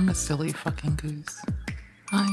I'm a silly fucking goose. Hi.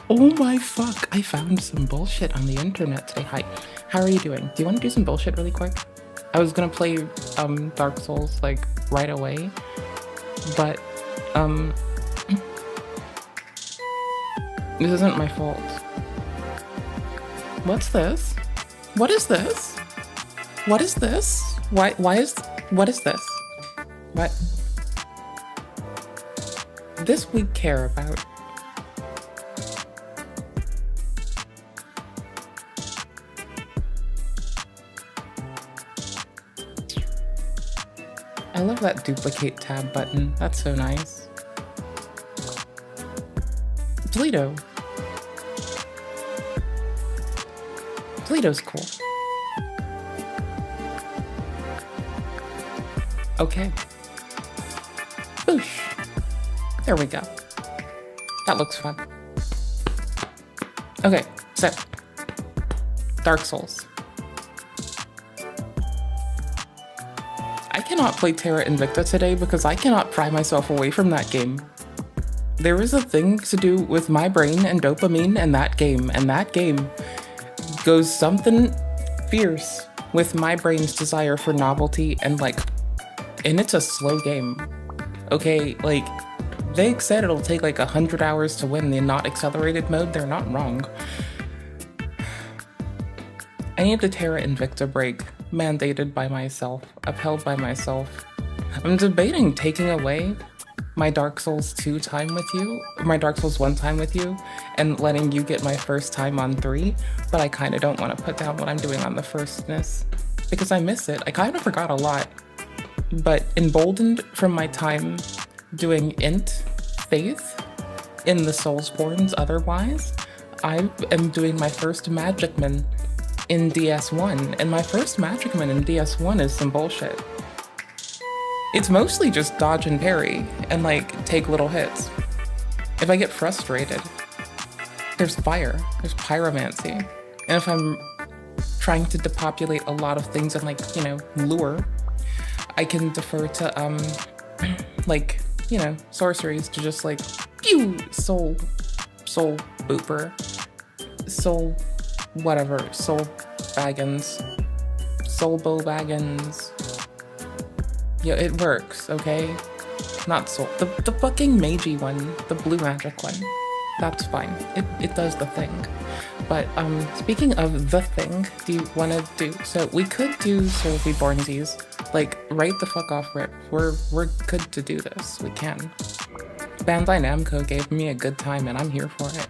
Oh my fuck, I found some bullshit on the internet today. Hi, how are you doing? Do you want to do some bullshit really quick? I was gonna play Dark Souls like right away, but this isn't my fault. What's this? What is this? What is this? What is this? What? This we care about. I love that duplicate tab button. That's so nice. Toledo. Toledo's cool. Okay. Boosh. There we go. That looks fun. Okay, so Dark Souls. I cannot play Terra Invicta today because I cannot pry myself away from that game. There is a thing to do with my brain and dopamine and that game goes something fierce with my brain's desire for novelty and it's a slow game. Okay, like, they said it'll take like 100 hours to win the not accelerated mode. They're not wrong. I need the Terra Invicta break, mandated by myself, upheld by myself. I'm debating taking away my Dark Souls 2 time with you, my Dark Souls 1 time with you, and letting you get my first time on 3, but I kind of don't want to put down what I'm doing on the firstness, because I miss it. I kind of forgot a lot, but emboldened from my time doing Int Faith in the Soulsborns otherwise, I am doing my first Magicman in DS1, and my first Magicman in DS1 is some bullshit. It's mostly just dodge and parry and take little hits. If I get frustrated, there's fire, there's pyromancy. And if I'm trying to depopulate a lot of things and lure, I can defer to sorceries to just pew, soul booper, soul whatever, soul baggins, soul bow baggins. Yeah, it works, okay? Not soul. The fucking magey one, the blue magic one, that's fine. It does the thing. But speaking of the thing, do you want to do? So we could do Soul Rebornsies. Right the fuck off, Rip. We're good to do this. We can. Bandai Namco gave me a good time, and I'm here for it.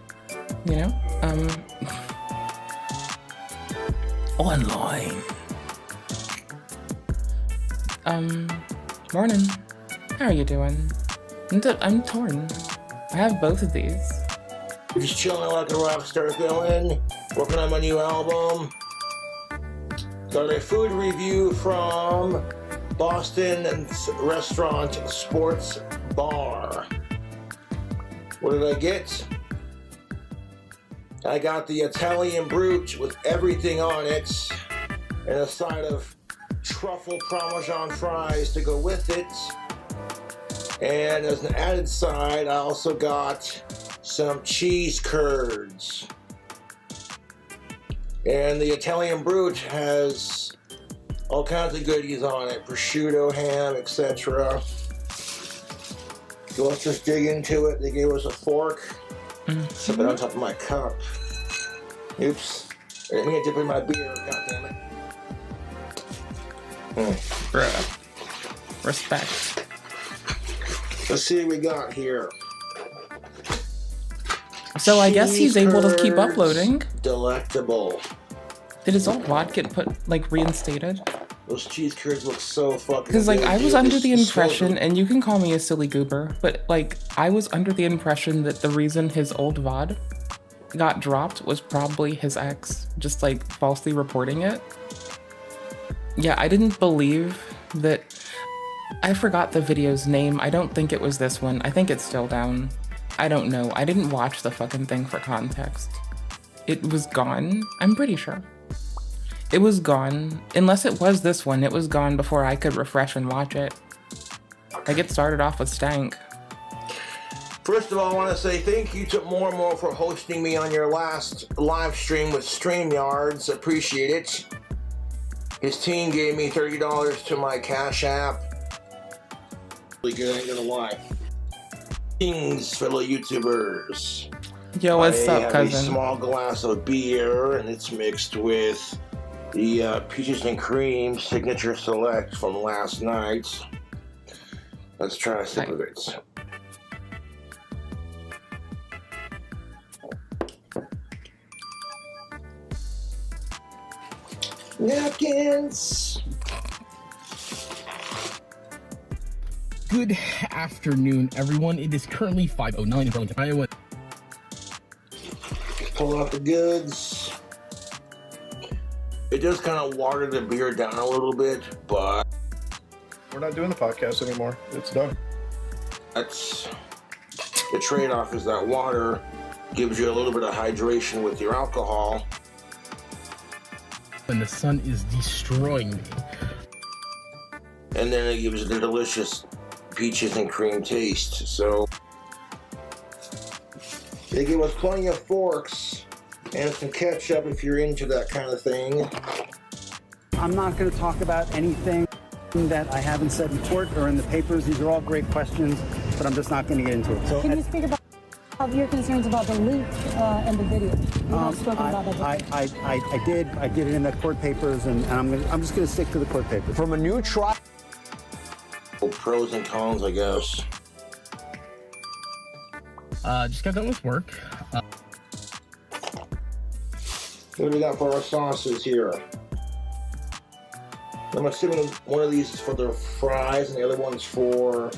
Online. Morning. How are you doing? I'm torn. I have both of these. Just chilling like a rock star going. Working on my new album. Got a food review from Boston Restaurant Sports Bar. What did I get? I got the Italian Brute with everything on it, and a side of truffle Parmesan fries to go with it. And as an added side, I also got some cheese curds. And the Italian Brute has all kinds of goodies on it, prosciutto, ham, etc. So let's just dig into it. They gave us a fork. Sip it on top of my cup. Oops. Let me dip in my beer, goddammit. Bruh. Respect. Let's see what we got here. So I guess he's able to keep uploading. Delectable. Did his old VOD get reinstated? Those cheese curds look so fucking Because good. I was under the impression, and you can call me a silly goober, but I was under the impression that the reason his old VOD got dropped was probably his ex just falsely reporting it. Yeah, I didn't believe that. I forgot the video's name. I don't think it was this one. I think it's still down. I don't know. I didn't watch the fucking thing for context. It was gone. I'm pretty sure. It was gone. Unless it was this one, it was gone before I could refresh and watch it. It started off with stank. First of all, I want to say thank you to More for hosting me on your last live stream with StreamYards. Appreciate it. His team gave me $30 to my Cash App. Really good, I ain't gonna lie. Greetings, fellow YouTubers. Yo, what's up, cousin? I have a small glass of beer, and it's mixed with the Peaches and Cream Signature Select from last night. Let's try a sip of it. Napkins! Good afternoon, everyone. It is currently 5:09 in Burlington, Iowa. Pull out the goods. It does kind of water the beer down a little bit, but we're not doing the podcast anymore. It's done. That's The trade-off is that water gives you a little bit of hydration with your alcohol. And the sun is destroying me. And then it gives you the delicious peaches and cream taste. So they give us plenty of forks and some ketchup if you're into that kind of thing. I'm not going to talk about anything that I haven't said in court or in the papers. These are all great questions, but I'm just not going to get into it. So can you speak about your concerns about the leak and the video? You have spoken about that. I did it in the court papers, and I'm just going to stick to the court papers. From a new trial. Pros and cons, I guess. Just got done with work. What do we got for our sauces here? I'm assuming one of these is for the fries and the other one's for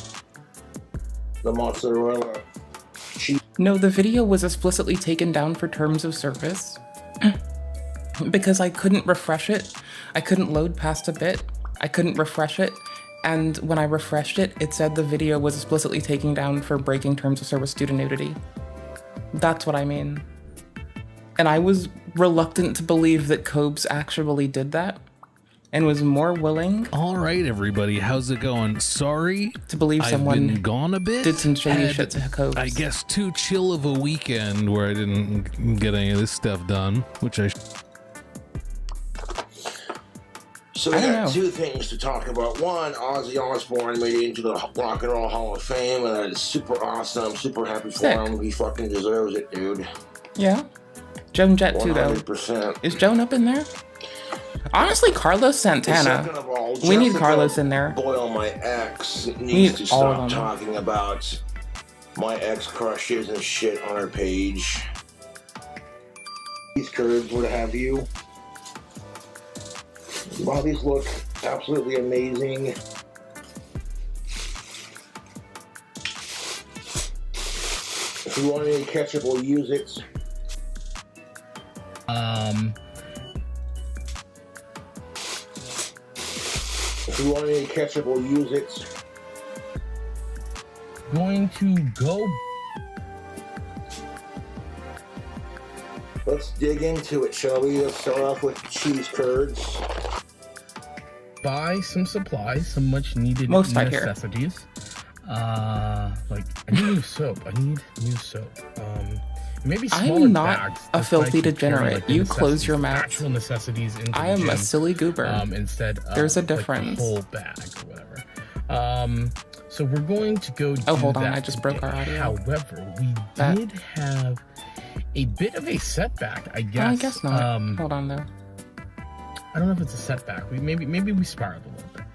the mozzarella cheese. No, the video was explicitly taken down for terms of service because I couldn't refresh it. I couldn't load past a bit. I couldn't refresh it. And when I refreshed it, it said the video was explicitly taken down for breaking terms of service due to nudity. That's what I mean. And I was reluctant to believe that Cobes actually did that and was more willing. All right, everybody, how's it going? Sorry to believe someone I've been gone a bit. Did some shady shit to Cobes. I guess too chill of a weekend where I didn't get any of this stuff done, which I. So we got two things to talk about. One, Ozzy Osbourne made it into the Rock and Roll Hall of Fame, and that is super awesome. Super happy for him. He fucking deserves it, dude. Yeah. Joan Jett too, though. 100%. Is Joan up in there? Honestly, Carlos Santana. All, we need Carlos in there. Boyle, my ex, needs to stop talking about my ex crushes and shit on her page. These curves, what have you. Wow, these look absolutely amazing. If you want any ketchup, we'll use it. If you want any ketchup, we'll use it. Going to go. Let's dig into it, shall we? Let's start off with cheese curds. Buy some supplies, some much needed Most necessities. Like I need new soap. Maybe smaller I'm not bags, a filthy degenerate. Like you close your mouth. Actual necessities into I am the gym, a silly goober. Instead of there's a like difference. the whole bag or whatever. So we're going to go. Oh, hold on! That I just broke our audio. However, we did have a bit of a setback, I guess. I guess not. Hold on though. I don't know if it's a setback. Maybe we spiraled a little bit.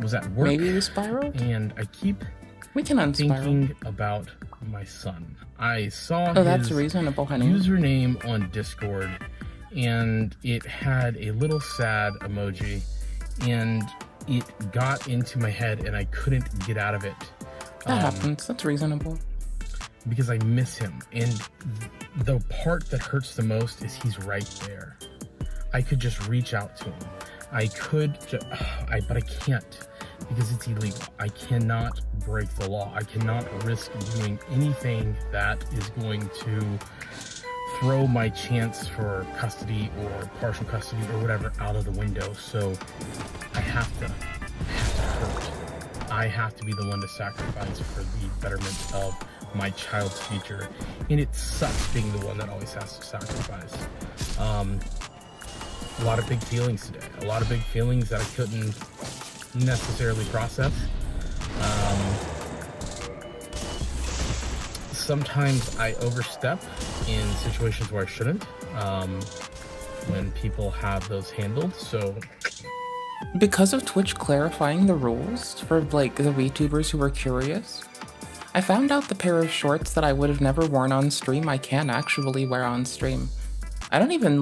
Was at work. Maybe we spiraled. And I keep thinking about my son. I saw that's reasonable, honey. Username on Discord, and it had a little sad emoji, and it got into my head, and I couldn't get out of it. That happens. That's reasonable. Because I miss him, and the part that hurts the most is he's right there. I could just reach out to him. I could, but I can't because it's illegal. I cannot break the law. I cannot risk doing anything that is going to throw my chance for custody or partial custody or whatever out of the window. So I have to hurt. I have to be the one to sacrifice for the betterment of my child's future, and it sucks being the one that always has to sacrifice. A lot of big feelings today. A lot of big feelings that I couldn't necessarily process. Sometimes I overstep in situations where I shouldn't. When people have those handled, so. Because of Twitch clarifying the rules for like the VTubers who were curious, I found out the pair of shorts that I would have never worn on stream I can actually wear on stream. I don't even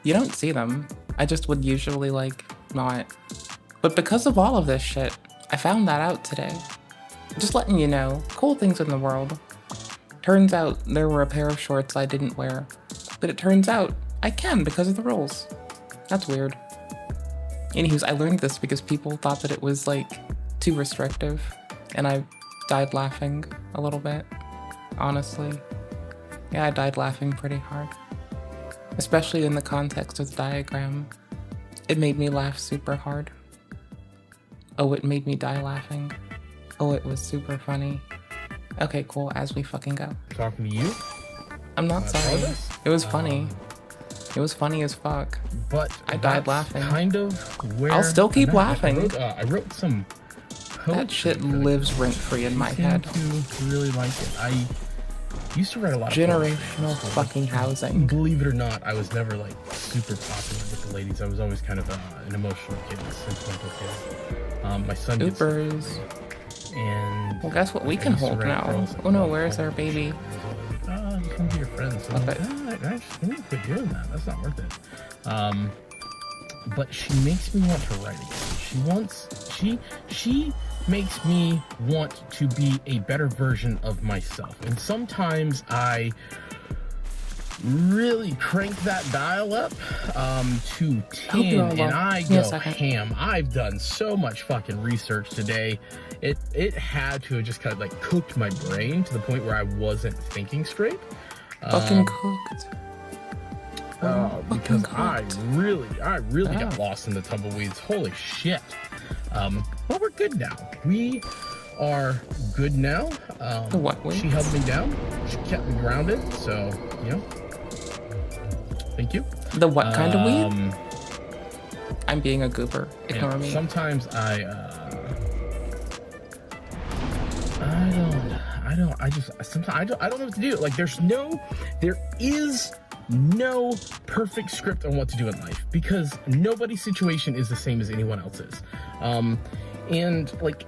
you don't see them. I just would usually not. But because of all of this shit, I found that out today. Just letting you know, cool things in the world. Turns out there were a pair of shorts I didn't wear, but it turns out I can because of the rules. That's weird. Anyways, I learned this because people thought that it was too restrictive, and I died laughing a little bit, honestly. Yeah, I died laughing pretty hard. Especially in the context of the diagram. It made me laugh super hard. Oh, it made me die laughing. Oh, it was super funny. Okay, cool, as we fucking go. Talking to you? I'm not sorry. It was funny. It was funny as fuck. But I died laughing. Kind of where I'll still keep laughing. I wrote some That shit lives rent-free in my head. I really like it. I used to write a lot of Generational fucking housing. Believe it or not, I was never like super popular with the ladies. I was always kind of an emotional kid, a sentimental kid. My son gets Ubers. and Well, guess what we can hold now? Oh no, where's our baby? Just come to your friends. So Okay. I need to quit doing that. That's not worth it. But she makes me want to write again. She makes me want to be a better version of myself. And sometimes I really crank that dial up to 10 and I go ham. I've done so much fucking research today. It had to have just kind of like cooked my brain to the point where I wasn't thinking straight. Fucking cooked. Because I really got lost in the tumbleweeds. Holy shit. But we're good now. We are good now. What weeds? She held me down. She kept me grounded. So, you know. Thank you. The what kind of weed? I'm being a goober. Ignore me. Sometimes I don't know what to do. Like there is no perfect script on what to do in life because nobody's situation is the same as anyone else's. And like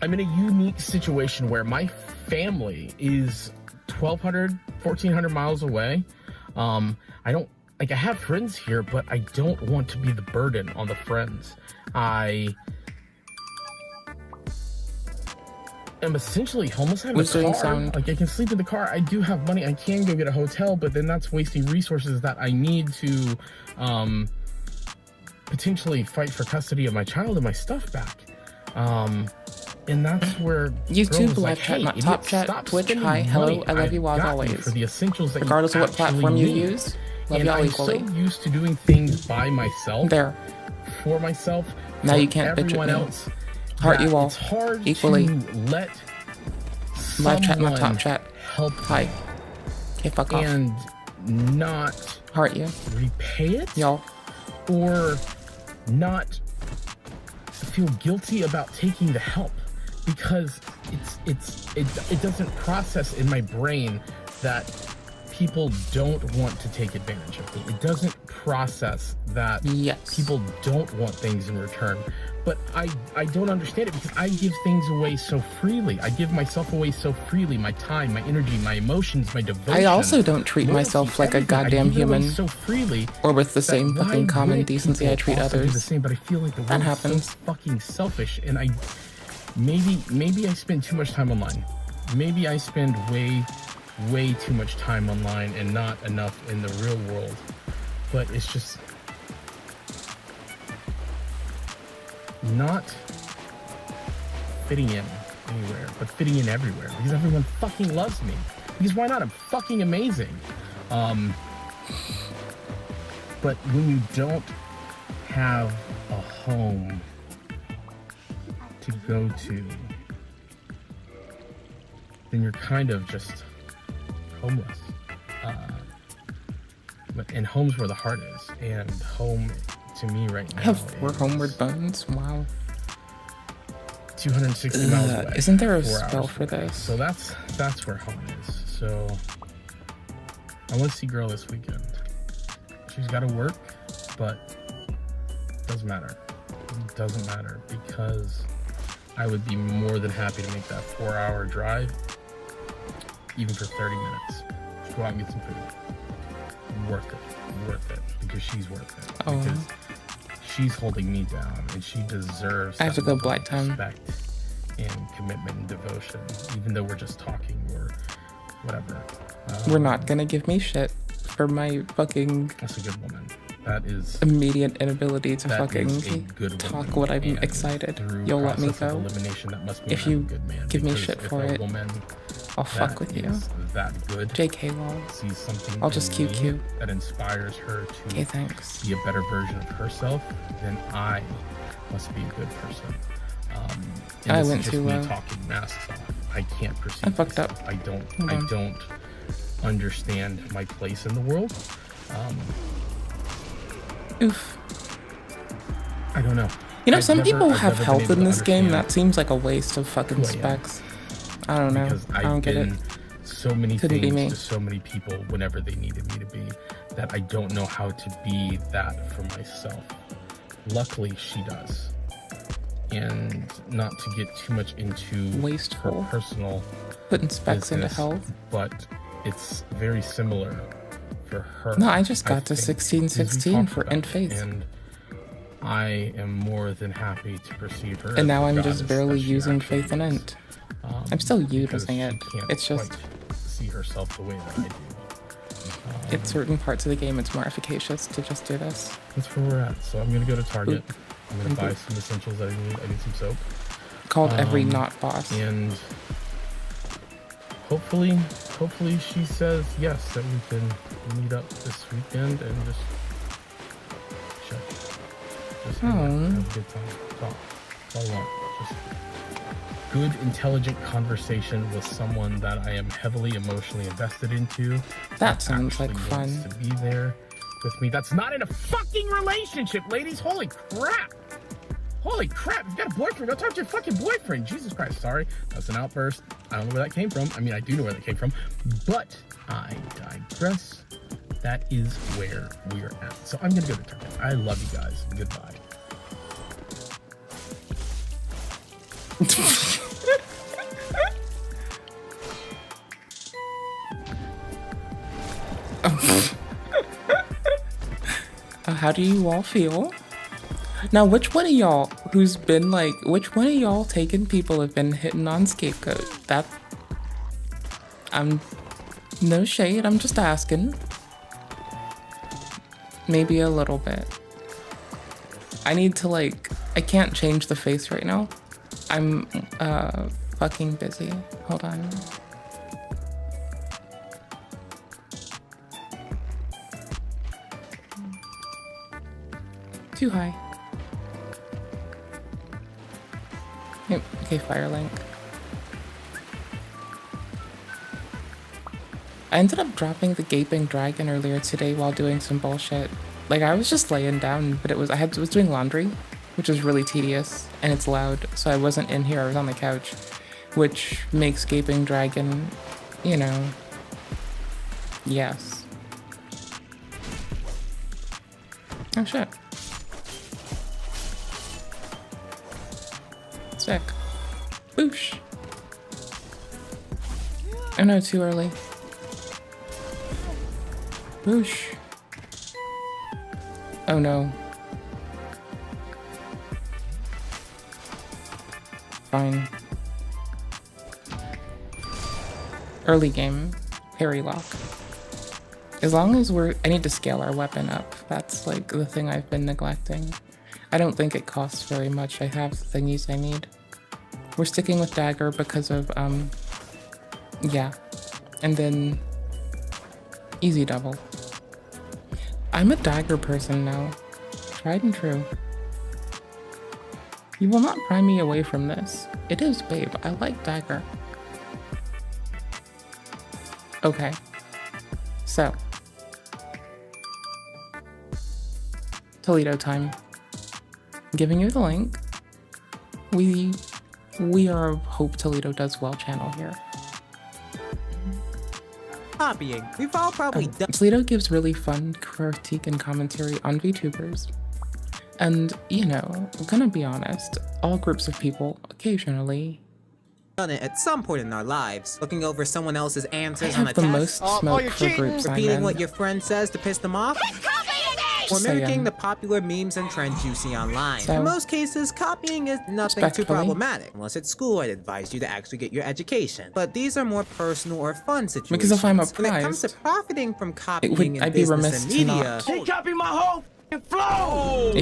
I'm in a unique situation where my family is 1,400 miles away. I have friends here, but I don't want to be the burden on the friends. I am essentially homeless. I have a car. Like I can sleep in the car. I do have money. I can go get a hotel, but then that's wasting resources that I need to potentially fight for custody of my child and my stuff back. And that's where YouTube, live chat, top chat, Twitch, hi, hello, I love you as always. For the essentials that regardless of what platform you use, love y'all equally. I'm so used to doing things by myself. For myself. Now you can't bitch at me. Else, heart you all it's hard equally. To let live chat, not top chat. Help. Hi. Okay, fuck off. And not heart you. Repay it. Y'all. Or not feel guilty about taking the help because it doesn't process in my brain that people don't want to take advantage of me. It doesn't process that people don't want things in return. But I don't understand it because I give things away so freely. I give myself away so freely. My time, my energy, my emotions, my devotion. I also don't treat myself like a goddamn human. So freely. Or with the same fucking common decency I treat others. The same, but I feel like the that happens. So fucking selfish. And maybe I spend too much time online. Maybe I spend way too much time online and not enough in the real world. But it's just not fitting in anywhere, but fitting in everywhere because everyone fucking loves me. Because why not? I'm fucking amazing. But when you don't have a home to go to, then you're kind of just homeless. And home's where the heart is, and home to me right now. I have 4 homeward bones. Wow. 260 miles away. Isn't there a spell for this? So that's where home is. So I want to see girl this weekend. She's got to work, but it doesn't matter. It doesn't matter because I would be more than happy to make that 4-hour drive, even for 30 minutes. Go out and get some food. Worth it, because she's worth it. Because she's holding me down, and she deserves. I have to go black time. Respect and commitment and devotion, even though we're just talking or whatever. We're not gonna give me shit for my fucking. That's a good woman. That is immediate inability to that fucking is a good talk woman, what I'm and excited. through You'll let me process of go. elimination, that must mean If I'm you a good man, give me because shit if for a it, woman I'll fuck that with you. is that good JK lol. sees something I'll just in QQ. me that inspires her to Okay, thanks. be a better version of herself, then I must be a good person. And I this went is just too me low. talking masks off. I can't perceive I fucked myself. up. I don't Hold on. understand my place in the world. Oof. I don't know. You know, I've some never- people I've have never been health able in to this game. understand That seems like a waste of fucking who I am. specs. I don't know. Because I don't I've get it. been so many Couldn't be things me. to so many people whenever they needed me to be, that I don't know how to be that for myself. Luckily, she does. And not to get too much into Wasteful. her personal Putting specs into business, health. but it's very similar for her. No, I just got to think, 16-16 because we for talked End about Faith. it, and I am more than happy to perceive her. And as now the I'm goddess just barely that she using actually Faith and is. Ent. I'm still Because using it. she can't It's just, quite see herself the way that I do. in certain parts of the game, it's more efficacious to just do this. That's where we're at. So I'm gonna go to Target. Boop. I'm gonna And buy boop. some essentials that I need. I need some soap. Called every not boss. And hopefully she says yes, that we can meet up this weekend and just check. Just hang out, have a good time. Talk. That's all I want. Just good, intelligent conversation with someone that I am heavily emotionally invested into. That sounds like actually fun. wants to be there with me. That's not in a fucking relationship, ladies. Holy crap. Holy crap, you've got a boyfriend. Go talk to your fucking boyfriend. Jesus Christ, sorry. That's an outburst. I don't know where that came from. I mean, I do know where that came from, but I digress. That is where we're at. So I'm gonna go to Target. I love you guys. Goodbye. How do you all feel? Now, which one of y'all who's been like, which one of y'all taken people have been hitting on Scapegoat? I'm no shade, I'm just asking. Maybe a little bit. I need to like, I can't change the face right now. I'm fucking busy. Hold on. Too high. Yep, okay, Firelink. I ended up dropping the Gaping Dragon earlier today while doing some bullshit. Like, I was just laying down, but was doing laundry, which is really tedious, and it's loud, so I wasn't in here, I was on the couch, which makes Gaping Dragon, you know, yes. Oh shit. Sick. Boosh. Oh no, too early. Boosh. Oh no. Fine. Early game. Parry lock. As long as I need to scale our weapon up. That's like the thing I've been neglecting. I don't think it costs very much. I have the thingies I need. We're sticking with dagger because of, yeah. And then easy double. I'm a dagger person now. Tried and true. You will not pry me away from this. It is, babe. I like dagger. Okay. So. Toledo time. Giving you the link. We are a Hope Toledo Does Well channel here. Copying. We've all probably done Toledo gives really fun critique and commentary on VTubers. And, you know, I'm gonna be honest, all groups of people occasionally it at some point in our lives. Looking over someone else's I answers on a have the test. most smoke for groups I'm Repeating in. what your friend says to piss them off. Or Just mimicking saying. the popular memes and trends you see online. So, in most cases, copying is nothing too respectfully. problematic. Unless at school, I'd advise you to actually get your education. But these are more personal or fun situations. Because if I'm When it comes to apprised, profiting from copying in I'd be business remiss and to media, not. They copy my whole If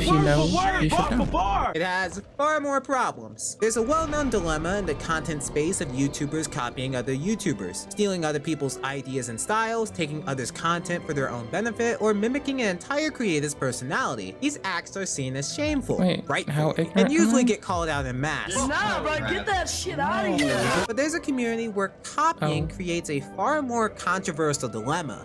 you know, you should know. It has far more problems. There's a well-known dilemma in the content space of YouTubers copying other YouTubers, stealing other people's ideas and styles, taking others' content for their own benefit, or mimicking an entire creator's personality. These acts are seen as shameful, Wait, rightful, how ignorant and usually am I? get called out en masse. Nah, bro, get that shit out of here. But there's a community where copying Oh. creates a far more controversial dilemma.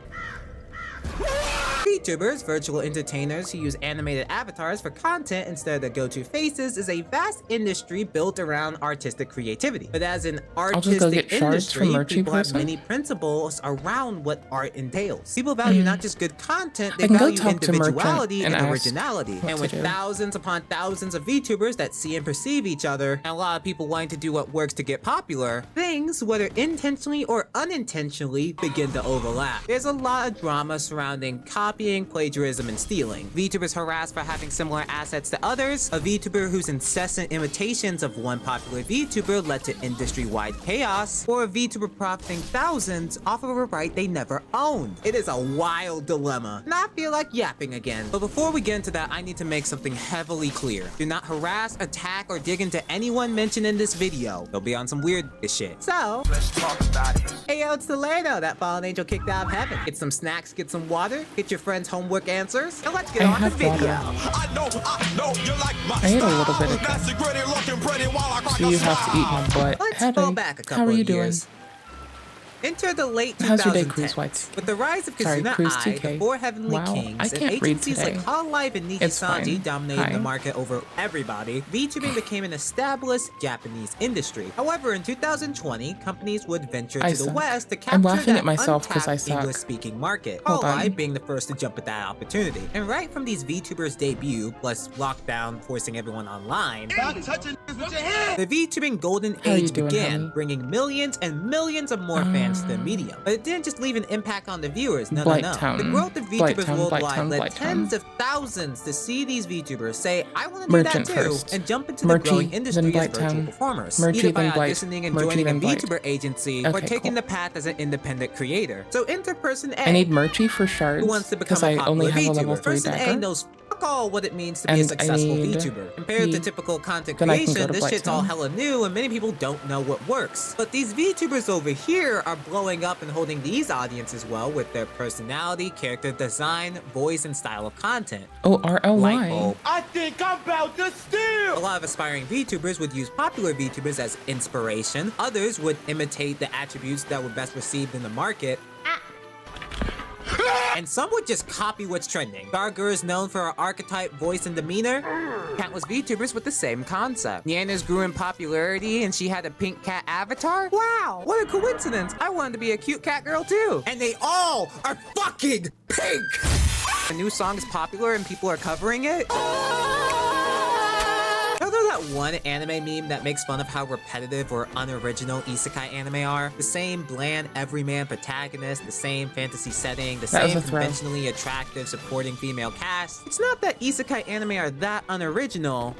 VTubers, virtual entertainers who use animated avatars for content instead of the go-to faces, is a vast industry built around artistic creativity. But as an just go artistic get shards from industry, Merchie people have person? many principles around what art entails. People value not just good content, they I can go value talk to Merchant individuality and and ask originality. what And to with do. thousands upon thousands of VTubers that see and perceive each other, and a lot of people wanting to do what works to get popular, things, whether intentionally or unintentionally, begin to overlap. There's a lot of drama surrounding copying, plagiarism, and stealing. VTubers harassed for having similar assets to others, a VTuber whose incessant imitations of one popular VTuber led to industry-wide chaos, or a VTuber profiting thousands off of a right they never owned. It is a wild dilemma, and I feel like yapping again. But before we get into that, I need to make something heavily clear. Do not harass, attack, or dig into anyone mentioned in this video. They'll be on some weird shit. So, Let's talk about it. hey yo, it's Toledo, that fallen angel kicked out of heaven. Get some snacks, get some water, get your friends' homework answers, and let's get I on the have video. water. I ate a little bit of that. So you have to eat my butt. Let's Hey, go back a how couple are you of doing? years. Enter the late 2010s. How's your day, Cruise Whites? With the rise of Sorry, Kazuna Cruise Eye, 2K. the Four Heavenly Wow, Kings, I and can't read agencies today. like Hololive and Niji It's Sanji fine. dominating Hi. the market over everybody, VTubing became an established Japanese industry. However, in 2020, companies would venture I to the suck. West to capture I'm laughing that at myself 'cause I untapped suck. English-speaking market. Hold on. Hololive being the first to jump at that opportunity. And right from these VTubers' debut, plus lockdown forcing everyone online, the VTubing golden How you age doing, began, honey? bringing millions and millions of more fans to the medium. But it didn't just leave an impact on the viewers. No, Blight no, no. Town. The growth of Blight VTubers Town, Blight worldwide Town, led Blight tens Town. of thousands to see these VTubers say, I want to do Merchant that too, first. and jump into the Merchie, growing then industry as Blight virtual Town. performers, Merchie, either by then Blight. auditioning and Merchie, joining a then Blight. VTuber agency, or Okay, taking cool. the path as an independent creator. So enter person A, I need Merchie for shards who wants to become because a I popular only have a VTuber. level 3 Person A dagger. knows fuck all what it means to be a And I successful need VTuber. Compared to the- typical content then I can go creation, to this Blight shit's all Town. hella new and many people don't know what works. But these VTubers over here are blowing up and holding these audiences well with their personality, character design, voice, and style of content. Oh, Light RLY. bulb. I think I'm about to steal. A lot of aspiring VTubers would use popular VTubers as inspiration. Others would imitate the attributes that were best received in the market. And some would just copy what's trending. Dargur is known for her archetype, voice, and demeanor. Countless VTubers with the same concept. Nyanna's grew in popularity and she had a pink cat avatar? Wow, what a coincidence. I wanted to be a cute cat girl too. And they all are fucking pink! A new song is popular and people are covering it? You know that one anime meme that makes fun of how repetitive or unoriginal isekai anime are? The same bland everyman protagonist, the same fantasy setting, the That was same a throw. conventionally attractive supporting female cast. It's not that isekai anime are that unoriginal.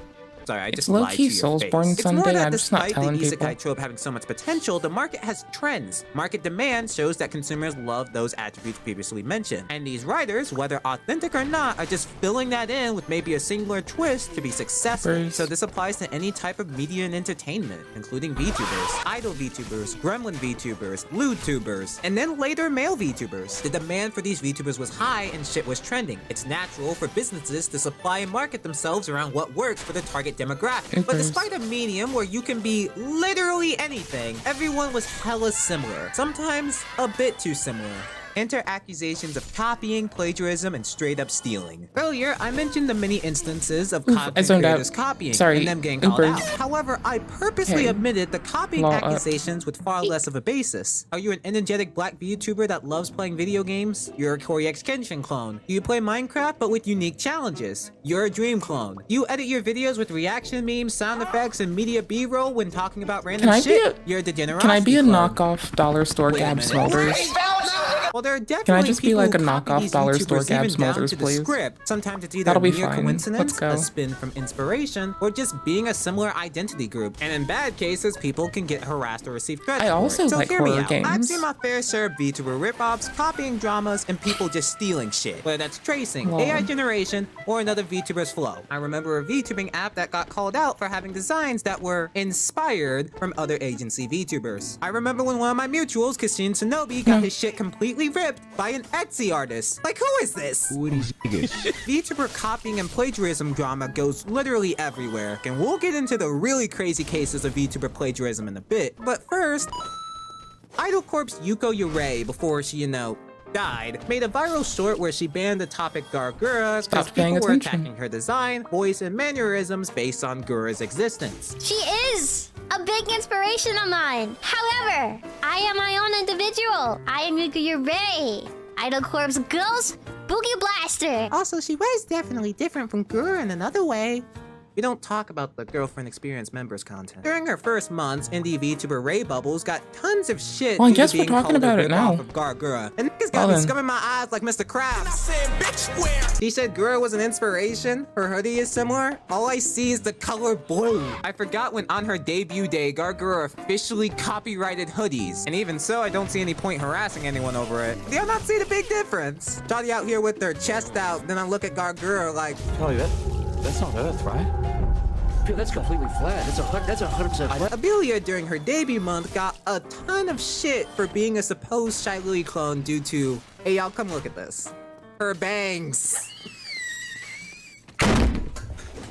Sorry, I just lied to low-key your Soulsborne face. It's more Sunday, that I'm just not despite the telling isekai people. trope having so much potential, the market has trends. Market demand shows that consumers love those attributes previously mentioned. And these writers, whether authentic or not, are just filling that in with maybe a singular twist to be successful. Burst. So this applies to any type of media and entertainment, including VTubers, idol VTubers, gremlin VTubers, lewd tubers, and then later male VTubers. The demand for these VTubers was high and shit was trending. It's natural for businesses to supply and market themselves around what works for the target demographic. But despite a medium where you can be literally anything, everyone was hella similar. Sometimes a bit too similar. Enter accusations of copying, plagiarism, and straight-up stealing. Earlier, I mentioned the many instances of I content zoned out. creators copying Sorry, and them getting called Ubers. out. However, I purposely Okay. omitted the copying Lol, accusations with far less of a basis. Are you an energetic black VTuber that loves playing video games? You're a Corey X Kenshin clone. You play Minecraft but with unique challenges. You're a Dream clone. You edit your videos with reaction memes, sound effects, and media B-roll when talking about random Can I be shit. a- You're a degenerate. Can I be a knockoff dollar store Gab Smolders? Well, there are definitely just be people like a who copy knockoff these dollar YouTubers store Gab even down Smothers, to the please? script. Sometimes it's either That'll be mere fine. coincidence, Let's a go. spin from inspiration, or just being a similar identity group. And in bad cases, people can get harassed or receive threats. I also so like hear me horror out. I've games. seen my fair share of VTuber ripoffs, copying dramas, and people just stealing shit. Whether that's tracing, Wow. AI generation, or another VTuber's flow. I remember a VTubing app that got called out for having designs that were inspired from other agency VTubers. I remember when one of my mutuals, Kashin Shinobi, got his shit completely ripped by an Etsy artist. Like, who is this? VTuber copying and plagiarism drama goes literally everywhere, and we'll get into the really crazy cases of VTuber plagiarism in a bit. But first, Idol Corp's Yuko Yurei, before she, died, made a viral short where she banned the topic Gargura because Stop paying people were attention. attacking her design, voice, and mannerisms based on Gura's existence. She is a big inspiration of mine. However, I am my own individual. I am Yuko Yurei, Idol Corp's Girls Boogie Blaster. Also, she was definitely different from Gura in another way. We don't talk about the girlfriend experience members content. During her first months, indie VTuber Ray Bubbles got tons of shit Well, I due to guess we're being talking called a about it now. ripoff of Gargura. And niggas Well got me then. scumming my eyes like Mr. Krabs. She said Gura was an inspiration. Her hoodie is similar. All I see is the color blue. I forgot when on her debut day, Gargura officially copyrighted hoodies. And even so, I don't see any point harassing anyone over it. Do y'all not see the big difference? Shawty out here with their chest out, then I look at Gargura like, Charlie, that's not Earth, right? Dude, that's completely flat. That's 100% flat. Abelia during her debut month got a ton of shit for being a supposed Shy Lily clone due to, hey y'all come look at this, her bangs.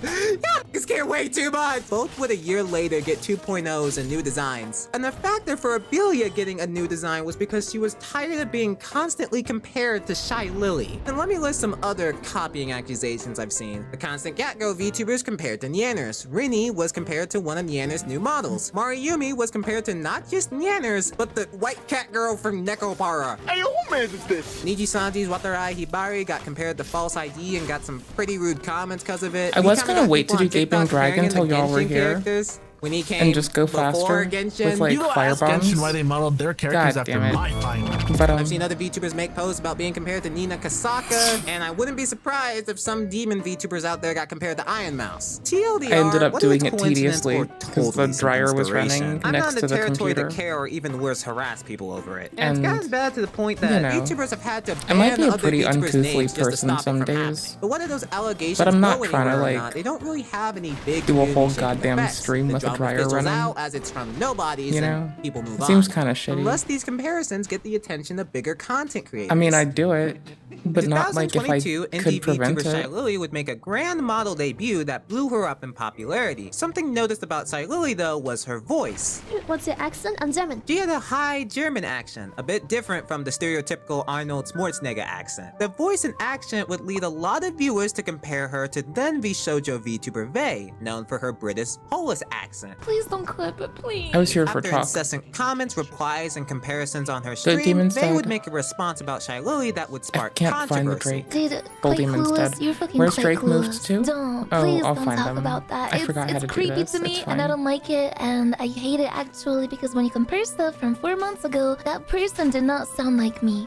Y'all niggas care way too much! Both would a year later get 2.0s and new designs. And the factor for Abelia getting a new design was because she was tired of being constantly compared to Shy Lily. And let me list some other copying accusations I've seen. The Constant Gatgo VTubers compared to Nyanners. Rini was compared to one of Nyanners' new models. Mariyumi was compared to not just Nyanners, but the white cat girl from Nekopara. Hey, who man is this? Niji Sanji's Watarai Hibari got compared to False ID and got some pretty rude comments because of it. I was kinda gonna got wait to people do on Gaping TikTok Dragon comparing till the y'all were Genshin here characters when he came and just go before faster Genshin. with like You go ask firebombs. Genshin why they modeled their characters God after damn it. my find. But I've seen other VTubers make posts about being compared to Nina Kasaka, and I wouldn't be surprised if some demon VTubers out there got compared to Iron Mouse. TLDR, I ended up whether doing it's it coincidence tediously or because totally the some dryer was inspiration, running I'm next not in to the the territory computer. to care or even worse harass people over it. And it's And, gotten bad to the point that you know, VTubers have had to I might ban be a other pretty VTubers' uncouthly names just to person stop it some from days. happening. But whether those allegations But I'm not go trying to, anywhere or like, not, they don't really have any big do a whole community-shaping goddamn effects. stream The with a drama dryer fizzles running. out as it's from nobodies, You and know? people move It on. seems kinda shitty. Unless these comparisons get the attention of bigger content creators. I mean, I'd do it, but not like if I 2022, could indie prevent VTuber Shy it. Lily would make a grand model debut that blew her up in popularity. Something noticed about Shy Lily though was her voice. What's your accent? I'm German. She had a high German accent, a bit different from the stereotypical Arnold Schwarzenegger accent. The voice and accent would lead a lot of viewers to compare her to then shoujo VTuber Vey, known for her British Polish accent. Please don't clip it, please. I was here for After talk. incessant comments, replies, and comparisons on her Good stream, Demon's Vey dead. would make a response about Shy Lily that would spark can't find the controversy. Drake. Dude, Gold quite Demon's clueless. dead. You're fucking Where's quite Drake moved clueless. to? Don't. Oh, Please I'll don't find talk them. about that. I forgot how It's to do creepy this. to me, It's and I fine. don't like it, and I hate it actually because when you compare stuff from 4 months ago, that person did not sound like me.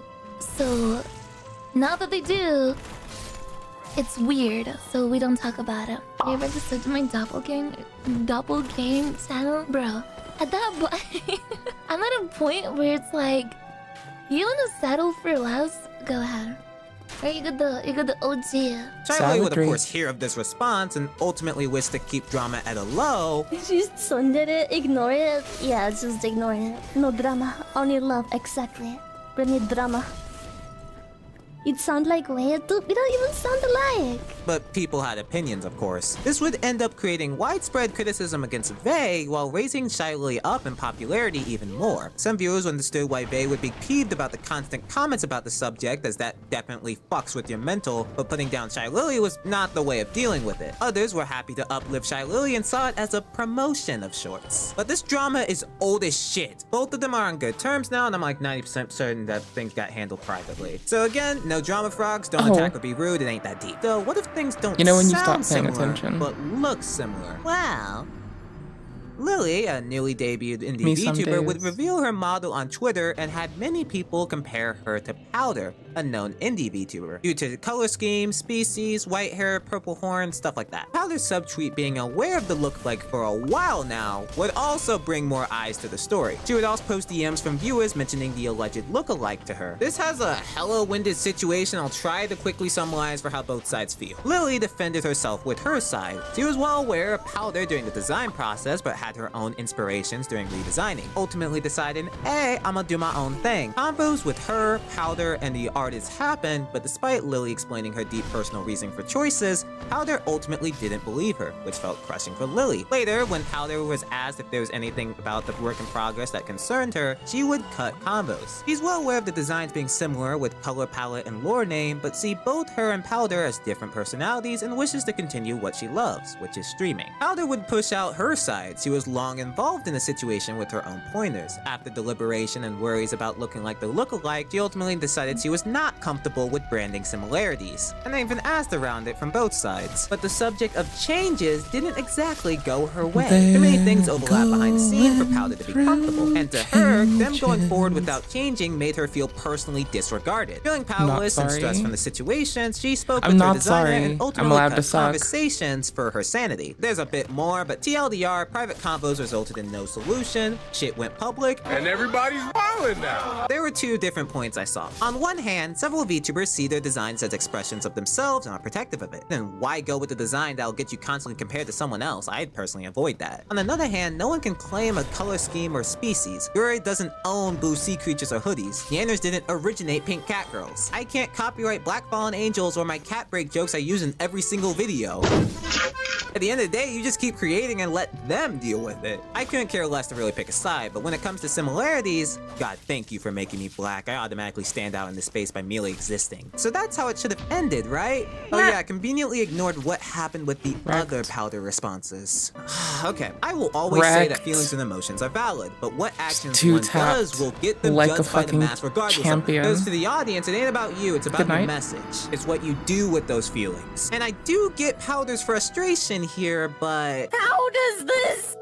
So now that they do, it's weird. So we don't talk about it. You registered to my doppelgang channel, bro. At that point, I'm at a point where it's like, you wanna settle for less? Go ahead. Or you got the OG. Shy Lily would of Savagery. course hear of this response and ultimately wish to keep drama at a low. Just sunded it, ignore it. Yeah, just ignore it. No drama, only love, exactly. We need drama. It sound like Leia too. We don't even sound alike. But people had opinions, of course. This would end up creating widespread criticism against Vey while raising Shy Lily up in popularity even more. Some viewers understood why Vey would be peeved about the constant comments about the subject, as that definitely fucks with your mental, but putting down Shy Lily was not the way of dealing with it. Others were happy to uplift Shy Lily and saw it as a promotion of shorts. But this drama is old as shit. Both of them are on good terms now, and I'm like 90% certain that things got handled privately. So again, no drama frogs, don't Oh. attack or be rude, it ain't that deep. So what if things don't You know when you sound stop paying similar, attention. but look similar? Well, Lily, a newly debuted indie Me some VTuber, would days. reveal her model on Twitter and had many people compare her to Powder, a known indie VTuber, due to color scheme, species, white hair, purple horn, stuff like that. Powder's subtweet being aware of the lookalike for a while now would also bring more eyes to the story. She would also post DMs from viewers mentioning the alleged lookalike to her. This has a hella winded situation I'll try to quickly summarize for how both sides feel. Lily defended herself with her side. She was well aware of Powder during the design process, but had her own inspirations during redesigning, ultimately deciding, hey, I'ma do my own thing. Combos with her, Powder, and the artist happened, but despite Lily explaining her deep personal reasoning for choices, Powder ultimately didn't believe her, which felt crushing for Lily. Later, when Powder was asked if there was anything about the work in progress that concerned her, she would cut combos. She's well aware of the designs being similar with color palette and lore name, but see both her and Powder as different personalities and wishes to continue what she loves, which is streaming. Powder would push out her side. She was long involved in a situation with her own pointers. After deliberation and worries about looking like the lookalike, she ultimately decided she was not comfortable with branding similarities, and I even asked around it from both sides. But the subject of changes didn't exactly go her way. Too many things overlap behind the scenes for Powder to be comfortable, and to her, them going forward without changing made her feel personally disregarded. Feeling powerless and stressed from the situation, she spoke with her designer and ultimately cut conversations for her sanity. There's a bit more, but TLDR, private convos resulted in no solution, shit went public, And everybody's wildin' now. there were two different points I saw. On one hand, several VTubers see their designs as expressions of themselves and are protective of it. Then why go with the design that'll get you constantly compared to someone else? I'd personally avoid that. On another hand, no one can claim a color scheme or species. Yuri doesn't own blue sea creatures or hoodies. Yanners didn't originate pink cat girls. I can't copyright Black Fallen Angels or my cat break jokes I use in every single video. At the end of the day, you just keep creating and let them deal with it. I couldn't care less to really pick a side, but when it comes to similarities, God, thank you for making me black. I automatically stand out in this space by merely existing. So that's how it should have ended, right? Oh yeah, I conveniently ignored what happened with the other Powder responses. Okay, I will always say that feelings and emotions are valid, but what actions one does will get them judged by the mass regardless of it. Because to the audience, it ain't about you, it's about your message. It's what you do with those feelings. And I do get Powder's frustration here, but How does this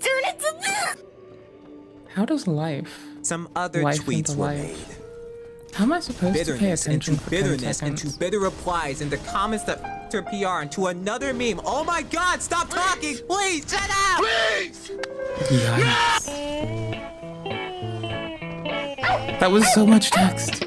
turn into this? How does life? Some other life tweets into were life. made. How am I supposed to pay Bitterness attention into for 10 bitterness seconds? into bitter replies into comments that f***ed her PR into another meme. Oh my God! Stop talking, please! Shut up! Please! Yikes. That was so much text.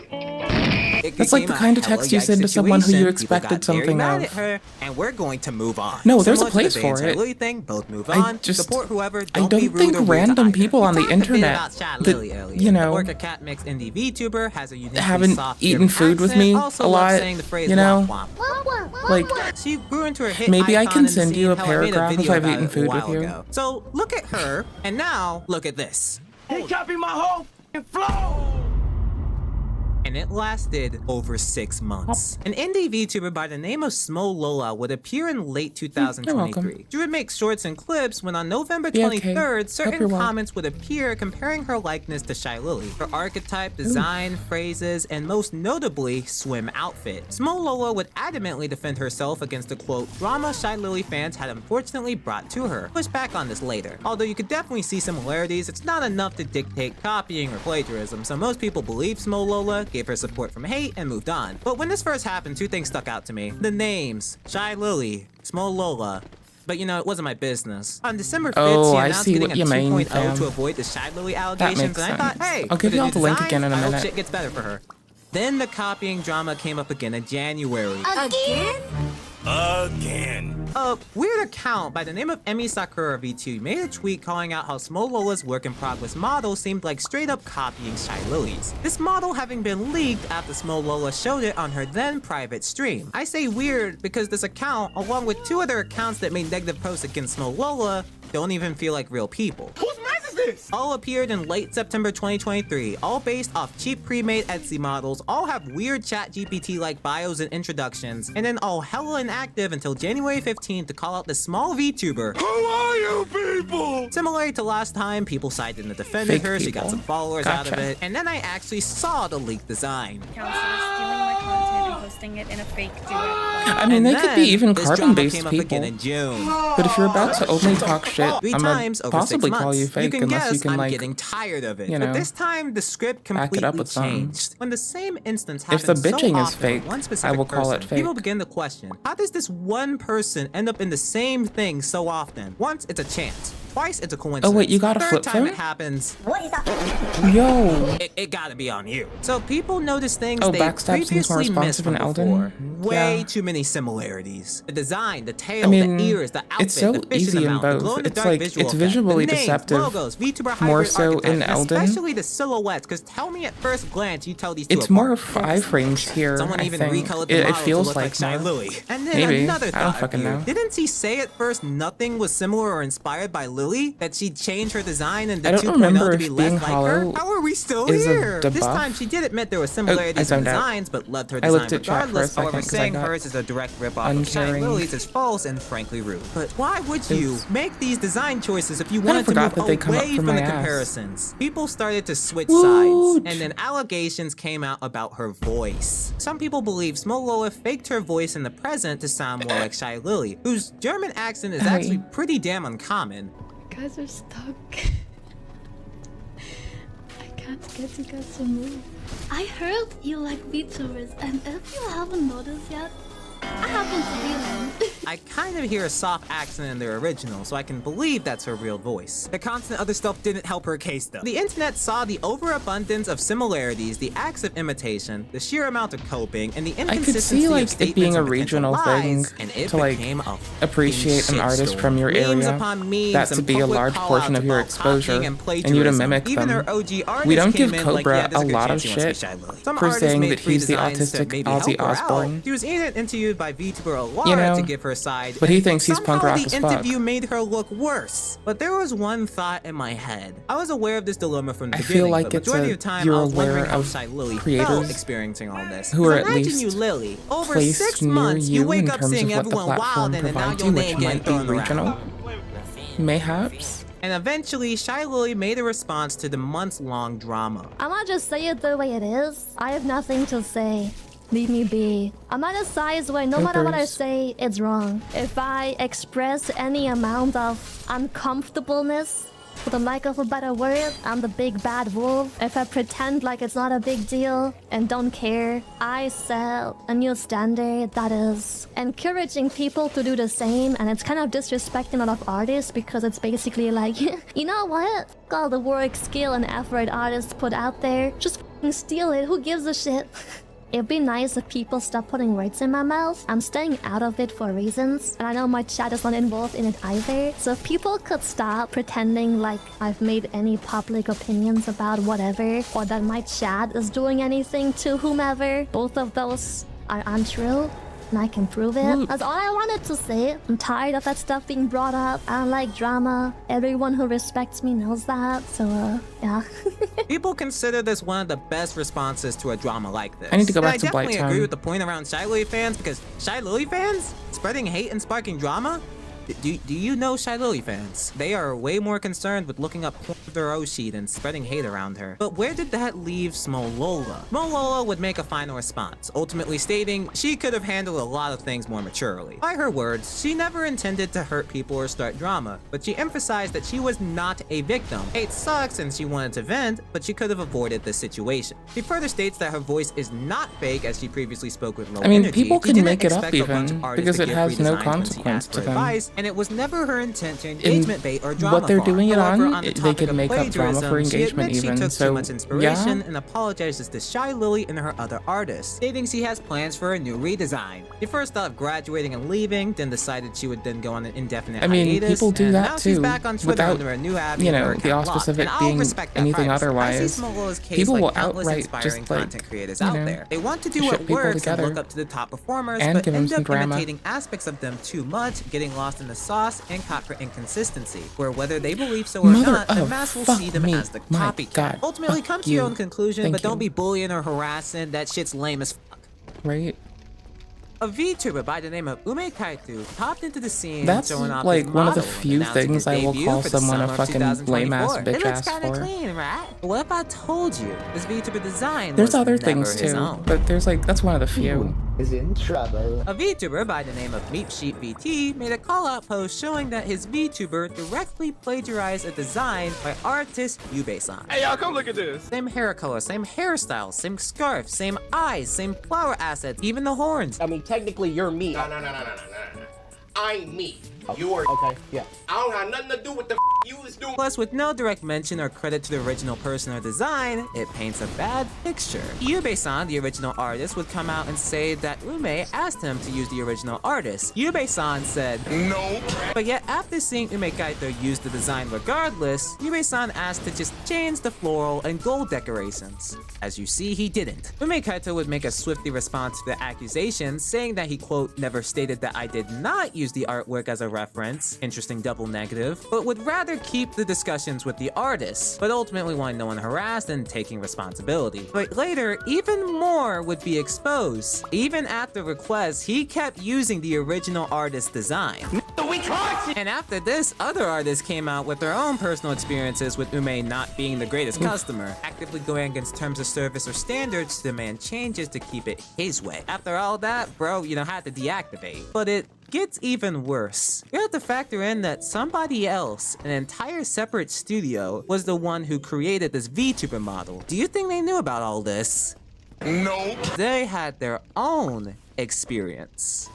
That's like the kind of text you send to someone who you expected something of. Her, and we're going to move on. No, there's a Similar to place the for it. Lily thing, both move on. Support whoever. I Don't be don't rude think or rude to random either. people on the We talked a bit internet about Chat that, Lily earlier. you know, Orca Cat Mix indie VTuber has a uniquely haven't soft eaten food with me also a loves lot, saying the phrase you know? womp womp. Like, She grew into her hit maybe I icon can in the send you scene, a how I made paragraph if video I've about eaten it a food while with you. ago. So look at her, and now look at this. He copied my whole flow! And it lasted over 6 months. An indie VTuber by the name of Smo Lola would appear in late 2023. She would make shorts and clips when on November 23rd, certain comments would appear comparing her likeness to Shy Lily. Her archetype, design, phrases, and most notably, swim outfit. Smo Lola would adamantly defend herself against the quote, drama Shy Lily fans had unfortunately brought to her. Push back on this later. Although you could definitely see similarities, it's not enough to dictate copying or plagiarism, so most people believe Smo Lola, gave her support from hate, and moved on. But when this first happened, two things stuck out to me. The names, Shy Lily, Smo Lola. But you know, it wasn't my business. On December 5th, she announced getting a 2.0 to avoid the Shy Lily allegations, and I thought, hey, I'll give y'all the link again in a I hope minute. shit gets better for her. Then the copying drama came up again in January. Again? Again. A weird account by the name of Emi Sakura V2 made a tweet calling out how Smo Lola's work in progress model seemed like straight up copying Shy Lily's. This model having been leaked after Smo Lola showed it on her then private stream. I say weird because this account, along with two other accounts that made negative posts against Smo Lola, don't even feel like real people. Whose mess is this? All appeared in late September 2023, all based off cheap pre-made Etsy models, all have weird chat GPT-like bios and introductions, and then all hella inactive until January 15th to call out this small VTuber. Who are you people? Similar to last time, people sided and defended her, she got some followers out of it, and then I actually saw the leaked design. Counselors stealing my content and posting casting it in a fake duet. I mean, And they could be then even this drama carbon-based came up people. again in June. But if you're about to openly talk shit, Three I'm gonna times over 6 possibly months. call you fake can unless guess you can I'm like, getting tired of it. you But know, this time the script back it up completely with something. changed. When the same instance If the happens so bitching is often fake, with one I specific will call it person, fake. people begin to question, how does this one person end up in the same thing so often? Once it's a chance. Twice it's a coincidence. Oh wait, you got a Third flip time phone? it happens. What is that? Yo. It gotta be on you. So people notice things Oh, they Backstab seems more previously missed responsive from in Elden? before. Way Yeah. too many similarities. The design, the tail, I mean, the ears, the outfit, it's so the fish easy in the in mouth, the both. glow-in-the-dark It's like, visual it's effect, visually the names, deceptive. logos, VTuber More hybrid so architect, in and Elden. especially the silhouettes. Because tell me at first glance, you tell these two It's apart. more 5 frames here, Someone I even think. recolored the It model feels to look like Shy more. Lily. And then Maybe. another I thought don't fucking appeared. know. Didn't she say at first nothing was similar or inspired by Lily? That she'd change her design in the I don't 2.0 remember to if be being less like her? hollow How are we still is a here? This debuff. time she did admit there were similarities in zoned out. designs, but loved her I design looked at chat for a regardless. second However, 'cause I saying got hers is a direct ripoff of Shine uncaring. Lily's is false and frankly rude. But why would you It's- make these design choices if you Kinda wanted to forgot move that they come up away from from my the ass. comparisons? People started to switch Woot. sides, and then allegations came out about her voice. Some people believe Smoloa faked her voice in the present to sound more like Shy Lily, whose German accent is actually pretty damn uncommon. You guys are stuck. I can't get you guys to move. I heard you like VTubers, and if you haven't noticed yet, I happen to be one. I kind of hear a soft accent in their original, so I can believe that's her real voice. The constant other stuff didn't help her case though. The internet saw the overabundance of similarities, the acts of imitation, the sheer amount of coping, and the I could inconsistency see of like it statements being a and potential regional thing lies, and it to like became a appreciate an artist shitstorm. from your Memes area, upon memes that to and be a public large call-outs portion of your about exposure, copying and you to plagiarism. mimic Even them. her OG artists We don't came give in like, Cobra yeah, there's a good lot of chance you wanna be shit Shy Lily. Some for artists saying made that he's the pre-designs to autistic maybe Ozzy help her out. Osbourne. She was even interviewed by VTuber Alara You know, to give her side, but he and thinks he's punk somehow rock the as fuck. interview made her look worse. But there was one thought in my head. I was aware of this dilemma from the I beginning, feel like but it's majority a- of the time you're I was wondering aware how of Shy Lily felt creators experiencing all this. who are 'Cause at imagine least you, Lily, over placed 6 near months, you you wake in up terms seeing of what the everyone platform wild, and then now provides your you, name which getting might be thrown regional. around. Mayhaps. And eventually, Shy Lily made a response to the months-long drama. I might just say it the way it is. I have nothing to say. Leave me be. I'm at a size where no matter what I say, it's wrong. If I express any amount of uncomfortableness, for the lack of a better word, I'm the big bad wolf. If I pretend like it's not a big deal and don't care, I set a new standard that is encouraging people to do the same, and it's kind of disrespecting a lot of artists because it's basically like, you know what? All the work, skill, and effort artists put out there, just f***ing steal it. Who gives a shit? It'd be nice if people stop putting words in my mouth. I'm staying out of it for reasons, and I know my chat is not involved in it either. So if people could stop pretending like I've made any public opinions about whatever, or that my chat is doing anything to whomever, both of those are untrue. And I can prove it. That's all I wanted to say. I'm tired of that stuff being brought up. I don't like drama. Everyone who respects me knows that. So, yeah. People consider this one of the best responses to a drama like this. I need to go And back to I definitely Blight agree Town. with the point around Shy Lily fans, because Shy Lily fans spreading hate and sparking drama? Do you know Shy Lily fans? They are way more concerned with looking up porn of their Oshi than spreading hate around her. But where did that leave Smolola? Smolola would make a final response, ultimately stating she could have handled a lot of things more maturely. By her words, she never intended to hurt people or start drama, but she emphasized that she was not a victim. Hate sucks and she wanted to vent, but she could have avoided the situation. She further states that her voice is not fake, as she previously spoke with low I mean, energy. people She can didn't make it up expect a bunch of even, artists because to it give has no redesigns when she consequence asked to for them. advice, and it was never her intent to engagement bait or drama what they're farm. doing it However, on, the they topic could of make up drama for plagiarism, she engagement admits even, she took so, too much inspiration yeah. and apologizes to Shy Lily and her other artists, stating she has plans for a new redesign. She first thought of graduating and leaving, then decided she would then go on an indefinite I mean, hiatus, people do and that now she's too, back on Twitter without, under a new avenue you know, her the account auspice of locked. it And I'll being respect that anything privacy. otherwise. I see Smolola's case People like will countless outright inspiring just, like, content creators you out know, there. They want to do ship what people works and together look up to the top performers, and but give 'em end some up drama. imitating aspects of them too much, getting lost in the sauce, and caught for inconsistency, where whether they believe so or Mother not, the of mass will fuck see them me. as the My copycat. God. Ultimately, Fuck come to your you. own conclusion, Thank but don't you. be bullying or harassing. That shit's lame as fuck. Right? A VTuber by the name of Ume Kaitu popped into the scene That's showing off like his one of the model and few announcing things his I will debut call for the someone a summer of fucking 2024. lame-ass It bitch looks ass kinda for. clean, right? What if I told you this VTuber design There's was other never things his too, own? but there's like, that's one of the few. is in trouble. A VTuber by the name of MeepSheepVT made a call-out post showing that his VTuber directly plagiarized a design by artist Yubei-san. Hey, y'all, come look at this. Same hair color, same hairstyle, same scarf, same eyes, same flower assets, even the horns. I mean, technically, you're me. No. I'm me. You are. Okay, yeah. I don't have nothing to do with the you was doing. Plus, with no direct mention or credit to the original person or design, it paints a bad picture. Yubei-san, the original artist, would come out and say that Ume asked him to use the original artist. Yubei-san said, No. but yet after seeing Ume Kaito use the design regardless, Yubei-san asked to just change the floral and gold decorations. As you see, he didn't. Ume Kaito would make a swifty response to the accusation, saying that he, quote, never stated that I did not use the artwork as a reference, interesting double negative, but would rather keep the discussions with the artists, but ultimately wanted no one harassed and taking responsibility. But later, even more would be exposed. Even after requests, he kept using the original artist's design. And after this, other artists came out with their own personal experiences with Ume not being the greatest customer, actively going against terms of service or standards to demand changes to keep it his way. After all that, bro, had to deactivate. But it gets even worse. You have to factor in that somebody else, an entire separate studio, was the one who created this VTuber model. Do you think they knew about all this? No. They had their own experience.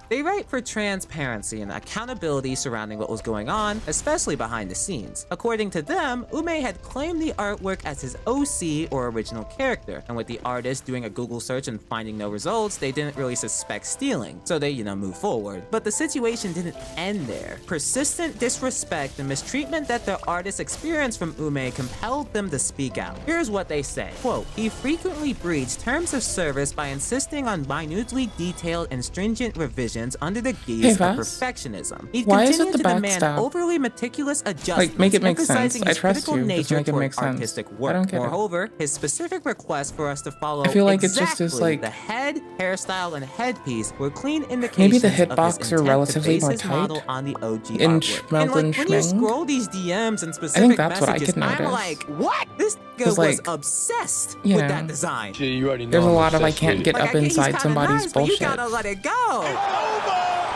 They write for transparency and accountability surrounding what was going on, especially behind the scenes. According to them, Ume had claimed the artwork as his OC or original character, and with the artist doing a Google search and finding no results, they didn't really suspect stealing, so they, move forward. But the situation didn't end there. Persistent disrespect and mistreatment that the artist experienced from Ume compelled them to speak out. Here's what they say, quote, he frequently breached terms of service by insisting on minutely detailed and stringent revisions under the guise of perfectionism. He continued to demand overly meticulous adjustments, make it make sense. emphasizing I his trust critical you. Just nature make it toward make sense. artistic I work. don't get it. Moreover, his specific request for us to follow I feel like it's exactly just like the head, hairstyle, and headpiece were clean indications maybe the of his hitbox are intent relatively to more base his model tight on the OG in artwork. And when you Schmeng. scroll these DMs and I specific think that's what I messages, could notice. I'm like, what? This guy was like, obsessed you with know, that design. There's a lot of I can't get up inside somebody's nice, bullshit. But you gotta let it go.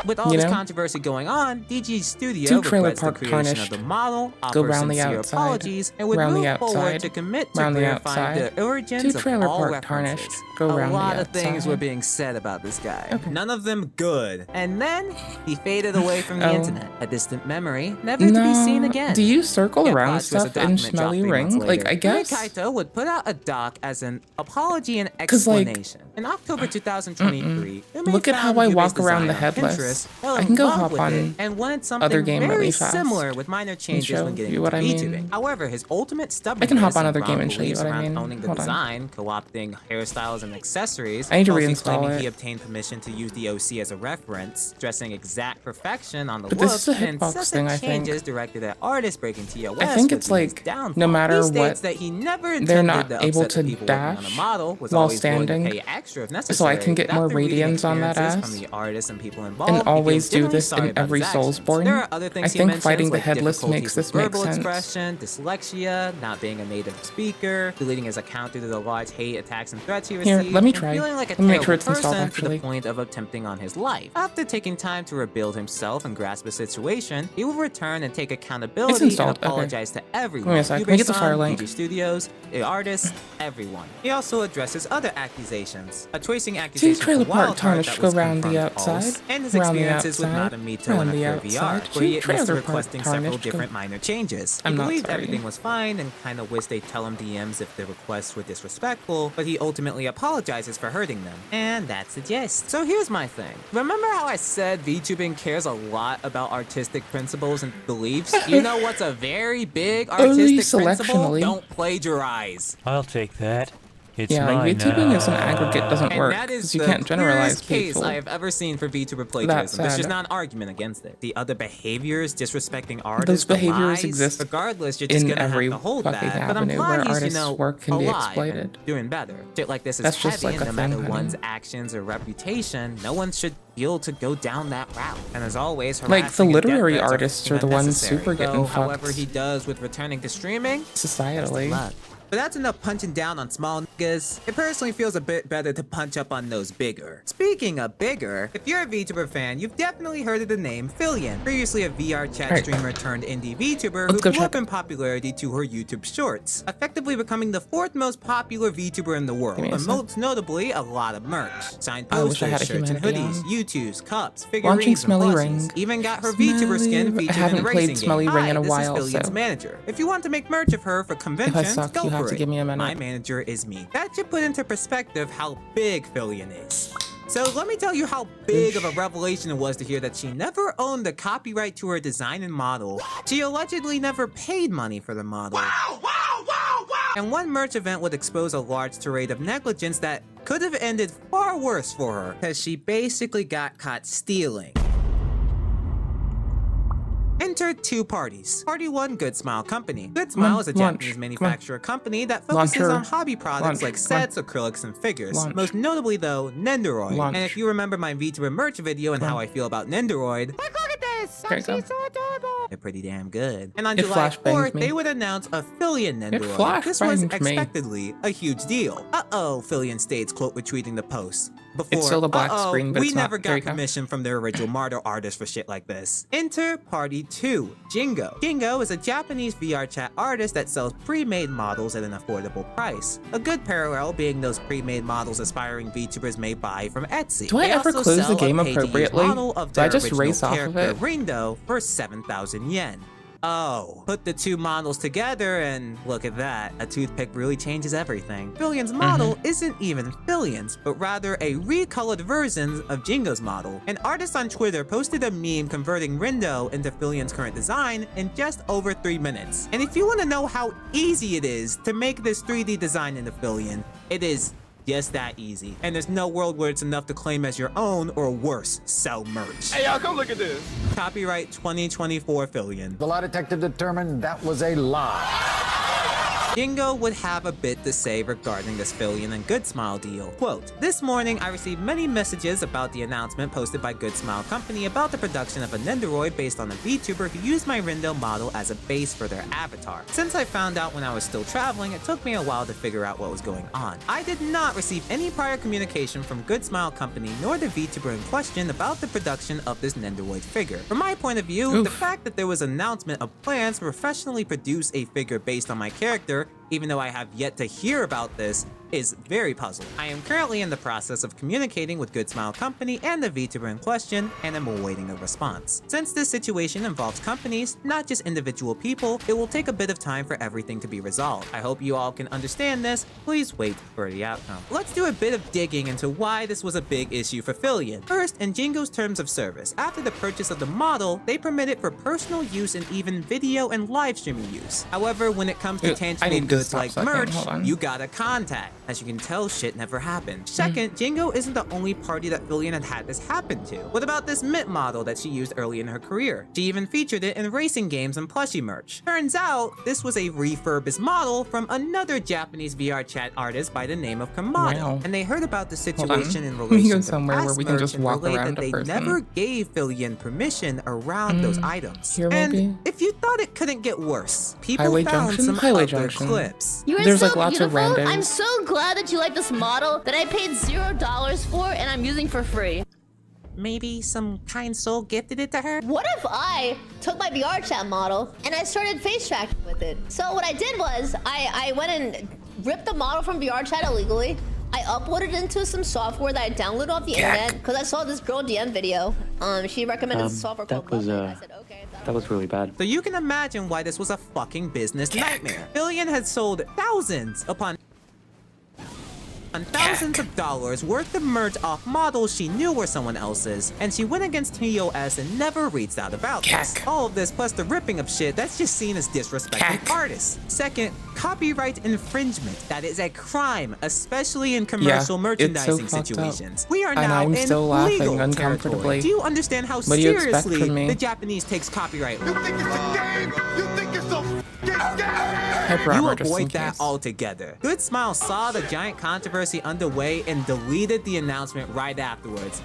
With all this controversy going on, DG Studio regrets the creation of the model, offers sincere apologies, and would move forward to commit to verifying the origins of all references. A lot of things were being said about this guy. None of them good. And then he faded away from the internet, a distant memory, never to be seen again. Do you circle around stuff in Smelly Ring? Like, I guess. Kaito would put out a doc as an apology and explanation. In October 2023, look at how I walk around the headless. I can go hop on and wanted something other game very really fast. similar with minor changes when getting into VTubing. However, his ultimate stubbornness I can hop on and other game and show you beliefs what I around mean. owning the Hold on. design, co-opting hairstyles and accessories, I need to falsely reinstall claiming it. he obtained permission to use the OC as a reference, stressing exact perfection on the But look, this is a and hitbox incessant thing, I think. changes directed at artists breaking TOS. I think would it's be his like, downfall. no matter He states what, that he never they're intended not to able upset the to people working on the dash model, was while always willing to standing, pay extra if necessary, so I can get more after reading radians on that appearances ass, from the artists and people involved, and he always feels do genuinely this sorry in about every his actions. Soulsborne. There are other things I he think mentions, fighting the like headless difficulties makes with this make verbal sense. expression, dyslexia, not being a native speaker, deleting his account due to the large hate, attacks, and threats he received, Here, let me and try. feeling like a Let me make sure terrible it's installed, person to the actually. point of attempting on his life. After taking time to rebuild himself and grasp the situation, he will return and take accountability and installed, okay. apologize to everyone. Give me a sec. Let me get the Yubei-san, fire link. DG Studios, the artists, everyone. He also addresses other accusations. A tracing accusation Trailer for Park Wild Tarnish Heart that go was round the confirmed false, outside, and his round the experiences with outside, Nadamito round and the her VR, outside. where he Trailer admits to Park requesting several Tarnish go- different minor changes. He I'm not believed sorry. everything was fine and kind of wished they'd tell him DMs if the requests were disrespectful, but he ultimately apologizes for hurting them. And that's the gist. So here's my thing. Remember how I said VTubing cares a lot about artistic principles and beliefs? You know what's a very big Only artistic principle? selectionally. Don't plagiarize. I'll take that. It's Yeah, like mine VTubing now. as an aggregate doesn't And work, that is because you the can't generalize clearest case people. I have ever seen for VTuber plagiarism. There's sad. just not an argument against it. The other behaviors, disrespecting artists, Those behaviors the lies, exist regardless, you're just in gonna every have to hold fucking that. But I'm avenue glad where he's, artists' work can be alive exploited. and doing better. Shit like this is That's just heavy, like and a no matter thing, honey. one's actions or reputation, no one should feel to go down that route. And as always, Like, the harassing and literary death threats artists are the ones unnecessary. super getting Though, fucked. however he does with returning to streaming, Societally. best of luck. But that's enough punching down on small niggas. It personally feels a bit better to punch up on those bigger. Speaking of bigger, if you're a VTuber fan, you've definitely heard of the name Fillion, previously a VR chat streamer turned indie VTuber who blew up in popularity to her YouTube shorts, effectively becoming the 4th most popular VTuber in the world, and most notably a lot of merch. Signed posters, shirts and hoodies, U2s, cups, figurines, and plushies. Even got her VTuber skin featured in a racing game. Smelly Ring in a while, this is Fillion's manager. If you want to make merch of her for conventions, go for it. My manager is me. That should put into perspective how big Fillion is. So let me tell you how big of a revelation it was to hear that she never owned the copyright to her design and model. She allegedly never paid money for the model. And one merch event would expose a large tirade of negligence that could have ended far worse for her, because she basically got caught stealing. Enter 2 parties. Party 1, Good Smile Company. Good Smile is a Japanese manufacturer company that focuses on hobby products like sets, acrylics, and figures. Most notably, though, Nendoroid. And if you remember my VTuber merch video and how I feel about Nendoroid, look at this! She's so adorable! They're pretty damn good. And on July 4th, they would announce a Fillion Nendoroid. This was expectedly a huge deal. Uh-oh, Fillion states, quote, retweeting the post. Before, it's still the black screen, but we never got permission from the original Mardo artist for shit like this. Enter Party 2, Jingo. Jingo is a Japanese VR chat artist that sells pre-made models at an affordable price. A good parallel being those pre-made models aspiring VTubers may buy from Etsy. Do I ever close the game appropriately? Do I just race off of it? Rindo for 7,000 yen. Oh, put the 2 models together and look at that. A toothpick really changes everything. Fillion's model isn't even Fillion's, but rather a recolored version of Jingo's model. An artist on Twitter posted a meme converting Rindo into Fillion's current design in just over 3 minutes. And if you want to know how easy it is to make this 3D design into Fillion, it is just that easy. And there's no world where it's enough to claim as your own, or worse, sell merch. Hey y'all, come look at this. Copyright 2024 Fillion. The lie detector determined that was a lie. Jingo would have a bit to say regarding this Fillion and Good Smile deal. Quote, this morning I received many messages about the announcement posted by Good Smile Company about the production of a Nendoroid based on a VTuber who used my Rindo model as a base for their avatar. Since I found out when I was still traveling, it took me a while to figure out what was going on. I did not receive any prior communication from Good Smile Company nor the VTuber in question about the production of this Nendoroid figure. From my point of view, the fact that there was an announcement of plans to professionally produce a figure based on my character, even though I have yet to hear about this, is very puzzling. I am currently in the process of communicating with Good Smile Company and the VTuber in question, and am awaiting a response. Since this situation involves companies, not just individual people, it will take a bit of time for everything to be resolved. I hope you all can understand this. Please wait for the outcome. Let's do a bit of digging into why this was a big issue for Fillion. First, in Jingo's terms of service, after the purchase of the model, they permit it for personal use and even video and live streaming use. However, when it comes to tangible goods like merch, you gotta contact. As you can tell, shit never happened. Second, Jingo isn't the only party that Fillion had this happen to. What about this Mint model that she used early in her career? She even featured it in racing games and plushie merch. Turns out, this was a refurbished model from another Japanese VR chat artist by the name of Kamado. And they heard about the situation in relation to somewhere where we can just walk around that they a person. never gave Fillion permission around those items. Here and maybe? if you thought it couldn't get worse, people Highway found Junction? some Highway other Junction. clips. You are There's so like lots beautiful. of randos. I'm so glad that you like this model that I paid $0 for and I'm using for free. Maybe some kind soul gifted it to her? What if I took my VR chat model and I started face tracking with it? So what I did was I went and ripped the model from VR chat illegally. I uploaded it into some software that I downloaded off the internet because I saw this girl DM video. She recommended this software called Love. I said, okay. That was really bad. So you can imagine why this was a fucking business nightmare. Fillion had sold thousands upon thousands of dollars worth of merch off models she knew were someone else's, and she went against TOS and never reached out about this. All of this plus the ripping of shit, that's just seen as disrespecting artists. Second, copyright infringement. That is a crime, especially in commercial merchandising situations. We are now in legal territory. Do you understand how seriously the Japanese takes copyright? You think it's a game? You think it's a f***ing game? Hyper You armor just in avoid that case. altogether. Good Smile saw the giant controversy underway and deleted the announcement right afterwards.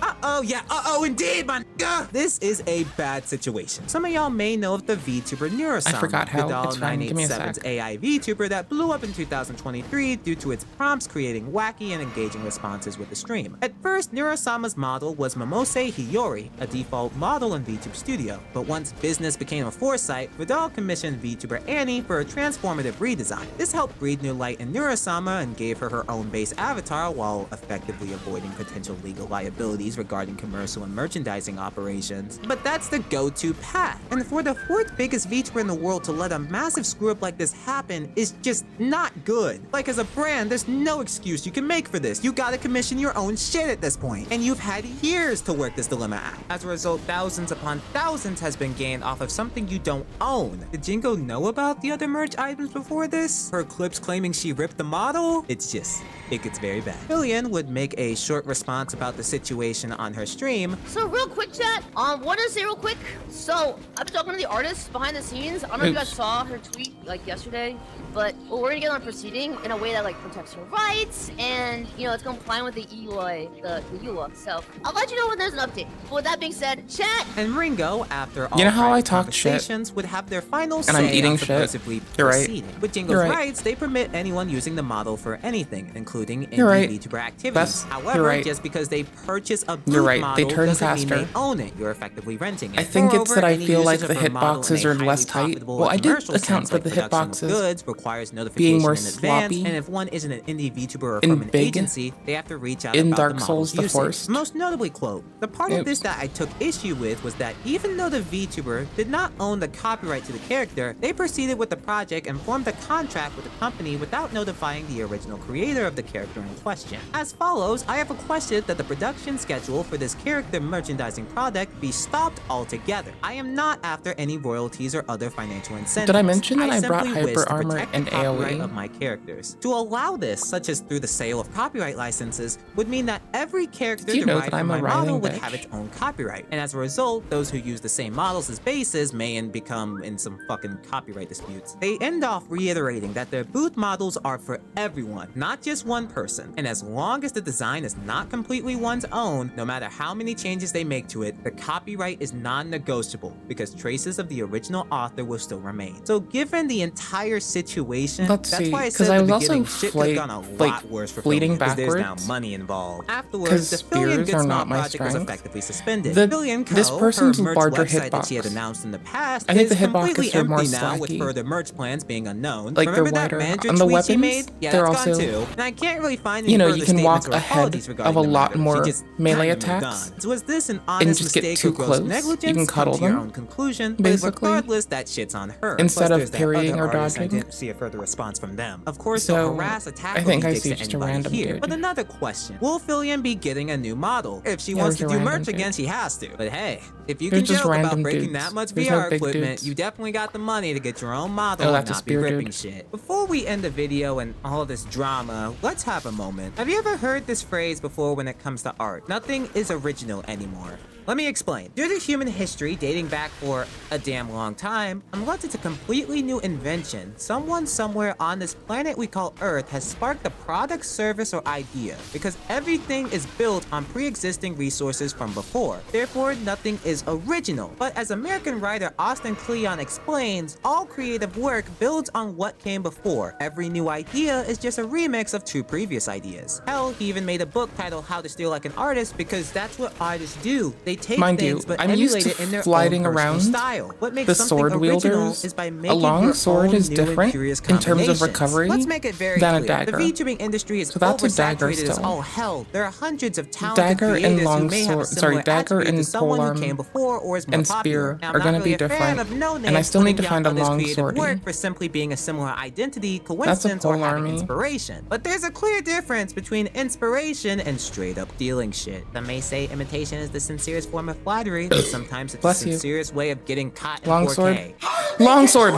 Indeed, my nigga! This is a bad situation. Some of y'all may know of the VTuber Neurosama, I forgot how. Vidal It's fine. Give me a 987's sec. AI VTuber that blew up in 2023 due to its prompts creating wacky and engaging responses with the stream. At first, Neurosama's model was Momose Hiyori, a default model in VTube Studio. But once business became a foresight, Vidal commissioned VTuber Annie for a transformative redesign. This helped breathe new light in Neurosama and gave her her own base avatar while effectively avoiding potential legal liabilities regarding commercial and merchandising operations. But that's the go-to path. And for the fourth biggest VTuber in the world to let a massive screw-up like this happen is just not good. Like, as a brand, there's no excuse you can make for this. You gotta commission your own shit at this point. And you've had years to work this dilemma out. As a result, thousands upon thousands has been gained off of something you don't own. Did Jingo know about the other merch items before this? Her clips claiming she ripped the model? It gets very bad. Lillian would make a short response about the situation on her stream. So real quick, chat. Want to say real quick. So I've been talking to the artist behind the scenes. I don't know if you guys saw her tweet like yesterday, but we're gonna get on proceeding in a way that like protects her rights and it's compliant with the EUA, the EUA. So I'll let you know when there's an update. But with that being said, chat. And Ringo, after all, You know how I private talk shit? conversations, would have their final And say I'm eating on shit? supposedly You're right. proceeding. With Jingo's You're right. rights, they permit anyone using the model for anything, including You're right. indie VTuber activities. That's- However, you're right. just because they purchase a boot You're right. They model turn doesn't mean faster. they own it. You're effectively renting it. I think it's that I Moreover, feel any like usage the of a model hitboxes in a are less highly tight. profitable Well, I did commercial account sense, for like the production of hitboxes goods requires notification more in advance, sloppy. and if one isn't an indie VTuber or In from an Big, agency, they have to reach out in about Dark the Souls model's the usage. Forest. Most notably, quote, the part of Oops. this that I took issue with was that even though the VTuber did not own the copyright to the character, they proceeded with the project and formed a contract with the company without notifying the original creator of the character in question. As follows, I have requested that the production schedule for this character merchandising product be stopped altogether. I am not after any royalties or other financial incentives. Did I mention that I brought simply wish Hyper to Armor protect and the copyright AoE? of my characters. To allow this, such as through the sale of copyright licenses, would mean that every character Did you know derived that I'm from a my model writhing would bitch? have its own copyright. And as a result, those who use the same models as bases may become in some fucking copyright disputes. They end off reiterating that their booth models are for everyone, not just one person. And as long as the design is not completely one's own, no matter how many changes they make to it, the copyright is non-negotiable because traces of the original author will still remain. So given the entire situation, Let's that's see, why I 'cause said I at was the also beginning, shit could have gone a like, lot worse for fleeting Fillion, because there's now backwards. money involved. 'Cause Afterwards, the Fillion spears Good are Smile not my project was strength. effectively suspended. The- Fillion Co., this person's her merch larger website that she had hitbox. announced in the past, I think is the hitboxes completely are more empty now with slacky. further merch plans being unknown. Like, they're Remember that wider. manager On the tweet she weapons, made? Yeah, they're that's also- gone too. And I can't really find any You know, further you can statements walk or ahead apologies of regarding a the lot matter. more She just melee kinda moved attacks on. So was this an honest just get mistake too or gross close. You negligence? can cuddle Come to your them, own conclusion. basically. But regardless, that shit's on her. Instead Plus, of there's that parrying other or artist, I dodging. didn't see a further response from them. Of course, So, they'll harass, attack, I think or I be see dicks to just a anybody random here. dude. But another question: will Fillion be getting a new model? If she Yeah, wants to there's a do random merch dude. again, she has to. But hey, if you They're can just joke about random breaking dudes. that much There's no VR big equipment, dudes. you definitely got the money to get your own model Oh, and that's a not be spear ripping dude. shit. Before we end the video and all this drama, let's have a moment. Have you ever heard this phrase before when it comes to art? Nothing is original anymore. Let me explain. Due to human history dating back for a damn long time, unless it's a completely new invention, someone somewhere on this planet we call Earth has sparked a product, service, or idea, because everything is built on pre-existing resources from before. Therefore, nothing is original. But as American writer Austin Kleon explains, all creative work builds on what came before. Every new idea is just a remix of two previous ideas. Hell, he even made a book titled How to Steal Like an Artist, because that's what artists do. They take Mind things you, but I'm used emulate to it in their gliding own personal around style. What makes the something sword original wielders. is by A making long your sword own is new and different curious in terms of combinations. recovery Let's make it very than a clear. dagger. The VTubing industry is So that's a dagger oversaturated as still. all hell. There are hundreds of talented Dagger and creators who long may have a sword- similar dagger attribute to and someone who polearm came before or is more and popular. spear Now, are I'm gonna not really be a fan different, of no and I names still need to putting find down a others' long creative swordie. work for simply being a similar identity, coincidence, or having polearmy. inspiration. But there's a clear difference between inspiration and straight up dealing shit. Some may say imitation is the sincerest form of flattery, but sometimes it's Bless the you. sincerest way of getting caught in Long 4K. sword. Long sword.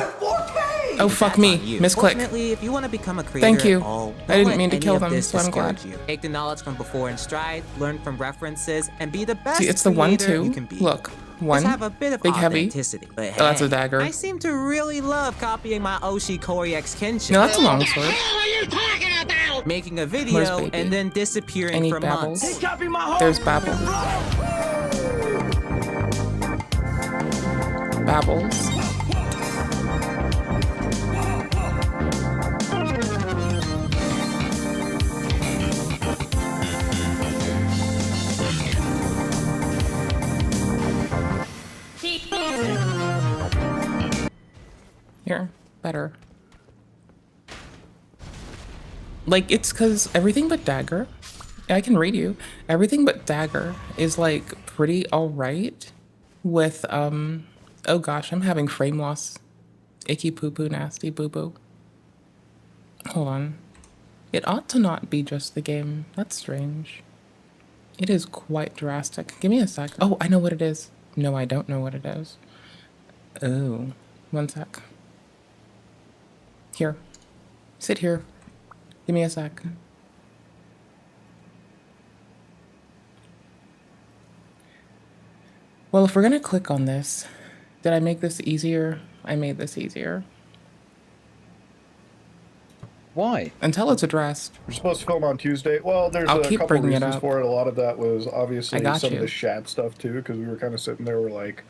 Oh fuck me. You. Misclick. Fortunately, if you want to become a creator Thank you. at all, I don't didn't let mean to any kill of them, this so I'm glad. discourage you. Take the knowledge from before in stride, learn from references, and be the best See, it's the one creator two. you can be. Look. One. have a bit of Big heavy. authenticity. But Oh, that's a hey, dagger. I seem to really love copying my Oshi Koryax Kenshin. No, that's a long sword. Making a Where's video baby? and then disappearing Any for babbles? months. There's babble. Babbles. Here, better. Like, it's because everything but dagger, I can read you, everything but dagger is like pretty alright with, oh gosh, I'm having frame loss. Icky poo poo, nasty boo boo. Hold on. It ought to not be just the game. That's strange. It is quite drastic. Give me a sec. Oh, I know what it is. No, I don't know what it is. Oh, one sec. Here. Sit here. Give me a sec. Well, if we're gonna click on this, did I make this easier? I made this easier. Why? Until it's addressed. We're supposed to film on Tuesday. Well, there's I'll a keep couple bringing it reasons up. for it. A lot of that was obviously I got some you. of the Shad stuff too, because we were kind of sitting there. We're like,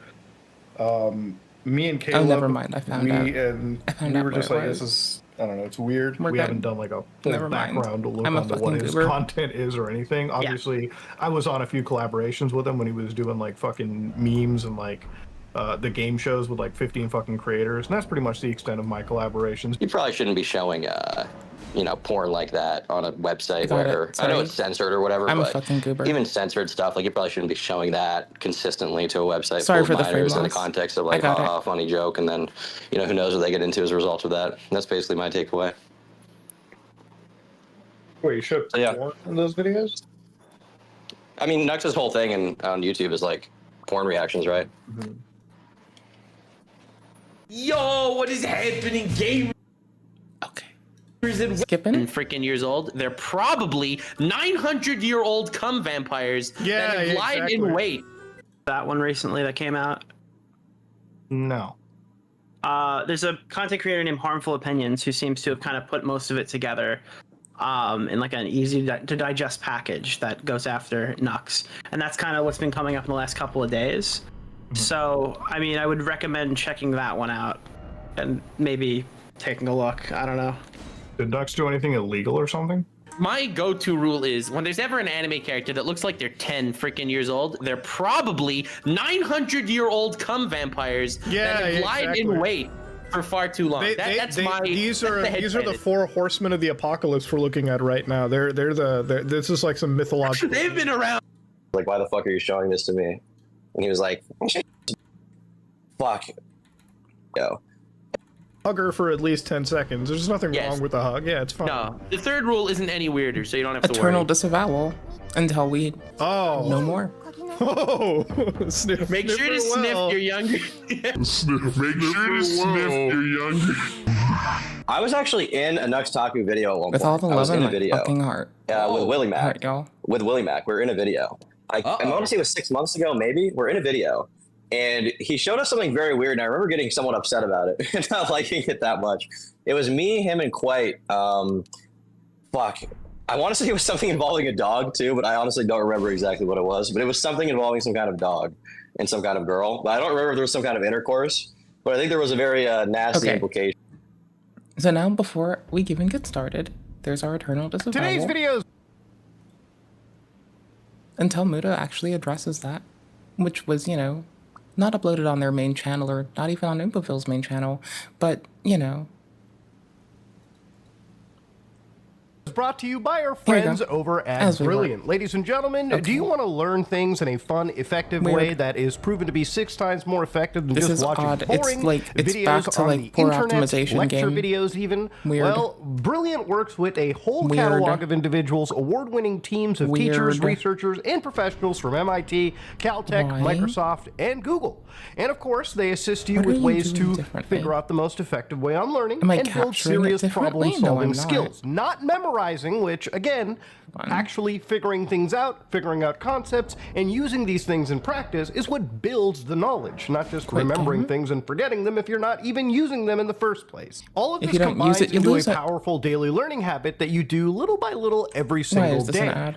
me and Caleb. Oh, never mind. I found out. And I found we out were what just it like, was. this is. I don't know. It's weird. We're we good. haven't done like a full Never mind. background to look I'm a onto what fucking his goober. content is or anything. Obviously, I was on a few collaborations with him when he was doing like fucking memes and like the game shows with like 15 fucking creators, and that's pretty much the extent of my collaborations. You probably shouldn't be showing, you know, porn like that on a website Got it. where I know Sorry. it's censored or whatever, I'm a but fucking goober. even censored stuff, like you probably shouldn't be showing that consistently to a website Sorry full for of the frame minors in the loss. context of I like, got haha, it. funny joke, and then, you know, who knows what they get into as a result of that. That's basically my takeaway. Wait, you showed porn in those videos? I mean, Nux's whole thing on YouTube is like porn reactions, right? Yo, what is happening, gamers? And Skipping? Freaking years old. They're probably 900-year-old cum vampires that have lied in wait. That one recently that came out. No. There's a content creator named Harmful Opinions who seems to have kind of put most of it together in like an easy to digest package that goes after Nux. And that's kind of what's been coming up in the last couple of days. So, I mean, I would recommend checking that one out and maybe taking a look. I don't know. Did Nux do anything illegal or something? My go-to rule is when there's ever an anime character that looks like they're 10 freaking years old, they're probably 900-year-old cum vampires that have lied in wait for far too long. That's my. These are the four horsemen of the apocalypse we're looking at right now. This is like some mythological. They've been around. Like, why the fuck are you showing this to me? And he was like, fuck. Yo. Hug her for at least 10 seconds. There's nothing wrong with a hug. Yeah, it's fine. No, the third rule isn't any weirder, so you don't have to Eternal worry. disavowal until we no more. Oh, sniff, Make sure to sniff your younger. Make sure to sniff your younger. I was actually in a Nux Taku video at one With point. all the I was love in in a my video. fucking heart. With Willie Mac. Heart, y'all. With Willie Mac. We were in a video. I want to say it was 6 months ago, maybe. We're in a video. And he showed us something very weird, and I remember getting somewhat upset about it and not liking it that much. It was me, him, and Quite. Fuck. I want to say it was something involving a dog, too, but I honestly don't remember exactly what it was. But it was something involving some kind of dog and some kind of girl. But I don't remember if there was some kind of intercourse. But I think there was a very nasty implication. So now, before we even get started, there's our eternal disavowal. Today's video is until Muda actually addresses that, which was, you know, not uploaded on their main channel or not even on Oompaville's main channel, but, you know. Brought to you by our friends over at Brilliant. Ladies and gentlemen, do you want to learn things in a fun, effective way that is proven to be 6 times more effective than just watching boring videos on the internet, lecture videos even? Well, Brilliant works with a whole catalog of individuals, award-winning teams of teachers, researchers, and professionals from MIT, Caltech, Microsoft, and Google. And of course, they assist you with ways to figure out the most effective way on learning and build serious problem-solving skills. Not memorizing theorizing, which, again, actually figuring things out, figuring out concepts, and using these things in practice is what builds the knowledge, not just remembering things and forgetting them if you're not even using them in the first place. All of this combines into a powerful daily learning habit that you do little by little every single day.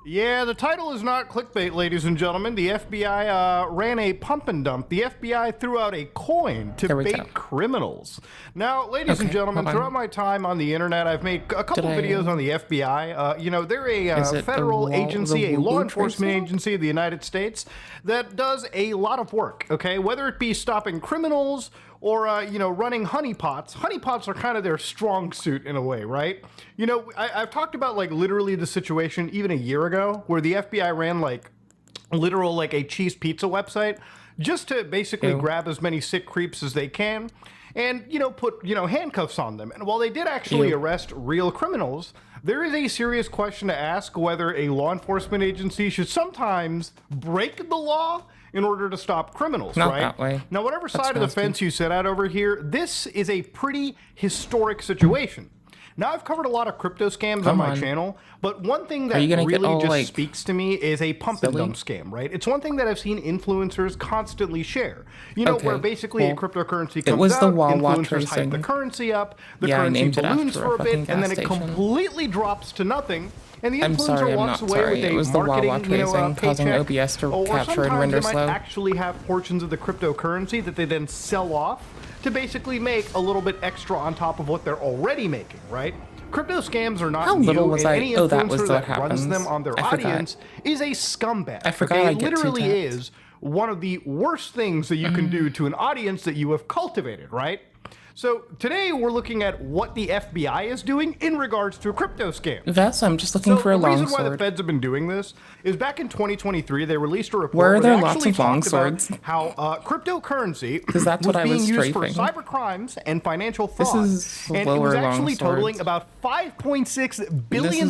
Yeah, the title is not clickbait, ladies and gentlemen. The FBI ran a pump and dump. The FBI threw out a coin to bait criminals. Now, ladies and gentlemen, throughout my time on the internet, I've made a couple videos on the FBI. You know, they're a federal agency, a law enforcement agency of the United States that does a lot of work, okay? Whether it be stopping criminals or, you know, running honeypots. Honeypots are kind of their strong suit in a way, right? You know, I've talked about, like, literally the situation even a year ago where the FBI ran, like, literal, like, a cheese pizza website just to basically grab as many sick creeps as they can and, you know, put, you know, handcuffs on them. And while they did actually arrest real criminals, there is a serious question to ask whether a law enforcement agency should sometimes break the law in order to stop criminals, right? That way. Now, whatever side of the fence you sit at over here, this is a pretty historic situation. Now, I've covered a lot of crypto scams on my channel, but one thing that really just speaks to me is a pump and dump scam, right? It's one thing that I've seen influencers constantly share. You know, where basically a cryptocurrency comes out, influencers hype the currency up, the currency balloons for a bit, and then it completely drops to nothing. And the influencer walks away with a marketing, you know, causing OBS to capture and render slow. They might actually have portions of the cryptocurrency that they then sell off to basically make a little bit extra on top of what they're already making, right? Crypto scams are not new, and any influencer that runs them on their audience is a scumbag. It literally is one of the worst things that you can do to an audience that you have cultivated, right? So today we're looking at what the FBI is doing in regards to a crypto scam. I'm just looking for a long sword. The reason why the feds have been doing this is back in 2023 they released a report where they actually talked about how cryptocurrency was being used for cyber crimes and financial fraud. And it was actually totaling about $5.6 billion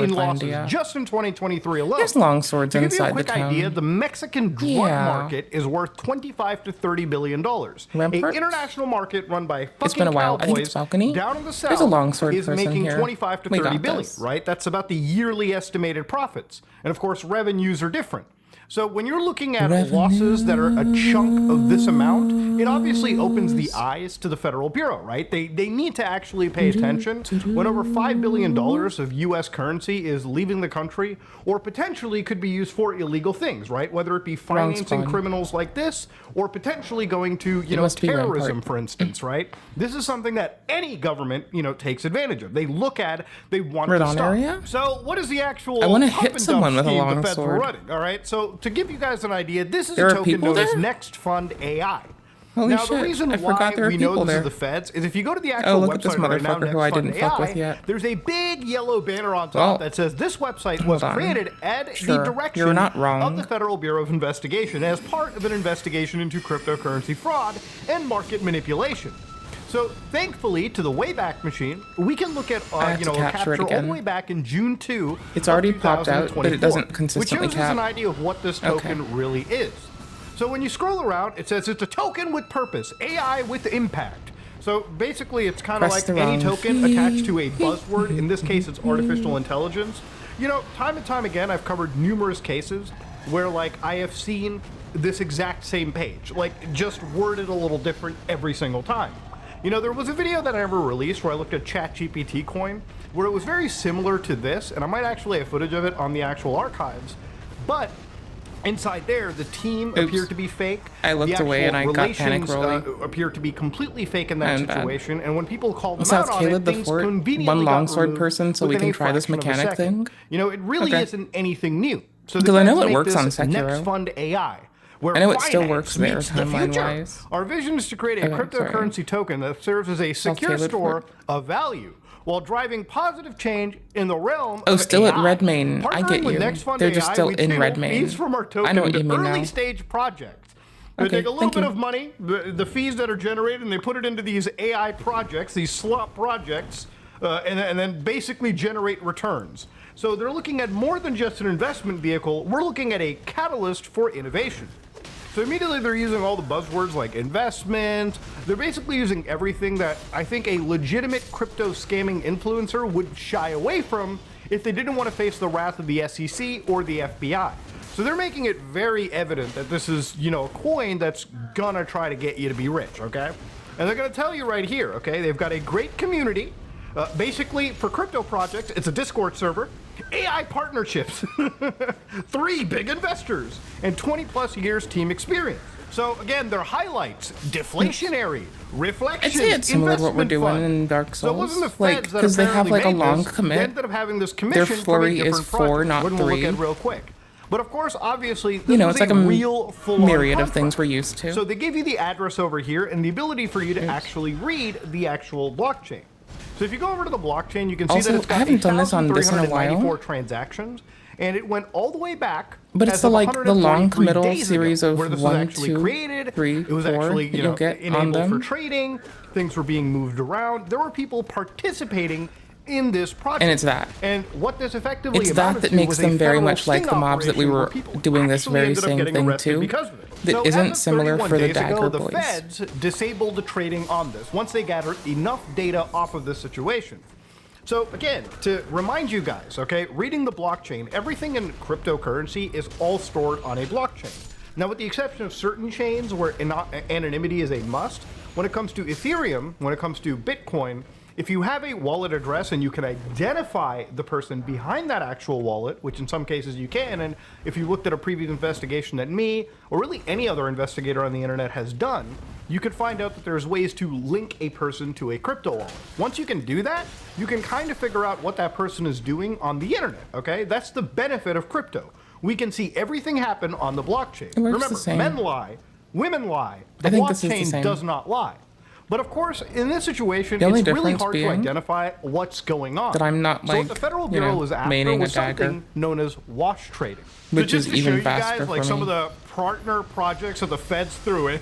in losses just in 2023 alone. There's long swords inside the town. To give you a quick idea, the Mexican drug market is worth $25 to $30 billion. An international market run by it's been a while. I think it's balcony. Down in the south, there's a longsword is person making here. 25 to 30 billion, right? That's about the yearly estimated profits. And of course, revenues are different. So when you're looking at losses that are a chunk of this amount, it obviously opens the eyes to the Federal Bureau, right? They need to actually pay attention when over $5 billion of U.S. currency is leaving the country or potentially could be used for illegal things, right? Whether it be financing criminals like this or potentially going to, you know, terrorism, for instance, right? This is something that any government, you know, takes advantage of. They look at, they want to stop. So what is the actual I want to hit someone with a long sword. Running, all right? So to give you guys an idea, this is a token known as Next Fund AI. Holy now, the reason why we know this is the feds is if you go to the actual website right now, Next Fund AI, there's a big yellow banner on top that says this website was created at the direction of the Federal Bureau of Investigation as part of an investigation into cryptocurrency fraud and market manipulation. So thankfully, to the Wayback Machine, we can look at you know, capture all the way back in June 2. It's already popped out, but it doesn't consistently which gives us an idea of what this token really is. So when you scroll around, it says it's a token with purpose, AI with impact. So basically, it's kind of like any token attached to a buzzword. In this case, it's artificial intelligence. You know, time and time again, I've covered numerous cases where, like, I have seen this exact same page, like, just worded a little different every single time. You know, there was a video that I ever released where I looked at ChatGPT coin, where it was very similar to this, and I might actually have footage of it on the actual archives, but inside there, the team appeared to be fake. I looked away and I got panic rolling. Appeared to be completely fake in that situation, and when people called them out on it, things conveniently one longsword person, so we can try this mechanic thing. You know, it really isn't anything new. So because I know it works on Sekiro. Next Fund AI. I know it still works there timeline-wise. Our vision is to create a cryptocurrency token that serves as a secure store of value while driving positive change in the realm of still AI. at Redmayne. I get you. They're just still in Redmayne. Fees from our token I know what you mean now. Early stage projects. They take a little bit of money, the fees that are generated, and they put it into these AI projects, these slot projects, and then basically generate returns. So they're looking at more than just an investment vehicle. We're looking at a catalyst for innovation. So immediately they're using all the buzzwords like investment. They're basically using everything that I think a legitimate crypto scamming influencer would shy away from if they didn't want to face the wrath of the SEC or the FBI. So they're making it very evident that this is, you know, a coin that's gonna try to get you to be rich, okay? And they're gonna tell you right here, okay? They've got a great community. Basically, for crypto projects, it's a Discord server, AI partnerships, 3 big investors, and 20+ years team experience. So again, their highlights: deflationary, reflection, I'd say it's similar to what we're doing in Dark Souls. So it wasn't the feds that because they have like a apparently long made this. commit. They ended up having this commission Their flurry from a is different 4, project. not We'll look 3. at real quick. But of course, obviously, this You know, was it's like a real full-on myriad of contract. things we're used to. So they give you the address over here and the ability for you to actually read the actual blockchain. So if you go over to the blockchain, you can see Also, that it's got I haven't done this on this in a 1,394 while. transactions, and it went all the way back. But it's as the of like the 143 long committal days series ago, of where this was 1, actually 2, created. 3, It was 4 actually, that you you'll know, get on enabled for them. trading. Things were being moved around. There were people participating in this project. And it's that. And what this effectively It's that amounted that to makes was a them very federal much like sting the mobs that we operation where were people doing this actually very ended up same getting thing arrested to. because of it. That So isn't as of similar 31 for the days ago, Dagger the Boys. feds disabled the trading on this once they gathered enough data off of this situation. So again, to remind you guys, okay, reading the blockchain, everything in cryptocurrency is all stored on a blockchain. Now, with the exception of certain chains where anonymity is a must, when it comes to Ethereum, when it comes to Bitcoin, if you have a wallet address and you can identify the person behind that actual wallet, which in some cases you can, and if you looked at a previous investigation that me, or really any other investigator on the internet has done, you could find out that there's ways to link a person to a crypto wallet. Once you can do that, you can kind of figure out what that person is doing on the internet, okay? That's the benefit of crypto. We can see everything happen on the blockchain. It works Remember, the same. men lie, women lie, the I think this is the blockchain same. does not lie. But of course, in this situation, The only it's really difference hard to being identify what's going on. that I'm not, So what like, the Federal you Bureau know, was after maining a was something dagger. known as wash trading. Which so just is to even show you faster guys, like for some me. of the partner projects that the feds threw in.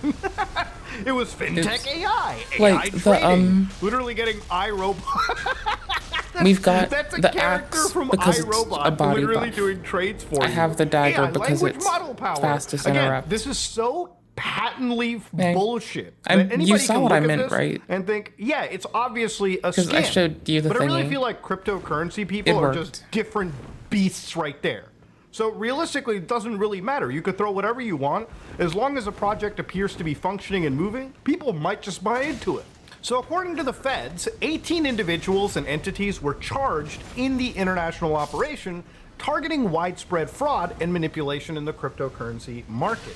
It was fintech AI, like AI the, trading, literally getting iRobot. We've got That's a the character axe from because it's iRobot, a body literally buff. doing trades for I you. have the dagger AI, because language it's model power. fastest Again, interrupt. this is so patently Okay. bullshit. I- that anybody you saw can what I look at meant, this right? And think, yeah, it's obviously a 'Cause I scam. showed you the but I really thingy. feel like cryptocurrency people It are worked. just different beasts right there. So realistically, it doesn't really matter. You could throw whatever you want. As long as a project appears to be functioning and moving, people might just buy into it. So according to the feds, 18 individuals and entities were charged in the international operation targeting widespread fraud and manipulation in the cryptocurrency market.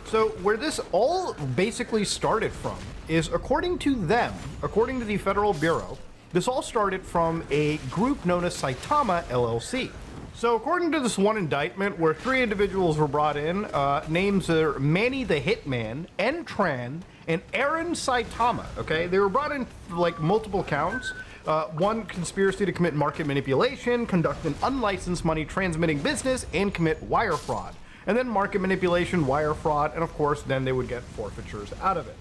So where this all basically started from is, according to them, according to the Federal Bureau, this all started from a group known as Saitama LLC. So according to this one indictment, where 3 individuals were brought in, names are Manny the Hitman, N-Tran, and Aaron Saitama, okay? They were brought in like multiple counts. One, conspiracy to commit market manipulation, conduct an unlicensed money transmitting business, and commit wire fraud. And then market manipulation, wire fraud, and of course, then they would get forfeitures out of it.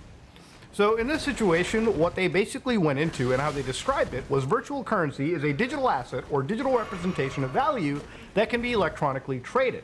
So in this situation, what they basically went into and how they described it was virtual currency is a digital asset or digital representation of value that can be electronically traded.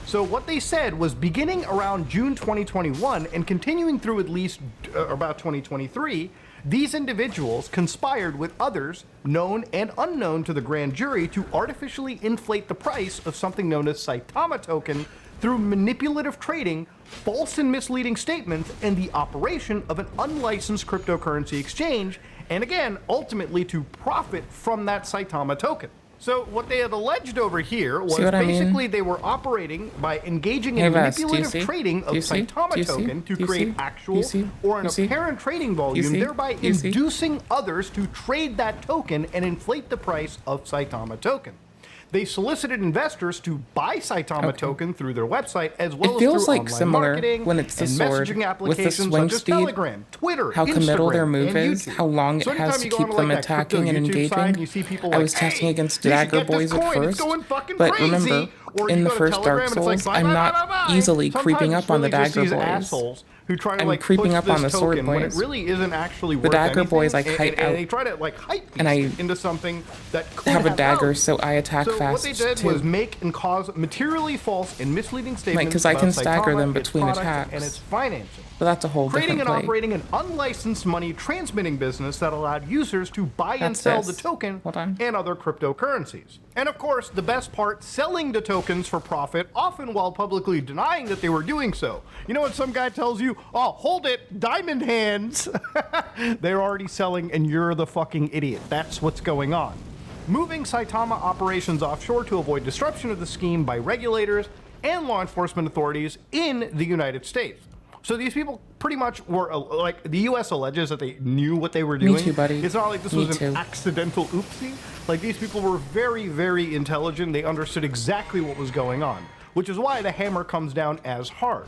So what they said was, beginning around June 2021 and continuing through at least about 2023, these individuals conspired with others, known and unknown to the grand jury, to artificially inflate the price of something known as Saitama token through manipulative trading, false and misleading statements, and the operation of an unlicensed cryptocurrency exchange, and again, ultimately to profit from that Saitama token. So what they had alleged over here was basically they were operating by engaging in manipulative trading of Saitama token to create actual or an apparent trading volume, thereby inducing others to trade that token and inflate the price of Saitama token. They solicited investors to buy Saitama token through their website, as well as through online marketing when it's the and sword messaging with the applications swing such as speed, Telegram, Twitter, how committal Instagram, their move and is, YouTube. how long it So has anytime to you go keep onto, them like, that crypto attacking and YouTube engaging. side, you see people I like, was testing "Hey, against you should Dagger get this Boys at coin, it's first, going fucking but crazy." remember, Or in you the go to first Dark Telegram and it's like, Souls, "Bye, I'm bye, not bye, bye, bye." easily Sometimes creeping it's up on the really just Dagger these Boys. assholes who try to I'm like creeping push up this on the sword token when it boys. really isn't actually The worth dagger anything, boys, like, hype and out. they try to like hype And I into something that could have a dagger, value. so I attack So fast what they did too. was make and cause materially false and misleading statements because I about can stagger Saitama, them its between products, attacks. and its financing. But that's a whole Creating different and play. operating an unlicensed money transmitting business that allowed users to buy and That's sell this. the token and other cryptocurrencies. And of course, the best part, selling the tokens for profit, often while publicly denying that they were doing so. You know when some guy tells you, oh, hold it, diamond hands. They're already selling and you're the fucking idiot. That's what's going on. Moving Saitama operations offshore to avoid disruption of the scheme by regulators and law enforcement authorities in the United States. So these people pretty much were, like, the U.S. alleges that they knew what they were doing. Me too, buddy. It's not like this Me was too. an accidental oopsie. Like, these people were very, very intelligent. They understood exactly what was going on, which is why the hammer comes down as hard.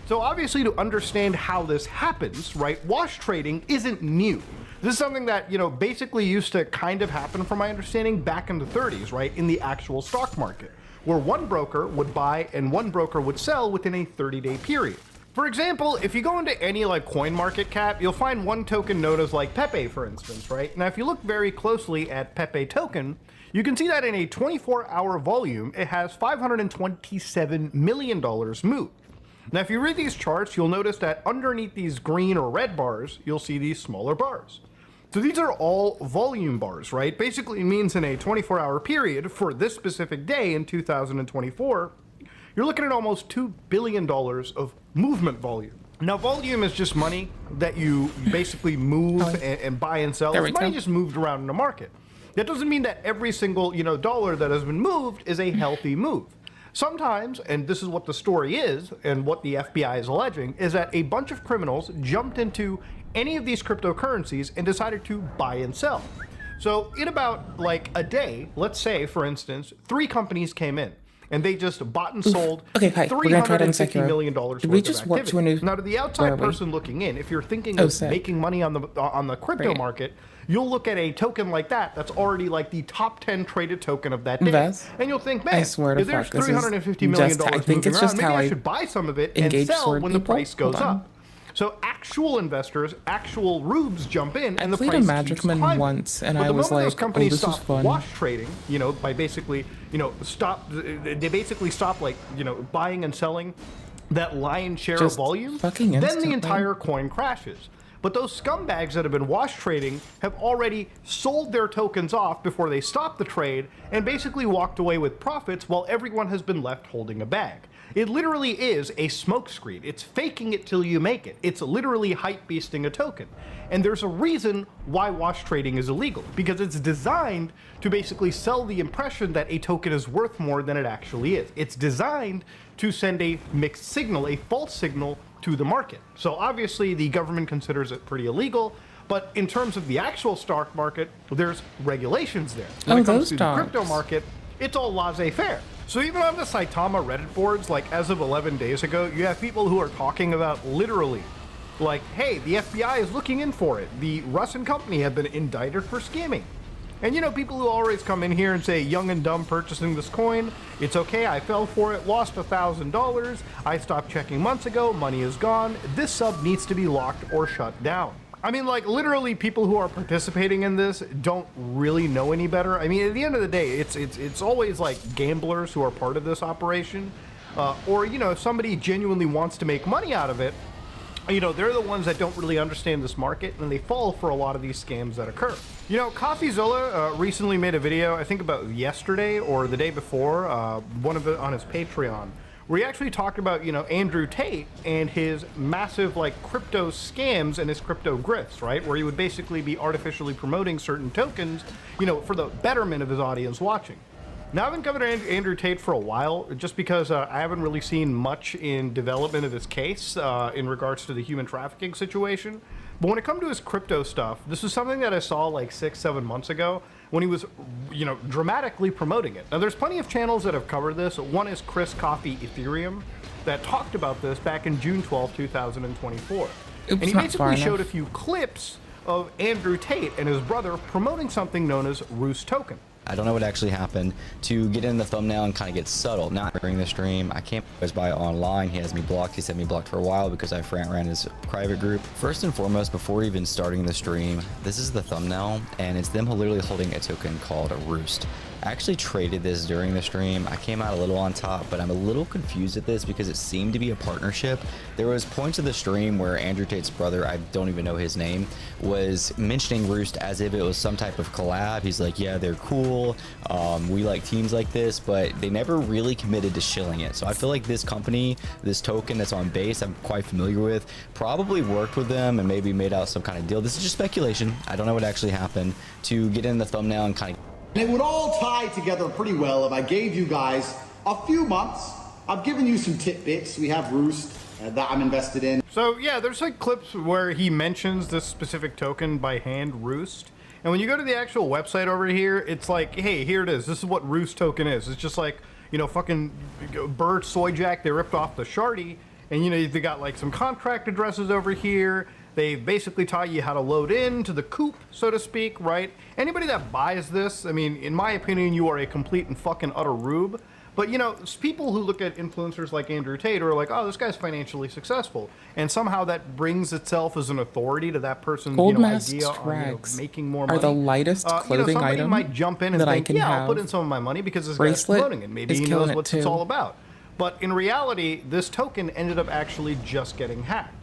So obviously, to understand how this happens, right, wash trading isn't new. This is something that, you know, basically used to kind of happen, from my understanding, back in the 30s, right, in the actual stock market, where one broker would buy and one broker would sell within a 30-day period. For example, if you go into any like CoinMarketCap, you'll find one token known as like Pepe, for instance, right? Now, if you look very closely at Pepe token, you can see that in a 24-hour volume, it has $527 million moved. Now, if you read these charts, you'll notice that underneath these green or red bars, you'll see these smaller bars. So these are all volume bars, right? Basically, it means in a 24-hour period for this specific day in 2024, you're looking at almost $2 billion of movement volume. Now, volume is just money that you basically move and buy and sell. It's money just moved around in the market. That doesn't mean that every single, you know, dollar that has been moved is a healthy move. Sometimes, and this is what the story is, and what the FBI is alleging, is that a bunch of criminals jumped into any of these cryptocurrencies and decided to buy and sell. So in about like a day, let's say, for instance, 3 companies came in. And they just bought and sold $350 million worth of activity. Now, to the outside person looking in, if you're thinking of making money on the crypto market, you'll look at a token like that that's already like the top 10 traded token of that day. And you'll think, man, if there's $350 million moving around, maybe I should buy some of it and sell when the price goes up. So actual investors, actual rubes jump in, and the price keeps climbing. I played a Magicman once, and I was like, those companies this stop wash trading, you know, by basically, you know, they basically stop, like, you know, buying and selling that lion's share of volume, then the entire coin crashes. But those scumbags that have been wash trading have already sold their tokens off before they stopped the trade and basically walked away with profits while everyone has been left holding a bag. It literally is a smokescreen. It's faking it till you make it. It's literally hype beasting a token. And there's a reason why wash trading is illegal, because it's designed to basically sell the impression that a token is worth more than it actually is. It's designed to send a mixed signal, a false signal to the market. So obviously the government considers it pretty illegal, but in terms of the actual stock market, there's regulations there. When it comes to the crypto market, it's all laissez-faire. So even on the Saitama Reddit boards, like as of 11 days ago, you have people who are talking about literally, like, hey, the FBI is looking in for it. The Russ and company have been indicted for scamming. And you know, people who always come in here and say, young and dumb purchasing this coin, it's okay, I fell for it, lost $1,000, I stopped checking months ago, money is gone, this sub needs to be locked or shut down. I mean, like, literally people who are participating in this don't really know any better. I mean, at the end of the day, it's always like gamblers who are part of this operation, or, you know, if somebody genuinely wants to make money out of it, you know, they're the ones that don't really understand this market, and they fall for a lot of these scams that occur. You know, CoffeeZilla recently made a video, I think about yesterday or the day before, one of it on his Patreon, where he actually talked about, you know, Andrew Tate and his massive, like, crypto scams and his crypto grifts, right? Where he would basically be artificially promoting certain tokens, you know, for the betterment of his audience watching. Now, I haven't covered Andrew Tate for a while, just because I haven't really seen much in development of his case in regards to the human trafficking situation. But when it comes to his crypto stuff, this is something that I saw like 6-7 months ago when he was, you know, dramatically promoting it. Now, there's plenty of channels that have covered this. One is Chris Coffee Ethereum that talked about this back in June 12, 2024. And he basically showed a few clips of Andrew Tate and his brother promoting something known as Roost Token. I don't know what actually happened to get in the thumbnail and kind of get subtle. Not during the stream. I can't always buy online. He has me blocked. He's had me blocked for a while because I ran his private group. First and foremost, before even starting the stream, this is the thumbnail, and it's them literally holding a token called a Roost. I actually traded this during the stream. I came out a little on top, but I'm a little confused at this because it seemed to be a partnership. There was points of the stream where Andrew Tate's brother, I don't even know his name, was mentioning Roost as if it was some type of collab. He's like, yeah, they're cool. We like teams like this, but they never really committed to shilling it. So I feel like this company, this token that's on base, I'm quite familiar with, probably worked with them and maybe made out some kind of deal. This is just speculation. I don't know what actually happened to get in the thumbnail and kind of. And it would all tie together pretty well if I gave you guys a few months. I've given you some tidbits. We have Roost that I'm invested in. So yeah, there's like clips where he mentions this specific token by hand, Roost. And when you go to the actual website over here, it's like, hey, here it is. This is what Roost token is. It's just like, you know, fucking Bird, Soyjack, they ripped off the Shardy. And you know, they got like some contract addresses over here. They basically taught you how to load into the coop, so to speak, right? Anybody that buys this, I mean, in my opinion, you are a complete and fucking utter rube. But, you know, people who look at influencers like Andrew Tate are like, oh, this guy's financially successful. And somehow that brings itself as an authority to that person's, Gold idea mask on rags making more money. are the lightest clothing somebody item might jump in and that I think, can yeah, have. I'll put in some of my money because this guy's Bracelet promoting it. Maybe is he killing knows it what it's too. all about. But in reality, this token ended up actually just getting hacked.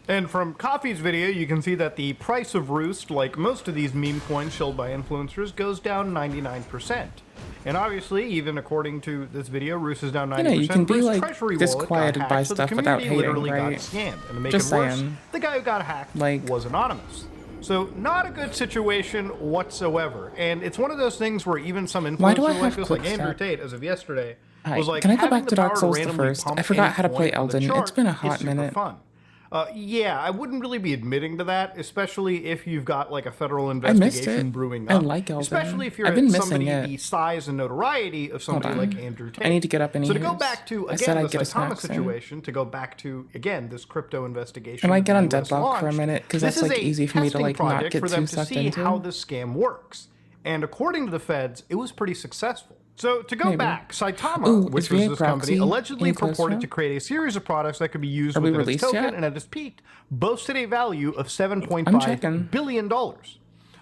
And from Coffee's video, you can see that the price of Roost, like most of these meme coins shilled by influencers, goes down 99%. And obviously, even according to this video, Roost is down 90%. You know, you can be Roost's like treasury disquieted wallet got by hacked, so the stuff without community hating, literally right? got scammed. And to make Just it worse, saying. the guy who got hacked was anonymous. So not a good situation whatsoever. And it's one of those things where even some Why do I influencers like have this, like quick Andrew step? Tate, as of yesterday, Hi, was like, can I go having back to the Dark power Souls the randomly first? pump I forgot any how to play coin on the Elden. chart It's been a is hot super minute. fun. Yeah, I wouldn't really be admitting to that, especially if you've got like a federal I missed investigation it. brewing I up. like Elden. Especially if you're I've been somebody missing it. the size and notoriety of somebody Hold on. like Andrew Tate. I need to get up in So to go ears. back to, I said again, I'd the get a Saitama snack soon. situation, to go back to, again, this crypto investigation. I might get on the US Deadlock for a launched, minute because this that's like is a easy for me to testing like not project get for them too to sucked see into. how this scam works. And according to the feds, it was pretty successful. So to go Maybe. back, Saitama, Ooh, which is was VA this Proxy company, allegedly any closer? purported to create a series of products that could be used Are we within its released token, yet? and at its peak, boasted a value of I'm $7.5 checking. billion.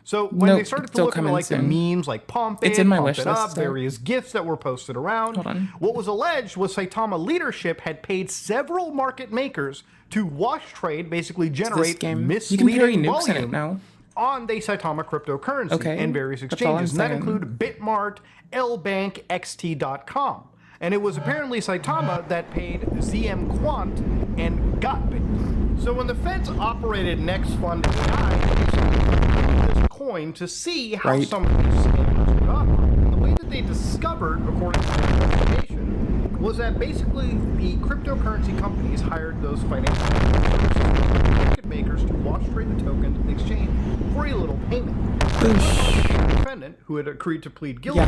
So when they Nope, started to still look into coming like the soon. memes, like Pump It's It, in my Pump wish It list, Up, so- various gifts that were posted around, Hold on. what was alleged was Saitama leadership had paid several market makers to wash trade, basically generate game. You can carry misleading nukes in it volume now. on the Saitama cryptocurrency Okay, and various that's all I'm exchanges. And that saying. include Bitmart, LBank, XT.com. And it was apparently Saitama that paid ZM Quant and Gotbit. So when the feds operated Next Fund AI, this coin to see how Right. some of these scammers would operate. And the way that they discovered, according to the investigation, was that basically the cryptocurrency companies hired those financial market makers to wash trade the tokens in exchange for a little payment. The defendant, who had agreed to plead guilty, the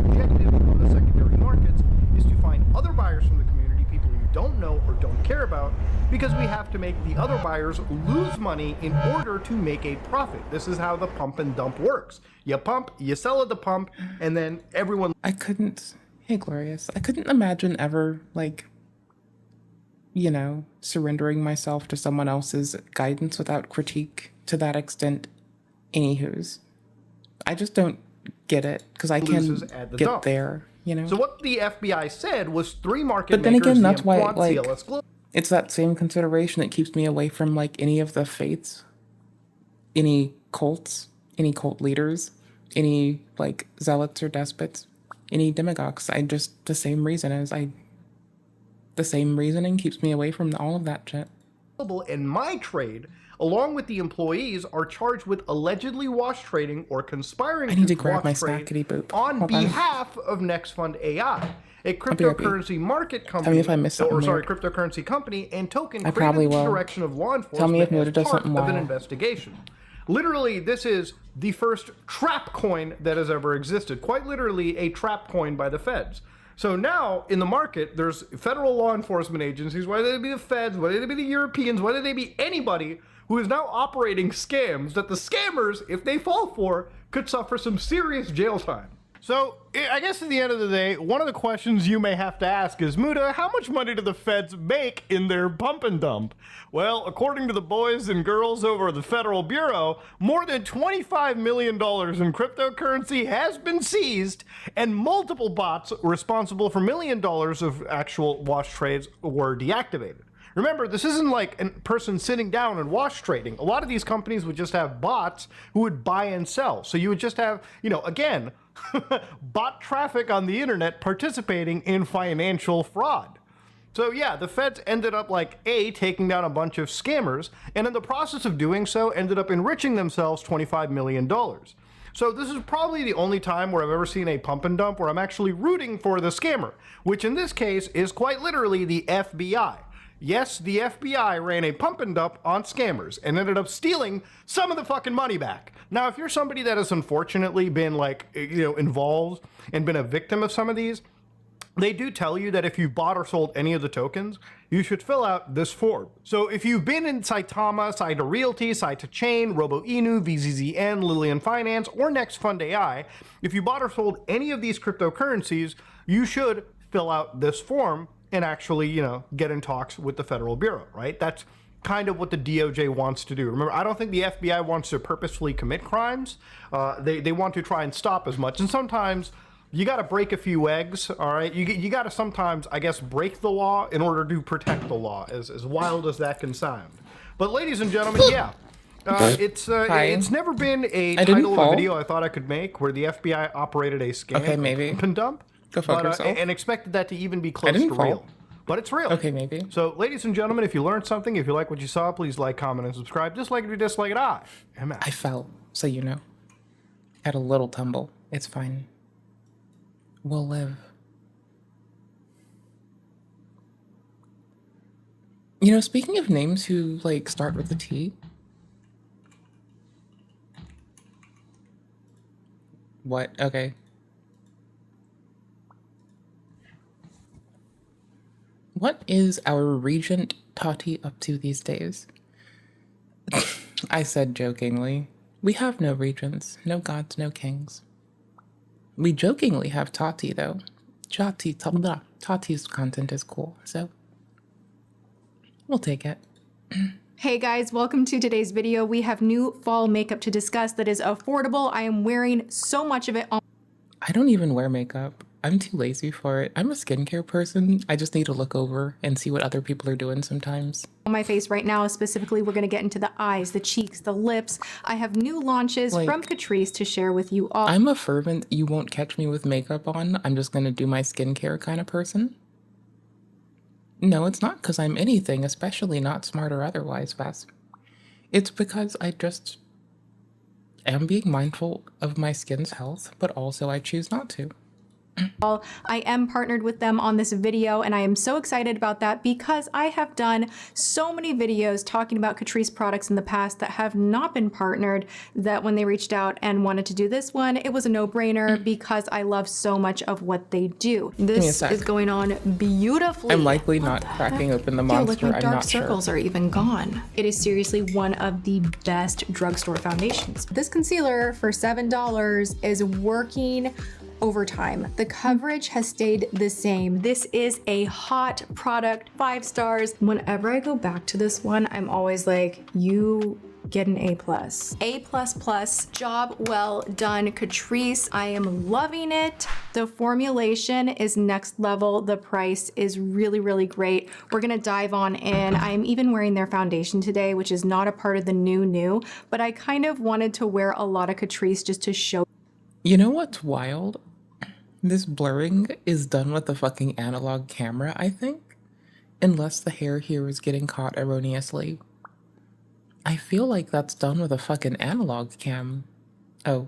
objective of the secondary markets is to find other buyers from the community, people you don't know or don't care about, because we have to make the other buyers lose money in order to make a profit. This is how the pump and dump works. You pump, you sell at the pump, and then everyone... I couldn't. Hey, Glorious. I couldn't imagine ever, like, you know, surrendering myself to someone else's guidance without critique to that extent. Anywho's. I just don't get it because I can loses at the get dump. there, you know? So what the FBI said was 3 market But then makers, again, that's ZM why, Quant, like, CLS Global, it's that same consideration that keeps me away from, like, any of the faiths, any cults, any cult leaders, any, like, zealots or despots, any demagogues. The same reasoning keeps me away from all of that shit. and my trade, along with the employees, are charged with allegedly wash trading or conspiring I need to wash grab my trade snackety boop. on Hold on. behalf of Next Fund AI, a be right back. cryptocurrency market company. Tell me if I missed something weird. Cryptocurrency company and token I created probably with the will. direction of law enforcement Tell me if Muda as does part something of an wild. investigation. Literally, this is the first trap coin that has ever existed. Quite literally, a trap coin by the feds. So now, in the market, there's federal law enforcement agencies, whether they be the feds, whether they be the Europeans, whether they be anybody who is now operating scams that the scammers, if they fall for, could suffer some serious jail time. So, I guess at the end of the day, one of the questions you may have to ask is, Muda, how much money do the feds make in their pump and dump? Well, according to the boys and girls over at the Federal Bureau, more than $25 million in cryptocurrency has been seized, and multiple bots responsible for $1 million of actual wash trades were deactivated. Remember, this isn't like a person sitting down and wash trading. A lot of these companies would just have bots who would buy and sell. So you would just have, you know, again, bot traffic on the internet participating in financial fraud. So yeah, the feds ended up like taking down a bunch of scammers, and in the process of doing so ended up enriching themselves $25 million. So this is probably the only time where I've ever seen a pump and dump where I'm actually rooting for the scammer, which in this case is quite literally the FBI. Yes, the FBI ran a pump and dump on scammers and ended up stealing some of the fucking money back. Now, if you're somebody that has unfortunately been like, you know, involved and been a victim of some of these, they do tell you that if you bought or sold any of the tokens, you should fill out this form. So if you've been in Saitama, Saita Realty, Saita Chain, Robo Inu, VZZN, Lillian Finance, or Next Fund AI, if you bought or sold any of these cryptocurrencies, you should fill out this form and actually, you know, get in talks with the Federal Bureau, right? That's kind of what the DOJ wants to do. Remember, I don't think the FBI wants to purposefully commit crimes. They want to try and stop as much. And sometimes you got to break a few eggs, all right? You got to sometimes, I guess, break the law in order to protect the law, as wild as that can sound. But ladies and gentlemen, yeah. It's never been a title of a video I thought I could make where the FBI operated a scam. Okay, maybe. Pump and dump. Go fuck yourself. And expected that to even be close to real. But it's real. Okay, maybe. So, ladies and gentlemen, if you learned something, if you like what you saw, please like, comment, and subscribe. Dislike it or dislike it, I fell, so you know. Had a little tumble. It's fine. We'll live. You know, speaking of names who, like, start with a T. What? Okay. What is our Regent Tati up to these days? I said jokingly. We have no regents, no gods, no kings. We jokingly have Tati, though. Tati's content is cool, so we'll take it. Hey guys, welcome to today's video. We have new fall makeup to discuss that is affordable. I am wearing so much of it on. I don't even wear makeup. I'm too lazy for it. I'm a skincare person. I just need to look over and see what other people are doing sometimes. On my face right now, specifically, we're going to get into the eyes, the cheeks, the lips. I have new launches from Catrice to share with you all. I'm a fervent, you won't catch me with makeup on. I'm just going to do my skincare kind of person. No, it's not because I'm anything, especially not smart or otherwise, Vass. It's because I just am being mindful of my skin's health, but also I choose not to. I am partnered with them on this video, and I am so excited about that because I have done so many videos talking about Catrice products in the past that have not been partnered, that when they reached out and wanted to do this one, it was a no-brainer because I love so much of what they do. This is going on beautifully. I'm likely not cracking open the monster. Look, my dark I'm not circles are even gone. It is seriously one of the best drugstore foundations. This concealer for $7 is working overtime. The coverage has stayed the same. This is a hot product, 5 stars. Whenever I go back to this one, I'm always like, you get an A+. A++, job well done, Catrice. I am loving it. The formulation is next level. The price is really, really great. We're gonna dive on in. I'm even wearing their foundation today, which is not a part of the new, but I kind of wanted to wear a lot of Catrice just to show. You know what's wild? This blurring is done with the fucking analog camera, I think. Unless the hair here is getting caught erroneously. I feel like that's done with a fucking analog cam. Oh.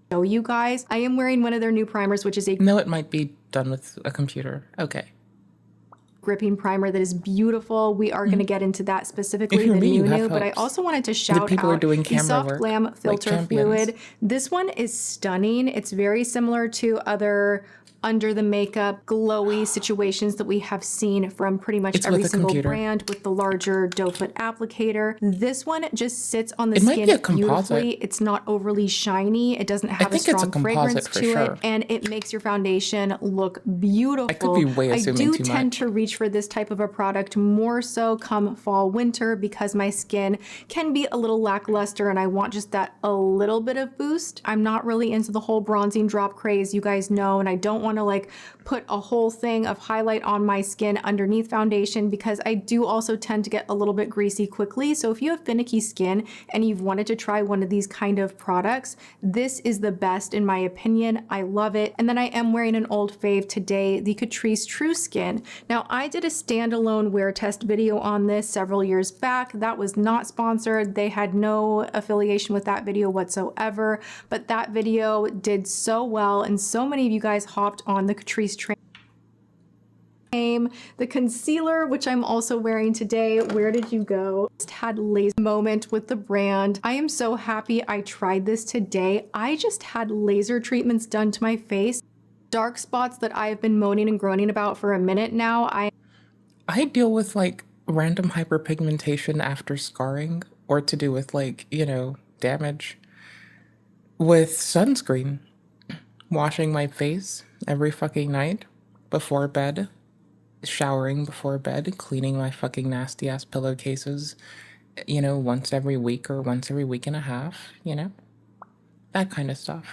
Show you guys. I am wearing one of their new primers, which is a... No, it might be done with a computer. Okay. Gripping primer that is beautiful. We are going to get into that specifically, the new, but I also wanted to shout out the Soft Glam Filter Fluid. This one is stunning. It's very similar to other under the makeup, glowy situations that we have seen from pretty much every single brand with the larger doe foot applicator. This one just sits on the skin beautifully. It's not overly shiny. It doesn't have a strong fragrance to it, and it makes your foundation look beautiful. I could be way assuming I do tend to reach for this type of a product more so come fall, winter, because my skin can be a little lackluster and I want just that a little bit of boost. I'm not really into the whole bronzing drop craze, you guys know, and I don't want to like put a whole thing of highlight on my skin underneath foundation because I do also tend to get a little bit greasy quickly. So if you have finicky skin and you've wanted to try one of these kind of products, this is the best in my opinion. I love it. And then I am wearing an old fave today, the Catrice True Skin. Now I did a standalone wear test video on this several years back. That was not sponsored. They had no affiliation with that video whatsoever, but that video did so well and so many of you guys hopped on the Catrice train. The concealer, which I'm also wearing today, where did you go? Just had laser moment with the brand. I am so happy I tried this today. I just had laser treatments done to my face. Dark spots that I've been moaning and groaning about for a minute now. I deal with like random hyperpigmentation after scarring or to do with like, you know, damage with sunscreen. Washing my face every fucking night before bed, showering before bed, cleaning my fucking nasty ass pillowcases, you know, once every week or once every week and a half, you know, that kind of stuff.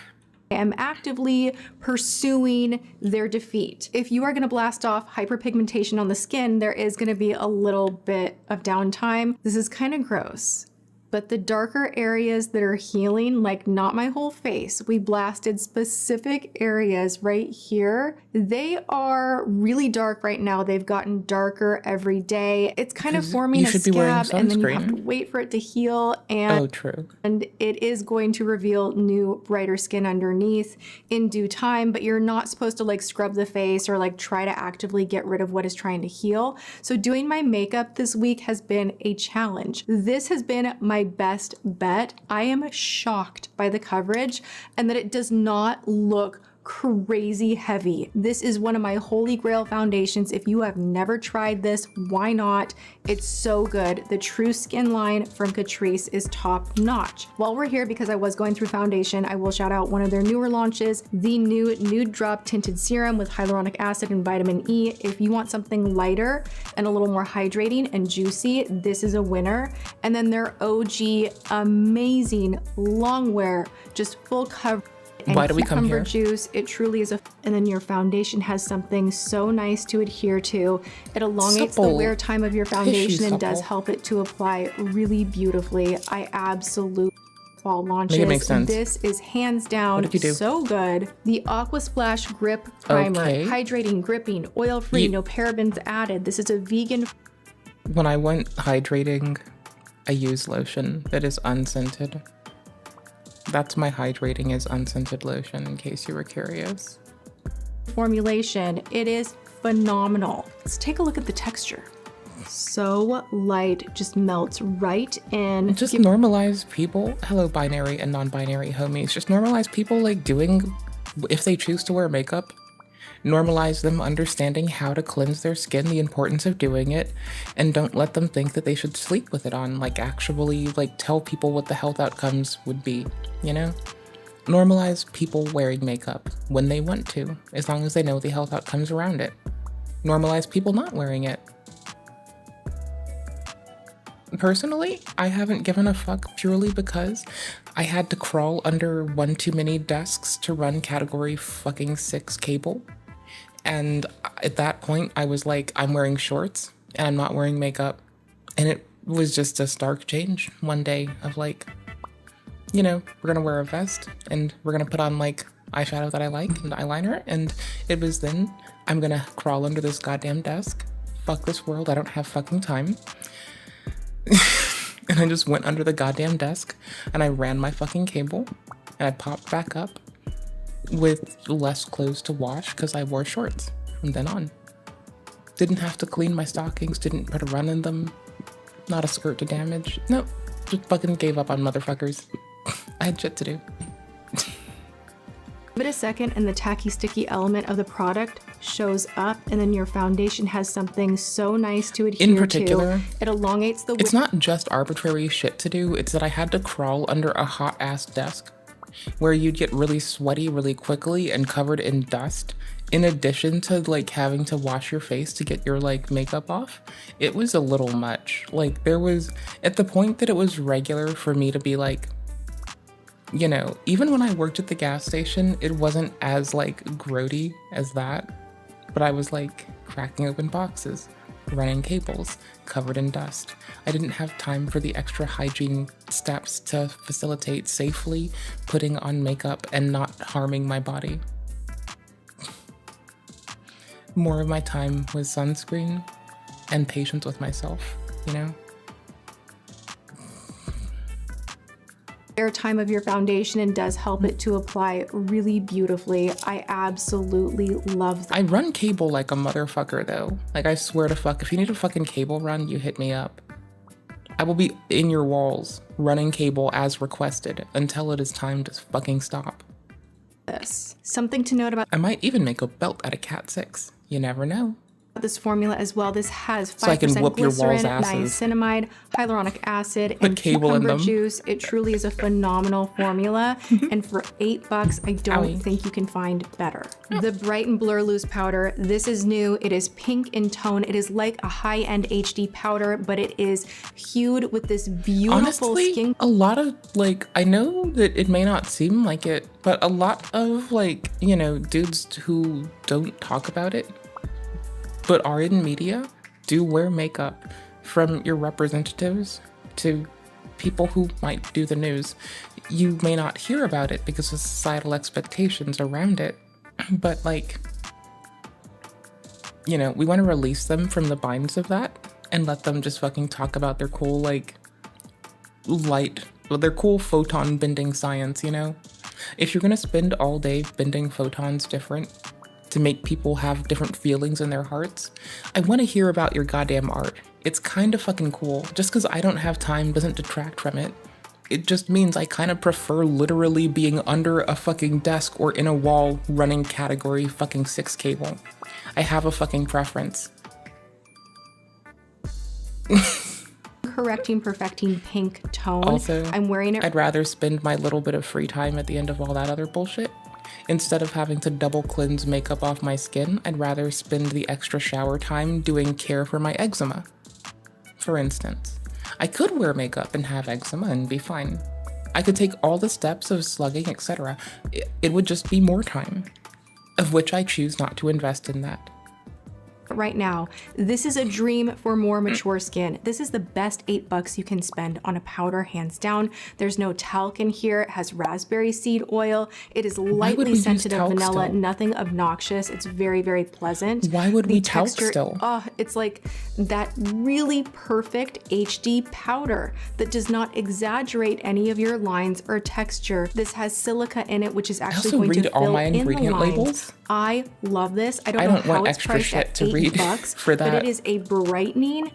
I am actively pursuing their defeat. If you are going to blast off hyperpigmentation on the skin, there is going to be a little bit of downtime. This is kind of gross. But the darker areas that are healing, like not my whole face, we blasted specific areas right here. They are really dark right now. They've gotten darker every day. It's kind of forming a scab and then you have to wait for it to heal. And, and it is going to reveal new brighter skin underneath in due time, but you're not supposed to like scrub the face or like try to actively get rid of what is trying to heal. So doing my makeup this week has been a challenge. This has been my best bet. I am shocked by the coverage and that it does not look crazy heavy. This is one of my holy grail foundations. If you have never tried this, why not? It's so good. The True Skin line from Catrice is top notch. While we're here, because I was going through foundation, I will shout out one of their newer launches, the new Nude Drop Tinted Serum with hyaluronic acid and vitamin E. If you want something lighter and a little more hydrating and juicy, this is a winner. And then their OG amazing long wear, just full coverage. And why do we come here? Juice, it truly is a, and then your foundation has something so nice to adhere to. It elongates the wear time of your foundation and does help it to apply really beautifully. I absolutely fall launches. Make it make sense. This is hands down so good. The Aqua Splash Grip Primer, hydrating, gripping, oil-free, no parabens added. This is a vegan. When I went hydrating, I use lotion that is unscented. That's my hydrating is unscented lotion, in case you were curious. Formulation, it is phenomenal. Let's take a look at the texture. So light, just melts right in. Just normalize people, hello binary and non-binary homies, just normalize people like doing, if they choose to wear makeup, normalize them understanding how to cleanse their skin, the importance of doing it, and don't let them think that they should sleep with it on. Like actually like tell people what the health outcomes would be, you know? Normalize people wearing makeup when they want to, as long as they know the health outcomes around it. Normalize people not wearing it. Personally, I haven't given a fuck purely because I had to crawl under one too many desks to run category fucking 6 cable. And at that point, I was like, I'm wearing shorts and I'm not wearing makeup. And it was just a stark change one day of like, you know, we're gonna wear a vest and we're gonna put on like eyeshadow that I like and eyeliner. And it was then, I'm gonna crawl under this goddamn desk. Fuck this world, I don't have fucking time. And I just went under the goddamn desk and I ran my fucking cable and I popped back up with less clothes to wash because I wore shorts from then on. Didn't have to clean my stockings, didn't put a run in them, not a skirt to damage. Nope, just fucking gave up on motherfuckers. I had shit to do. Give it a second and the tacky sticky element of the product shows up, and then your foundation has something so nice to adhere In particular, to. It elongates the it's not just arbitrary shit to do, it's that I had to crawl under a hot ass desk where you'd get really sweaty really quickly and covered in dust, in addition to like having to wash your face to get your like makeup off. It was a little much. Like there was, at the point that it was regular for me to be like, you know, even when I worked at the gas station, it wasn't as like grody as that, but I was like cracking open boxes, running cables, covered in dust. I didn't have time for the extra hygiene steps to facilitate safely putting on makeup and not harming my body. More of my time was sunscreen and patience with myself, you know? Airtime of your foundation and does help it to apply really beautifully. I absolutely love that. I run cable like a motherfucker though. Like I swear to fuck, if you need a fucking cable run, you hit me up. I will be in your walls running cable as requested until it is time to fucking stop. This. Something to note about I might even make a belt out of Cat 6. You never know. This formula as well. This has 5% So I can whoop your walls' glycerin, asses. niacinamide, hyaluronic acid, Put and cable in cucumber them. juice. It truly is a phenomenal formula, and for $8, I don't think you can find better. The Bright and Blur Loose Powder. This is new. It is pink in tone. It is like a high-end HD powder, but it is hued with this beautiful Honestly, skin. a lot of like, I know that it may not seem like it, but a lot of like, you know, dudes who don't talk about it but are in media do wear makeup, from your representatives to people who might do the news. You may not hear about it because of societal expectations around it, but like, you know, we want to release them from the binds of that and let them just fucking talk about their cool like their cool photon bending science, you know? If you're gonna spend all day bending photons different to make people have different feelings in their hearts, I want to hear about your goddamn art. It's kind of fucking cool. Just because I don't have time doesn't detract from it. It just means I kind of prefer literally being under a fucking desk or in a wall running category fucking 6 cable. I have a fucking preference. Correcting, perfecting pink tone. Also, I'm wearing it. I'd rather spend my little bit of free time at the end of all that other bullshit. Instead of having to double cleanse makeup off my skin, I'd rather spend the extra shower time doing care for my eczema. For instance, I could wear makeup and have eczema and be fine. I could take all the steps of slugging, etc. It would just be more time, of which I choose not to invest in that. Right now, this is a dream for more mature skin. This is the best $8 you can spend on a powder, hands down. There's no talc in here. It has raspberry seed oil. It is lightly scented of vanilla, nothing obnoxious. It's very, very pleasant. Why would we talc still? Oh, it's like that really perfect HD powder that does not exaggerate any of your lines or texture. This has silica in it, which is actually going to fill all my in the ingredient lines. labels. I love this. I don't know how want it's extra priced shit at to read $8, for that. but it is a brightening,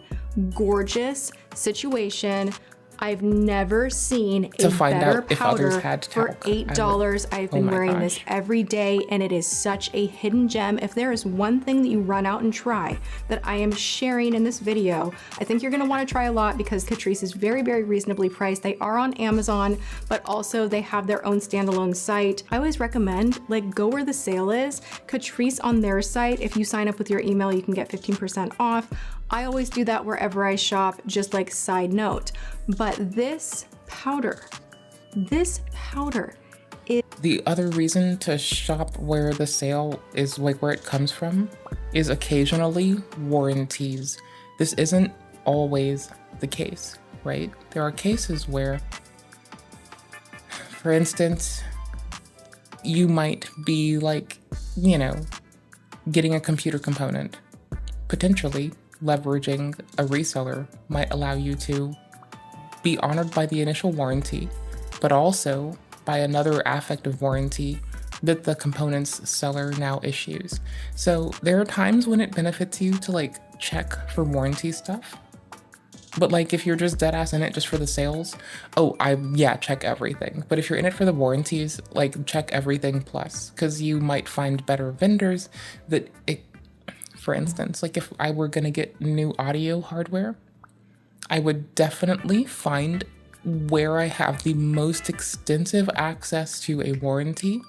gorgeous situation. I've never seen a better powder for $8. I've been wearing this every day, and it is such a hidden gem. If there is one thing that you run out and try that I am sharing in this video, I think you're gonna wanna try a lot because Catrice is very, very reasonably priced. They are on Amazon, but also they have their own standalone site. I always recommend, like, go where the sale is. Catrice on their site, if you sign up with your email, you can get 15% off. I always do that wherever I shop, just like side note. But this powder is... The other reason to shop where the sale is, like where it comes from, is occasionally warranties. This isn't always the case, right? There are cases where, for instance, you might be like, you know, getting a computer component. Potentially, leveraging a reseller might allow you to be honored by the initial warranty, but also by another affective warranty that the component's seller now issues. So there are times when it benefits you to like check for warranty stuff. But like, if you're just dead ass in it just for the sales, check everything. But if you're in it for the warranties, like, check everything plus, because you might find better vendors for instance, like if I were gonna get new audio hardware, I would definitely find where I have the most extensive access to a warranty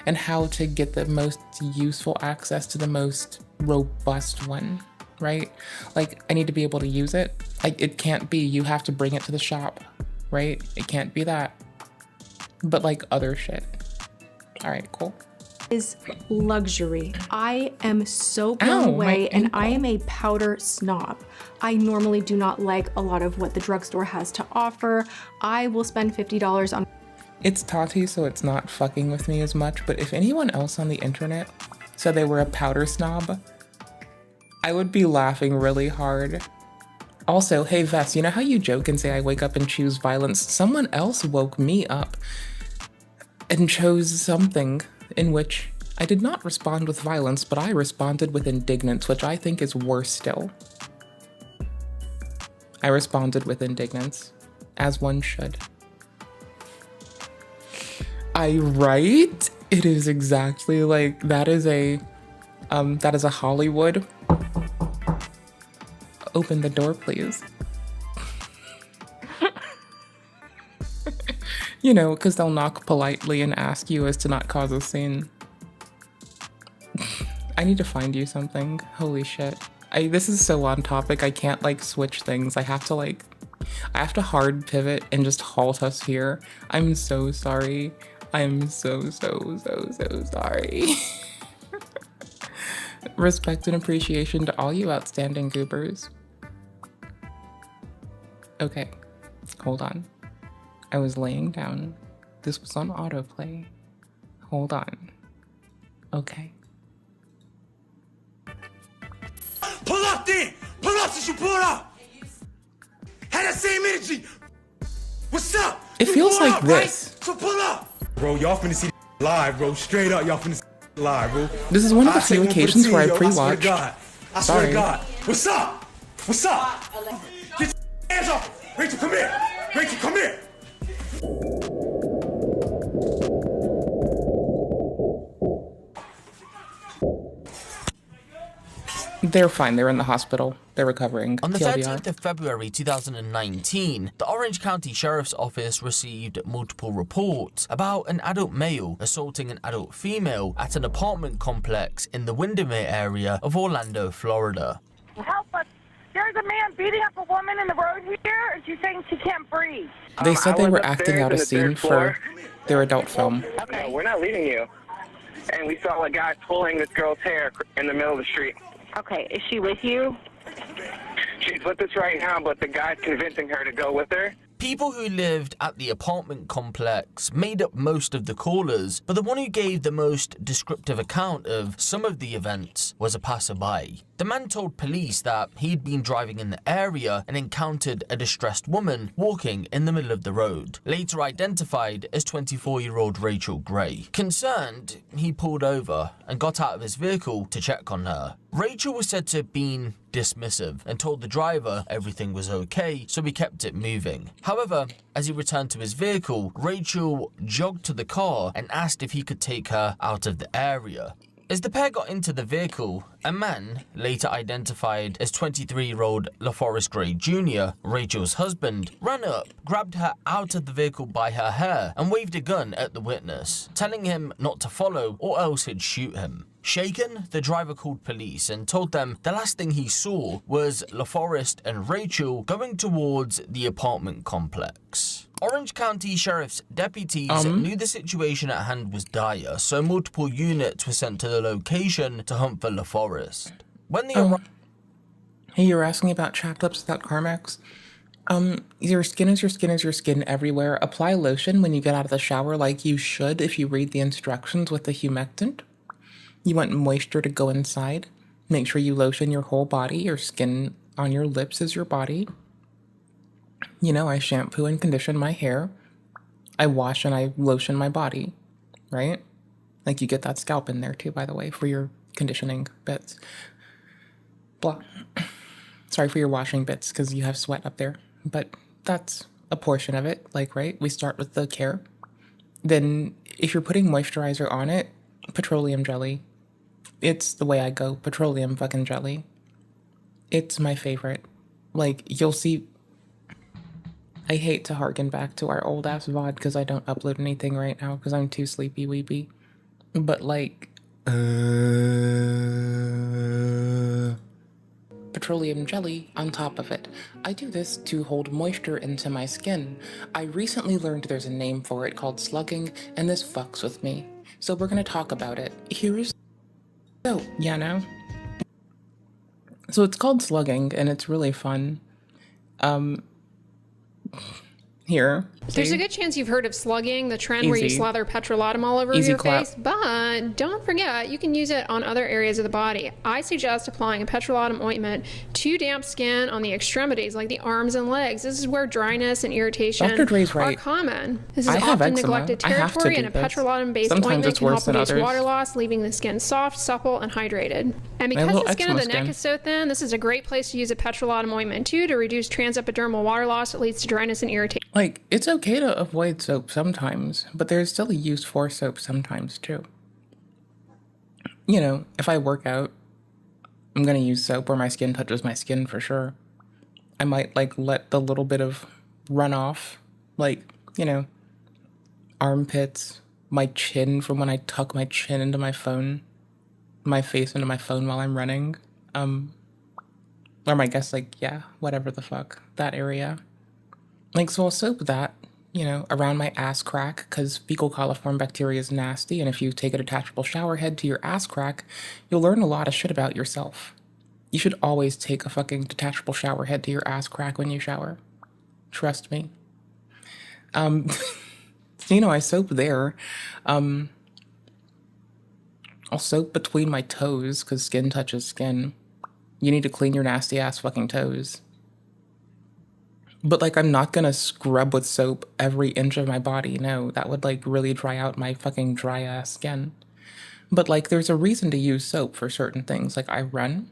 and how to get the most useful access to the most robust one. Right? Like, I need to be able to use it. Like, it can't be you have to bring it to the shop, right? It can't be that. But like other shit. All right, cool. Is luxury. I am so blown away, and I am a powder snob. I normally do not like a lot of what the drugstore has to offer. I will spend $50 on. It's Tati, so it's not fucking with me as much, but if anyone else on the internet said they were a powder snob, I would be laughing really hard. Also, hey Vess, you know how you joke and say I wake up and choose violence? Someone else woke me up and chose something in which I did not respond with violence, but I responded with indignance, which I think is worse still. I responded with indignance, as one should. Right? It is exactly like, that is a Hollywood. Open the door, please. You know, because they'll knock politely and ask you as to not cause a scene. I need to find you something. Holy shit. This is so on topic, I can't like switch things. I have to hard pivot and just halt us here. I'm so sorry. I'm so sorry. Respect and appreciation to all you outstanding goobers. Okay, hold on. I was laying down. This was on autoplay. Hold on. Okay. Pull up then! Pull up since you pulled up! Had that same energy! What's up? It feels like this. Right? So pull up! Bro, y'all finna see live, bro. Straight up, y'all finna see live, bro. This is one of the few occasions where I pre-watched. I swear to God. What's up? What's up? Get your hands off! Rachel, come here! Rachel, come here! They're fine. They're in the hospital. They're recovering. On the TLDR. 13th of February 2019, the Orange County Sheriff's Office received multiple reports about an adult male assaulting an adult female at an apartment complex in the Windermere area of Orlando, Florida. Help us. There's a man beating up a woman in the road here, and she's saying she can't breathe. They said they were acting out a scene for their adult film. Okay. No, we're not leaving you. And we saw a guy pulling this girl's hair in the middle of the street. Okay, is she with you? She's with us right now, but the guy's convincing her to go with her. People who lived at the apartment complex made up most of the callers, but the one who gave the most descriptive account of some of the events was a passerby. The man told police that he'd been driving in the area and encountered a distressed woman walking in the middle of the road, later identified as 24-year-old Rachel Gray. Concerned, he pulled over and got out of his vehicle to check on her. Rachel was said to have been dismissive and told the driver everything was okay, so he kept it moving. However, as he returned to his vehicle, Rachel jogged to the car and asked if he could take her out of the area. As the pair got into the vehicle, a man, later identified as 23-year-old LaForest Gray Jr., Rachel's husband, ran up, grabbed her out of the vehicle by her hair, and waved a gun at the witness, telling him not to follow or else he'd shoot him. Shaken, the driver called police and told them the last thing he saw was LaForest and Rachel going towards the apartment complex. Orange County Sheriff's deputies knew the situation at hand was dire, so multiple units were sent to the location to hunt for LaForest. When they arrived... Hey, you were asking about chapped lips without Carmex? Your skin is your skin is your skin everywhere. Apply lotion when you get out of the shower like you should if you read the instructions with the humectant. You want moisture to go inside. Make sure you lotion your whole body. Your skin on your lips is your body. You know, I shampoo and condition my hair. I wash and I lotion my body, right? Like, you get that scalp in there too, by the way, for your conditioning bits. Blah. Sorry for your washing bits because you have sweat up there, but that's a portion of it. Like, right? We start with the care. Then if you're putting moisturizer on it, petroleum jelly. It's the way I go. Petroleum fucking jelly. It's my favorite. Like, you'll see. I hate to harken back to our old ass VOD because I don't upload anything right now because I'm too sleepy weepy. But like, petroleum jelly on top of it. I do this to hold moisture into my skin. I recently learned there's a name for it called slugging, and this fucks with me. So we're gonna talk about it. Here's so, yeah, no. So it's called slugging, and it's really fun. Here. There's a good chance you've heard of slugging, the trend where you slather petrolatum all over your face, but don't forget, you can use it on other areas of the body. I suggest applying a petrolatum ointment to damp skin on the extremities, like the arms and legs. This is where dryness and irritation are common. This is often neglected territory, and a petrolatum-based ointment can help reduce water loss, leaving the skin soft, supple, and hydrated. And because the skin of the neck is so thin, this is a great place to use a petrolatum ointment too to reduce transepidermal water loss that leads to dryness and irritation. Like, it's okay to avoid soap sometimes, but there's still a use for soap sometimes too. You know, if I work out, I'm gonna use soap where my skin touches my skin for sure. I might like let the little bit of runoff, like, you know, armpits, my chin from when I tuck my chin into my phone, my face into my phone while I'm running. Or my guess, like, yeah, whatever the fuck, that area. Like, so I'll soap that, you know, around my ass crack, because fecal coliform bacteria is nasty, and if you take a detachable shower head to your ass crack, you'll learn a lot of shit about yourself. You should always take a fucking detachable shower head to your ass crack when you shower. Trust me. So, you know, I soap there. I'll soap between my toes, because skin touches skin. You need to clean your nasty ass fucking toes. But, like, I'm not gonna scrub with soap every inch of my body. No, that would, like, really dry out my fucking dry-ass skin. But, like, there's a reason to use soap for certain things. Like, I run,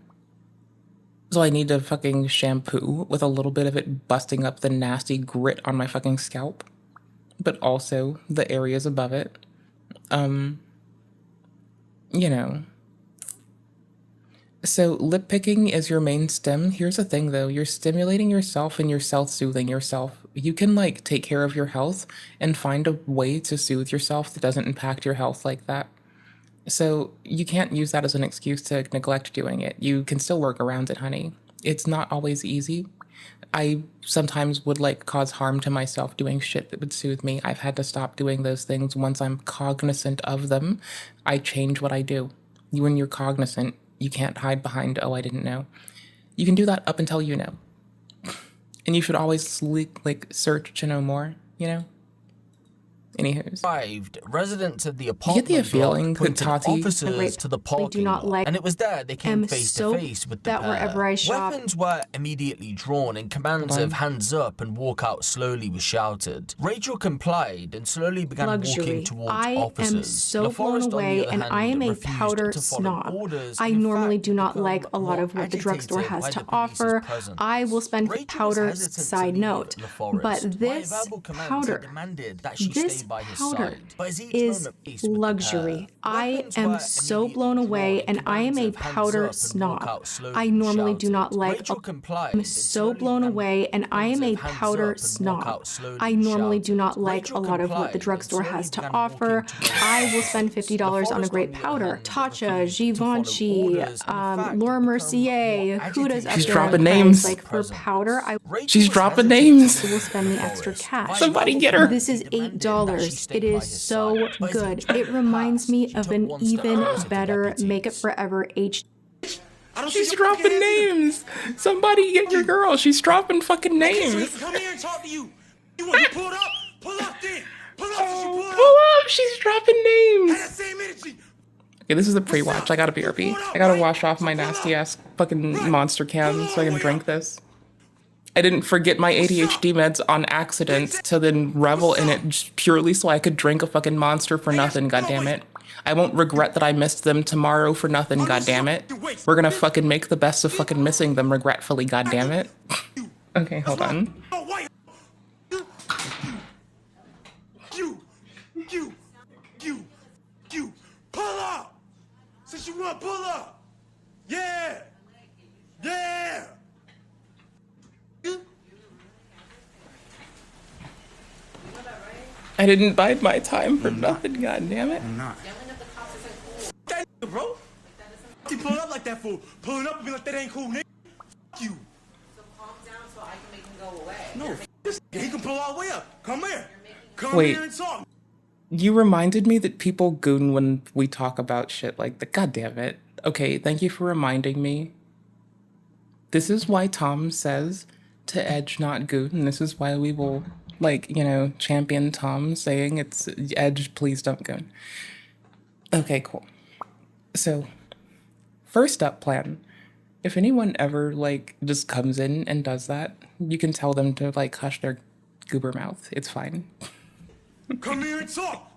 so I need to fucking shampoo with a little bit of it busting up the nasty grit on my fucking scalp. But also the areas above it. You know. So lip picking is your main stim. Here's the thing though, you're stimulating yourself and you're self-soothing yourself. You can like take care of your health and find a way to soothe yourself that doesn't impact your health like that. So you can't use that as an excuse to neglect doing it. You can still work around it, honey. It's not always easy. I sometimes would like cause harm to myself doing shit that would soothe me. I've had to stop doing those things. Once I'm cognizant of them, I change what I do. When you're cognizant, you can't hide behind, oh, I didn't know. You can do that up until you know. And you should always like search to know more, you know? Anywho's. Residents of the apartment block pointed officers to the parking lot, and it was there they came face to face with the pair. Wherever I shop. Weapons were immediately drawn, and commands of hands up and walk out slowly were shouted. Rachel complied and slowly began walking towards officers. I am so blown away, and I am a powder snob. I normally do not like a lot of what the drugstore has to offer. I will spend for powder, side note. But this powder, is luxury. I am so blown away, and I am a powder snob. I normally do not like. I'm so blown away, and I am a powder snob. I normally do not like a lot of what the drugstore has to offer. I will spend $50 on a great powder. Tatcha, Givenchy, Laura Mercier, Huda's up there. She's dropping names. Like for powder, she's dropping names. I will spend the extra cash. Somebody get her. This is $8. It is so good. It reminds me of an even better Make It Forever HD. She's dropping names. Somebody get your girl. She's dropping fucking names. Come here and talk to you. You want to pull up? Pull up then. Pull up. Pull up. She's dropping names. Okay, this is the pre-watch. I gotta BRB. I gotta wash off my nasty ass fucking monster can so I can drink this. I didn't forget my ADHD meds on accident to then revel in it just purely so I could drink a fucking monster for nothing, goddammit. I won't regret that I missed them tomorrow for nothing, goddammit. We're gonna fucking make the best of fucking missing them regretfully, goddammit. Okay, hold on. You, pull up! Since you want, pull up! Yeah! Yeah! I didn't bide my time for nothing, goddammit. I'm not. That bro? You pull up like that fool. Pulling up and be like, that ain't cool, nigga. You. So calm down so I can make him go away. No, this nigga, he can pull all the way up. Come here. Come Wait. here and talk. You reminded me that people goon when we talk about shit like that. God damn it. Okay, thank you for reminding me. This is why Tom says to edge, not goon. And this is why we will, like, you know, champion Tom saying it's edge, please don't goon. Okay, cool. So, first up plan. If anyone ever, like, just comes in and does that, you can tell them to, like, hush their goober mouth. It's fine. Come here and talk.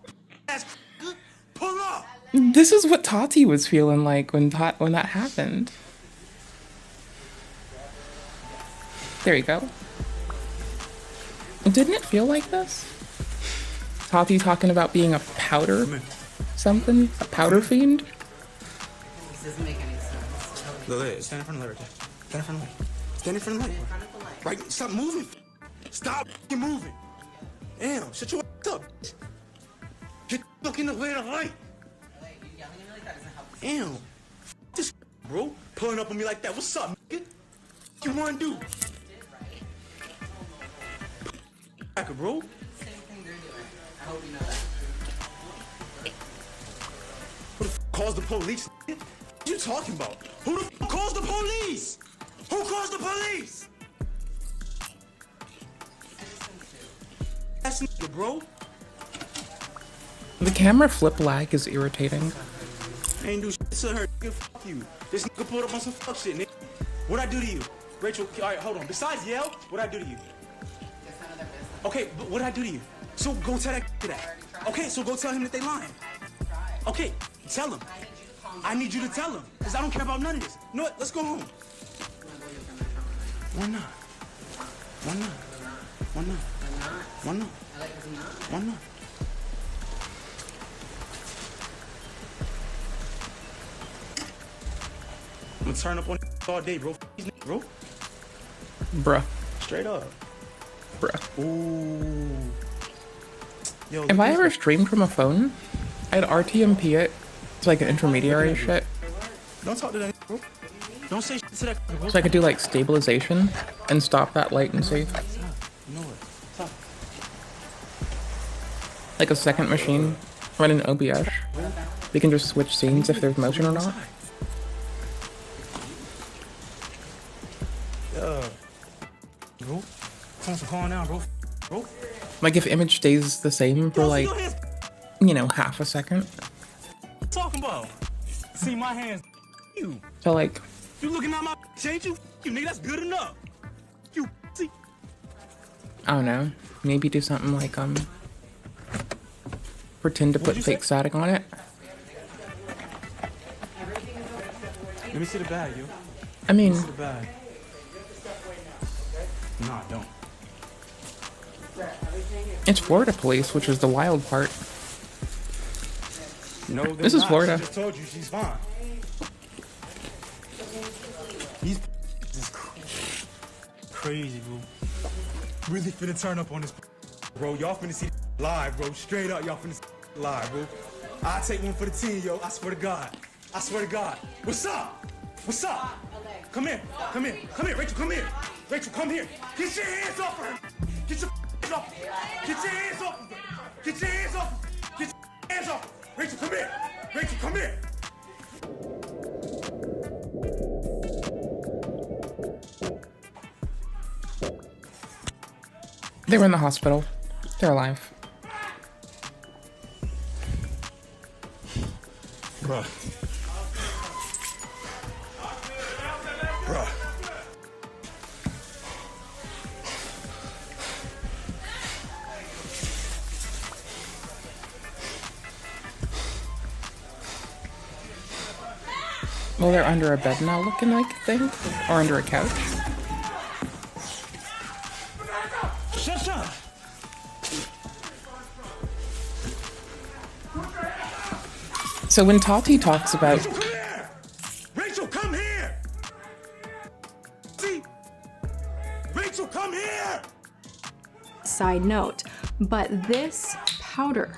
Pull up. This is what Tati was feeling like when that happened. There you go. Didn't it feel like this? Tati talking about being a powder something? A powder fiend? This doesn't make any sense. Look, stand in front of the light. Stand in front of the light. Stand in front of the light. Right, stop moving. Stop moving. Damn, shut your up. Get looking the way of the light. Damn. This bro, pulling up on me like that. What's up, nigga? What you wanna do? Back, bro. Same thing they're doing. I hope you know that. Who the f calls the police? What you talking about? Who the f calls the police? Who calls the police? That's nigga, bro. The camera flip lag is irritating. I ain't do shit to her, nigga. Fuck you. This nigga pulled up on some fuck shit, nigga. What'd I do to you? Rachel, alright, hold on. Besides yell, what'd I do to you? Okay, but what'd I do to you? So go tell that that. Okay, so go tell him that they lying. Okay, tell him. I need you to tell him, because I don't care about none of this. You know what? Let's go home. Why not? Why not? Why not? Why not? Why not? I'm gonna turn up on all day, bro. Bro. Bruh. Straight up. Bruh. Ooh. Yo, if I ever streamed from a phone, I'd RTMP it. It's like an intermediary shit. Don't talk to that, bro. Don't say shit to that, bro. So I could do like stabilization and stop that latency. You know what? Talk. Like a second machine running OBS. We can just switch scenes if there's motion or not. Bro. Calm down, bro. Bro. Like if image stays the same for like, you know, half a second. Talking about? See my hands. You. So like. You looking at my ain't you? You nigga, that's good enough. You see. I don't know. Maybe do something like pretend to put fake static on it. Let me see the bag, yo. I mean. Let me see the bag. Nah, don't. It's Florida police, which is the wild part. No, this is Florida. She just told you she's fine. These is crazy, bro. Really finna turn up on this, bro. Y'all finna see live, bro. Straight up, y'all finna see live, bro. I'll take one for the team, yo. I swear to God. I swear to God. What's up? What's up? Come here. Come here. Come here, Rachel. Come here. Rachel, come here. Get your hands off her. Get your hands off. Get your hands off. Get your hands off. Get your hands off. Rachel, come here. Rachel, come here. They were in the hospital. They're alive. Bruh. Bruh. Well, they're under a bed now looking like a thing. Or under a couch. Shut up! So when Tati talks about... Rachel, come here! Rachel, come here! See? Rachel, come here! Side note, but this powder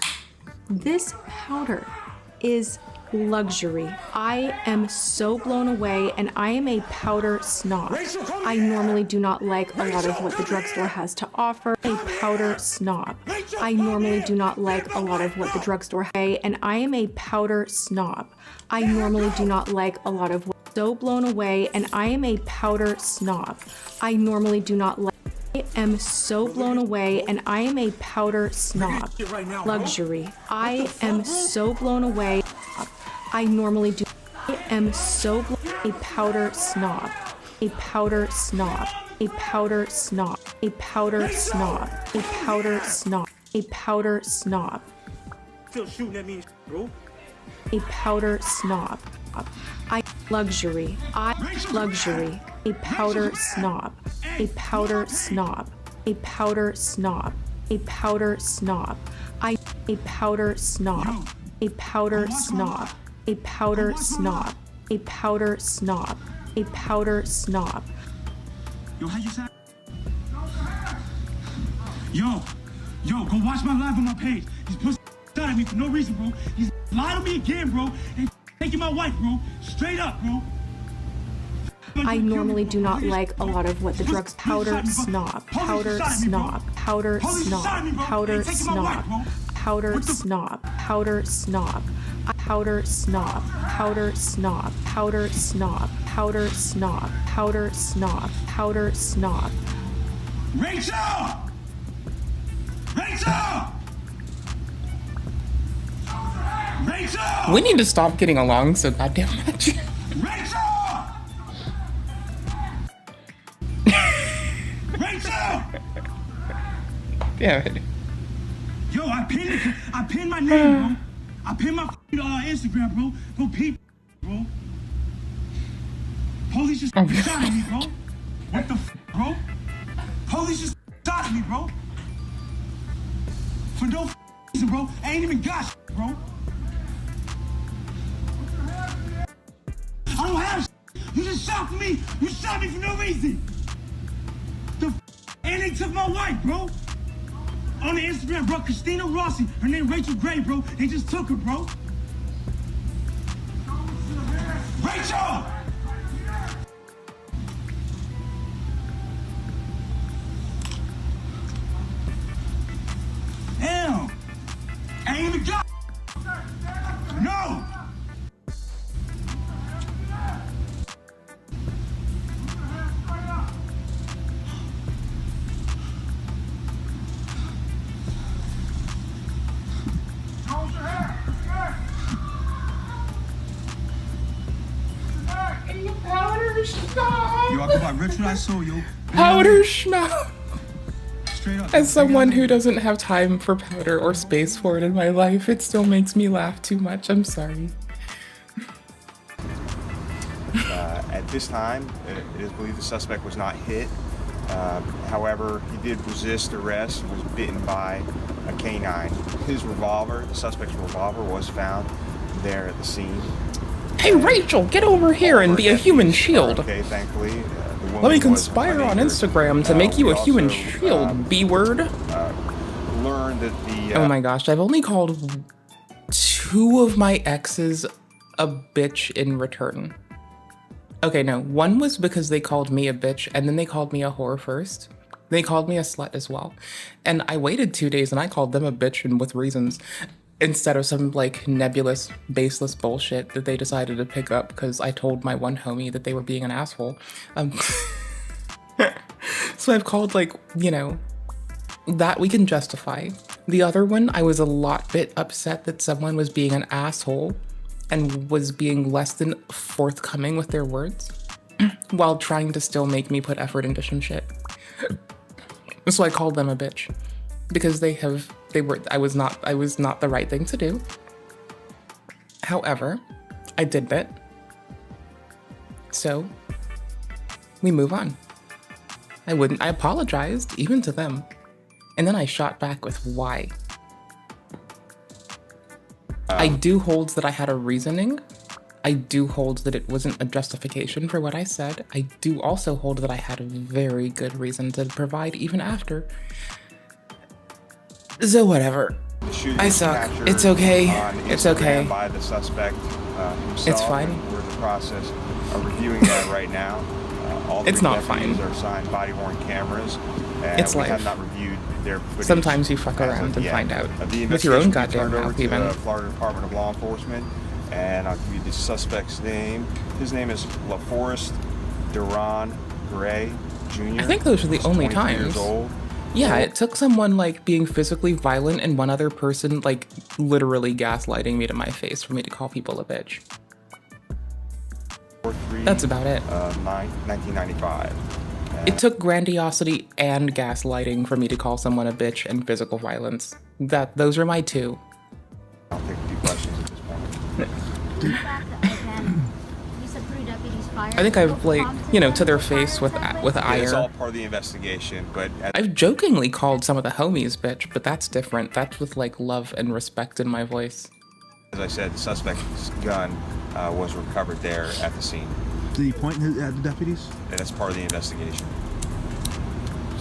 is luxury. I am so blown away, and I am a powder snob. I normally do not like a lot of what the drugstore has to offer. A powder snob. I normally do not like a lot of what the drugstore has, and I am a powder snob. I normally do not like a lot of what. So blown away, and I am a powder snob. I normally do not like. I am so blown away, and I am a powder snob. Luxury. I am so blown away. I normally do. I am so a powder snob. A powder snob. A powder snob. A powder snob. A powder snob. A powder snob. Still shooting at me, bro. A powder snob. I luxury. I luxury. A powder snob. A powder snob. A powder snob. A powder snob. I a powder snob. A powder snob. A powder snob. A powder snob. A powder snob. Yo, how you sound? Yo, go watch my live on my page. These pussy shot at me for no reason, bro. He's lying to me again, bro. And taking my wife, bro. Straight up, bro. I normally do not like a lot of what the drugs powder snob. Powder snob. Powder snob. Powder snob. Powder snob. Powder snob. Powder snob. Powder snob. Powder snob. Powder snob. Powder snob. Powder snob. Rachel! Rachel! Rachel! We need to stop getting along so goddamn much. Rachel! Rachel! Damn it. Yo, I pinned my name, bro. I pinned my Instagram, bro. Go peep, bro. Police just shot at me, bro. What the bro? Police just shot at me, bro. For no reason, bro. I ain't even got bro. I don't have You just shot for me. You shot me for no reason. And they took my wife, bro. On the Instagram, bro. Christina Rossi. Her name Rachel Gray, bro. They just took her, bro. Rachel! Damn. I ain't even got. No. Powder snob. Yo, I go by Rich what I saw, yo. Powder snob. Straight up. As someone who doesn't have time for powder or space for it in my life, it still makes me laugh too much. I'm sorry. At this time, it is believed the suspect was not hit. However, he did resist arrest and was bitten by a canine. His revolver, the suspect's revolver, was found there at the scene. Hey Rachel, get over here and be a human shield. Okay, thankfully. Let me conspire on Instagram to make you a human shield, B-word. Learned that the... oh my gosh, I've only called 2 of my exes a bitch in return. Okay, no, one was because they called me a bitch, and then they called me a whore first. They called me a slut as well. And I waited 2 days and I called them a bitch, and with reasons. Instead of some like nebulous, baseless bullshit that they decided to pick up because I told my one homie that they were being an asshole. So I've called like, you know, that we can justify. The other one, I was a lot bit upset that someone was being an asshole and was being less than forthcoming with their words while trying to still make me put effort into some shit. So I called them a bitch because I was not the right thing to do. However, I did it. So we move on. I apologized, even to them. And then I shot back with why. I do hold that I had a reasoning. I do hold that it wasn't a justification for what I said. I do also hold that I had a very good reason to provide even after. So whatever. I suck. It's okay. It's okay. By the suspect himself. It's fine. We're in the process of reviewing that right now. All it's not fine. Are assigned body-worn cameras. And it's we life. have not reviewed their footage. Sometimes you fuck around and find out. With your own goddamn mouth, even. The Florida Department of Law Enforcement. And I'll give you the suspect's name. His name is LaForest Duran Gray Jr. I think those are the only times. Years old. Yeah, it took someone like being physically violent and one other person like literally gaslighting me to my face for me to call people a bitch. That's about it. 1995. It took grandiosity and gaslighting for me to call someone a bitch and physical violence. Those are my two. I'll take a few questions at this point. I think I've like, you know, to their face with ire. It's all part of the investigation, but I've jokingly called some of the homies bitch, but that's different. That's with like love and respect in my voice. As I said, the suspect's gun was recovered there at the scene. Did he point at the deputies? And that's part of the investigation.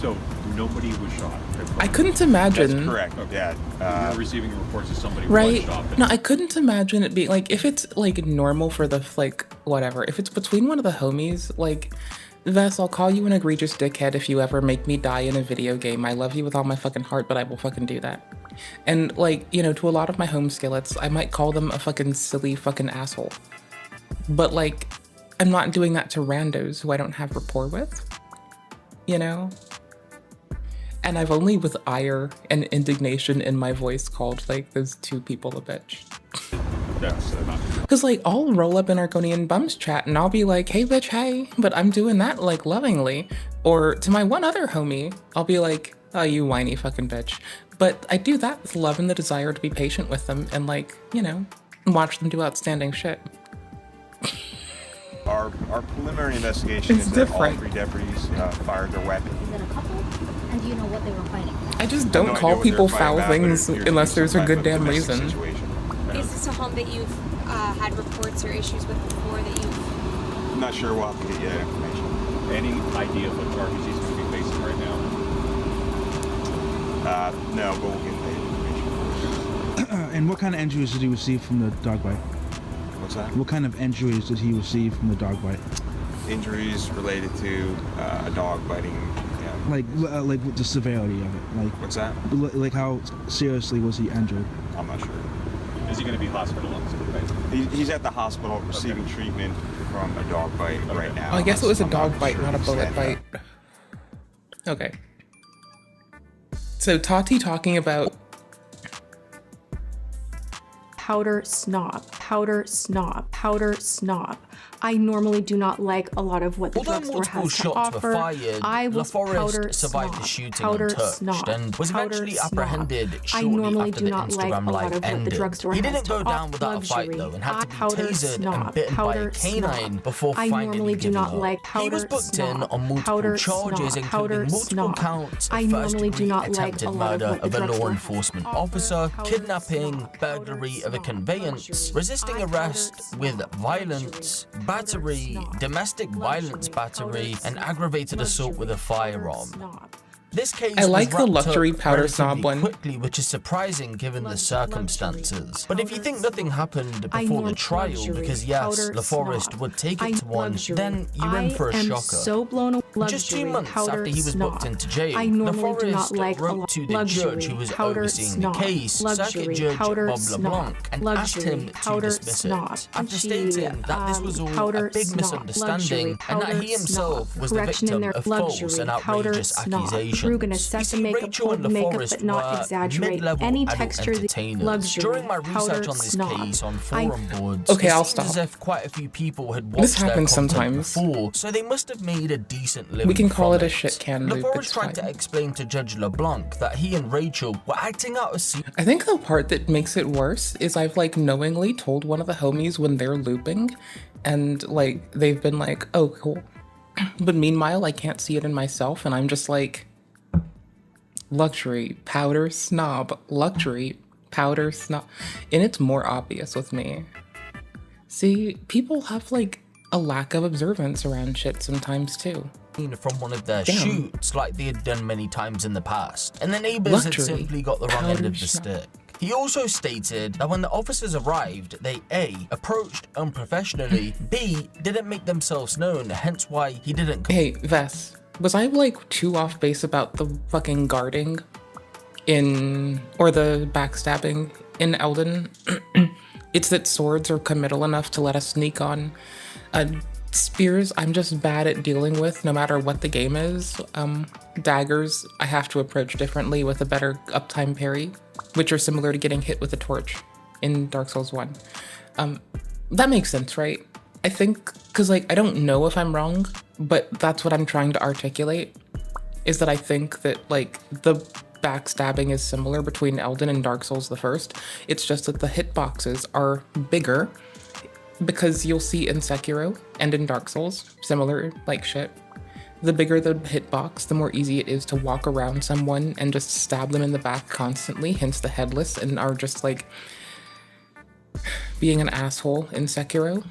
So nobody was shot. I couldn't imagine. That's correct. Yeah. You're receiving reports of somebody right? was shot. No, I couldn't imagine it being like if it's like normal for the like whatever. If it's between one of the homies, like Vess, I'll call you an egregious dickhead if you ever make me die in a video game. I love you with all my fucking heart, but I will fucking do that. And like, you know, to a lot of my home skillets, I might call them a fucking silly fucking asshole. But like, I'm not doing that to randos who I don't have rapport with. You know? And I've only with ire and indignation in my voice called like those two people a bitch. Because like I'll roll up in Arconian Bums chat and I'll be like, hey bitch, hey, but I'm doing that like lovingly. Or to my one other homie, I'll be like, oh, you whiny fucking bitch. But I do that with love and the desire to be patient with them and like, you know, watch them do outstanding shit. Our preliminary investigation is that all three deputies fired their weapon. Is it a couple? And do you know what they were fighting? I just don't call people foul things unless there's a good damn reason. Is this a home that you've had reports or issues with before that you've... I'm not sure. We'll have to get you that information. Any idea of what charges he's going to be facing right now? No, but we'll get the information. And what kind of injuries did he receive from the dog bite? What's that? What kind of injuries did he receive from the dog bite? Injuries related to a dog biting. Yeah. Like the severity of it. Like what's that? Like how seriously was he injured? I'm not sure. Is he going to be hospitalized? He's at the hospital receiving treatment from a dog bite right now. Oh, I guess it was a dog bite, not a bullet bite. Okay. So Tati talking about powder snob, powder snob, powder snob. I normally do not like a lot of what the drugstore has to offer. I was powder survived snob, the shooting powder untouched snob, and was eventually apprehended I shortly normally after do the not like a Instagram lot live of what the ended. drugstore He has didn't to go down offer. without a fight though and had to be tasered and bitten by a canine before I finally normally do giving not up. like powder He was booked in snob, on multiple powder charges, snob, powder including multiple snob. counts I of normally do first-degree not like attempted a lot murder of what of the a law drugstore enforcement officer, kidnapping, burglary of a conveyance, resisting arrest with violence, battery, domestic violence battery, and aggravated assault with a firearm. This case I like was the wrapped luxury up powder snob relatively one. quickly, which is surprising given the circumstances. But if you think nothing happened before the trial, because yes, LaForest would take it to one, then you're in for a shocker. So blown away. Just 2 months after he was booked into jail, I normally do not LaForest like wrote to the judge who was overseeing the case, Circuit Judge Bob LeBlanc, and asked him to dismiss it, after stating that this was all a big misunderstanding and that he himself was the victim of false and outrageous accusations. You see, Rachel and LaForest were mid-level adult entertainers. During my research on this case on forum boards, Okay, I'll it seems stop. as if quite a few people had This watched their happens content sometimes. before, so they must have made a decent living We can call from it a shit can loop, LaForest it's tried to explain to Judge LeBlanc that he and Rachel were acting out a scene. I think the part that makes it worse is I've like knowingly told one of the homies when they're looping and like they've been like, oh cool, but meanwhile I can't see it in myself, and I'm just like, luxury powder snob, luxury powder snob, and it's more obvious with me. See, people have like a lack of observance around shit sometimes too. From one of their shoots like they had done many times in the past, and the neighbors had simply got the wrong end of the stick. He also stated that when the officers arrived, they A, approached unprofessionally, B, didn't make themselves known, hence why he didn't. Hey, Vess, was I like too off base about the fucking guarding or the backstabbing in Elden? It's that swords are committal enough to let us sneak on. Spears, I'm just bad at dealing with no matter what the game is. Daggers, I have to approach differently with a better uptime parry, which are similar to getting hit with a torch in Dark Souls 1. That makes sense, right? I think, because like, I don't know if I'm wrong, but that's what I'm trying to articulate, is that I think that like the backstabbing is similar between Elden and Dark Souls the First. It's just that the hitboxes are bigger, because you'll see in Sekiro and in Dark Souls, similar like shit. The bigger the hitbox, the more easy it is to walk around someone and just stab them in the back constantly, hence the headless, and are just like being an asshole in Sekiro.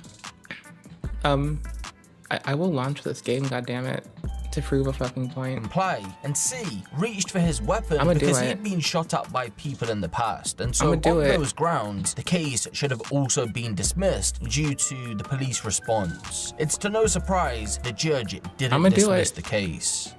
I will launch this game, goddammit, to prove a fucking point. Play, and C, reached for his weapon because he had been shot at by people in the past, and so on those grounds, the case should have also been dismissed due to the police response. It's to no surprise the judge didn't dismiss the case.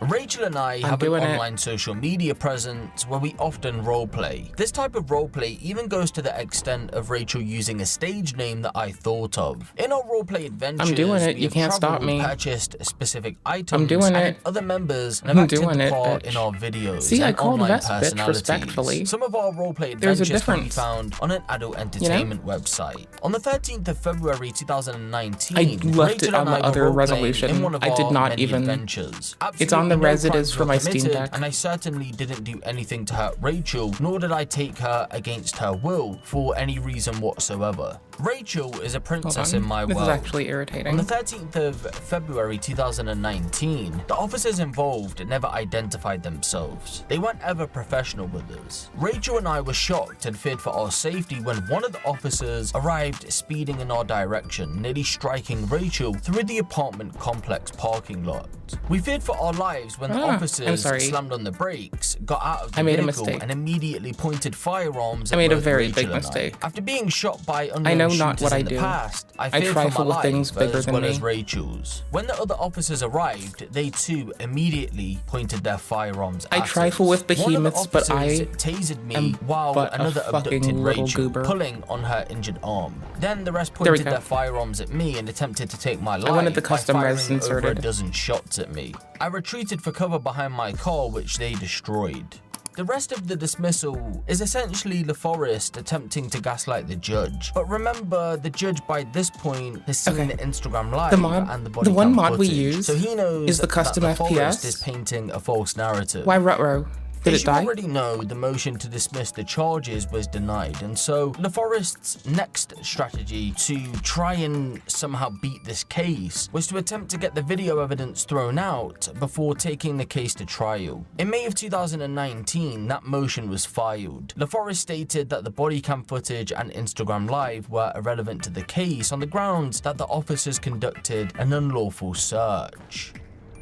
Rachel and I have an online social media presence where we often roleplay. This type of roleplay even goes to the extent of Rachel using a stage name that I thought of. In our roleplay adventures, I'm doing it. You can't stop me. Purchased specific items. I'm doing it. Other members have acted the part in our videos. See, I called online Vest bitch respectfully. Some of our roleplay adventures can be found on an adult entertainment website. On the 13th of February 2019, I left Rachel it on and the I other were resolution. in one of I did our not many even. adventures. It's on the res it is for my Steam Deck. And I certainly didn't do anything to hurt Rachel, nor did I take her against her will for any reason whatsoever. Rachel is a princess in my world. This is actually irritating. On the 13th of February 2019, the officers involved never identified themselves. They weren't ever professional with us. Rachel and I were shocked and feared for our safety when one of the officers arrived speeding in our direction, nearly striking Rachel through the apartment complex parking lot. We feared for our lives when the officers slammed on the brakes, got out of the vehicle, and immediately pointed firearms at I made a both very Rachel big mistake. After being shot by unknown shooters in the past, I feared for my life as well as Rachel's. When the other officers arrived, they too immediately pointed their firearms at us. I trifle with behemoths, but I tasered me while another abducted Rachel, pulling on her injured arm. Then the rest pointed their firearms at me and attempted to take my life. I wanted the custom res inserted. Over a inserted. dozen shots at me. I retreated for cover behind my car, which they destroyed. The rest of the dismissal is essentially LaForest attempting to gaslight the judge. But remember, the judge by this point has seen the Instagram live and the body one cam mod we footage, use so he knows is the custom that LaForest FPS. is painting a false narrative. Why Rutro? Did As it you die? already know, the motion to dismiss the charges was denied, and so LaForest's next strategy to try and somehow beat this case was to attempt to get the video evidence thrown out before taking the case to trial. In May of 2019, that motion was filed. LaForest stated that the body cam footage and Instagram Live were irrelevant to the case on the grounds that the officers conducted an unlawful search.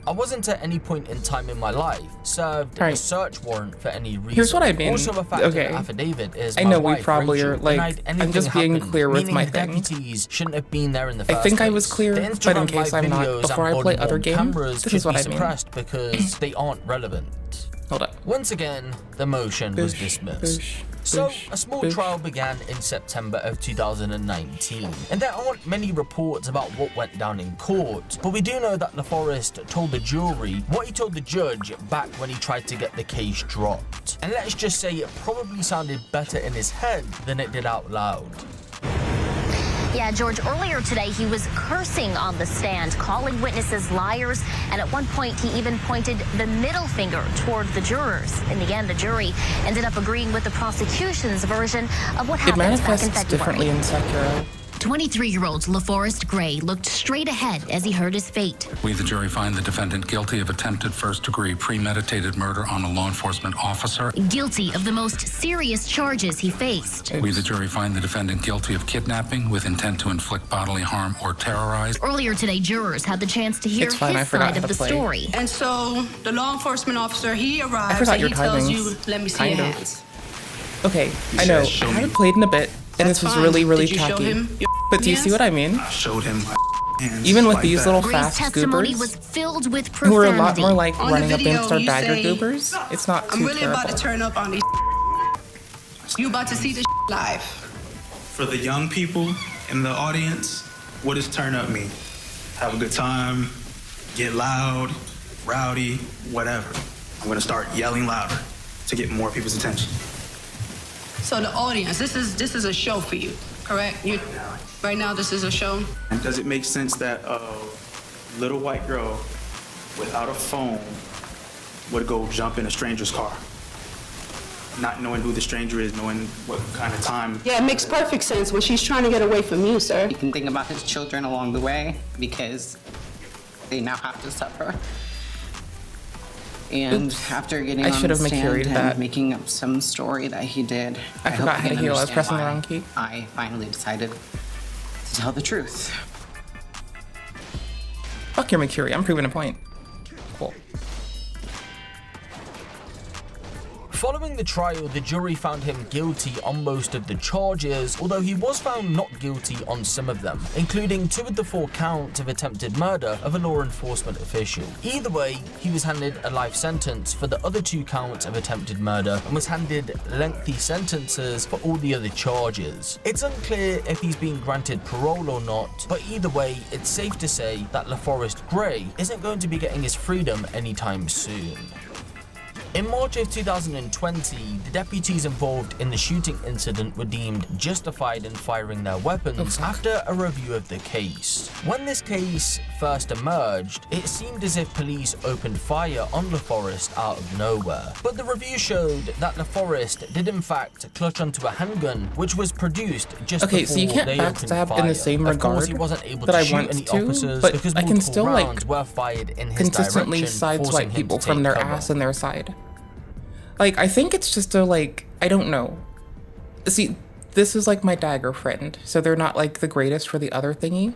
I wasn't at any point in time in my life served a search warrant for any reason. Here's what I mean. Also, a fact of the affidavit is I my know we wife, probably Rachel, are like. I'm just being clear with my the thing. deputies shouldn't have been there in the first I think place. I was clear, The but in Instagram case Live I'm not, videos before I and play body-worn other games, cameras this should is what be I mean. suppressed because they aren't relevant. Hold up. Once again, the motion was dismissed. So, a small trial began in September of 2019, and there aren't many reports about what went down in court, but we do know that LaForest told the jury what he told the judge back when he tried to get the case dropped. And let's just say it probably sounded better in his head than it did out loud. Yeah, George, earlier today he was cursing on the stand, calling witnesses liars, and at one point he even pointed the middle finger toward the jurors. In the end, the jury ended up agreeing with the prosecution's version of what happened back in February. It manifests differently in Sekiro. 23-year-old LaForest Gray looked straight ahead as he heard his fate. We, the jury, find the defendant guilty of attempted first-degree premeditated murder on a law enforcement officer. Guilty of the most serious charges he faced. We, the jury, find the defendant guilty of kidnapping with intent to inflict bodily harm or terrorize. Earlier today, jurors had the chance to hear his side of the story. And so the law enforcement officer, he arrives and he tells you, let me see your hands. Okay, I know. I haven't played in a bit, and this was really, really tacky. But do you see what I mean? I showed him my hands. Even with these little fast testimony goobers, was filled with who are a lot profanity. more like On running the up video, against our you dagger say, goobers, it's not too I'm really terrible. about to turn up on these. You about to see this live. For the young people in the audience, what does turn up mean? Have a good time, get loud, rowdy, whatever. I'm gonna start yelling louder to get more people's attention. So the audience, this is a show for you, correct? Right now, this is a show. And does it make sense that a little white girl without a phone would go jump in a stranger's car? Not knowing who the stranger is, knowing what kind of time. Yeah, it makes perfect sense when she's trying to get away from you, sir. You can think about his children along the way because they now have to suffer. And after getting on the stand and making up some story that he did, I forgot how to heal. I was pressing the wrong key. I finally decided to tell the truth. Fuck your Mercury. I'm proving a point. Cool. Following the trial, the jury found him guilty on most of the charges, although he was found not guilty on some of them, including 2 of the 4 counts of attempted murder of a law enforcement official. Either way, he was handed a life sentence for the other 2 counts of attempted murder and was handed lengthy sentences for all the other charges. It's unclear if he's been granted parole or not, but either way, it's safe to say that LaForest Gray isn't going to be getting his freedom anytime soon. In March of 2020, the deputies involved in the shooting incident were deemed justified in firing their weapons after a review of the case. When this case first emerged, it seemed as if police opened fire on LaForest out of nowhere. But the review showed that LaForest did in fact clutch onto a handgun, which was produced just before so you can't they opened fire. backstab in the same Of course, regard he wasn't able that to I shoot want any to, officers but because I can multiple still rounds were fired in his consistently direction, sideswipe forcing him people to from take their cover. ass and their side. Like, I think it's just a, like, I don't know. See, this is like my dagger friend, so they're not like the greatest for the other thingy,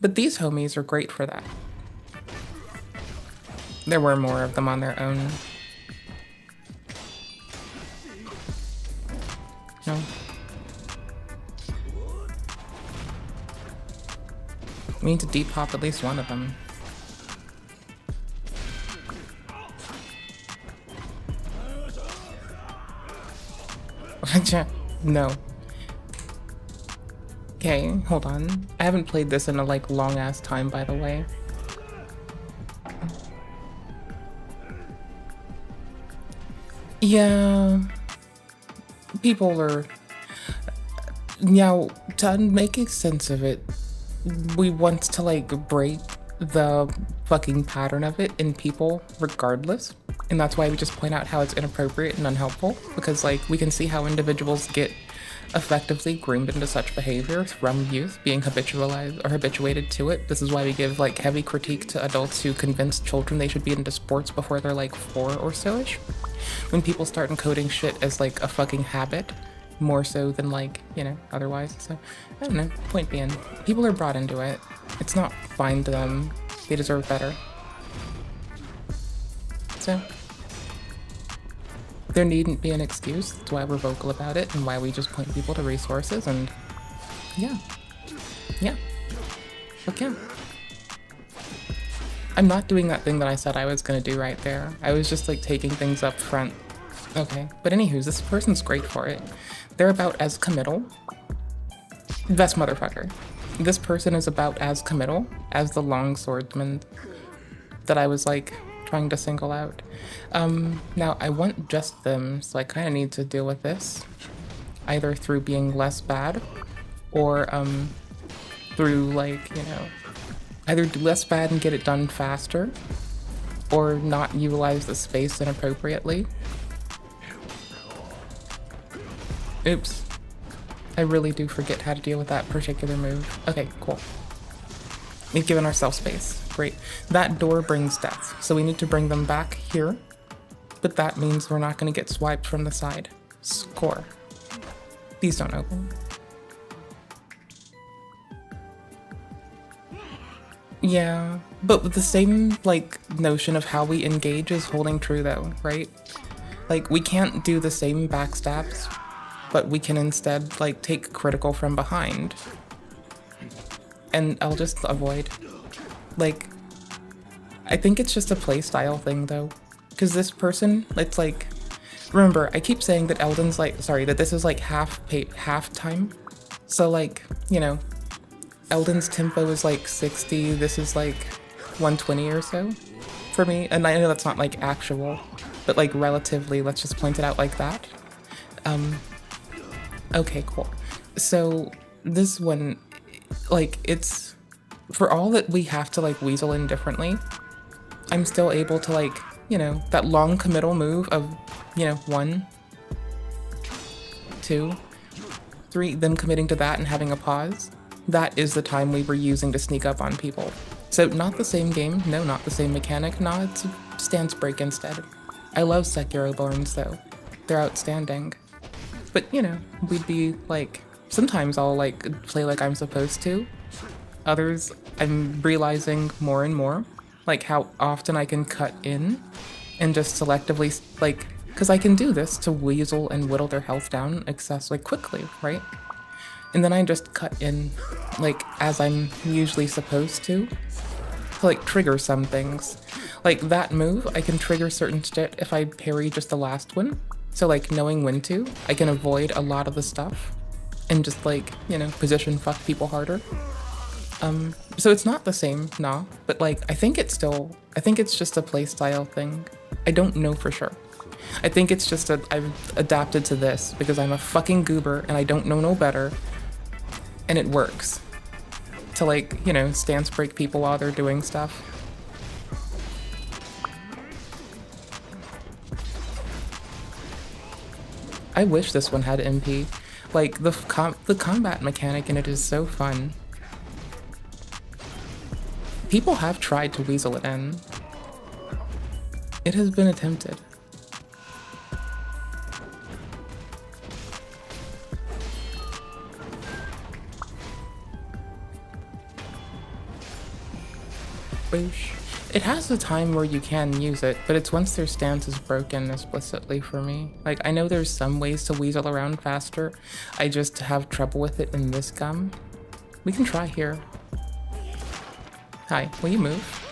but these homies are great for that. There were more of them on their own. No. We need to depop at least one of them. No. Okay, hold on. I haven't played this in a like long ass time, by the way. Yeah. People are... Now, to make sense of it, we want to like break the fucking pattern of it in people regardless. And that's why we just point out how it's inappropriate and unhelpful, because like we can see how individuals get effectively groomed into such behavior from youth, being habitualized or habituated to it. This is why we give like heavy critique to adults who convince children they should be into sports before they're like 4 or so-ish. When people start encoding shit as like a fucking habit, more so than like, you know, otherwise. So, I don't know, point being, people are brought into it. It's not fine to them. They deserve better. So, there needn't be an excuse. That's why we're vocal about it and why we just point people to resources and yeah. Yeah. Okay. I'm not doing that thing that I said I was gonna do right there. I was just like taking things up front. Okay, but anywho, this person's great for it. They're about as committal. Best motherfucker. This person is about as committal as the longswordman that I was like trying to single out. Now I want just them, so I kind of need to deal with this either through being less bad or through like, you know, either do less bad and get it done faster or not utilize the space inappropriately. Oops. I really do forget how to deal with that particular move. Okay, cool. We've given ourselves space. Great. That door brings death, so we need to bring them back here. But that means we're not going to get swiped from the side. Score. These don't open. Yeah, but with the same, like, notion of how we engage is holding true though, right? Like, we can't do the same backstabs, but we can instead, like, take critical from behind. And I'll just avoid. Like, I think it's just a playstyle thing though. Because this person, it's like, remember, I keep saying that Elden's like, sorry, that this is like half time. So like, you know, Elden's tempo is like 60, this is like 120 or so for me. And I know that's not like actual, but like relatively, let's just point it out like that. Okay, cool. So this one, like, it's, for all that we have to like weasel in differently, I'm still able to like, you know, that long committal move of, you know, 1, 2, 3, them committing to that and having a pause. That is the time we were using to sneak up on people. So not the same game, no, not the same mechanic, no, it's a stance break instead. I love Sekiro Borns though. They're outstanding. But, you know, we'd be like, sometimes I'll like play like I'm supposed to. Others, I'm realizing more and more, like how often I can cut in and just selectively, like, because I can do this to weasel and whittle their health down excessively quickly, right? And then I just cut in, like, as I'm usually supposed to like, trigger some things. Like, that move, I can trigger certain shit if I parry just the last one. So, like, knowing when to, I can avoid a lot of the stuff and just, like, you know, position fuck people harder. So it's not the same, nah, but, like, I think it's just a playstyle thing. I don't know for sure. I think it's just I've adapted to this because I'm a fucking goober and I don't know no better. And it works. To, like, you know, stance break people while they're doing stuff. I wish this one had MP. Like, the combat mechanic in it is so fun. People have tried to weasel it in. It has been attempted. Boosh. It has a time where you can use it, but it's once their stance is broken explicitly for me. Like, I know there's some ways to weasel around faster, I just have trouble with it in this gum. We can try here. Hi, will you move?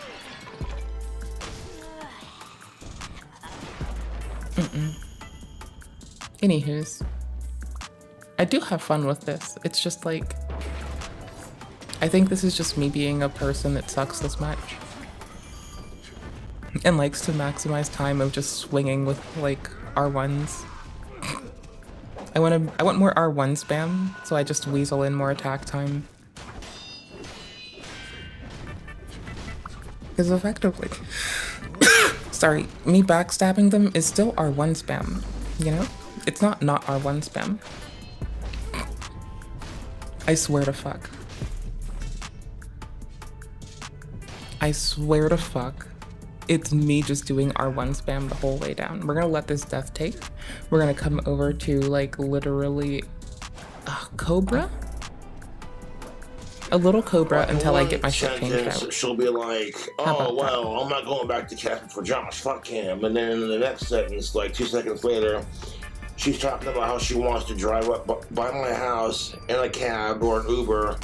Anywho's. I do have fun with this. It's just like, I think this is just me being a person that sucks this much. And likes to maximize time of just swinging with, like, R1s. I want more R1 spam, so I just weasel in more attack time. Because effectively, sorry, me backstabbing them is still R1 spam, you know? It's not R1 spam. I swear to fuck. I swear to fuck. It's me just doing R1 spam the whole way down. We're gonna let this death take. We're gonna come over to, like, literally Cobra? A little Cobra until I get my shit changed out. She'll be like, oh, well, I'm not going back to Casper for Josh, fuck him. And then in the next sentence, like 2 seconds later, she's talking about how she wants to drive up by my house in a cab or an Uber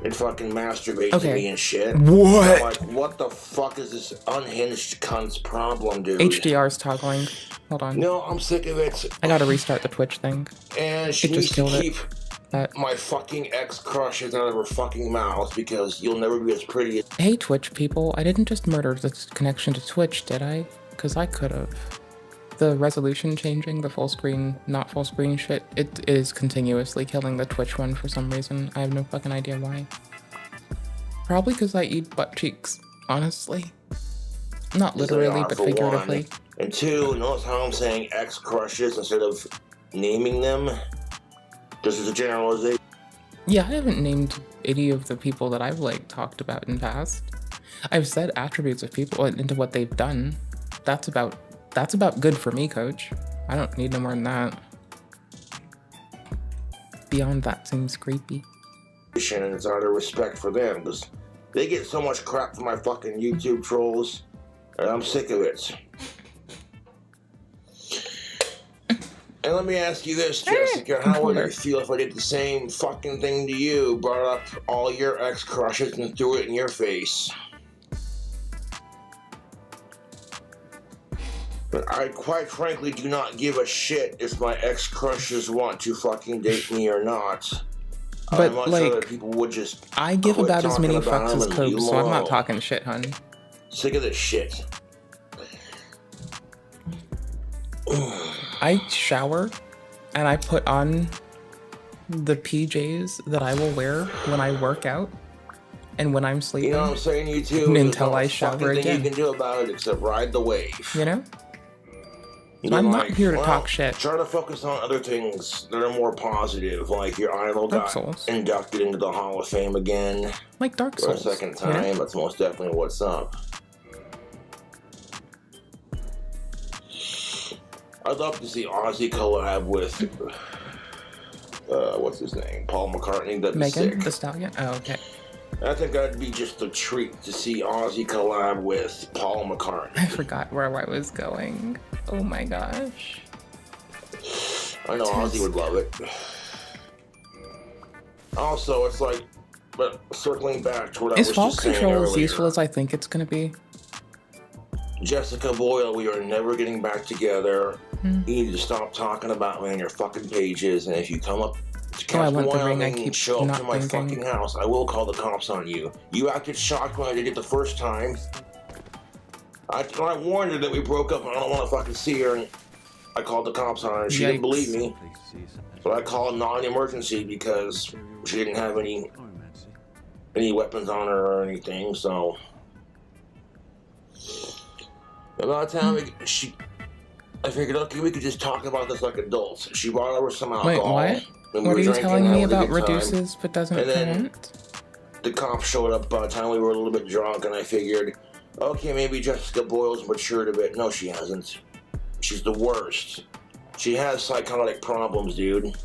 and fucking masturbate to me and shit. What? I'm like, what the fuck is this unhinged cunt's problem, dude? HDR's toggling. Hold on. No, I'm sick of it. I gotta restart the Twitch thing. And she needs to keep my fucking ex-crushes out of her fucking mouth because you'll never be as pretty as— Hey, Twitch people. I didn't just murder the connection to Twitch, did I? Because I could've. The resolution changing, the full screen, not full screen shit, it is continuously killing the Twitch one for some reason. I have no fucking idea why. Probably because I eat butt cheeks, honestly. Not literally, but figuratively. One. And two, notice how I'm saying ex-crushes instead of naming them? This is a generalization. Yeah, I haven't named any of the people that I've like talked about in past. I've said attributes of people into what they've done. That's about good for me, coach. I don't need no more than that. Beyond that seems creepy. And it's out of respect for them, because they get so much crap from my fucking YouTube trolls, and I'm sick of it. And let me ask you this, Jessica, how would you feel if I did the same fucking thing to you, brought up all your ex-crushes and threw it in your face? But I quite frankly do not give a shit if my ex-crushes want to fucking date me or not. But much other people would just I give about as many fucks as Cope, so I'm not talking shit, hun. Sick of this shit. I shower and I put on the PJs that I will wear when I work out and when I'm sleeping. You know what I'm saying, you two? Until I shower again. You can do about it except ride the wave. You know? I'm not here to talk shit. Try to focus on other things that are more positive, like your idol got inducted into the Hall of Fame again. Like Dark For a Souls. second time, Yeah. that's most definitely what's up. I'd love to see Ozzy collab with, what's his name? Paul McCartney. That'd be Megan sick. Thee Stallion? Oh, okay. I think that'd be just a treat to see Ozzy collab with Paul McCartney. I forgot where I was going. Oh my gosh. I know Ozzy would love it. Also, it's like, but circling back to what I Is was fall just saying control as earlier, useful as I think it's gonna be? Jessica Boyle, we are never getting back together. You need to stop talking about me on your fucking pages, and if you come up to Oh, I Casper, want the ring. I Wyoming, keep and show up not to my thinking. fucking house, I will call the cops on you. You acted shocked when I did it the first time. I warned her that we broke up and I don't want to fucking see her, and I called the cops on her, and she didn't believe me. But I called non-emergency because she didn't have any weapons on her or anything, so... About the time I figured, okay, we could just talk about this like adults. She brought over some alcohol. Wait, what? and we What were are you drinking, telling me having a about good time. reduces but doesn't And then count? the cops showed up by the time we were a little bit drunk, and I figured, okay, maybe Jessica Boyle's matured a bit. No, she hasn't. She's the worst. She has psychotic problems, dude.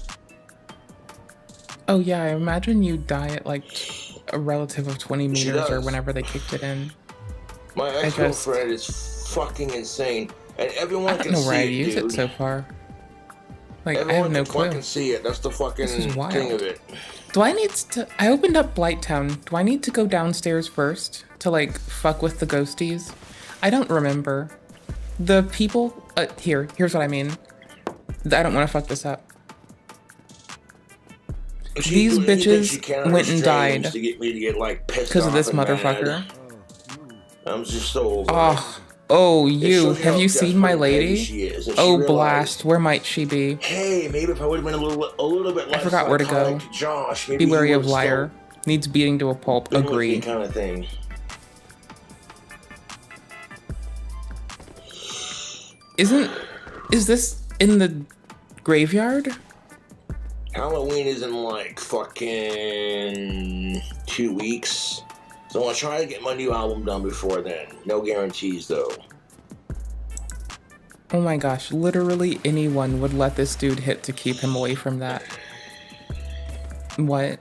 Oh yeah, I imagine you die at like a relative of 20 meters or does. whenever they kicked it in. My ex-girlfriend is fucking insane, and everyone I don't can know see where I it, use dude. it so far. Like, Everyone I have no can clue. fucking see it. That's the fucking This is wild. thing of it. Do I need to... I opened up Blighttown. Do I need to go downstairs first to, like, fuck with the ghosties? I don't remember. The people... here's what I mean. I don't want to fuck this up. These bitches went and died to get me to get, like, pissed because of off this and mad. motherfucker. I'm just so over it. Oh, It you. shows you Have how you seen my desperate and petty lady? she is, and she Oh, realized, blast. Where might she be? Hey, maybe if I would have been a little bit less I forgot where to go. psychotic Josh, maybe Be wary he of would've liar. Needs beating to a pulp. still been with me Agree. kind of thing. Is this in the graveyard? Halloween is in like fucking 2 weeks. So I'll try to get my new album done before then. No guarantees though. Oh my gosh, literally anyone would let this dude hit to keep him away from that. What?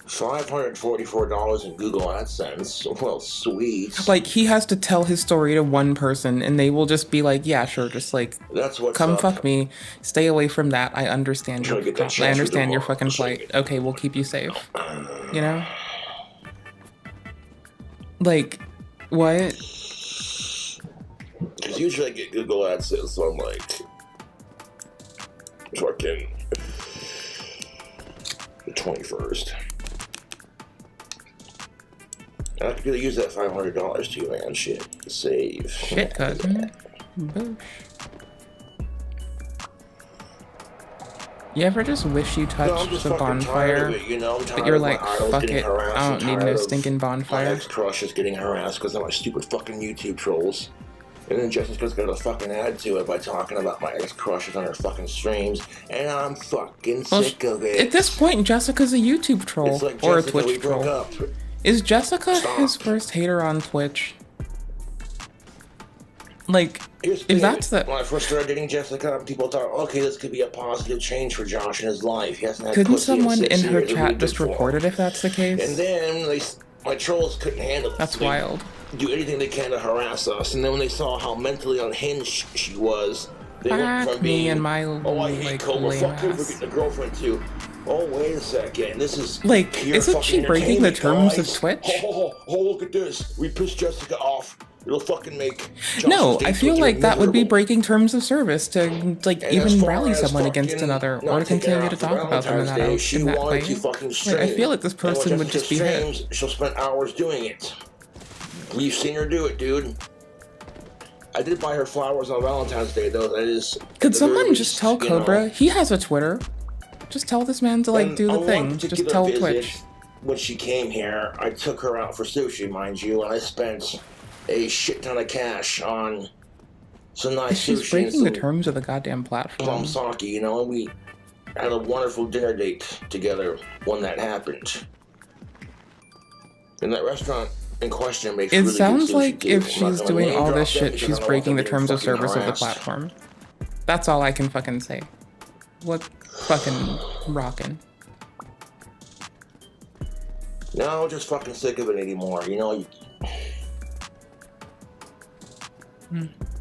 $544 in Google AdSense. Well, sweet. Like, he has to tell his story to one person and they will just be like, yeah, sure, just like, That's what's come up. fuck me. Stay away from that. I understand Trying your to get that I chance with understand the your world. fucking Just like plight. Okay, we'll keep you safe. You know? Like, what? Because usually I get Google AdSense on like fucking the 21st. I could use that $500 too, man. Shit. Save. Shit, cousin. Boosh. You ever just wish you No, I'm touched just the fucking tired bonfire, of it, you know? I'm tired but you're of my like, idols fuck getting it, harassed. I I'm don't need tired no of stinking my bonfire. ex-crush is getting harassed because of my stupid fucking YouTube trolls. And then Jessica's got to fucking add to it by talking about my ex-crushes on her fucking streams, and I'm fucking sick of it. At this point, Jessica's a YouTube troll like or Jessica, a Twitch troll. Up. Is Jessica his first hater on Twitch? Like, if that's the... When I first started dating Jessica, people thought, okay, this could be a positive change for Josh in his life. He hasn't had Couldn't pussy someone in 6 in her years, chat just report it if that's the case? And then my trolls couldn't handle it. That's so wild. Do anything they can to harass us, and then when they saw how mentally unhinged she was, they went Fuck from me being, and my I hate Cobra, fuck her for getting a girlfriend too. Oh, wait a second, this is like, pure isn't she fucking breaking the entertainment, terms of guys. Twitch? Oh, look at this. We pissed Jessica off. It'll fucking make No, Josh's I day feel feel like that would be miserable. breaking terms of service to, like, And even as far rally as someone against fucking another, or not to taking her continue out to for talk about them in Valentine's Day, that, she in that wanted way. to fucking Like, stream. I feel like this And when person would Jessica just be hit. streams, she'll spend hours doing it. You've seen her do it, dude. I did buy her flowers on Valentine's Day, though. That is. Could someone just tell Cobra? He has a Twitter. Just tell this man to, like, And do the on thing. one Just particular tell visit, Twitch. When she came here, I took her out for sushi, mind you, and I spent a shit ton of cash on some nice She's sushi and breaking the some terms of the goddamn platform. plum sake, you know, and we had a wonderful dinner date together when that happened. And that restaurant in question makes It really good sounds sushi, like too. if I'm not she's gonna doing name all drop this them shit, because she's I don't breaking the want them terms to of be fucking service of the harassed. platform. That's all I can fucking say. What fucking rockin'. No, just fucking sick of it anymore, you know.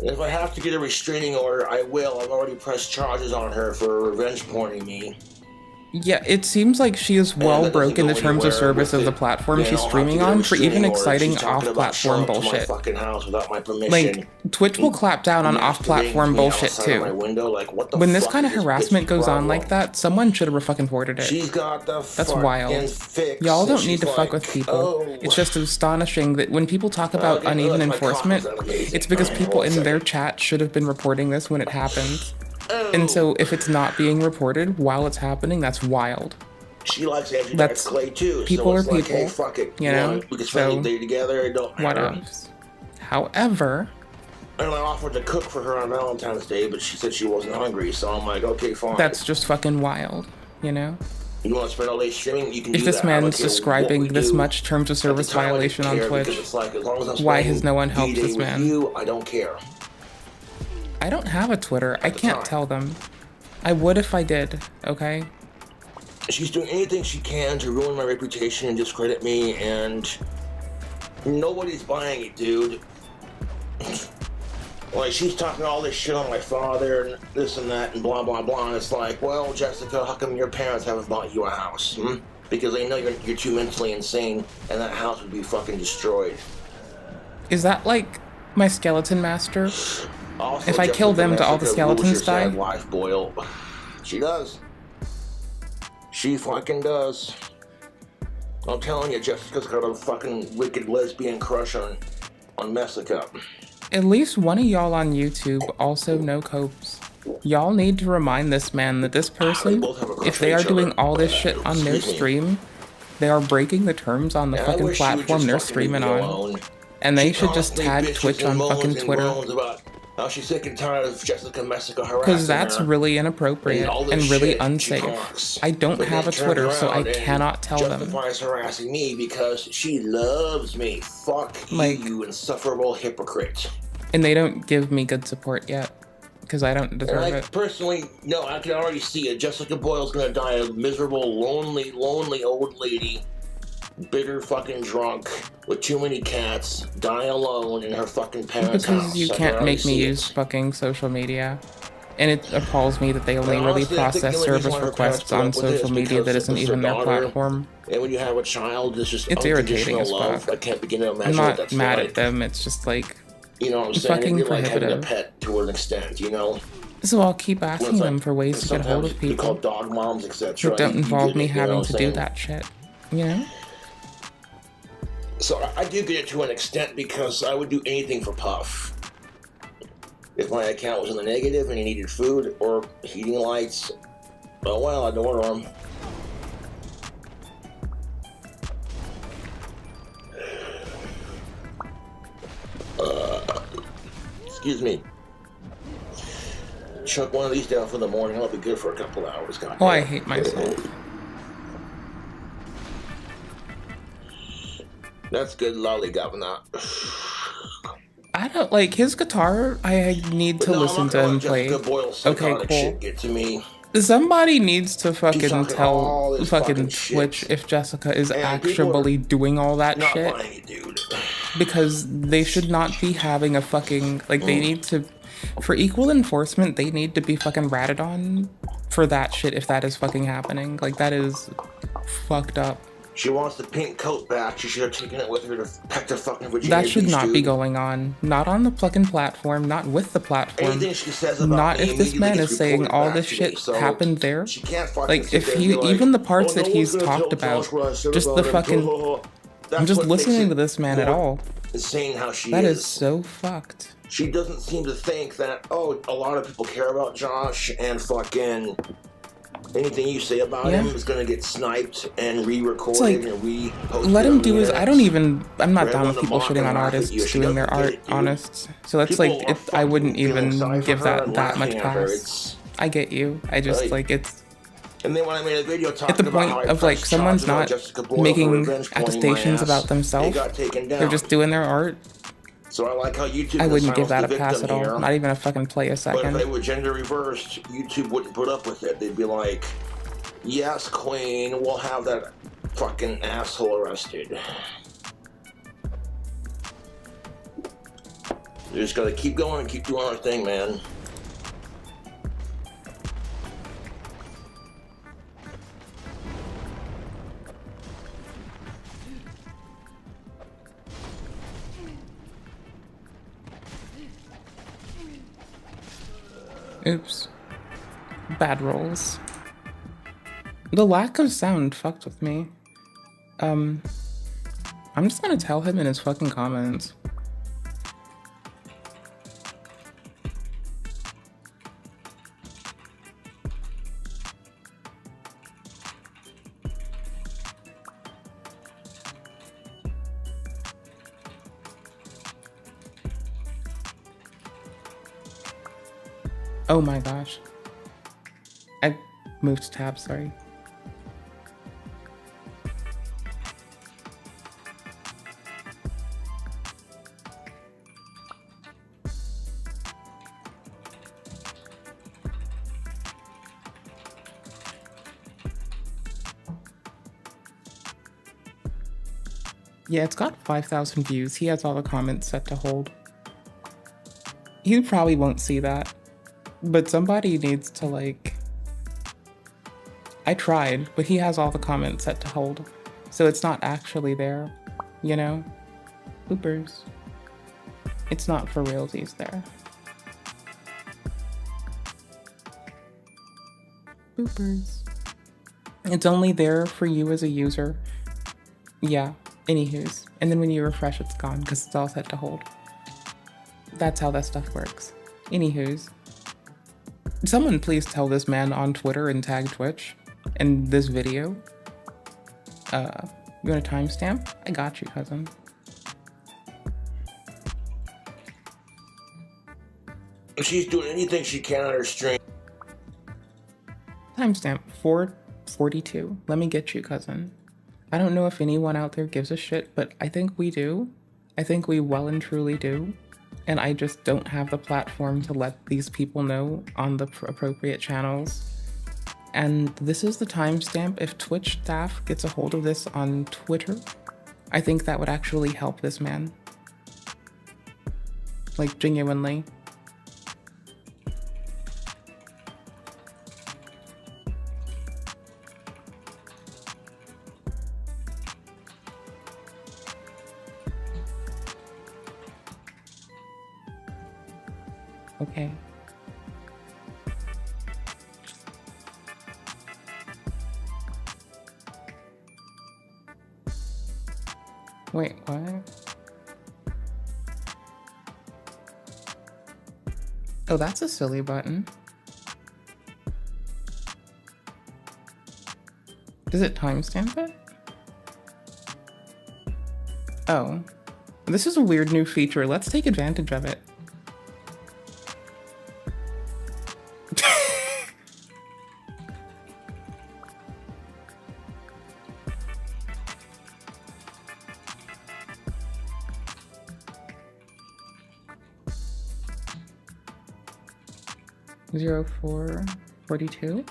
If I have to get a restraining order, I will. I've already pressed charges on her for revenge porning me. Yeah, it seems like she has well that doesn't broken the go terms of anywhere service with of the it. platform You she's know, I'll have streaming to get a on for even restraining order. exciting She's talking about showing off-platform up to my bullshit. fucking house without my permission. Like, Twitch will clap down on masturbating off-platform to me bullshit outside of my too. window, like, what the When this fuck kind is of this harassment bitch's goes on problem? like that, someone should have fucking reported it. She's got the That's fucking wild. fix, Y'all and don't she's need to fuck like, with people. oh. It's just astonishing that when people talk about Okay, uneven look, my enforcement, coffee's amazing. it's because Alright, people one in their second. chat should have been reporting this when it happened. Oh. And so if it's not being reported while it's happening, that's wild. She likes Andrew Dice That's Clay too. people so are it's like, people, hey, fuck it. you know? We can spend So, the day together. It don't what matter. else? However, And I offered to cook for her on Valentine's Day, but she said she wasn't hungry. So I'm like, okay, fine. that's just fucking wild, you know? You want to spend all day streaming? You can If do this that. I don't man's care what describing we this do. much terms of At the service time, I didn't violation on care Twitch, because it's like, as long as I'm why spending has no one helped D-Day this with man? You, I don't care. I don't have a Twitter. I can't tell them. I would if I did, okay? She's doing anything she can to ruin my reputation and discredit me, and nobody's buying it, dude. Like, she's talking all this shit on my father and this and that and blah, blah, blah. And it's like, well, Jessica, how come your parents haven't bought you a house? Because they know you're too mentally insane, and that house would be fucking destroyed. Is that like my skeleton master? Also, If I kill them, do all the Jessica rules skeletons your sad die? life, Boyle. She does. She fucking does. I'm telling you, Jessica's got a fucking wicked lesbian crush on Messica. At least one of y'all on YouTube also know Copes. Y'all need to remind this man that this person, if they are doing all this shit on their stream, they are breaking the terms on the And I fucking wish she would platform just they're fucking leave streaming me on. alone. And they She should just constantly tag bitches Twitch on and moans fucking and Twitter. groans about how she's sick and tired of Jessica Messica harassing Because that's her. really inappropriate all this and really shit she unsafe. talks. I don't But have a then turns Twitter, so I around and cannot tell them. justifies harassing me because she loves me. Fuck Like- you insufferable hypocrite. And they don't give me good support yet. Because I don't And deserve I it. personally, no, I can already see it. Jessica Boyle's gonna die a miserable, lonely old lady, bitter fucking drunk, with too many cats, die alone in her fucking parents' house. Because you I can can't already make me see use fucking social media. And it appalls me that they only And really honestly, I think process the only reason service why her requests parents on put up with it social is media because that isn't it's her even their daughter. platform. And when you have a child, it's just It's irritating unconditional as love. fuck. I can't begin to I'm imagine what not that's mad like. at them, it's just like, You know what I'm saying? fucking It'd be like having a prohibitive. pet to an extent, you know? So I'll keep asking Well, them for ways to get hold of Sometimes you call people dog moms, etc. that don't You involve get me it, you know having what to I'm do saying? that shit. You know? So I do get it to an extent because I would do anything for Puff. If my account was in the negative and he needed food or heating lights, oh well, I'd order them. Excuse me. Chuck one of these down for the morning. I'll be good for a couple hours. God Oh, I hate myself. That's good, lolly governor. I don't like his guitar. I need to listen to him play. Okay, cool. Shit get to me. Somebody needs to fucking talking tell all this fucking fucking Twitch shit. if Jessica is And people actually doing all that Not shit. buying it, dude. Because they should not be having a fucking, like, they need to, for equal enforcement, they need to be fucking ratted on for that shit if that is fucking happening. Like, that is fucked up. She wants the pink coat back. She should have taken it with her to peck the fucking Virginia That should Beach, not dude. be going on. Not on the fucking platform, not with the platform. Anything she says about Not me if this immediately man gets is saying reported all back this to shit me, so happened there. She can't fucking Like, sit if there and he, be like, even the parts "Oh, that no he's one's gonna talked tell about, Josh what I said just about the him." fucking, That's I'm just what makes listening it to this man at more all. Insane how she That is. is so fucked. She doesn't seem to think that, oh, a lot of people care about Josh and fucking anything you say about him is gonna get sniped and re-recorded like, and re-posted. Let him on do the his. internet. I don't even. I'm not For down everyone with to people mock shitting and on laugh at artists you, she doing their doesn't get art. it, dude. Honest. So that's People like. are I wouldn't fucking feeling even sorry for give her that and that much laughing at her. pass. I get you. I just Right. like it's. And then when I made a video At talking the about point how I of like pressed someone's charges on not Jessica Boyle for making revenge pointing my attestations ass, about it themselves. got taken down. They're just doing their art. So I like how YouTube I wouldn't give silenced that a the pass victim at all. here. Not even a fucking play a But if second. they were gender reversed, YouTube wouldn't put up with it. They'd be like, yes, queen, we'll have that fucking asshole arrested. You just gotta keep going and keep doing our thing, man. Oops. Bad rolls. The lack of sound fucked with me. I'm just gonna tell him in his fucking comments. Oh my gosh. I moved tab, sorry. Yeah, it's got 5,000 views. He has all the comments set to hold. He probably won't see that. But somebody needs to, like... I tried, but he has all the comments set to hold. So it's not actually there, you know? Bloopers. It's not for realsies there. Bloopers. It's only there for you as a user. Yeah, anywho's. And then when you refresh, it's gone because it's all set to hold. That's how that stuff works. Anywho's. Someone please tell this man on Twitter and tag Twitch in this video. You want a timestamp? I got you, cousin. She's doing anything she can on her stream. Timestamp 4:42. Let me get you, cousin. I don't know if anyone out there gives a shit, but I think we do. I think we well and truly do. And I just don't have the platform to let these people know on the appropriate channels. And this is the timestamp. If Twitch staff gets a hold of this on Twitter, I think that would actually help this man. Like, genuinely. Okay. Wait, what? Oh, that's a silly button. Does it timestamp it? Oh. This is a weird new feature. Let's take advantage of it. 0442.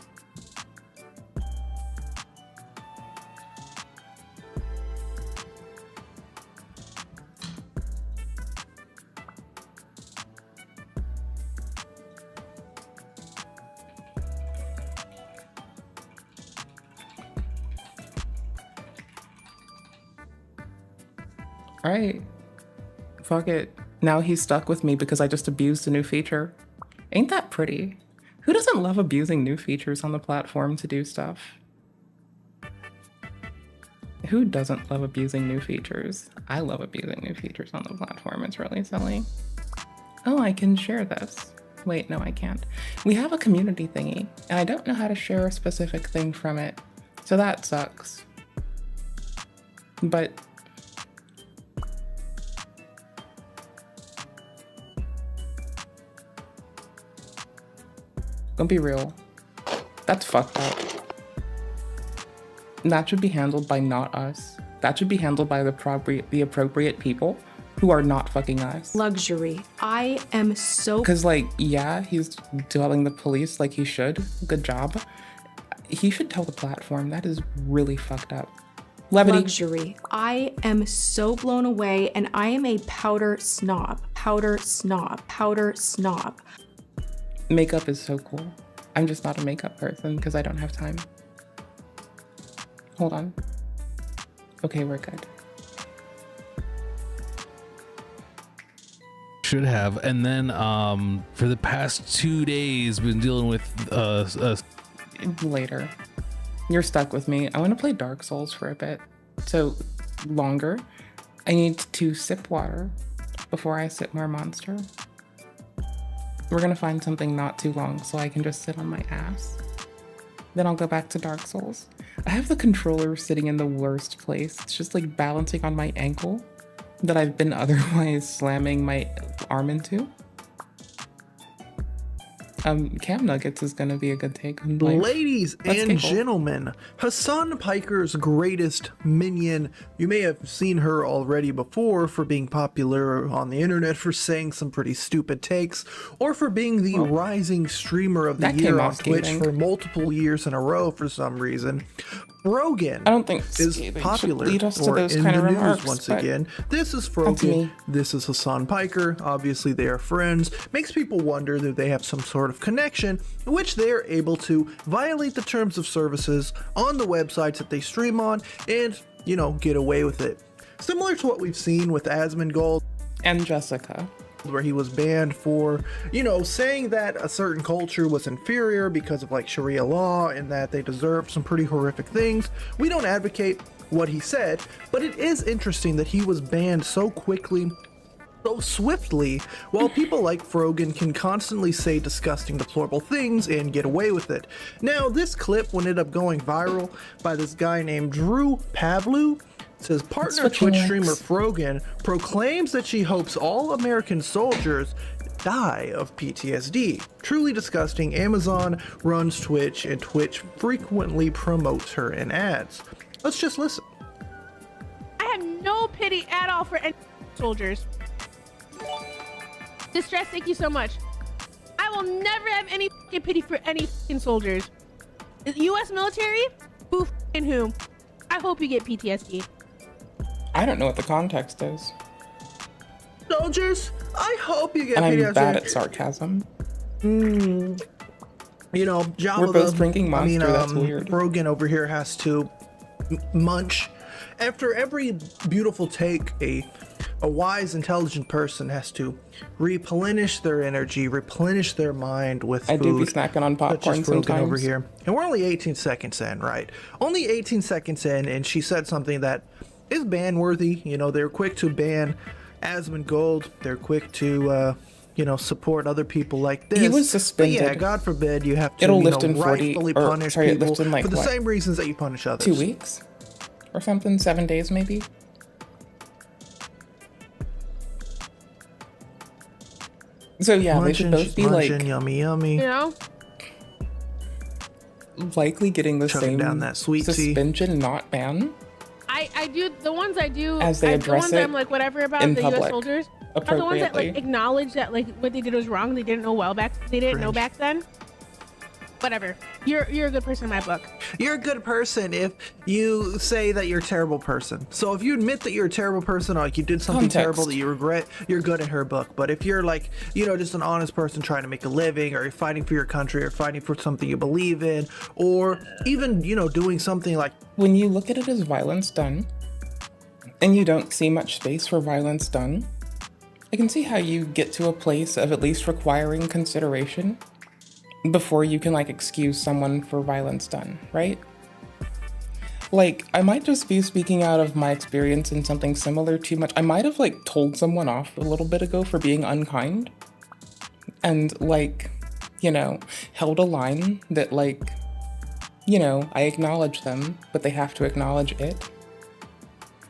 All right, fuck it. Now he's stuck with me because I just abused a new feature. Ain't that pretty? Who doesn't love abusing new features on the platform to do stuff? Who doesn't love abusing new features? I love abusing new features on the platform. It's really silly. Oh, I can share this. Wait, no, I can't. We have a community thingy, and I don't know how to share a specific thing from it. So that sucks. But don't be real. That's fucked up. That should be handled by not us. That should be handled by the appropriate people who are not fucking us. Luxury. I am so... Because, like, yeah, he's telling the police like he should. Good job. He should tell the platform. That is really fucked up. Levity. Luxury. I am so blown away, and I am a powder snob. Powder snob. Powder snob. Makeup is so cool. I'm just not a makeup person because I don't have time. Hold on. Okay, we're good. Should have. And then for the past 2 days, been dealing with later. You're stuck with me. I want to play Dark Souls for a bit. So longer. I need to sip water before I sip more monster. We're gonna find something not too long so I can just sit on my ass. Then I'll go back to Dark Souls. I have the controller sitting in the worst place. It's just like balancing on my ankle that I've been otherwise slamming my arm into. Cam Nuggets is gonna be a good take on life. Ladies and gentlemen, Hassan Piker's greatest minion. You may have seen her already before for being popular on the internet for saying some pretty stupid takes, or for being the rising streamer of the year on Twitch for multiple years in a row for some reason. Frogan I don't think is popular or in the news once again. This is Frogan. This is Hassan Piker. Obviously, they are friends. Makes people wonder that they have some sort of connection in which they are able to violate the terms of services on the websites that they stream on and, you know, get away with it. Similar to what we've seen with Asmongold and Jessica, where he was banned for, you know, saying that a certain culture was inferior because of like Sharia law and that they deserved some pretty horrific things. We don't advocate what he said, but it is interesting that he was banned so quickly, so swiftly, while people like Frogan can constantly say disgusting, deplorable things and get away with it. Now, this clip ended up going viral by this guy named Drew Pavlu. Says partner Twitch streamer Frogan proclaims that she hopes all American soldiers die of PTSD. Truly disgusting. Amazon runs Twitch and Twitch frequently promotes her in ads. Let's just listen. I have no pity at all for any soldiers. Distress, thank you so much. I will never have any pity for any soldiers. The U.S. military? Who and whom? I hope you get PTSD. I don't know what the context is. Soldiers, I hope you get and PTSD. I'm bad at sarcasm. You know, Java, we're both drinking Monster. That's weird. Rogan over here has to munch. After every beautiful take, a wise, intelligent person has to replenish their energy, replenish their mind with food. I do be snacking on popcorn sometimes. Over here, and we're only 18 seconds in, right? Only 18 seconds in, and she said something that is ban-worthy. You know, they're quick to ban Asmongold. They're quick to, you know, support other people like this. He was suspended. But yeah, God forbid you have to, rightfully punish people like for the what? same reasons that you punish others. 2 weeks? Or something? 7 days, maybe? So yeah, they should both be like yummy, yummy. You know, likely getting the chugging same down that sweet suspension, not ban. I do the ones I do as they the address ones it I'm like whatever about in the public. U.S. soldiers. Are the ones that appropriately. like acknowledge that like what they did was wrong. They didn't know know back then. Whatever. You're a good person in my book. You're a good person if you say that you're a terrible person. So if you admit that you're a terrible person or like you did something terrible that you regret, you're good in her book. But if you're like, you know, just an honest person trying to make a living, or you're fighting for your country, or fighting for something you believe in, or even, you know, doing something like... When you look at it as violence done, and you don't see much space for violence done, I can see how you get to a place of at least requiring consideration before you can like excuse someone for violence done, right? Like, I might just be speaking out of my experience in something similar too much. I might have like told someone off a little bit ago for being unkind and like, you know, held a line that like, you know, I acknowledge them, but they have to acknowledge it.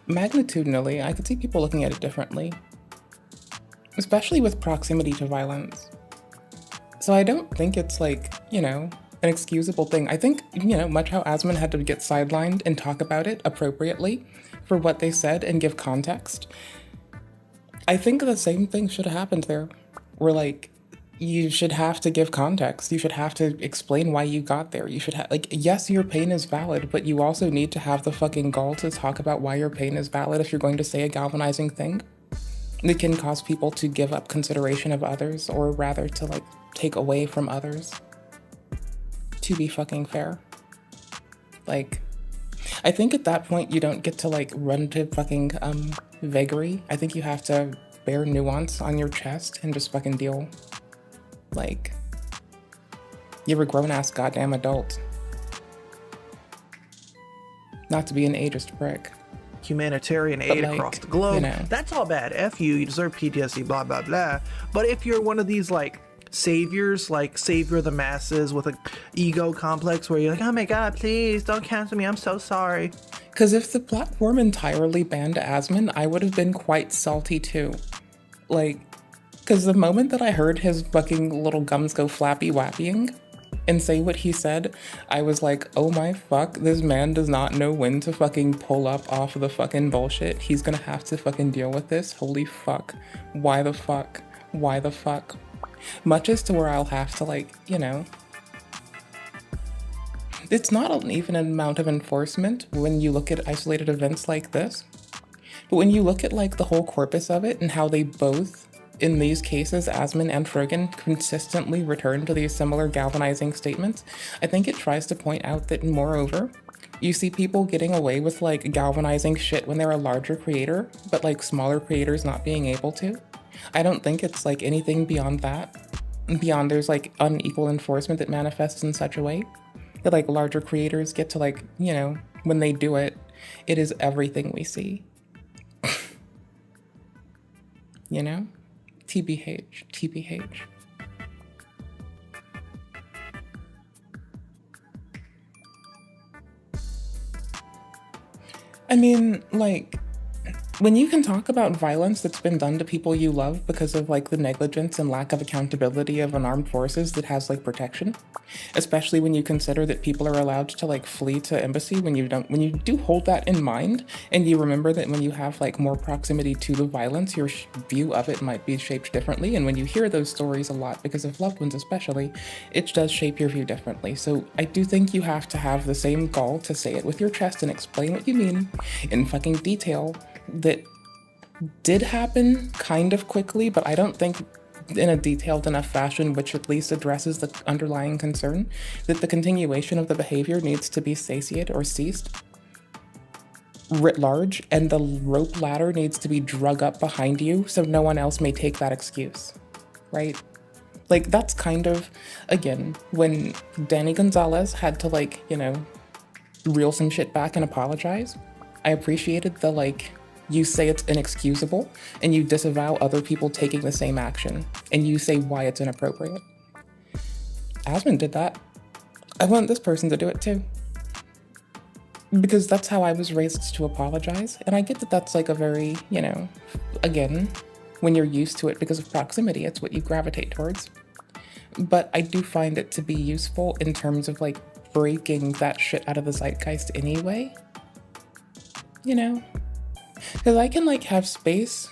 Magnitudinally, I could see people looking at it differently, especially with proximity to violence. So I don't think it's like, you know, an excusable thing. I think, you know, much how Asman had to get sidelined and talk about it appropriately for what they said and give context, I think the same thing should have happened there. Where like, you should have to give context. You should have to explain why you got there. You should have, like, yes, your pain is valid, but you also need to have the fucking gall to talk about why your pain is valid if you're going to say a galvanizing thing that can cause people to give up consideration of others, or rather to like take away from others. To be fucking fair. Like, I think at that point you don't get to like run to fucking vagary. I think you have to bear nuance on your chest and just fucking deal. Like, you're a grown-ass goddamn adult. Not to be an ageist prick. Humanitarian aid like, across the globe. You know. That's all bad. F you deserve PTSD, blah, blah, blah. But if you're one of these, like, saviors, like savior of the masses with an ego complex where you're like, oh my god, please don't cancel me, I'm so sorry. Because if the platform entirely banned Asman, I would have been quite salty too. Like, because the moment that I heard his fucking little gums go flappy wappying and say what he said, I was like, oh my fuck, this man does not know when to fucking pull up off of the fucking bullshit. He's gonna have to fucking deal with this. Holy fuck. Why the fuck? Why the fuck? Much as to where I'll have to, like, you know, it's not an even amount of enforcement when you look at isolated events like this. But when you look at like the whole corpus of it and how they both, in these cases, Asman and Fergan, consistently return to these similar galvanizing statements, I think it tries to point out that, moreover, you see people getting away with like galvanizing shit when they're a larger creator, but like smaller creators not being able to. I don't think it's like anything beyond that. Beyond there's like unequal enforcement that manifests in such a way that like larger creators get to like, you know, when they do it, it is everything we see. You know? TBH, TBH. I mean, like, when you can talk about violence that's been done to people you love because of like the negligence and lack of accountability of an armed forces that has like protection, especially when you consider that people are allowed to like flee to embassy, when you do hold that in mind and you remember that when you have like more proximity to the violence, your view of it might be shaped differently. And when you hear those stories a lot because of loved ones especially, it does shape your view differently. So I do think you have to have the same gall to say it with your chest and explain what you mean in fucking detail. That did happen kind of quickly, but I don't think in a detailed enough fashion, which at least addresses the underlying concern that the continuation of the behavior needs to be satiated or ceased writ large, and the rope ladder needs to be drug up behind you so no one else may take that excuse, right? Like, that's kind of, again, when Danny Gonzalez had to, like, you know, reel some shit back and apologize, I appreciated the, like, you say it's inexcusable, and you disavow other people taking the same action, and you say why it's inappropriate. Asman did that. I want this person to do it too. Because that's how I was raised to apologize, and I get that that's like a very, you know, again, when you're used to it because of proximity, it's what you gravitate towards. But I do find it to be useful in terms of like breaking that shit out of the zeitgeist anyway. You know? Because I can like have space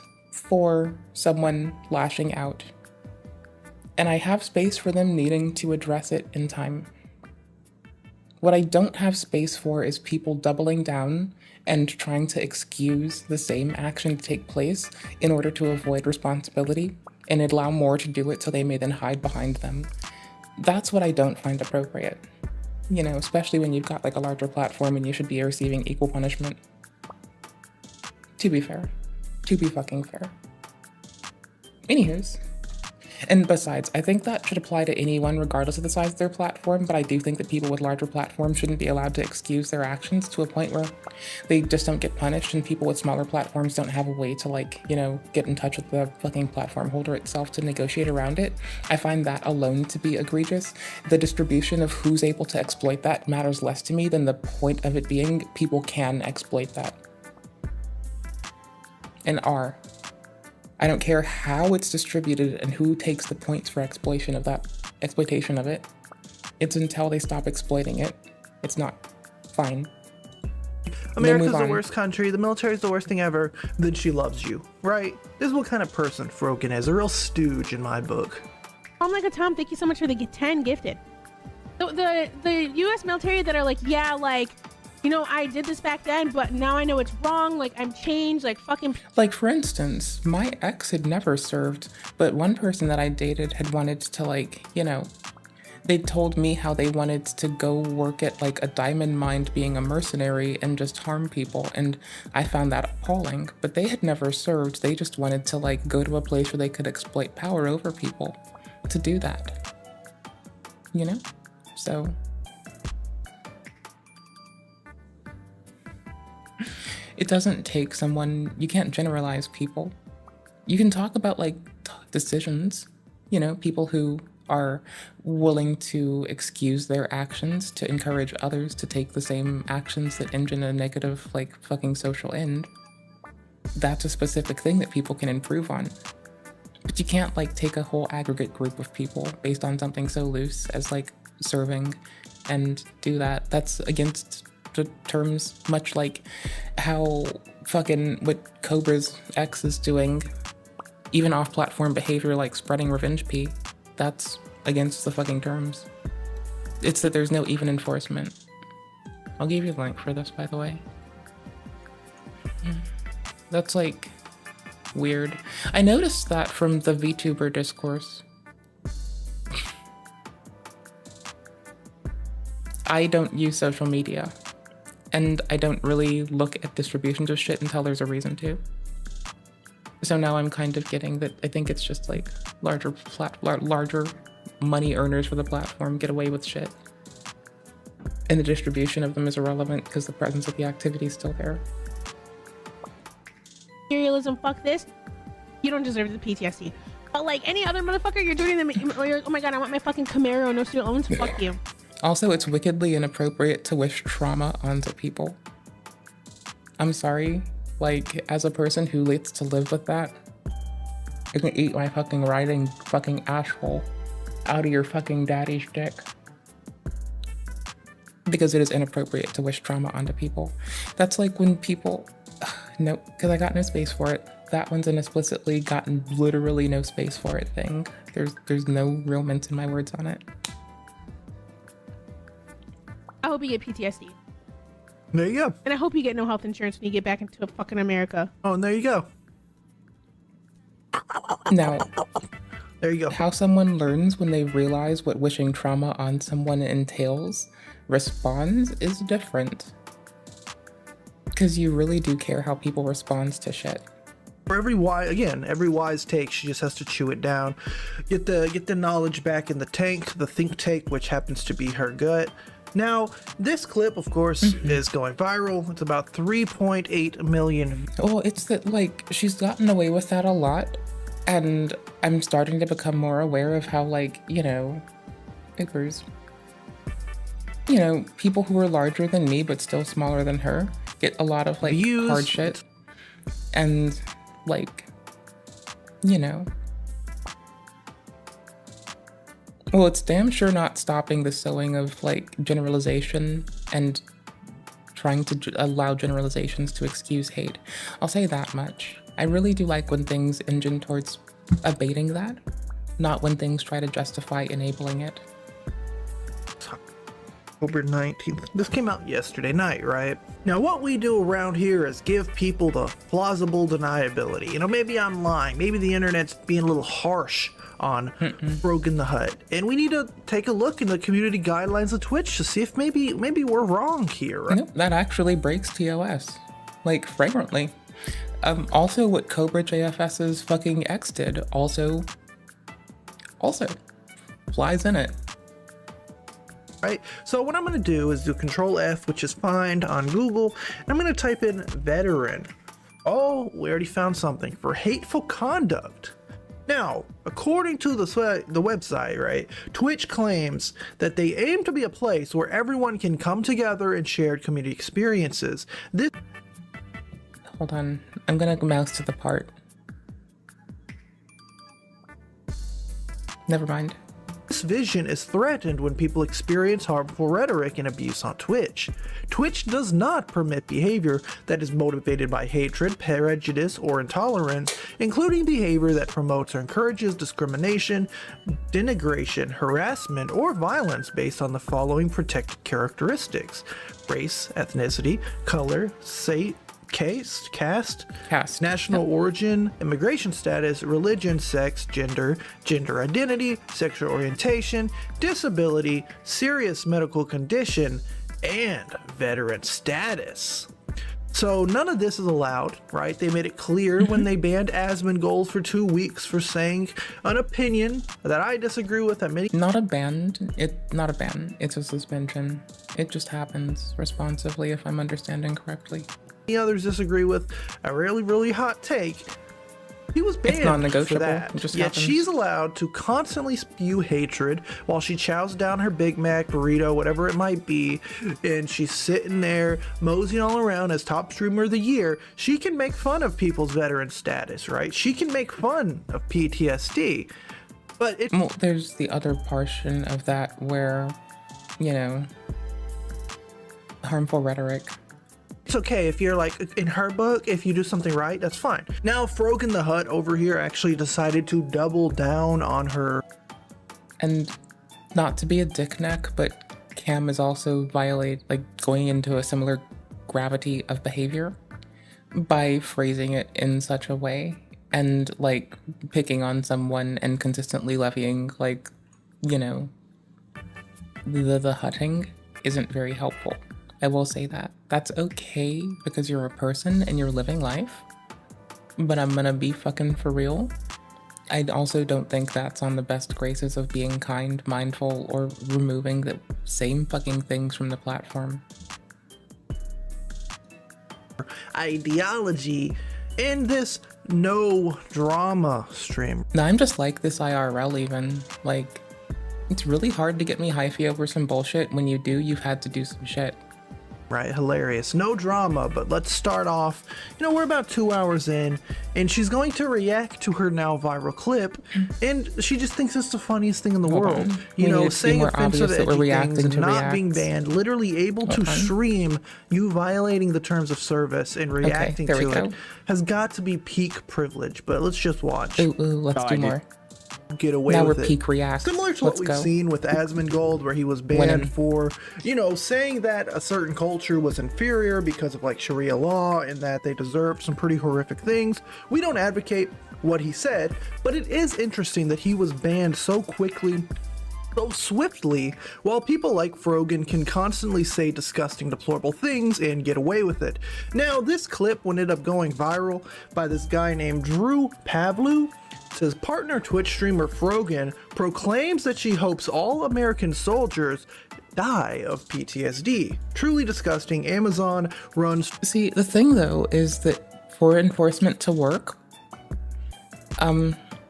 for someone lashing out. And I have space for them needing to address it in time. What I don't have space for is people doubling down and trying to excuse the same action to take place in order to avoid responsibility and allow more to do it so they may then hide behind them. That's what I don't find appropriate. You know, especially when you've got like a larger platform and you should be receiving equal punishment. To be fair. To be fucking fair. Anywho's. And besides, I think that should apply to anyone regardless of the size of their platform, but I do think that people with larger platforms shouldn't be allowed to excuse their actions to a point where they just don't get punished, and people with smaller platforms don't have a way to, like, you know, get in touch with the fucking platform holder itself to negotiate around it. I find that alone to be egregious. The distribution of who's able to exploit that matters less to me than the point of it being people can exploit that. And are. I don't care how it's distributed and who takes the points for exploitation of it. It's until they stop exploiting it. It's not fine. America's the worst country, the military's the worst thing ever, then she loves you, right? This is what kind of person Froken is, a real stooge in my book. Oh my god, Tom, thank you so much for the 10 gifted. The US military that are like, yeah, like, you know, I did this back then, but now I know it's wrong. Like, I'm changed. Like, fucking. Like, for instance, my ex had never served, but one person that I dated had wanted to, like, you know, they told me how they wanted to go work at, like, a diamond mine being a mercenary and just harm people. And I found that appalling. But they had never served. They just wanted to, like, go to a place where they could exploit power over people to do that. You know? So. It doesn't take someone, you can't generalize people. You can talk about like decisions, you know, people who are willing to excuse their actions to encourage others to take the same actions that engine a negative, like, fucking social end. That's a specific thing that people can improve on. But you can't like take a whole aggregate group of people based on something so loose as like serving and do that. That's against the terms, much like how fucking what Cobra's ex is doing, even off-platform behavior like spreading revenge pee. That's against the fucking terms. It's that there's no even enforcement. I'll give you the link for this, by the way. That's like weird. I noticed that from the VTuber discourse. I don't use social media. And I don't really look at distributions of shit until there's a reason to. So now I'm kind of getting that I think it's just like larger money earners for the platform get away with shit. And the distribution of them is irrelevant because the presence of the activity is still there. Imperialism, fuck this. You don't deserve the PTSD. But like any other motherfucker, you're doing them. Oh my god, I want my fucking Camaro, no student loans. Fuck you. Also, it's wickedly inappropriate to wish trauma onto people. I'm sorry, like, as a person who gets to live with that, you can eat my fucking riding fucking asshole out of your fucking daddy's dick. Because it is inappropriate to wish trauma onto people. That's like when people, no, because I got no space for it. That one's an explicitly gotten literally no space for it thing. There's no real mince in my words on it. I hope you get PTSD. There you go. And I hope you get no health insurance when you get back into fucking America. Oh, and there you go. Now, there you go. How someone learns when they realize what wishing trauma on someone entails, responds, is different. Because you really do care how people respond to shit. For every wise take, she just has to chew it down. Get the knowledge back in the tank, the think tank, which happens to be her gut. Now, this clip, of course, is going viral. It's about 3.8 million. Oh, it's that, like, she's gotten away with that a lot. And I'm starting to become more aware of how, like, you know, people who are larger than me but still smaller than her get a lot of, like, hard shit. And, like, you know. Well, it's damn sure not stopping the sowing of, like, generalization and trying to allow generalizations to excuse hate. I'll say that much. I really do like when things engine towards abating that, not when things try to justify enabling it. October 19th. This came out yesterday night, right? Now, what we do around here is give people the plausible deniability. You know, maybe I'm lying. Maybe the internet's being a little harsh on Broken the Hut. And we need to take a look in the community guidelines of Twitch to see if maybe we're wrong here, right? Nope, that actually breaks TOS. Like, fragrantly. Also, what Cobra JFS's fucking X did also flies in it. Right, so what I'm going to do is do Control F, which is find on Google, and I'm going to type in veteran. Oh, we already found something for hateful conduct. Now, according to the website, right, Twitch claims that they aim to be a place where everyone can come together and share community experiences. Hold on, I'm gonna mouse to the part. Never mind. This vision is threatened when people experience harmful rhetoric and abuse on Twitch. Twitch does not permit behavior that is motivated by hatred, prejudice, or intolerance, including behavior that promotes or encourages discrimination, denigration, harassment, or violence based on the following protected characteristics: race, ethnicity, color, caste, national origin, immigration status, religion, sex, gender identity, sexual orientation, disability, serious medical condition, and veteran status. So none of this is allowed, right? They made it clear when they banned Asmongold for 2 weeks for saying an opinion that I disagree with. Not a ban, it's a suspension. It just happens responsively, if I'm understanding correctly. Others disagree with. A really hot take. He was banned for that. Yet she's allowed to constantly spew hatred while she chows down her Big Mac, burrito, whatever it might be, and she's sitting there moseying all around as top streamer of the year. She can make fun of people's veteran status, right? She can make fun of PTSD. But well, there's the other portion of that where, you know, harmful rhetoric. It's okay if you're like, in her book, if you do something right, that's fine. Now, Frogan the Hut over here actually decided to double down on her. And not to be a dick neck, but Cam is also going into a similar gravity of behavior by phrasing it in such a way and like picking on someone and consistently levying like, you know, the hutting isn't very helpful. I will say that. That's okay because you're a person and you're living life, but I'm gonna be fucking for real. I also don't think that's on the best graces of being kind, mindful, or removing the same fucking things from the platform. Ideology in this no drama stream. Now I'm just like this IRL even. Like, it's really hard to get me hyphy over some bullshit. When you do, you've had to do some shit. Right, hilarious. No drama, but let's start off. You know, we're about 2 hours in, and she's going to react to her now viral clip, and she just thinks it's the funniest thing in the world. You know, saying offensive edgy things and not being banned, literally able to stream you violating the terms of service and reacting to it has got to be peak privilege. But let's just watch. Ooh, let's do more. Get away now with we're it. Peak react. Similar to what we've seen with Asmongold, where he was banned for, you know, saying that a certain culture was inferior because of like Sharia law and that they deserved some pretty horrific things. We don't advocate what he said, but it is interesting that he was banned so quickly, so swiftly, while people like Frogan can constantly say disgusting, deplorable things and get away with it. Now, this clip ended up going viral by this guy named Drew Pavlu. Says partner Twitch streamer Frogan proclaims that she hopes all American soldiers die of PTSD. Truly disgusting. Amazon runs. See, the thing though is that for enforcement to work,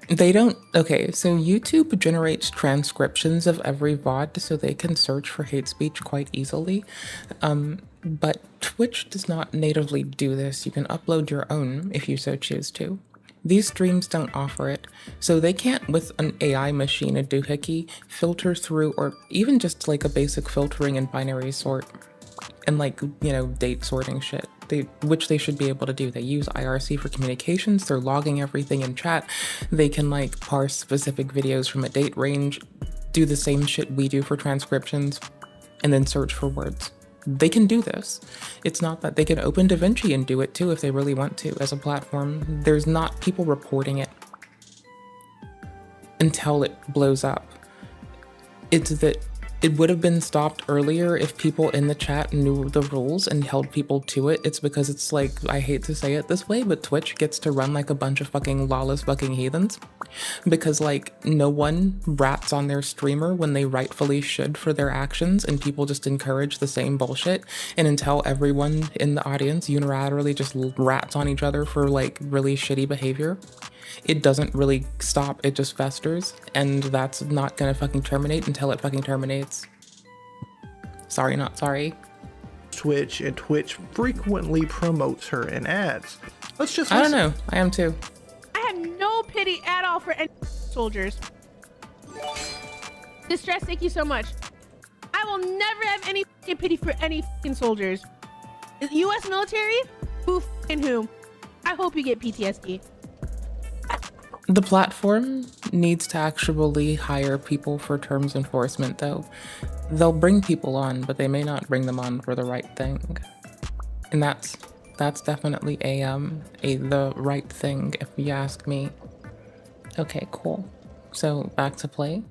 they don't. Okay, so YouTube generates transcriptions of every VOD so they can search for hate speech quite easily. But Twitch does not natively do this. You can upload your own if you so choose to. These streams don't offer it, so they can't, with an AI machine, a doohickey, filter through, or even just like a basic filtering and binary sort, and like, you know, date sorting shit. which they should be able to do. They use IRC for communications. They're logging everything in chat. They can like parse specific videos from a date range, do the same shit we do for transcriptions, and then search for words. They can do this. It's not that they can open DaVinci and do it too if they really want to as a platform. There's not people reporting it until it blows up. It's that it would have been stopped earlier if people in the chat knew the rules and held people to it. It's because it's like, I hate to say it this way, but Twitch gets to run like a bunch of fucking lawless fucking heathens. Because like no one rats on their streamer when they rightfully should for their actions, and people just encourage the same bullshit. And until everyone in the audience unilaterally just rats on each other for like really shitty behavior, it doesn't really stop, it just festers, and that's not gonna fucking terminate until it fucking terminates. Sorry, not sorry. Twitch, and Twitch frequently promotes her in ads. Let's just I don't know, I am too. I have no pity at all for any soldiers. Distress, thank you so much. I will never have any pity for any fucking soldiers. The U.S. military? Who and whom? I hope you get PTSD. The platform needs to actually hire people for terms enforcement, though. They'll bring people on, but they may not bring them on for the right thing. And that's definitely the right thing, if you ask me. Okay, cool. So back to play.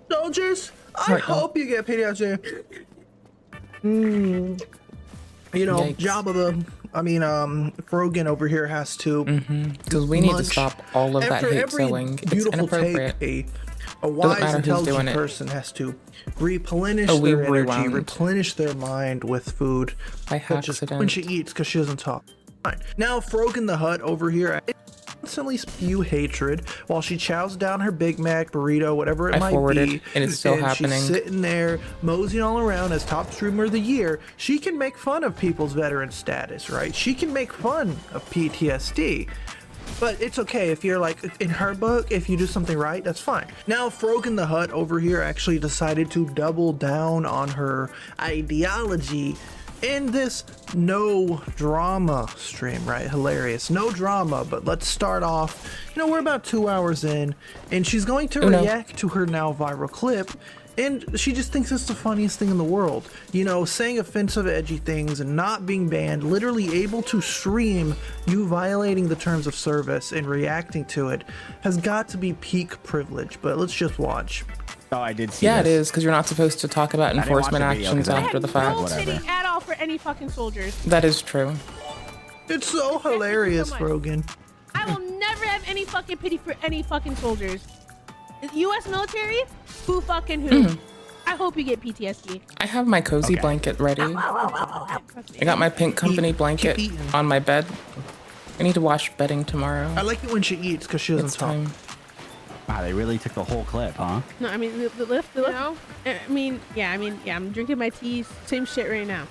Soldiers, I hope you get PTSD. You know, Yikes. Frogan over here has to. Because we need to stop all of that hate sowing. It's inappropriate. A wise, intelligent person has to replenish their energy, replenish their mind with food. By accident. When she eats, because she doesn't talk. Fine. Now, Frogan the Hutt over here constantly spew hatred while she chows down her Big Mac, burrito, whatever it might be. And it's still happening. She's sitting there, moseying all around as top streamer of the year. She can make fun of people's veteran status, right? She can make fun of PTSD. But it's okay if you're like, in her book, if you do something right, that's fine. Now, Frogan the Hutt over here actually decided to double down on her ideology in this no drama stream, right? Hilarious. No drama, but let's start off. You know, we're about 2 hours in, and she's going to react to her now viral clip. And she just thinks it's the funniest thing in the world. You know, saying offensive, edgy things and not being banned, literally able to stream you violating the terms of service and reacting to it has got to be peak privilege. But let's just watch. Oh, I did see Yeah, this. it is, because you're not supposed to talk about enforcement actions after the fact. I have no pity at all for any fucking soldiers. That is true. It's so hilarious, Frogan. I will never have any fucking pity for any fucking soldiers. The U.S. military? Who fucking who? I hope you get PTSD. I have my cozy blanket ready. I got my pink company blanket on my bed. I need to wash bedding tomorrow. I like it when she eats because she doesn't talk. Wow, they really took the whole clip, huh? No, I mean, the lift, you know? Yeah, I'm drinking my tea, same shit right now.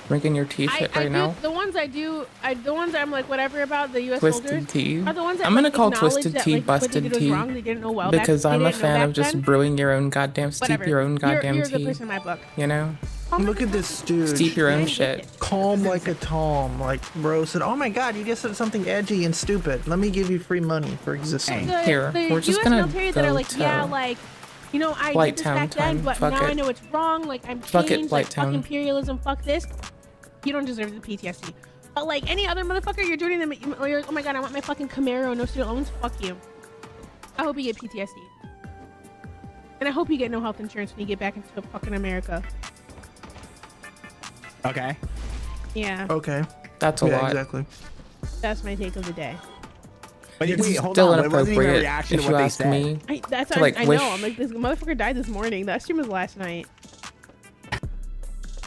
Drinking your tea shit right now? The ones the ones I'm like whatever about the U.S. Twisted soldiers tea. are the ones that I'm gonna like, call acknowledge Twisted that, Tea like, what they busted did was tea wrong, they didn't know well because back, I'm they a didn't know fan back of just then. brewing your own goddamn, steep Whatever. your own goddamn you're a good tea. person in my book. You know? Look at this dude. Steep your own shit. Calm like a tom. Like, bro said, oh my god, you just said something edgy and stupid. Let me give you free money for existing. Here, the we're just US gonna military that go are like, to yeah, like, you know, I Blight did this Town back then, time. but Fuck now I it. know it's wrong. Like, I'm Fuck it, changed. Blight Like, fuck Town. imperialism. Fuck this. You don't deserve the PTSD. But like any other motherfucker, you're joining them. You're like, oh my god, I want my fucking Camaro, no student loans. Fuck you. I hope you get PTSD. And I hope you get no health insurance when you get back into fucking America. Okay. Yeah. Okay. That's a lot. Exactly. That's my take of the day. But It's wait, hold still on. It wasn't even a inappropriate reaction if to you what they ask said. me. I know. I'm like, this motherfucker died this morning. That stream was last night.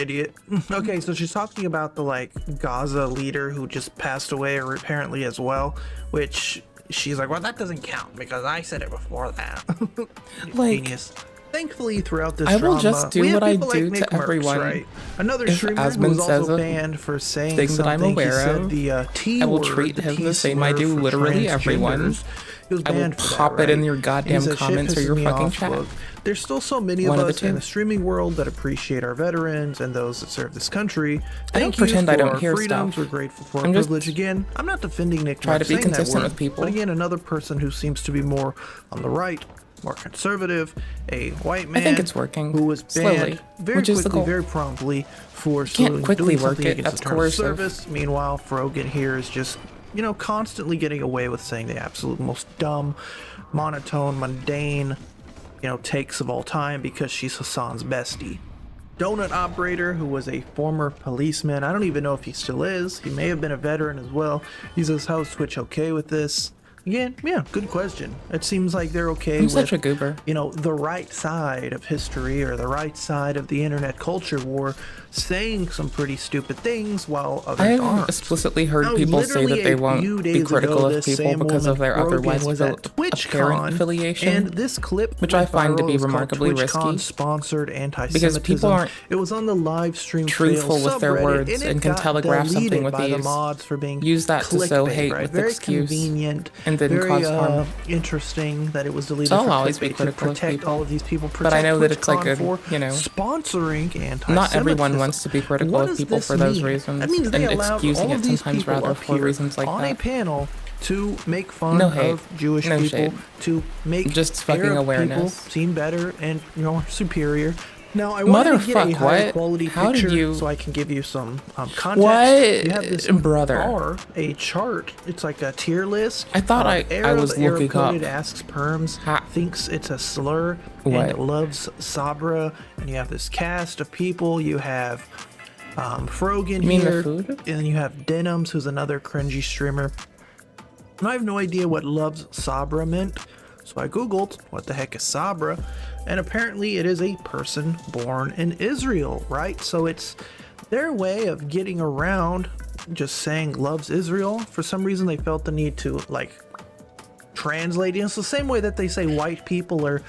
Idiot. Okay, so she's talking about the like Gaza leader who just passed away, or apparently as well, which she's like, well, that doesn't count because I said it before that. Like, Genius. Thankfully, throughout this I will drama, just do we have what I people do like Nick to Merckx, everyone. right? Another If streamer Asmund who was says also a banned for saying thing that something. I'm aware he said of, the T I will word, treat the him T the same I do slur for literally everyone. transgenders. He was I will banned for that, pop it in right? your And he goddamn said, "Shit comments or pisses your me fucking off, chat. look, there's still so many One of of the us in two. the streaming world that appreciate our veterans and those that serve this country. I don't Thank you pretend for I don't our hear freedoms. stuff. We're grateful for our I'm just privilege." Again, I'm not defending Nick try Merckx to be saying that consistent word, with people. but again, another person who seems to be more on the right, more conservative, a white man. I think it's working who was slowly, banned very which is the quickly, goal. very promptly for Can't quickly doing work something it, against that's the terms of coercive. service. Meanwhile, Frogan here is just, you know, constantly getting away with saying the absolute most dumb, monotone, mundane, you know, takes of all time because she's Hassan's bestie. Donut operator, who was a former policeman. I don't even know if he still is. He may have been a veteran as well. He says, "How's Twitch okay with this?" Again, yeah, good question. It seems like they're okay I'm with, such a goober. you know, the right side of history or the right side of the internet culture war saying some pretty stupid things while others I have aren't. explicitly heard Now, people say literally that they a won't few be days critical ago, of this people same because of their woman, otherwise Rogan, was at apparent TwitchCon, affiliation, and this clip which I went find to viral. be It was called remarkably TwitchCon risky sponsored because people anti-Semitism. aren't It was on the live stream truthful fail with their subreddit, words and, it and can got telegraph something deleted with by the ease. mods for being Use that to sow clickbait, hate right? with Very excuse convenient, and then very cause harm. interesting that it was deleted. So I'll for always be clickbait to critical of protect people. all of these people. But I know that it's like TwitchCon a, for you know, sponsoring anti-Semitism. not everyone wants to be critical What of does people this for those mean? reasons, That means they and allowed excusing all it of these sometimes people rather up for here reasons like on that. a panel to make fun No hate. of Jewish No people, shade. to make Just fucking Arab awareness. people seem better and, you know, superior. Now, I wanted to get a Motherfuck, higher what? quality How did picture you- so I can give you some context. What? You have this Brother. bar, a chart. It's like a tier list. I thought I was looking Arab-coded up. asks perms, thinks it's a slur, What? and loves Sabra. And you have this cast of people. You have Frogan You mean the here, food? and then you have Denims, who's another cringy streamer. And I have no idea what loves Sabra meant, so I googled what the heck is Sabra, and apparently it is a person born in Israel, right? So it's their way of getting around just saying loves Israel. For some reason they felt the need to like translate it. It's the same way that they say white people or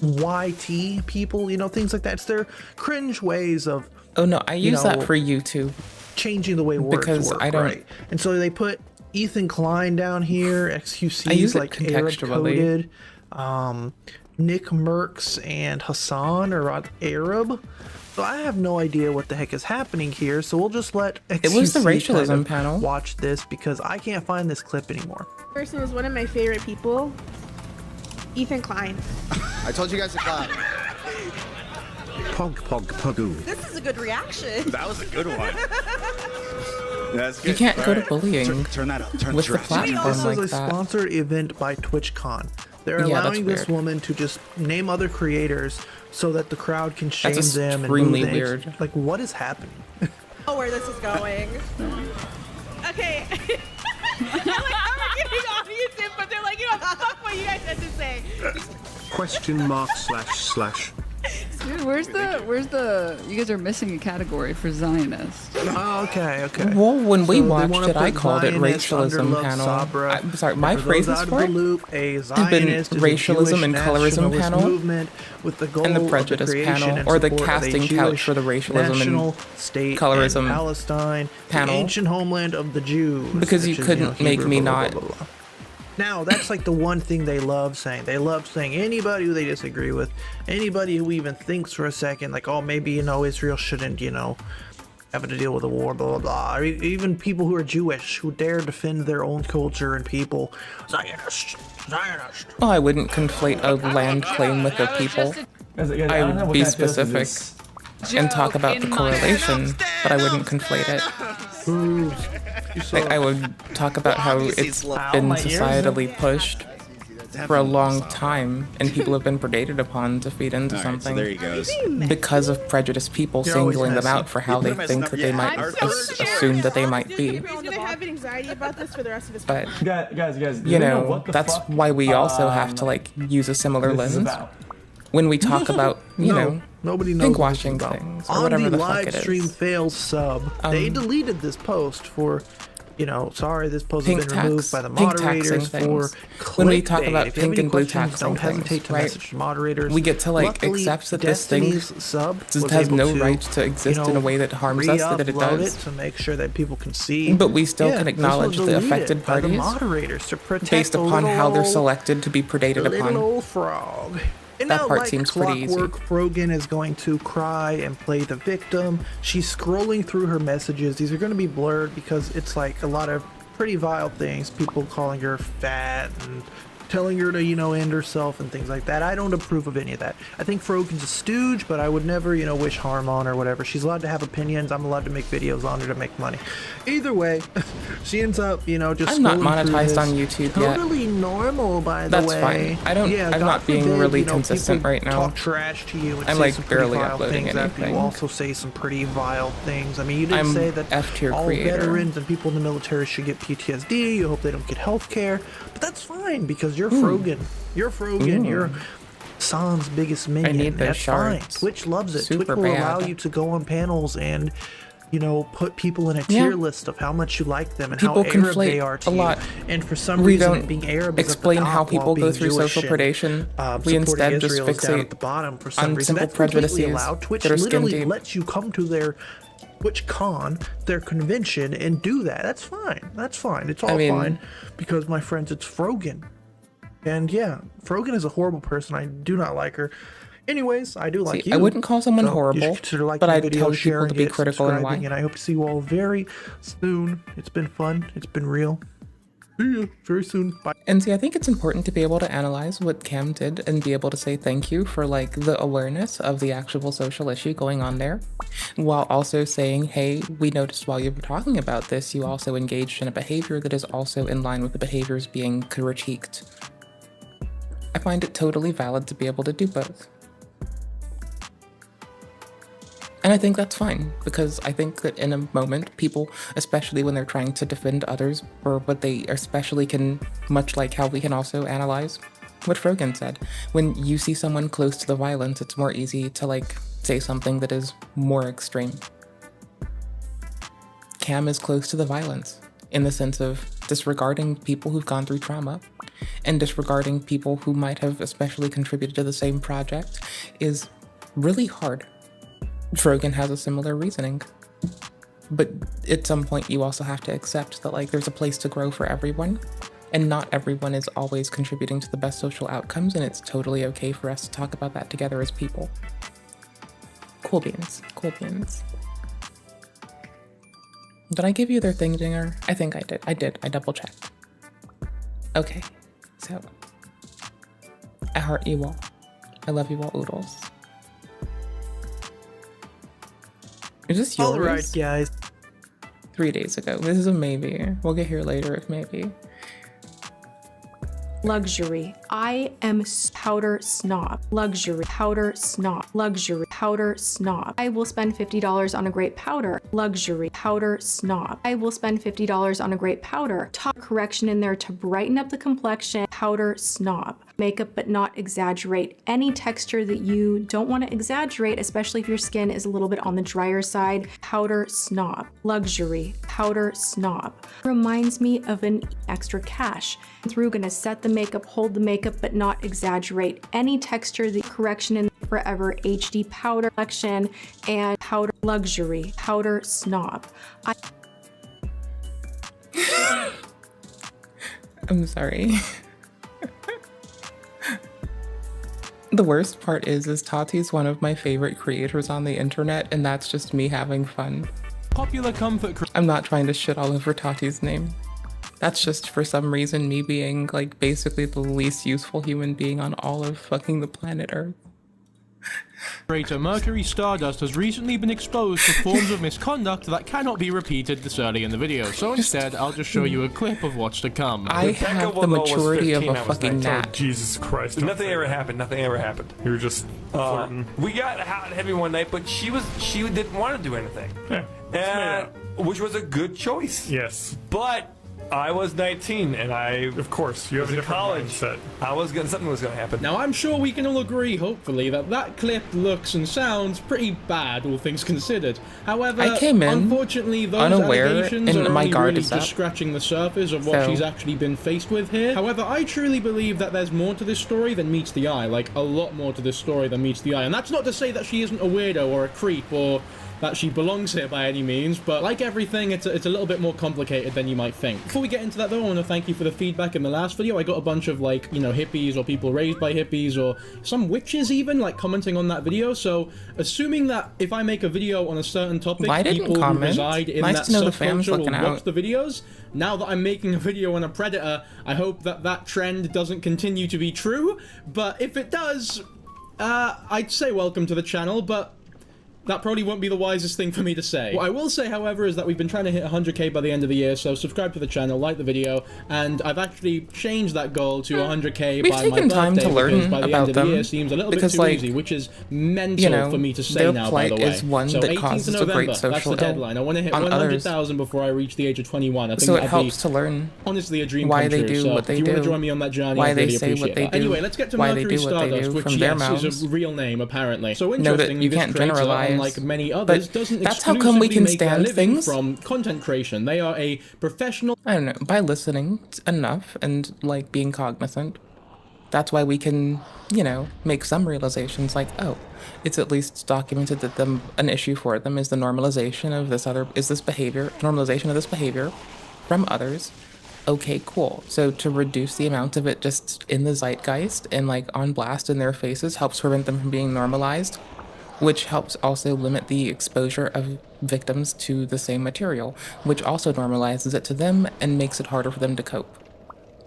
YT people, you know, things like that. It's their cringe ways of Oh no, I use that know, for YouTube. changing the way words Because work, I don't- right? And so they put Ethan Klein down here, XQC, I use it like Arab contextually. coded. Nick Merckx and Hassan are Arab. So I have no idea what the heck is happening here. So we'll just let XQC It was the racialism kind of panel. watch this because I can't find this clip anymore. Person is one of my favorite people. Ethan Klein. I told you guys to clap. Pog, pog, pogoo. This is a good reaction. That was a good one. That's You good. can't go to Alright. bullying Turn that up. Turn with the the platform This like is a that. sponsored event by TwitchCon. They're Yeah, allowing that's this weird. woman to just name other creators so that the crowd can shame That's them and extremely boo them. weird. Like, what is happening? Oh, where this is going. Okay. I'm getting audience input. They're like, you know, fuck what you guys had to say. Question mark / Dude, where's the? You guys are missing a category for Zionist. Oh, okay. Well, when we So they watched wanna it, I put called it Zionist under racialism Love panel. Sabra. I'm sorry, my For those phrases out of for the it loop, a have been Zionist is a racialism Jewish and colorism nationalist panel movement with the goal and the of prejudice creation panel, and or the support of a casting couch Jewish for the racialism national and state colorism in Palestine, panel. the ancient homeland of the Jews. Because you which is, couldn't make Hebrew, me blah, blah, not. blah, blah, blah. Now, that's like the one thing they love saying. They love saying anybody who they disagree with, anybody who even thinks for a second, like, oh, maybe, you know, Israel shouldn't, you know, have to deal with a war, blah, blah, blah. Or even people who are Jewish, who dare defend their own culture and people. Zionist. Well, I wouldn't conflate a land claim with a people. I would be specific and talk about the correlation, but I wouldn't conflate it. Like, I would talk about how it's been societally pushed for a long time, and people have been predated upon to feed into All right, so something. there he goes. Because of prejudiced people You're always singling them messy. out for how they think that they might assume that they might be. He's gonna have anxiety about this for the rest of his But Guys, you know, that's why we also have to like use a similar lens when we talk about, you know, Nobody knows what this is pinkwashing about. things or On whatever the the fuck live it stream is. fails sub, they deleted this post for you know, sorry, this post has Pink been removed tax- by the pink moderators taxing for things. When we talk clickbait. about If you have pink any and blue questions, taxing don't hesitate things, to right? message the moderators. We get to like Luckily, accept that this thing Destiny's sub just was has able no to, right to exist in a way that harms us that it re-upload does. it to make sure that people can see. But we still Yeah, can this was acknowledge the deleted affected by the parties moderators to protect based the upon how they're little selected to be predated little upon. old frog. And That now, part like seems pretty easy. clockwork, Frogan is going to cry and play the victim. She's scrolling through her messages. These are going to be blurred because it's like a lot of pretty vile things. People calling her fat and telling her to, you know, end herself and things like that. I don't approve of any of that. I think Frogan's a stooge, but I would never, you know, wish harm on her or whatever. She's allowed to have opinions. I'm allowed to make videos on her to make money. Either way, she ends up, you know, just I'm not scrolling through monetized this. on YouTube yet. Totally normal, by the That's way. fine. I don't. Yeah, I'm God not being forbid, really you know, consistent people right now. Talk trash to you. And I'm say like some pretty barely vile uploading things after anything. you also say some pretty vile things. I mean, you did I'm say that F-tier all creator. veterans and people in the military should get PTSD. You hope they don't get health care, but that's fine because you're Frogan. You're Frogan. Ooh. You're San's biggest minion. need those That's fine. shards. Twitch loves it. Super Twitch will allow bad. you to go on panels and, you know, put people in a tier list of how much you like them and People how Arab conflate they are to a you. lot. And for some We reason, don't being Arab explain is at the how top while people go being through Jewish social and, predation. We supporting instead just Israel is down fixate at the bottom for some on reason. simple That's completely prejudices allowed. Twitch that are skin literally deep. lets you come to their TwitchCon, their convention, and do that. That's fine. That's fine. It's all fine because, my friends, it's Frogan. And yeah, Frogan is a horrible person. I do not like her. Anyways, I do like See, you. I wouldn't call someone So you horrible, should consider liking but the I'd video, tell people sharing to be it, critical and subscribing, why. and I hope to see you all very soon. It's been fun. It's been real. See you very soon. Bye. And see, I think it's important to be able to analyze what Cam did and be able to say thank you for like the awareness of the actual social issue going on there, while also saying, hey, we noticed while you were talking about this, you also engaged in a behavior that is also in line with the behaviors being critiqued. I find it totally valid to be able to do both. And I think that's fine, because I think that in a moment, people, especially when they're trying to defend others for what they especially can, much like how we can also analyze what Frogan said, when you see someone close to the violence, it's more easy to like say something that is more extreme. Cam is close to the violence in the sense of disregarding people who've gone through trauma and disregarding people who might have especially contributed to the same project is really hard. Frogan has a similar reasoning. But at some point you also have to accept that like there's a place to grow for everyone, and not everyone is always contributing to the best social outcomes, and it's totally okay for us to talk about that together as people. Cool beans. Cool beans. Did I give you their thing dinger? I think I did. I double checked. Okay. So I heart you all. I love you all, oodles. Is this yours? All right, guys. 3 days ago. This is a maybe. We'll get here later if maybe. Luxury. I am powder snob. Luxury. Powder snob. Luxury. Powder snob. I will spend $50 on a great powder. Luxury. Powder snob. I will spend $50 on a great powder. Top correction in there to brighten up the complexion. Powder snob. Makeup but not exaggerate. Any texture that you don't want to exaggerate, especially if your skin is a little bit on the drier side. Powder snob. Luxury. Powder snob. Reminds me of an extra cash. Through gonna set the makeup, hold the makeup, but not exaggerate. Any texture, the correction in Forever HD powder collection and powder luxury. Powder snob. I'm sorry. The worst part is Tati's one of my favorite creators on the internet, and that's just me having fun. Popular comfort. I'm not trying to shit all over Tati's name. That's just for some reason me being like basically the least useful human being on all of fucking the planet Earth. Creator Mercury Stardust has recently been exposed to forms of misconduct that cannot be repeated this early in the video, so instead I'll just show you a clip of what's to come. I have the maturity of a fucking gnat. Jesus Christ. Nothing ever happened. Nothing ever happened. You were just flirting. We got hot and heavy one night, but she didn't want to do anything. Yeah. Which was a good choice. Yes. But I was 19, and of course, you have a different mindset. Something was gonna happen. Now, I'm sure we can all agree, hopefully, that that clip looks and sounds pretty bad, all things considered. However, I came in unfortunately, those unaware, allegations and are my only guard really is up. just scratching the surface of what So- she's actually been faced with here. However, I truly believe that there's more to this story than meets the eye, like a lot more to this story than meets the eye. And that's not to say that she isn't a weirdo or a creep or that she belongs here by any means, but like everything, it's a little bit more complicated than you might think. Before we get into that though, I want to thank you for the feedback in the last video. I got a bunch of like, you know, hippies or people raised by hippies or some witches even, like commenting on that video. So assuming that if I make a video on a certain topic, Why didn't people who comment? reside in Nice that to know the fam's subculture will looking watch out. the videos. Now that I'm making a video on a predator, I hope that that trend doesn't continue to be true, but if it does, I'd say welcome to the channel, but that probably won't be the wisest thing for me to say. What I will say, however, is that we've been trying to hit 100k by the end of the year, so subscribe to the channel, like the video, and I've actually changed that goal to 100k We've by my taken time birthday, to learn because by the about end of the them, year seems a little bit because, too like, easy, which is mental you know, for me to say their now, by the plight way. is one So that 18th causes of a November, great that's the social ill deadline. I want to hit on others. 100,000 before I reach the age of 21. I think So it that'd helps be to learn honestly a dream why come they true. do So what they if you want do, to join me on that journey, why I'd they really say what appreciate they that. do, Anyway, let's get to why they Mercury do what they Stardust, do which from their yes, is mouths. a real name apparently. So Know that interestingly, you this can't creator, generalize, unlike many others, but doesn't that's how come we exclusively can make their stand living things. from content creation. They are a professional. I don't know, by listening enough and like being cognizant. That's why we can, you know, make some realizations like, oh, it's at least documented that an issue for them is the normalization of this behavior from others. Okay, cool. So to reduce the amount of it just in the zeitgeist and like on blast in their faces helps prevent them from being normalized, which helps also limit the exposure of victims to the same material, which also normalizes it to them and makes it harder for them to cope.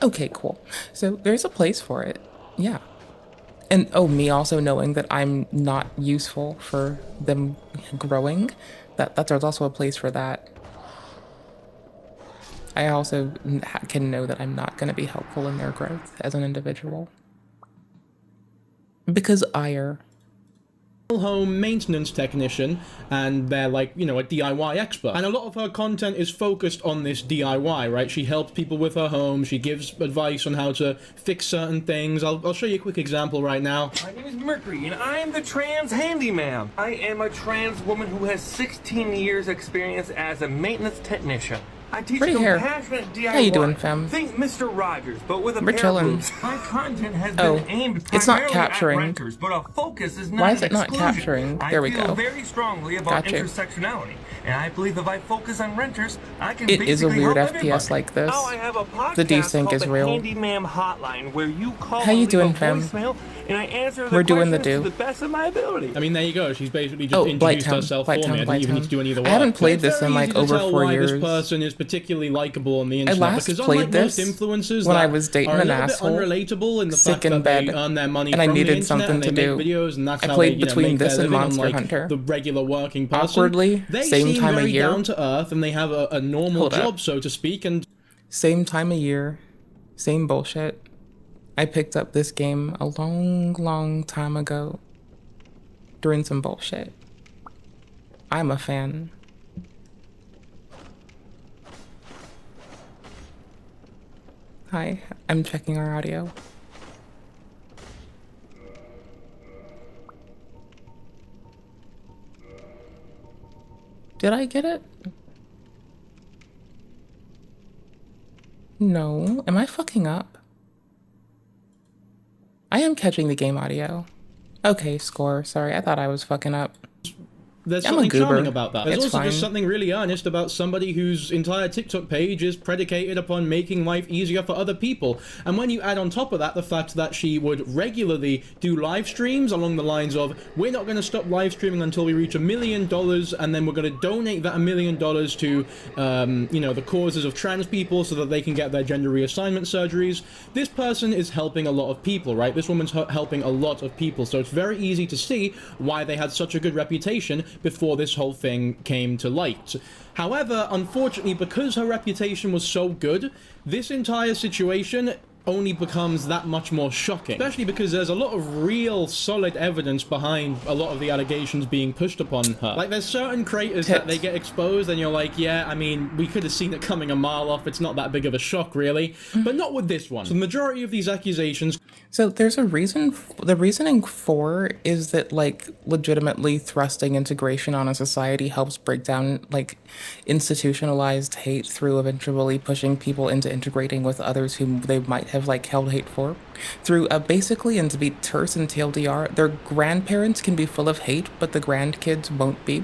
Okay, cool. So there's a place for it. Yeah. And oh, me also knowing that I'm not useful for them growing, that there's also a place for that. I also can know that I'm not going to be helpful in their growth as an individual. Because ire. Home maintenance technician, and they're like, you know, a DIY expert, and a lot of her content is focused on this DIY, right? She helps people with her home, she gives advice on how to fix certain things. I'll show you a quick example right now. My name is Mercury, and I am the trans handyman. I am a trans woman who has 16 years experience as a maintenance technician. I teach Pretty hair. compassionate DIY. How you doing, fam? Think Mr. Rogers, but with a We're pair chilling. of boobs. My content has Oh, been aimed it's not primarily capturing. at renters, but a focus is not Why is it not exclusion. capturing? There we I feel go. very strongly about Gotcha. intersectionality, and I believe if I focus on renters, I can It is a basically weird help FPS everybody. like this. Now I have a podcast The desync called is the real. Handyman Hotline, where you call How you and leave doing, a fam? voicemail, and I answer the We're doing the questions do. to the best of my ability. I mean, there you go. She's basically just Oh, introduced Blighttown, herself for me. I Blighttown, didn't even need to do any of the I work. haven't played So it's this in very like easy to over tell 4 why years. This person is particularly likable on the I internet, last because played unlike most this influencers when that I was dating are a an little bit asshole, unrelatable in the sick fact in that bed, they earn their money and I from needed the internet something and to they do. make videos, and that's I how played they, you know, between make their this and living, Monster unlike Hunter. the regular working person. Awkwardly, They same seem time of very year. down to earth, and they have a normal Hold up. job, so to speak, and Same time of year, same bullshit. I picked up this game a long time ago during some bullshit. I'm a fan. Hi, I'm checking our audio. Did I get it? No. Am I fucking up? I am catching the game audio. Okay, score. Sorry, I thought I was fucking up. there's I'm a something goober. charming about that. There's It's also fine. just something really earnest about somebody whose entire TikTok page is predicated upon making life easier for other people. And when you add on top of that the fact that she would regularly do live streams along the lines of, we're not going to stop live streaming until we reach $1 million, and then we're going to donate that $1 million to, you know, the causes of trans people so that they can get their gender reassignment surgeries. This person is helping a lot of people, right? This woman's helping a lot of people, so it's very easy to see why they had such a good reputation before this whole thing came to light. However, unfortunately, because her reputation was so good, this entire situation only becomes that much more shocking. Especially because there's a lot of real solid evidence behind a lot of the allegations being pushed upon her. Like, there's certain creators that they get exposed and you're like, yeah, I mean, we could have seen it coming a mile off. It's not that big of a shock, really. But not with this one. So the majority of these accusations... So there's a reason, the reasoning for is that, like, legitimately thrusting integration on a society helps break down, like, institutionalized hate through eventually pushing people into integrating with others whom they might have, like, held hate for. Through, basically, and to be terse and TLDR, their grandparents can be full of hate, but the grandkids won't be,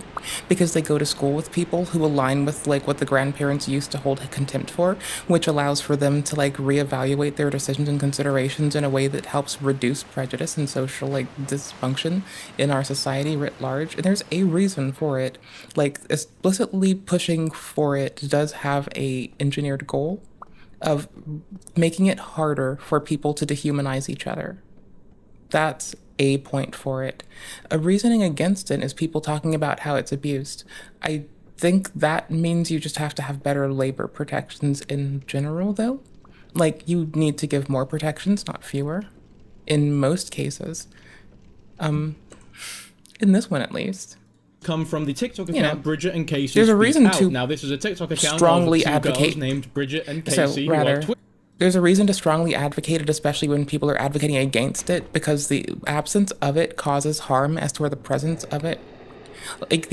because they go to school with people who align with, like, what the grandparents used to hold contempt for, which allows for them to, like, reevaluate their decisions and considerations in a way that helps reduce prejudice and social, like, dysfunction in our society writ large. And there's a reason for it. Like, explicitly pushing for it does have a engineered goal of making it harder for people to dehumanize each other. That's a point for it. A reasoning against it is people talking about how it's abused. I think that means you just have to have better labor protections in general, though. Like, you need to give more protections, not fewer, in most cases. In this one, at least. Come from the TikTok account, You know, Bridget and Casey. there's a Speak reason Out. to Now, this is a TikTok account strongly of two advocate girls named Bridget and Casey. So, rather, there's a reason to strongly advocate it, especially when people are advocating against it, because the absence of it causes harm as to where the presence of it. Like,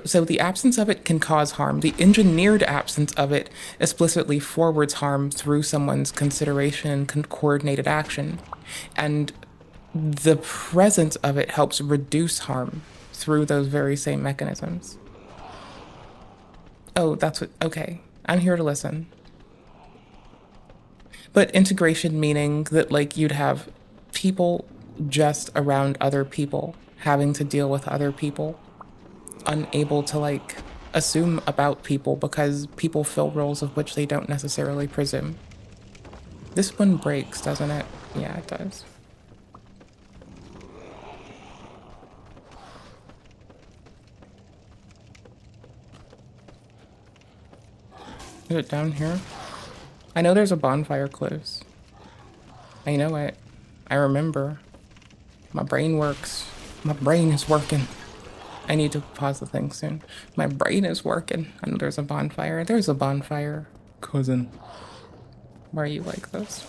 so the absence of it can cause harm. The engineered absence of it explicitly forwards harm through someone's consideration and coordinated action. And the presence of it helps reduce harm through those very same mechanisms. Oh, that's what, okay. I'm here to listen. But integration meaning that, like, you'd have people just around other people, having to deal with other people, unable to, like, assume about people because people fill roles of which they don't necessarily presume. This one breaks, doesn't it? Yeah, it does. Is it down here? I know there's a bonfire close. I know it. I remember. My brain works. My brain is working. I need to pause the thing soon. My brain is working. I know there's a bonfire. There's a bonfire, cousin. Why are you like this?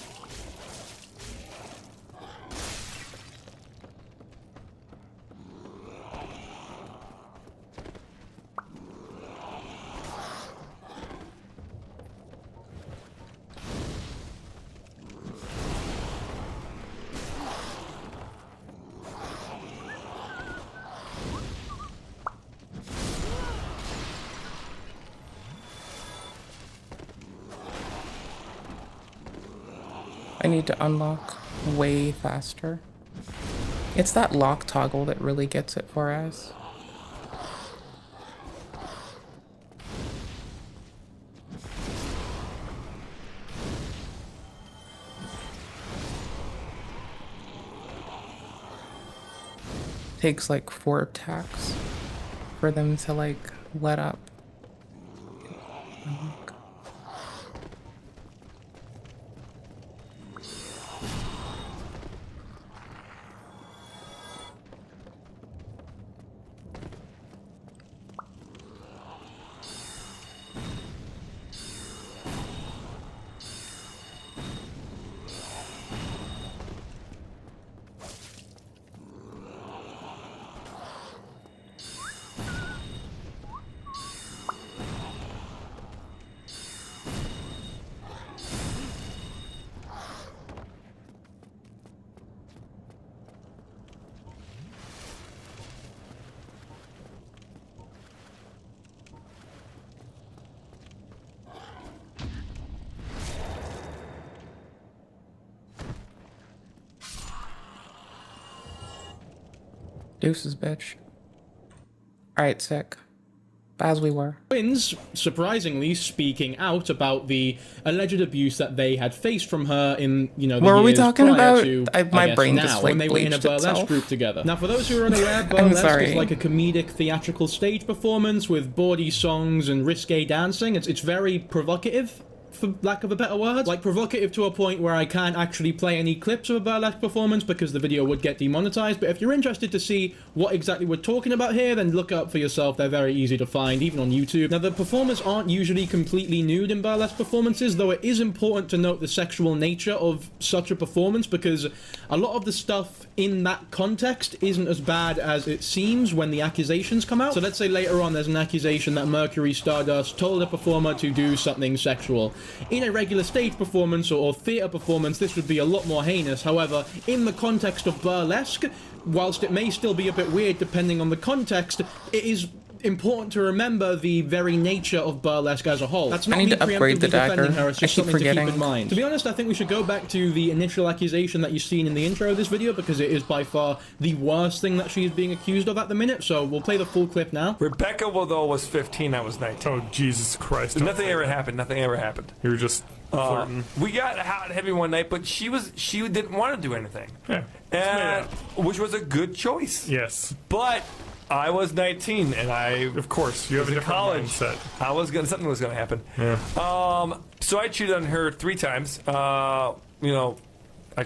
I need to unlock way faster. It's that lock toggle that really gets it for us. Takes like 4 attacks for them to, like, let up. Deuces, bitch. Alright, sick. As we were. Twins, surprisingly, speaking out about the alleged abuse that they had faced from her in, you know, the What were we years talking prior about? to, My guess, brain now, just, like, when they were in a bleached burlesque itself. group together. Now, for those who are unaware, burlesque sorry. is like a comedic theatrical stage performance with bawdy songs and risque dancing. It's very provocative. for lack of a better word. Like, provocative to a point where I can't actually play any clips of a burlesque performance because the video would get demonetized. But if you're interested to see what exactly we're talking about here, then look up for yourself. They're very easy to find, even on YouTube. Now, the performers aren't usually completely nude in burlesque performances, though it is important to note the sexual nature of such a performance, because a lot of the stuff in that context isn't as bad as it seems when the accusations come out. So let's say later on there's an accusation that Mercury Stardust told a performer to do something sexual. In a regular stage performance or theatre performance, this would be a lot more heinous. However, in the context of burlesque, whilst it may still be a bit weird depending on the context, it is important to remember the very nature of burlesque as a whole. That's not I need me to upgrade the preemptively defending dagger. her, it's I just keep something to keep forgetting. in mind. To be honest, I think we should go back to the initial accusation that you've seen in the intro of this video, because it is by far the worst thing that she is being accused of at the minute, so we'll play the full clip now. Rebecca, though, was 15, I was 19. Oh, Jesus Christ. Nothing ever happened. Nothing ever happened. You're just flirting. We got hot and heavy one night, but she didn't want to do anything. Yeah. And, which was a good choice. Yes. But I was 19, and of course, you have a in different college. mindset. Something was gonna happen. Yeah. So I cheated on her 3 times. I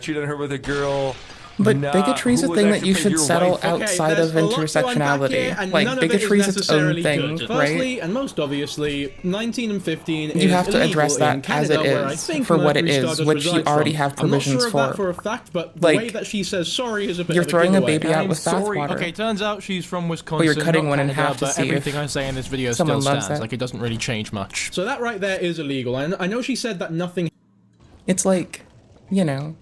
cheated on her with a girl. But bigotry's a who was thing that actually you should your settle wife. outside of intersectionality. Like, bigotry is its own thing, Firstly, right? and most obviously, 19 and 15 You is have to illegal address in that as it Canada, where I is, think for what it Mercury is, Stardust which you resides already from. have I'm not provisions sure of that for. for a fact, but Like, the way that she says sorry is a bit you're of a throwing a giveaway. baby out with bathwater. Okay, turns out she's from Wisconsin. Well, you're cutting not one in Canada, half to but see if everything I say in this video still someone loves stands. it. Like, it doesn't really change much. So that right there is illegal. And I know she said that nothing... It's like, you know...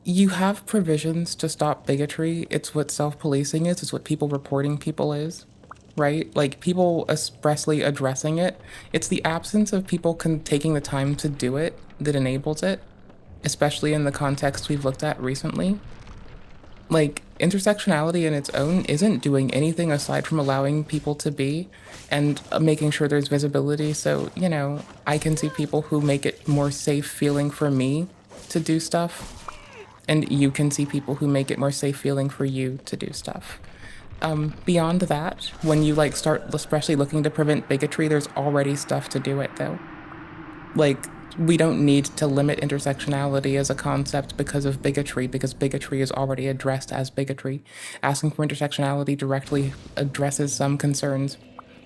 You have provisions to stop bigotry. It's what self-policing is. It's what people reporting people is, right? Like, people expressly addressing it. It's the absence of people taking the time to do it that enables it, especially in the context we've looked at recently. Like, intersectionality in its own isn't doing anything aside from allowing people to be and making sure there's visibility. So, you know, I can see people who make it more safe feeling for me to do stuff. And you can see people who make it more safe feeling for you to do stuff. Beyond that, when you like start especially looking to prevent bigotry, there's already stuff to do it though. Like, we don't need to limit intersectionality as a concept because of bigotry, because bigotry is already addressed as bigotry. Asking for intersectionality directly addresses some concerns,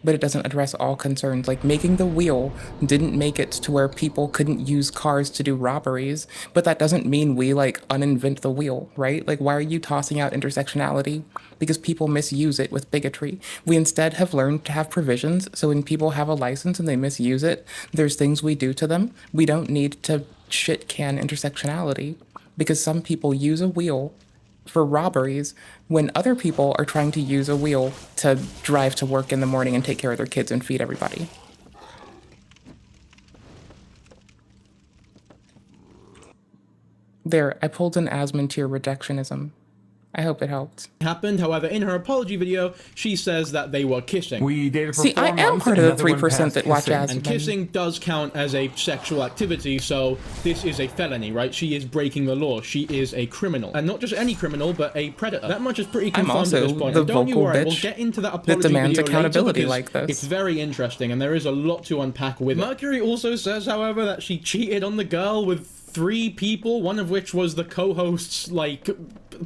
but it doesn't address all concerns. Like, making the wheel didn't make it to where people couldn't use cars to do robberies, but that doesn't mean we, like, uninvent the wheel, right? Like, why are you tossing out intersectionality? Because people misuse it with bigotry. We instead have learned to have provisions, so when people have a license and they misuse it, there's things we do to them. We don't need to shit-can intersectionality, because some people use a wheel for robberies when other people are trying to use a wheel to drive to work in the morning and take care of their kids and feed everybody. There, I pulled an Asmund to your rejectionism. I hope it helped. Happened. However, in her apology video, she says that they were kissing. We dated for See, 4 I am months, part of the another one 3% passed that watch kissing. Asmund. And kissing does count as a sexual activity, so this is a felony, right? She is breaking the law. She is a criminal. And not just any criminal, but a predator. That much is pretty I'm confirmed at also this point. the And don't you vocal worry, we'll bitch get into that that apology demands video accountability later, like this. It's very interesting, and there is a lot to unpack with it. Mercury also says, however, that she cheated on the girl with 3 people, one of which was the co-host's, like,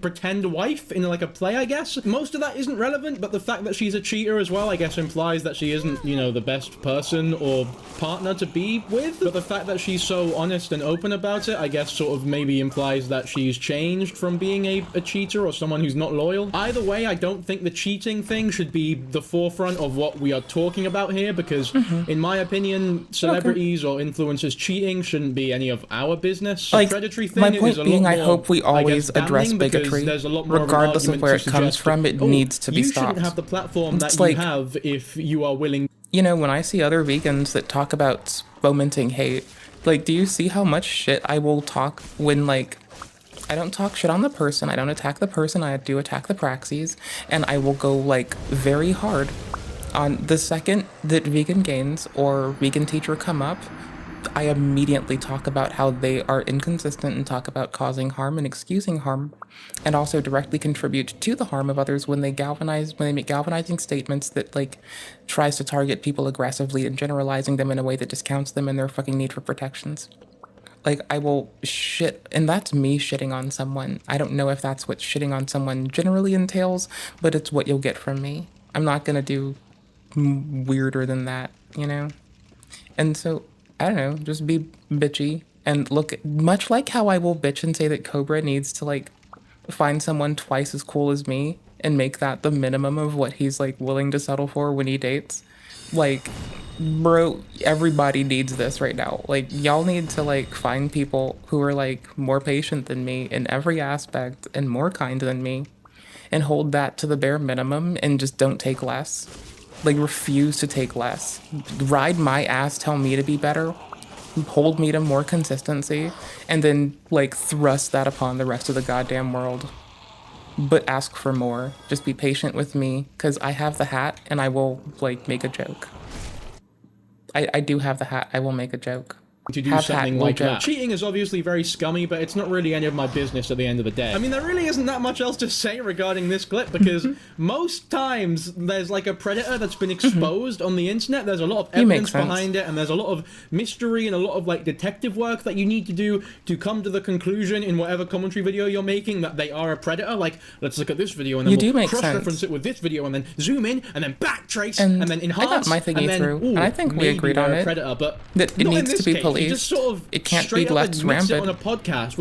pretend wife in, like, a play, I guess. Most of that isn't relevant, but the fact that she's a cheater as well, I guess, implies that she isn't, you know, the best person or partner to be with. But the fact that she's so honest and open about it, I guess, sort of maybe implies that she's changed from being a cheater or someone who's not loyal. Either way, I don't think the cheating thing should be the forefront of what we are talking about here, because, in my opinion, celebrities or influencers cheating shouldn't be any of our business. The Like, predatory thing my is point a being, lot I more, hope we always I guess, address damning, because bigotry, there's a lot more of an regardless of argument where to it comes suggest from. It oh, needs to be you stopped. shouldn't have the platform that It's you like- have if you are willing. You know, when I see other vegans that talk about fomenting hate, like, do you see how much shit I will talk when, like, I don't talk shit on the person, I don't attack the person, I do attack the praxis, and I will go, like, very hard on the second that vegan gains or vegan teacher come up, I immediately talk about how they are inconsistent and talk about causing harm and excusing harm, and also directly contribute to the harm of others when they make galvanizing statements that like tries to target people aggressively and generalizing them in a way that discounts them and their fucking need for protections. Like, I will shit, and that's me shitting on someone. I don't know if that's what shitting on someone generally entails, but it's what you'll get from me. I'm not gonna do weirder than that, you know? And so, I don't know, just be bitchy and look, much like how I will bitch and say that Cobra needs to, like, find someone twice as cool as me and make that the minimum of what he's, like, willing to settle for when he dates. Like, bro, everybody needs this right now. Like, y'all need to, like, find people who are, like, more patient than me in every aspect and more kind than me and hold that to the bare minimum and just don't take less. Like, refuse to take less. Ride my ass, tell me to be better, hold me to more consistency, and then, like, thrust that upon the rest of the goddamn world. But ask for more. Just be patient with me, because I have the hat, and I will, like, make a joke. I do have the hat. I will make a joke. To do something like that. Cheating is obviously very scummy, but it's not really any of my business at the end of the day. I mean, there really isn't that much else to say regarding this clip, because most times there's like a predator that's been exposed on the internet. There's a lot of evidence behind it, and there's a lot of mystery and a lot of like detective work that you need to do to come to the conclusion in whatever commentary video you're making that they are a predator. Like, let's look at this video and then we'll cross-reference it with this video and then zoom in and then backtrace and then enhance. I got my thingy through, and I think we agreed on it. Predator, but that it needs to be policed. It can't be left rampant,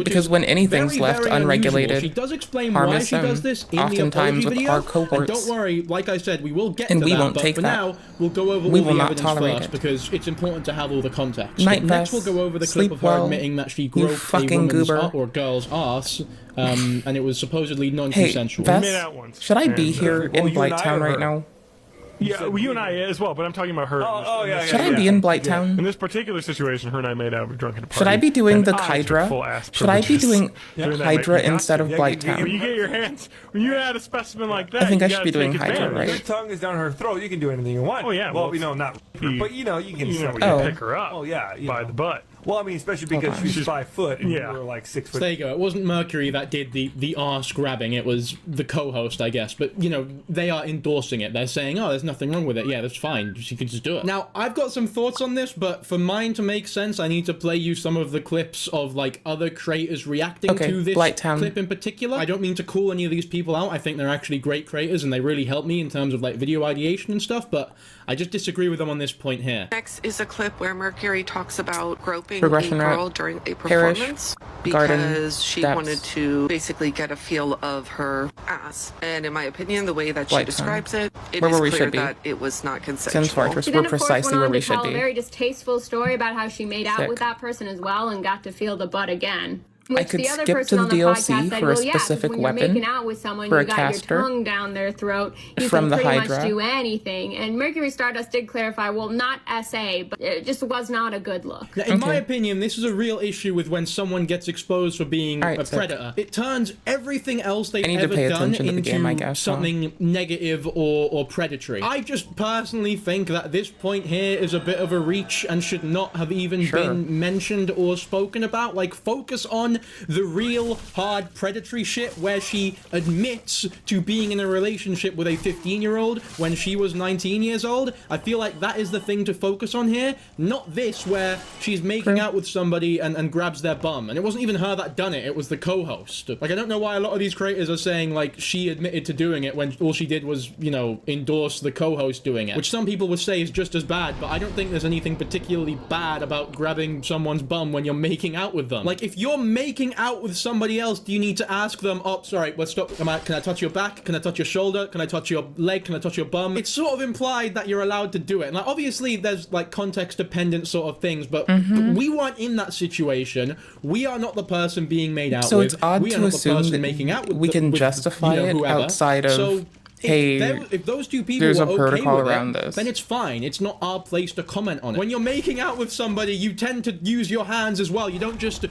because when anything's left unregulated, she does explain harm why is she does this in oftentimes the with video, our cohorts. and don't worry, like I said, we will get and to we that, won't but take for that. now, we'll go over we all will the not evidence tolerate first, it. because it's important to have all the context. Night Next, best. we'll go over the Sleep clip of her well. admitting that she You groped a fucking woman's goober. or girl's ass, and it was supposedly Hey, non-consensual. Vess, should I be here in Blighttown right now? Yeah, well, you and I as well, but I'm talking about her. Yeah. Should I be in Blighttown? In this particular situation, her and I made out. We drunk at a party. Should I be doing the Hydra? Should I be doing Hydra instead of Blighttown? When you get your hands, when you add a specimen like that, I think you I should be doing take Hydra, advantage. right? Your tongue is down her throat. You can do anything you want. Oh yeah. Well, not. But you can. Pick her up. Oh yeah. By the butt. Well, I mean, especially because she's 5 foot and you were like 6 foot. So there you go. It wasn't Mercury that did the arse grabbing. It was the co-host, I guess. But, you know, they are endorsing it. They're saying, oh, there's nothing wrong with it. Yeah, that's fine. She could just do it. Now, I've got some thoughts on this, but for mine to make sense, I need to play you some of the clips of, like, other creators reacting to this clip in particular. I don't mean to call any of these people out. I think they're actually great creators, and they really help me in terms of, like, video ideation and stuff, but I just disagree with them on this point here. Next is a clip where Mercury talks about groping Progression a girl rate, during a parish, performance garden, because she depths. wanted to basically get a feel of her ass. And in my opinion, the way that she describes it, it Where is we clear should be. that it was not consensual. Sims Fortress, She we're then, of course, precisely went where on we to should tell be. a very distasteful story about how she made out Sick. with that person as well and got to feel the butt again. I Which could the other skip person to on the the DLC podcast said, for a well, yeah, 'cause specific when weapon you're making out with someone, for you a got caster your tongue down their throat. You from can the pretty Hydra. much do anything. And Mercury Stardust did clarify, well, not SA, but it just was not a good look. Now, in my opinion, this is a real issue with when someone gets exposed for being a predator. It turns everything else they've ever done into something negative or predatory. I just personally think that this point here is a bit of a reach and should not have even been mentioned or spoken about. Like, focus on the real hard predatory shit where she admits to being in a relationship with a 15-year-old when she was 19 years old. I feel like that is the thing to focus on here, not this where she's making out with somebody and grabs their bum. And it wasn't even her that done it, it was the co-host. Like, I don't know why a lot of these creators are saying, like, she admitted to doing it when all she did was, you know, endorse the co-host doing it. Which some people would say is just as bad, but I don't think there's anything particularly bad about grabbing someone's bum when you're making out with them. Like, if you're making out with somebody else, do you need to ask them, oh, sorry, let's stop, can I touch your back? Can I touch your shoulder? Can I touch your leg? Can I touch your bum? It's sort of implied that you're allowed to do it. And like, obviously there's like context dependent sort of things, but we weren't in that situation. We are not the person being made out with. So it's odd we are to not the assume person that making out with we can justify it whoever. outside of, so hey, if those two people there's were a protocol okay with around it, this. then it's fine. It's not our place to comment on it. When you're making out with somebody, you tend to use your hands as well. You don't just...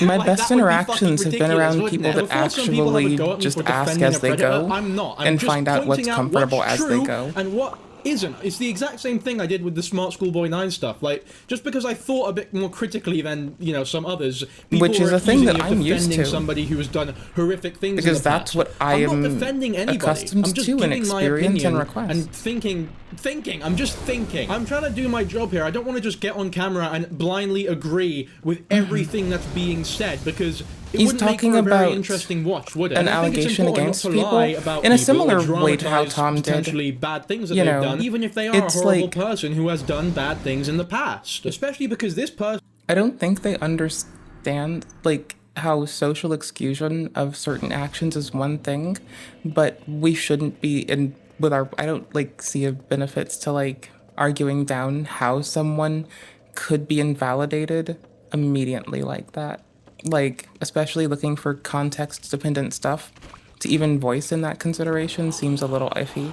My Like, best that would be interactions fucking have been around ridiculous, people wouldn't that it? Before some people actually have a go at me just for ask defending as a they predator, go I'm not. I'm and just find out what's pointing out comfortable what's as they true go. And what isn't. It's the exact same thing I did with the Smart Schoolboy 9 stuff. Like, just because I thought a bit more critically than, you know, some others, people Which is were a thing that accusing me I'm of used defending to. somebody who has done horrific things Because in the that's past. what I I'm am not defending anybody. accustomed I'm just to and giving my experience and opinion request. and thinking. I'm just thinking. I'm trying to do my job here. I don't want to just get on camera and blindly agree with everything that's being said, because it He's wouldn't make talking for a very about interesting watch, would it? an And I think it's allegation important against not to lie people about in a people similar or way to how dramatize Tom did. potentially bad things that You they've know, done, even if they are a it's horrible like- person who has done bad things in the past. Especially because this person... I don't think they understand, like, how social exclusion of certain actions is one thing, but we shouldn't be in with our... I don't, like, see a benefits to, like, arguing down how someone could be invalidated immediately like that. Like, especially looking for context-dependent stuff to even voice in that consideration seems a little iffy.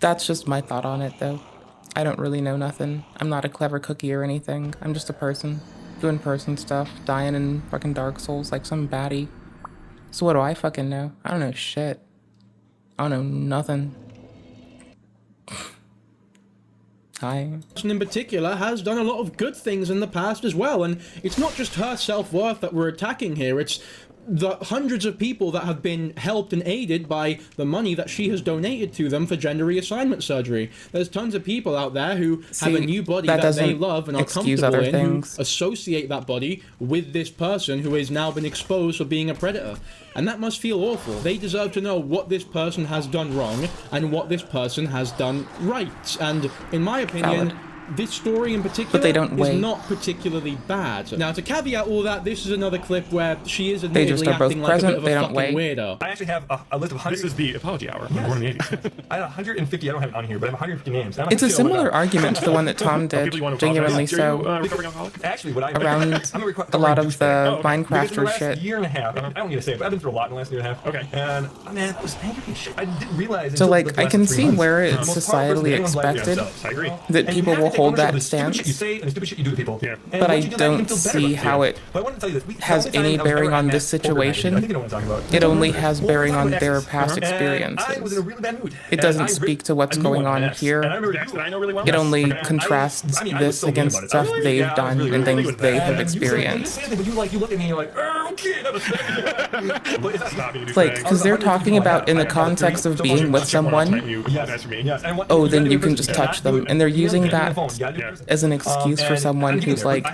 That's just my thought on it, though. I don't really know nothing. I'm not a clever cookie or anything. I'm just a person doing person stuff, dying in fucking Dark Souls like some baddie. So what do I fucking know? I don't know shit. I don't know nothing. Hi. In particular has done a lot of good things in the past as well, and it's not just her self-worth that we're attacking here, it's the hundreds of people that have been helped and aided by the money that she has donated to them for gender reassignment surgery. There's tons of people out there who have a new body that they doesn't love and are excuse comfortable other in, things. who associate that body with this person who has now been exposed for being a predator. And that must feel awful. They deserve to know what this person has done wrong and what this person has done right. And in my opinion, Valid. this story in particular they don't is wait. not particularly bad. Now, to caveat all that, this is another clip where she is They just admittedly are both acting like present, a bit of they a don't fucking wait. weirdo. I actually have a list of 100. This is the apology hour. I'm born in the 80s. I have 150. I don't have it on here, but I have 150 names. I'm It's a shit all the similar time. argument to the one that Tom did, People you want to genuinely apologize. Are you, so, recovering alcoholic? Actually, what I around I'm a lot of the because in Minecrafter the last shit. year and a half, I don't need to say it, but I've been through a lot in the last year and a half. Okay. And man, I was angry as shit. I didn't realize. So, until like, the I last can 3 see months, where the it's most powerful person societally in anyone's life is expected themselves. I agree. that And people you have will to take hold ownership of that the stupid shit you stance. say and the stupid shit you do to people. Yeah. And But I once you do that, you can don't feel better see about how yourself. it But I wanted to tell you this. has any bearing on this situation. It only has bearing on their past I was in a experiences. really bad mood. It doesn't speak to what's going on here. I know really well. It only Okay. contrasts I was this so mean against about it. stuff Really? they've Yeah, I was done really, and really things good. they have And you experienced. say but you look at me and you're like, okay, that was but it's not me. Like, because they're talking about in the context of being with someone, oh, then you can just touch them. And they're using that as an excuse for someone who's like,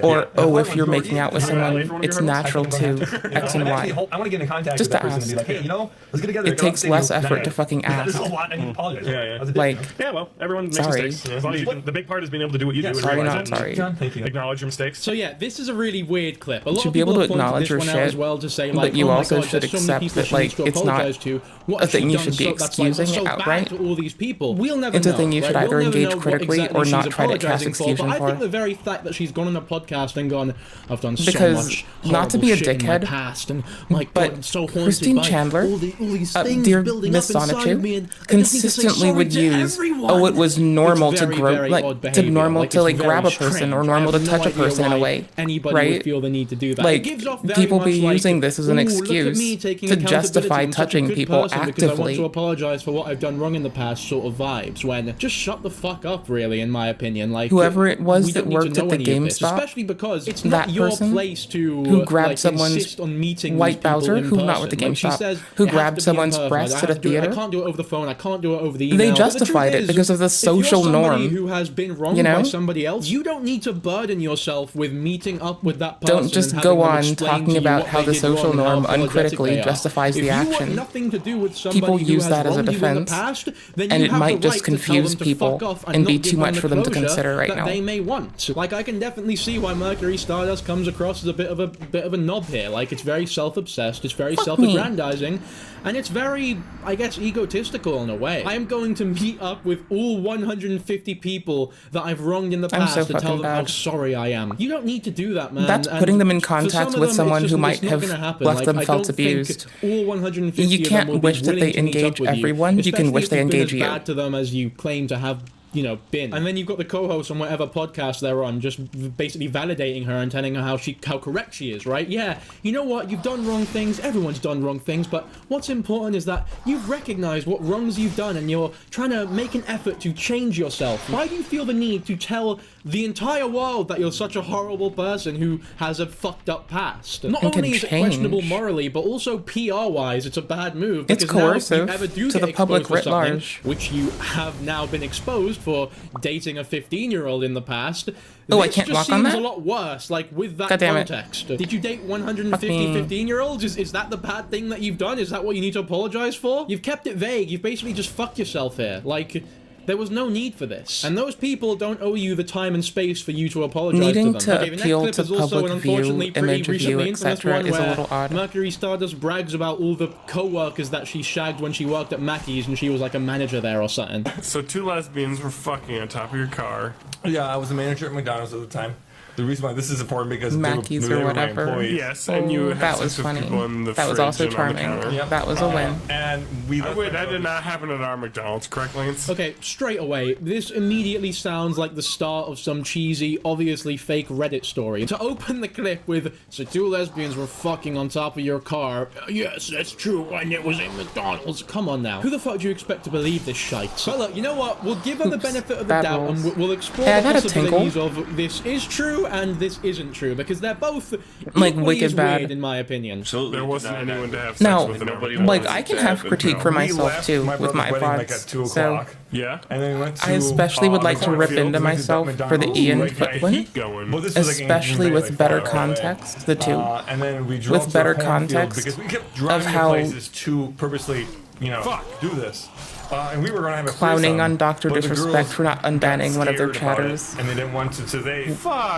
or, oh, if you're making out with someone, it's natural to X and Y. I want to get in contact Just with that to person and ask. be like, hey, you know, let's get together. It takes less effort to fucking This is ask. a lot. I need to apologize. Yeah. Like, Yeah, well, everyone makes sorry. mistakes. As long as you, the big part is being able to do what you do and sorry, realize not it. sorry. John, thank you. Acknowledge your mistakes. So yeah, this is a really weird clip. A lot should of be able people to have pointed acknowledge this your one out shit, as well to say, like, but you oh my also God, should there's so many accept people that, she like, needs to it's not apologize to. What a has she thing you done should be that's, like, excusing so bad outright. to all these people? We'll never It's a know, thing you should right? either We'll never engage know what critically exactly or not she's try to cast apologizing for, exclusion but I for. think the very fact that she's gone on a podcast and gone, I've done so Because, much not to horrible be a shit in my dickhead, past, and my God, but I'm so haunted Christine by Chandler, all these things dear building Miss up inside of me, Sonichu, and I just need to say consistently sorry would to use, everyone. oh, it was normal It's to very, grow, very like, odd to behavior. normal Like, to, it's like, very grab a strange. person or I normal to have no touch a idea person in a why way, anybody right? would feel the need to do that. Like, It gives off very people be much like, using this as an "Ooh, look at me excuse taking to accountability. justify I'm such a touching good people person because I want actively. to apologize for what I've done wrong in the past sort of vibes, when just shut the fuck up, really, in my opinion. Like, Whoever it was we that don't need to worked at know the any of this, GameStop, especially because it's that not your person place to who grabbed like, someone's insist on meeting white these people Bowser, in who person. not with the Like, she GameStop, says, who it has grabbed to be in someone's person. breast I at a have to do it- theater. I can't do it over the phone. I can't do it over the email. They But the justified truth it is, because of the if you're social somebody norm. who has been wronged You know? by somebody else, you don't need to burden yourself with meeting up with that person. Don't just and go having them on explain talking to you about what how they the did wrong social and how norm apologetic uncritically they are. justifies If the you want action. nothing to do with somebody People who use has that as a wronged you in the defense, past, then and you it have might the just right to tell them confuse to people fuck off and be not too give much the for them to closure consider right that now. they may want. Like, I can definitely see why Mercury Stardust comes across as a bit of a knob here. Like, it's very self-obsessed, it's very self-aggrandizing, and it's very, I guess, egotistical in a way. I am going to meet up with all 150 people that I've wronged in the I'm past so to tell fucking them how bad. sorry I am. You don't need to do that, man. That's And putting them in for some contact of with them, someone it's who just- might it's not have gonna happen. left Like, them I felt don't think abused. all 150 You of them can't will be wish that willing they to meet up engage with you, everyone. You can especially wish if they you've been engage as you. bad to them as you claim to have you know, bin. And then you've got the co-host on whatever podcast they're on, just basically validating her and telling her how correct she is, right? Yeah, you know what? You've done wrong things. Everyone's done wrong things, but what's important is that you've recognized what wrongs you've done and you're trying to make an effort to change yourself. Why do you feel the need to tell the entire world that you're such a horrible person who has a fucked up past? Not only is it questionable morally, but also PR-wise, it's a bad move. It's coercive now, if you ever do to get the public exposed for writ something, large. which you have now been exposed for dating a 15-year-old in the past. Oh, I this can't just walk on seems that? a lot worse, like, with that God damn it. context. Did you date 150 Fucking- 15-year-olds? Is that the bad thing that you've done? Is that what you need to apologize for? You've kept it vague. You've basically just fucked yourself here. Like, there was no need for this. And those people don't owe you the time and space for you to apologize Needing to to them. Okay, the next appeal clip to is also public an view, unfortunately pretty image review, recently infamous etc. one is a where little odd. Mercury Stardust brags about all the co-workers that she shagged when she worked at Mackey's and she was like a manager there or something. So two lesbians were fucking on top of your car. Yeah, I was a manager at McDonald's at the time. The reason why this is important because Mackey's they or were my whatever. employees. Yes, and you had that sex was with funny. people in the That was fridge also and on the charming. counter. That was a win. And that did not happen at our McDonald's, correct, Lance? Okay, straight away, this immediately sounds like the start of some cheesy, obviously fake Reddit story. To open the clip with, so two lesbians were fucking on top of your car. Yes, that's true, and it was in McDonald's. Come on now. Who the fuck do you expect to believe this shite? But look, you know what? We'll give her the benefit of the bad doubt, rules. and we'll explore Hey, the I've had a possibilities of this is true and this isn't true, because they're both Like, equally wicked as bad. weird, in my opinion. So there wasn't anyone to have sex No, with. like, I can have critique for myself, too, with my Like VODs. at 2 So, o'clock. Yeah. And then we went to, I especially would like to rip cornfields, into we did myself that for the McDonald's, Ian like, Footwin, going. Well, this was, like, in especially Bay, with like, better 5 hours away. context, the two, And then we drove with to better a cornfield context because we kept of driving to how places to purposely, you know, do this. And we were going to have a clowning threesome, on Dr. but the Disrespect girls for not got unbanning one of their scared about it, chatters. and they didn't want to, so they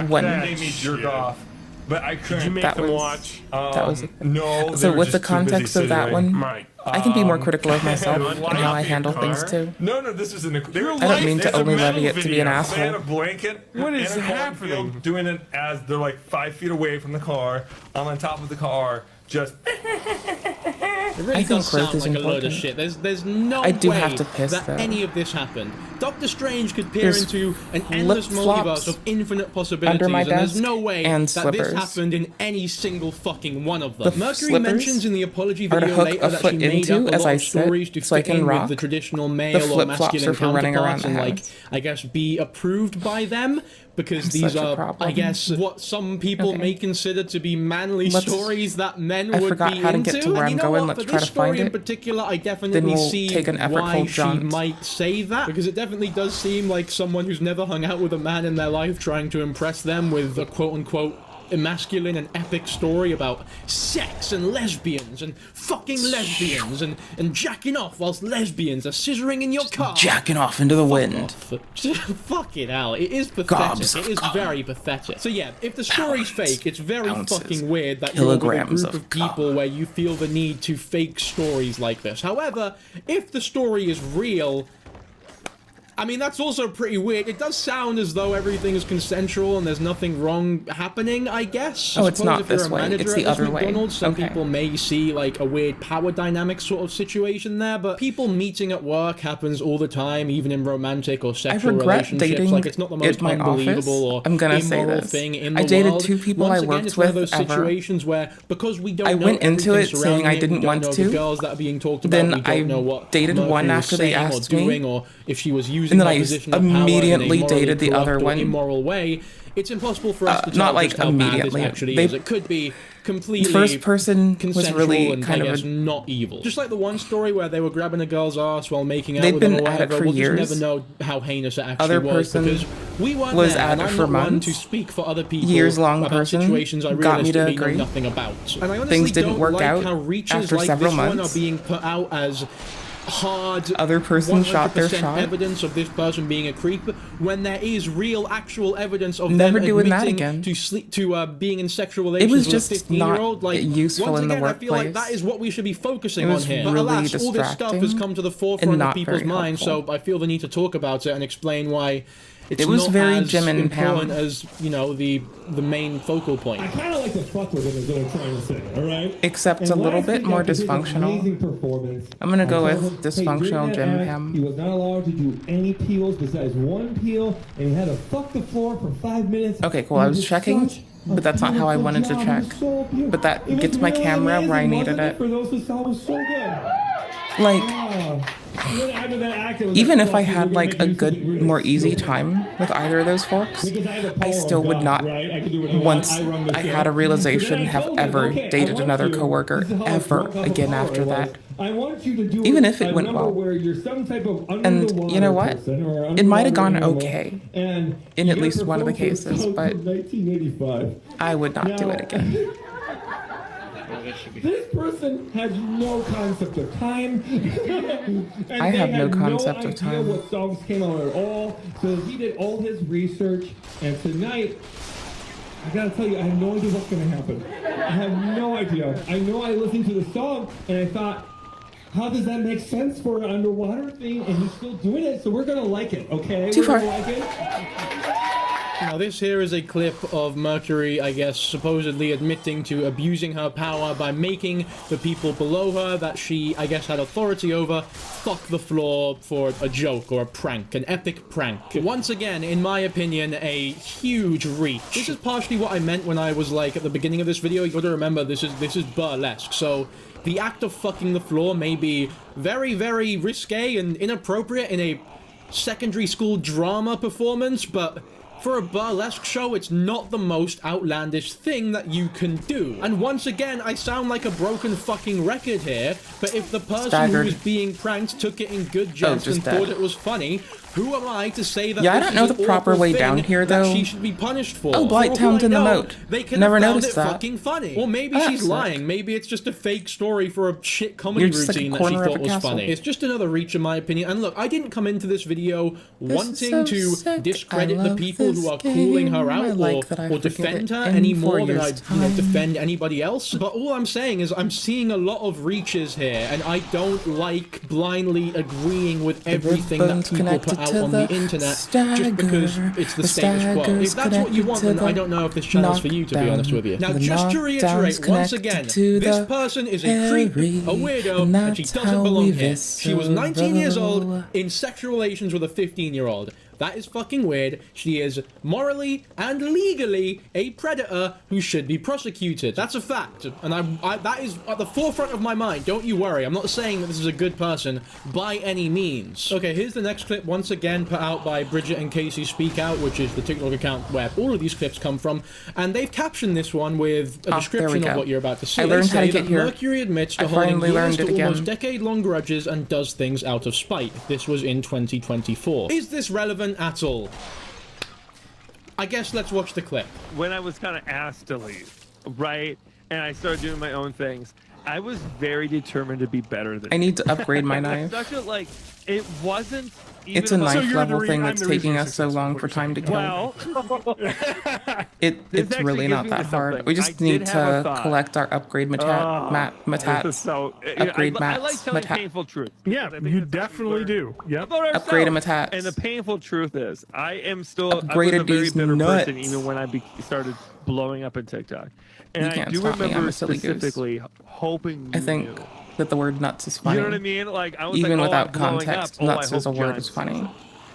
When- made me jerk off. But I couldn't. Did you make That them was- watch? that was- No. So they were with the just too busy context of that scissoring. one, I can be more critical of myself and how I handle things too. No, this was in a. I don't mean to only levy it to be an They had asshole. a blanket. What is happening? Doing it as they're like 5 feet away from the car. I'm on top of the car, just. It really I think does growth sound is like a load of important. shit. There's no I do way have to piss, that though. any of this happened. Doctor Strange could peer There's into an endless flip-flops multiverse of infinite possibilities, under my and there's desk no way and that this slippers. happened in any single fucking one of them. The Mercury slippers mentions in the apology are to video hook later a that foot she made into up a as lot I of sit, stories to so I fit can in with rock. the traditional The male or flip-flops masculine are for running around counterparts the and, like, house. I guess, be approved by them. Because It's these such a are, problem. I guess, what some people Okay. may consider to be manly Let's- stories that men I would forgot be how to into. get to where And I'm you know going. what? Let's For try this to find story in it. particular, I definitely we'll see take an effort why called she jaunt. might say that. Because it definitely does seem like someone who's never hung out with a man in their life trying to impress them with a quote-unquote masculine and epic story about sex and lesbians and fucking lesbians and jacking off whilst lesbians are scissoring in your car. Jacking off into the wind. Fucking hell, it is pathetic. Gobs It of is cum. very pathetic. So yeah, if the story's fake, it's very Ounces. fucking weird that you're with a Kilograms group of of people where you feel the need to fake stories like this. However, if the story is real, I mean, that's also pretty weird. It does sound as though everything is consensual and there's nothing wrong happening, I guess. Oh, it's Suppose not if you're this a way. manager It's at the this other way. McDonald's, some Okay. people may see like a weird power dynamic sort of situation there, but people meeting at work happens all the time, even in romantic or sexual regret relationships. dating Like, it's not the most in my unbelievable office. or I'm gonna say immoral this. thing in the I dated world. 2 people Once I again, worked it's one of with those ever. situations where, because we don't I know went into everything it saying I surrounding didn't we don't want know to. the girls that are being talked about, Then we don't I know what dated Mercury one was after they saying or asked me, doing, or if she was using and then her I position of power in a immediately morally dated the corrupt other or one. immoral way. It's impossible for us to tell not like just how bad this immediately. actually They- is. It could be completely The first person was consensual really and kind I of guess a- not evil. Just like the one story where they were grabbing a girl's ass while making out They'd with them or been at it whatever. for We'll years. just never know how heinous it actually Other was person because we weren't was there, at and it I'm for not one months. to speak for other people Years-long about person situations I got me to realistically know agree. nothing about. And I honestly Things didn't don't work like out how reaches after like several this one are months. being put out as hard Other person shot their 100% shot. evidence of this person being a creep when there is real actual evidence of Never them doing that admitting again. to sleep to being in sexual It relations was with just a 15-year-old. not Like, useful once in the again, I feel like workplace. that is what we should be focusing It on was here. But really alas, all this stuff has distracting come to the and forefront of not people's very minds, helpful. so I feel the need to talk about it and explain why it's It was not very as Jim and important Pam. as, you know, the main focal point. I kind of like to fuck with him, is what I'm trying to say, all right? Except And a what little I bit think more after his dysfunctional. amazing performance, I'm gonna go I told with him, hey, dysfunctional during Jim that act, Pam. He was not allowed to do any peels besides one peel, and he had to fuck the floor for 5 minutes. Okay, cool. I was checking, but that's not how I wanted to check. But that gets my camera where I needed it. For those who saw, it was so good. Like, Then after that act, it was even like, if I fuck, had we're like gonna a make you something good, really more easy stupid. time with either of those forks, Because I had the I power still of would God, not, right? I could do whatever once I run the I show. had a realization, So then I have told him, ever okay, I dated want another you- coworker this is how ever drunk off again the power after was. that. I want you to do Even if it a went number well. where you're some type of under And the water you know what? person or It might have underwater gone animal, okay and in you at gotta least one of the perform for cases, songs but from 1985. I would not do it again. This person has no concept of time. And I have they no had concept of idea time. what songs came out at all. So he did all his research, and tonight, I gotta tell you, I have no idea what's gonna happen. I have no idea. I know I listened to the song, and I thought, how does that make sense for an underwater thing? And he's still doing it, so we're gonna like it, okay? Too We're far. gonna like it. Now this here is a clip of Mercury, I guess, supposedly admitting to abusing her power by making the people below her that she, I guess, had authority over, fuck the floor for a joke or a prank, an epic prank. Once again, in my opinion, a huge reach. This is partially what I meant when I was like, at the beginning of this video, you gotta remember this is burlesque, so the act of fucking the floor may be very, very risque and inappropriate in a secondary school drama performance, but for a burlesque show, it's not the most outlandish thing that you can do. And once again, I sound like a broken fucking record here, but if the person Staggered. who was being pranked took it in good jest just and dead. thought it was funny, who am I to say that Yeah, I this don't know is an the proper awful way thing down here, that though. she should be punished for? Oh, Blight For all Town's in the I know, moat. They could Never have found noticed it that. fucking funny. Or maybe Oh, she's that's lying. sick. Maybe it's just a fake story for a shit comedy You're just like a routine that she corner of thought a was castle. funny. It's just another reach in my opinion. And look, I didn't come into this video wanting so to sick. discredit I the love people who this are calling her game. I out like that I or forget defend it her in any 4 more than I years' time. defend anybody else. But all I'm saying is I'm seeing a lot of reaches here, and I don't like blindly agreeing with everything that bone's people put connected out to on the the internet stagger. just because it's the The status quo. stagger's If that's what you connected want, to then the I don't know if this channel's for you, to be honest with you. Now, The just to knockdown's reiterate once connected again, to this the person is a creep, a weirdo, and and she that's doesn't how belong we here. She was 19 years old visceral. in sexual relations with a 15-year-old. That is fucking weird. She is morally and legally a predator who should be prosecuted. That's a fact. And I that is at the forefront of my mind. Don't you worry. I'm not saying that this is a good person by any means. Okay, here's the next clip, once again put out by Bridget and Casey Speak Out, which is the TikTok account where all of these clips come from. And they've captioned this one with a there we description of go. what you're about to see. I learned They how to say get that here. Mercury admits to I holding finally years learned to it again. almost decade-long grudges and does things out of spite. This was in 2024. Is this relevant at all? I guess let's watch the clip. When I was kind of asked to leave, right, and I started doing my own things, I was very determined to be better than I need to upgrade my knife. Such a, like, it wasn't even It's a about- knife level thing that's taking us so long for time to kill. Well, It's actually really gives not me that to hard. something. We I just did need have a to thought. collect our upgrade this is matats. so, Upgrade I like mats. telling Matat. painful truths. Yeah, you definitely do. Yep. About ourselves. Upgrade 'em matats. And the painful truth is, I am still I was Upgraded a very these bitter nuts. person even when I started blowing up in TikTok. And You I can't do stop me, I'm remember a silly goose. specifically hoping I you think knew. that the word nuts is funny. You know what I mean? Like I was Even like, without I'm blowing context, up. Oh, nuts I as a hope word John is funny.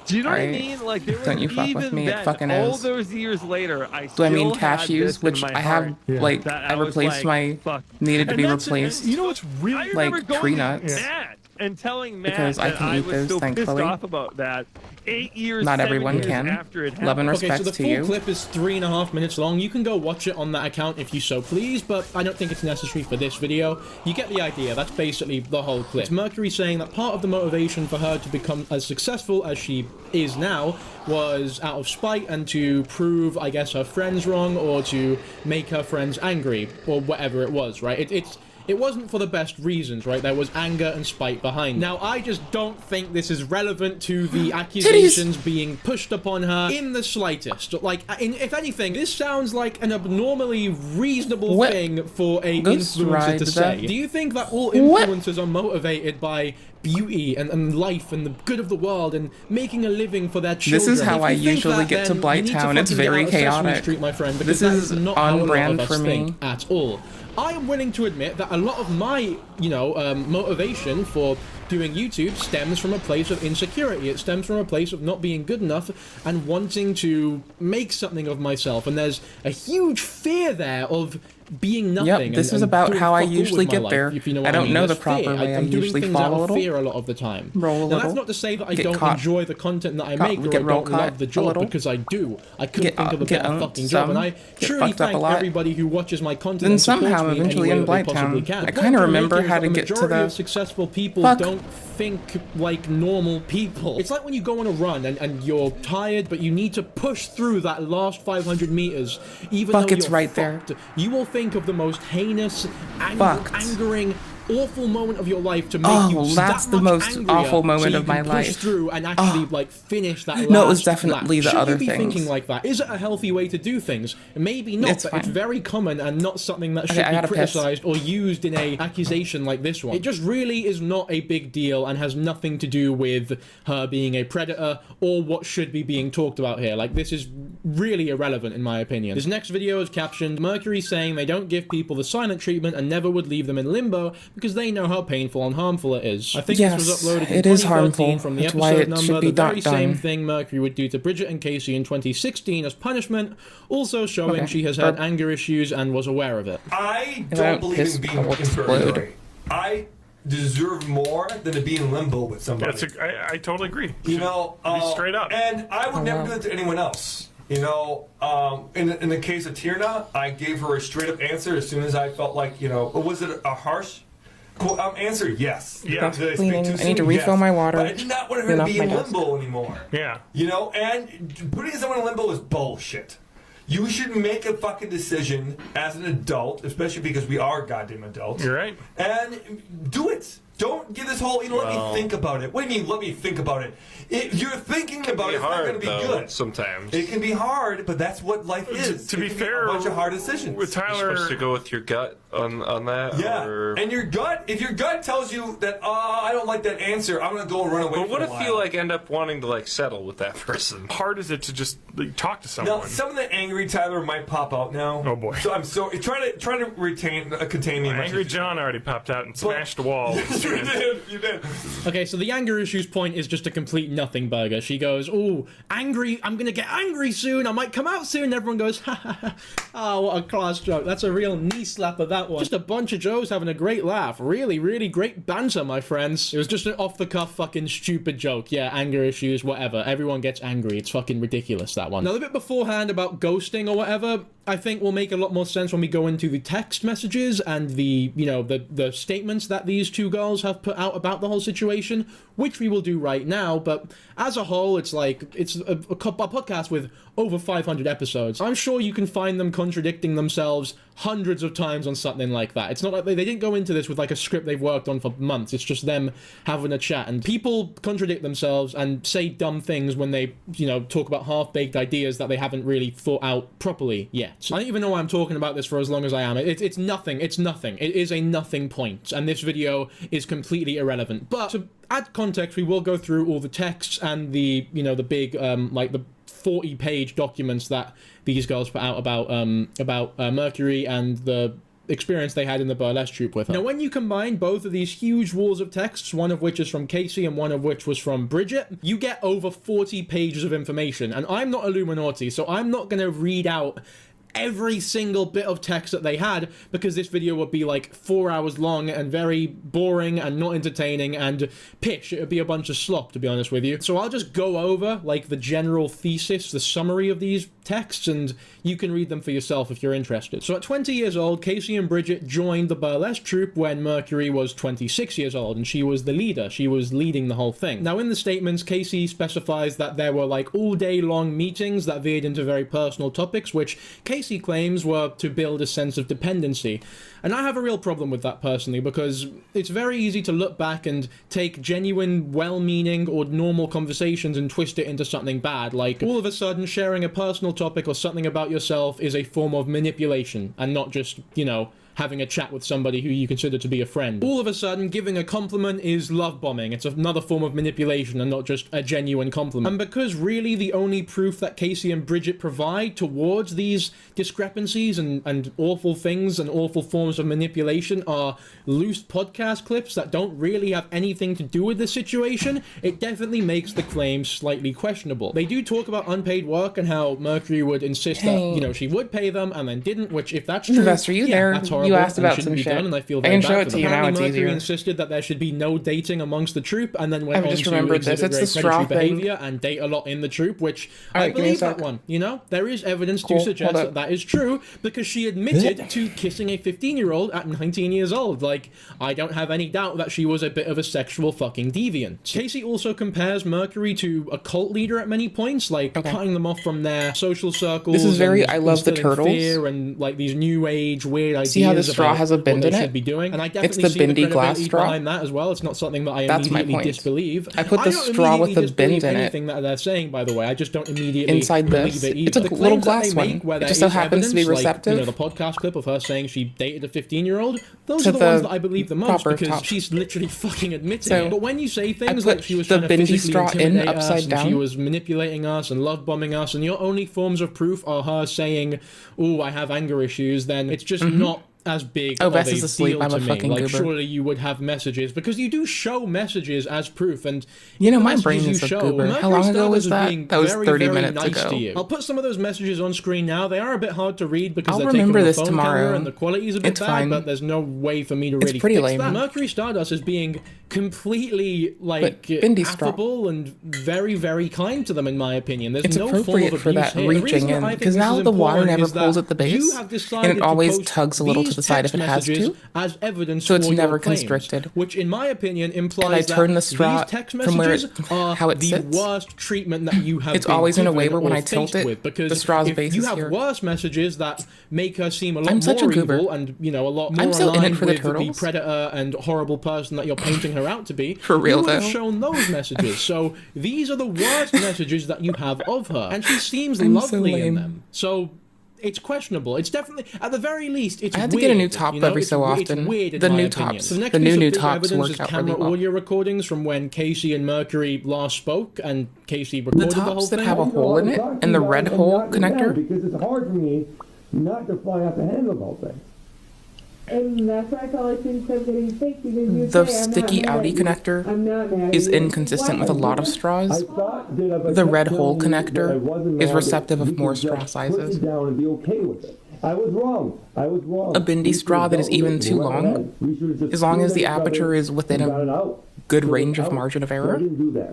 Do you know what I Right? mean? Like there was Don't you fuck with even me, it then, fucking all is. those years later, I Do I mean still had this cashews, in which my I have, heart like, that I was replaced like, my, fuck. needed to And be that's- replaced, You know what's really I remember like, going tree to nuts. Matt and telling Matt Because I that can I eat was those, so thankfully. pissed off about that 8 years, Not 7 everyone years can. after it Love and happened. Okay, so respect the to full you. clip is 3.5 minutes long. You can go watch it on that account if you so please, but I don't think it's necessary for this video. You get the idea. That's basically the whole clip. It's Mercury saying that part of the motivation for her to become as successful as she is now was out of spite and to prove, I guess, her friends wrong or to make her friends angry or whatever it was, right? It wasn't for the best reasons, right? There was anger and spite behind. Now, I just don't think this is relevant to the accusations being pushed upon her in the slightest. Like, if anything, this sounds like an abnormally reasonable thing for a Ghost influencer ride to that. say. Do you think that all influencers are motivated by beauty and life and the good of the world and making a living for their children. This is how If I you think usually that, get to then Blight you need Town. It's fucking get very out of Sesame chaotic. Street, my friend, This because that is not on how a lot brand of for us me. think at all. I am willing to admit that a lot of my, motivation for doing YouTube stems from a place of insecurity. It stems from a place of not being good enough and wanting to make something of myself. And there's a huge fear there of being nothing. Yep, this and, is and about doing how I fuck all usually with my get life, there. if you know I what don't mean. know the There's fear. proper way. I I'm doing usually things fall out a of little. fear a lot of the time. Roll a Now, little. that's not to say that I Get don't caught. enjoy the content that I Caught- make or get I roll don't caught love the a job, little. because I do. I couldn't Get, think of a get better owned fucking job, and I get truly fucked up a thank lot. everybody who watches my content Then and supports somehow, me in eventually any in way that they Blight possibly Town, can. I The kinda point I'm remember making is how that to the get to majority the- of successful people Fuck. don't think like normal people. It's like when you go on a run and you're tired, but you need to push through that last 500 meters, even Fuck, though it's you're right there. fucked. You will think of the most heinous, Fucked. angering, awful moment of your life to make Oh, you that's that the much most angrier awful moment so you of my can push life. through and actually like finish that last No, it was definitely lap. the Should other you be things. thinking like that? Is it a healthy way to do things? Maybe not, It's but fine. it's very common and not something that Okay, should I be gotta piss. criticized or used in a accusation like this one. It just really is not a big deal and has nothing to do with her being a predator or what should be being talked about here. Like, this is really irrelevant in my opinion. This next video is captioned, Mercury saying they don't give people the silent treatment and never would leave them in limbo because they know how painful and harmful it is. I think Yes, this was uploaded in it is 2013 harmful. from the That's why episode it number, should be the very not same done. thing Mercury would do to Bridget and Casey in 2016 as punishment, also showing Okay. she has had anger issues and was aware of it. I If I don't don't believe piss, in being I will in explode. purgatory. I deserve more than to be in limbo with somebody. I totally agree. You know, Be straight up. And I would never wow. do that to anyone else. You know, in the case of Tierna, I gave her a straight up answer as soon as I felt like, was it a harsh answer? Yes. Yeah. Did I speak Cleaning. too I soon? need to refill Yes. my water. But I did not want her Clean to off be my in desk. limbo anymore. Yeah. You know, and putting someone in limbo is bullshit. You should make a fucking decision as an adult, especially because we are goddamn adults. You're right. And do it. Don't give this whole, let me think about it. What do you mean, let me think about it? If you're thinking about it, it's not going to be good. Sometimes It can be hard, but that's what life is. To be It can fair, a bunch of hard decisions. with you're Tyler, supposed to go with your gut on that. Yeah, Or... and your gut, if your gut tells you that, I don't like that answer, I'm going to go and run away But what for a if while. you end up wanting to settle with that person? how hard is it to just talk to someone? Now, some of the angry Tyler might pop out now. Oh, boy. So I'm trying to retain, contain me. as much Angry as- John already popped out and smashed the wall. You did. Okay, so the anger issues point is just a complete nothing burger. She goes, oh, angry, I'm gonna get angry soon, I might come out soon, and everyone goes, ha ha ha. Oh, what a class joke. That's a real knee slapper, that one. Just a bunch of Joes having a great laugh. Really, really great banter, my friends. It was just an off-the-cuff fucking stupid joke. Yeah, anger issues, whatever. Everyone gets angry. It's fucking ridiculous, that one. Now, the bit beforehand about ghosting or whatever, I think will make a lot more sense when we go into the text messages and the, the statements that these two girls have put out about the whole situation, which we will do right now. But as a whole, it's it's a podcast with over 500 episodes. I'm sure you can find them contradicting themselves hundreds of times on something like that. It's not like they didn't go into this with a script they've worked on for months. It's just them having a chat, and people contradict themselves and say dumb things when they, talk about half-baked ideas that they haven't really thought out properly yet. I don't even know why I'm talking about this for as long as I am. It's nothing. It's nothing. It is a nothing point, and this video is completely irrelevant. But to add context, we will go through all the texts and the, the big, the 40-page documents that these girls put out about Mercury and the experience they had in the burlesque troupe with her. Now, when you combine both of these huge walls of texts, one of which is from Casey and one of which was from Bridget, you get over 40 pages of information. And I'm not Illuminati, so I'm not going to read out every single bit of text that they had, because this video would be 4 hours long and very boring and not entertaining and pitch. It would be a bunch of slop, to be honest with you. So I'll just go over the general thesis, the summary of these texts, and you can read them for yourself if you're interested. So at 20 years old, Casey and Bridget joined the burlesque troupe when Mercury was 26 years old, and she was the leader. She was leading the whole thing. Now, in the statements, Casey specifies that there were all day long meetings that veered into very personal topics, which Casey claims were to build a sense of dependency. And I have a real problem with that personally, because it's very easy to look back and take genuine, well-meaning or normal conversations and twist it into something bad. All of a sudden, sharing a personal topic or something about yourself is a form of manipulation and not just, having a chat with somebody who you consider to be a friend. All of a sudden, giving a compliment is love bombing. It's another form of manipulation and not just a genuine compliment. And because really the only proof that Casey and Bridget provide towards these discrepancies and awful things and awful forms of manipulation are loose podcast clips that don't really have anything to do with the situation, it definitely makes the claim slightly questionable. They do talk about unpaid work and how Mercury would insist that, you know, she would pay them and then didn't, which if that's true, Investor, you there? that's horrible. You asked and about shouldn't some be shit. done, and I feel I very can bad show for it to them. you now, Apparently it's Mercury easier. insisted that there should be no dating amongst the troop, and then went I've on just to remembered this. exhibit It's the very straw predatory thing. behavior and date a lot in the troop, which All I right, give me a believe that sec. one. You know, there is evidence Cool, to suggest hold up. that is true because she admitted to kissing a 15-year-old at 19 years old. Like, I don't have any doubt that she was a bit of a sexual fucking deviant. Casey also compares Mercury to a cult leader at many points, like cutting them off from their social circles. This is very and I love the instilling turtles. Fear and like these new age weird ideas. See how the straw about has a what bend they in it? should be doing. And I It's definitely the see the bendy glass credibility straw. behind that as well. It's not something that I That's my immediately point. disbelieve. I put the don't straw with immediately the bend disbelieve in it. anything that they're saying, by the way. I just don't immediately Inside believe this, it either. it's a The little claims that glass they one. make where It there just so is happens to be evidence, like, you know, receptive. the podcast clip of her saying she dated a 15-year-old, those To are the ones the that I believe the most proper because top. she's literally fucking admitting So, it. But when you say I things put like she was the trying to bendy physically straw in intimidate us upside and she down. was manipulating us and love bombing us, and your only forms of proof are her saying, "Oh, I have anger issues," then it's just not as big Oh, of Vess a is asleep. deal I'm to a me. fucking Like, goober. surely you would have messages because you do show messages as proof, and You know, the my messages brain you is a show, goober. How Mercury long ago Stardust was is that? being That was very, 30 very minutes nice ago. to you. I'll put some of those messages on screen now. They are a bit hard to read because I'll they're taken remember from a this phone tomorrow. camera and the quality is a bit It's bad, fine. but there's no way for me to It's really pretty fix lame. that. Mercury Stardust is being completely like bendy straw. affable and very, very kind to them, in my opinion. There's It's no form of appropriate abuse for that here. The reaching reason in I think because this now is the water important never is that pulls at the you base, have and decided it to always post tugs a little to these the side if text it has messages to. as evidence So it's for your never claims, constricted. which in my opinion implies And I turn the that straw these text from where messages it- are how it the sits. worst treatment that you have It's been always in a way given where when or I tilt faced it, with, because the straw's if base you is have here. worse messages that make her seem a lot I'm such a more goober. evil and, you know, a lot more I'm so in it aligned for the with the turtles. predator and horrible person that you're painting her out to be, For real, you would have though. shown those messages. So these are the worst messages that you have of her, and she seems I'm so lovely in lame. them. So it's questionable. It's definitely, at the very least, it's I have to weird. get a new top you know? every It's so we- often. It's weird in The my new opinion. tops. So the next The piece of new big tops evidence work is out camera really well. audio recordings from when Casey and Mercury last spoke, and Casey recorded the whole tops that thing. have a hole in it and the red hole connector. Because it's hard for me not to fly off the handle the whole thing. And that's why I felt like things kept getting fake because you The say, I'm sticky not mad outie at you. connector I'm not mad is at you. inconsistent with a lot of straws. The The red hole connector is receptive of more straw Put sizes. it down and be okay with it. I was wrong. I was wrong. A bendy straw that is even too long, as long as the aperture is within a good range of margin of error.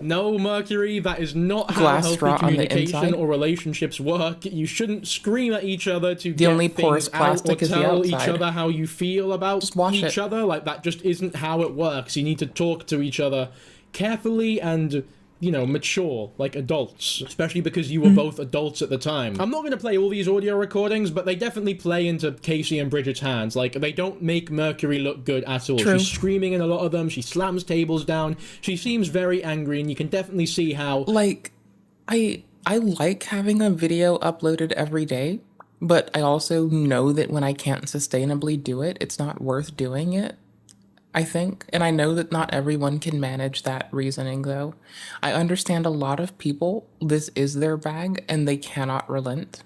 No, Mercury, that is not how Glass healthy straw on the communication inside. or relationships work. You shouldn't scream at each other to The get only things porous out plastic or is the tell each outside. other how you feel about wash each it. other. Like, that just isn't how it works. You need to talk to each other carefully and, you know, mature, like adults, especially because you were both adults at the time. I'm not going to play all these audio recordings, but they definitely play into Casey and Bridget's hands. Like, they don't make Mercury look good at all. True. She's screaming in a lot of them. She slams tables down. She seems very angry, and you can definitely see how... Like, I like having a video uploaded every day, but I also know that when I can't sustainably do it, it's not worth doing it, I think. And I know that not everyone can manage that reasoning, though. I understand a lot of people, this is their bag, and they cannot relent.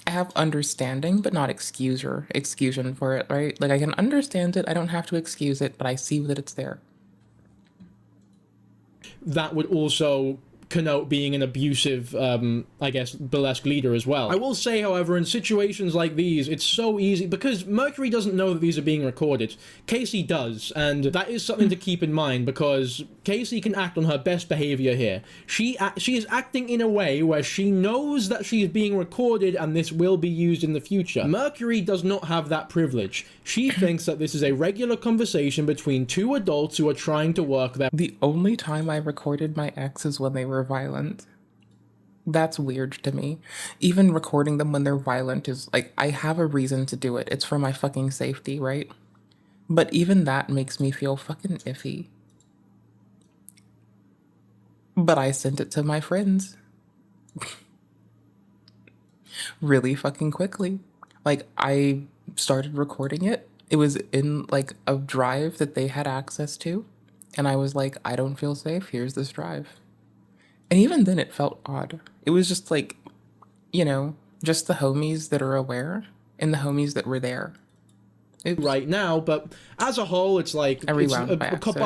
I have understanding, but not excusation for it, right? Like, I can understand it, I don't have to excuse it, but I see that it's there. That would also connote being an abusive, I guess, burlesque leader as well. I will say, however, in situations like these, it's so easy, because Mercury doesn't know that these are being recorded. Casey does, and that is something to keep in mind, because Casey can act on her best behavior here. She is acting in a way where she knows that she is being recorded and this will be used in the future. Mercury does not have that privilege. She thinks that this is a regular conversation between two adults who are trying to work their... The only time I recorded my ex is when they were violent. That's weird to me. Even recording them when they're violent is like, I have a reason to do it. It's for my fucking safety, right? But even that makes me feel fucking iffy. But I sent it to my friends. Really fucking quickly. Like, I started recording it. It was in like a drive that they had access to. And I was like, I don't feel safe. Here's this drive. And even then it felt odd. It was just like, you know, just the homies that are aware and the homies that were there. Right now, but as a whole, it's like it's a accident.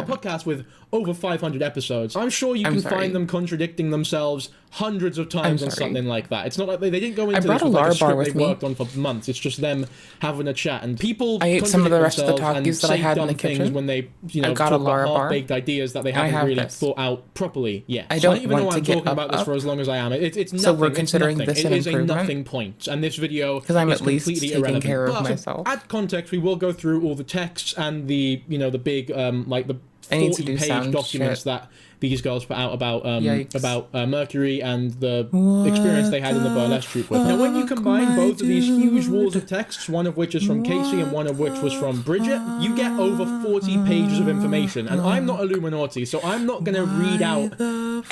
podcast with over 500 episodes. I'm sure you can find them contradicting themselves hundreds of times on something like that. It's not like they didn't go into this with like a script they've worked on for months. It's just them having a chat, and people I ate some of the rest of the themselves and Takis that I say had in dumb the things kitchen. when they, you know, I got talk a Lara about bar. half-baked ideas that they I haven't have really this. thought out properly yet. I So don't even want though to I'm get talking about this up. for as long as I am, it's nothing. So we're It's considering nothing. this It an is a improvement? nothing point, and this video 'Cause I'm is at least completely taking irrelevant. care of But myself. to add context, we will go through all the texts and the, you know, the big like the I need to do 40-page sound documents shit. that these girls put out about Yikes. Mercury and the experience they had in the burlesque troupe with. Now, when you combine both of these huge walls of texts, one of which is from Casey and one of which was from Bridget, you get over 40 pages of information. And I'm not Illuminati, so I'm not going to read out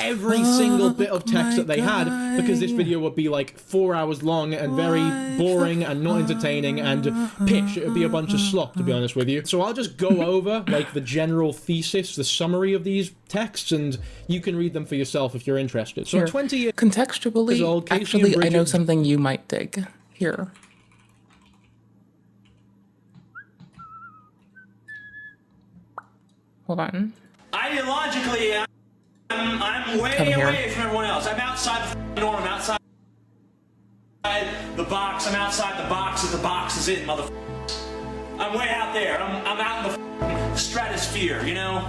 every single bit of text that they had, because this video would be like 4 hours long and very boring and not entertaining and pitch. It would be a bunch of slop, to be honest with you. So I'll just go over like the general thesis, the summary of these texts, and you can read them for yourself if you're interested. So Here. 20 years Contextually, old, Casey actually, and I know Bridget- something you might dig. Here. Hold on. Ideologically, I'm way Come here. away from everyone else. I'm outside the norm. I'm outside the box. I'm outside the box that the box is in, motherfucker. I'm way out there. I'm out in the stratosphere, you know?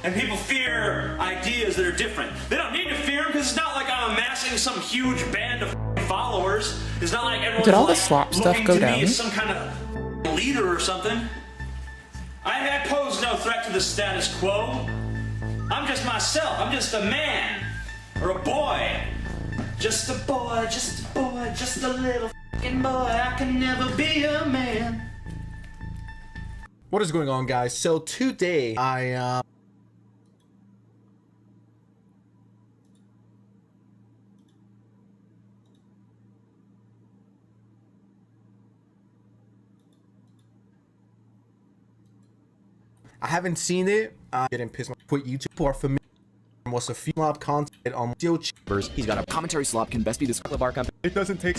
And people fear ideas that are different. They don't need to fear them because it's not like I'm amassing some huge band of followers. It's not like everyone's Did all the like slop stuff looking go to down? me as some kind of leader or something. I pose no threat to the status quo. I'm just myself. I'm just a man. Or a boy. Just a boy, just a boy, just a little fucking boy. I can never be a man. What is going on, guys? So today I haven't seen it. I didn't piss my quit YouTube or for me was a few mob content on steel chambers. He's got a commentary slop can best be described by our company. It doesn't take.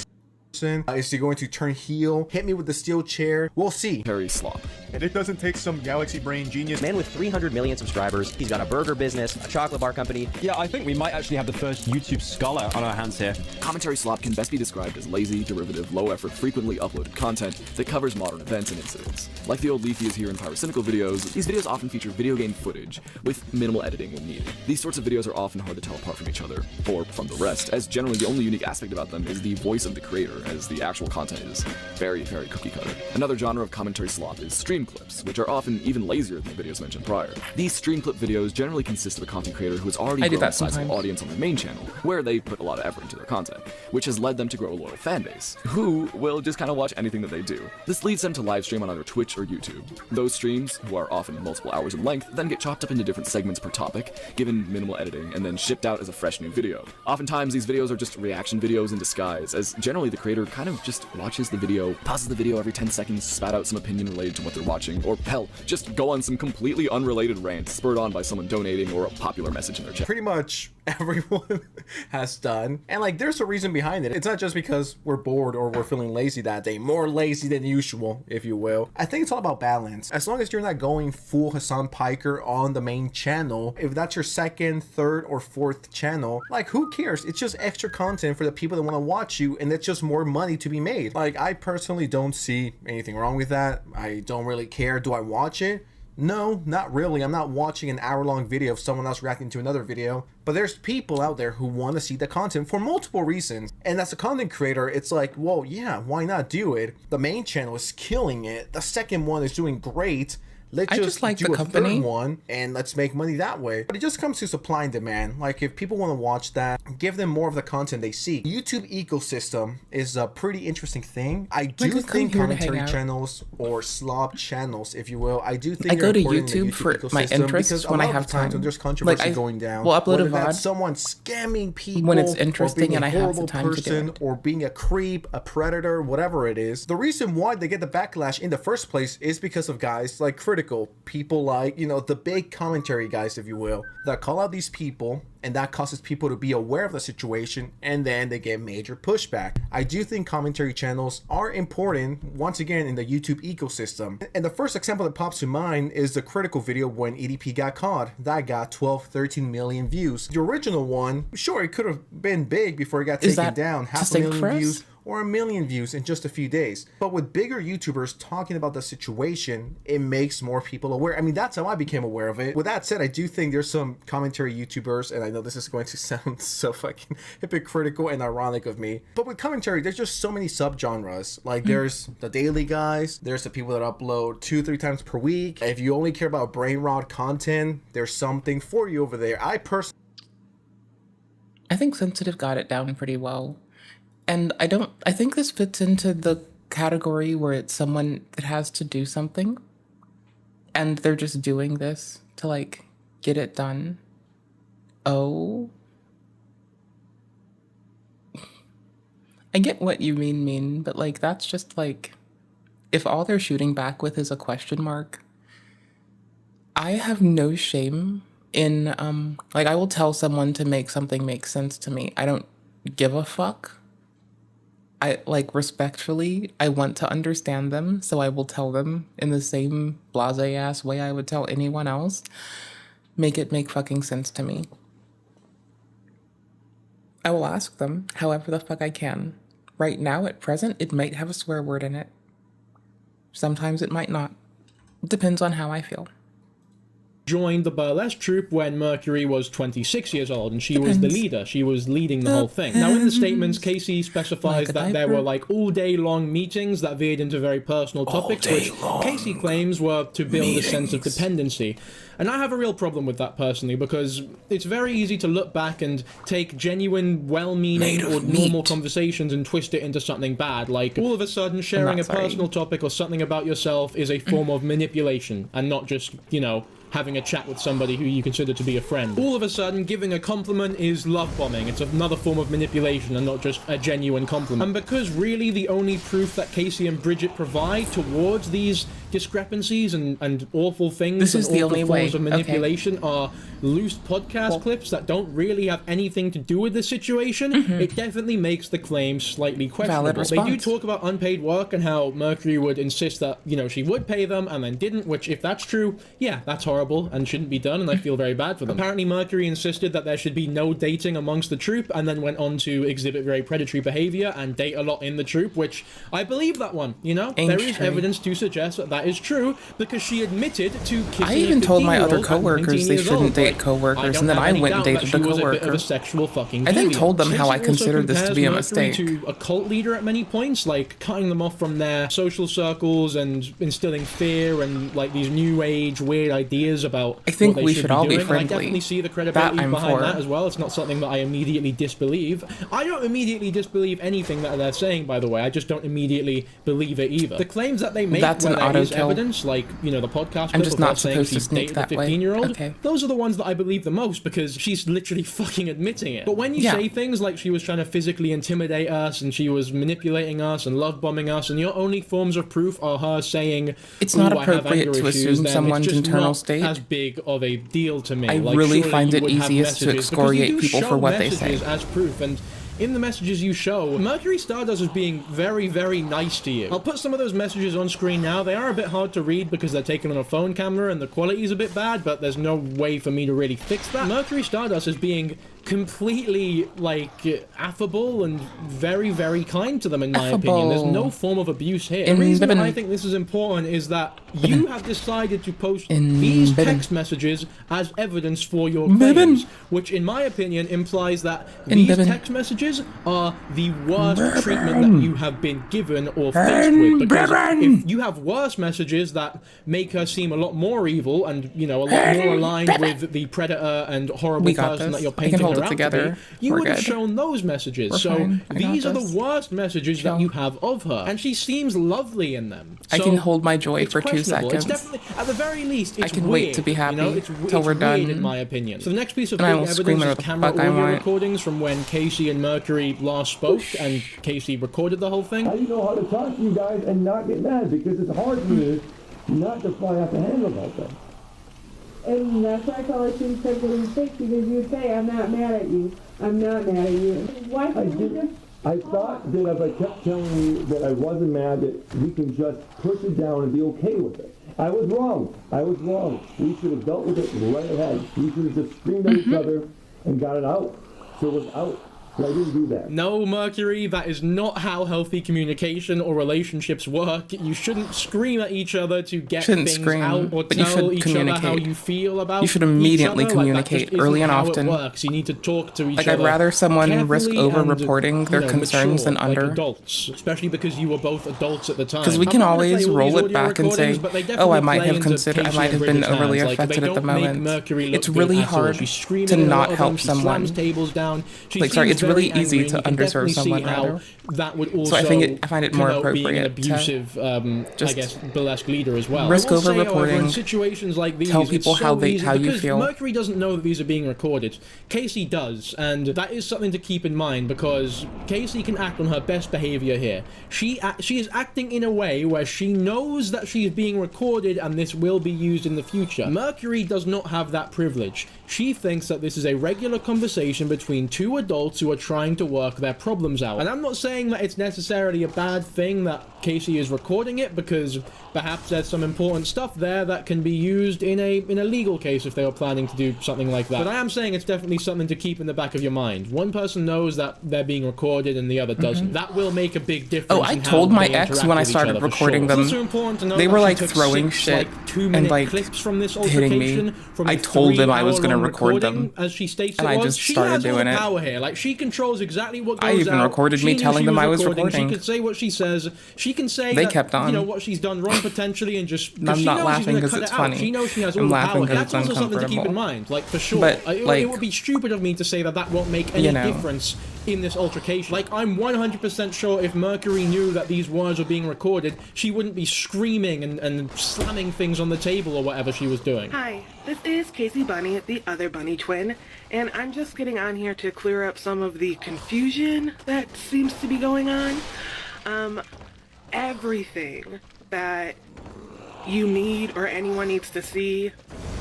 Is he going to turn heel? Hit me with the steel chair? We'll see. Harry slop. And it doesn't take some galaxy brain genius. Man with 300 million subscribers. He's got a burger business, a chocolate bar company. Yeah, I think we might actually have the first YouTube scholar on our hands here. Commentary slop can best be described as lazy, derivative, low-effort, frequently uploaded content that covers modern events and incidents. Like the old Leafy is here in Pyrocynical videos, these videos often feature video game footage with minimal editing when needed. These sorts of videos are often hard to tell apart from each other, or from the rest, as generally the only unique aspect about them is the voice of the creator, as the actual content is very, very cookie cutter. Another genre of commentary slop is stream clips, which are often even lazier than the videos mentioned prior. These stream clip videos generally consist of a content creator who has already I do grown that a sizable sometimes. audience on their main channel, where they put a lot of effort into their content, which has led them to grow a loyal fan base, who will just kind of watch anything that they do. This leads them to live stream on either Twitch or YouTube. Those streams, who are often multiple hours in length, then get chopped up into different segments per topic, given minimal editing, and then shipped out as a fresh new video. Oftentimes, these videos are just reaction videos in disguise, as generally the creator kind of just watches the video, pauses the video every 10 seconds, spat out some opinion related to what they're watching, or hell, just go on some completely unrelated rant spurred on by someone donating or a popular message in their chat. Pretty much everyone has done, and like there's a reason behind it. It's not just because we're bored or we're feeling lazy that day, more lazy than usual, if you will. I think it's all about balance. As long as you're not going full Hassan Piker on the main channel, if that's your second, third, or fourth channel, like who cares? It's just extra content for the people that want to watch you, and it's just more money to be made. Like I personally don't see anything wrong with that. I don't really care. Do I watch it? No, not really. I'm not watching an hour-long video of someone else reacting to another video. But there's people out there who want to see the content for multiple reasons. And as a content creator, it's like, well, yeah, why not do it? The main channel is killing it. The second one is doing great. let's I just just like do the a company. third one and let's make money that way. But it just comes to supply and demand. Like, if people want to watch that, give them more of the content they seek. YouTube ecosystem is a pretty interesting thing. I do Like, think come here to hang commentary out. channels or slob channels, if you will, I do think I go they're to important in the YouTube for my ecosystem interests because a when I lot of have the times time. when there's controversy Like, I going down, will upload a whether that's VOD someone scamming people, when it's or interesting being and a I have the horrible time to do person, it. or being a creep, a predator, whatever it is. The reason why they get the backlash in the first place is because of guys like Critical, people like, you know, the big commentary guys, if you will, that call out these people, and that causes people to be aware of the situation, and then they get major pushback. I do think commentary channels are important, once again, in the YouTube ecosystem. And the first example that pops to mind is the Critical video when EDP got caught. That got 12, 13 million views. The original one, sure, it could have been big before it got Is taken that down. Half a distinct million for us? views or 1 million views in just a few days. But with bigger YouTubers talking about the situation, it makes more people aware. I mean, that's how I became aware of it. With that said, I do think there's some commentary YouTubers, and I know this is going to sound so fucking hypocritical and ironic of me, but with commentary, there's just so many subgenres. Like, there's the daily guys, there's the people that upload 2-3 times per week. If you only care about brain rot content, there's something for you over there. I think Sensitive got it down pretty well. And I think this fits into the category where it's someone that has to do something and they're just doing this to, like, get it done. Oh. I get what you mean, but, like, that's just, like, if all they're shooting back with is a question mark, I have no shame in, like, I will tell someone to make something make sense to me. I don't give a fuck. I, like, respectfully, I want to understand them, so I will tell them in the same blasé-ass way I would tell anyone else. Make it make fucking sense to me. I will ask them however the fuck I can. Right now, at present, it might have a swear word in it. Sometimes it might not. It depends on how I feel. Joined the burlesque troupe when Mercury was 26 years old, and she was the leader. She was leading the whole thing. Now, in the statements, Casey specifies that there were, like, all-day-long meetings that veered into very personal topics, which Casey claims were to build a sense of dependency. And I have a real problem with that personally, because it's very easy to look back and take genuine, well-meaning or normal conversations and twist it into something bad. Like, all of a sudden, sharing a personal topic or something about yourself is a form of manipulation, and not just, you know, having a chat with somebody who you consider to be a friend. All of a sudden, giving a compliment is love bombing. It's another form of manipulation and not just a genuine compliment. And because really the only proof that Casey and Bridget provide towards these discrepancies and awful things This is and the awful only forms way. of manipulation are loose podcast clips that don't really have anything to do with the situation, it definitely makes the claim slightly questionable. They do response. talk about unpaid work and how Mercury would insist that, you know, she would pay them and then didn't, which if that's true, yeah, that's horrible and shouldn't be done, and I feel very bad for them. Apparently Mercury insisted that there should be no dating amongst the troupe and then went on to exhibit very predatory behavior and date a lot in the troupe, which I believe that one, you know? Ain't there is true. evidence to suggest that that is true because she admitted to kissing I even told my other 15-year-old at coworkers 19 they years shouldn't old. date Like, coworkers, don't and then have I any went and doubt that dated she a was a bit of coworker. a sexual fucking I then deviant. told them how I Casey also considered this to compares be a Mercury mistake. to a cult leader at many points, like cutting them off from their social circles and instilling fear and like these new age weird ideas about I think what they we should should all be doing. And I friendly. definitely see the credibility That I'm behind for. that as well. It's not something that I immediately disbelieve. I don't immediately disbelieve anything that they're saying, by the way. I just don't immediately believe it either. The claims that they make That's where an there is auto-kill. evidence, like, you know, the podcast I'm clip just of her not saying supposed to she's sneak dated a that way. 15-year-old, Okay. those are the ones that I believe the most because she's literally fucking admitting it. But when you Yeah. say things like she was trying to physically intimidate us and she was manipulating us and love bombing us, and your only forms of proof are her saying It's not "Ooh, I have appropriate anger to issues," assume then someone's it's just internal not state. as big of a deal to me. I Like, really surely find you it would have easiest to messages, because you excoriate do people show for what they messages say. as proof, and in the messages you show, Mercury Stardust is being very, very nice to you. I'll put some of those messages on screen now. They are a bit hard to read because they're taken on a phone camera and the quality is a bit bad, but there's no way for me to really fix that. Mercury Stardust is being completely, like, affable and very, very kind to them, in my opinion. There's no form of abuse here. The reason I think this is important is that you have decided to post these text messages as evidence for your claims, which, in my opinion, implies that these text messages are the worst treatment that you have been given or faced with. Because if you have worse messages that make her seem a lot more evil and, you know, a lot more aligned with the predator and horrible person that you're painting her out to be, you would have shown those messages. So these are the worst messages that you have of her, and she seems lovely in them. So I can hold my joy for 2 seconds. It's definitely, at the very least, it's I can weird, wait to be happy till we're done, in my opinion. So the next piece of and I big will evidence scream is the camera fuck I audio want. recordings from when Casey and Mercury last spoke, and Casey recorded the whole thing. How do you know how to talk to you guys and not get mad? Because it's hard for me not to fly off the handle about that. And that's why I call it things start getting fixed, because you say, I'm not mad at you. I'm not mad at you. Why can't you just... I thought that if I kept telling you that I wasn't mad, that we can just push it down and be okay with it. I was wrong. I was wrong. We should have dealt with it right ahead. We should have just screamed at each other and got it out. So it was out. But I didn't do that. No, Mercury, that is not how healthy communication or relationships work. You shouldn't scream at each other to get things out or tell each other how you feel about You should immediately each other. communicate Like, early and how often. It works. You need to talk to each Like, other. I'd rather someone risk carefully over-reporting and, their you know, concerns mature, than under. like adults, especially because you were both adults at the time. Because we can always roll it back and say, oh, I might have considered, I might have been overly affected at the moment. It's really hard to not help someone. Like, sorry, it's really easy to underserve someone, rather. That would also So I find it more appropriate an abusive, to I guess, burlesque leader as well. risk I will say, however, over-reporting, in situations like these, tell people it's so how you because feel. Mercury doesn't know that these are being recorded. Casey does, and that is something to keep in mind because Casey can act on her best behavior here. She is acting in a way where she knows that she is being recorded and this will be used in the future. Mercury does not have that privilege. She thinks that this is a regular conversation between two adults who are trying to work their problems out. And I'm not saying that it's necessarily a bad thing that Casey is recording it, because perhaps there's some important stuff there that can be used in a legal case if they were planning to do something like that. But I am saying it's definitely something to keep in the back of your mind. One person knows that they're being recorded and the other doesn't. That will make a big difference. Oh, I told my ex when I started recording them, they were like throwing shit and like hitting me. I told them I was going to record them, as she states and I just started doing it. Power here. Like, she controls exactly what goes I even out. recorded me telling them I was recording. She can say what she says. She can say They that, kept on. you know, what she's done wrong potentially, and just I'm she not knows laughing she's because cut it's it out. funny. She knows she has I'm all the laughing power. 'cause That's it's also something to keep in uncomfortable. mind, like, for sure. But, it like, would be stupid of me to say that won't make any you know. difference in this altercation. Like, I'm 100% sure if Mercury knew that these words were being recorded, she wouldn't be screaming and slamming things on the table or whatever she was doing. Hi, this is Casey Bunny, the other bunny twin, and I'm just getting on here to clear up some of the confusion that seems to be going on. Everything that you need or anyone needs to see,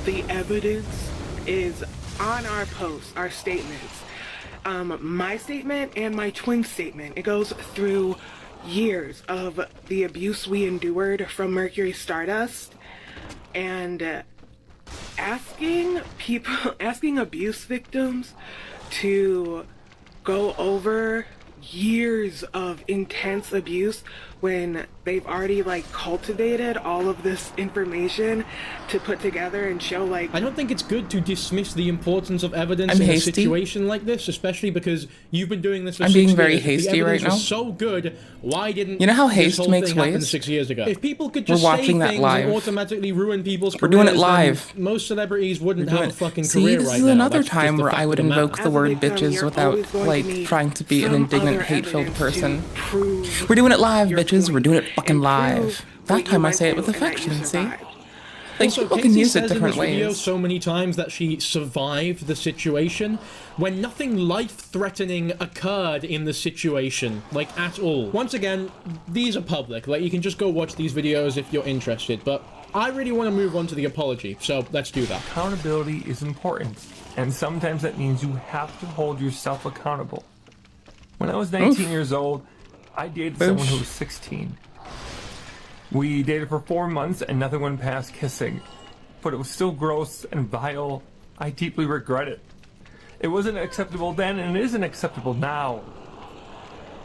the evidence is on our posts, our statements. My statement and my twin statement, it goes through years of the abuse we endured from Mercury Stardust, and asking abuse victims to go over years of intense abuse when they've already like cultivated all of this information to put together and show like... I don't think it's good to dismiss the importance of evidence in a situation like this, especially because you've been doing this for 6 years. I'm being very If hasty the right evidence now. was so good, why didn't You know how this haste whole makes thing happen waves? 6 years ago? If people could We're just watching say that things live. and automatically ruin people's We're doing it careers, then live. most celebrities wouldn't We're have doing a it. fucking See, career this right is now. another That's just time the where fact I would of the matter. invoke the word bitches without, like, trying to be an indignant, hate-filled person. We're doing it live, bitches. We're doing it fucking live. That time I say it with affection, see? Like, Also, people Casey can use it says in different this video ways. so many times that she survived the situation when nothing life-threatening occurred in the situation, like, at all. Once again, these are public. Like, you can just go watch these videos if you're interested, but I really want to move on to the apology, so let's do that. Accountability is important, and sometimes that means you have to hold yourself accountable. When I was 19 years old, I dated someone who was 16. We dated for 4 months and nothing went past kissing, but it was still gross and vile. I deeply regret it. It wasn't acceptable then, and it isn't acceptable now.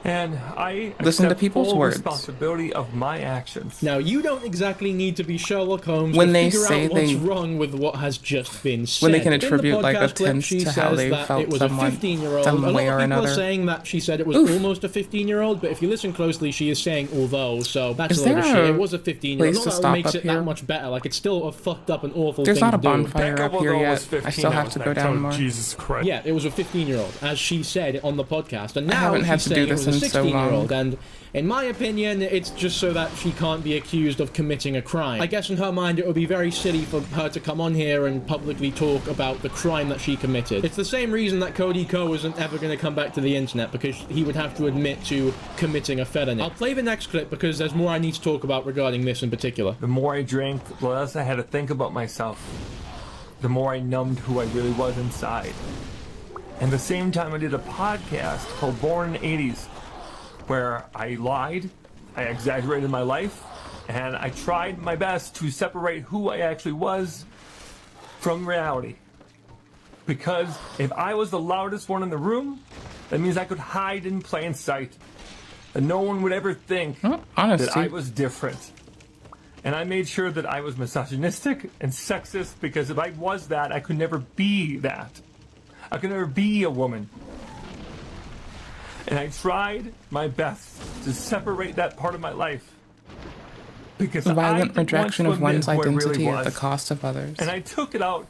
And I Listen to accept people's full words. responsibility of my actions. Now, you don't exactly need to be Sherlock Holmes When to they figure say out what's they- wrong with what has just been said. When they can In the attribute, like, podcast clip, offense she to how says they that felt it was someone- a 15-year-old. some A lot way of or people another. are saying that she said it was Oof. almost a 15-year-old, but if you listen closely, she is saying although, so that's Is a load of there shit. a It was a 15-year-old. place Not to that stop makes up it here? that much better. Like, it's still a fucked up and awful There's thing not a to do. bonfire up here yet. I still have to go down more. Jesus Christ. Yeah, it was a 15-year-old, as she said on the podcast, and I now haven't had she's to do saying it this was a in so long. 16-year-old. And in my opinion, it's just so that she can't be accused of committing a crime. I guess in her mind, it would be very silly for her to come on here and publicly talk about the crime that she committed. It's the same reason that Cody Ko isn't ever going to come back to the internet, because he would have to admit to committing a felony. I'll play the next clip because there's more I need to talk about regarding this in particular. The more I drank, the less I had to think about myself. The more I numbed who I really was inside. And the same time I did a podcast called Born in the 80s, where I lied, I exaggerated my life, and I tried my best to separate who I actually was from reality. Because if I was the loudest one in the room, that means I could hide in plain sight. And no one would ever think that I was different. And I made sure that I was misogynistic and sexist, because if I was that, I could never be that. I could never be a woman. And I tried my best to separate that part of my life. Because The I violent didn't rejection want of to admit one's who I really identity at the was. cost of others. And I took it out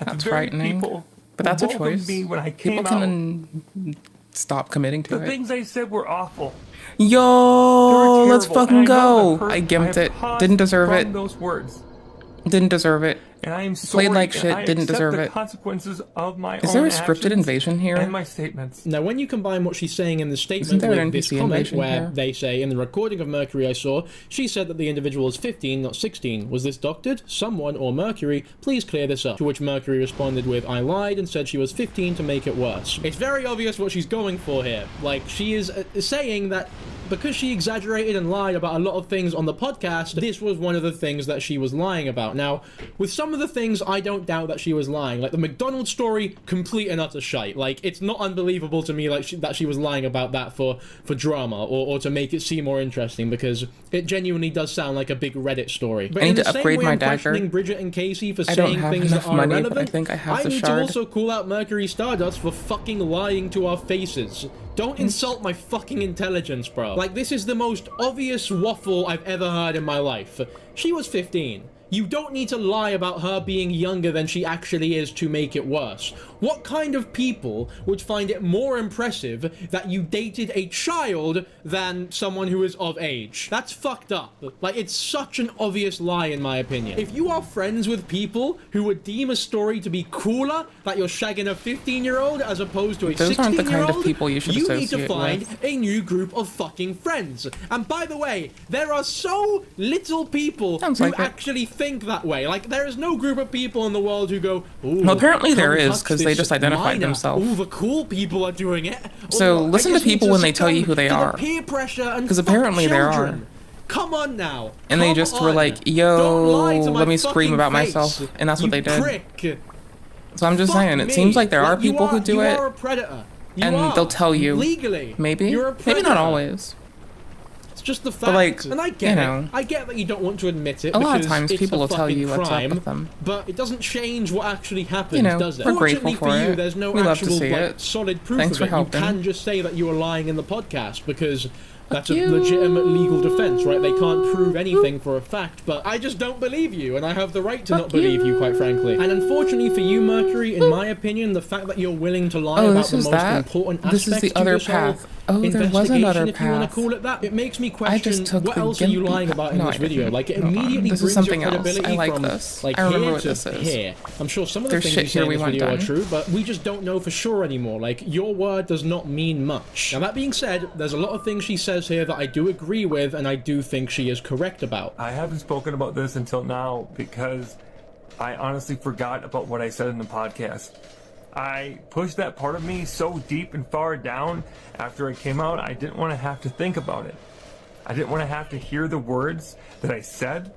at That's the very frightening. people But who that's a welcomed choice. me when I People came out. can stop committing to The it. things I said were awful. Yo, They were let's terrible, fucking and I know I've go. heard- I gimped have it. paused Didn't deserve from it. those words. Didn't deserve it. And I am sorry, Played like and shit. I Didn't accept deserve the it. consequences of my Is there own a scripted actions invasion here? and my statements. Now, when you combine what she's saying in the statement Isn't there with an this NPC comment invasion where here? they say, in the recording of Mercury I saw, she said that the individual is 15, not 16. Was this doctored? Someone, or Mercury, please clear this up. To which Mercury responded with, I lied and said she was 15 to make it worse. It's very obvious what she's going for here. Like, she is saying that because she exaggerated and lied about a lot of things on the podcast, this was one of the things that she was lying about. Now, with some of the things, I don't doubt that she was lying. Like, the McDonald's story, complete and utter shite. Like, it's not unbelievable to me like that she was lying about that for drama, or to make it seem more interesting, because it genuinely does sound like a big Reddit story. But I need in the to same upgrade way my I'm dagger. questioning Bridget and Casey for I don't saying have things that enough are money, but irrelevant, I think I have the need shard. to also call out Mercury Stardust for fucking lying to our faces. Don't insult my fucking intelligence, bro. Like, this is the most obvious waffle I've ever heard in my life. She was 15. You don't need to lie about her being younger than she actually is to make it worse. What kind of people would find it more impressive that you dated a child than someone who is of age? That's fucked up. Like, it's such an obvious lie in my opinion. If you are friends with people who would deem a story to be cooler that you're shagging a 15-year-old as opposed to a 16-year-old, Those aren't the kind of people you should need to associate find with. a new group of fucking friends. And by the way, there are so little people who like it. actually think that way. Like, there is no group of people in the world who go, ooh, Well, apparently there come is, touch 'cause they this just identified minor. themselves. Ooh, the cool people are doing it. So Ooh, I listen to just need people when they tell you succumb who they to the are. peer pressure and 'Cause fuck apparently there children. are. Come on now. And they Come just were on. like, Don't yo, lie to my let me scream fucking about face, myself. And that's what they did. Prick. So I'm just Fuck saying, it me. seems like there are Like, you people who do you it. are a predator. You And are. they'll tell you. Legally. Maybe. You're a Maybe predator. not always. It's just the fact. But, like, and I get you know, it. I get that you don't want to admit it. a lot of because times it's people a will tell fucking you what's up crime, with them. But it doesn't change what actually happens, You know, does it? we're grateful Fortunately for you, it. there's no We love to actual see like, it. solid proof Thanks of for it. helping. You can just say that you were lying in the podcast because that's a legitimate legal defense, right? They can't prove anything for a fact, but I just don't believe you, and I have the right to not believe you, quite frankly. And unfortunately for you, Mercury, in my opinion, the fact that you're willing to lie Oh, about this the is most that? important This is aspects the other to this whole path. Oh, there was investigation, another if you want to path. call it that, it makes me I question just took what the else are you gimpy lying path. about in No, this I video. didn't. Like, it Hold on. immediately This is brings something your else. credibility I like from this. like I remember here what to this is. here. I'm sure some of the There's things shit you say here in we this want video are done. true, but we just don't know for sure anymore. Like, your word does not mean much. Now, that being said, there's a lot of things she says here that I do agree with, and I do think she is correct about. I haven't spoken about this until now because I honestly forgot about what I said in the podcast. I pushed that part of me so deep and far down after it came out, I didn't want to have to think about it. I didn't want to have to hear the words that I said,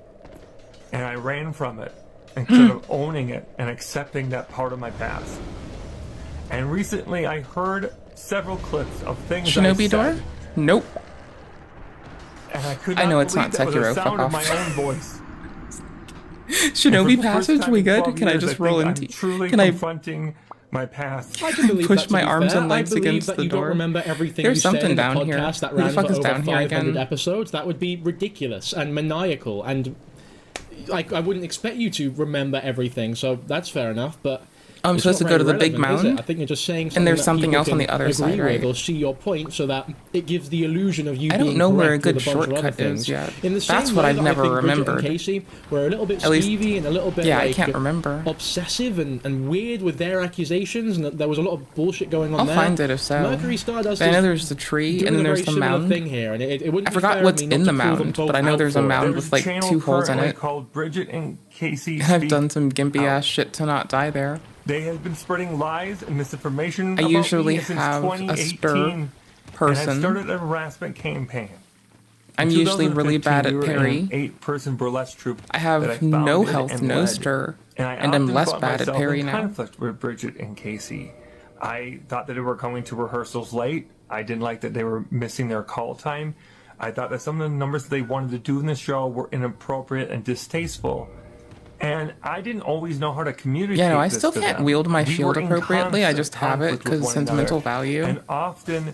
and I ran from it instead of owning it and accepting that part of my past. And recently I heard several clips of things I Shinobi said, door? Nope. and I could I not know it's believe not that was the Sekiro, fuck sound of off. my own voice. Shinobi And for the first passage, time we in good? 12 Can I years, just think roll I'm into? truly Can I confronting my past. I can believe push that, to my be arms fair. and legs I believe against that the you door? don't remember everything There's you said something in a down here. podcast that Who the ran fuck for is over down here 500 again? episodes. That would be ridiculous and maniacal, and like I wouldn't expect you to remember everything. So that's fair enough, but. I'm It's supposed to not go to very the big relevant, is it? mound, I think you're just saying and something there's that something people else on can the other agree side, with right? or see your point, so that it gives the illusion of you I being don't know where a correct with good bunch of other shortcut things. is yet. In the That's same what way I've that never I think Bridget remembered. and Casey were a little bit At least- skeevy and a little bit yeah, I like, can't remember. obsessive and weird with their accusations, and that there was a lot of bullshit going on I'll there. find it if so. Mercury Stardust I know is there's the tree, doing and then a there's very the similar mound. thing here, and it wouldn't I be forgot fair what's of me in not the to call them mound, both but I know out there's a for it. mound There's with a like channel 2 holes in currently it. called Bridget and Casey I've Speak done some gimpy Out. ass shit to not die there. They have been spreading lies and misinformation I about usually me since have a 2018, stir and person. I've started a harassment campaign. I'm In usually really 2015, bad we at were in parry. an 8-person burlesque troupe I that have I no founded health, and no led. stir, and and I'm often less found bad at myself parry in now. conflict with Bridget and Casey. I thought that they were coming to rehearsals late. I didn't like that they were missing their call time. I thought that some of the numbers that they wanted to do in the show were inappropriate and distasteful. And I didn't always know how to communicate. Yeah, no, I this still to can't them. wield my We shield were in appropriately. I constant just have it conflict with because one sentimental another. value. And often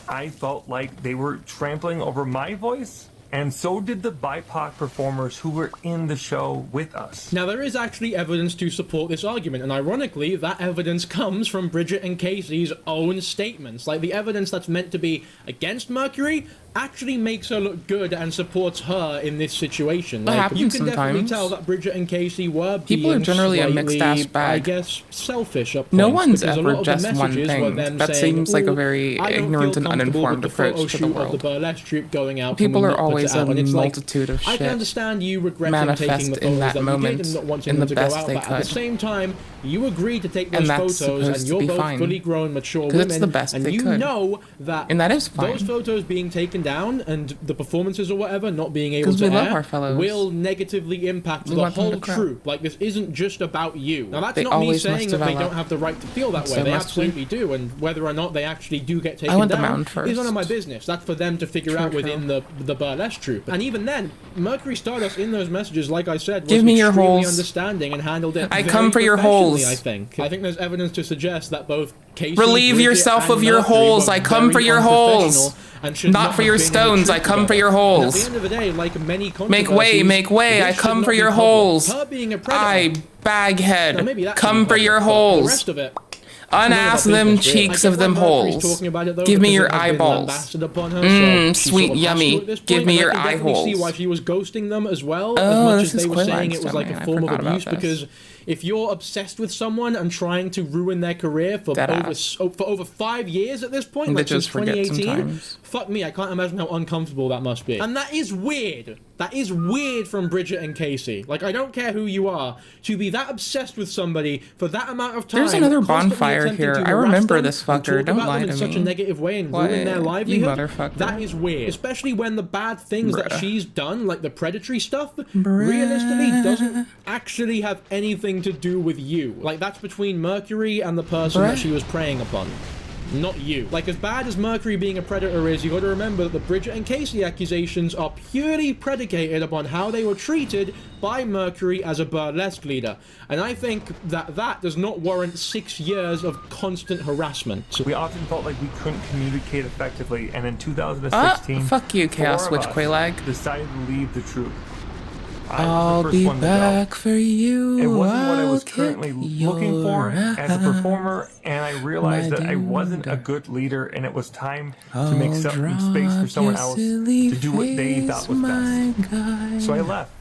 I felt like they were trampling over my voice, and so did the BIPOC performers who were in the show with us. Now, there is actually evidence to support this argument, and ironically, that evidence comes from Bridget and Casey's own statements. Like, the evidence that's meant to be against Mercury actually makes her look good and supports her in this situation. That Like, happens you can definitely sometimes. tell that Bridget and Casey were People are being generally a slightly, mixed-ass bag. I guess, selfish at No points, one's because a ever lot of the just one messages were thing. them That saying, seems like a "Ooh, very I don't ignorant feel and comfortable uninformed with the photo approach to the shoot of world. the burlesque troupe going out. People Can we are not put always it out?" a And it's like, multitude of I can shit understand you regretting manifest taking the in photos that that you moment did and not wanting in them the to go best out, they but at the could. same time, you agreed to take those And that's photos, and supposed to you're be both fine. fully grown, mature 'Cause women, it's the best and they you could. know that And that is fine. those photos being taken down and the performances or whatever not being able 'Cause to we love air our fellows. will negatively impact We the want them whole to cry. troupe. Like, this isn't just about you. Now, that's They not me always saying must that they develop. don't have the right to feel that way. So They must we. absolutely do, and whether or not they actually do get taken want the down mound is first. none of my business. That's for them to figure True, out true. within the burlesque troupe. And even then, Mercury Stardust in those messages, like I said, was Give me your extremely holes. understanding and handled it. I very come for your professionally, holes. I think there's evidence to suggest that both Casey, Relieve Bridget, yourself and of your Mercury holes. were I come very for your holes. unprofessional and should Not for have your been in a stones. troupe I come for together. your And holes. at the end of the day, like many Make way, controversies, make way. this I should come not for be your public. holes. Her being a predator. I, Now, baghead, maybe that should come be for your public, but holes. The rest of it. Unass them cheeks of them holes. Give me your eyeballs. Sweet, yummy. Give me your eye holes. See why she was ghosting them as well, Oh, as much this as is they were Quillag's saying it was like domain. a I form of forgot about abuse. this. Because if you're obsessed with someone and trying to ruin their career for over 5 years at this point, And like they just since forget 2018, sometimes. fuck me, I can't imagine how uncomfortable that must be. And that is weird. That is weird from Bridget and Casey. Like, I don't care who you are, to be that obsessed with somebody for that amount of time. There's another constantly bonfire attempting here. to I harass remember them this and fucker. talk Don't about lie them to in such a me. negative way and What? ruin their You livelihood. motherfucker. That is weird. Especially when the bad things that Bruh. she's done, like the predatory stuff, realistically doesn't actually have anything to do with you. Like, that's between Mercury and the person that Bruh. she was preying upon. Not you. Like, as bad as Mercury being a predator is, you gotta remember that the Bridget and Casey accusations are purely predicated upon how they were treated by Mercury as a burlesque leader. And I think that that does not warrant 6 years of constant harassment. We often felt like we couldn't communicate effectively, and in 2016, fuck you, Chaos four of Witch us Quaylag. decided to leave the troupe. I was I'll the first be one to go. back for you. It wasn't what I was I'll currently kick looking for your as a performer, and I realized my that I wasn't a good leader, and it was time to make some space for someone else to do what they thought was best. So I left.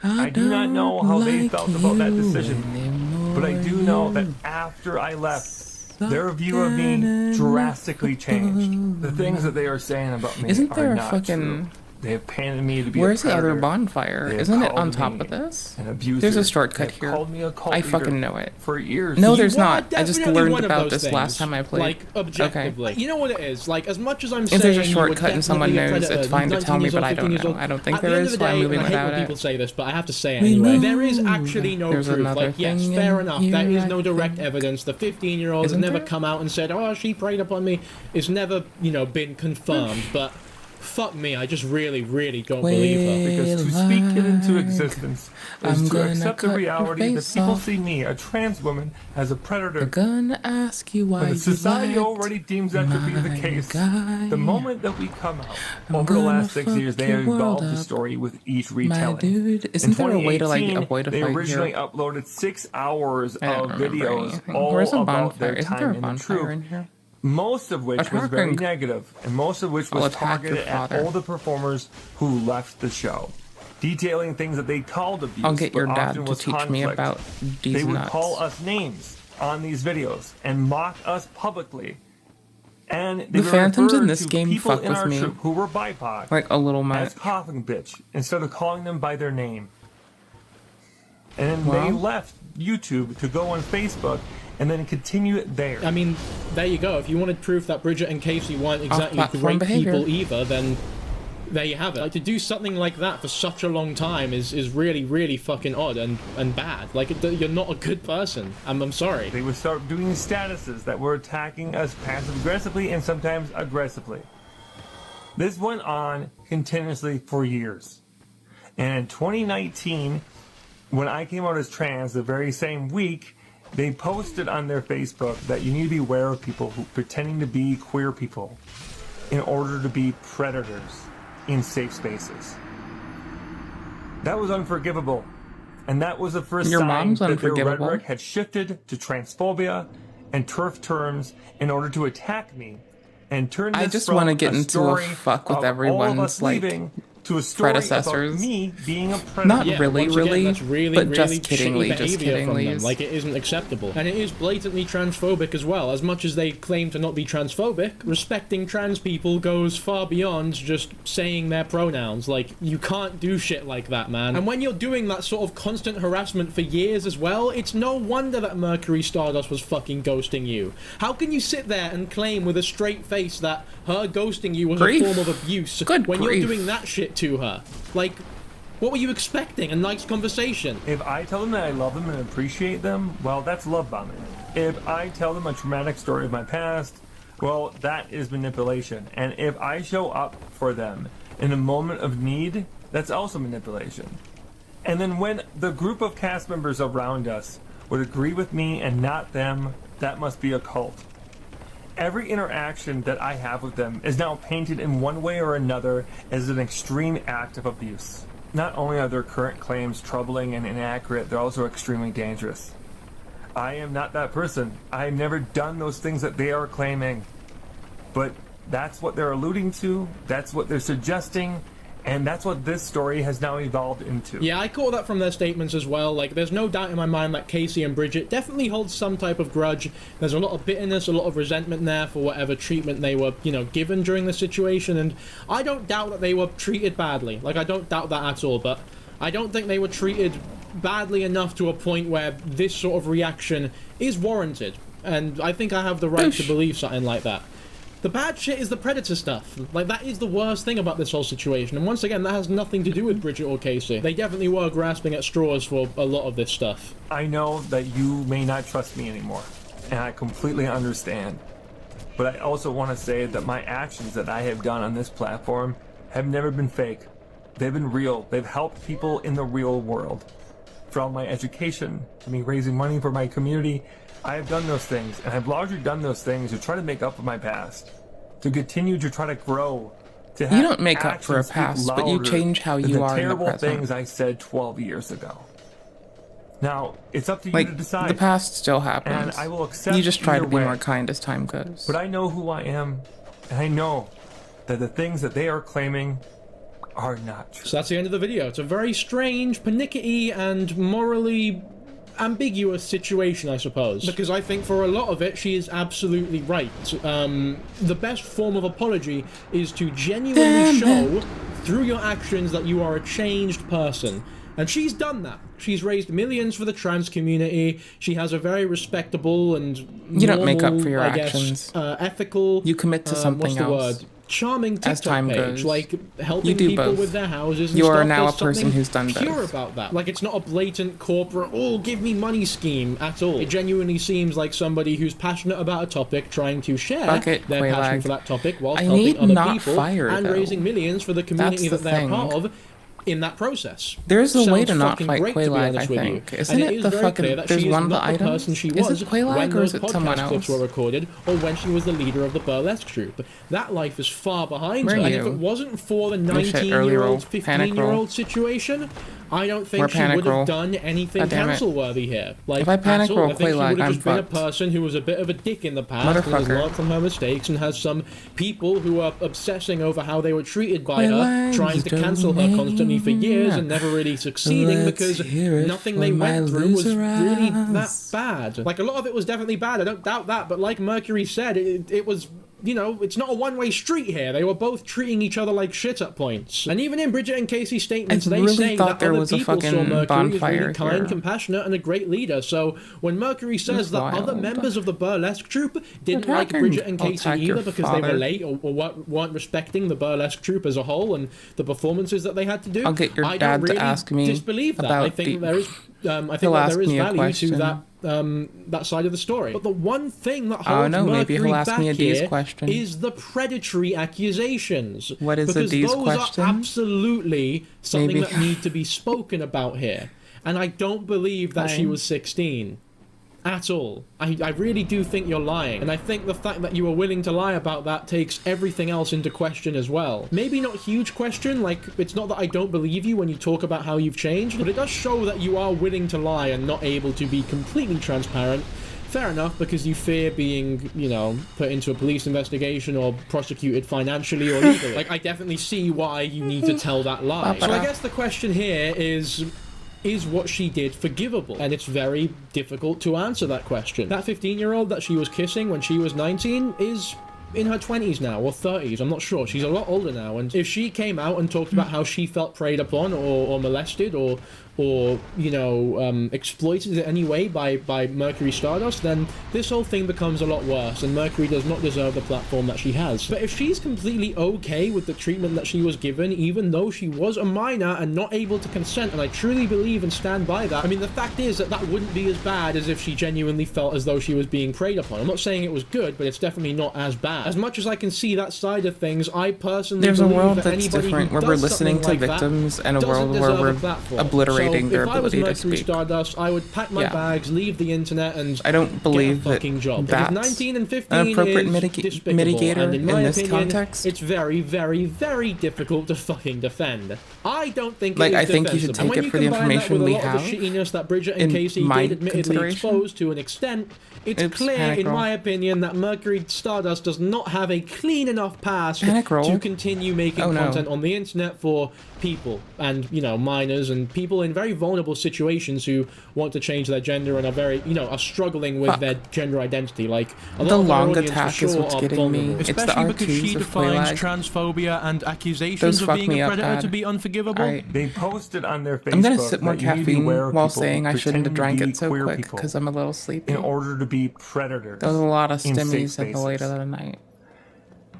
I do not know how they felt about that decision, but I do know that after I left, their view of me drastically changed. The things that they are saying about me Isn't there are a not fucking true. They have painted me to be Where's a the other predator. bonfire? They have Isn't it called on top me of this? an abuser. There's a shortcut They have here. called me a cult I leader fucking know it. for years. No, You there's are not. I just definitely learned one of about those this last things, time I played. Like, objectively. Okay. You know what it is? Like, as much as I'm If saying there's a you were shortcut and someone definitely a knows, predator, it's fine to 19 tell me, years but old, I 15 don't years know. old, I don't think at the there end is, of the so I'm day, moving and I hate without when it. people say this, but I have to say We anyway. There is move. actually no There's proof. another Like, yes, thing fair in enough. here, There is I no direct think. evidence. The 15-year-old has Isn't never there? come out and said, "Oh, she preyed upon me." It's never, you know, been confirmed. But fuck me, I just really, really don't believe her. Because to speak it into existence is I'm to gonna accept the cut your reality that face people off. see me, a trans woman, as a predator. They're gonna ask you why When you society liked already deems that to be the my case, guy. the moment that we come out, I'm over the gonna last 6 years, they fuck have your world evolved the up, story with each my retelling. dude. In Isn't there a way to, like, 2018, avoid a they fight originally here? uploaded 6 hours I don't of remember videos anything. all Where's a about bonfire? their Isn't there time a in the bonfire troop. in here? Most of which was very Attacking. negative, and most of which I'll was attack your targeted at father. all the performers who left the show, detailing things that they called abuse. I'll get your but dad often to was teach me conflict. about these They would nuts. call us names on these videos and mock us publicly. And they The would phantoms refer in this to game people fuck in with our me. troop who were BIPOC Like a little much. as coughing bitch instead of calling them by their name. And then Wow. they left YouTube to go on Facebook and then continue it there. I mean, there you go. If you wanted proof that Bridget and Casey weren't exactly Off-platform great behavior. people either, then there you have it. Like, to do something like that for such a long time is really, really fucking odd and bad. Like, you're not a good person. I'm sorry. They would start doing statuses that were attacking us passive-aggressively and sometimes aggressively. This went on continuously for years. And in 2019, when I came out as trans, the very same week, they posted on their Facebook that you need to be aware of people who pretending to be queer people in order to be predators in safe spaces. That was unforgivable. And that was the first Your sign mom's that their unforgivable. rhetoric had shifted to transphobia and turf terms in order to attack me and turn this I just from want to get a into a story fuck with of all of everyone's us like leaving to a story predecessors. about me being a predator. Not Yeah, really, once again, really, that's really, but really just shitty kiddingly, behavior just from them. kiddingly. Like, it isn't acceptable, and it is blatantly transphobic as well. As much as they claim to not be transphobic, respecting trans people goes far beyond just saying their pronouns. Like, you can't do shit like that, man. And when you're doing that sort of constant harassment for years as well, it's no wonder that Mercury Stardust was fucking ghosting you. How can you sit there and claim with a straight face that her ghosting you was Grief. a form of abuse Good when grief. you're doing that shit to her? Like, what were you expecting? A nice conversation? If I tell them that I love them and appreciate them, well, that's love bombing. If I tell them a traumatic story of my past, well, that is manipulation. And if I show up for them in a moment of need, that's also manipulation. And then when the group of cast members around us would agree with me and not them, that must be a cult. Every interaction that I have with them is now painted in one way or another as an extreme act of abuse. Not only are their current claims troubling and inaccurate, they're also extremely dangerous. I am not that person. I have never done those things that they are claiming. But that's what they're alluding to, that's what they're suggesting, and that's what this story has now evolved into. Yeah, I caught that from their statements as well. Like, there's no doubt in my mind that Casey and Bridget definitely hold some type of grudge. There's a lot of bitterness, a lot of resentment there for whatever treatment they were, you know, given during the situation, and I don't doubt that they were treated badly. Like, I don't doubt that at all, but I don't think they were treated badly enough to a point where this sort of reaction is warranted. And I think I have the right to believe something like that. The bad shit is the predator stuff. Like, that is the worst thing about this whole situation. And once again, that has nothing to do with Bridget or Casey. They definitely were grasping at straws for a lot of this stuff. I know that you may not trust me anymore, and I completely understand. But I also want to say that my actions that I have done on this platform have never been fake. They've been real. They've helped people in the real world. From my education, to me raising money for my community, I have done those things, and I've largely done those things to try to make up for my past, to continue to try to grow, to have You don't make up for a actions speak past, but you louder change how than you the are in the terrible present. things I said 12 years ago. Now, it's up to you Like, to decide. the past still happens. And I will accept You just try to either be way. more kind as time goes. But I know who I am, and I know that the things that they are claiming are not true. So that's the end of the video. It's a very strange, pernickety, and morally ambiguous situation, I suppose. Because I think for a lot of it, she is absolutely right. The best form of apology is to genuinely show through your actions that you are a changed person. And she's done that. She's raised millions for the trans community. She has a very respectable and You don't make up normal, for your I guess, actions. ethical. You commit to something what's the else. word? Charming TikTok As time page, goes. like You helping do people both. with their houses. And You are stuff. now There's a person something who's done pure both. about that. Like it's not a blatant corporate, oh, give me money scheme at all. It genuinely seems like somebody who's passionate about a topic, trying to share Fuck it, their passion Quaylag. for that topic whilst I helping need other not people fire, and though. raising millions for the community That's that the they're part thing. of. In that process, There's a way Sounds to not fucking fight great, to be Quaylag, honest I with you. think. Isn't And it is the very fucking- clear that there's she is one of the not the person items? she Is it was Quaylag when or is those it someone podcast clips else? were recorded, or when she was the leader of the burlesque troupe. That life is far behind Where her. are And if you? it wasn't for the Oh shit, early roll. 19-year-old, Panic roll. 15-year-old situation, I don't More think she panic would roll. have done anything God damn it. cancel-worthy here. Like, If I panic at all. roll I think she Quaylag, would have I'm just been a fucked. person who was a bit of a dick in the past and has Motherfucker. learned from her mistakes and has some people who are obsessing over how they were treated by her, Quaylag's trying to cancel her constantly for years and never really succeeding Let's because hear it nothing for they my went through was loser really that ass. bad. Like, a lot of it was definitely bad, I don't doubt that, but like Mercury said, it was, you know, it's not a one-way street here. They were both treating each other like shit at points. And even in Bridget and Casey's statements, I they really say thought that there other was a people saw fucking Mercury as bonfire really kind, here. compassionate, and a great leader. So when Mercury says that other wild. members of the burlesque troupe didn't Attack like him. Bridget and I'll Casey attack your either because they were father. late or weren't respecting the burlesque troupe as a whole and the performances that they had to do, I'll get your I dad don't to really ask me disbelieve that. about I think the- there is I think He'll that ask there is me a value to question. that side of the story. But the one thing that Oh, holds no, maybe Mercury he'll ask back me a D's here question. is the predatory accusations. What is a because D's those question? are absolutely something Maybe. that need to be spoken about here. And I don't believe that she Fine. was 16. At all. I really do think you're lying. And I think the fact that you are willing to lie about that takes everything else into question as well. Maybe not huge question, like, it's not that I don't believe you when you talk about how you've changed, but it does show that you are willing to lie and not able to be completely transparent. Fair enough, because you fear being, you know, put into a police investigation or prosecuted financially or legally. Like, I definitely see why you need to tell that lie. So I guess the question here is what she did forgivable? And it's very difficult to answer that question. That 15-year-old that she was kissing when she was 19 is in her 20s now, or 30s, I'm not sure. She's a lot older now, and if she came out and talked about how she felt preyed upon or molested or you know, exploited in any way by Mercury Stardust, then this whole thing becomes a lot worse, and Mercury does not deserve the platform that she has. But if she's completely okay with the treatment that she was given, even though she was a minor and not able to consent, and I truly believe and stand by that, I mean, the fact is that that wouldn't be as bad as if she genuinely felt as though she was being preyed upon. I'm not saying it was good, but it's definitely not as bad. As much as I can see that side of things, I personally There's a believe world that that's anybody different, who where we're does listening something to like victims that and a doesn't world where deserve a we're platform. obliterating So their if I was ability to Mercury speak. Stardust, I would pack my Yeah. bags, leave the internet, and I don't believe get a fucking job. that's Because 19 and 15 an appropriate is despicable, mitigator and in my this opinion, context. it's very, very, very difficult to fucking defend. I don't think Like, it is I think you should defensible. take And it for when the you combine that information with we a lot of have. the shittiness that Bridget and In Casey my did admittedly consideration. expose to an extent, it's Oops, clear, panic in roll. my opinion, that Mercury Stardust does not have a clean enough past Panic roll. to continue making Oh, no. content on the internet for people and, you know, minors and people in very vulnerable situations who want to change their gender and are very, you know, are struggling with Fuck. their gender identity. Like, a lot The of our long audience for attack is sure what's are getting vulnerable. me. It's the Especially because R2s she of defines Quaylag. transphobia and Those accusations of fuck being me a up predator bad. to be unforgivable. Alright. They posted on their Facebook I'm gonna sip more that you need to caffeine beware of while people saying I shouldn't have pretending drank to be it so queer quick people because I'm a little sleepy. in order to be predators. There was a lot of in safe stimmies at the spaces. later of the night.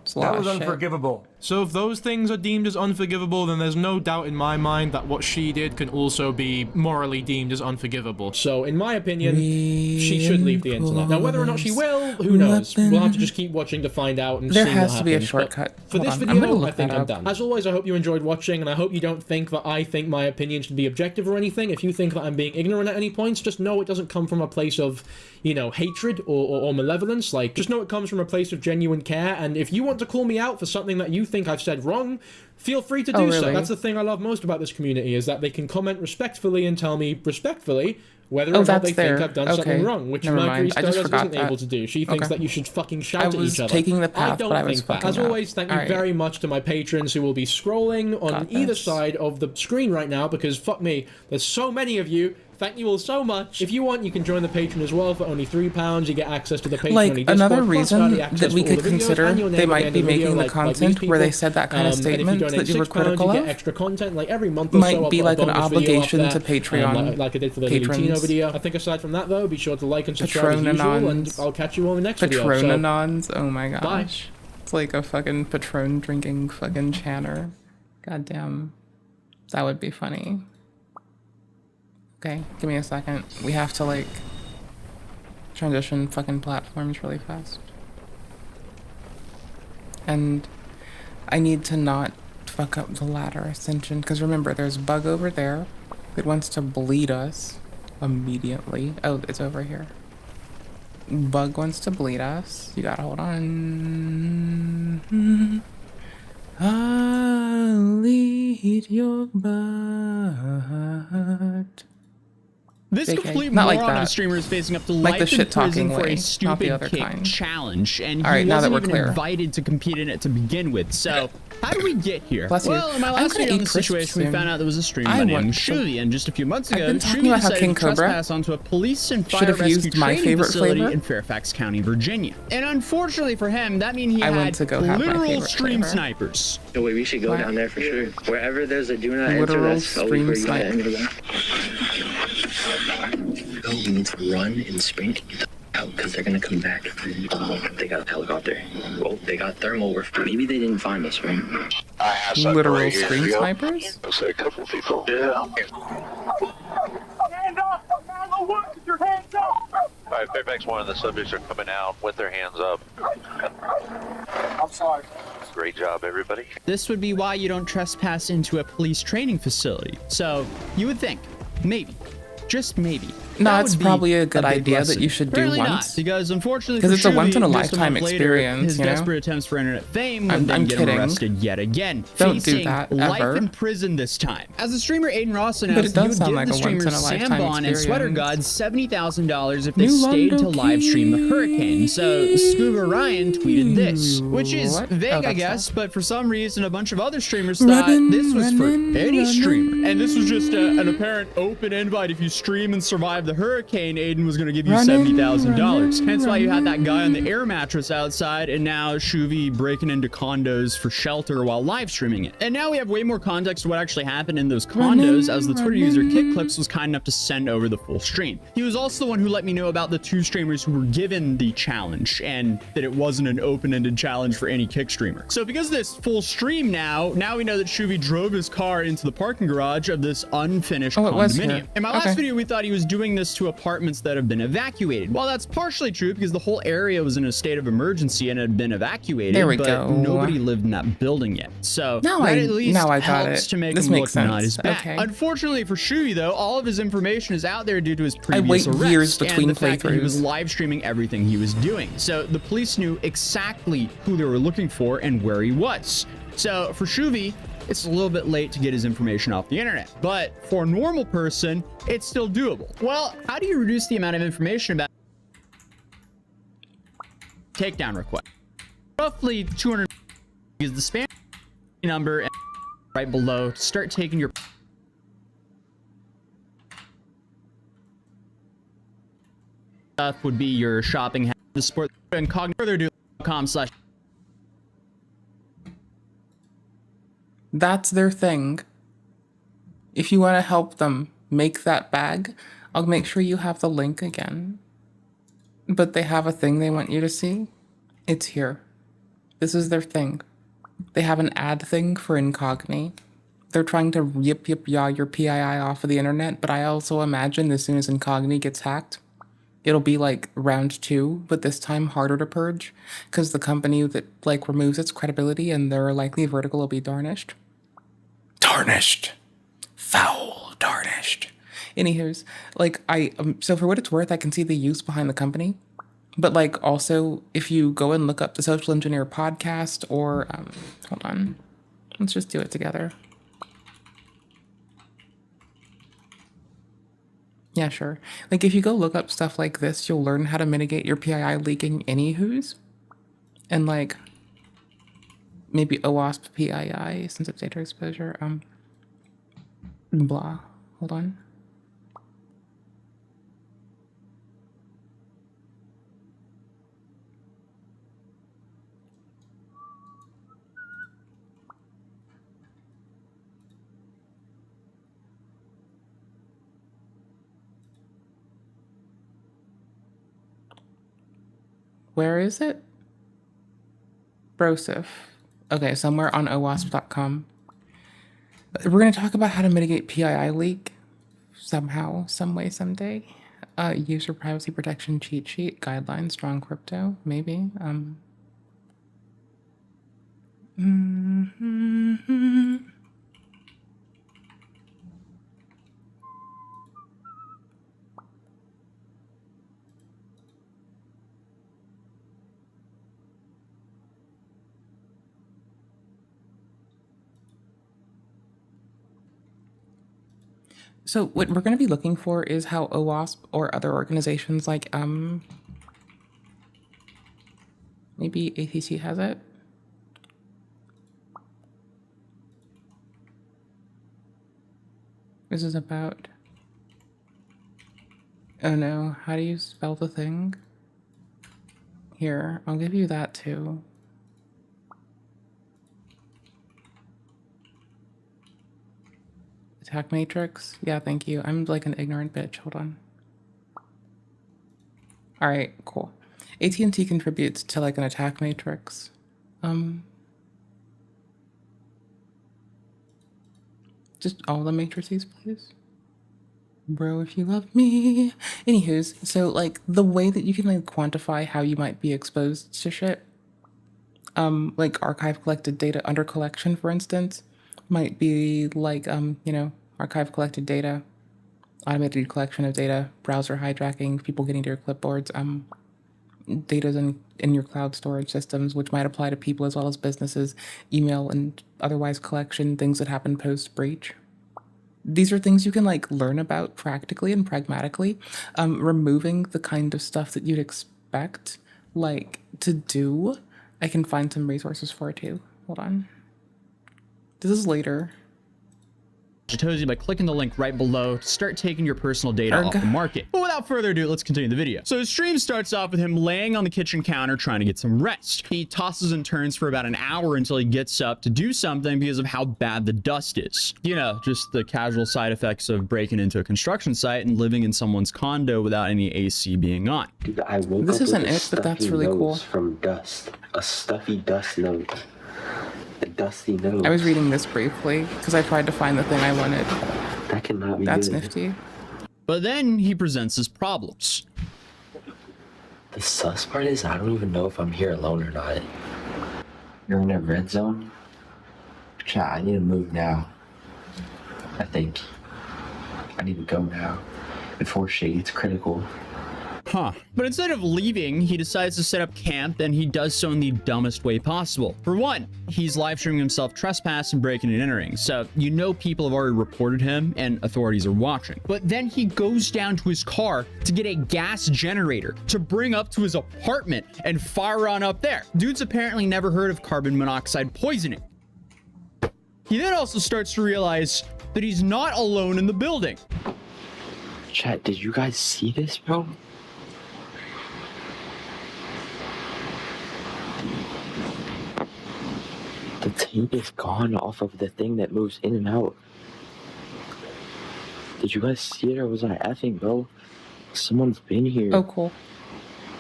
It's a That lot was of shit. unforgivable. So if those things are deemed as unforgivable, then there's no doubt in my mind that what she did can also be morally deemed as unforgivable. So, in my opinion, she should leave the internet. Now, whether or not she will, who knows? We'll have to just keep watching to find out and There see has what to be a happens. But shortcut. For Hold this on, I'm gonna video, look I think that I'm up. done. As always, I hope you enjoyed watching, and I hope you don't think that I think my opinion should be objective or anything. If you think that I'm being ignorant at any points, just know it doesn't come from a place of, you know, hatred or malevolence. Like, just know it comes from a place of genuine care, and if you want to call me out for something that you think I've said wrong, feel free to do Oh, so. really? That's the thing I love most about this community, is that they can comment respectfully and tell me respectfully whether Oh, or not that's they there. think I've done Okay. something wrong, which Never Mercury mind. I just Stardust forgot isn't that. able to do. She thinks Okay. that you should fucking I shout at was each other. taking the I path, don't but I was think that. fucking As up. always, thank you Alright. very much to my patrons who will be scrolling on Got either this. side of the screen right now, because fuck me, there's so many of you. Thank you all so much. If you want, you can join the Patreon as well for only £3. You get access to the Patreon Like, only Discord, another plus reason early access that we for all could the videos, consider and your name they at the might end be of the video, making the like content these where they people. said that kind of And if statement you donate that you were £6, critical you get of extra content, like every month or might so. I'll be put a like an bonus video up obligation there, to Patreon like I did for the Lutino patrons. video. I think aside from that, though, be sure to like and subscribe as usual, and I'll catch you on the next video. Patronanons, oh my gosh. Bye. It's like a fucking Patron drinking fucking chanter. Goddamn. That would be funny. Okay, give me a second. We have to like transition fucking platforms really fast. And I need to not fuck up the ladder ascension, because remember, there's Bug over there that wants to bleed us immediately. Oh, it's over here. Bug wants to bleed us. You gotta hold on. I'll lead your butt. This JK. complete Not moron like of a that. streamer is facing up to Like life the in shit-talking prison for way, a not the stupid other kick kind. challenge, and All right, he now that wasn't we're even clear. invited to compete in it to begin with. So, how did we get here? Bless you. Well, in my I'm last gonna video on eat the crisps situation, we soon. found out there was a streamer I named want some- Shuvi, and just a few months ago, I've been talking Shuvi about how decided King to Cobra trespass onto a police and should fire have rescue used my training favorite facility flavor. in Fairfax County, Virginia. And unfortunately for him, that means he I went had to go have my literal favorite stream flavor. snipers. No way, we should go What? down there for sure. Wherever there's a do not enter, Literal that's always where you stream gotta enter that. No, we need to run and sprint out because they're gonna come back. They got a helicopter. Well, they got thermal. Maybe they didn't find us, right? I have Literal stream snipers? Looks like a couple people. Yeah. Stand up! Out of the woods! Get your hands up! Alright, Fairfax 1, the subjects are coming out with their hands up. I'm sorry. Great job, everybody. This would be why you don't trespass into a police training facility. So, you would think, maybe, just maybe. No, that it's would be probably a good big idea lesson. that you should do Apparently once. Not, because unfortunately, Because for it's a once in a Shuvi, just lifetime month later, experience, his you know? desperate attempts for internet fame would I'm then get him kidding. arrested yet again, Don't do facing that, life ever. in prison this time. As the streamer Aiden Ross But announced, it does he would sound give like the a streamers once in a Sam lifetime Bond and Sweater experience. God $70,000 if they New stayed to Lando live stream the hurricane. So Scuba Ryan tweeted this, which is What? vague, Oh, I that's guess, but for some reason, a bunch of other streamers thought this was for any streamer, and this was just an apparent open invite. If you stream and survive the hurricane, Aiden was going to give you $70,000. Hence why you had that guy on the air mattress outside, and now Shuvi breaking into condos for shelter while live streaming it. And now we have way more context to what actually happened in those condos, as the Twitter user KidClips was kind enough to send over the full stream. He was also the one who let me know about the 2 streamers who were given the challenge, and that it wasn't an open-ended challenge for any kick streamer. So because of this full stream now we know that Shuvi drove his car into the parking garage of this unfinished Oh, it was condominium. here. In my last Okay. video, we thought he was doing this to apartments that have been evacuated. Well, that's partially true because the whole area was in a state of emergency and had been evacuated, There we but go. nobody lived in that building yet. So Now that I- at least now I got helps it. to make This him makes look not sense. as bad. Okay. Unfortunately for Shuvi, though, all of his information is out there due to his I previous wait arrest years between and the fact that he was playthroughs. live streaming everything he was doing. So the police knew exactly who they were looking for and where he was. So for Shuvi, it's a little bit late to get his information off the internet, but for a normal person, it's still doable. Well, how do you reduce the amount of information about takedown request? Roughly 200 is the spam number, and right below to start taking your stuff would be your shopping, the sport, and incognito.com/. That's their thing. If you want to help them make that bag, I'll make sure you have the link again. But they have a thing they want you to see. It's here. This is their thing. They have an ad thing for Incogni. They're trying to yaw your PII off of the internet, but I also imagine as soon as Incogni gets hacked, it'll be like round 2, but this time harder to purge, because the company that like removes its credibility and their likely vertical will be tarnished. Tarnished. Foul tarnished. Anywho's, like so for what it's worth, I can see the use behind the company. But like also, if you go and look up the Social Engineer podcast or, hold on, let's just do it together. Yeah, sure. Like if you go look up stuff like this, you'll learn how to mitigate your PII leaking anywho's. And like maybe OWASP PII, sensitive data exposure, blah. Hold on. Where is it? Brosif. Okay, somewhere on OWASP.com. We're going to talk about how to mitigate PII leak somehow, some way, someday. User privacy protection cheat sheet, guidelines, strong crypto, maybe. So what we're going to be looking for is how OWASP or other organizations like maybe ATC has it. This is about, oh no, how do you spell the thing? Here, I'll give you that too. Attack matrix? Yeah, thank you. I'm like an ignorant bitch. Hold on. All right, cool. AT&T contributes to like an attack matrix. Just all the matrices, please. Bro, if you love me. Anywho's, so like the way that you can like quantify how you might be exposed to shit, like archive collected data under collection, for instance, might be like, you know, archive collected data, automated collection of data, browser hijacking, people getting to your clipboards, data's in your cloud storage systems, which might apply to people as well as businesses, email and otherwise collection, things that happen post-breach. These are things you can like learn about practically and pragmatically, removing the kind of stuff that you'd expect like to do. I can find some resources for it too. Hold on. This is later. Jitozi by clicking the link right below to start taking your personal data off the market. But without further ado, let's continue the video. So his stream starts off with him laying on the kitchen counter trying to get some rest. He tosses and turns for about an hour until he gets up to do something because of how bad the dust is. You know, just the casual side effects of breaking into a construction site and living in someone's condo without any AC being on. Dude, I woke This up isn't with a it, but that's stuffy really cool. nose from dust. A stuffy dust nose. A dusty nose. I was reading this briefly because I tried to find the thing I wanted. That cannot be That's good. nifty. But then he presents his problems. The sus part is I don't even know if I'm here alone or not. You're in a red zone? Chat, I need to move now. I think. I need to go now. Before shit gets critical. Huh. But instead of leaving, he decides to set up camp, and he does so in the dumbest way possible. For one, he's live streaming himself trespass and breaking and entering, so you know people have already reported him and authorities are watching. But then he goes down to his car to get a gas generator to bring up to his apartment and fire on up there. Dude's apparently never heard of carbon monoxide poisoning. He then also starts to realize that he's not alone in the building. Chat, did you guys see this, bro? The tape is gone off of the thing that moves in and out. Did you guys see it or was I effing, bro? Someone's been here. Oh, cool.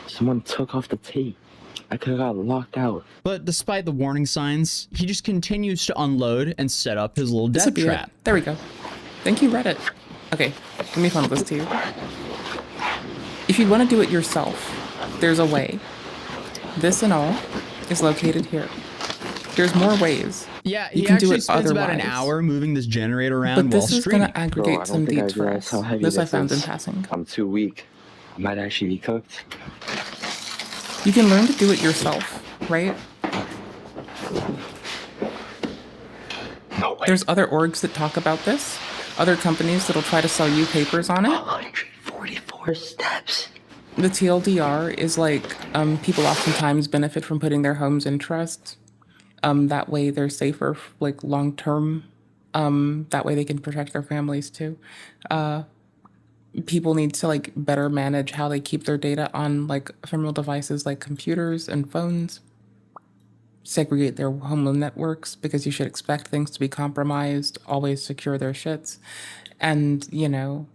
Someone took off the tape. I could've got locked out. But despite the warning signs, he just continues to unload and set up his little This death would be it. trap. There we go. Thank you, Reddit. Okay, let me funnel this to you. If you want to do it yourself, there's a way. This and all is located here. There's more ways. Yeah, you he can do actually it spends about an otherwise. hour moving this generator around But while this is streaming. going to aggregate some deeds for us. This I found in passing. I'm too weak. I might actually be cooked. You can learn to do it yourself, right? No way. There's other orgs that talk about this. Other companies that'll try to sell you papers on it. 144 steps. The TLDR is like, people oftentimes benefit from putting their homes in trust. That way they're safer, like long term. That way they can protect their families too. People need to like better manage how they keep their data on like ephemeral devices like computers and phones. Segregate their home networks because you should expect things to be compromised. Always secure their shits. And, you know,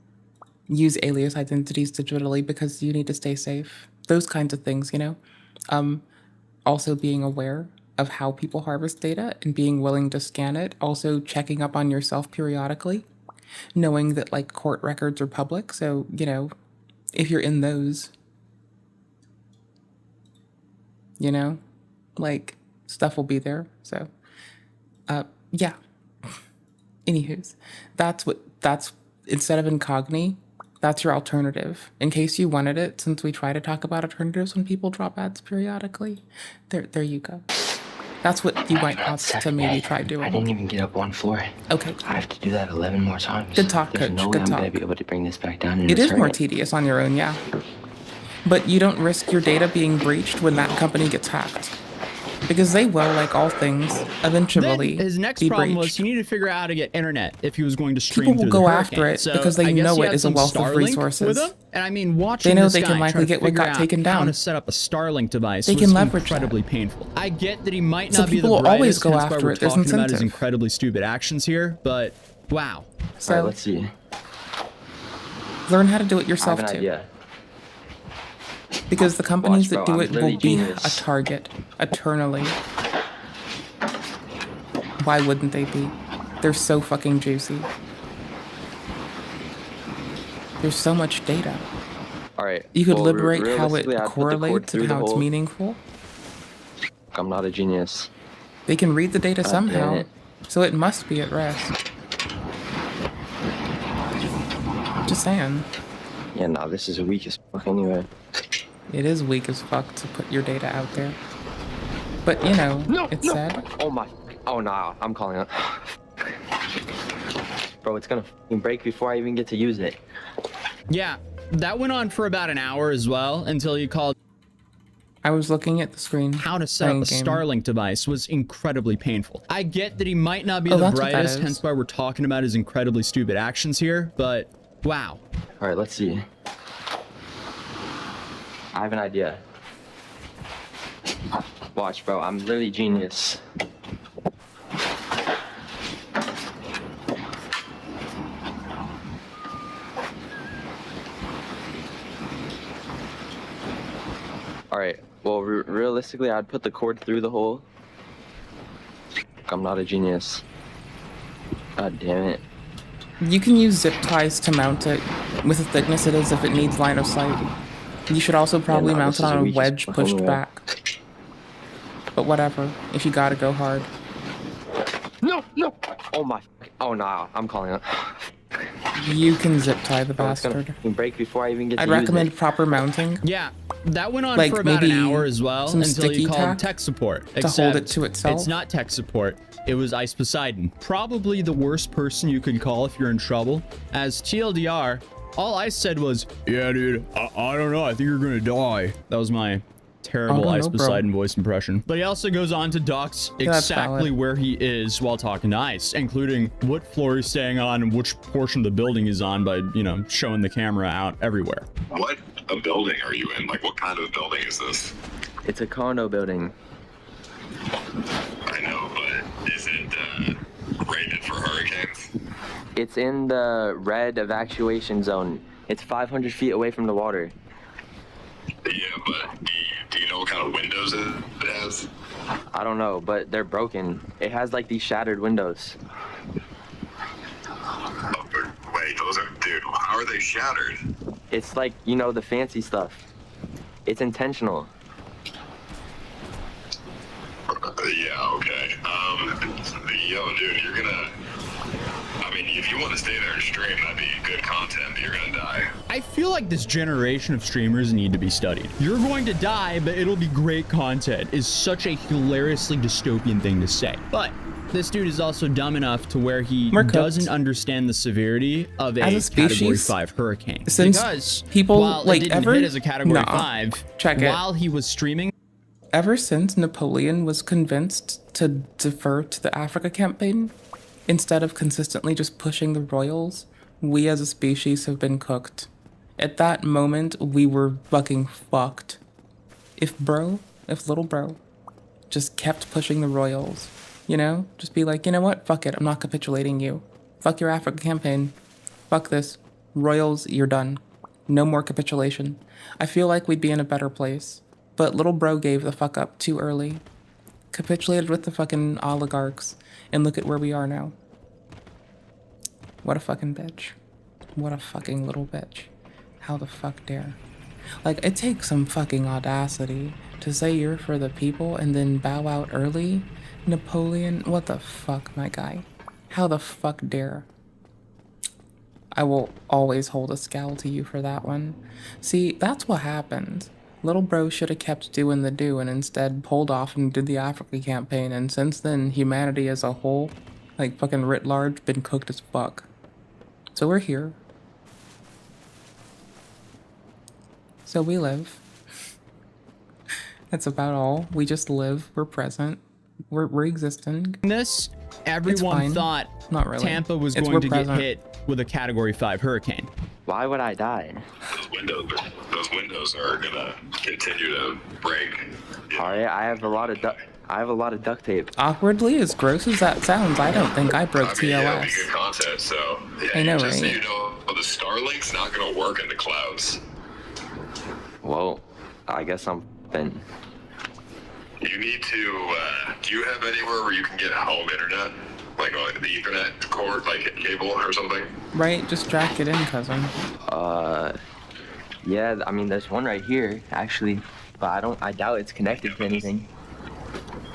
use alias identities digitally because you need to stay safe. Those kinds of things, you know? Also being aware of how people harvest data and being willing to scan it. Also checking up on yourself periodically, knowing that like court records are public. So, you know, if you're in those, you know, like stuff will be there. So, yeah. Anywho's, that's instead of incogni, that's your alternative. In case you wanted it, since we try to talk about alternatives when people drop ads periodically, there you go. That's what you might want to maybe try doing. I didn't even get up one floor. Okay. I have to do that 11 more times. Good talk, There's Coach. no way Good I'm talk. gonna be able to bring this back down in It a is more hurry. tedious on your own, yeah. But you don't risk your data being breached when that company gets hacked. Because they will, like all things, eventually Then his next be problem breached. was he needed to figure out how to get internet if he was going to stream People will through go the after hurricane. it So because they I guess know he it had is a some wealth of Starlink resources. with him. And I mean, watching They know this they guy can likely try to get what figure got out taken how down. to set up a Starlink device They was can leverage incredibly painful. I get that he might So not be the people will always brightest, go hence why after we're it. There's talking about his incentive. incredibly stupid actions here, but wow. So Alright, let's see. learn how to do it I yourself have an too. idea. Because the companies Watch, that bro, do I'm it literally will be genius. a target eternally. Why wouldn't they be? They're so fucking juicy. There's so much data. Alright. You could well, liberate how it realistically, I'd put the cord correlates through and the how it's hole. meaningful. I'm not a genius. They can read the data God somehow, damn it. so it must be at rest. Just saying. Yeah, nah, this is weak as fuck anyway. It is weak as fuck to put your data out there. But, you know, it's sad. Oh my. Oh nah, I'm calling it. Bro, it's gonna fucking break before I even get to use it. Yeah, that went on for about an hour as well until you called. I was looking at the screen. How to set up a playing game. Starlink device was incredibly painful. I get that he might not be Oh, the that's what that brightest, is. hence why we're talking about his incredibly stupid actions here, but wow. Alright, let's see. I have an idea. Watch, bro, I'm literally genius. Alright, well, realistically, I'd put the cord through the hole. I'm not a genius. God damn it. You can use zip ties to mount it with the thickness it is if it needs line of sight. You should also probably nah, mount this it is on a weak as wedge fuck pushed anyway. back. But whatever, if you gotta go hard. No, no! Oh my. Oh nah, I'm calling it. You can zip tie the Bro, it's gonna bastard. fucking break before I even get to I'd use recommend it. proper mounting. Yeah, that went on Like for about an maybe hour as well some until you sticky called tack tech support. to hold it to itself. It's not tech support. It was Ice Poseidon. Probably the worst person you could call if you're in trouble. As TLDR, all I said was, yeah, dude, I don't know. I think you're gonna die. That was my terrible I Ice don't know, bro. Poseidon voice impression. But he also goes on to dox Yeah, that's exactly valid. where he is while talking to Ice, including what floor he's staying on and which portion of the building he's on by, you know, showing the camera out everywhere. What a building are you in? Like, what kind of building is this? It's a condo building. I know, but is it rated for hurricanes? It's in the red evacuation zone. It's 500 feet away from the water. Yeah, but do you know what kind of windows it has? I don't know, but they're broken. It has like these shattered windows. Oh, wait, those are, dude, how are they shattered? It's like, you know, the fancy stuff. It's intentional. Yeah, okay. Yo, dude, you're gonna, I mean, if you want to stay there and stream, that'd be good content, but you're gonna die. I feel like this generation of streamers need to be studied. You're going to die, but it'll be great content is such a hilariously dystopian thing to say. But this dude is also dumb enough to where he doesn't understand the severity of a, As a Category species, 5 hurricane. since Because people, while like, it didn't ever- hit as a Category Nah. 5, Check it. while he was streaming, Ever since Napoleon was convinced to defer to the Africa campaign, instead of consistently just pushing the royals, we as a species have been cooked. At that moment, we were fucking fucked. If little bro, just kept pushing the royals, you know? Just be like, you know what? Fuck it, I'm not capitulating you. Fuck your Africa campaign. Fuck this. Royals, you're done. No more capitulation. I feel like we'd be in a better place. But little bro gave the fuck up too early. Capitulated with the fucking oligarchs. And look at where we are now. What a fucking bitch. What a fucking little bitch. How the fuck dare. Like, it takes some fucking audacity to say you're for the people and then bow out early. Napoleon, what the fuck, my guy? How the fuck dare? I will always hold a scowl to you for that one. See, that's what happened. Little bro should have kept doing the do and instead pulled off and did the Africa campaign, and since then, humanity as a whole, like fucking writ large, been cooked as fuck. So we're here. So we live. That's about all. We just live. We're present. We're existing. This, everyone thought Not really. Tampa was It's going we're to present. get hit with a Category 5 hurricane. Why would I die? Those windows are gonna continue to break. All right, I have a lot of duct tape. Awkwardly, as gross as that sounds, I don't think I broke TOS. Yeah, it'll be good content. So yeah, I know, just right? so you know, the Starlink's not gonna work in the clouds. Well, I guess I'm been. You need to. Do you have anywhere where you can get home internet, like on the Ethernet cord, like cable or something? Right, just jack it in, cousin. Yeah, I mean, there's one right here, actually, but I doubt it's connected to anything.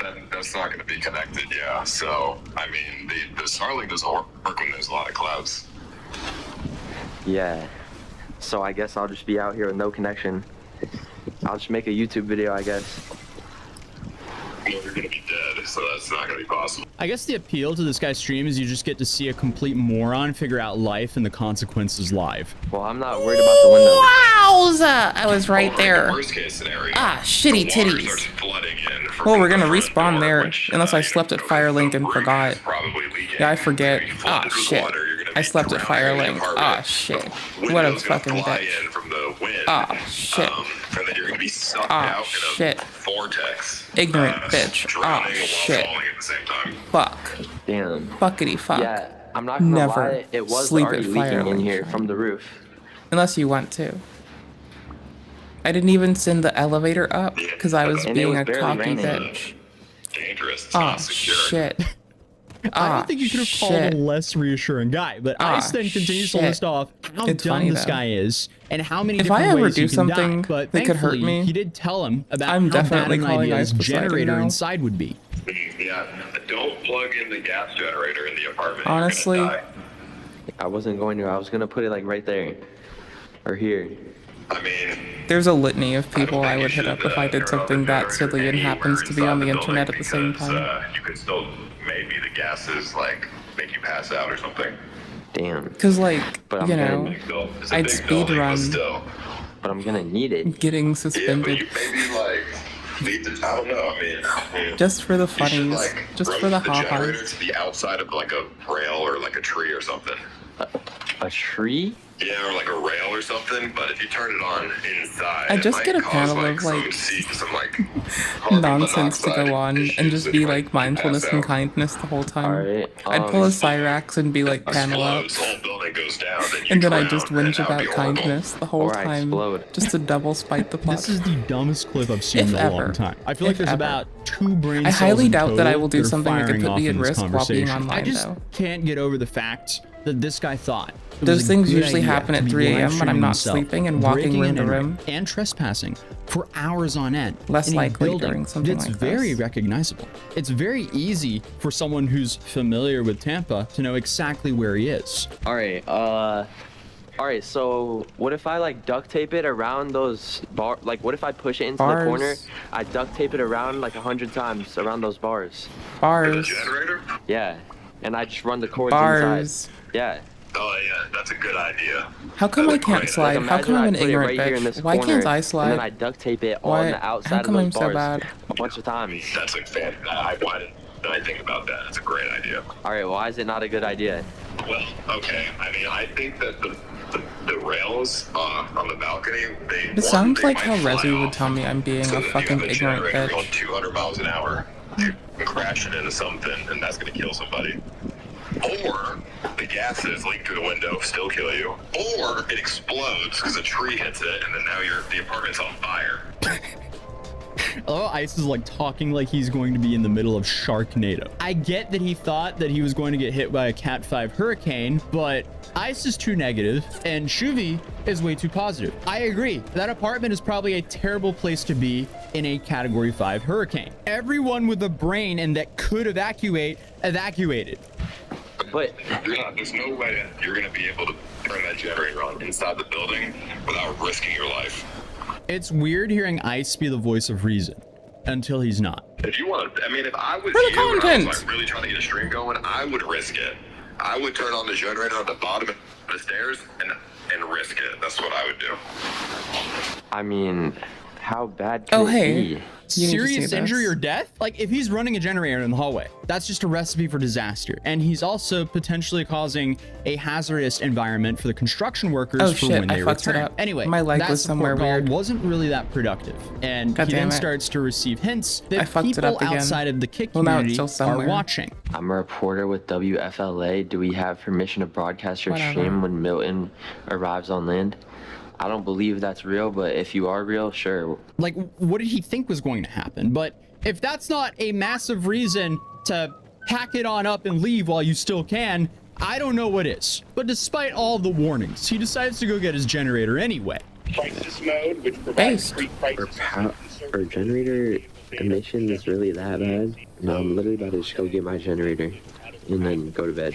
Then that's not gonna be connected. Yeah. So I mean, the Starlink doesn't work when there's a lot of clouds. Yeah. So I guess I'll just be out here with no connection. I'll just make a YouTube video, I guess. Well, you're gonna be dead, so that's not gonna be possible. I guess the appeal to this guy's stream is you just get to see a complete moron figure out life and the consequences live. Well, I'm not worried about the window. Wowza! I was right there. Worst case scenario. Ah, shitty the water titties. starts flooding in from Well, we're gonna the front respawn door, there, which, unless I slept at Firelink and forgot. probably leaking. Yeah, I forget. If you flood Ah, into the shit. water, you're gonna I be slept at drowning in the Firelink. apartment. Ah, shit. What a Window's gonna fucking fly bitch. in from the wind. Ah, shit. And then you're gonna be sucked Ah, out shit. in a vortex. Ignorant bitch. Ah, Drowning while shit. falling at the same time. Fuck. Damn. Fuckity fuck. Yeah, I'm not gonna Never lie, it was sleep already at leaking in Firelink. here from the roof. Unless you want to. I didn't even send the elevator up because I was And it being was a barely cocky raining. bitch. Dangerous. It's Ah, not secure. shit. I don't think you could have called a less reassuring guy, but Ice then continues to shit. list off how It's dumb funny, this though. guy is and how many If different I ever ways do he can something die. But that could hurt thankfully, me, he did tell him about I'm how bad definitely an calling idea Ice his Poseidon generator now. inside would be. Yeah, don't plug in the gas generator in the apartment. Honestly, You're gonna die. I wasn't going to. I was gonna put it like right there, or here. I mean, there's a litany of people I would hit up if I did something that silly and happens to be on the internet at the same time. You could still, maybe the gases like make you pass out or something. Damn. Cause like, But I'm you gonna- know, It's a I'd big speed building, but run still. But I'm gonna need it. getting Yeah, but suspended you maybe like leave the. I don't know. I mean, just for the you should funnies, like just rotate for the the generator ha-has. to the outside of like a rail or like a tree or something. A tree? Yeah, or like a rail or something. But if you turn it on inside, I it just might get a cause, panel like, of some like some like carbon nonsense to monoxide go on and issues just that be you might like mindfulness pass and out. kindness the whole time. Alright, I'd pull a Cyrax and be like panel up, Explodes, the whole building goes down, then you and then I drown, just and whinge that would about be horrible. kindness the whole Or I time, explode. just to double spite the plot. This is the dumbest clip I've seen If in a ever. long time. I feel like If there's ever. about 2 brain I cells highly in doubt that I total will do that are something that could firing put me off at in this risk while being conversation. I online, just though. can't get over the fact that this guy thought it was Those a things good usually idea happen to at be 3 a.m. when I'm live-streaming not himself, sleeping and walking breaking room and to entering, room. and trespassing for hours on end. Less in a likely building during something that's like very this. recognizable. It's very easy for someone who's familiar with Tampa to know exactly where he is. Alright, so what if I like duct tape it around those like what if I push it into the Bars. corner? I duct tape it around like 100 times around those bars. Bars. Generator? Yeah. And I just run the cords Bars. inside. Yeah. Oh yeah, that's a good idea. How come I can't slide? How come I'm an imagine I put it ignorant right here in this bitch? Why corner, can't I And then slide? I duct tape it Why- on the outside how come of I'm those so bars bad? a bunch of times. That's a fan. Why didn't I think about that? That's a great idea. Alright, why is it not a good idea? Well, okay. I mean, I think that the rails on the balcony, It sounds like how might fly Resi would off. tell me I'm being So a then fucking you have a ignorant generator going bitch. 200 miles an hour. You can crash it into something, and that's going to kill somebody. Or the gases leak through the window, still kill you. Or it explodes because a tree hits it, and then now the apartment's on fire. Oh, Ice is like talking like he's going to be in the middle of Sharknado. I get that he thought that he was going to get hit by a Cat 5 hurricane, but Ice is too negative and Shuvi is way too positive. I agree. That apartment is probably a terrible place to be in a Category 5 hurricane. Everyone with a brain and that could evacuate, evacuated. But there's no way that you're going to be able to turn that generator on inside the building without risking your life. It's weird hearing Ice be the voice of reason until he's not. If you want to, I mean, if I was For the you and I content. was like really trying to get a stream going, I would risk it. I would turn on the generator at the bottom of the stairs and risk it. That's what I would do. I mean, how bad could Oh, it hey. be? You need to see Serious injury this. or death? Like, if he's running a generator in the hallway, that's just a recipe for disaster. And he's also potentially causing a hazardous environment for the construction workers Oh, for shit, when I they fucked it return. up. Anyway, My leg that was somewhere support call weird. wasn't really that productive. And God he then damn it. starts to receive hints I that fucked it people up again. outside of the kick Well, now it's community still are somewhere. watching. I'm a reporter with WFLA. Do we have permission to broadcast your Whatever. stream when Milton arrives on land? I don't believe that's real, but if you are real, sure. Like, what did he think was going to happen? But if that's not a massive reason to pack it on up and leave while you still can, I don't know what is. But despite all the warnings, he decides to go get his generator anyway. Crisis mode, which provides free crisis. Our generator emission is really that bad? No, I'm literally about to just go get my generator and then go to bed.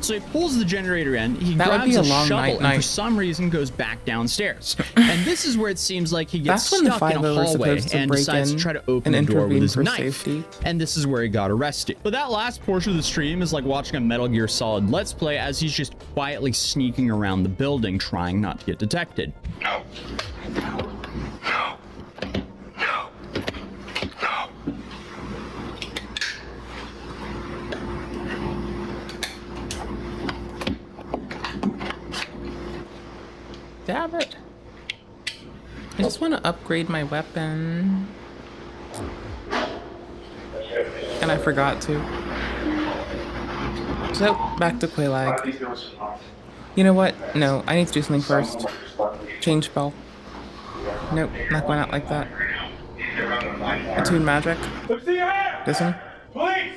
So he pulls the generator in, he That would grabs be a a long shovel, night. and for some reason goes back downstairs. And this is where it seems like he gets That's when the stuck in a 5-0 were hallway supposed to and break decides to in try to open and the door with intervene his for knife. safety. And this is where he got arrested. But that last portion of the stream is like watching a Metal Gear Solid Let's Play as he's just quietly sneaking around the building trying not to get detected. No. Damn it. I just want to upgrade my weapon. And I forgot to. So, back to Quaylag. You know what? No, I need to do something first. Change spell. Nope, not going out like that. Attune magic. Let's see your hands! This one? Police!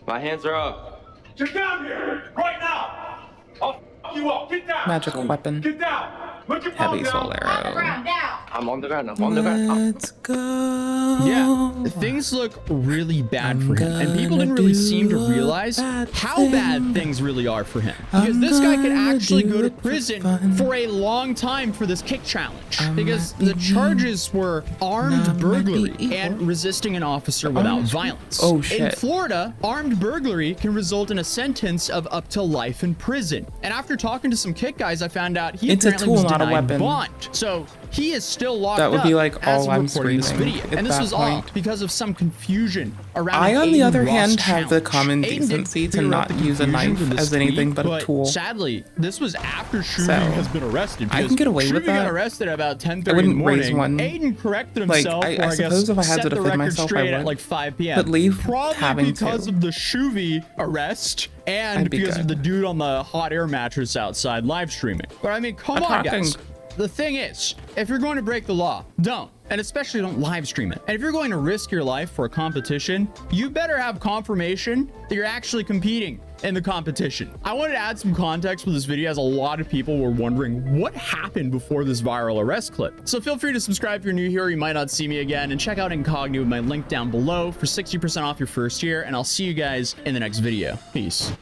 My hands are up. Get down here! Right now! I'll f you up! Get down! Magic weapon. Get down! Put your Heavy phone soul down! arrow. I'm on the ground. I'm on the ground. Let's go. Yeah, things look really bad for him, and people didn't really seem to realize how bad things really are for him. Because this guy could actually go to prison for a long time for this kick challenge. Because the charges were armed burglary and resisting an officer without violence. Oh, In shit. Florida, armed burglary can result in a sentence of up to life in prison. And after talking to some kick guys, I found out he It's a apparently tool, was not a denied weapon. bond. So he is still locked That would up be like as all of I'm recording this screaming video. at And this that was all point. because of some confusion around I, an on the Aiden other Ross hand, have the challenge. common Aiden decency didn't to clear not up the use a confusion knife with this as anything tweet, but a tool. Sadly, this was after Shuvi So, has been arrested. I can because get away with Shuvi that. got arrested at about 10:30 I in the wouldn't morning. raise one. Aiden corrected Like, himself, I or I suppose guess if I had set to the defend record myself, I straight at would. like 5 p.m. But leave Probably having because to. of the Shuvi arrest and I'd be because of good. the dude on the hot air mattress outside live streaming. But I mean, come I'm on, talking. guys. The thing is, if you're going to break the law, don't. And especially don't live stream it. And if you're going to risk your life for a competition, you better have confirmation that you're actually competing in the competition. I wanted to add some context for this video as a lot of people were wondering what happened before this viral arrest clip. So feel free to subscribe if you're new here, you might not see me again, and check out Incognito with my link down below for 60% off your first year, and I'll see you guys in the next video. Peace.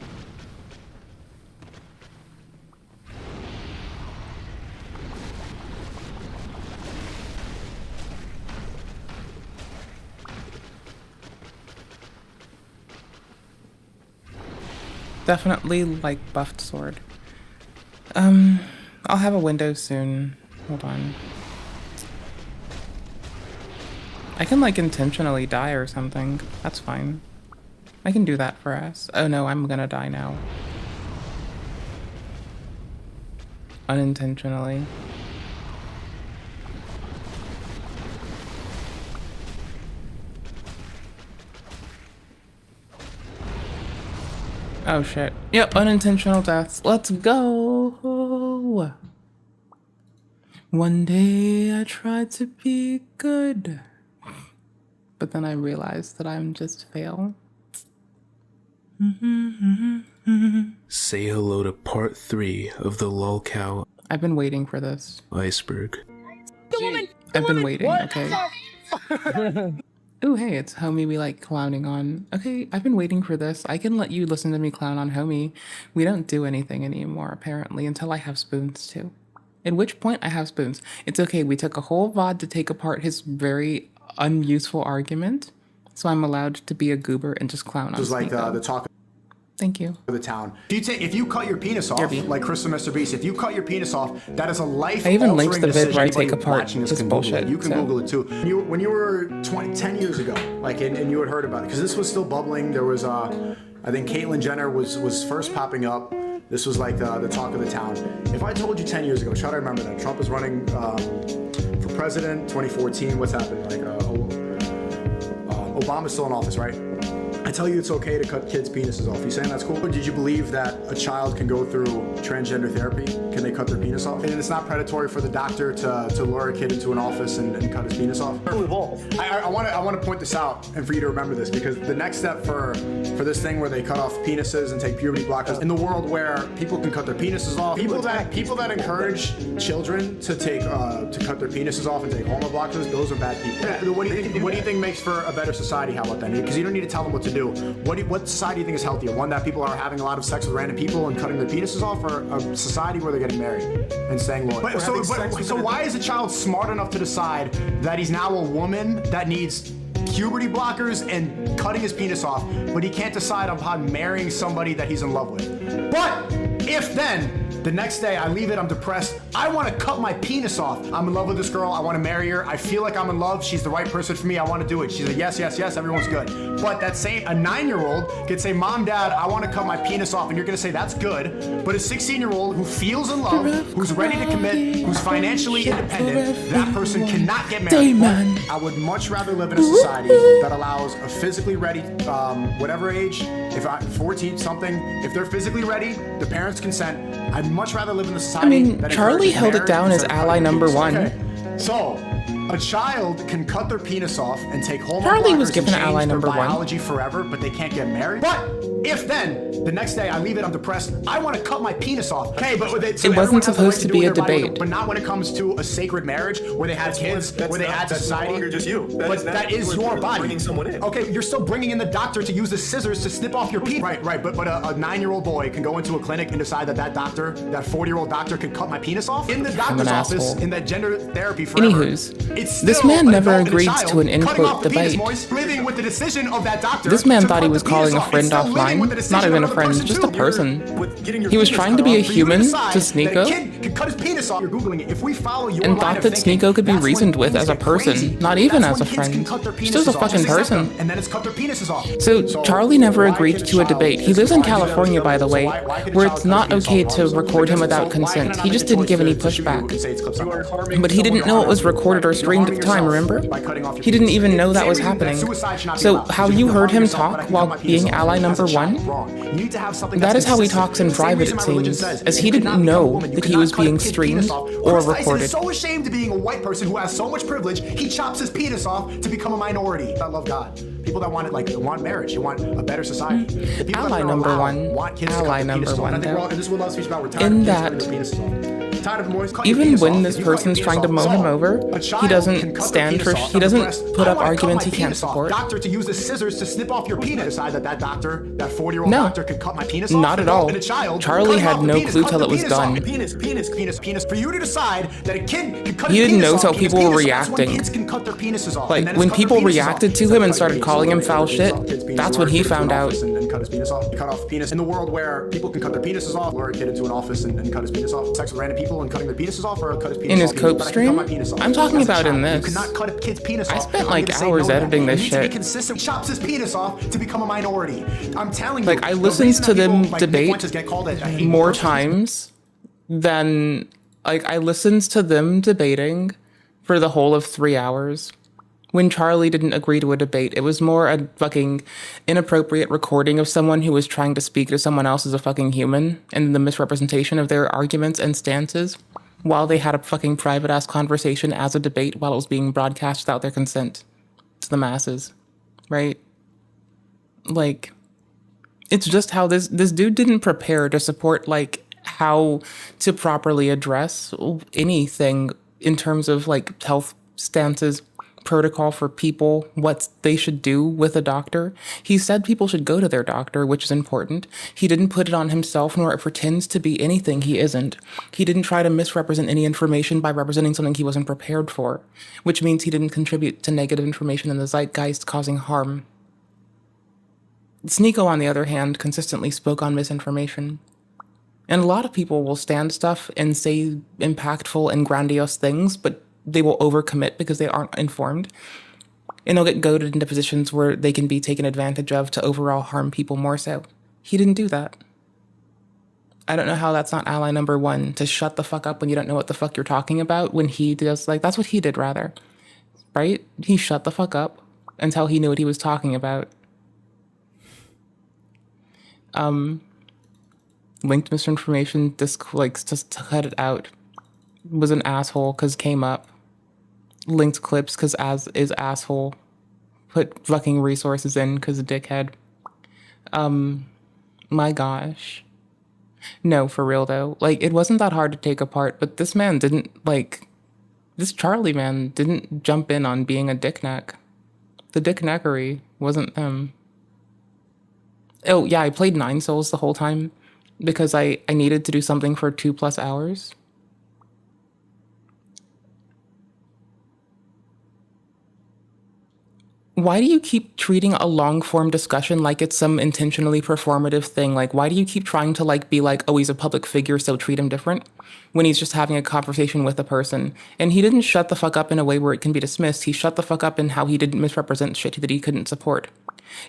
Definitely like buffed sword. I'll have a window soon. Hold on. I can like intentionally die or something. That's fine. I can do that for us. Oh no, I'm gonna die now. Unintentionally. Oh shit. Yep, unintentional deaths. Let's go. One day I tried to be good. but then I realized that I'm just fail. Say hello to part 3 of the lolcow I've been waiting for this. iceberg. I've been waiting, okay? Ooh, hey, it's Homie we like clowning on. Okay, I've been waiting for this. I can let you listen to me clown on Homie. We don't do anything anymore, apparently, until I have spoons, too. At which point I have spoons. It's okay, we took a whole VOD to take apart his very unuseful argument, so I'm allowed to be a goober and just clown on It was like the talk Thank you. of the town. If you cut your penis off, like Crystal Mr. Beast, if you cut your penis off, that is a life. I even linked the vid decision. where I Anybody take apart watching this his can Google bullshit, it. You can so. Google it too. When you were 10 years ago, like, and you had heard about it, because this was still bubbling. There was, I think Caitlyn Jenner was first popping up. This was like the talk of the town. If I told you 10 years ago, try to remember that Trump was running for president, 2014. What's happened? Like, Obama's still in office, right? I tell you it's okay to cut kids' penises off. You saying that's cool? Or did you believe that a child can go through transgender therapy? Can they cut their penis off? And it's not predatory for the doctor to lure a kid into an office and cut his penis off? I want to point this out and for you to remember this, because the next step for this thing where they cut off penises and take puberty blockers, in the world where people can cut their penises off, people that encourage children to cut their penises off and take hormone blockers, those are bad people. What do you think makes for a better society? How about that? Because you don't need to tell them what to do. What society do you think is healthier? One that people are having a lot of sex with random people and cutting their penises off, or a society where they're getting married and staying loyal? So why is a child smart enough to decide that he's now a woman that needs puberty blockers and cutting his penis off, but he can't decide upon marrying somebody that he's in love with? But if then the next day I leave it, I'm depressed, I want to cut my penis off. I'm in love with this girl, I want to marry her, I feel like I'm in love, she's the right person for me, I want to do it. She's like, yes, yes, yes, everyone's good. But a 9-year-old could say, Mom, Dad, I want to cut my penis off, and you're going to say, that's good. But a 16-year-old who feels in love, who's ready to commit, who's financially independent, that person cannot get married. I would much rather live in a society that allows a physically ready, whatever age, if 14 something, if they're physically ready, the parents consent. I'd much rather live in a society that Charlie held it marriage down as instead of ally cutting number penis. 1. Okay. So, a child can cut their penis off and take hormone Charlie was blockers given and change ally their number 1. biology forever, but they can't get married. But if then the next day I leave it, I'm depressed, I want to cut my penis off. Okay, but it wasn't supposed to be a debate. But not when it comes to a sacred marriage where they have kids, where they add society. No longer just you. But that is your body. Bringing someone in. Okay, you're still bringing in the doctor to use the scissors to snip off your penis. Right. But a 9-year-old boy can go into a clinic and decide that doctor, that 40-year-old doctor, can cut my penis off in the doctor's office in that gender therapy forever. Anywho's, this man never agreed to an in-quote debate. Living with the decision of that doctor. This man thought he was calling a friend offline. Not even a friend, just a person. He was trying to be a human to Sneeko, and thought that Sneeko could be reasoned with as a person, not even as a friend. Just a fucking person. So Charlie never agreed to a debate. He lives in California, by the way, where it's not okay to record him without consent. He just didn't give any pushback. But he didn't know it was recorded or streamed at the time, remember? He didn't even know that was happening. So how you heard him talk while being ally number 1? That is how he talks in private, it seems, as he didn't know that he was being streamed or recorded. He's so ashamed of being a white person who has so much privilege, he chops his penis off to become a minority. I love God. People that want it, like, want marriage, they want a better society. Ally number 1. Ally number 1, though. In that, even when this person's trying to mow him over, he doesn't stand for, he doesn't put up arguments he can't support. Doctor to use the scissors to snip off your penis. Decide that doctor, that 40-year-old doctor, could cut my penis off. Not at all. Charlie had no clue till it was done. Penis. For you to decide that a kid can cut he his didn't penis know off, till people were reacting. Kids can cut their penises off. Like, when people reacted to him and started calling him foul shit, that's when he found out. And cut his penis off. Cut off penis. In the world where people can cut their penises off, lure a kid into an office and cut his penis off. Sex with random people and cutting their penises off, or cut his penis in his off. cope stream? I'm talking about in this. You cannot cut a kid's penis I off. spent like hours editing this shit. He needs to be consistent. Chops his penis off to become a minority. I'm telling you. Like, I listened to them debate more times than, like, I listened to them debating for the whole of 3 hours. When Charlie didn't agree to a debate, it was more a fucking inappropriate recording of someone who was trying to speak to someone else as a fucking human, and the misrepresentation of their arguments and stances, while they had a fucking private-ass conversation as a debate while it was being broadcast without their consent. to the masses, right? Like, it's just how this dude didn't prepare to support, like, how to properly address anything in terms of, like, health stances, protocol for people, what they should do with a doctor. He said people should go to their doctor, which is important. He didn't put it on himself, nor it pretends to be anything he isn't. He didn't try to misrepresent any information by representing something he wasn't prepared for, which means he didn't contribute to negative information in the zeitgeist causing harm. Sneeko, on the other hand, consistently spoke on misinformation. And a lot of people will stand stuff and say impactful and grandiose things, but they will overcommit because they aren't informed. And they'll get goaded into positions where they can be taken advantage of to overall harm people more so. He didn't do that. I don't know how that's not ally number one, to shut the fuck up when you don't know what the fuck you're talking about, when he does, like, that's what he did, rather. Right? He shut the fuck up until he knew what he was talking about. Linked misinformation, just to cut it out, was an asshole because came up. Linked clips because is asshole. Put fucking resources in because a dickhead. My gosh. No, for real though. Like, it wasn't that hard to take apart, but this man didn't, like, this Charlie man didn't jump in on being a dickneck. The dickneckery wasn't them. Oh, yeah, I played 9 Souls the whole time because I needed to do something for 2+ hours. Why do you keep treating a long-form discussion like it's some intentionally performative thing? Like, why do you keep trying to, like, be like, oh, he's a public figure, so treat him different, when he's just having a conversation with a person? And he didn't shut the fuck up in a way where it can be dismissed. He shut the fuck up in how he didn't misrepresent shit that he couldn't support.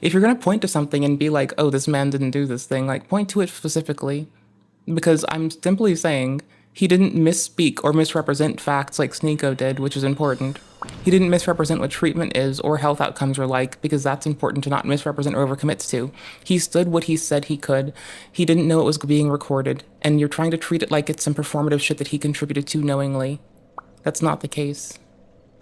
If you're gonna point to something and be like, oh, this man didn't do this thing, like, point to it specifically. Because I'm simply saying he didn't misspeak or misrepresent facts like Sneeko did, which is important. He didn't misrepresent what treatment is or health outcomes are like, because that's important to not misrepresent or overcommit to. He stood what he said he could. He didn't know it was being recorded, and you're trying to treat it like it's some performative shit that he contributed to knowingly. That's not the case.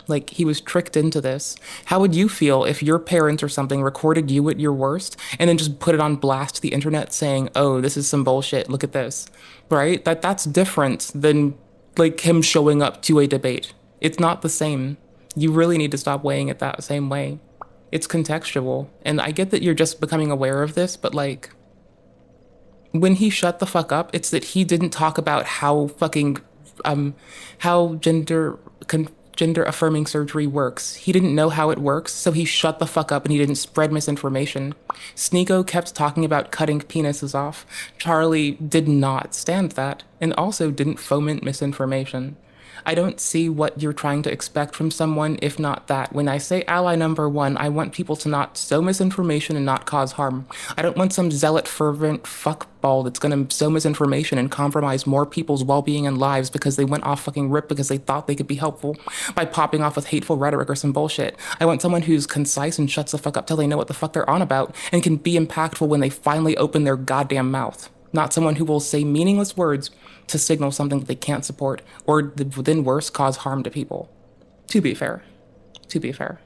Like, he was tricked into this. How would you feel if your parents or something recorded you at your worst and then just put it on blast to the internet saying, oh, this is some bullshit, look at this, right? That's different than, like, him showing up to a debate. It's not the same. You really need to stop weighing it that same way. It's contextual. And I get that you're just becoming aware of this, but, like, when he shut the fuck up, it's that he didn't talk about how fucking, how gender affirming surgery works. He didn't know how it works, so he shut the fuck up and he didn't spread misinformation. Sneeko kept talking about cutting penises off. Charlie did not stand that, and also didn't foment misinformation. I don't see what you're trying to expect from someone if not that. When I say ally number one, I want people to not sow misinformation and not cause harm. I don't want some zealot, fervent fuckball that's gonna sow misinformation and compromise more people's well-being and lives because they went off fucking rip because they thought they could be helpful by popping off with hateful rhetoric or some bullshit. I want someone who's concise and shuts the fuck up till they know what the fuck they're on about and can be impactful when they finally open their goddamn mouth. Not someone who will say meaningless words to signal something that they can't support, or then worse, cause harm to people. To be fair. To be fair.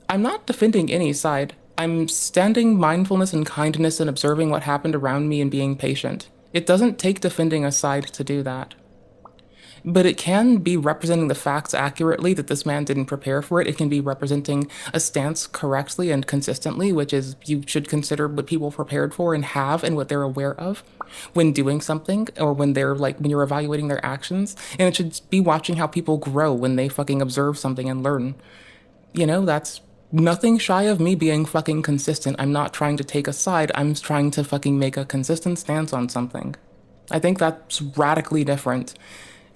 I'm not defending any side. I'm standing mindfulness and kindness and observing what happened around me and being patient. It doesn't take defending a side to do that. But it can be representing the facts accurately that this man didn't prepare for it. It can be representing a stance correctly and consistently, which is you should consider what people prepared for and have and what they're aware of when doing something, or when they're like, when you're evaluating their actions. And it should be watching how people grow when they fucking observe something and learn. You know, that's nothing shy of me being fucking consistent. I'm not trying to take a side. I'm trying to fucking make a consistent stance on something. I think that's radically different.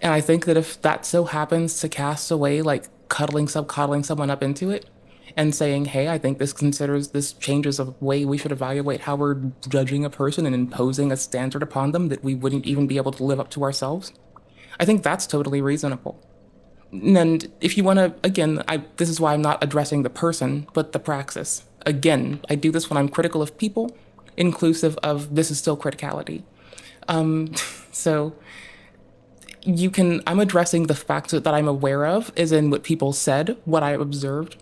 And I think that if that so happens to cast away, like coddling someone up into it and saying, hey, I think this changes a way we should evaluate how we're judging a person and imposing a standard upon them that we wouldn't even be able to live up to ourselves. I think that's totally reasonable. And if you want to, again, this is why I'm not addressing the person, but the praxis. Again, I do this when I'm critical of people, inclusive of this is still criticality. So I'm addressing the facts that I'm aware of, as in what people said, what I observed.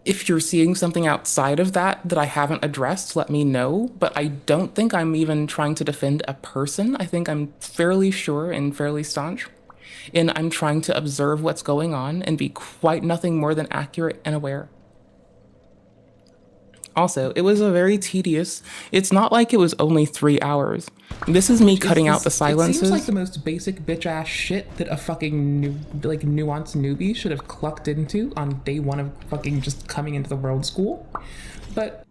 If you're seeing something outside of that I haven't addressed, let me know. But I don't think I'm even trying to defend a person. I think I'm fairly sure and fairly staunch. And I'm trying to observe what's going on and be quite nothing more than accurate and aware. Also, it was a very tedious, it's not like it was only 3 hours. This is me cutting out the silences. It seems like the most basic bitch ass shit that a fucking nuanced newbie should have clucked into on day one of fucking just coming into the world school. But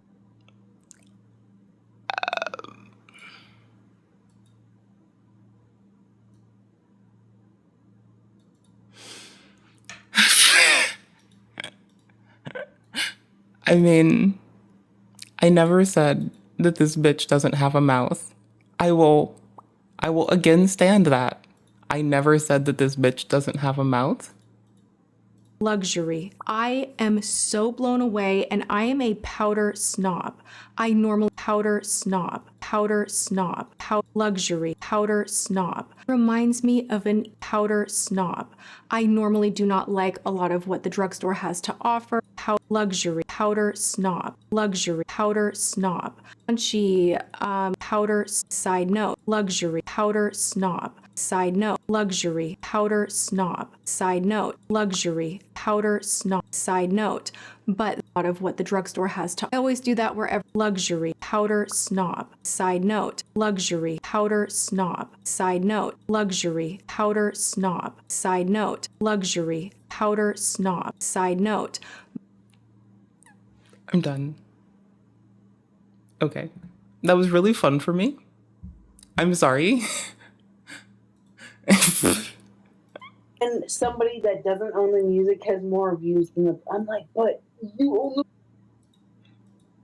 I mean, I never said that this bitch doesn't have a mouth. I will again stand that. I never said that this bitch doesn't have a mouth. Luxury. I am so blown away, and I am a powder snob. I normally powder snob, luxury, powder snob. Reminds me of an powder snob. I normally do not like a lot of what the drugstore has to offer. Luxury, powder snob, luxury, powder snob. Punchy, powder, side note, luxury, powder snob. Side note, luxury, powder snob. Side note, luxury, powder snob. Side note, but a lot of what the drugstore has to. I always do that wherever. Luxury, powder snob. Side note, luxury, powder snob. Side note, luxury, powder snob. Side note, luxury, powder snob. Side note. I'm done. Okay. That was really fun for me. I'm sorry. And somebody that doesn't own the music has more views than the. I'm like, but you own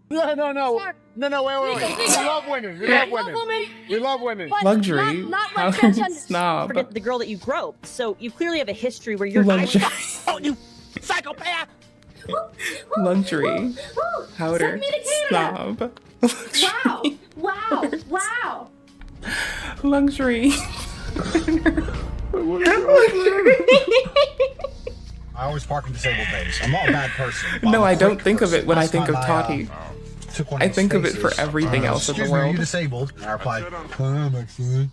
the. No, wait. We love women. We love women. We love women. But luxury. Not How like can snob? Forget the girl that you groped. So you clearly have a history where you're. Luxury. Oh, you psychopath! Luxury. Powder. Snob. Wow. Luxury. I always park in disabled bays. I'm not a bad person. No, I don't think of it when I think of Last Tati. time took one I of his think of it for faces. everything else in the Excuse me, are world. you disabled? And I replied, I'm actually.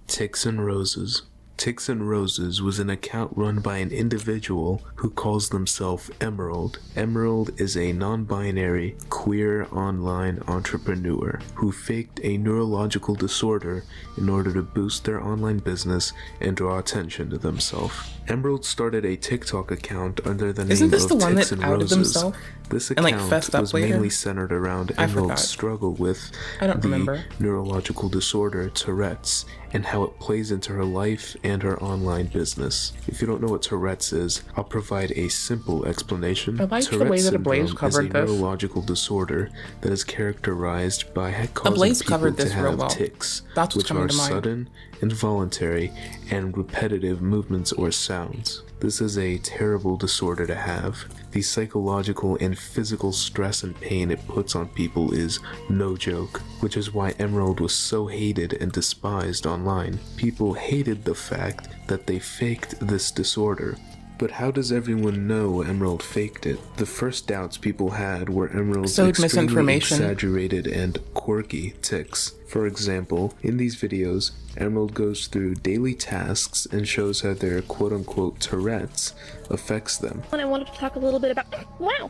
Ticks and Roses. Ticks and Roses was an account run by an individual who calls themselves Emerald. Emerald is a non-binary, queer online entrepreneur who faked a neurological disorder in order to boost their online business and draw attention to themselves. Emerald started a TikTok account under the Isn't name this of the one Ticks that and outed Roses. himself? This And, like, account fessed up was later? mainly centered around I Emerald's forgot. struggle with I don't the remember. neurological disorder Tourette's and how it plays into her life and her online business. If you don't know what Tourette's is, I'll provide a simple explanation. I like the Tourette's way that Ablaze syndrome covered is a this. neurological disorder that is characterized by causing Ablaze people covered to this real have well. tics, That's what's which coming are to mind. sudden, involuntary, and repetitive movements or sounds. This is a terrible disorder to have. The psychological and physical stress and pain it puts on people is no joke, which is why Emerald was so hated and despised online. People hated the fact that they faked this disorder. But how does everyone know Emerald faked it? The first doubts people had were Emerald's So extremely misinformation. exaggerated and quirky tics. For example, in these videos, Emerald goes through daily tasks and shows how their quote-unquote Tourette's affects them. And I wanted to talk a little bit about wow.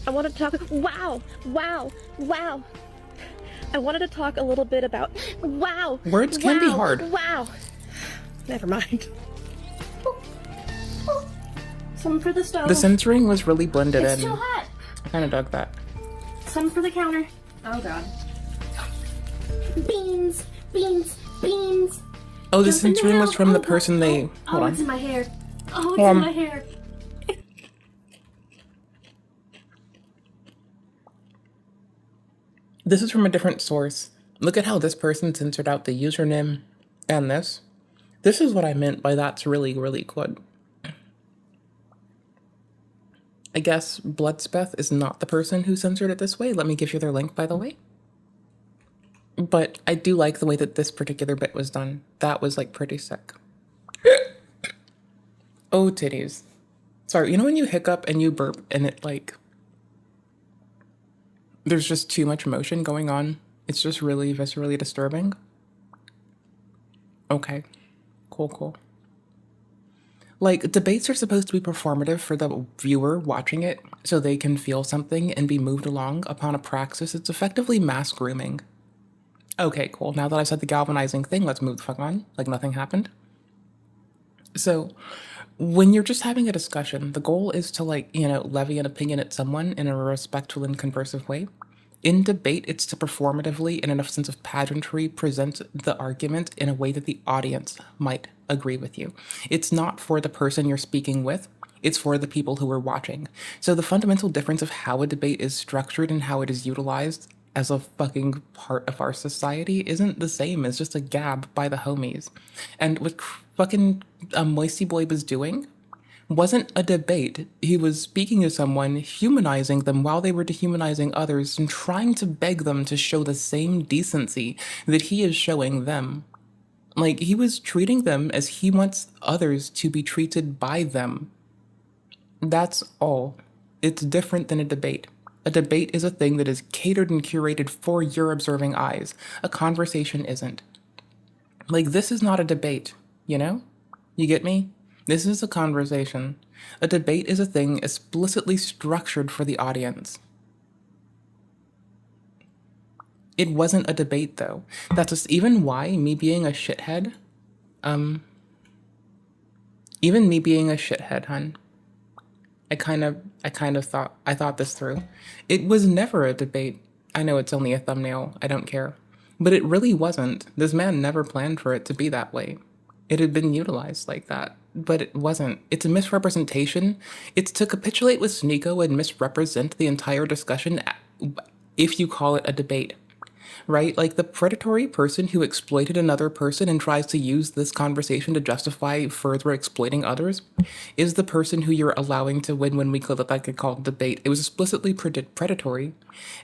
I wanted to talk wow. I wanted to talk a little bit about wow. Words can be hard. Wow. Never mind. Some for the stove. The censoring was really blended It's in. too hot. I kind of dug that. Some for the counter. Oh god. Beans. Oh, the Jump in censoring was now. from the Oh, person they. Hold it's in on. my hair. Oh, it's Hold in on. my hair. This is from a different source. Look at how this person censored out the username and this. This is what I meant by that's really, really good. I guess Bloodspeth is not the person who censored it this way. Let me give you their link, by the way. But I do like the way that this particular bit was done. That was like pretty sick. Oh, titties. Sorry, you know when you hiccup and you burp and it like, there's just too much motion going on? It's just really viscerally disturbing. Okay, cool. Like, debates are supposed to be performative for the viewer watching it so they can feel something and be moved along upon a praxis. It's effectively mass grooming. Okay, cool. Now that I've said the galvanizing thing, let's move the fuck on, like nothing happened. So, when you're just having a discussion, the goal is to, like, you know, levy an opinion at someone in a respectful and conversive way. In debate, it's to performatively, in a sense of pageantry, present the argument in a way that the audience might agree with you. It's not for the person you're speaking with, it's for the people who are watching. So the fundamental difference of how a debate is structured and how it is utilized as a fucking part of our society isn't the same as just a gab by the homies. And what fucking Moisty Boy was doing wasn't a debate. He was speaking to someone, humanizing them while they were dehumanizing others, and trying to beg them to show the same decency that he is showing them. Like, he was treating them as he wants others to be treated by them. That's all. It's different than a debate. A debate is a thing that is catered and curated for your observing eyes. A conversation isn't. Like, this is not a debate, you know? You get me? This is a conversation. A debate is a thing explicitly structured for the audience. It wasn't a debate, though. That's just even why me being a shithead, even me being a shithead, hun, I kind of thought this through. It was never a debate. I know it's only a thumbnail. I don't care. But it really wasn't. This man never planned for it to be that way. It had been utilized like that, but it wasn't. It's a misrepresentation. It's to capitulate with Sneeko and misrepresent the entire discussion if you call it a debate, right? Like the predatory person who exploited another person and tries to use this conversation to justify further exploiting others is the person who you're allowing to win when we could call it debate. It was explicitly predatory,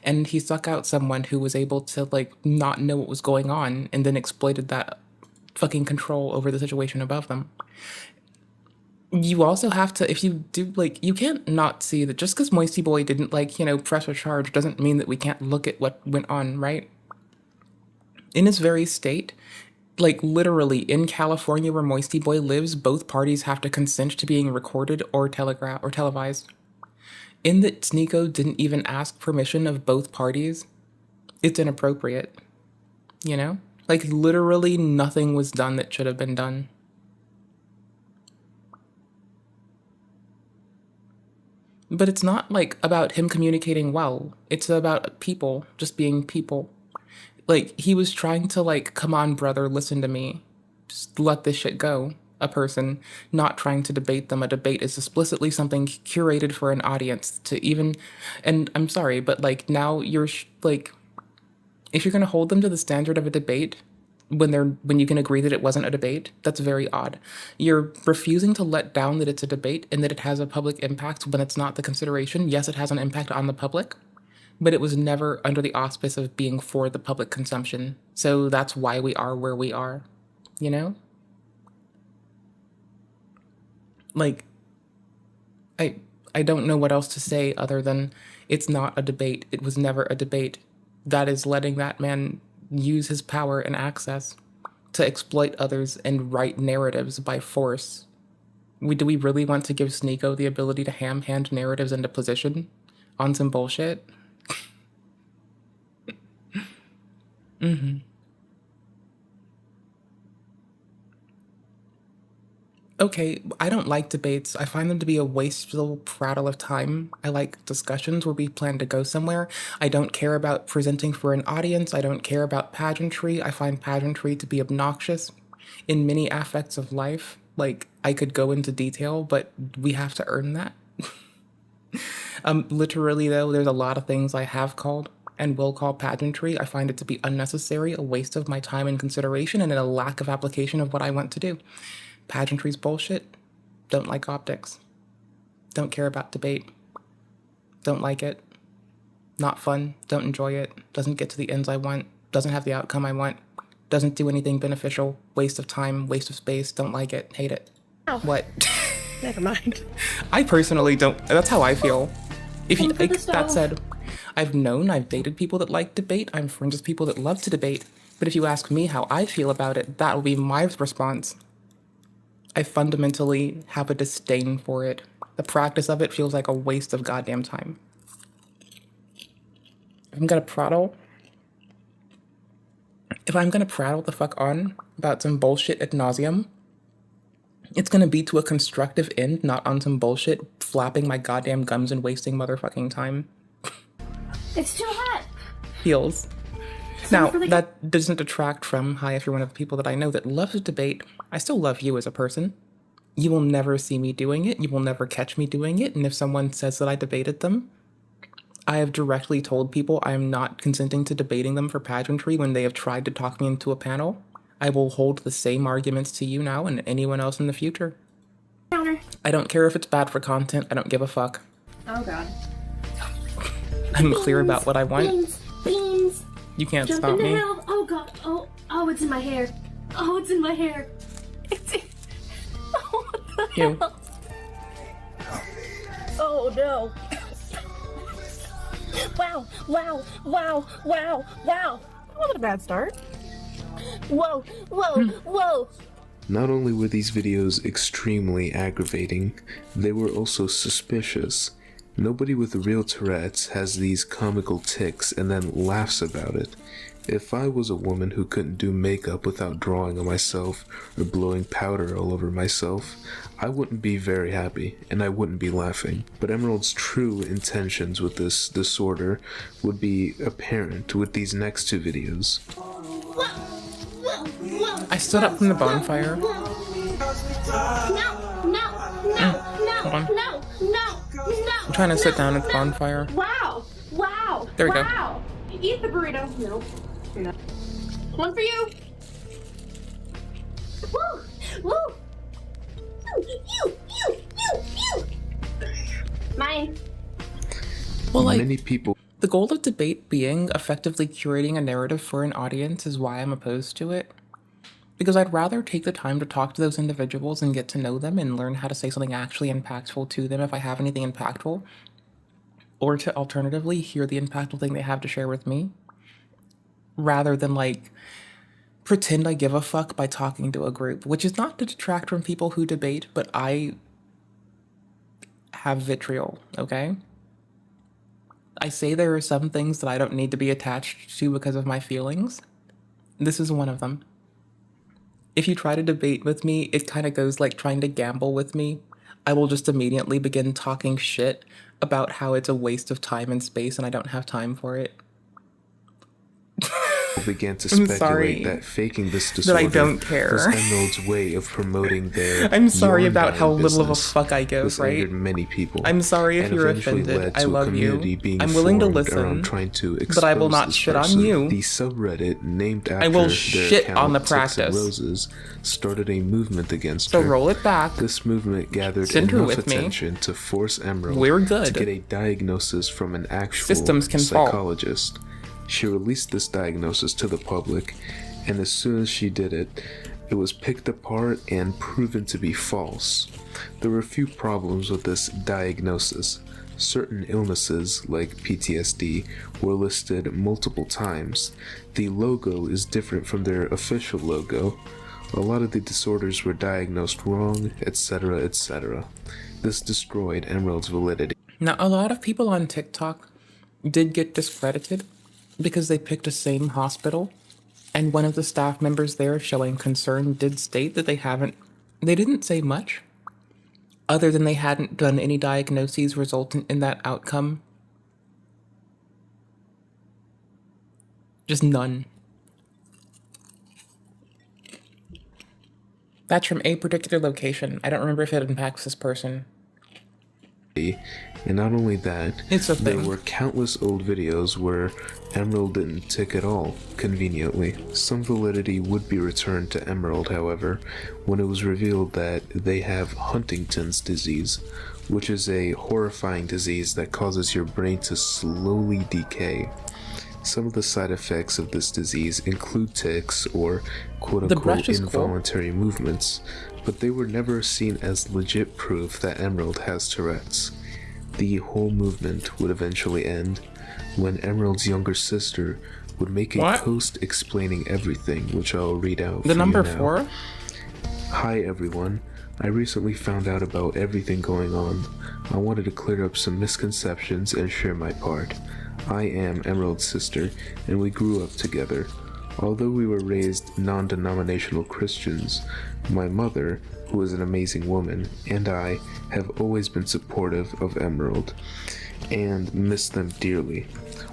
and he suck out someone who was able to like not know what was going on and then exploited that fucking control over the situation above them. You also have to, if you do, like, you can't not see that just because Moisty Boy didn't, like, you know, press a charge doesn't mean that we can't look at what went on, right? In his very state, like, literally, in California where Moisty Boy lives, both parties have to consent to being recorded or televised. In that Sneeko didn't even ask permission of both parties, it's inappropriate, you know? Like, literally nothing was done that should have been done. But it's not, like, about him communicating well. It's about people just being people. Like, he was trying to, like, come on, brother, listen to me. Just let this shit go. A person, not trying to debate them. A debate is explicitly something curated for an audience to even... And I'm sorry, but, like, now you're, like... If you're going to hold them to the standard of a debate when you can agree that it wasn't a debate, that's very odd. You're refusing to let down that it's a debate and that it has a public impact when it's not the consideration. Yes, it has an impact on the public, but it was never under the auspice of being for the public consumption. So that's why we are where we are, you know? Like, I don't know what else to say other than it's not a debate. It was never a debate. That is letting that man use his power and access to exploit others and write narratives by force. Do we really want to give Sneeko the ability to ham-hand narratives into position on some bullshit? Okay, I don't like debates. I find them to be a wasteful prattle of time. I like discussions where we plan to go somewhere. I don't care about presenting for an audience. I don't care about pageantry. I find pageantry to be obnoxious in many aspects of life. Like, I could go into detail, but we have to earn that. Literally, though, there's a lot of things I have called and will call pageantry. I find it to be unnecessary, a waste of my time and consideration, and a lack of application of what I want to do. Pageantry's bullshit. Don't like optics. Don't care about debate. Don't like it. Not fun. Don't enjoy it. Doesn't get to the ends I want. doesn't have the outcome I want, doesn't do anything beneficial, waste of time, waste of space, don't like it, hate it. Ow. What? Never mind. I personally don't, that's how I feel. If you, Come for the that stove. said, I've dated people that like debate, I'm friends with people that love to debate, but if you ask me how I feel about it, that will be my response. I fundamentally have a disdain for it. The practice of it feels like a waste of goddamn time. If I'm gonna prattle the fuck on about some bullshit ad nauseum, it's gonna be to a constructive end, not on some bullshit flapping my goddamn gums and wasting motherfucking time. It's too hot. Feels. Now, that doesn't detract from, hi, if you're one of the people that I know that loves to debate, I still love you as a person. You will never see me doing it, you will never catch me doing it, and if someone says that I debated them, I have directly told people I am not consenting to debating them for pageantry when they have tried to talk me into a panel. I will hold the same arguments to you now and anyone else in the future. Counter. I don't care if it's bad for content, I don't give a fuck. Oh god. I'm clear about what I want. Beans. You can't Jump stop into me. hell. Oh god. Oh, it's in my hair. Oh, it's in my hair. It's in... Oh, what the Ew. hell? Oh no. Wow. That wasn't a bad start. Whoa. Not only were these videos extremely aggravating, they were also suspicious. Nobody with real Tourette's has these comical tics and then laughs about it. If I was a woman who couldn't do makeup without drawing on myself or blowing powder all over myself, I wouldn't be very happy, and I wouldn't be laughing. But Emerald's true intentions with this disorder would be apparent with these next two videos. I stood up from the bonfire. No. Hold on. I'm trying to sit down at the bonfire. Wow. There we go. Wow. Eat the burrito. No. One for you. Woo. You. Mine. Well, like, many people. The goal of debate being effectively curating a narrative for an audience is why I'm opposed to it. Because I'd rather take the time to talk to those individuals and get to know them and learn how to say something actually impactful to them if I have anything impactful, or to alternatively hear the impactful thing they have to share with me, rather than like pretend I give a fuck by talking to a group, which is not to detract from people who debate, but I have vitriol, okay? I say there are some things that I don't need to be attached to because of my feelings. This is one of them. If you try to debate with me, it kind of goes like trying to gamble with me. I will just immediately begin talking shit about how it's a waste of time and space and I don't have time for it. Began to I'm speculate sorry that faking this that disorder I don't care. was Emerald's way of promoting their I'm sorry yarn about how buying little of a business. fuck I give, This right? angered many people. I'm sorry if and you're eventually offended. led I to a love you. community being I'm willing to formed listen, around trying to but I will expose not this shit on person. you. The subreddit named after I will their shit account, on the Ticks and practice. Roses, started a movement against So her. roll it back. This movement gathered Send her enough with me. attention to force Emerald We're good. to get a diagnosis from an actual Systems can fall. psychologist. She released this diagnosis to the public, and as soon as she did it, it was picked apart and proven to be false. There were a few problems with this diagnosis. Certain illnesses, like PTSD, were listed multiple times. The logo is different from their official logo. A lot of the disorders were diagnosed wrong, etc., etc. This destroyed Emerald's validity. Now, a lot of people on TikTok did get discredited because they picked the same hospital, and one of the staff members there showing concern did state that they didn't say much, other than they hadn't done any diagnoses resultant in that outcome. Just none. That's from a particular location. I don't remember if it impacts this person. And not only that, It's a there thing. were countless old videos where Emerald didn't tick at all, conveniently. Some validity would be returned to Emerald, however, when it was revealed that they have Huntington's disease, which is a horrifying disease that causes your brain to slowly decay. Some of the side effects of this disease include tics or The brush quote-unquote is cool. involuntary movements, but they were never seen as legit proof that Emerald has Tourette's. The whole movement would eventually end when Emerald's younger sister would make a What? post explaining everything, which I'll read out The for number you now. 4? Hi everyone. I recently found out about everything going on. I wanted to clear up some misconceptions and share my part. I am Emerald's sister, and we grew up together. Although we were raised non-denominational Christians, my mother, who is an amazing woman, and I have always been supportive of Emerald and miss them dearly.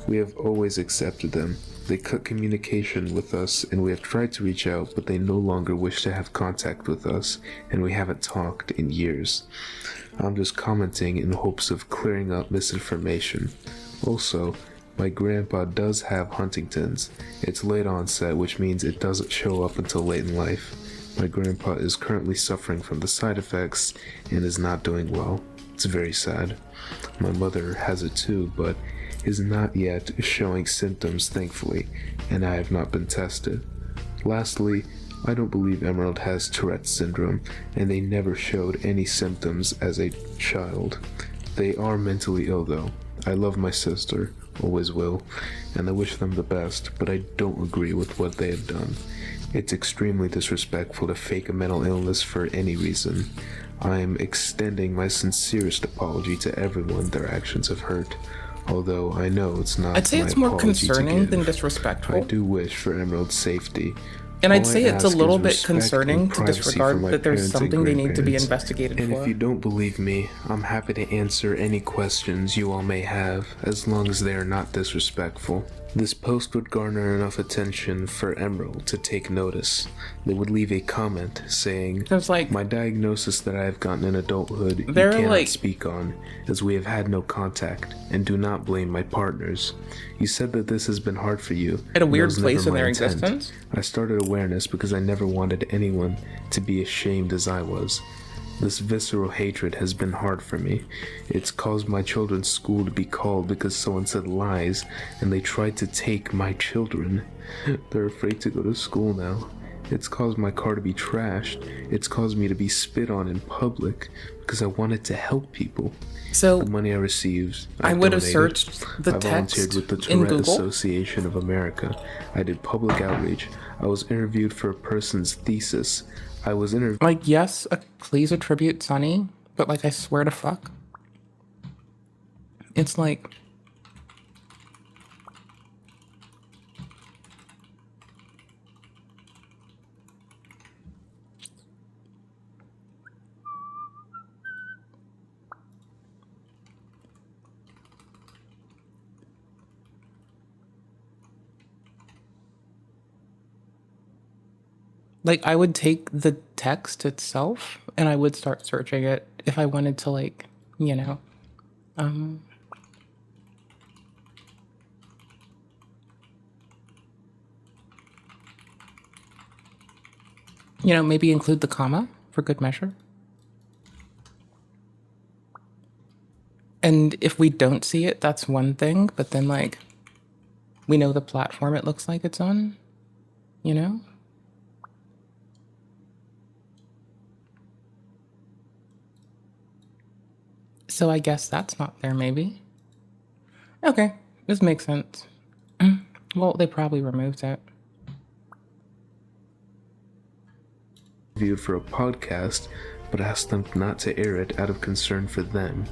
We have always accepted them. They cut communication with us, and we have tried to reach out, but they no longer wish to have contact with us, and we haven't talked in years. I'm just commenting in hopes of clearing up misinformation. Also, my grandpa does have Huntington's. It's late onset, which means it doesn't show up until late in life. My grandpa is currently suffering from the side effects and is not doing well. It's very sad. My mother has it too, but is not yet showing symptoms, thankfully, and I have not been tested. Lastly, I don't believe Emerald has Tourette's syndrome, and they never showed any symptoms as a child. They are mentally ill though. I love my sister, always will, and I wish them the best, but I don't agree with what they have done. It's extremely disrespectful to fake a mental illness for any reason. I am extending my sincerest apology to everyone their actions have hurt. Although I know it's not I'd say my it's more apology to concerning give. than disrespectful. I do wish for Emerald's safety. And I'd All say I it's a ask little is bit respect concerning and to privacy disregard for my that there's parents and something they need to be grandparents. investigated And for. if you don't believe me, I'm happy to answer any questions you all may have, as long as they are not disrespectful. This post would garner enough attention for Emerald to take notice. They would leave a comment saying, my diagnosis that I have gotten in adulthood you They're cannot like- speak on, as we have had no contact, and do not blame my partners. You said that this has been hard for you. At a and weird that was place never in my their intent. existence? I started awareness because I never wanted anyone to be ashamed as I was. This visceral hatred has been hard for me. It's caused my children's school to be called because someone said lies and they tried to take my children. They're afraid to go to school now. It's caused my car to be trashed. It's caused me to be spit on in public because I wanted to help people. So the money I received, I would have donated. searched the I volunteered text with the in Tourette Google. Association of America. I did public outreach. I was interviewed for a person's thesis. I was interviewed. Like, yes, please attribute Sunny, but like, I swear to fuck. It's like. Like, I would take the text itself and I would start searching it if I wanted to, like, you know, maybe include the comma for good measure. And if we don't see it, that's one thing, but then, like, we know the platform it looks like it's on, you know? So I guess that's not there, maybe. Okay, this makes sense. Well, they probably removed it. Interviewed for a podcast, but asked them not to air it out of concern for them.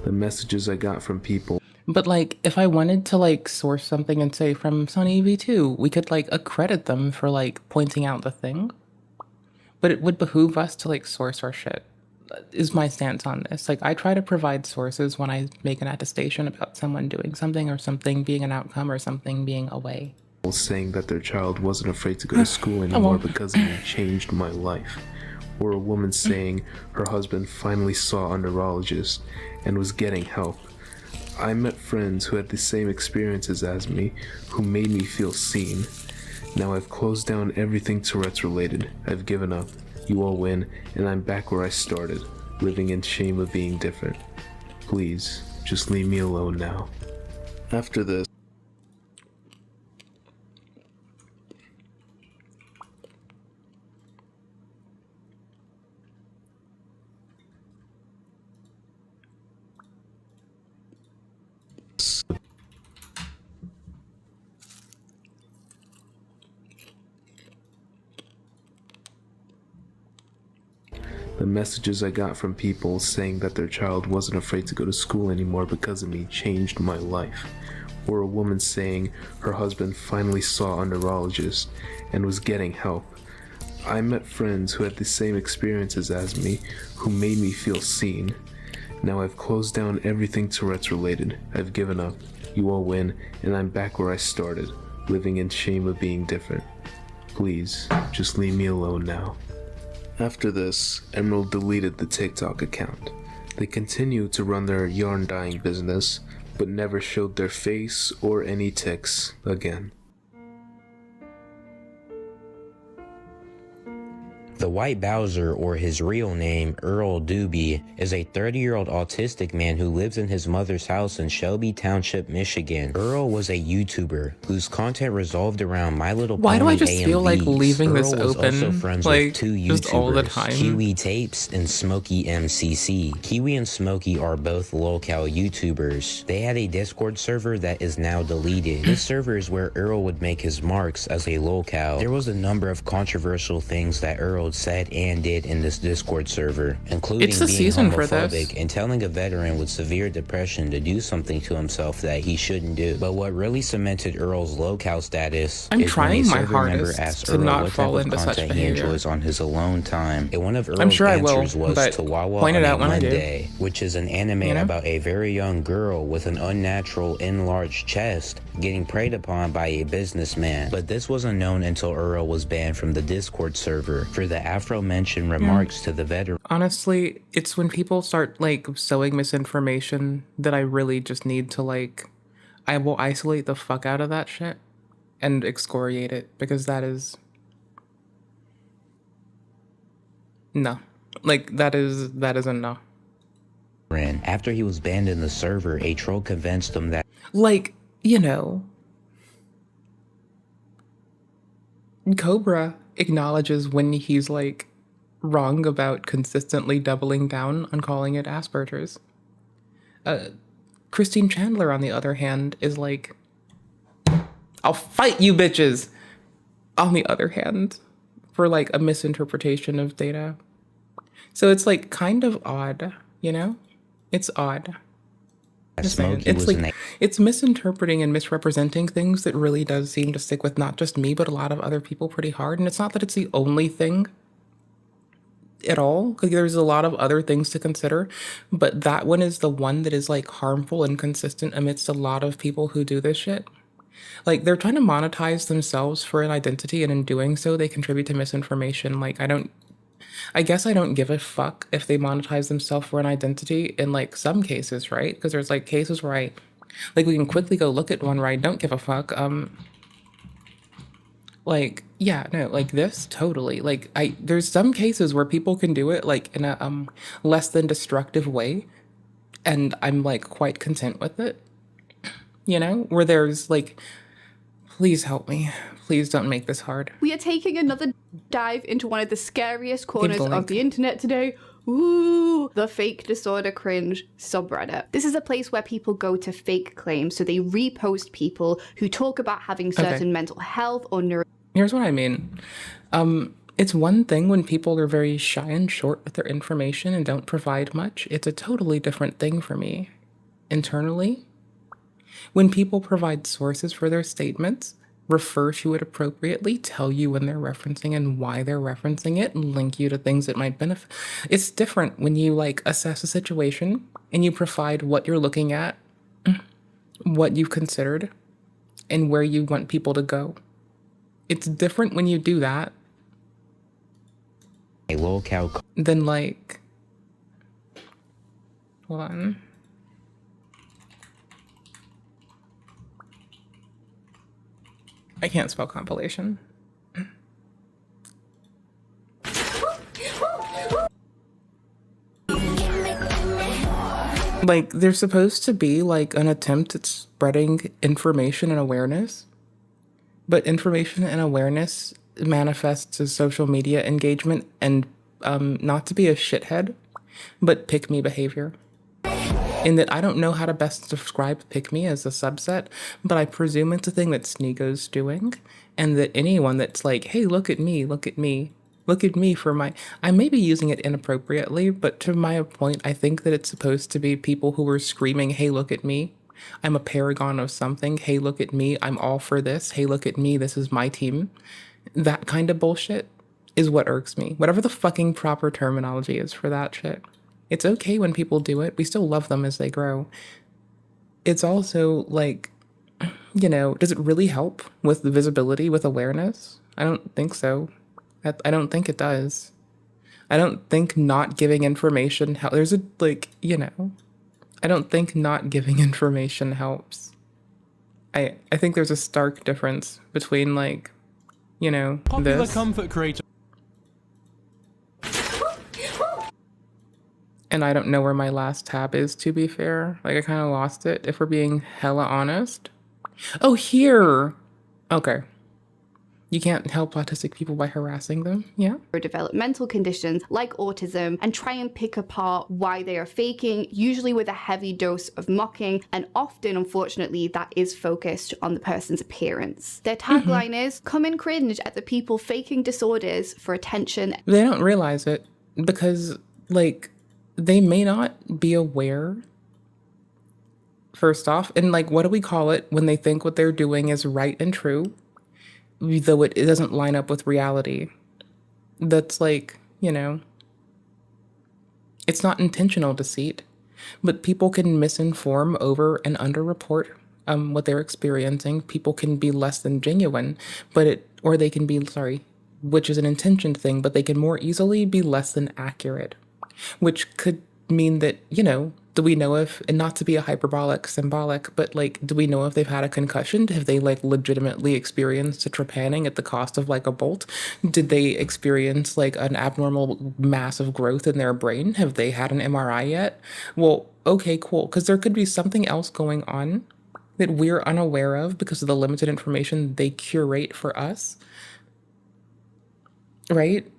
The messages I got from people. But, like, if I wanted to, like, source something and say from Sunny V2, we could, like, accredit them for, like, pointing out the thing. But it would behoove us to, like, source our shit, is my stance on this. Like, I try to provide sources when I make an attestation about someone doing something or something being an outcome or something being a way. Saying that their child wasn't afraid to go to school anymore because it changed my life. Or a woman saying her husband finally saw a neurologist and was getting help. I met friends who had the same experiences as me, who made me feel seen. Now I've closed down everything Tourette's related. I've given up. You all win, and I'm back where I started, living in shame of being different. Please, just leave me alone now. After this. The messages I got from people saying that their child wasn't afraid to go to school anymore because of me changed my life. Or a woman saying her husband finally saw a neurologist and was getting help. I met friends who had the same experiences as me, who made me feel seen. Now I've closed down everything Tourette's related. I've given up. You all win, and I'm back where I started, living in shame of being different. Please, just leave me alone now. After this, Emerald deleted the TikTok account. They continued to run their yarn dyeing business, but never showed their face or any tics again. The White Bowser, or his real name, Earl Doobie, is a 30-year-old autistic man who lives in his mother's house in Shelby Township, Michigan. Earl was a YouTuber whose content revolved around My Little Pony. Why do I just feel like AMVs. leaving this Earl was open, also friends like, with two just all the YouTubers, time? Kiwi Tapes and Smokey MCC. Kiwi and Smokey are both lolcow YouTubers. They had a Discord server that is now deleted. This server is where Earl would make his marks as a lolcow. There was a number of controversial things that Earl said and did in this Discord server, including It's the being season for this. homophobic and telling a veteran with severe depression to do something to himself that he shouldn't do. But what really cemented Earl's lolcow status I'm is trying when a my server member hardest asked to Earl not what fall type of into such content he behavior. enjoys on his alone time. And one of Earl's I'm sure I will, answers was but Chihuahua point it on a out when I do. Monday, which is an anime You know? about a very young girl with an unnatural enlarged chest getting preyed upon by a businessman. But this wasn't known until Earl was banned from the Discord server for the aforementioned remarks to the veteran. Honestly, it's when people start like sowing misinformation that I really just need to like, I will isolate the fuck out of that shit and excoriate it, because that is no, like that is a no. After he was banned in the server, a troll convinced him that Like, you know, Cobra acknowledges when he's like wrong about consistently doubling down on calling it Asperger's. Christine Chandler, on the other hand, is like, I'll fight you bitches, on the other hand, for like a misinterpretation of data. So it's like kind of odd, you know? It's odd. Just saying. Smokey It's was like, it's misinterpreting and misrepresenting things that really does seem to stick with not just me, but a lot of other people pretty hard. And it's not that it's the only thing at all, because there's a lot of other things to consider, but that one is the one that is like harmful and consistent amidst a lot of people who do this shit. Like, they're trying to monetize themselves for an identity, and in doing so they contribute to misinformation. Like, I guess I don't give a fuck if they monetize themselves for an identity in like some cases, right? Because there's like cases where we can quickly go look at one where I don't give a fuck. Like, yeah, no, like this, totally. Like, there's some cases where people can do it like in a less than destructive way, and I'm like quite content with it. You know, where there's like, please help me. Please don't make this hard. We are taking another dive into one of the scariest corners the of link. the internet today. Ooh, the fake disorder cringe subreddit. This is a place where people go to fake claims, so they repost people who talk about having certain mental health or neuro. Here's what I mean. It's one thing when people are very shy and short with their information and don't provide much. It's a totally different thing for me internally. When people provide sources for their statements, refer to it appropriately, tell you when they're referencing and why they're referencing it, and link you to things that might benefit. It's different when you like assess a situation and you provide what you're looking at, what you've considered, and where you want people to go. It's different when you do that a lolcow than like, hold on. I can't spell compilation. Like, there's supposed to be like an attempt at spreading information and awareness, but information and awareness manifests as social media engagement and not to be a shithead, but pick me behavior. In that I don't know how to best describe pick me as a subset, but I presume it's a thing that Sneako's doing, and that anyone that's like, hey, look at me, Look at me for my, I may be using it inappropriately, but to my point, I think that it's supposed to be people who are screaming, hey, look at me. I'm a paragon of something. Hey, look at me. I'm all for this. Hey, look at me. This is my team. That kind of bullshit is what irks me. Whatever the fucking proper terminology is for that shit. It's okay when people do it. We still love them as they grow. It's also like, you know, does it really help with the visibility, with awareness? I don't think so. I don't think it does. I don't think not giving information there's a, like, you know, I don't think not giving information helps. I think there's a stark difference between, like, you know, Popular this comfort creator. and I don't know where my last tab is, to be fair. Like, I kind of lost it, if we're being hella honest. Oh, here! Okay. You can't help autistic people by harassing them, yeah? Or developmental conditions like autism, and try and pick apart why they are faking, usually with a heavy dose of mocking, and often, unfortunately, that is focused on the person's appearance. Their tagline is, come and cringe at the people faking disorders for attention. They don't realize it because, like, they may not be aware, first off, and, like, what do we call it when they think what they're doing is right and true? Though it doesn't line up with reality. That's like, you know, it's not intentional deceit, but people can misinform over and underreport what they're experiencing. People can be less than genuine, or they can be, which is an intentioned thing, but they can more easily be less than accurate, which could mean that, you know, do we know if, and not to be a symbolic, but like, do we know if they've had a concussion? Have they like legitimately experienced a trepanning at the cost of like a bolt? Did they experience like an abnormal massive growth in their brain? Have they had an MRI yet? Well, okay, cool. Because there could be something else going on that we're unaware of because of the limited information they curate for us. Right?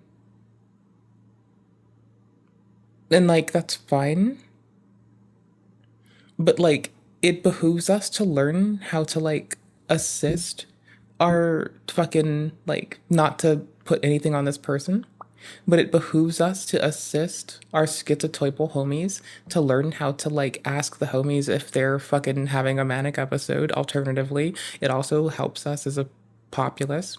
And like, that's fine. But like, it behooves us to learn how to like assist our fucking, like, not to put anything on this person, but it behooves us to assist our schizotypal homies to learn how to like ask the homies if they're fucking having a manic episode. Alternatively, it also helps us as a populace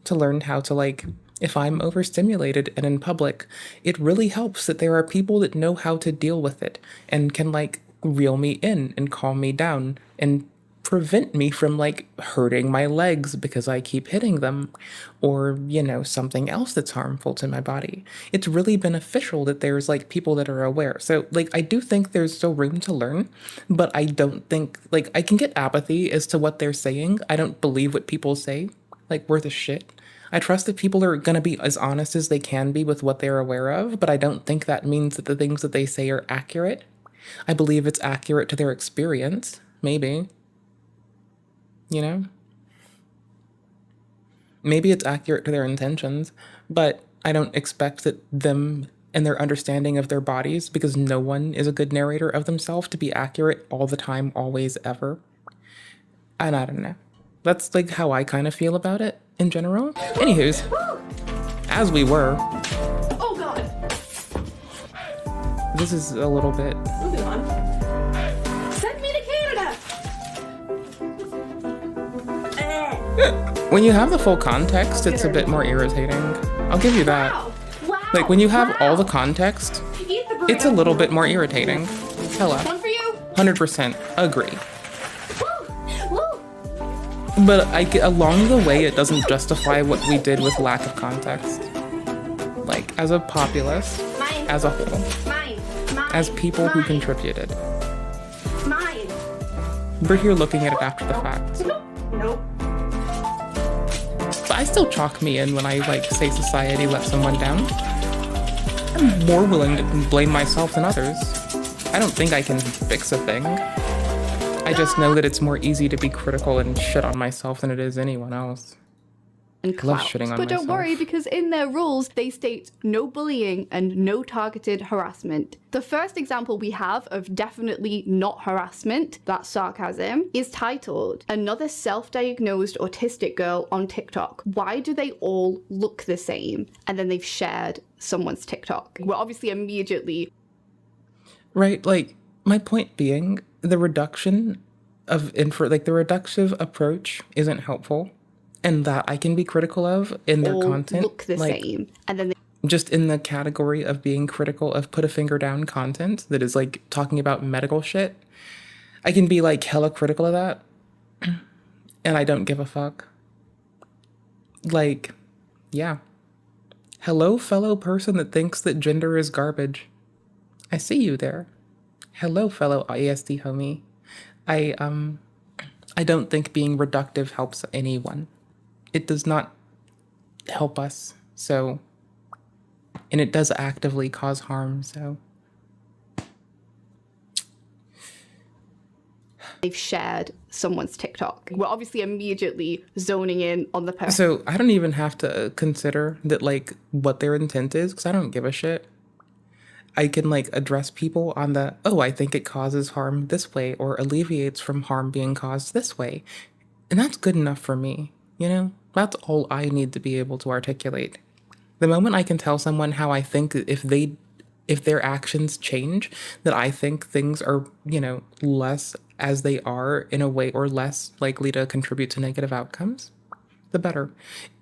to learn how to like, if I'm overstimulated and in public, it really helps that there are people that know how to deal with it and can like reel me in and calm me down and prevent me from like hurting my legs because I keep hitting them, or, you know, something else that's harmful to my body. It's really beneficial that there's like people that are aware. So like, I do think there's still room to learn, but I don't think, like, I can get apathy as to what they're saying. I don't believe what people say, like, worth a shit. I trust that people are going to be as honest as they can be with what they're aware of, but I don't think that means that the things that they say are accurate. I believe it's accurate to their experience, maybe. You know? Maybe it's accurate to their intentions, but I don't expect that them and their understanding of their bodies, because no one is a good narrator of themselves, to be accurate all the time, always, ever. And I don't know. That's like how I kind of feel about it in general. Anywho's, as we were. Oh god. This is a little bit. Moving on. Send me to Canada. When you have the full context, it's a bit more irritating. I'll give you that. Like, when you have all the context, it's a little bit more irritating. Hella. One for you. 100% agree. But along the way, it doesn't justify what we did with lack of context. Like, as a populace, as a whole, as people who contributed. We're here looking at it after the fact. Nope. But I still chalk me in when I, like, say society let someone down. I'm more willing to blame myself than others. I don't think I can fix a thing. I just know that it's more easy to be critical and shit on myself than it is anyone else. and I love clout. shitting on But don't myself. worry, because in their rules, they state no bullying and no targeted harassment. The first example we have of definitely not harassment, that's sarcasm, is titled "Another Self-Diagnosed Autistic Girl on TikTok. Why do they all look the same?" And then they've shared someone's TikTok. We're obviously immediately... Right, like, my point being, the reduction of the reductive approach isn't helpful, and that I can be critical of in their all content. look the like, same. And then they just in the category of being critical of put a finger down content that is like talking about medical shit, I can be like hella critical of that, and I don't give a fuck. Like, yeah. Hello, fellow person that thinks that gender is garbage. I see you there. Hello, fellow ISD homie. I don't think being reductive helps anyone. It does not help us, so... And it does actively cause harm, so... they've shared someone's TikTok. We're obviously immediately zoning in on the person. So I don't even have to consider that, like, what their intent is, because I don't give a shit. I can, like, address people on the, oh, I think it causes harm this way, or alleviates from harm being caused this way. And that's good enough for me, you know? That's all I need to be able to articulate. The moment I can tell someone how I think if their actions change, that I think things are, you know, less as they are in a way, or less likely to contribute to negative outcomes, the better.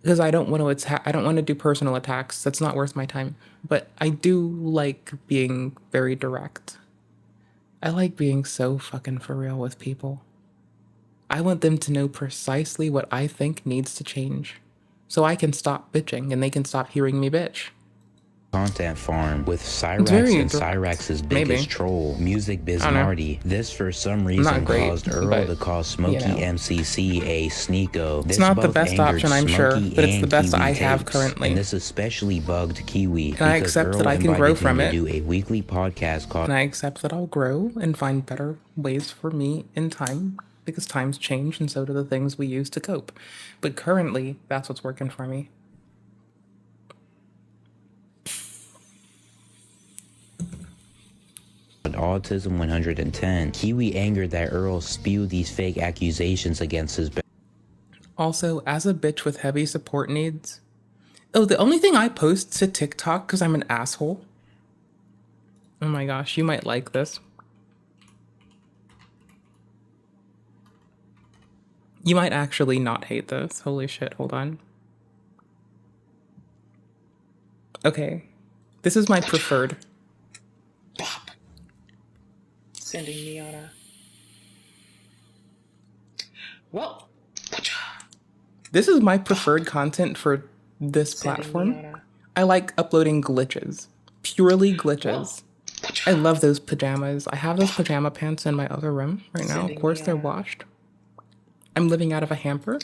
Because I don't want to do personal attacks. That's not worth my time. But I do like being very direct. I like being so fucking for real with people. I want them to know precisely what I think needs to change, so I can stop bitching and they can stop hearing me bitch. Content farm with Cyrax very and direct. Cyrax's biggest Maybe. troll, Music Biz I don't know. Marty. This for some reason great, caused Earl but, to call Smokey you know. MCC a sneako. It's This not the both best angered option, I'm sure, Smokey but it's the and best Kiwi I have Tapes, currently. And this especially bugged Kiwi And I because accept Earl that I can invited grow him from to it. do a weekly podcast called And I accept that I'll grow and find better ways for me in time, because times change and so do the things we use to cope. But currently, that's what's working for me. Autism 110. Kiwi angered that Earl spewed these fake accusations against his Also, as a bitch with heavy support needs... Oh, the only thing I post to TikTok because I'm an asshole... Oh my gosh, you might like this. You might actually not hate this. Holy shit, hold on. Okay. This is my preferred. Sending me on a... Well... This is my preferred content for this platform. I like uploading glitches. Purely glitches. I love those pajamas. I have those pajama pants in my other room right now. Of course, they're washed. I'm living out of a hamper.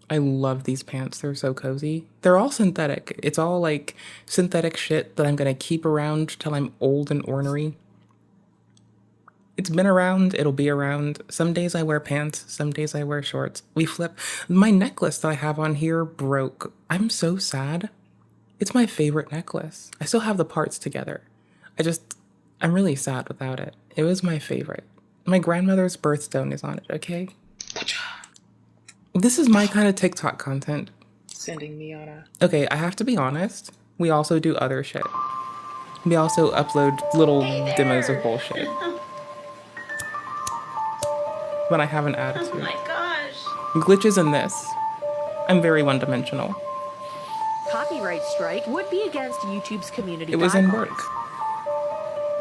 I love these pants. They're so cozy. They're all synthetic. It's all like synthetic shit that I'm gonna keep around till I'm old and ornery. It's been around, it'll be around. Some days I wear pants, some days I wear shorts. We flip. My necklace that I have on here broke. I'm so sad. It's my favorite necklace. I still have the parts together. I'm really sad without it. It was my favorite. My grandmother's birthstone is on it, okay? This is my kind of TikTok content. Sending me on a... Okay, I have to be honest. We also do other shit. We also upload little demos of bullshit. When I have an attitude. Oh my gosh. Glitches in this. I'm very one-dimensional. Copyright strike would be against YouTube's community It was in guidelines. work.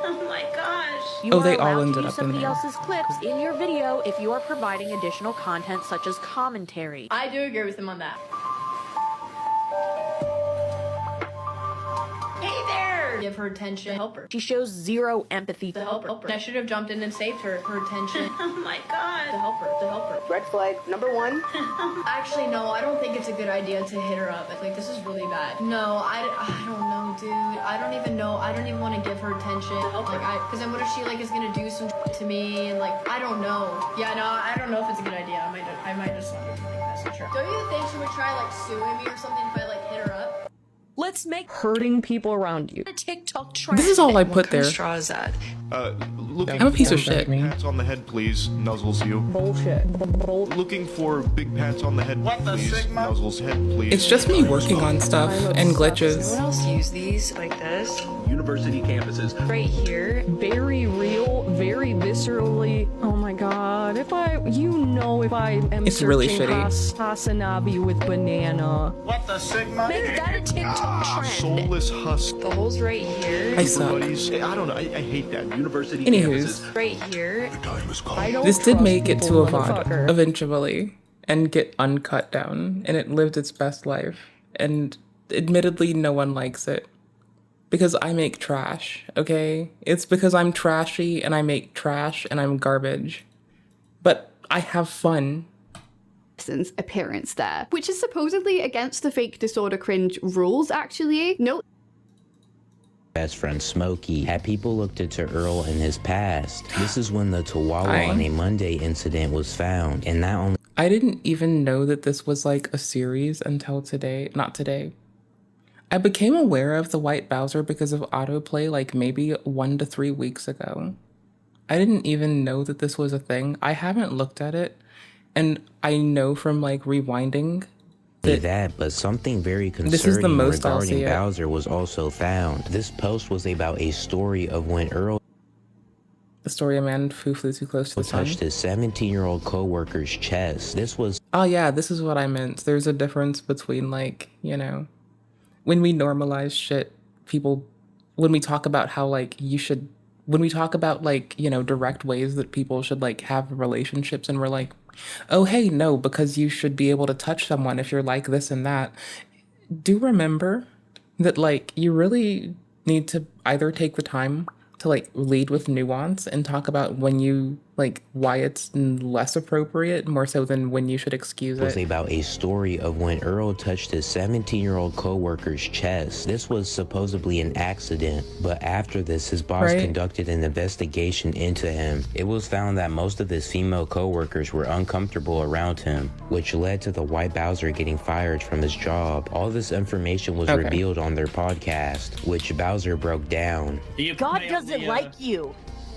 Oh my gosh. You Oh, are they all allowed to ended use up in somebody there. else's clips in your video if you are providing additional content such as commentary. I do agree with him on that. Hey there! give her attention to help her. She shows zero empathy to help her. I should have jumped in and saved her attention. Oh my god. To help her. Red flag number 1. Actually, no, I don't think it's a good idea to hit her up. Like, this is really bad. No, I don't know, dude. I don't even know. I don't even want to give her attention. Like, because then what if she, like, is gonna do some to me, and, like, I don't know. Yeah, no, I don't know if it's a good idea. I might just, like, message her. Don't you think she would try, like, suing me or something if I, like, hit her up? Let's make hurting people around you a TikTok trend. This is all I put there. What kind of straw is that? Looking I'm a piece of for shit. big pats on the head, please. Nuzzles you. Bullshit. Looking for big pats on the head, please. Nuzzles head, please. It's just me working on stuff and glitches. No one else use these like this. University campuses. Right here. Very real, very viscerally. Oh my god. If I am It's really searching shitty. Hasanabi with banana. What the Sigma? Make that a TikTok trend. Soulless husk. The hole's right here. I suck. Buddies. I don't know. I hate that. University Anywho's. campuses. Right here. I don't This did trust make it to people, a VOD motherfucker. eventually and get uncut down, and it lived its best life. And admittedly, no one likes it. Because I make trash, okay? It's because I'm trashy and I make trash and I'm garbage. But I have fun. Appearance there, which is supposedly against the fake disorder cringe rules, actually. No. Best friend Smokey had people looked into Earl in his past. This is when the Chihuahua on a Monday incident was found, and not only I didn't even know that this was like a series until today. Not today. I became aware of the White Bowser because of autoplay like maybe 1 to 3 weeks ago. I didn't even know that this was a thing. I haven't looked at it, and I know from like rewinding that, but something very This is the concerning most I'll regarding see it. Bowser was also found. This post was about a story of when Earl The story of man who flew too close to the sun. touched his 17-year-old co-worker's chest. This was Oh yeah, this is what I meant. There's a difference between like, you know, when we normalize shit, when we talk about how like when we talk about like, you know, direct ways that people should like have relationships, and we're like, oh hey, no, because you should be able to touch someone if you're like this and that. Do remember that like you really need to either take the time to like lead with nuance and talk about when you like why it's less appropriate more so than when you should excuse was it. about a story of when Earl touched his 17-year-old co-worker's chest. This was supposedly an accident, but after this, his boss conducted an investigation into him. It was found that most of his female co-workers were uncomfortable around him, which led to the White Bowser getting fired from his job. All this information was revealed on their podcast, which Bowser broke down. God doesn't like you.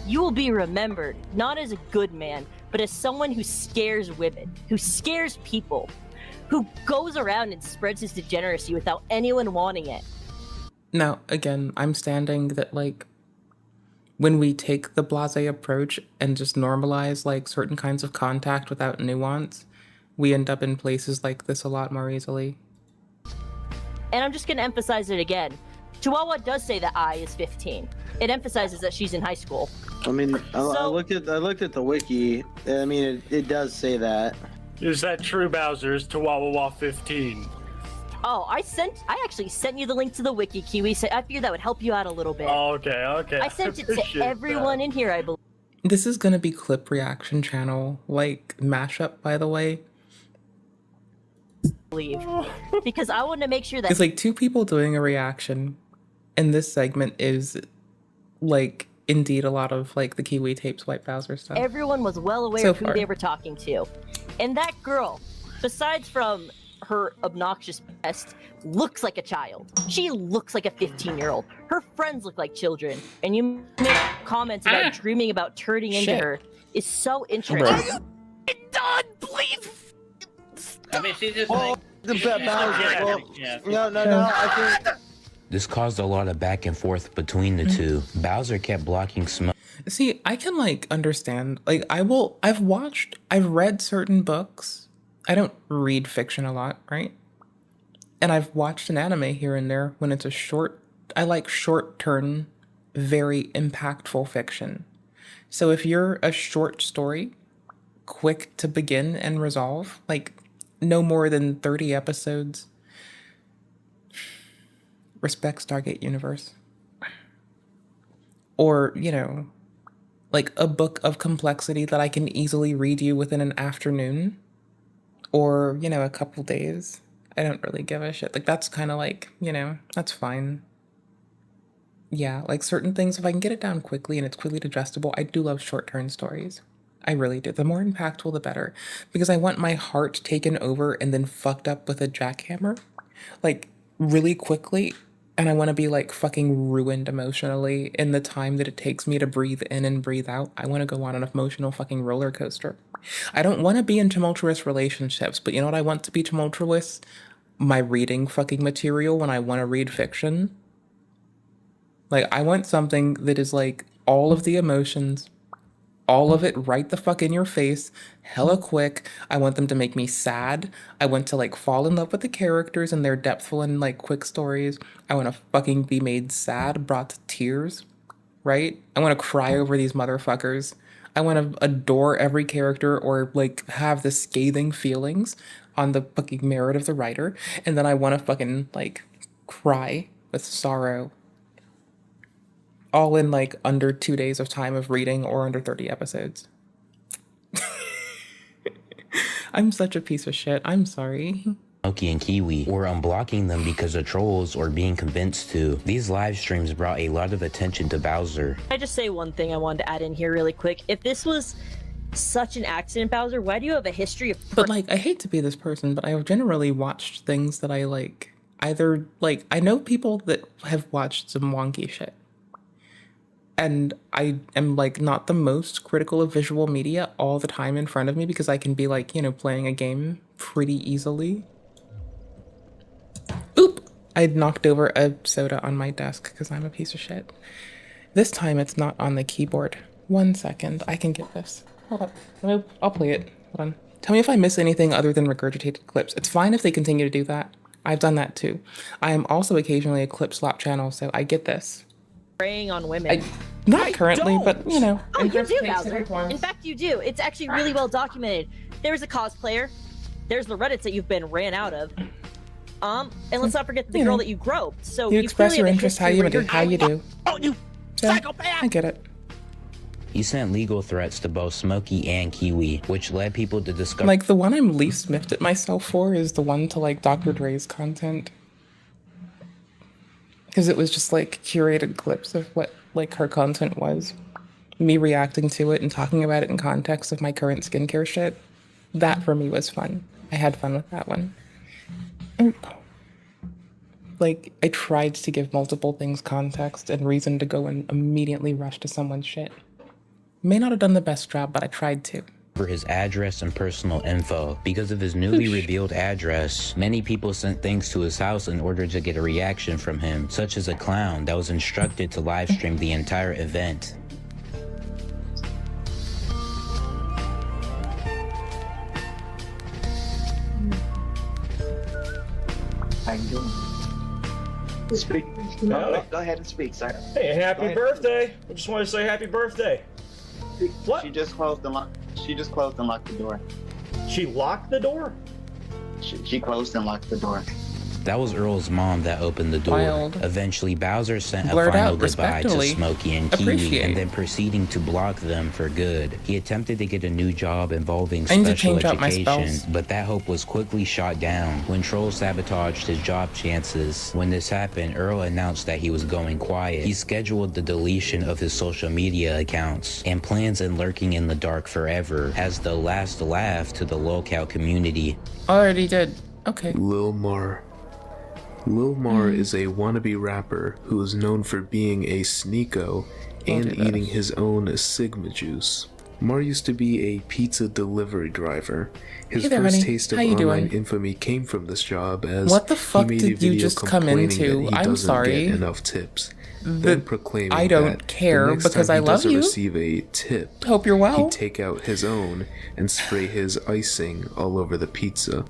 You will be remembered, not as a good man, but as someone who scares women, who scares people, who goes around and spreads his degeneracy without anyone wanting it. Now, again, I'm standing that like when we take the blasé approach and just normalize like certain kinds of contact without nuance, we end up in places like this a lot more easily. And I'm just going to emphasize it again. Chihuahua does say that I is 15. It emphasizes that she's in high school. I mean, I looked at the wiki. I mean, it does say that. Is that true, Bowser? Is Chihuahua 15? Oh, I actually sent you the link to the wiki, Kiwi. So I figured that would help you out a little bit. Oh, okay. I sent it to everyone in here, I believe. This is gonna be clip reaction channel like mashup, by the way. Because I want to make sure that It's like 2 people doing a reaction, and this segment is like indeed a lot of like the Kiwi Tapes White Bowser stuff. everyone was well aware So of who far. they were talking to. And that girl, besides from her obnoxious best, looks like a child. She looks like a 15-year-old. Her friends look like children. And you make comments about dreaming about turning into Shit. her is so interesting. Done, please. I mean, she's just Well, like... the Bowser. Well, Yeah. no. I think. This caused a lot of back and forth between the two. Bowser kept blocking Smoke. See, I can like understand. Like I've read certain books. I don't read fiction a lot, right? And I've watched an anime here and there when it's I like short-term, very impactful fiction. So if you're a short story, quick to begin and resolve, like no more than 30 episodes, respect Stargate Universe. or, you know, like a book of complexity that I can easily read you within an afternoon or, you know, a couple days. I don't really give a shit. Like, that's kind of like, you know, that's fine. Yeah, like certain things, if I can get it down quickly and it's quickly digestible, I do love short-term stories. I really do. The more impactful, the better. Because I want my heart taken over and then fucked up with a jackhammer. Like, really quickly. And I want to be, like, fucking ruined emotionally in the time that it takes me to breathe in and breathe out. I want to go on an emotional fucking roller coaster. I don't want to be in tumultuous relationships, but you know what I want to be tumultuous? My reading fucking material when I want to read fiction. Like, I want something that is, like, all of the emotions, all of it right the fuck in your face, hella quick. I want them to make me sad. I want to, like, fall in love with the characters and their depthful and, like, quick stories. I want to fucking be made sad, brought to tears, right? I want to cry over these motherfuckers. I want to adore every character or, like, have the scathing feelings on the fucking merit of the writer. And then I want to fucking, like, cry with sorrow. All in, like, under 2 days of time of reading or under 30 episodes. I'm such a piece of shit. I'm sorry. Smokey and Kiwi, or unblocking them because of trolls or being convinced to. These live streams brought a lot of attention to Bowser. Can I just say one thing I wanted to add in here really quick? If this was such an accident, Bowser, why do you have a history of... But, like, I hate to be this person, but I've generally watched things that I, like, either, like, I know people that have watched some wonky shit. And I am, like, not the most critical of visual media all the time in front of me because I can be, like, you know, playing a game pretty easily. Oop! I knocked over a soda on my desk because I'm a piece of shit. This time it's not on the keyboard. 1 second. I can get this. Hold on. I'll play it. Hold on. Tell me if I miss anything other than regurgitated clips. It's fine if they continue to do that. I've done that too. I am also occasionally a clip slap channel, so I get this. Preying on women. Not currently, but you know. Oh, you do, Bowser. In fact, you do. It's actually really well documented. There's a cosplayer. There's the Reddits that you've been ran out of. And let's not forget the girl that you groped. So you express your interest how you do. Oh, you psychopath! I get it. He sent legal threats to both Smokey and Kiwi, which led people to discover. Like, the one I'm least miffed at myself for is the one to, like, Dr. Dre's content. Because it was just, like, curated clips of what, like, her content was. Me reacting to it and talking about it in context of my current skincare shit. That, for me, was fun. I had fun with that one. Like, I tried to give multiple things context and reason to go and immediately rush to someone's shit. May not have done the best job, but I tried to. For his address and personal info. Because of his newly revealed address, many people sent things to his house in order to get a reaction from him, such as a clown that was instructed to live stream the entire event. How you doing? Speak. Go ahead and speak, sir. Hey, happy birthday! I just wanted to say happy birthday. What? She just closed and locked. She just closed and locked the door. She locked the door? She closed and locked the door. That was Earl's mom that opened the door. Wild. Eventually, Bowser sent Blurred a final out, goodbye to respectfully. Smokey and Kiwi, Appreciate. and then proceeding to block them for good. He attempted to get a new job involving I need to special change out my education, spells. but that hope was quickly shot down when trolls sabotaged his job chances. When this happened, Earl announced that he was going quiet. He scheduled the deletion of his social media accounts and plans on lurking in the dark forever as the last laugh to the lolcow community. Already did. Okay. Lil Mar. Lil Mar is a wannabe rapper who is known for being a sneako and eating his own Sigma juice. Mar used to be a pizza delivery driver. His Hey there, first honey. taste of How you online doing? infamy came from this job as What the fuck he made a did you video just come complaining into? that he I'm doesn't sorry. get enough tips. Then proclaiming I don't that care the next because time I he love doesn't you. receive a tip, Hope you're well. he'd take out his own and spray his icing all over the pizza.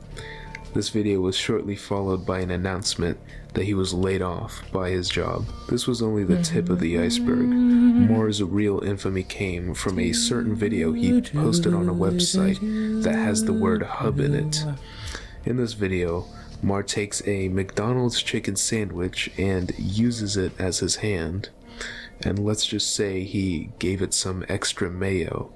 This video was shortly followed by an announcement that he was laid off by his job. This was only the tip of the iceberg. Moore's real infamy came from a certain video he posted on a website that has the word hub in it. In this video, Mar takes a McDonald's chicken sandwich and uses it as his hand. and let's just say he gave it some extra mayo.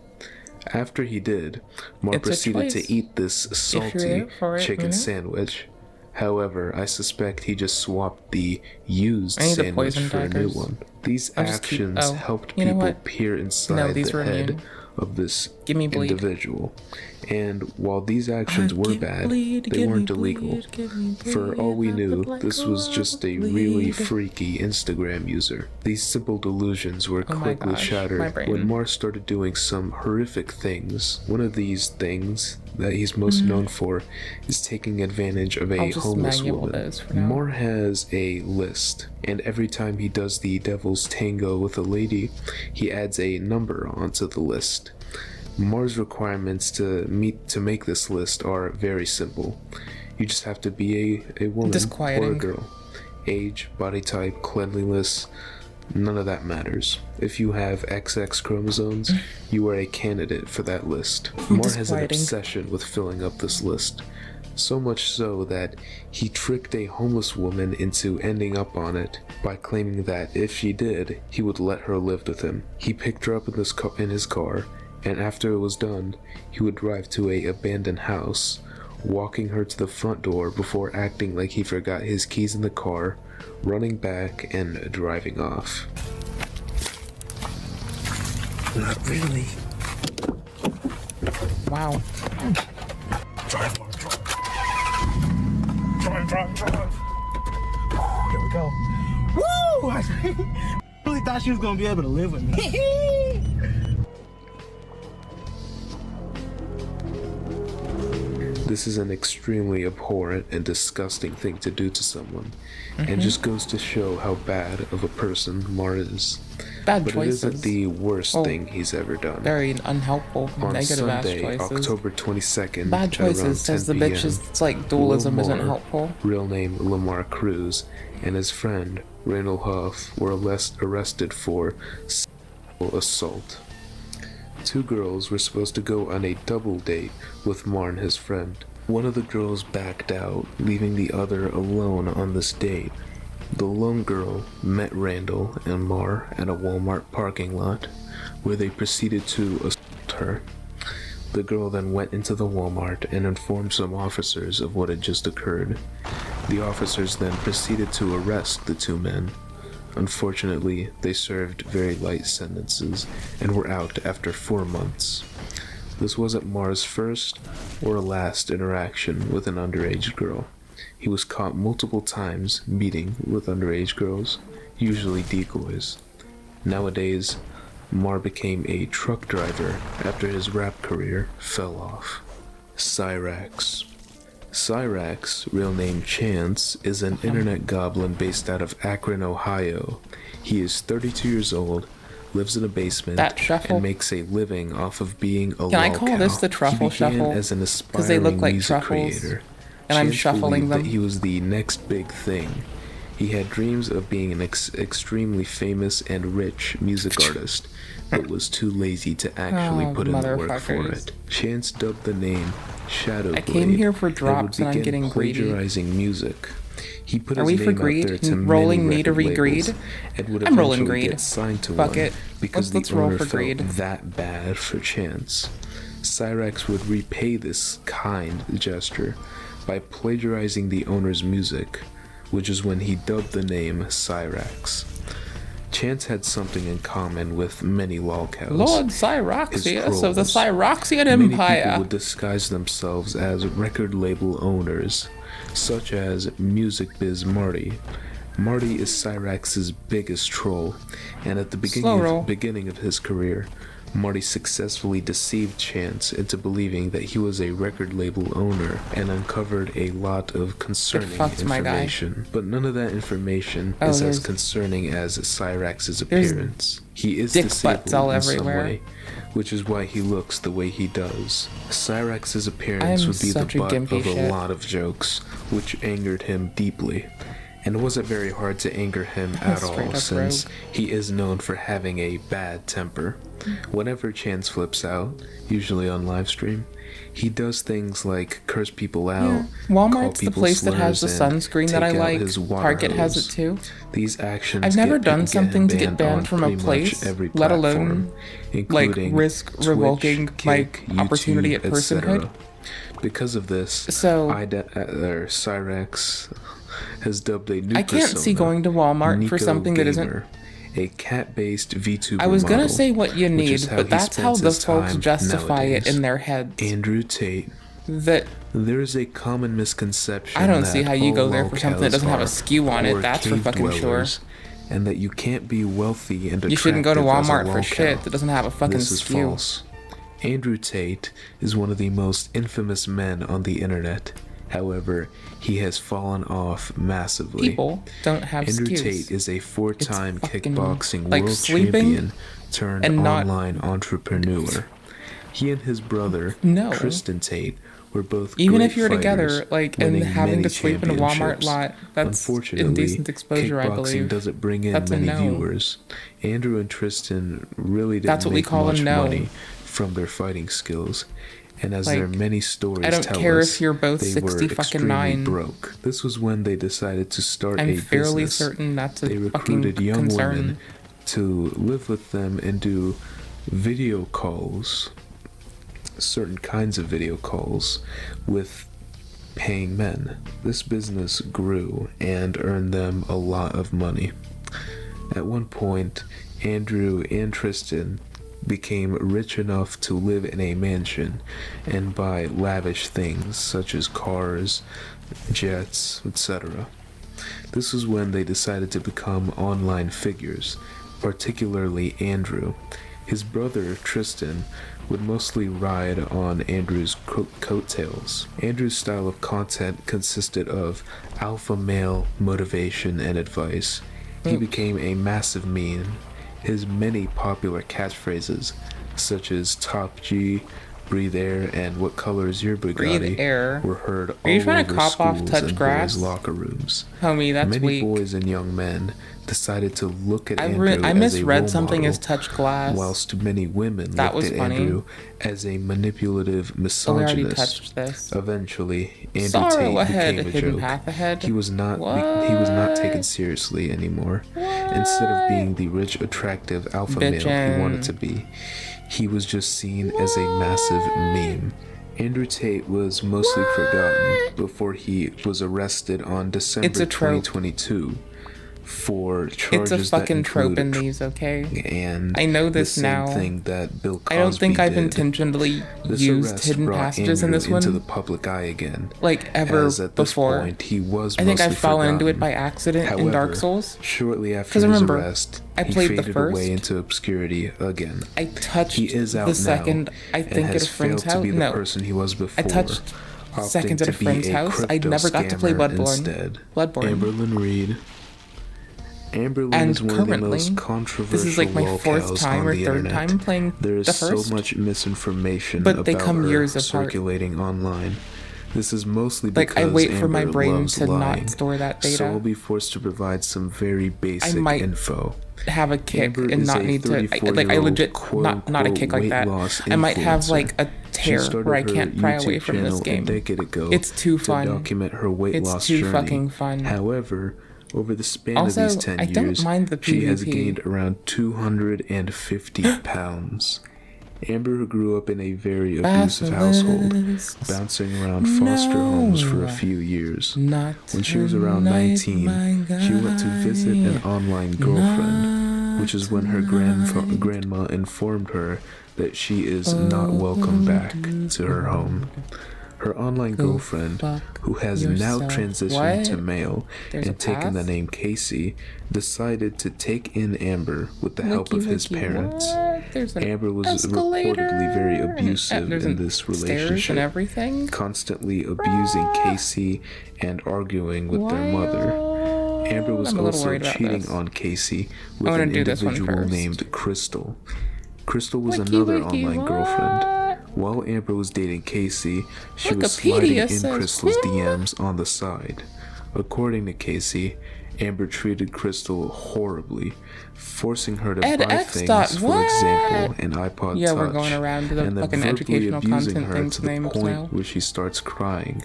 After he did, Mar proceeded to eat this salty chicken sandwich. However, I suspect he just swapped the used sandwich for a new one. These actions helped people peer inside the head of this individual. And while these actions were bad, they weren't illegal. For all we knew, this was just a really freaky Instagram user. These simple delusions were quickly shattered when Mar started doing some horrific things. One of these things that he's most known for is taking advantage of a homeless woman. Mar has a list, and every time he does the devil's tango with a lady, he adds a number onto the list. Mar's requirements to make this list are very simple. You just have to be a woman or a girl. Age, body type, cleanliness, none of that matters. If you have XX chromosomes, you are a candidate for that list. Mar has an obsession with filling up this list. So much so that he tricked a homeless woman into ending up on it by claiming that if she did, he would let her live with him. He picked her up in his car, and after it was done, he would drive to a abandoned house, walking her to the front door before acting like he forgot his keys in the car, running back and driving off. Not really. Wow. Drive. There we go. Woo! I really thought she was gonna be able to live with me. This is an extremely abhorrent and disgusting thing to do to someone, and just goes to show how bad of a person Mar is. Bad but choices. It isn't the worst thing he's ever done. Very unhelpful. On Negative Sunday, ass choices. October 22nd, Bad choices, at around says 10 the bitch. p.m., It's like dualism isn't helpful. Real name Lamar Cruz, and his friend Randall Huff were arrested for sexual assault. Two girls were supposed to go on a double date with Mar and his friend. One of the girls backed out, leaving the other alone on this date. The lone girl met Randall and Mar at a Walmart parking lot, where they proceeded to assault her. The girl then went into the Walmart and informed some officers of what had just occurred. The officers then proceeded to arrest the two men. Unfortunately, they served very light sentences and were out after 4 months. This wasn't Mar's first or last interaction with an underage girl. He was caught multiple times meeting with underage girls, usually decoys. Nowadays, Mar became a truck driver after his rap career fell off. Cyrax. Cyrax, real name Chance, is an internet goblin based out of Akron, Ohio. He is 32 years old, lives in a basement, and makes a living off of being a Can I call this the truffle shuffle? As an Because they look like truffles, creator. and I'm Chance shuffling believed them. that he was the next big thing. He had dreams of being an extremely famous and rich music artist, but was too lazy to actually put in the work for it. Chance dubbed the name Shadow Blade. I came here for drops and I'm getting greedy. Plagiarizing music. He put Are his we for name greed? out there to Rolling many me to record read greed? labels and would I'm rolling eventually greed. get signed to Fuck one it. because Let's the roll owner for felt greed. that bad for Chance. Cyrax would repay this kind gesture by plagiarizing the owner's music, which is when he dubbed the name Cyrax. Chance had something in common with many lolcows. Lord Cyroxius of the Cyroxian Empire. Many people would disguise themselves as record label owners, such as Music Biz Marty. Marty is Cyrax's biggest troll, and at the beginning of his career, Marty successfully deceived Chance into believing that he was a record label owner and uncovered a lot of concerning information. But none of that information is as concerning as Cyrax's appearance. He is disabled in some way, which is why he looks the way he does. Cyrax's appearance would be the butt of a lot of jokes, which angered him deeply. and it wasn't very hard to anger him at all, since he is known for having a bad temper. Whenever Chance flips out, usually on live stream, he does things like curse people out, Walmart's the place that has the sunscreen that I like. Target has it too. These actions I've never done something to get banned from a place, let alone like risk revoking my opportunity at personhood. Because of this, so Cyrex has dubbed a new I can't persona, see going to Walmart Nico for something that isn't Gamer, a cat-based VTuber I was gonna model, say what you which need, is but he that's how spends the his folks time justify it nowadays. in their heads. Andrew Tate. That there is a common misconception. I don't see that how you go all there for something that doesn't have a locales skew on are it. That's for cave fucking sure. dwellers, and that you can't be wealthy and You shouldn't go to attractive as a Walmart for locale. shit that doesn't have a fucking This is skew. false. Andrew Tate is one of the most infamous men on the internet. However, he has fallen off massively. People don't have Andrew skews. Tate is a four-time It's fucking, kickboxing like, world sleeping champion turned and not- online entrepreneur. He and his brother, No. Tristan Tate, were both Even great if you're together, fighters, like, and winning having many to sleep in a Walmart championships. lot, that's Unfortunately, indecent exposure, I kickboxing believe. doesn't bring in That's a many no. viewers. Andrew and Tristan really didn't That's what we make call a much no. money from their fighting skills. And as Like, their many stories I don't tell care us, if you're both they 60 were fucking extremely 9. broke. This was when they decided to start I'm a fairly business. certain that's a They fucking recruited young concern. women to live with them and do video calls, certain kinds of video calls with paying men. This business grew and earned them a lot of money. At one point, Andrew and Tristan became rich enough to live in a mansion and buy lavish things such as cars, jets, etc. This was when they decided to become online figures, particularly Andrew. His brother, Tristan, would mostly ride on Andrew's coattails. Andrew's style of content consisted of alpha male motivation and advice. He became a massive meme. His many popular catchphrases, such as Top G, Breathe Air, and What Color Is Your Bugatti, Breathe air. were heard Are you all trying to over cop off schools touch and grass? boys' locker rooms. Homie, that's Many weak. boys and young men decided to look at I Andrew as a misread role something model, as touch glass. whilst many women That looked was at funny. Andrew as a manipulative Oh, we already misogynist. touched this. Eventually, Andrew Sorrow Tate ahead, became a hidden joke. path ahead. He was not taken seriously anymore. Instead of being the rich, attractive alpha male he wanted to be, he was just seen as a massive meme. Andrew Tate was mostly forgotten before he was arrested on December It's a trope. 2022 for charges It's a fucking that trope in included these, okay? and I know the this same now. thing that Bill Cosby I don't think I've did. intentionally This used arrest hidden brought passages in Andrew this one. into the public eye again, Like ever as at this before. point, he was I think I've mostly fallen into it forgotten. by accident in However, Dark Souls. Shortly after 'Cause his remember, arrest, I he played the faded first. away into obscurity again. I touched he is out the second, now I think, and at has a friend's failed to house. be the No, person he was before. I touched opting seconds at to a be friend's house. I crypto never got to play scammer Bloodborne. Instead. Bloodborne. Amberlyn Reed. Amberlyn And is one of the currently, most controversial this is like my fourth lolcows time on or the third internet. time playing There is the first. so much misinformation But about they come her years apart. circulating online. This is mostly Like, because I wait for my Amber brain loves to lying, not store that data. So I'll be forced to provide some very basic might info. Have a kick Amber and is not a need to. I 34-year-old legit not a kick like weight that. loss I might have influencer. like a She tear started where I her can't pry away YouTube from this channel game. a decade ago It's too to fun. document her weight It's loss too journey. fucking fun. However, over the span Also, of these 10 I don't years, mind the she has PvP. gained around 250 pounds. Amber grew up in a very abusive household, bouncing around foster homes for a few years. When she was around 19, she went to visit an online girlfriend, which is when her grandma informed her that she is not welcome back to her home. Her online girlfriend, who has now transitioned to male and taken the name Casey, decided to take in Amber with the help of his parents. Amber was reportedly very abusive in this stairs relationship, and everything. constantly abusing Casey and arguing with their mother. Amber was I'm a little also worried about cheating this. on Casey I with wanna an do this one individual first. named Crystal. Crystal was another online girlfriend. While Amber was dating Casey, she was sliding Wikipedia in says Crystal's DMs on the side. According to Casey, Amber treated Crystal horribly, forcing her to buy edX. things, for What? example, an iPod Yeah, Touch, we're going around to the and then fucking verbally educational abusing content her things to the names point now. where she starts crying,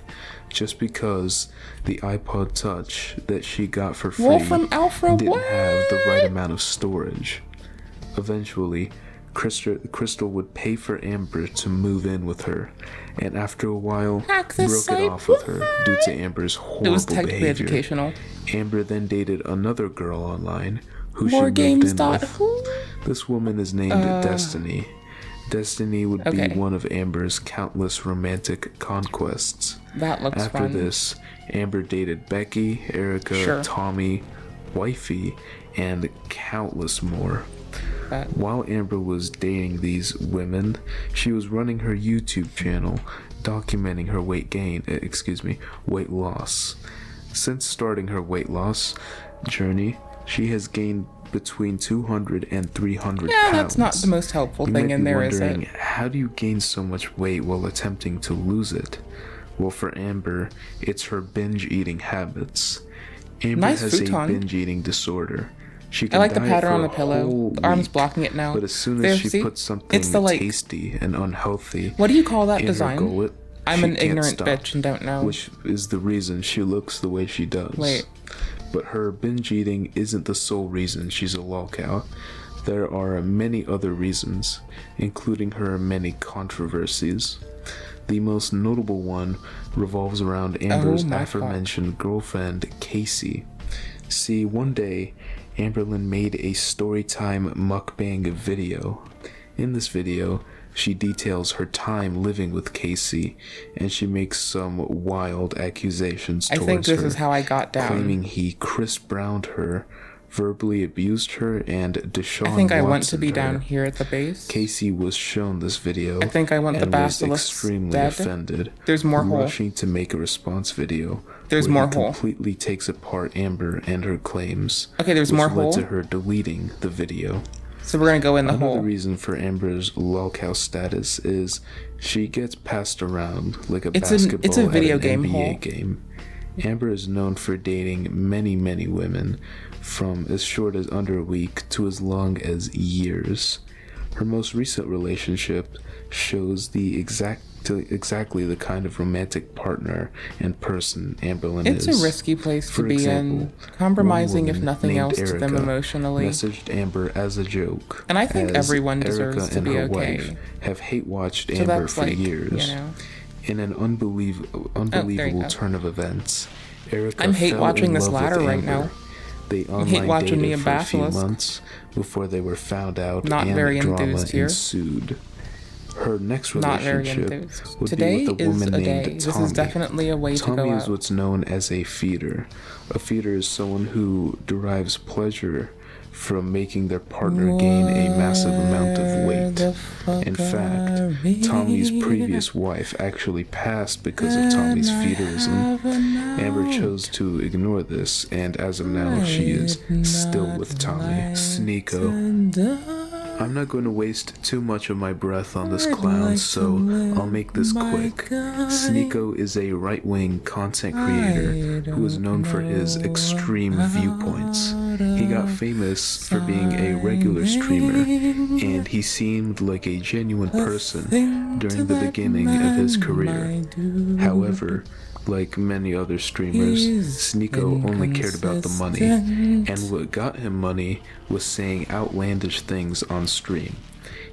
just because the iPod Touch that she got for free Wolfram Alpha, didn't what? have the right amount of storage. Eventually, Crystal would pay for Amber to move in with her, and after a while, Access broke it site, off with her due to Amber's horrible It was technically behavior. educational. Amber then dated another girl online who More she games moved in dot with. who? This woman is named Destiny. Destiny would Okay. be one of Amber's countless romantic conquests. That looks After fun. this, Amber dated Becky, Erica, Sure. Tommy, Wifey, and countless more. While Amber was dating these women, she was running her YouTube channel, documenting her weight loss. Since starting her weight loss journey, she has gained between 200 and 300 Yeah, pounds. that's not the most helpful You thing might in be there, is wondering, it? how do you gain so much weight while attempting to lose it? Well, for Amber, it's her binge eating habits. Amber Nice has futon. a binge eating disorder. She I can like the diet pattern for on a the pillow. whole The arm's week, blocking it now. But as soon There, as she see? puts something It's the, like- tasty and unhealthy, What do you call that in her design? gullet, I'm she an can't ignorant stop, bitch and don't know. Which is the reason she looks the way she does. Wait. But her binge eating isn't the sole reason she's a lolcow. There are many other reasons, including her many controversies. The most notable one revolves around Amber's my aforementioned girlfriend, Casey. See, one day, Amberlyn made a storytime mukbang video. In this video, she details her time living with Casey, and she makes some wild accusations I towards think this her, is how I got down. claiming he Chris Browned her, verbally abused her, and Deshaun I think I want to Watsoned be her. down here at the base. Casey was shown this video. I think I want the and was basilisk extremely dead. offended. There's more hole. Rushing to make a response video. There's where more he hole. completely takes apart Amber and her claims. Okay, there's which more led hole. to her deleting the video. So we're gonna go in the Another hole. reason for Amber's lolcow status is she gets passed around like a It's basketball a video at an game NBA hole. game. Amber is known for dating many women, from as short as under a week to as long as years. Her most recent relationship shows the exactly the kind of romantic partner and person Amberlyn is. It's a risky place to For be example, in, compromising one if woman nothing named else to them Erica emotionally. messaged Amber as a joke. And I think as everyone Erica deserves to and be her okay. wife have hate watched So Amber that's for like, years. you know. In an unbelievable go. turn of events, Erica I'm hate fell watching in this love ladder with right Amber. now. They I'm hate online watching me dated and for a few Basilisk. months before they were found out Not and very drama enthused here. ensued. Her next Not very relationship enthused. would Today be with a is woman a named day. Tommy. This is definitely a way to Tommy go is out. what's known as a feeder. A feeder is someone who derives pleasure from making their partner gain a massive amount of weight. In fact, Tommy's previous wife actually passed because of Tommy's feederism. Amber chose to ignore this, and as of now, she is still with Tommy. Sneeko. I'm not going to waste too much of my breath on this clown, so I'll make this quick. Sneeko is a right-wing content creator who is known for his extreme viewpoints. He got famous for being a regular streamer, and he seemed like a genuine person during the beginning of his career. However, like many other streamers, Sneeko only cared about the money, and what got him money was saying outlandish things on stream.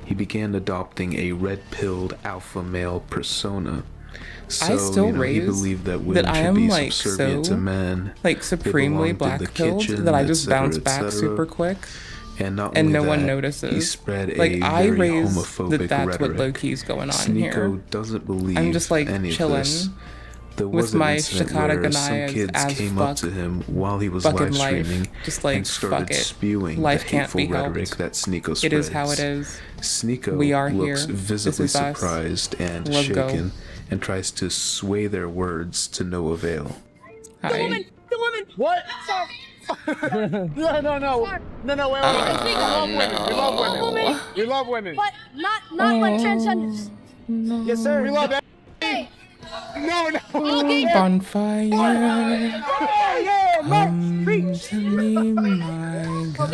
He began adopting a red-pilled alpha male persona. So, I still he raise believed that women that I should am be like subservient so to men. like They supremely belonged to the black-pilled kitchen, that I just etc., bounce back etc. super quick. And not And only no one that, notices. He spread Like, a I very raise homophobic that's rhetoric. what low-key's going on Sneeko here. doesn't believe I'm just like any chilling of this. There with was an my incident Shikata where some Ganayas kids as came fuck up to him while he was fucking live life. streaming Just like, and started fuck it. spewing Life the can't hateful be helped. rhetoric that Sneeko spreads. It is how it is. Sneeko We are looks here. visibly This is us. surprised and Let's go. shaken and tries to sway their words to no avail. Hi. The woman! What? No, wait. We love women. We love women. But not like transgenders. Yes, sir. We love Hey, No, no. Bonfire. Yeah, Come to me, my God.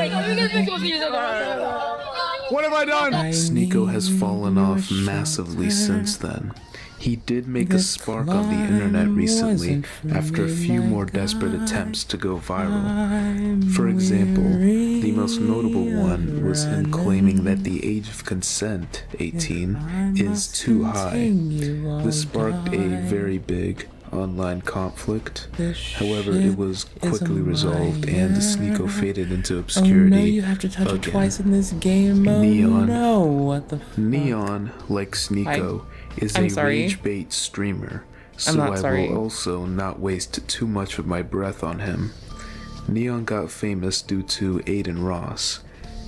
What have I done? Sneeko has fallen off massively since then. He did make a spark on the internet recently after a few more desperate attempts to go viral. For example, the most notable one was him claiming that the age of consent, 18, is too high. This sparked a very big online conflict. However, it was quickly resolved and Sneeko faded into obscurity. Oh no, you have to touch it again. twice in this game. Oh Neon. no, what the fuck? Neon, like Sneeko, is I'm a sorry. rage bait streamer, I'm so not I sorry. will also not waste too much of my breath on him. Neon got famous due to Aiden Ross.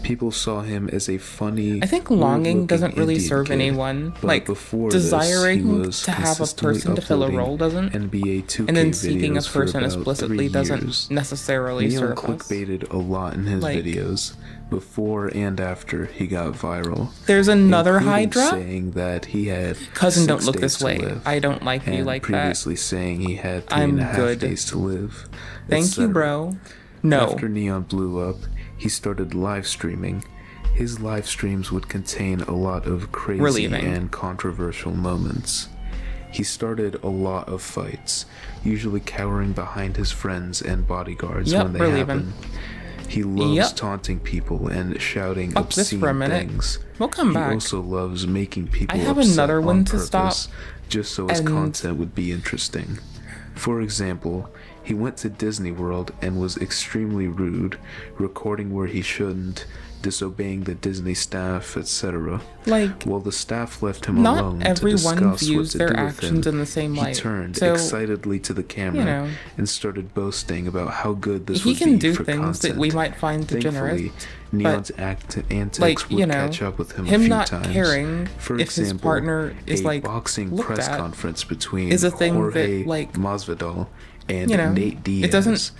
People saw him as a funny, I think longing weird-looking doesn't really Indian serve kid, anyone. but Like, before desiring this, he was to have a consistently person to fill a uploading role doesn't, NBA 2K and then seeking a videos for person about explicitly 3 doesn't years. necessarily Neon serve us. clickbaited a lot in his Like- videos, before and after he got viral. There's another including Hydra? saying that he had Cousin, don't 6 look days this to way. live, I don't like you and like that. previously saying he had 3 I'm and a half good. days to live. Thank you, etc. bro. No. After Neon blew up, he started live streaming. His live streams would contain a lot of crazy Relieving. and controversial moments. He started a lot of fights, usually cowering behind his friends and bodyguards Yep, when they relieving. happen. He loves Yep. taunting people and shouting Fuck this obscene for a minute. things. We'll come he back. also loves making people I have upset another on one to purpose, stop, just so his and- content would be interesting. For example, he went to Disney World and was extremely rude, recording where he shouldn't, disobeying the Disney staff, etc. Like, while the staff left him not alone to everyone discuss what views to their do with actions him, in the same he light. turned So, excitedly to the camera know, and started boasting about how good this he would can be do for things that content. we might find degenerate, Thankfully, Neon's antics like, would you know, catch up with him a him few not times. caring For if his example, partner is, a like, boxing looked press at conference between is a thing Jorge that, like, Masvidal and you know, Nate Diaz. it doesn't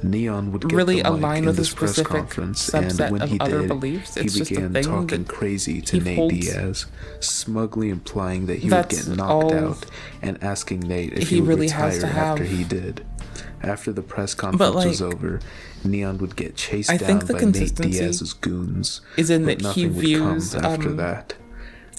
Neon would get really the mic align in with a this press specific conference, subset and when of he other did, beliefs. he It's just a began thing talking that crazy to he Nate holds. Diaz, smugly implying that he would That's get knocked all out, and asking Nate if he he would really has retire to after have. he did. After the press conference was like, over, Neon would get chased I down think the by Nate consistency Diaz's goons, is in but that he nothing would come views after that.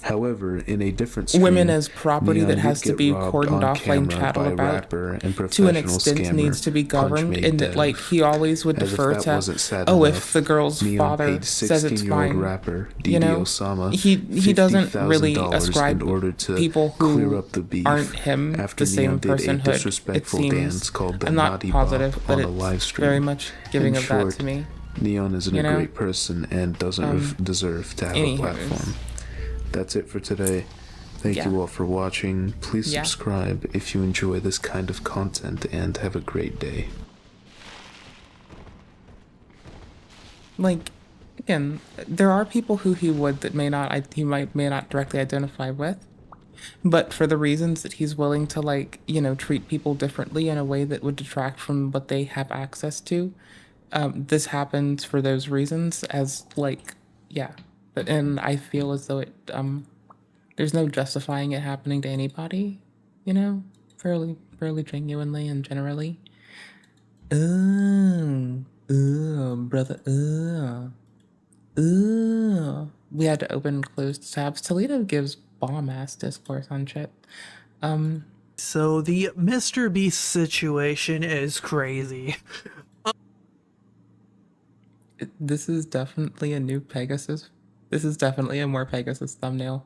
However, in a different stream, women as property Neon that did has to get be robbed cordoned on off, like camera chattel by about, rapper and to an professional extent scammer needs to be governed, Punchmade and that, Dev. like, he always would As if defer that to, wasn't sad oh, enough, if the girl's Neon father paid says it's 16-year-old fine. rapper You Didi know, Osama he doesn't really $50,000 ascribe in order to people clear who up the beef aren't him after the same Neon did a personhood. It disrespectful seems. dance called the I'm not Naughty positive, Bop but on a it's live stream. very much giving In of short, that to me. Neon isn't You a know? great person and doesn't deserve to have a Anywho's. platform. That's it for today. Thank Yeah. you all for watching. Please Yeah. subscribe if you enjoy this kind of content, and have a great day. Like, again, there are people who he would that may not directly identify with, but for the reasons that he's willing to, like, you know, treat people differently in a way that would detract from what they have access to. This happens for those reasons, as, like, yeah, and I feel as though it there's no justifying it happening to anybody, you know, fairly genuinely and generally. Brother, we had to open and close tabs. Toledo gives bomb-ass discourse on shit. So the Mr. Beast situation is crazy. This is definitely a new Pegasus. This is definitely a more Pegasus thumbnail.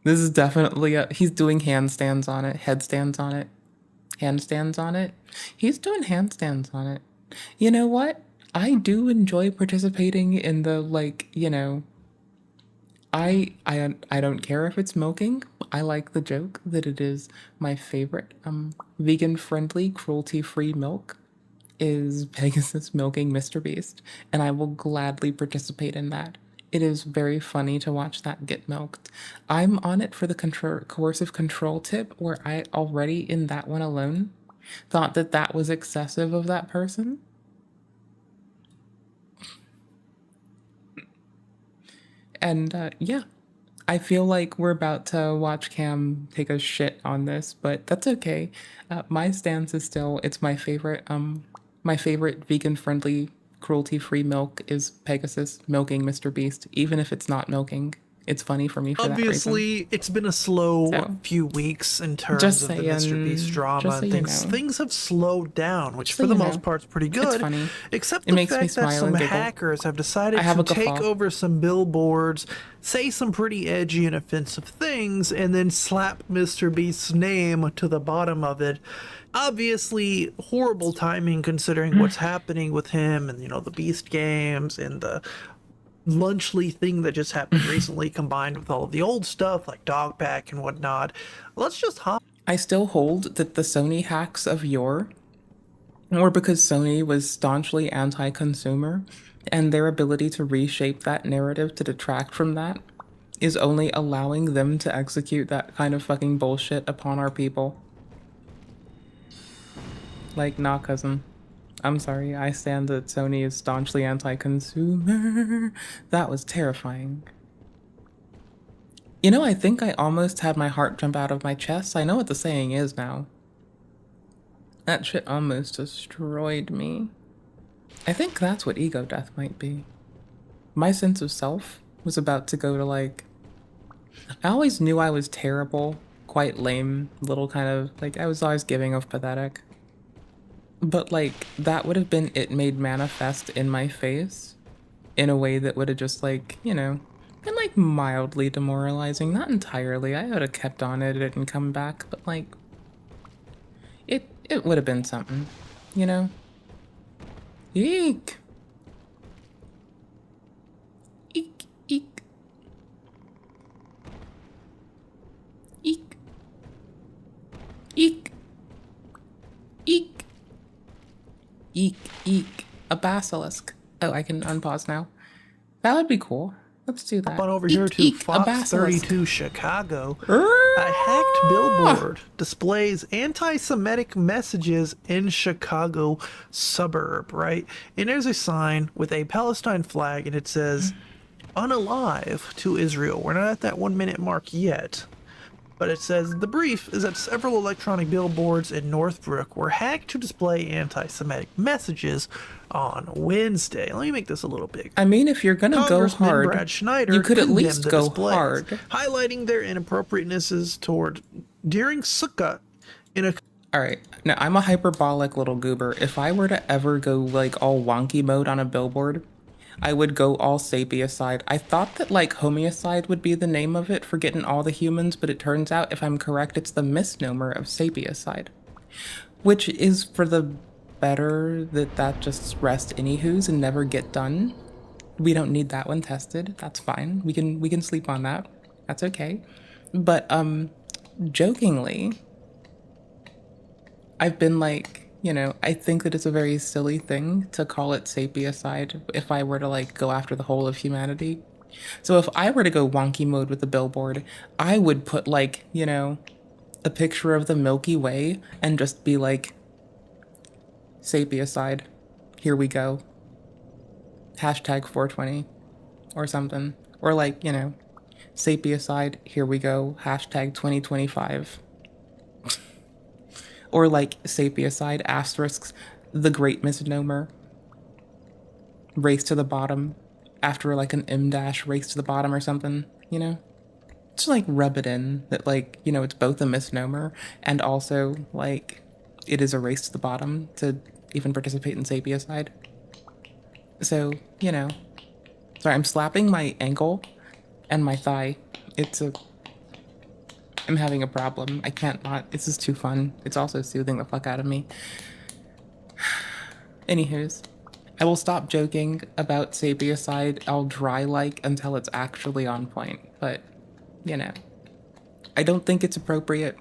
This is definitely he's doing handstands on it, headstands on it, handstands on it. He's doing handstands on it. You know what? I do enjoy participating in the, like, you know, I don't care if it's milking. I like the joke that it is my favorite vegan friendly, cruelty free milk is Pegasus milking Mr. Beast, and I will gladly participate in that. It is very funny to watch that get milked. I'm on it for the coercive control tip, where I already, in that one alone, thought that that was excessive of that person. And yeah, I feel like we're about to watch Cam take a shit on this, but that's okay. My stance is still it's my favorite vegan friendly cruelty free milk is Pegasus milking Mr. Beast, even if it's not milking. It's funny for me for that reason. Obviously, it's been a slow So, few weeks in terms just of the Mr. Beast saying, drama just so and you things. know. Things have slowed down, which Just for so the you most know. part is pretty It's good. funny. Except It the makes me fact that smile some and giggle. hackers have decided I have to a take guffaw. over some billboards, say some pretty edgy and offensive things, and then slap Mr. Beast's name to the bottom of it. Obviously, horrible timing considering what's happening with him and, you know, the Beast games and the Lunchly thing that just happened recently combined with all of the old stuff like Dogpack and whatnot. Let's just hop. I still hold that the Sony hacks of yore were because Sony was staunchly anti-consumer, and their ability to reshape that narrative to detract from that is only allowing them to execute that kind of fucking bullshit upon our people. Like, nah, cousin. I'm sorry, I stand that Sony is staunchly anti-consumer. That was terrifying. You know, I think I almost had my heart jump out of my chest. I know what the saying is now. That shit almost destroyed me. I think that's what ego death might be. My sense of self was about to go to like... I always knew I was terrible, quite lame, little kind of... like, I was always giving of pathetic. But like, that would have been it made manifest in my face in a way that would have just like, you know, been like mildly demoralizing. Not entirely. I would have kept on at it and come back, but like, it would have been something, you know? Eek. Eek, eek. Eek. Eek. Eek. Eek, eek. A basilisk. Oh, I can unpause now. That would be cool. Let's do that. Hop on over Eek, here to eek, a Fox basilisk. 32 Chicago. A hacked billboard displays anti-Semitic messages in Chicago suburb, right? And there's a sign with a Palestine flag, and it says, "Unalive to Israel." We're not at that 1 minute mark yet. But it says, the brief is that several electronic billboards in Northbrook were hacked to display anti-Semitic messages on Wednesday. Let me make this a little big. I mean, if you're gonna go Congressman hard, Brad Schneider you could at condemned least the go displays, hard. highlighting their inappropriatenesses toward during Sukkot in a... Alright, now I'm a hyperbolic little goober. If I were to ever go like all wonky mode on a billboard, I would go all sapiocide. I thought that like homiocide would be the name of it for getting all the humans, but it turns out, if I'm correct, it's the misnomer of sapiocide. Which is for the better that just rest anywho's and never get done. We don't need that one tested. That's fine. We can sleep on that. That's okay. But jokingly, I've been like, you know, I think that it's a very silly thing to call it sapiocide if I were to like go after the whole of humanity. So if I were to go wonky mode with the billboard, I would put like, you know, a picture of the Milky Way and just be like, sapiocide, here we go. Hashtag 420 or something. Or like, you know, sapiocide, here we go. Hashtag 2025. Or like sapiocide asterisks, the great misnomer. Race to the bottom after like an M dash race to the bottom or something, you know? Just like rub it in that like, you know, it's both a misnomer and also like it is a race to the bottom to even participate in sapiocide. So, you know. Sorry, I'm slapping my ankle and my thigh. I'm having a problem. I can't not. This is too fun. It's also soothing the fuck out of me. Anywho's, I will stop joking about sapiocide. I'll dry like until it's actually on point. But, you know, I don't think it's appropriate.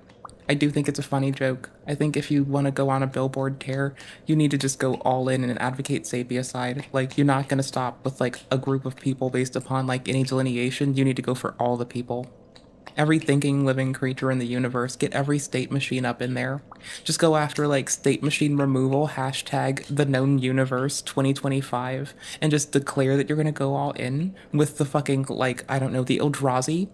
I do think it's a funny joke. I think if you want to go on a billboard tear, you need to just go all in and advocate sapiocide. Like, you're not going to stop with like a group of people based upon like any delineation. You need to go for all the people. Every thinking living creature in the universe, get every state machine up in there. Just go after like state machine removal, hashtag the known universe 2025, and just declare that you're gonna go all in with the fucking like, I don't know, the Eldrazi.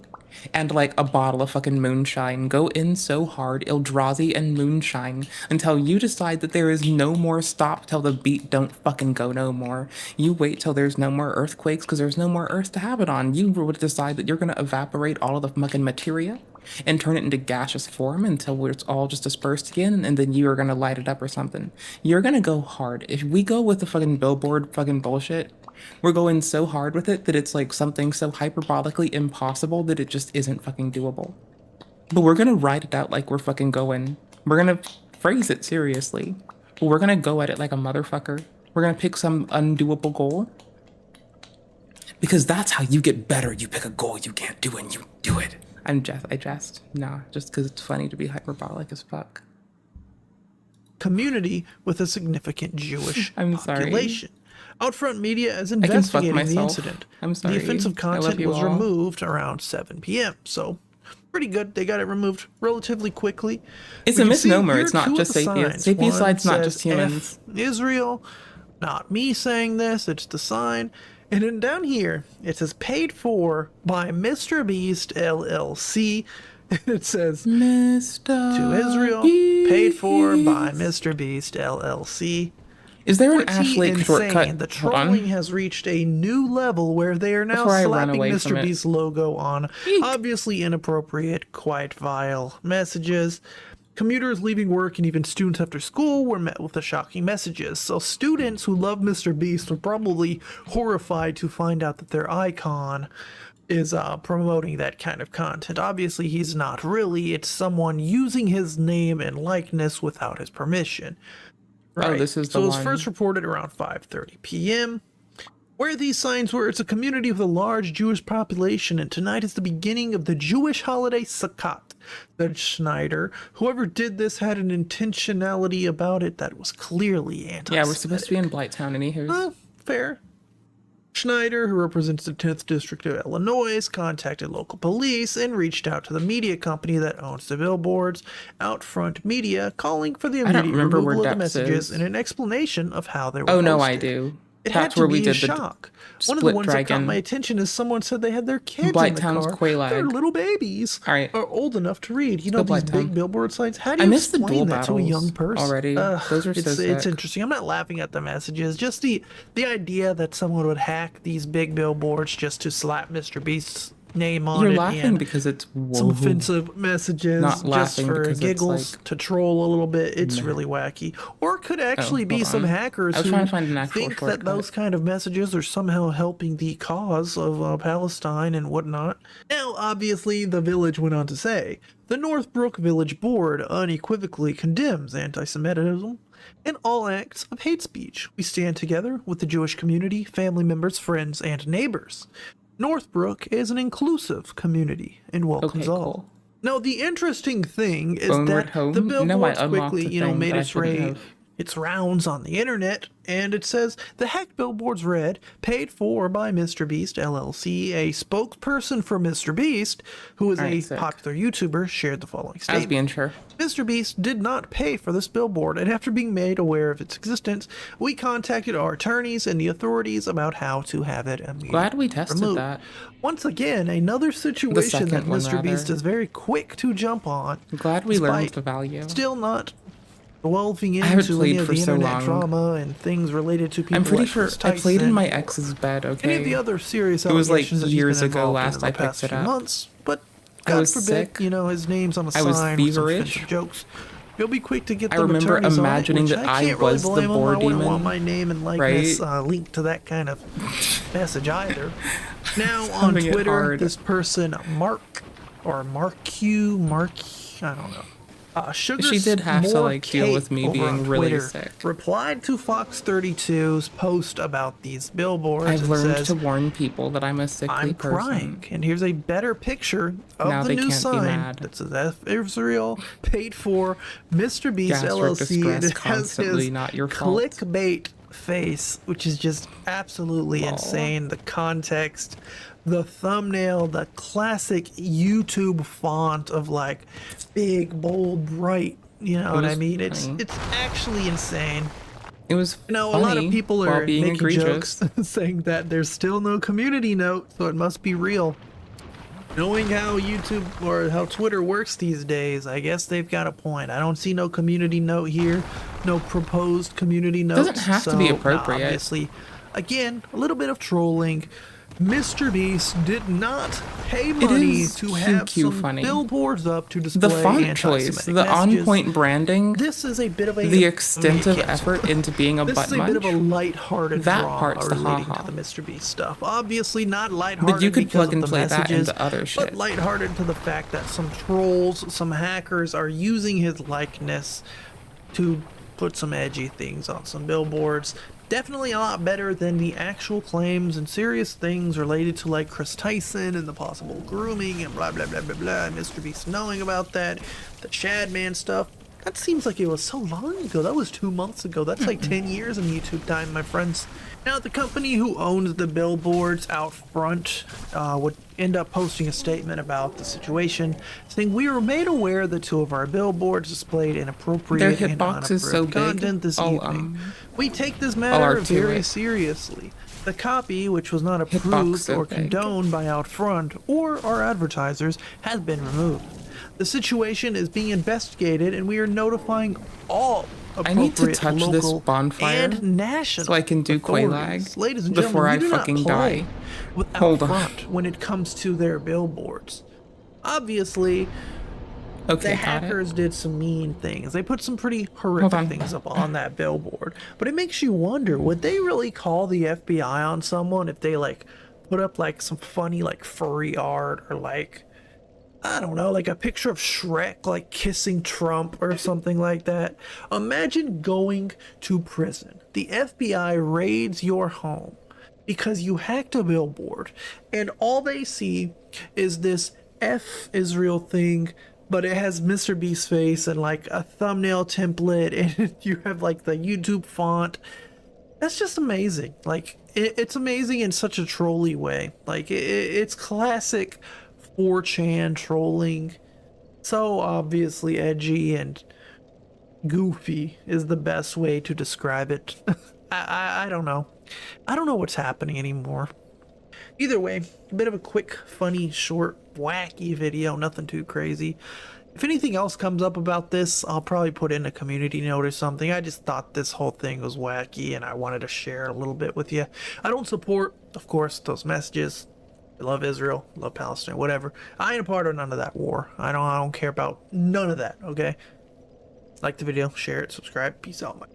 and like a bottle of fucking moonshine. Go in so hard, Eldrazi and moonshine, until you decide that there is no more stop till the beat don't fucking go no more. You wait till there's no more earthquakes because there's no more earth to have it on. You would decide that you're gonna evaporate all of the fucking materia and turn it into gaseous form until it's all just dispersed again, and then you are gonna light it up or something. You're gonna go hard. If we go with the fucking billboard fucking bullshit, we're going so hard with it that it's like something so hyperbolically impossible that it just isn't fucking doable. But we're gonna ride it out like we're fucking going. We're gonna phrase it seriously. But we're gonna go at it like a motherfucker. We're gonna pick some undoable goal. Because that's how you get better. You pick a goal you can't do and you do it. I jest. Nah, just because it's funny to be hyperbolic as fuck. Community with a significant Jewish I'm sorry. population. Outfront Media is I can fuck investigating the myself. incident. I'm sorry. The offensive I love content you was all. removed around 7 p.m. So pretty good. They got it removed relatively quickly. It's We a can see misnomer. here It's not two of just the sapien. signs. Sapien One side's not says just humans. F Israel. Not me saying this. It's the sign. And then down here, it says paid for by Mr. Beast LLC. It says Mr. to Israel, paid for by Mr. Beast LLC. Is there an Pretty Ashley insane. shortcut? The Hold on. trolling has reached a new level where they are now Before I run slapping away from Mr. it. Beast's logo on obviously inappropriate, quite vile messages. Commuters leaving work and even students after school were met with the shocking messages. So students who love Mr. Beast were probably horrified to find out that their icon is promoting that kind of content. Obviously, he's not really. It's someone using his name and likeness without his permission. Oh, this is the so it was one. first reported around 5:30 p.m. Where these signs were, it's a community with a large Jewish population, and tonight is the beginning of the Jewish holiday Sukkot, said Schneider. Whoever did this had an intentionality about it that was clearly anti-Semitic. Yeah, we're supposed to be in Blighttown, anywho. Fair. Schneider, who represents the 10th District of Illinois, contacted local police and reached out to the media company that owns the billboards, Outfront Media, calling for the I don't immediate remember removal where of the Depths messages is. and an explanation of how they were Oh no, I posted. do. It That's had where to we be a did the shock. One of Split the ones that caught Dragon. my attention is someone said they had their kids in the Blighttown's car. Quaalag. They're little babies. All right. Are old enough to read. You know these Blighttown. big billboard signs. How do I you miss the explain duel that to a young battles person? already. Those are so it's sick. interesting. I'm not laughing at the messages. Just the idea that someone would hack these big billboards just to slap Mr. Beast's name on You're it. laughing and because it's some whoa. offensive messages Not just laughing for because it's giggles like- to troll a little bit. It's Meh. really wacky. Or it could actually be hold some on. hackers I was who trying to find an actual think that shortcut. those kind of messages are somehow helping the cause of Palestine and whatnot. Now, obviously, the village went on to say, the Northbrook Village Board unequivocally condemns anti-Semitism and all acts of hate speech. We stand together with the Jewish community, family members, friends, and neighbors. Northbrook is an inclusive community and welcomes all. cool. Now, the interesting thing is Onward that home. the No, I billboards unlocked quickly, the thing made that I its shouldn't way have. its rounds on the internet, and it says the hacked billboards read, paid for by Mr. Beast LLC. A spokesperson for Mr. Beast, who is Alright, a sick. popular YouTuber, shared the following I was statement. being sure. Mr. Beast did not pay for this billboard, and after being made aware of its existence, we contacted our attorneys and the authorities about how to have it immediately Glad we tested removed. that. Once again, another situation that second one, Mr. Beast rather. is very quick to jump on. Glad we learned despite the value. Still not delving I haven't into any played of for the so internet long. drama and things related to people I'm pretty like sure Chris I played in Tyson my or ex's bed, okay? any of the other serious It was like allegations that years he's been ago involved last in the I past picked it few up. months, but I God was forbid, sick. his name's on a I was sign with some feverish. offensive jokes. You'll be quick to get I them remember attorneys imagining on it, that which I can't really was the blame 'em. boar I wouldn't want demon, my name and likeness right? linked to that kind of message either. Now on Finding it Twitter, hard. this person Mark, I don't know. Sugar She did have to, S'more like, deal with Cake me over being on really Twitter sick. replied to Fox 32's post about these billboards I've and learned says, to warn people that I'm a sickly I'm person. crying. And here's a better picture of Now the they new can't be sign mad. that says F Israel paid for Mr. Beast Gastric LLC. And distress it has constantly his not your fault. clickbait face, which is just absolutely insane. The context, the thumbnail, the classic YouTube font of like big, bold, bright. You know It what I was mean? It's funny. actually insane. It was A lot of funny people while are being making egregious. jokes saying that there's still no community note, so it must be real. Knowing how YouTube or how Twitter works these days, I guess they've got a point. I don't see no community note here, no proposed community notes. Doesn't have to be appropriate. Obviously, again, a little bit of trolling. Mr. Beast did not pay money to have some billboards up to display the font choice, the on-point branding. This is a bit of a the extent of effort into being a butt munch. This is a bit of a lighthearted that draw part's the relating haha. to the Mr. Beast stuff. Obviously not lighthearted, but you could because plug and of the play messages, that into other shit. but lighthearted to the fact that some trolls, some hackers are using his likeness to put some edgy things on some billboards. Definitely a lot better than the actual claims and serious things related to like Chris Tyson and the possible grooming and blah blah blah blah blah. Mr. Beast knowing about that, the Shadman stuff. That seems like it was so long ago. That was 2 months ago. That's like 10 years in YouTube time, my friends. Now, the company who owns the billboards out front would end up posting a statement about the situation, saying, "We were made aware that 2 of our billboards displayed inappropriate and unapproved content this evening. We take this matter very seriously. The copy, which was not approved or condoned by Outfront or our advertisers, has been removed. The situation is being investigated, and we are notifying all I need to appropriate touch this local bonfire and national so I can do authorities. Quaalag Ladies and before I gentlemen, we do not fucking play die. with Hold on. Outfront when it comes to their billboards. Obviously, Okay, the got it. hackers did some mean things. They put some pretty horrific things up on that billboard. But it makes you wonder, would they really call the FBI on someone if they like put up like some funny like furry art or like, I don't know, like a picture of Shrek like kissing Trump or something like that? Imagine going to prison. The FBI raids your home because you hacked a billboard and all they see is this F Israel thing, but it has Mr. Beast's face and like a thumbnail template, and you have like the YouTube font. That's just amazing. Like it's amazing in such a trolly way. Like it's classic 4chan trolling. So obviously edgy and goofy is the best way to describe it. I don't know. I don't know what's happening anymore. Either way, a bit of a quick, funny, short, wacky video, nothing too crazy. If anything else comes up about this, I'll probably put in a community note or something. I just thought this whole thing was wacky and I wanted to share a little bit with you. I don't support, of course, those messages. I love Israel, love Palestine, whatever. I ain't a part of none of that war. I don't care about none of that, okay? Like the video, share it, subscribe. Peace out, my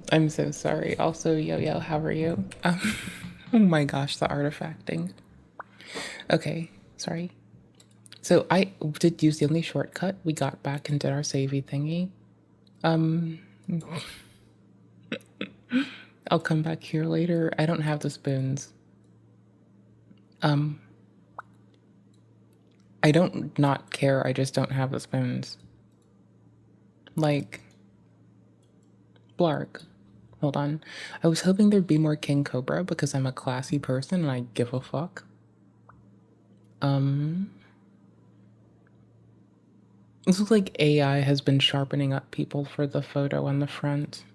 I'm so sorry. Also, Yo-Yo, how are you? Oh my gosh, the artifacting. Okay, sorry. So I did use the only shortcut. We got back and did our savey thingy. I'll come back here later. I don't have the spoons. I don't not care. I just don't have the spoons. Like, Blarg. Hold on. I was hoping there'd be more King Cobra because I'm a classy person and I give a fuck. This looks like AI has been sharpening up people for the photo on the front.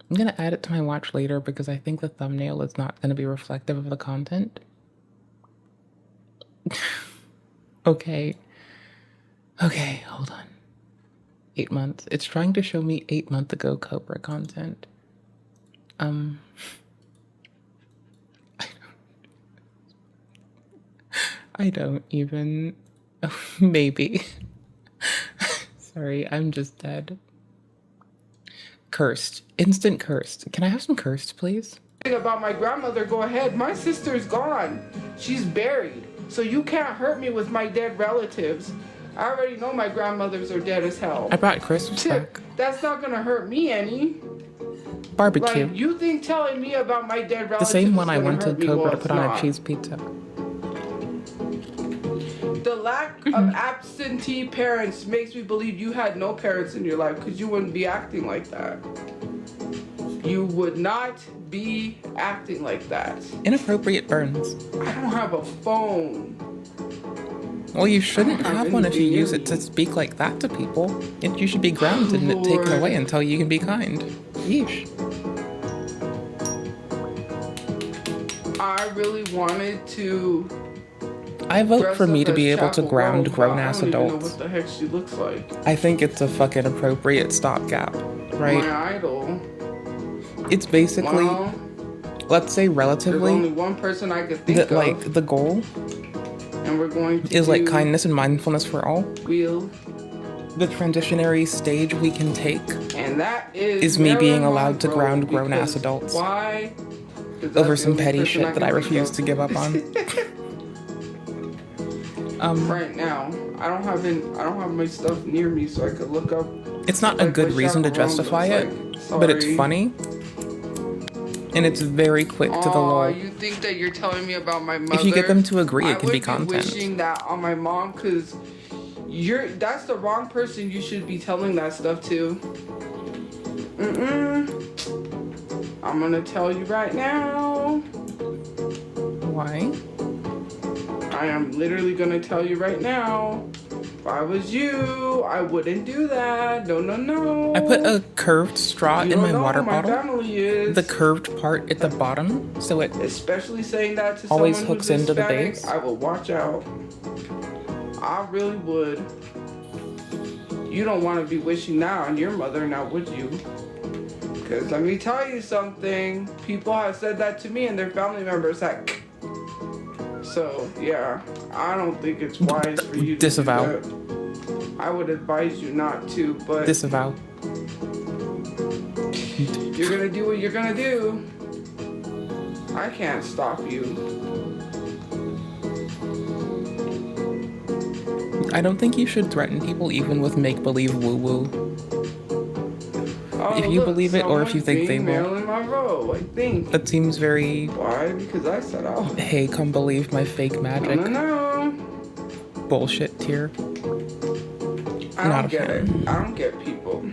I'm gonna add it to my watch later because I think the thumbnail is not gonna be reflective of the content. Okay. Okay, hold on. 8 months. It's trying to show me 8 months ago Cobra content. I don't even. Maybe. Sorry, I'm just dead. Cursed. Instant cursed. Can I have some cursed, please? About my grandmother, go ahead. My sister's gone. She's buried. So you can't hurt me with my dead relatives. I already know my grandmothers are dead as hell. I brought crisps back. That's not gonna hurt me any. Barbecue. Like, you think telling me about my dead relatives The same one is I gonna wanted hurt me? Cobra Well, to it's put on not. a cheese pizza. The lack of absentee parents makes me believe you had no parents in your life because you wouldn't be acting like that. You would not be acting like that. Inappropriate burns. I don't have a phone. Well, you shouldn't have one if you anything use in it to speak like that to people. You should be grounded and taken Lord. away until you can be kind. Yeesh. I really wanted to. I vote dress for me up to be as able to Chappell ground Roan, but grown-ass I don't even know adults. what the heck she looks like. I think it's a fucking appropriate stopgap, right? My idol. It's basically, Well, let's say there's relatively, only one person I could think that of, like the goal and we're going to is like do kindness and mindfulness for all. Wheel, The transitionary stage we can take and that is me being Marilyn allowed to Monroe, ground grown-ass because adults Why? 'Cause that's over the some only petty person shit that I can think refuse of. to give up on. Right now, I don't have my stuff near me, so I could look up. It's not a like, good what reason to Chaperone justify looks it, like. but it's Sorry. funny. And it's very quick to the Oh, lol. you think that you're telling me about my mother? If you get them to agree, I it can be would content. wishing that on my mom, cause that's the wrong person you should be telling that stuff to. I'm gonna tell you right now. Why? I am literally gonna tell you right now. If I was you, I wouldn't do that. No, no, no. I put a curved straw You in my don't know water who my bottle. family is. The curved part at the bottom, so it Especially saying that to always someone hooks who's into the Hispanic, base. I would watch out. I really would. You don't want to be wishing that on your mother, now would you? Because let me tell you something. People have said that to me and their family members that. So, yeah. I don't think it's wise for you to Disavow. do that. I would advise you not to, but... Disavow. You're gonna do what you're gonna do. I can't stop you. I don't think you should threaten people even with make-believe woo-woo. Oh, If you look, believe it or if you think they someone's being will. Marilyn Monroe, I think. That seems very, Why? Because I said I'll. hey, come believe my fake magic No. bullshit tier. I Not don't a get it. fan. I don't get people.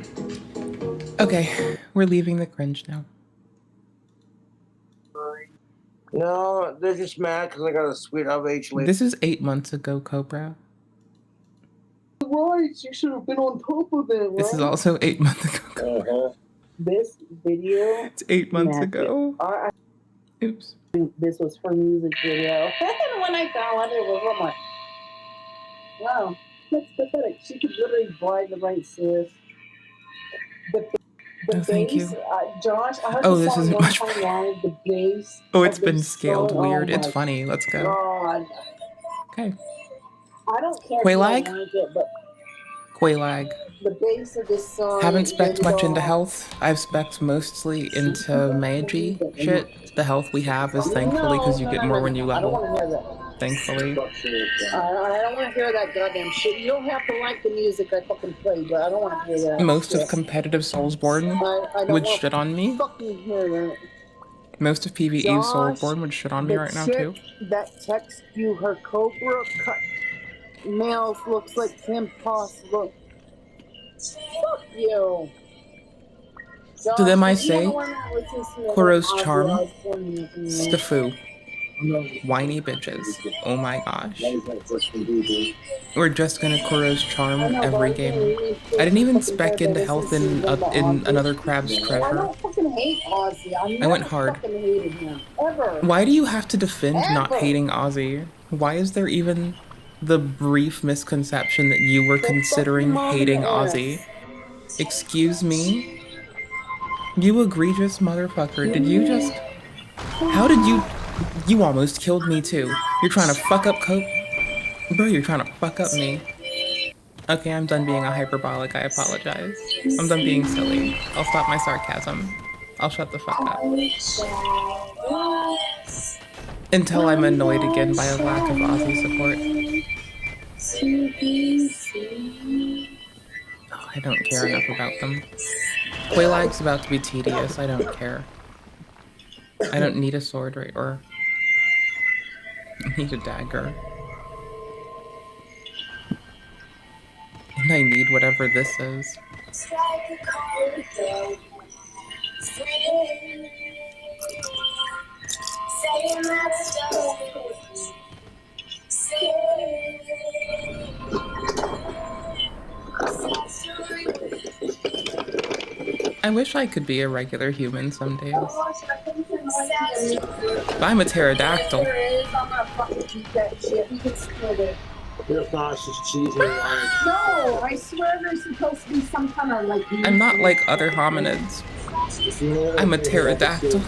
Okay, we're leaving the cringe now. No, they're just mad because I got a sweet of age lady. This is 8 months ago, Cobra. Right, you should have been on top of it, right? This is also 8 months ago. This video. It's 8 months ago. Oops. This was her music video. And when I found it was, I'm like, wow, that's pathetic. She could literally buy the right sis. The thank bass, you. Josh, I heard Oh, the this song isn't one much time live, the bass. Oh, it's of been this scaled song, weird. oh It's my funny. Let's go. God. Okay. I don't care if Quaylag? you don't like it, but Quaylag. the bass of this song. Haven't specced much into health. health. I've specced mostly into Meiji shit. The health we have is thankfully because you get more when you I don't level. want to hear that. Thankfully. I don't want to hear that goddamn shit. You don't have to like the music I fucking play, but I don't want to hear that. Most shit. of competitive Soulsborne I don't would wanna shit on me. fucking hear that. Most of PvE Josh, Soulsborne would shit on me the right now chick too. That text you her Cobra cut nails looks like Kim Possible. Fuck you. To them I Josh, you say, know when that was his name? Koro's Ozzy charm, Osbourne, Stafu. Whiny bitches. Oh my gosh. We're just gonna Kuro's charm every game. I didn't even spec into health in another Crab's I Treasure. don't fucking hate Ozzy. I I never went hard. fucking hated him. Ever. Why do you have to defend not Ever. hating Ozzy? Why is there even the brief misconception that you were considering hating Ozzy? Excuse me? You egregious motherfucker. Did you just... How did you... You almost killed me too. You're trying to fuck up Cope? Bro, you're trying to fuck up me. Okay, I'm done being a hyperbolic. I apologize. I'm done being silly. I'll stop my sarcasm. I'll shut the fuck up. Until I'm annoyed again by a lack of Aussie support. Oh, I don't care enough about them. Quaylag's about to be tedious. I don't care. I don't need a sword or... I need a dagger. And I need whatever this is. I wish I could be a regular human some days. But I'm a pterodactyl. No, I swear there's supposed to be some kind of like... I'm not like other hominids. I'm a pterodactyl.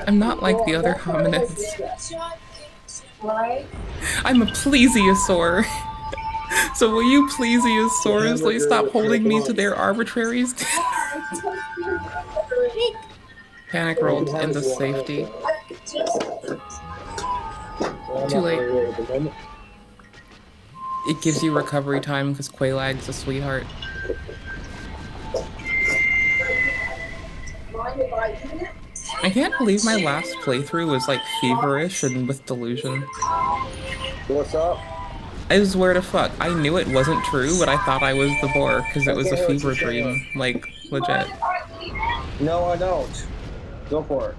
I'm not like the other hominids. I'm a plesiosaur. So will you plesiosaurusly stop holding me to their arbitrary Panic rolled into safety. Too late. It gives you recovery time because Quaylag's a sweetheart. I can't believe my last playthrough was like feverish and with delusion. What's up? I swear to fuck, I knew it wasn't true, but I thought I was the boar because it was a fever dream. Like, legit. No, I don't. Go for it.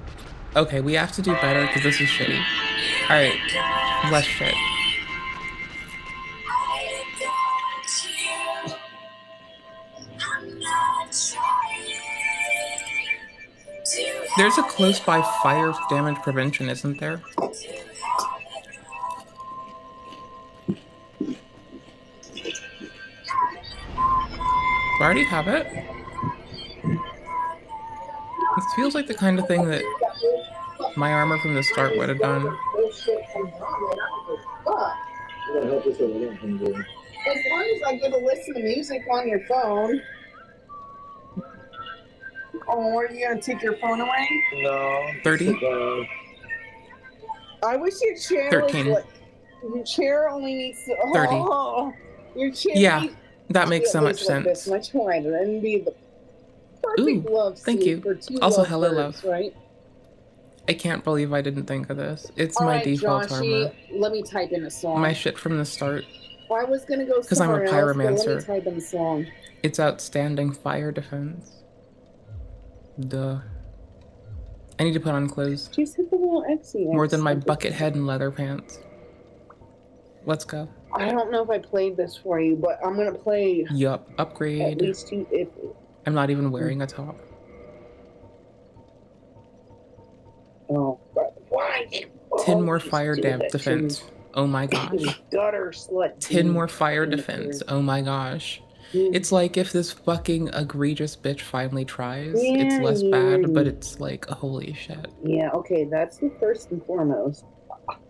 Okay, we have to do better because this is shitty. Alright, less shit. There's a close by fire damage prevention, isn't there? Do I already have it? This feels like the kind of thing that my armor from the start would have done. As long as I get to listen to music on your phone. Oh, are you gonna take your phone away? No. 30? I wish your chair 13. was like, your chair only needs to... 30. Oh, your chair Yeah, needs that makes to so be much at least like sense. this much wider and be the perfect love Thank seat you. for two Also, lovebirds, hello, love. right? I can't believe I didn't think of this. It's All my right, default Joshy, armor. let me type in a song. My shit from the start. Well, I was gonna go 'Cause I'm a somewhere else, but let me pyromancer. type in a song. It's outstanding fire defense. Duh. I need to put on clothes. Just hit the little Xy. More than my bucket head and leather pants. Let's go. I don't know if I played this for you, but I'm gonna play Yup. at Upgrade. least two. If I'm not even wearing a top. oh, but why? 10 more fire defense. Oh my gosh. Gutter slut. 10 more fire defense. Oh my gosh. It's like if this fucking egregious bitch finally tries, it's less bad, but it's like, holy shit. Yeah. Okay, that's the first and foremost.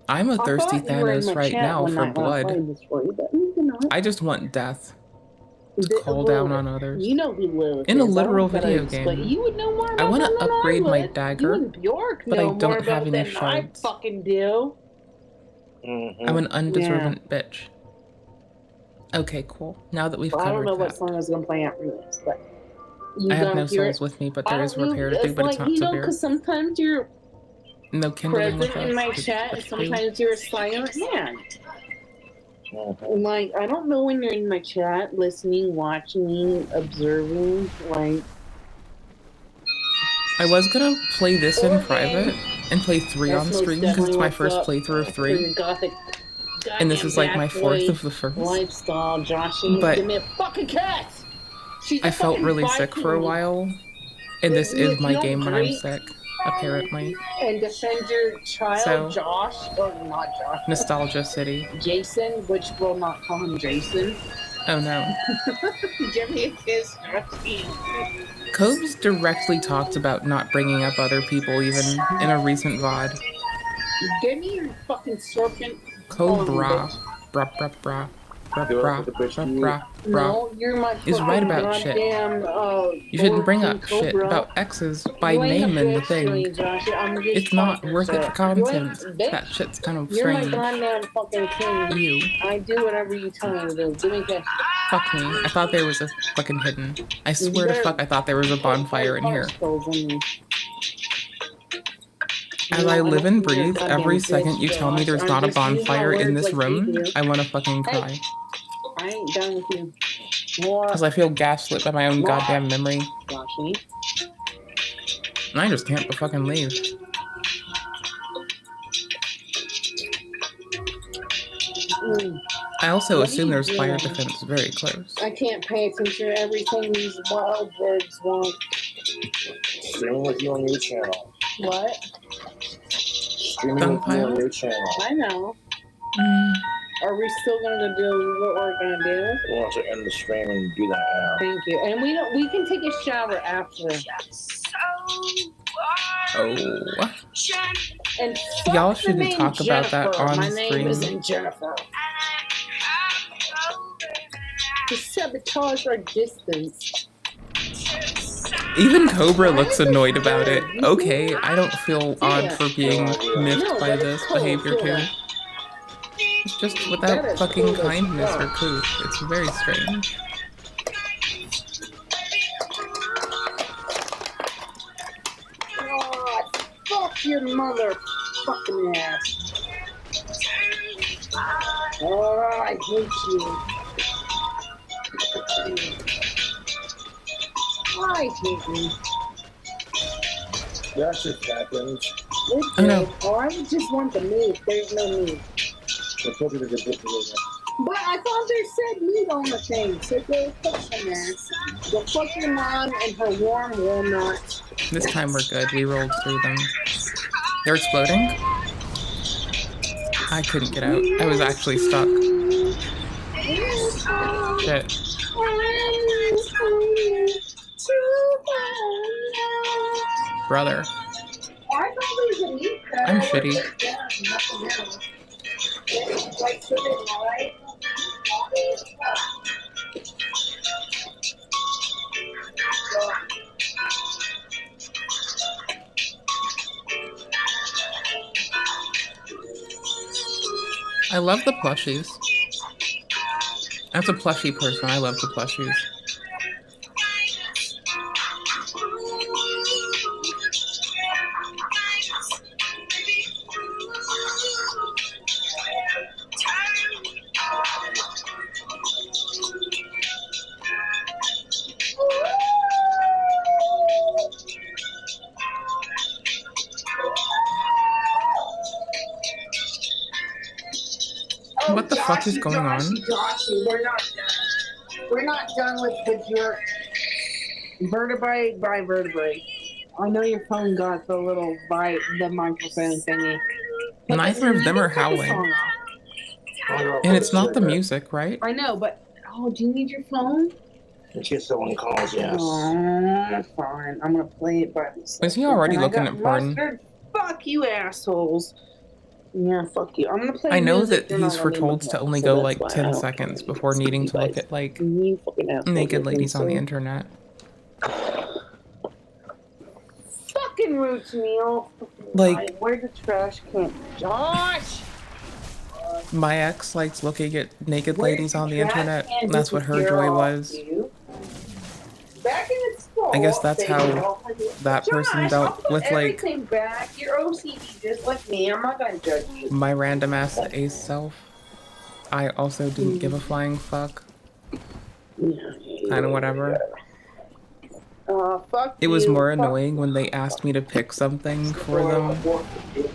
I'm a I thirsty thought you were in Thanos my right chat now one for night when I blood. played this for you, but you're not. I just want death. Call Well, down on others. You know who Lilith In a is. I literal don't gotta video explain. game. You would know more about I want that to than upgrade my would. dagger, You and Bjork but know I more don't about have any than I shards. fucking do. I'm an undeserving bitch. Okay, cool. Now that we've Well, I don't covered know what that. song I was gonna play after this, but you I have gonna no hear souls it. with me, but I there is don't know, repair to do, it's but like, it's not you know, severe. because sometimes you're No kindling with present us. in my chat, and sometimes you're a silent man. Like, I don't know when you're in my chat, listening, watching, observing, like... I was gonna play this in private, and play 3 on stream because it's my first playthrough of 3. And this is like my 4th of the first. Lifestyle, Joshy. But Give me a fucking cat. She's I felt fucking really sick for a Viking. while, and this You- is my you don't game when I'm drink sick, apparently. And defend your child, So- Josh, or not Josh. Nostalgia City. Jason, which will not call him Jason. Oh no. Give me a kiss, Joshy. Cobes directly talked about not bringing up other people even in a recent VOD. Give me your fucking serpent. Cobra. Bra bra bra. Bra bra bra bra bra. No, you're my Is right about shit. goddamn, You shouldn't bring up Cobra. shit about exes by You ain't a name in the bitch, thing. Joshy. I'm just It's not fucking worth it for upset. content. You ain't a bitch. That shit's kind of You're my strange. goddamn fucking king. You. I do whatever you tell me to do. Give me that. Fuck me. I thought there was a fucking hidden. I swear to fuck I thought there was a bonfire in here. As I live and breathe, every second you tell me there's not a bonfire in this room, I want to fucking cry. I ain't done with you. Because I feel gaslit by my own goddamn memory. Joshy. And I just can't but fucking leave. I also What are assume you there's fire doing? defense very close. I can't pay attention to everything these wild birds want. Streaming with you on your channel. What? Streaming with you on your channel. I know. Are we still gonna do what we're gonna do? We want to end the stream and do that now. Thank you. And we can take a shower after. Oh. And Y'all fuck the shouldn't name talk about that Jennifer. on My name stream. isn't Jennifer. To sabotage our distance. Even Cobra looks annoyed about it. Okay, I don't feel odd for being miffed by this behavior too. It's just without fucking kindness or truth. It's very strange. God, fuck your mother fucking ass. Oh, I hate you. I hate you. That's just happens. Oh no. Oh, I just want the meat. There's no meat. The focus is a good decision. But I thought there said meat on the thing. So go fuck some ass. Go fuck your mom and her warm walnut. This time we're good. We rolled through them. They're exploding? I couldn't get out. I was actually stuck. Shit. Brother. I'm shitty. I love the plushies. As a plushie person, I love the plushies. What the fuck is going on? Joshy, we're not done. We're not done with the jerk. Vertebrae by vertebrae. I know your phone got the little bite, the microphone thingy. Neither of them are howling. And it's not the music, right? I know, but do you need your phone? In case someone calls, yes. Oh, fine. I'm gonna play it by myself. Was he already And I looking got at porn? mustard. Fuck you, assholes. Yeah, fuck you. I'm gonna play. I know music, that you're he's not letting me foretold to play, only so go that's like why I 10 don't seconds before needing to look at like You fucking assholes naked with ladies on the me, so- internet. Fucking roots meal. Like- where's the trash can? Josh. My ex likes looking at naked Where's ladies on the trash internet. can That's what her disappear joy off was. you? Back in its fall, I guess that's they how all- that person Josh, dealt I'll put with like everything back. You're OCD just like me. I'm not gonna judge you. my random ass ace self. I also didn't give a flying fuck. Kinda whatever. Fuck It was you, more fuck annoying when they asked me to pick something for them,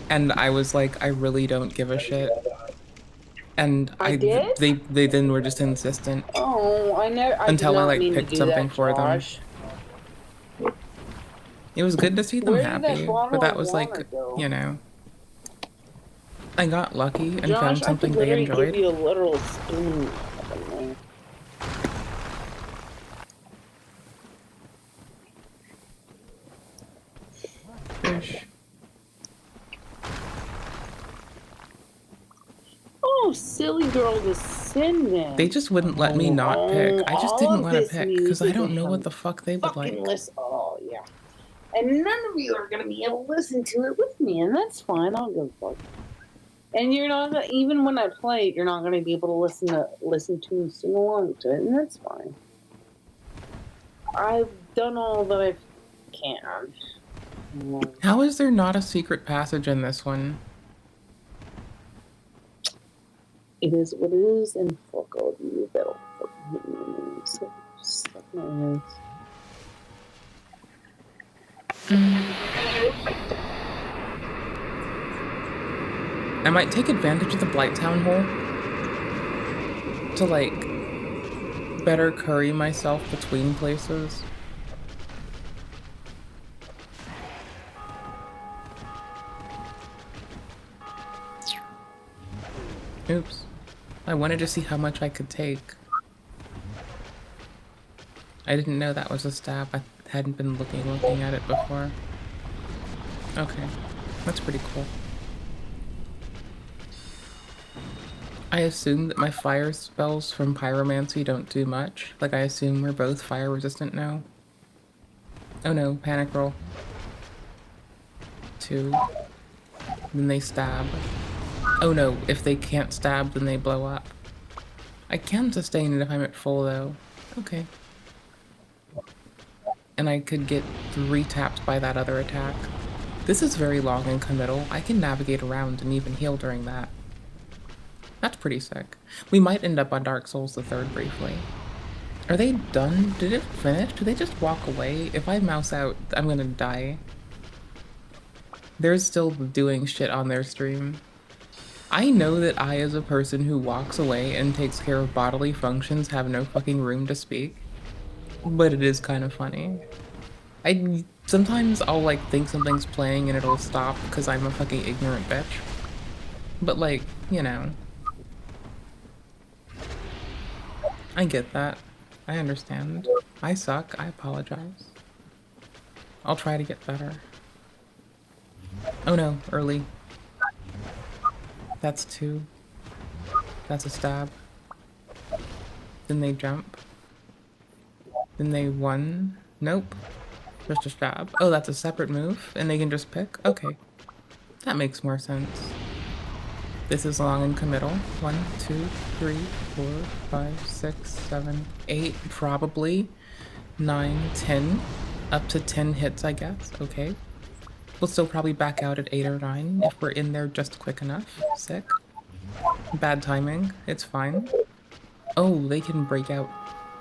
and I was like, I really don't give a shit. And I did? they then were just insistent Oh, I did until I not like mean to picked do something that, for them. Josh. It was good to see them Where did that happy, bottle but that of was water like, go? you know, I got lucky and Josh, found I could something they literally give enjoyed. you a literal spoon. Fish. Oh, silly girl descendant. They just wouldn't let me not pick. I just all didn't of want to this pick because I music don't and know some what the fuck they would like. listen. Oh, yeah. And none of you are going to be able to listen to it with me, and that's fine. I'll go for it. And you're not gonna, even when I play it, you're not going to be able to listen to and sing along to it, and that's fine. I've done all that I can. How is there not a secret passage in this one? It is what it is, and fuck all of you that'll fucking hit me. So, suck my ass. I might take advantage of the Blighttown hole to like better curry myself between places. Oops. I wanted to see how much I could take. I didn't know that was a stab. I hadn't been looking at it before. Okay. That's pretty cool. I assume that my fire spells from pyromancy don't do much. Like, I assume we're both fire resistant now. Oh no, panic roll. 2. Then they stab. Oh no, if they can't stab, then they blow up. I can sustain it if I'm at full though. Okay. And I could get 3 taps by that other attack. This is very long and committal. I can navigate around and even heal during that. That's pretty sick. We might end up on Dark Souls the 3rd briefly. Are they done? Did it finish? Do they just walk away? If I mouse out, I'm gonna die. They're still doing shit on their stream. I know that I, as a person who walks away and takes care of bodily functions, have no fucking room to speak. But it is kind of funny. Sometimes I'll like think something's playing and it'll stop because I'm a fucking ignorant bitch. But like, you know. I get that. I understand. I suck. I apologize. I'll try to get better. Oh no, early. That's 2. That's a stab. Then they jump. Then they 1. Nope. Just a stab. Oh, that's a separate move, and they can just pick? Okay. That makes more sense. This is long and committal. 1, 2, 3, 4, 5, 6, 7, 8, probably. 9, 10. Up to 10 hits, I guess. Okay. We'll still probably back out at 8 or 9 if we're in there just quick enough. Sick. Bad timing. It's fine. Oh, they can break out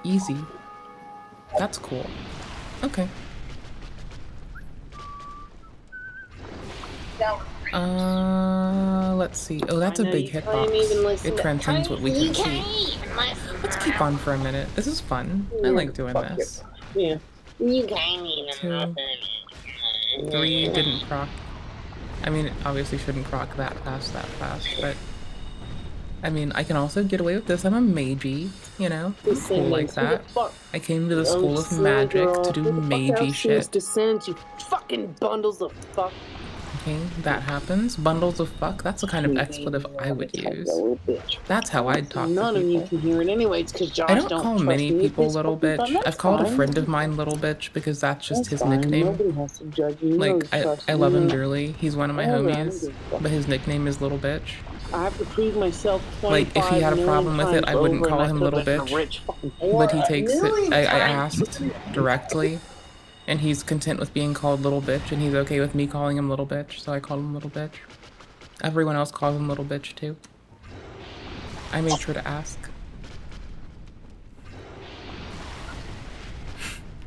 easy. That's cool. Okay. Let's see. Oh, that's a big hitbox. It transcends what we can see. Let's keep on for a minute. This is fun. I like doing this. Yeah. You can't even 2, 3 didn't proc. I mean, it obviously shouldn't proc that fast, but I mean, I can also get away with this. I'm a magey, you know? I'm cool like that. I came to the school of magic to do magey shit. Descent, you fucking bundles of fuck. Okay, that happens. Bundles of fuck, that's the kind of expletive I would use. That's how I'd talk to people. None of you can hear it anyways, because Josh I don't call many people little bitch. I've called a friend of mine little bitch because that's just his nickname. Nobody has to judge you. Like, I love him dearly. He's one of my homies, but his nickname is little bitch. I have to prove myself. Like, if he had a problem with it, I wouldn't call him little bitch. But he takes it. I asked directly, and he's content with being called little bitch, and he's okay with me calling him little bitch, so I call him little bitch. Everyone else calls him little bitch too. I made sure to ask.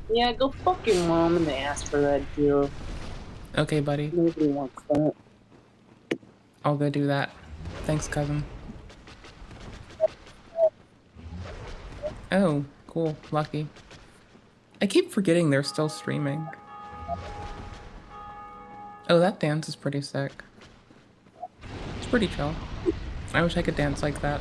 Yeah, go fuck your mom and ask for that deal. Okay, buddy. Nobody wants that. I'll go do that. Thanks, cousin. Oh, cool. Lucky. I keep forgetting they're still streaming. Oh, that dance is pretty sick. It's pretty chill. I wish I could dance like that.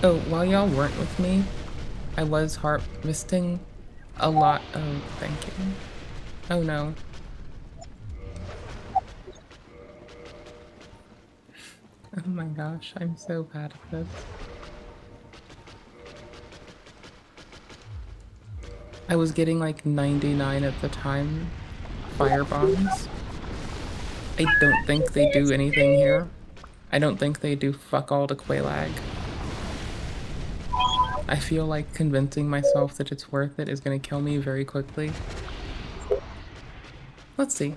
Oh, while y'all weren't with me, I was harvesting a lot. Oh, thank you. Oh no. Oh my gosh, I'm so bad at this. I was getting like 99 at the time. Fire bombs. I don't think they do anything here. I don't think they do fuck all to Quelaag. I feel like convincing myself that it's worth it is gonna kill me very quickly. Let's see.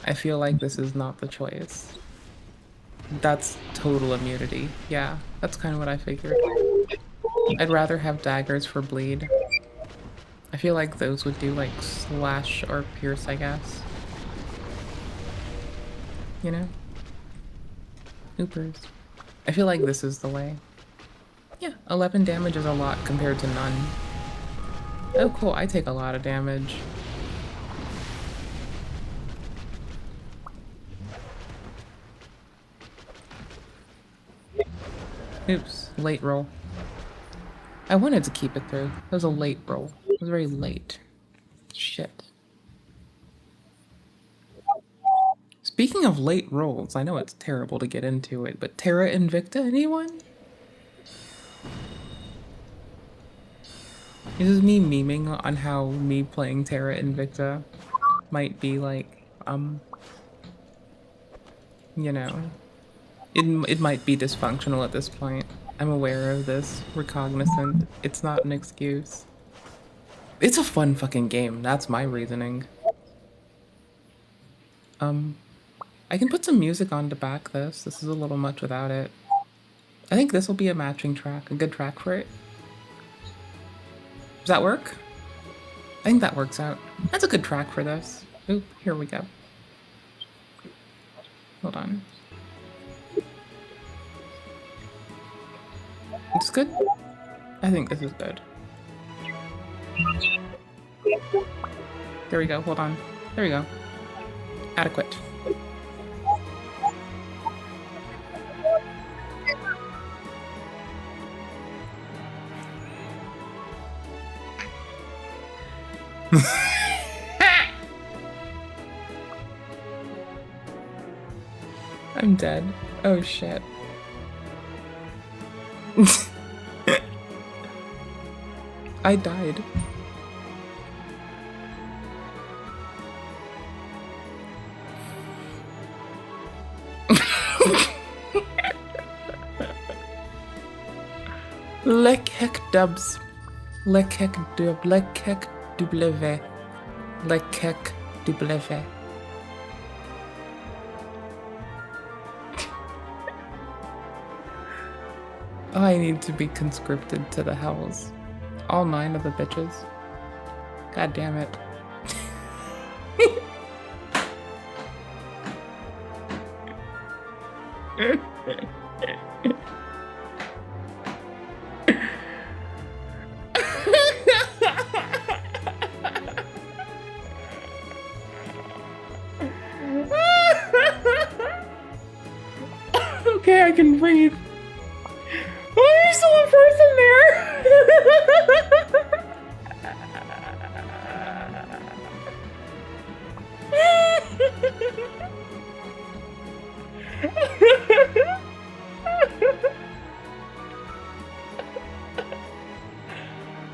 I feel like this is not the choice. That's total immunity. Yeah, that's kind of what I figured. I'd rather have daggers for bleed. I feel like those would do like slash or pierce, I guess. You know? Oopers. I feel like this is the way. Yeah, 11 damage is a lot compared to none. Oh cool, I take a lot of damage. Oops, late roll. I wanted to keep it through. That was a late roll. It was very late. Shit. Speaking of late rolls, I know it's terrible to get into it, but Terra Invicta, anyone? This is me memeing on how me playing Terra Invicta might be like, you know, it might be dysfunctional at this point. I'm aware of this. We're cognizant. It's not an excuse. It's a fun fucking game. That's my reasoning. I can put some music on to back this. This is a little much without it. I think this will be a matching track, a good track for it. Does that work? I think that works out. That's a good track for this. Oop, here we go. Hold on. It's good? I think this is good. There we go, hold on. There we go. Adequate. I'm dead. Oh shit. I died. Lek hek dubs. Lek hek dub. Lek hek W. Lek hek W. I need to be conscripted to the hells. All 9 of the bitches. God damn it. Okay, I can breathe. Oh, there's still a person there.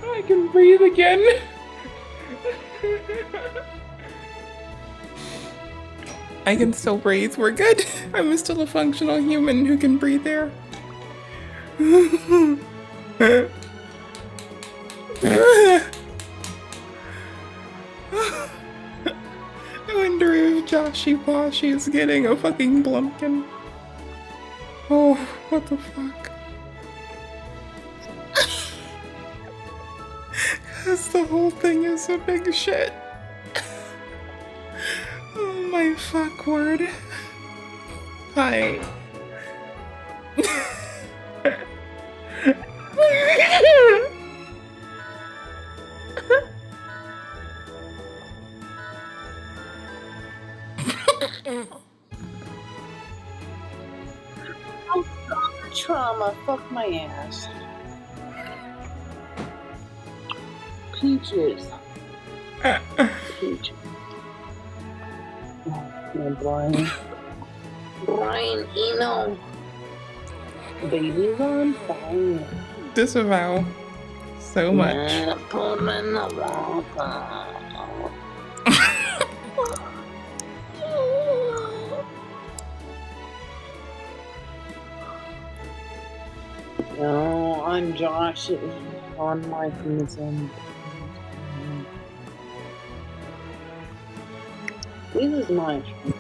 I can breathe again. I can still breathe. We're good. I'm still a functional human who can breathe air. I wonder if Joshy Washy is getting a fucking blumpkin. Oh, what the fuck? Cause the whole thing is a big shit. Oh my fuck word. Hi. Oh, trauma. Fuck my ass. Peaches. Peaches. Oh, Brian. Brian Eno. Baby's on fire. Disavow. So much. Yeah, put him in the water. No, I'm Josh on my prison. This is my truth.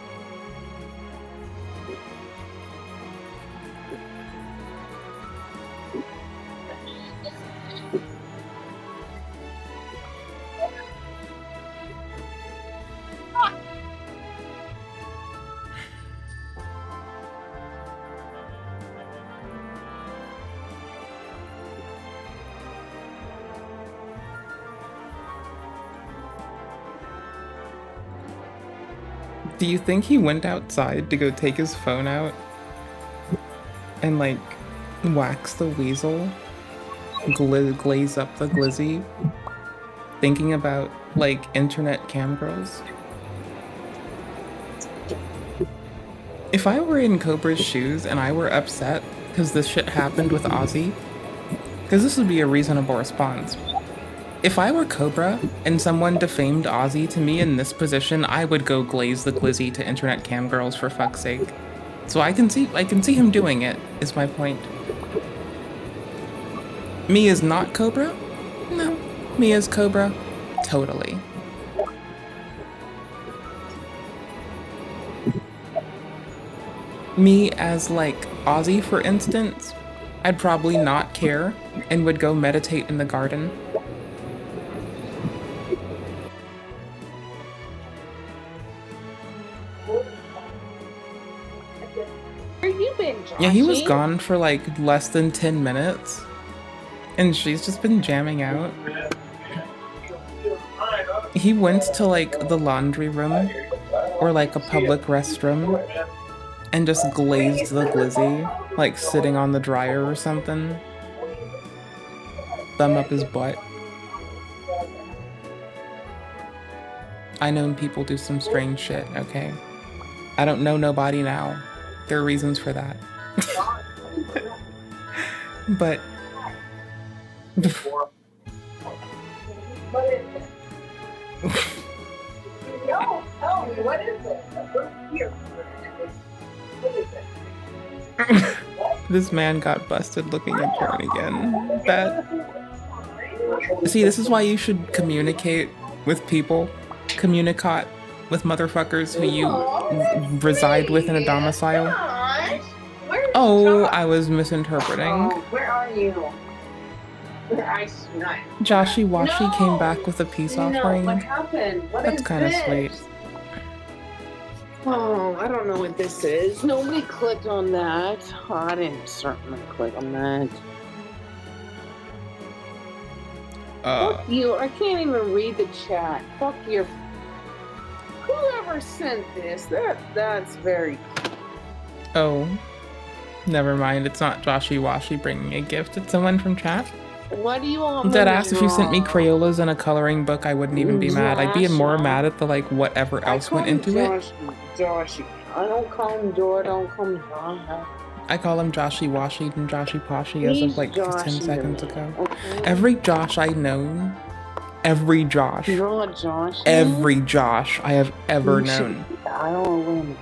Do you think he went outside to go take his phone out and like wax the weasel, glaze up the glizzy, thinking about like internet cam girls? If I were in Cobra's shoes and I were upset because this shit happened with Ozzy, because this would be a reasonable response. If I were Cobra and someone defamed Ozzy to me in this position, I would go glaze the glizzy to internet cam girls for fuck's sake. So I can see him doing it, is my point. Me as not Cobra? No. Me as Cobra? Totally. Me as like Ozzy, for instance, I'd probably not care and would go meditate in the garden. Where you been, Joshy? Yeah, he was gone for like less than 10 minutes. And she's just been jamming out. He went to like the laundry room or like a public restroom and just glazed the glizzy, like sitting on the dryer or something. Thumb up his butt. I known people do some strange shit, okay? I don't know nobody now. There are reasons for that. But What is it? No, tell me, what is it? Here. What is it? this man got busted looking at porn again. See, this is why you should communicate with people. Communicate with motherfuckers who you reside with in a domicile. Oh, I was misinterpreting. Oh, where are you? I snuck. Joshy Washy came back with a peace offering. What happened? What That's is kind of this? sweet. Oh, I don't know what this is. Nobody clicked on that. Oh, I didn't certainly click on that. Fuck you. I can't even read the chat. Fuck your... Whoever sent this, that's very... Oh. Never mind, it's not Joshy Washy bringing a gift, it's someone from chat. What do you want me Deadass, to if you sent me draw? Crayolas and a coloring book, I wouldn't even be mad. I'd be more mad at the, like, whatever else went into it. Joshy. I don't call him Joe, I don't call him Josh. I call him Joshy Washy and Joshy Poshy as He's of, like, just 10 Joshy seconds to me, ago. okay? Every Josh I know, every Josh, You're a Josh. every Josh I have ever You should- known. I don't know.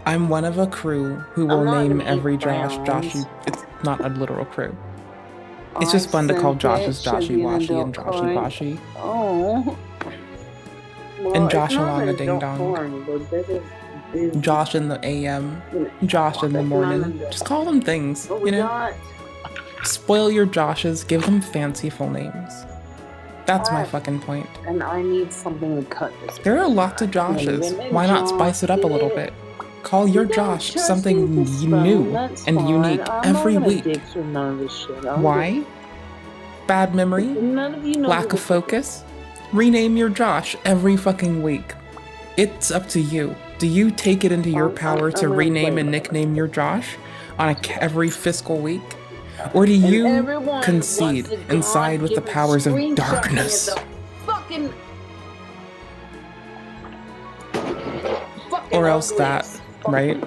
I'm one of a crew who will I'm not name gonna eat every Josh browns. Joshy. It's not a literal crew. It's just fun to call Josh's Should Joshy be an Washy and adult Joshy toy. Washy. Oh. Well, And it's Josh not along an a ding adult dong. porn, but that is Josh in the AM. Josh in the That's morning. not an adult. Just call them things, But you we know? got Spoil your Joshes, give them fanciful names. That's my fucking point. and I need something to cut this. There are lots of Joshes. Why not spice it up a little bit? Call your Josh something new and unique every week. Why? Bad memory? None of you know Lack of focus? Rename your Josh every fucking week. It's up to you. Do you take it into your power to rename and nickname your Josh on every fiscal week? Or do you concede and side with the powers of darkness? Fucking Or else that, right?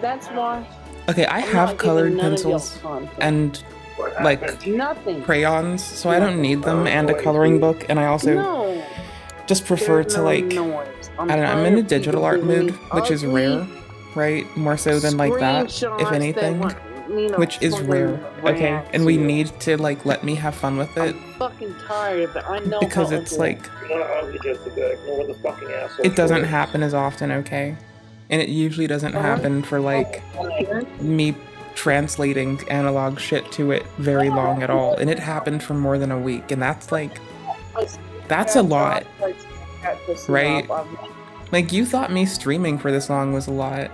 That's why. Okay, I I'm have not colored giving none of y'all pencils content. and like Nothing. crayons, so I don't need them, and a coloring book, and I also No. just prefer There's to no like, noise. I don't know, I'm in a digital art mood, which is rare, right? More so than like that, if Screenshots anything, that which is fucking rare, okay? rants And we here. need to like let me have fun with it, Fucking tired of it. I know because how it's it like, You know how Jessica, ignore the fucking asshole. it doesn't happen as often, okay? And it usually doesn't happen for like me translating analog shit to it very long at all. And it happened for more than a week, and that's like, that's a lot, right? Like, you thought me streaming for this long was a lot.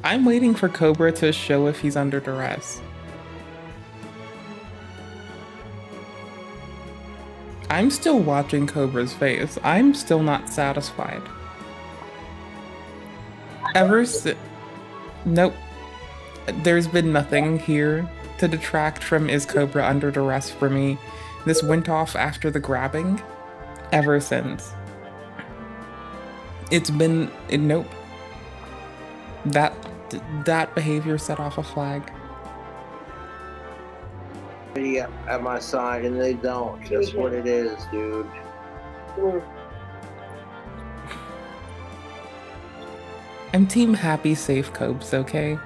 I'm waiting for Cobra to show if he's under duress. I'm still watching Cobra's face. I'm still not satisfied. Nope. There's been nothing here to detract from is Cobra under duress for me. This went off after the grabbing. Ever since. It's been... nope. That behavior set off a flag. At my side, and they don't. That's what it is, dude. I'm team happy, safe Cobes, okay?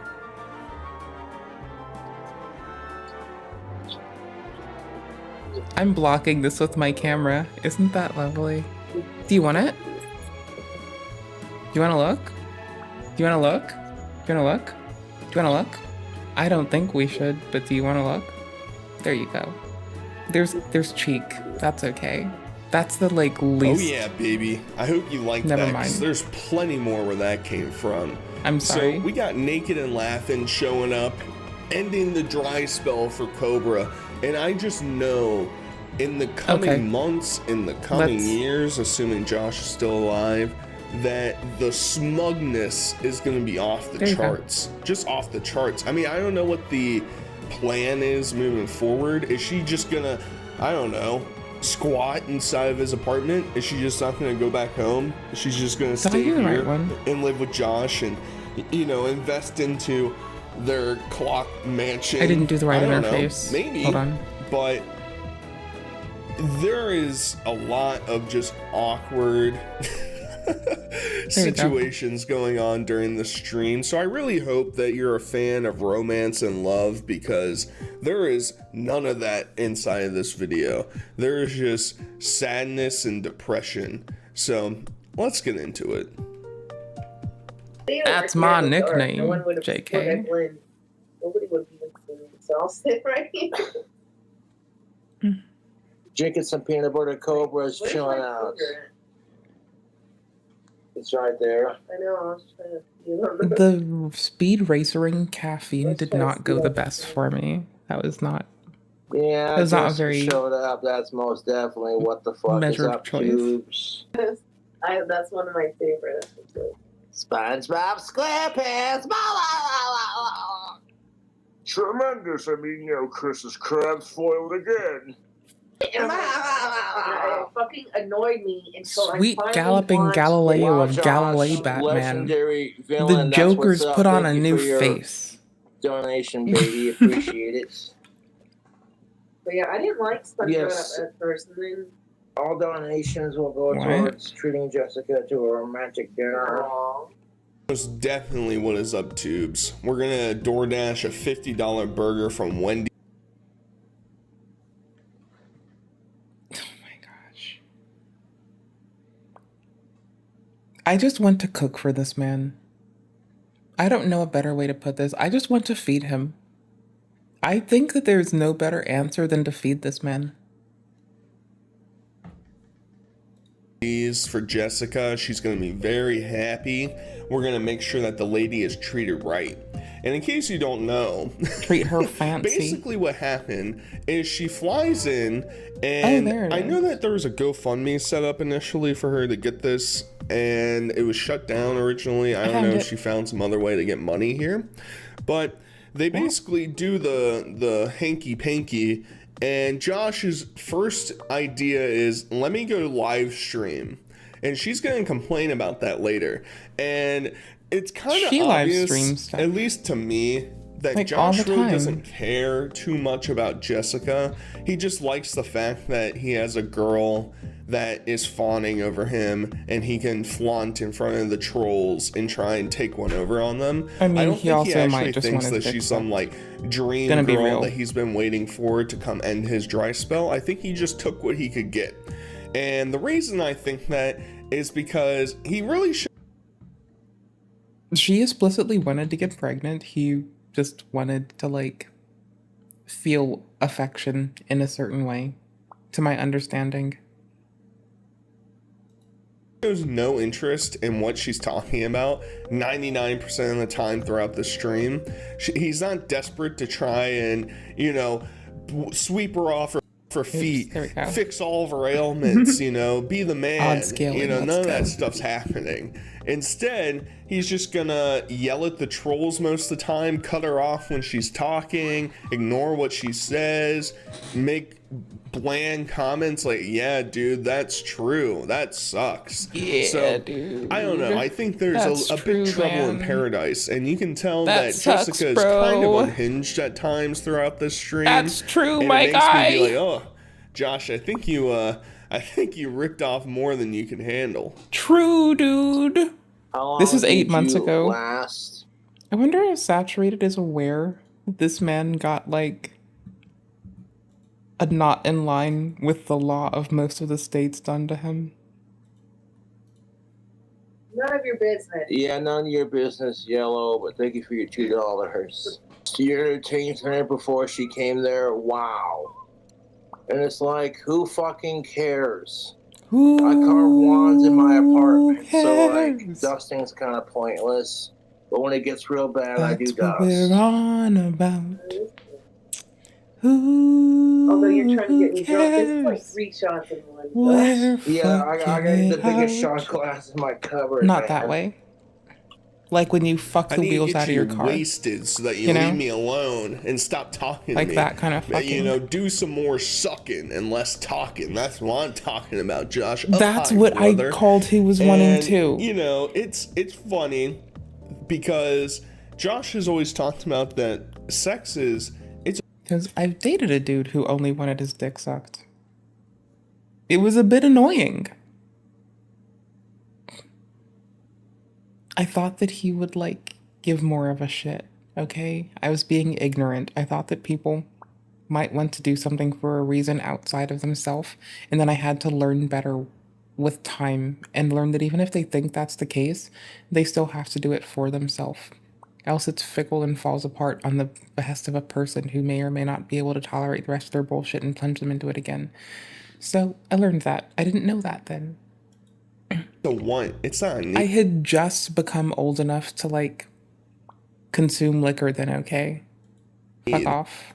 I'm blocking this with my camera. Isn't that lovely? Do you want it? Do you want to look? Do you want to look? Do you want to look? Do you want to look? I don't think we should, but do you want to look? There you go. There's cheek. That's okay. That's the like least. Oh yeah, baby. I hope you like Never that. mind. 'Cause there's plenty more where that came from. I'm sorry. So we got Naked and Laughing showing up, ending the dry spell for Cobra, and I just know in the coming months, in the coming years, assuming Josh is still alive, that the smugness is going to be off the charts. Just off the charts. I mean, I don't know what the plan is moving forward. Is she just going to, I don't know, squat inside of his apartment? Is she just not going to go back home? She's just going to stay here and live with Josh and, you know, invest into their clock mansion? I didn't do the right I don't know. interface. Maybe. Hold on. But there is a lot of just awkward situations going on during the stream, so I really hope that you're a fan of romance and love, because there is none of that inside of this video. There is just sadness and depression. So let's get into it. That's my nickname, JK. Nobody would be listening, so I'll sit right here. Drinking some peanut butter Cobras, chilling out. It's right there. I know, I was trying to The speed racering caffeine did not go the best for me. That was not. Yeah, That was not a just very showed up. That's most definitely what the fuck is measured up choice. That's one of my favorite episodes. SpongeBob SquarePants. Tremendous. I mean, you know, Chris's crab foiled again. Yeah, fucking fucking annoyed me until Sweet I finally galloping watched Galileo it. of Galilee Batman. legendary The villain, that's what's Joker's up. put on Thank a you new for your face. donation, baby. Appreciate it. But yeah, I didn't like SpongeBob Yes. at first, and then All donations will go What? towards treating Jessica to a romantic dinner. Most definitely what is up, tubes. We're gonna DoorDash a $50 burger from Wendy. I just want to cook for this man. I don't know a better way to put this. I just want to feed him. I think that there's no better answer than to feed this man. For Jessica, she's gonna be very happy. We're gonna make sure that the lady is treated right. And in case you don't know, treat her fancy. Basically what happened is she flies in, and I know that there was a GoFundMe set up initially for her to get this, and it was shut down originally. I don't know if she found some other way to get money here, but they basically do the hanky panky. And Josh's first idea is, let me go live stream. And she's going to complain about that later. And it's kind of obvious, at least to me, that like Josh really doesn't care too much about Jessica. He just likes the fact that he has a girl that is fawning over him, and he can flaunt in front of the trolls and try and take one over on them. I mean, don't think he actually just thinks that she's some like dream girl that he's been waiting for to come end his dry spell. I think he just took what he could get. And the reason I think that is because he really should. She explicitly wanted to get pregnant. He just wanted to like feel affection in a certain way, to my understanding. Shows no interest in what she's talking about 99% of the time throughout the stream. He's not desperate to try and, you know, sweep her off her feet, fix all of her ailments, you know, be the man. You know, none of that stuff's happening. Instead, he's just gonna yell at the trolls most of the time, cut her off when she's talking, ignore what she says, make bland comments like, yeah, dude, that's true, that sucks. Yeah, so, dude. I don't know, I think there's a big trouble in paradise, and you can tell that sucks, Jessica is bro. kind of unhinged at times throughout this stream. That's true, and my it makes guy. me be like, oh, Josh, I think you ripped off more than you can handle. True, dude. This is 8 months ago. Last? I wonder if Saturated is aware that this man got like a not in line with the law of most of the states done to him. None of your business. Yeah, none of your business, Yellow, but thank you for your $2. You entertained her before she came there? Wow. And it's like, who fucking cares? I carve wands in my apartment, so like, dusting's kind of pointless. But when it gets real bad, I do That's what dust. we're on about. Who Although you're trying to get me drunk, this is like cares? 3 shots in one. Yeah, I got the biggest out. shot glass in my cupboard. Not man. that way. Like when you fuck the I need to wheels get out of your you car. wasted so that you, You know? leave me alone and stop talking Like to me. that kind of fucking. You know, do some more sucking and less talking. That's what I'm talking about, Josh. That's Up high, what brother. I called he was wanting And, to. You know, it's funny because Josh has always talked about that sex is Because I've dated a dude who only wanted his dick sucked. It was a bit annoying. I thought that he would like give more of a shit, okay? I was being ignorant. I thought that people might want to do something for a reason outside of themselves, and then I had to learn better with time and learn that even if they think that's the case, they still have to do it for themselves. Else it's fickle and falls apart on the behest of a person who may or may not be able to tolerate the rest of their bullshit and plunge them into it again. So I learned that. I didn't know that then. the one. It's not a need. I had just become old enough to like consume liquor then, okay? Fuck off.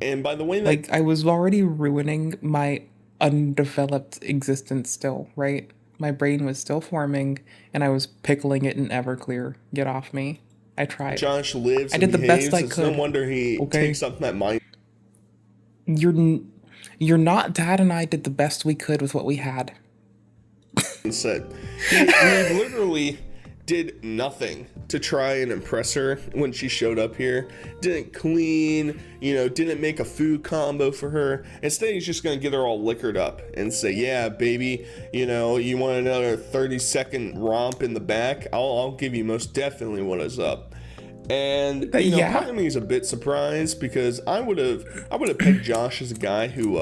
And by the way, that Like I was already ruining my undeveloped existence still, right? My brain was still forming and I was pickling it in Everclear. Get off me. I tried. Josh lives I and did the best behaves, I it's could. no wonder he Okay. takes up that mind. You're You're not dad and I did the best we could with what we had. And said he literally did nothing to try and impress her when she showed up here. Didn't clean, didn't make a food combo for her. Instead, he's just gonna get her all liquored up and say, yeah, baby, you want another 30-second romp in the back? I'll give you most definitely what is up. And part of me is a bit surprised because I would have pegged Josh as a guy who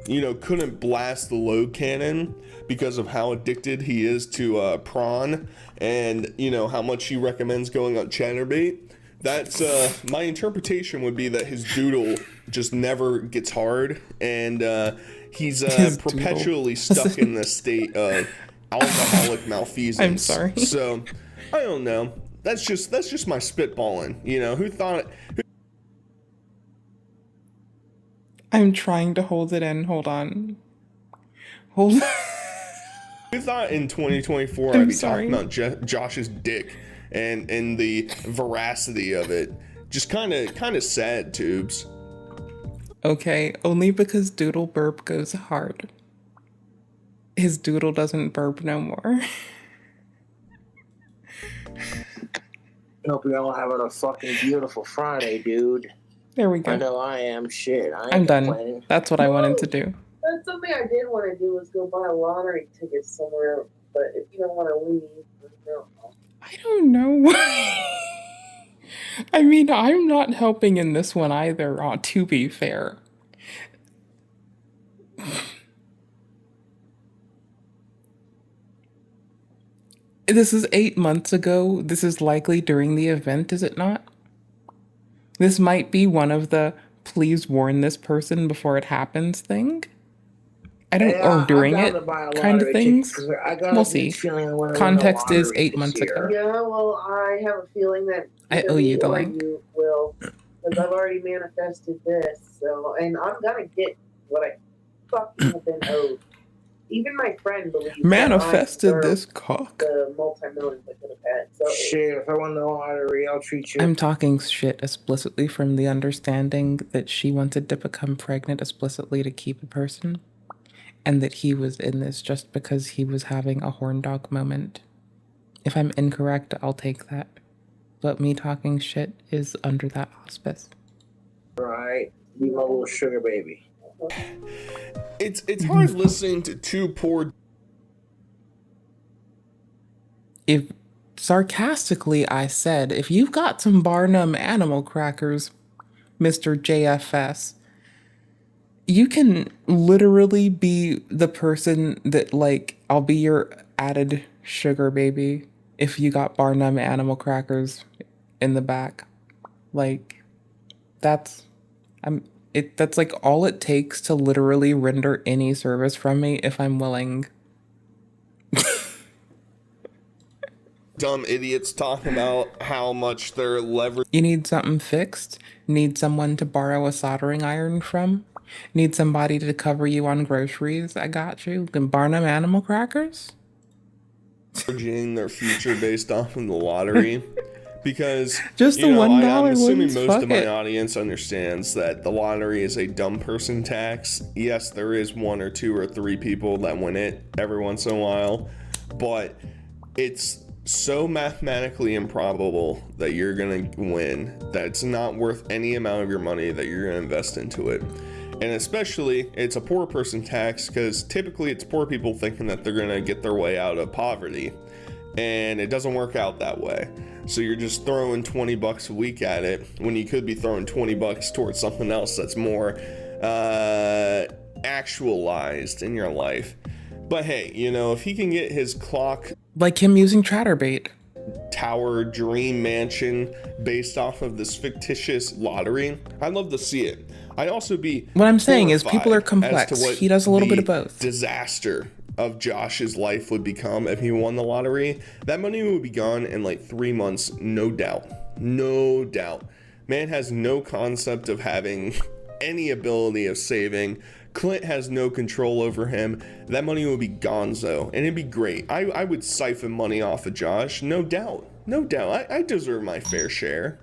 couldn't blast the load cannon because of how addicted he is to prawn and how much he recommends going on chatterbait. That's my interpretation would be that his doodle just never gets hard and he's perpetually stuck in the state of alcoholic malfeasance. I'm sorry. So I don't know. That's just my spitballing. Who thought? I'm trying to hold it in. Hold on. Hold on. Who thought in 2024 I'd be talking about Josh's dick and the veracity of it? Just kind of sad, Tubes. Okay, only because doodle burp goes hard. His doodle doesn't burp no more. Hope you're all having a fucking beautiful Friday, dude. There we go. I know I am. Shit, I'm done. That's what I wanted to do. That's something I did want to do was go buy a lottery ticket somewhere. But if you don't want to leave, no. I don't know. I mean, I'm not helping in this one either, to be fair. This is 8 months ago. This is likely during the event, is it not? This might be one of the please warn this person before it happens thing. I don't, or during it kind of things. We'll see. Context is 8 months ago. Yeah, well, I have a feeling that I owe you the link. You will, because I've already manifested this. So, and I'm gonna get what I fucking have been owed. Even my friend believes manifested this cock. The multi-millions I could have had. So shit, if I won the lottery, I'll treat you. I'm talking shit explicitly from the understanding that she wanted to become pregnant explicitly to keep a person, and that he was in this just because he was having a horn dog moment. If I'm incorrect, I'll take that. But me talking shit is under that auspice. Right. Be my little sugar baby. It's hard listening to two poor. If sarcastically I said, if you've got some Barnum animal crackers, Mr. JFS, you can literally be the person that, like, I'll be your added sugar baby if you got Barnum animal crackers in the back. Like, that's like all it takes to literally render any service from me if I'm willing. Dumb idiots talking about how much they're leveraged. You need something fixed? Need someone to borrow a soldering iron from? Need somebody to cover you on groceries? I got you. Can Barnum animal crackers? Leveraging their future based off of the lottery. Because just the $1 I'm assuming ones, most of my audience understands that the lottery is a dumb person tax. Yes, there is 1 or 2 or 3 people that win it every once in a while, but it's so mathematically improbable that you're gonna win that it's not worth any amount of your money that you're gonna invest into it. And especially, it's a poor person tax because typically it's poor people thinking that they're gonna get their way out of poverty, and it doesn't work out that way. So you're just throwing $20 a week at it when you could be throwing $20 towards something else that's more actualized in your life. But hey, if he can get his clock, like him using Chatterbait, tower dream mansion based off of this fictitious lottery, I'd love to see it. I'd also be what I'm saying is people are complex. He does a little bit of both. Disaster of Josh's life would become if he won the lottery. That money would be gone in like 3 months, no doubt. No doubt. Man has no concept of having any ability of saving. Clint has no control over him. That money would be gonzo, and it'd be great. I would siphon money off of Josh, no doubt. No doubt. I deserve my fair share.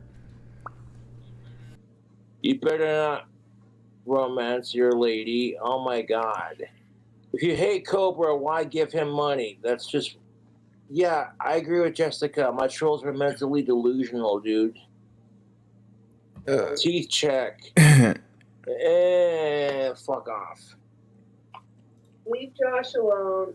You better not romance your lady. Oh my god. If you hate Cobra, why give him money? That's just... Yeah, I agree with Jessica. My trolls were mentally delusional, dude. Teeth check. Fuck off. Leave Josh alone.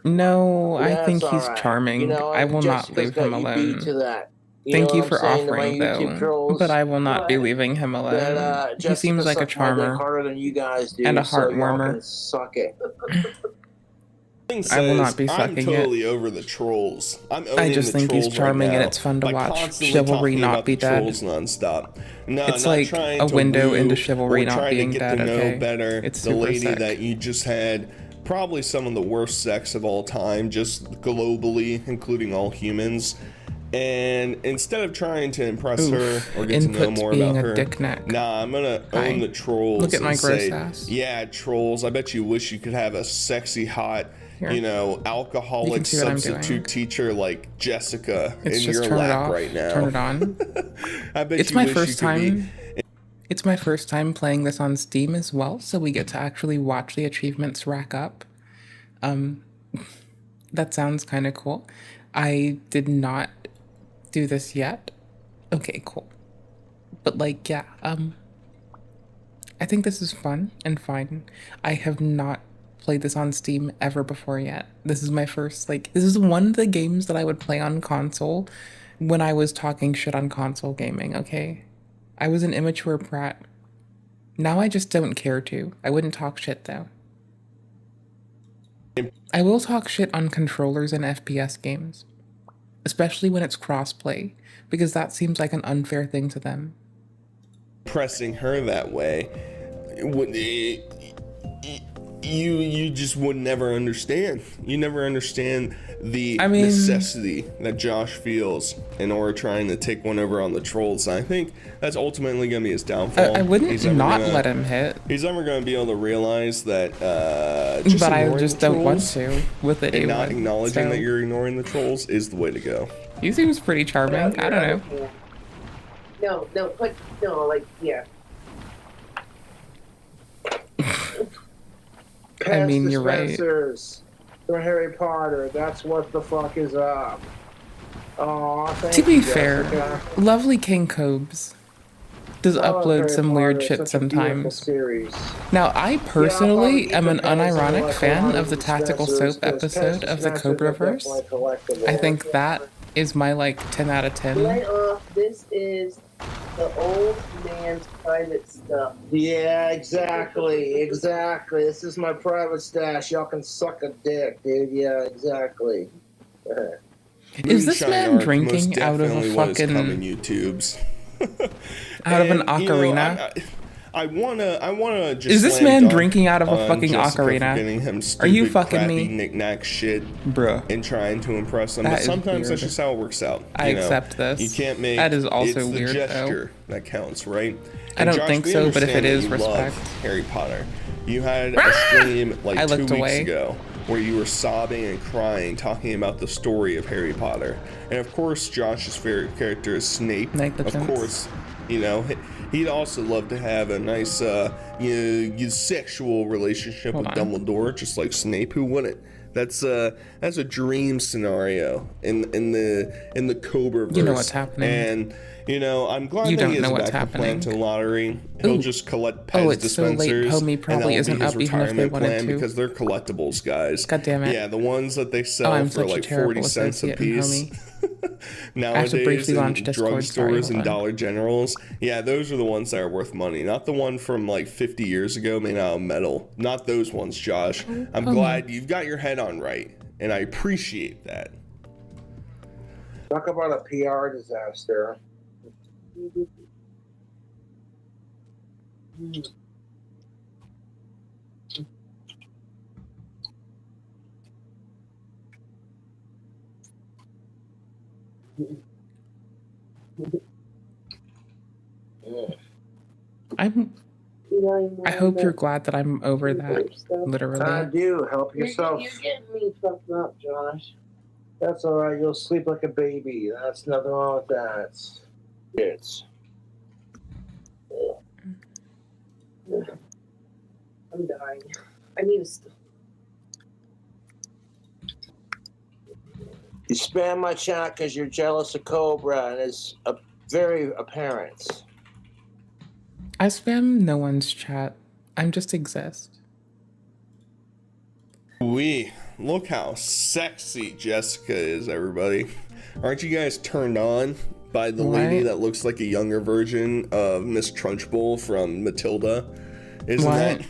No, I That's think he's alright. charming. You know, I will not Jessica's leave got him you alone. beat to that. You Thank know you what for I'm saying to my offering, YouTube though. trolls? But I will not be What? leaving him alone. That He Jessica seems like a sucks my dick charmer harder than you guys do, and a so heart y'all warmer. can suck it. I will not be I'm sucking totally it. over the trolls. I'm owning I just the think he's trolls charming right and now it's fun to by watch constantly chivalry talking not about be the dead. trolls nonstop. No, It's not like trying a to window woo into chivalry or not trying being to get dead, to know okay? better It's the super lady sick. that you just had. Probably some of the worst sex of all time, just globally, including all humans. And instead of trying to impress her or get to know Input's more being about a her, dick neck. nah, I'm gonna Hi. own the trolls. Look at my and gross say, ass. yeah, trolls. I bet you wish you could have a sexy, hot, Here. you know, You alcoholic can see what I'm substitute doing. teacher like Jessica It's in just your turn it lap off, right now. turn it on. I bet It's you my wish first you could be. time. It's my first time playing this on Steam as well, so we get to actually watch the achievements rack up. That sounds kind of cool. I did not do this yet. Okay, cool. But like, yeah, I think this is fun and fine. I have not played this on Steam ever before yet. This is my first, like, this is one of the games that I would play on console when I was talking shit on console gaming, okay? I was an immature brat. Now I just don't care to. I wouldn't talk shit though. I will talk shit on controllers in FPS games, especially when it's crossplay, because that seems like an unfair thing to them. Pressing her that way, you just would never understand. You never understand the necessity that Josh feels in order trying to take one over on the trolls. And I think that's ultimately going to be his downfall. I wouldn't not let him hit. He's never going to be able to realize that. But I just don't want to with it. And not acknowledging that you're ignoring the trolls is the way to go. He seems pretty charming. I don't know. Yeah. I mean, you're right. Dispensers for Harry Potter. That's what the fuck is up. Oh, To be fair, lovely King Cobes does upload some weird shit sometimes. Now, I personally am an unironic fan of the Tactical Soap episode of the Cobraverse. I think that is my, like, 10 out of 10. Lay off. This is the old man's private stuff. Yeah, exactly. This is my private stash. Y'all can suck a dick, dude. Yeah, exactly. Is this man Moonshine drinking Arc out of a most definitely was fucking... coming YouTubes. out of an And, you know, ocarina? I wanna just. Is this slam man dunk drinking out of a on fucking Jessica for ocarina? getting him Are you stupid, fucking crappy me? knick-knack shit, bruh, and trying to impress them. That But is sometimes that's weird. just how it works out. I you know? accept this. You can't make. That is also it's weird, the though. gesture that counts, right? I And don't Josh, think we so, but if understand it that is, you respect. love Harry Potter. You had a stream like I 2 looked weeks away. ago where you were sobbing and crying, talking about the story of Harry Potter. And of course, Josh's favorite character is Snape. Negligence. Of course, you know, he'd also love to have a nice, sexual relationship with Dumbledore, just like Snape. Who wouldn't? That's a dream scenario in the Cobraverse. You know what's happening. And you know, I'm glad You that don't he has know a what's backup plan happening. to the lottery. He'll just collect Pez it's so late. dispensers. Homie probably and that'll isn't be his up even if they retirement wanted plan to. because they're collectibles, guys. God damn it. Yeah, the ones that they sell I'm for such a like terrible 40 cents a associate and piece. homie. Nowadays briefly in launch Discord. Sorry, drugstores hold and on. Dollar Generals, yeah, those are the ones that are worth money. Not the one from like 50 years ago made out of metal. Not those ones, Josh. I'm glad you've got your head on right, and I appreciate that. Talk about a PR disaster. I hope you're glad that I'm over that, literally. I do. Help yourself. You're getting me fucked up, Josh. That's all right. You'll sleep like a baby. That's nothing wrong with that. It's. I'm dying. I need to stop. You spam my chat because you're jealous of Cobra, and it's very apparent. I spam no one's chat. I'm just exist. Look how sexy Jessica is, everybody. Aren't you guys turned on by the lady that looks like a younger version of Miss Trunchbull from Matilda? Isn't that?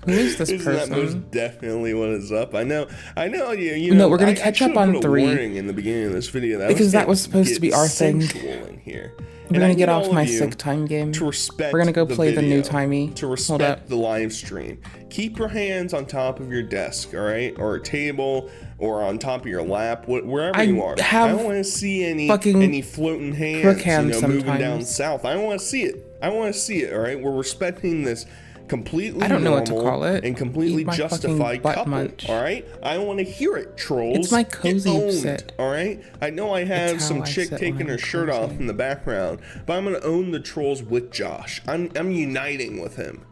Who is this Isn't that person? most definitely what is up? I know. You No, know, we're gonna I catch should up on put a 3. warning in the beginning of this video Because that was supposed to be our thing. In here. We're gonna get off my sick time game. To respect We're gonna go play the new video, timey. To Hold respect up. the live stream. Keep your hands on top of your desk, all right, or a table, or on top of your lap, wherever you are. I don't want to see any floating hands, moving down south. I don't want to see it. I want to see it. All right, we're respecting this completely I don't know what to normal call it. and completely Eat my justified fucking butt couple. munch. All right, I want to hear it, trolls. It's my Get cozy owned, sit. all right, I know I have It's some how I chick sit taking when her I'm shirt off in the background, but I'm gonna own the trolls with Josh. I'm uniting with him.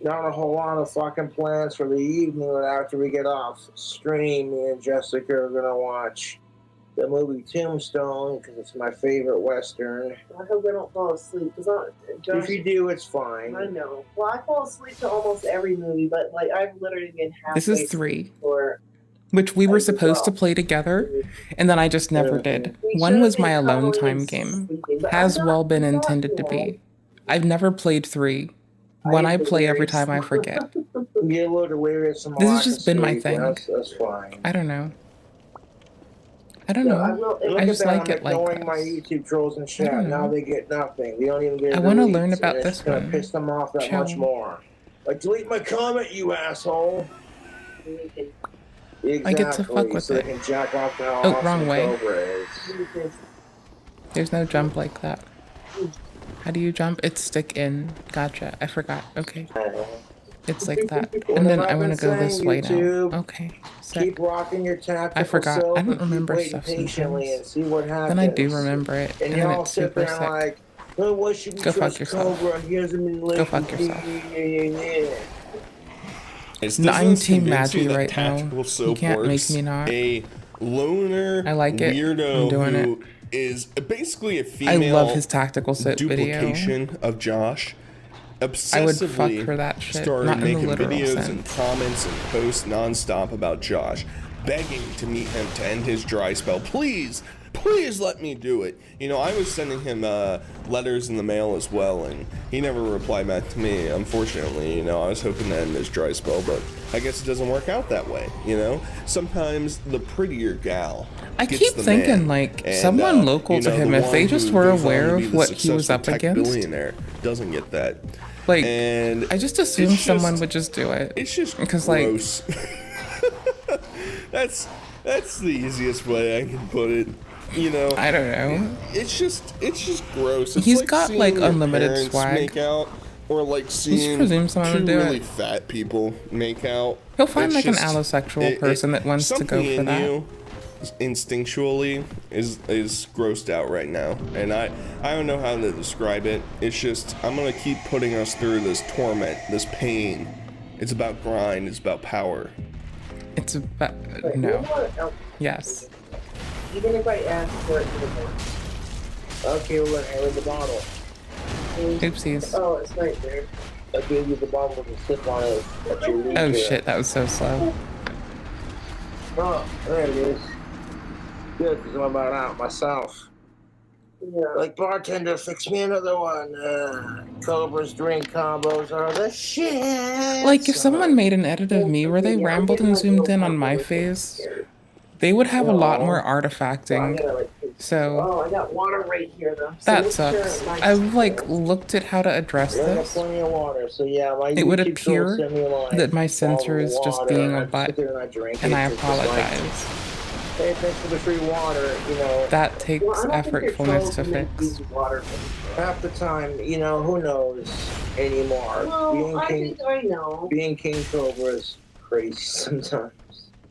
Not a whole lot of fucking plans for the evening, but after we get off stream, me and Jessica are gonna watch the movie Tombstone because it's my favorite Western. I hope I don't fall asleep. If you do, it's fine. I know. Well, I fall asleep to almost every movie, but like I've literally been halfway This is 3. asleep for. Which we were supposed to play together, and then I just never did. 1 was my alone time game. Has well been intended to be. I've never played 3. 1 I play every time I forget. Get a little delirious and This has lack just of been my sleep, thing. That's fine. I don't know. I don't know. I just like it like ignoring this. my YouTube trolls and shit. don't Now know. they get nothing. They don't even get. I want to deletes, learn and about it's this gonna one. piss them off that Chill. much more. Like delete my comment, you asshole. Exactly. I get to fuck with so it. They can jack off to how Oh, awesome wrong way. Cobra is. There's no jump like that. How do you jump? It's stick in. Gotcha. I forgot. Okay. It's like that. And then I want to go this way now. Okay. Sick. Keep rocking your tactical I forgot. self I and don't keep remember waiting stuff patiently sometimes. and see what happens. Then I do remember it, And and then y'all it's sit super there and sick. like, well, what should we Go fuck trust yourself. Cobra? He hasn't been Go fuck listening. yourself. It's No, I'm doesn't Team convince you Maggie that right now. tactical You soap can't make works. me not. A loner I like it. weirdo I'm doing who it. is basically a I female love his tactical sit video. duplication of Josh. Obsessively I would fuck for that shit, started not in the making literal videos sense. and comments and posts nonstop about Josh, begging to meet him to end his dry spell. Please let me do it. You know, I was sending him letters in the mail as well, and he never replied back to me. Unfortunately, you know, I was hoping to end his dry spell, but I guess it doesn't work out that way. You know, sometimes the prettier gal. I gets keep the thinking, man. like, And, someone local you to know, him, the if they one just who were goes on aware to of be the what he was successful up tech against. billionaire doesn't get that. Like, and I just assumed someone would just do it. It's just because, gross. That's the easiest way I can put it. You know, I don't know. It's just gross. It's He's like got, seeing like, your unlimited parents swag. make out, or like seeing presumed someone two would do really it. fat people make out. He'll find, It's like, an just- allosexual person that wants to go something for in that. you instinctually is grossed out right now, and I don't know how to describe it. It's just I'm gonna keep putting us through this torment, this pain. It's about grind. It's about power. It's about Wait, no. what? Yes. Even if I ask for it, you will. Okay, well, with the bottle. Oopsies. Oh, it's right there. I gave you the bottle to sip on it. At your Oh leisure. shit, that was so slow. Oh, there it is. Good, because I'm about out myself. Yeah. Like, bartender, fix me another one. Cobra's drink combos are the shit. Like, if someone made an edit of me where they rambled and zoomed in on my face, they would have a lot more artifacting. So Oh, I got water right here, though. So that make sure sucks. it likes I've like looked at how to address I got this. plenty of water, so yeah, my It would YouTube appear trolls send me a line. that my Bottle censor of is just water, being a I butt, sit there and I drink and it, I it's just like, apologize. hey, thanks for the free water, you know. That takes Well, I don't think your effortfulness trolls to make fix. these water half the time, you know, who knows anymore. Well, I think I know. Being King Cobra is crazy sometimes.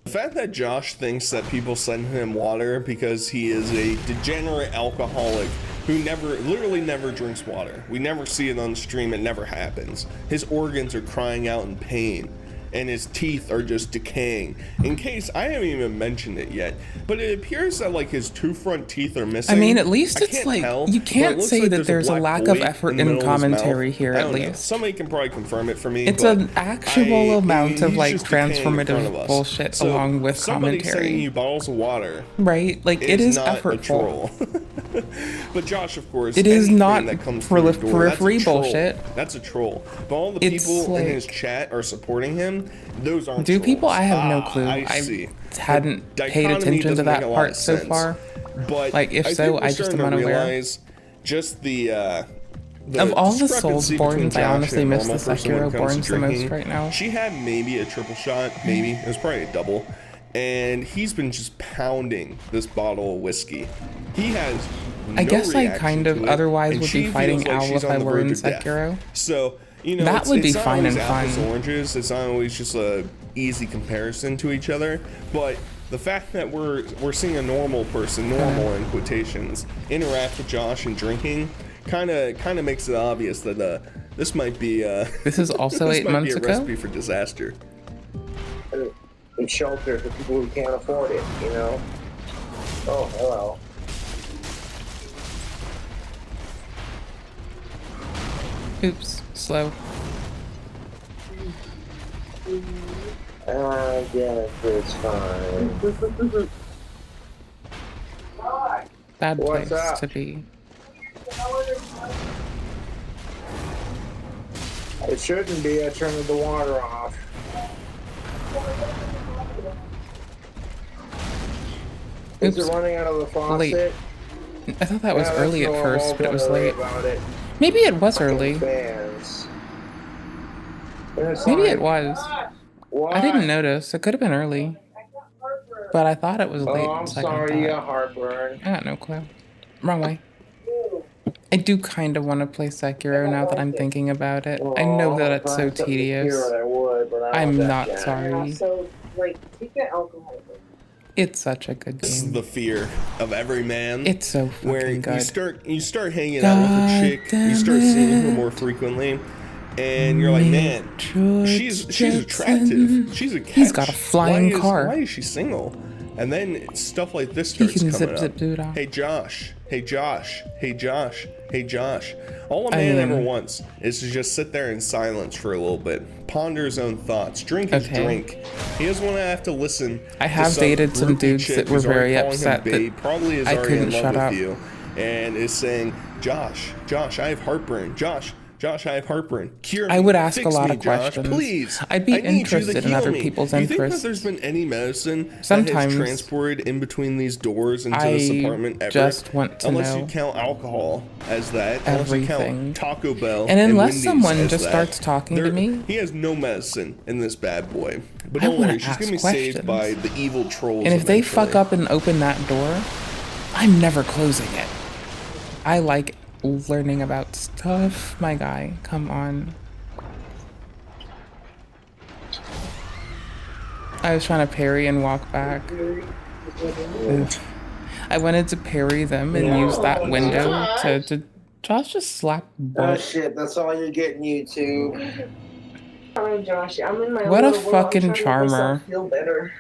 The fact that Josh thinks that people send him water because he is a degenerate alcoholic who literally never drinks water. We never see it on stream. It never happens. His organs are crying out in pain, and his teeth are just decaying. In case I haven't even mentioned it yet, but it appears that like his two front teeth are missing. I mean, at least I it's can't like tell, you but it can't looks say like that there's a black lack of void effort in the in middle of his commentary mouth. here. I At don't know. least Somebody can probably confirm it for me. it's but an actual amount of he's like just decaying in front of transformative us. bullshit So along with somebody commentary. sending you bottles of water, right? Like it is not effortful. a troll. But Josh, of course, It is anything not that comes through his door, that's a periphery troll. bullshit. That's a troll. But all the It's people in like- his chat are supporting him. Those aren't Do trolls. people? I have no clue. I see. hadn't The paid dichotomy attention to doesn't make that a lot part of so sense. far. But Like, if I so, think we're I just starting am to unaware. realize just the Of all the discrepancy between Soulsborns, I Josh honestly and a miss the normal person when it Sekiro comes to Borns the most drinking. right now. She had maybe a triple shot, maybe. It was probably a double. And he's been just pounding this bottle of whiskey. He has I no guess I reaction kind of to it, otherwise and would she be fighting feels like Owl she's if on I the were in verge of death. Sekiro. So, you know, That would be it's not fine always and apples fun. to oranges. It's not always just a easy comparison to each other. But the fact that we're seeing a normal person, normal in quotations, interact with Josh and drinking, kind of makes it obvious that this might be This is also this 8 might months be a ago? recipe for disaster. And shelter for people who can't afford it, you know? Oh, hello. Oops, slow. I guess it's fine. Bad What's place up? to be. It shouldn't be. I turned the water off. Is it running out of the faucet? Late. I thought that was Yeah, early that's at first, normal, but it was don't worry late. about it. Maybe it was early. Fans. It's Maybe fine. it was. What? I didn't notice. It could have been early. But I thought it was late. Oh, I'm second sorry, thought. you got heartburn. I got no clue. Wrong way. I do kind of want to play Sekiro now that I'm thinking about it. I know that it's so tedious. I would, but I I'm don't not have sorry. So, like, take the alcohol. It's such a good This is game. the fear of every man. It's so where fucking good. you start hanging out with a chick, you start seeing her more frequently, and you're like, man, she's attractive. She's a catch. He's got a flying car. Why is she single? And then stuff like this He starts can coming zip up. dude off. Hey Josh, hey Josh, hey Josh, hey Josh. All a I man mean- ever wants is to just sit there in silence for a little bit, ponder his own thoughts, drink his Okay. drink. He doesn't want to have to listen. I to have dated some groupie dudes chick that were who's already very calling him upset that babe, probably is I already in couldn't love shut with up. you, and is saying, Josh, I have heartburn. Josh, I have heartburn. Cure me. I would ask a Fix lot me, of Josh, questions. please. I'd be I need you to interested in heal other me. people's Do you think that interests. there's been any medicine that Sometimes has transported in between these doors into I this apartment ever? just want to unless know you count alcohol as that. Unless you everything. count Taco Bell And unless Wendy's someone as just that. starts talking to me- He has no medicine in this bad boy. But I don't wanna worry, she's ask gonna be saved questions. by the evil trolls. And if they eventually. fuck up and open that door, I'm never closing it. I like learning about stuff. My guy, come on. I was trying to parry and walk back. Ugh. I wanted to parry them and use that window to Josh just slapped Oh butt. shit, that's all you're getting, YouTube. Oh, Josh, I'm in my What a little world. I'm fucking trying to make myself charmer. Feel better.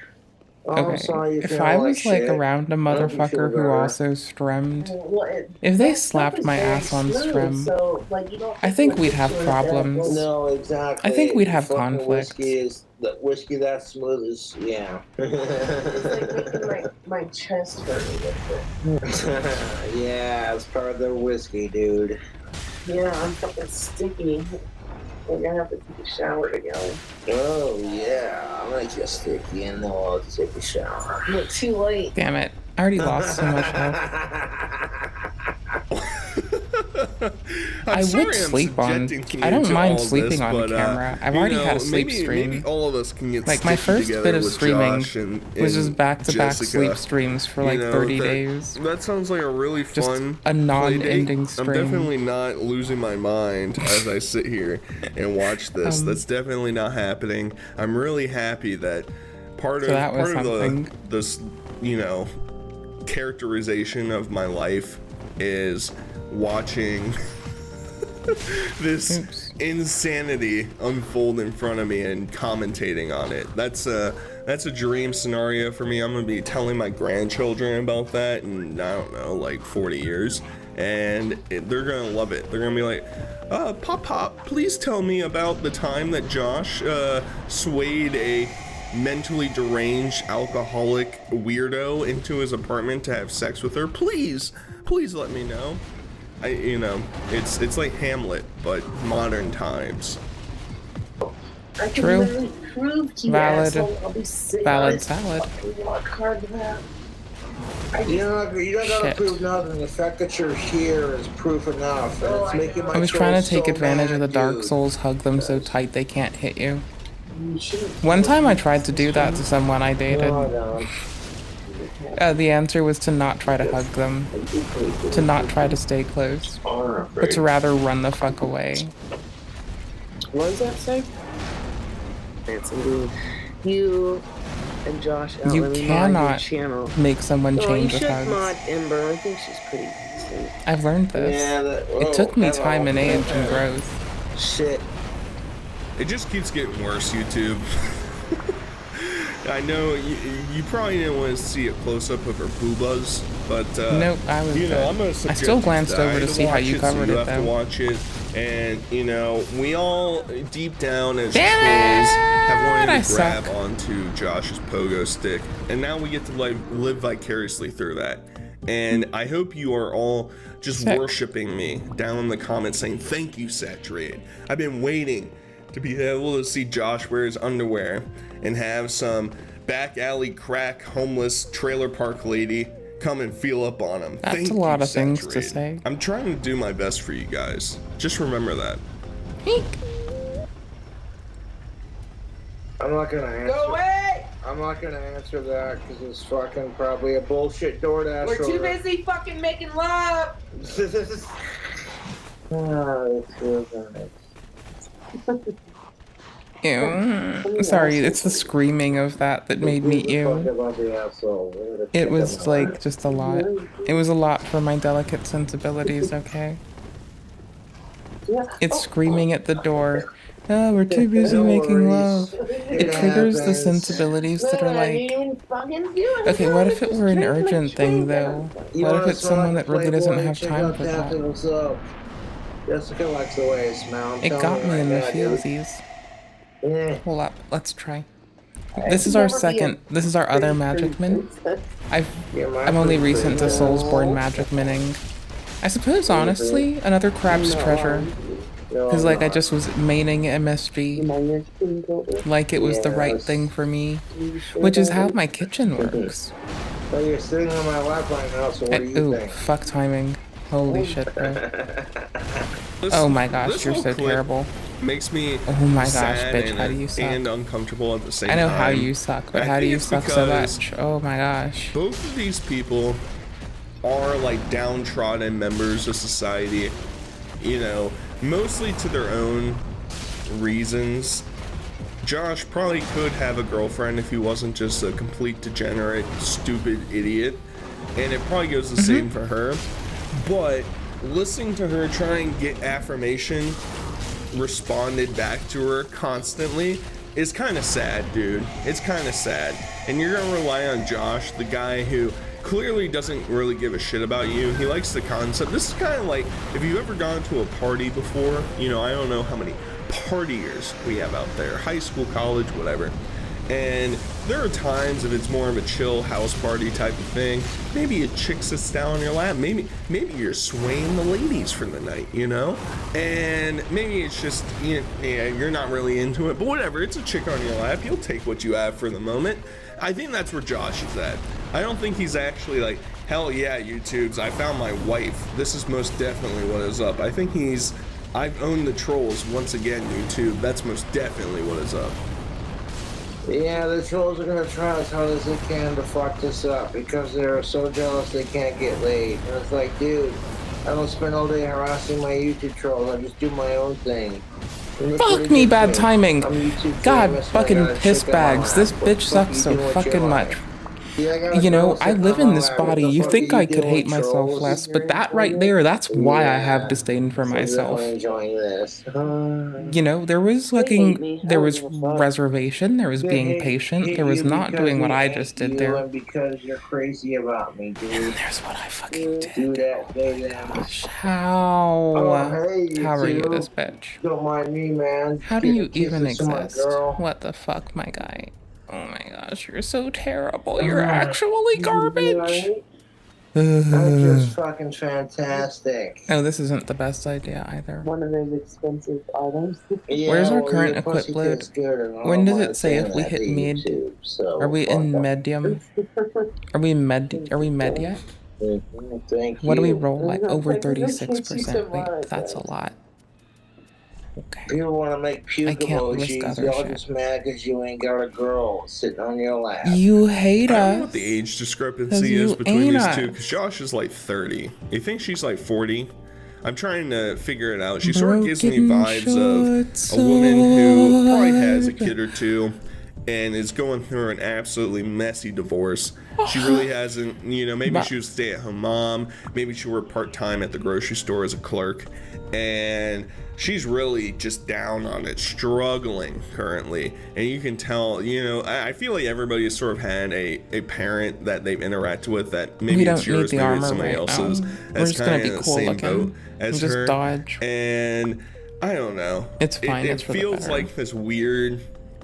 Oh, I'm Okay, sorry you if feel I like was like shit. around a I hope you feel motherfucker who better. also stremmed, Well, if they that stuff slapped is my very ass on smooth, strem, so, like, you don't I have think to we'd put have you in a bad problems. place. No, exactly. I think we'd have Fucking conflict. Whiskey that smooth is, yeah. It's like making my chest hurt a little bit. Yeah, it's part of the whiskey, dude. Yeah, I'm fucking sticky. We're gonna have to take a shower together. Oh, yeah. I'll make you sticky and then we'll take a shower. But too late. Damn it. I already lost so much health. I would sleep on. I don't mind sleeping on camera. I've already had a sleep stream. Maybe all of us can get Like my sticky first together bit of with streaming Josh and was just back-to-back Jessica. sleep streams for You like know, 30 that- days. That sounds like a really Just fun a non-ending playdate. stream. I'm definitely not losing my mind as I sit here and watch this. That's definitely not happening. I'm really happy that part So that was of something. this, you know, characterization of my life is watching this insanity unfold in front of me and commentating on it. That's a dream scenario for me. I'm gonna be telling my grandchildren about that in, I don't know, like 40 years, and they're gonna love it. They're gonna be like, Pop, please tell me about the time that Josh swayed a mentally deranged alcoholic weirdo into his apartment to have sex with her. Please let me know. It's like Hamlet, but modern times. I can True. literally prove to you, Valid. asshole, I'll be sitting Valid on this salad. fucking rock hard map. You don't gotta Shit. prove nothing. The fact that you're here is proof enough, and it's making my I was trying to take so advantage mad, of the Dark dude. Souls hug them so tight they can't hit you. One time I tried to do that to someone I dated. The answer was to not try to hug them, to not try to stay close, but to rather run the fuck away. What does that say? Handsome dude. You and Josh out. You let me mod your cannot channel. make someone No, change you with should hugs. mod Ember. I think she's pretty decent. I've learned this. It took me time and age and growth. Shit. It just keeps getting worse, YouTube. I know you probably didn't want to see a close-up of her boobas, but Nope, I was good. I'm gonna I subject still you glanced that. over to see how watch you so covered you it, have to though. watch it, and we all deep down as Damn trolls have I wanted to grab suck. onto Josh's pogo stick, and now we get to live vicariously through that. And I hope you are all just Sick. worshiping me down in the comments, saying thank you, Saturated. I've been waiting to be able to see Josh wear his underwear and have some back alley crack homeless trailer park lady come and feel up on him. That's Thank a lot you, of things to Saturated. say. I'm trying to do my best for you guys. Just remember that. I'm not gonna answer. Go away! I'm not gonna answer that because it's fucking probably a bullshit DoorDash. We're too order. busy fucking making love! Ew. Sorry, it's the screaming of that made me ew. It was like just a lot. It was a lot for my delicate sensibilities, okay? It's screaming at the door. Oh, we're too busy making love. It triggers the sensibilities that are like, okay, what if it were an urgent thing though? What if it's someone that really doesn't have time for that? Jessica likes the way it smells. It got me in the feelsies. Hold up, let's try. This is our other Magic Min. I'm only recent to Soulsborne Magic Minning. I suppose, honestly, another Crab's Treasure. Because, like, I just was maining MSG. Like it was the right thing for me. Which is how my kitchen works. Well, you're sitting on my lap right now, so what do you Ooh, think? fuck timing. Holy shit, bro. Oh my gosh, you're so terrible. Makes me oh my gosh, sad bitch, how do you suck? and uncomfortable at the same I know time. how you suck, but I how do think you it's suck so because much? Oh my gosh. Both of these people are like downtrodden members of society, you know, mostly to their own reasons. Josh probably could have a girlfriend if he wasn't just a complete degenerate, stupid idiot, and it probably goes the same for her. But listening to her try and get affirmation responded back to her constantly is kind of sad, dude. It's kind of sad. And you're gonna rely on Josh, the guy who clearly doesn't really give a shit about you. He likes the concept. This is kind of like if you've ever gone to a party before, you know, I don't know how many partiers we have out there, high school, college, whatever. And there are times if it's more of a chill house party type of thing, maybe a chick sits down on your lap, maybe you're swaying the ladies for the night, you know? And maybe it's just, you know, yeah, you're not really into it, but whatever, it's a chick on your lap, you'll take what you have for the moment. I think that's where Josh is at. I don't think he's actually like, hell yeah, YouTubes, I found my wife. This is most definitely what is up. I think I've owned the trolls once again, YouTube. That's most definitely what is up. Yeah, the trolls are gonna try as hard as they can to fuck this up because they're so jealous they can't get laid. And it's like, dude, I don't spend all day harassing my YouTube trolls. I just do my own thing. Fuck me, bad timing. God, fucking piss bags. This bitch sucks so fucking much. You know, I live in this body. You think I could hate myself less, but that right there, that's why I have disdain for myself. Enjoying this. You know, there was there was reservation, there was being patient, there was not doing what I just did there. And because you're crazy about me, dude. And there's what I fucking did. Do that, Gosh, how are you this bitch? Don't mind me, man. How do you even exist? What the fuck, my guy? Oh my gosh, you're so terrible. You're actually garbage. I'm just fucking fantastic. Oh, this isn't the best idea either. One of those expensive items. Where's our current equip load? When does it say if we hit mid? Are we in medium? Are we med yet? Thank you. What do we roll like? Over 36%. Wait, that's a lot. Okay. People want to make puke emojis. Y'all just mad because you ain't got a girl sitting on your lap. You hate I don't know us. what the age discrepancy is between these two, because Josh is like 30. You think she's like 40? I'm trying to figure it out. She sort of gives me vibes of a woman who probably has a kid or two and is going through an absolutely messy divorce. She really hasn't, you know, maybe she was a stay-at-home mom, maybe she worked part-time at the grocery store as a clerk, and she's really just down on it, struggling currently. And you can tell, you know, I feel like everybody has sort of had a parent that they've interacted with that maybe it's yours, maybe it's somebody else's, that's kind of in the same boat as her. Dodge. And I don't know. It's fine. It feels like this weird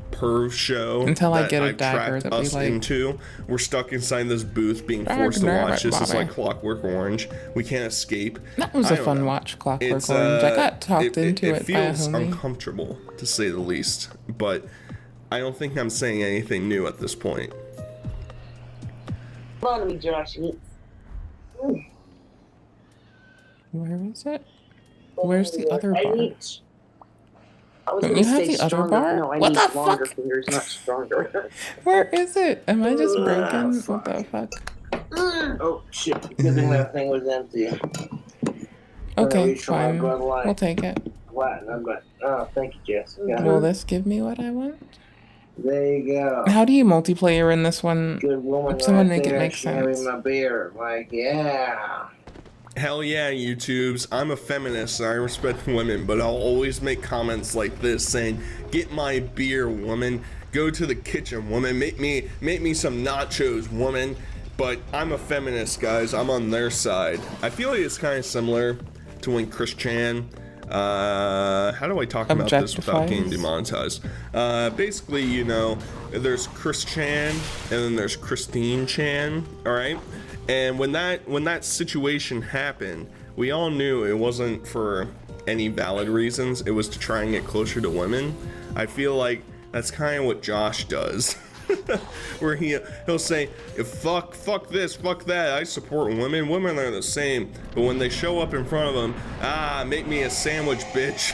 perv show until I get a I've dagger trapped that we us like. into. We're stuck inside this booth being forced to watch this. It's like Clockwork Orange. We can't escape. That was a fun watch, Clockwork Orange. I got talked into it by a feels homie. uncomfortable, to say the least, but I don't think I'm saying anything new at this point. Come on to me, Josh. Where is it? Where's the other bar? I was Don't gonna you have say the other stronger. bar? No, I What need the longer fuck? fingers, not stronger. Where is it? Am I just broken? What the fuck? Oh shit! Good thing that thing was empty. Okay, fine. We'll take it. Platinum, but thank you, Jess. Will this give me what I want? There you go. How do you multiplayer in this one? Good woman. If someone right make it there, make sharing sense. my beer, like yeah. Hell yeah, YouTubes. I'm a feminist and I respect women, but I'll always make comments like this saying, "Get my beer, woman. Go to the kitchen, woman. Make me some nachos, woman." But I'm a feminist, guys. I'm on their side. I feel like it's kind of similar to when Chris Chan, how do I talk about this without getting demonetized? Basically, you know, there's Chris Chan and then there's Christine Chan, all right? And when that situation happened, we all knew it wasn't for any valid reasons. It was to try and get closer to women. I feel like that's kind of what Josh does. Where he'll say, fuck this, fuck that, I support women are the same. But when they show up in front of him, make me a sandwich, bitch.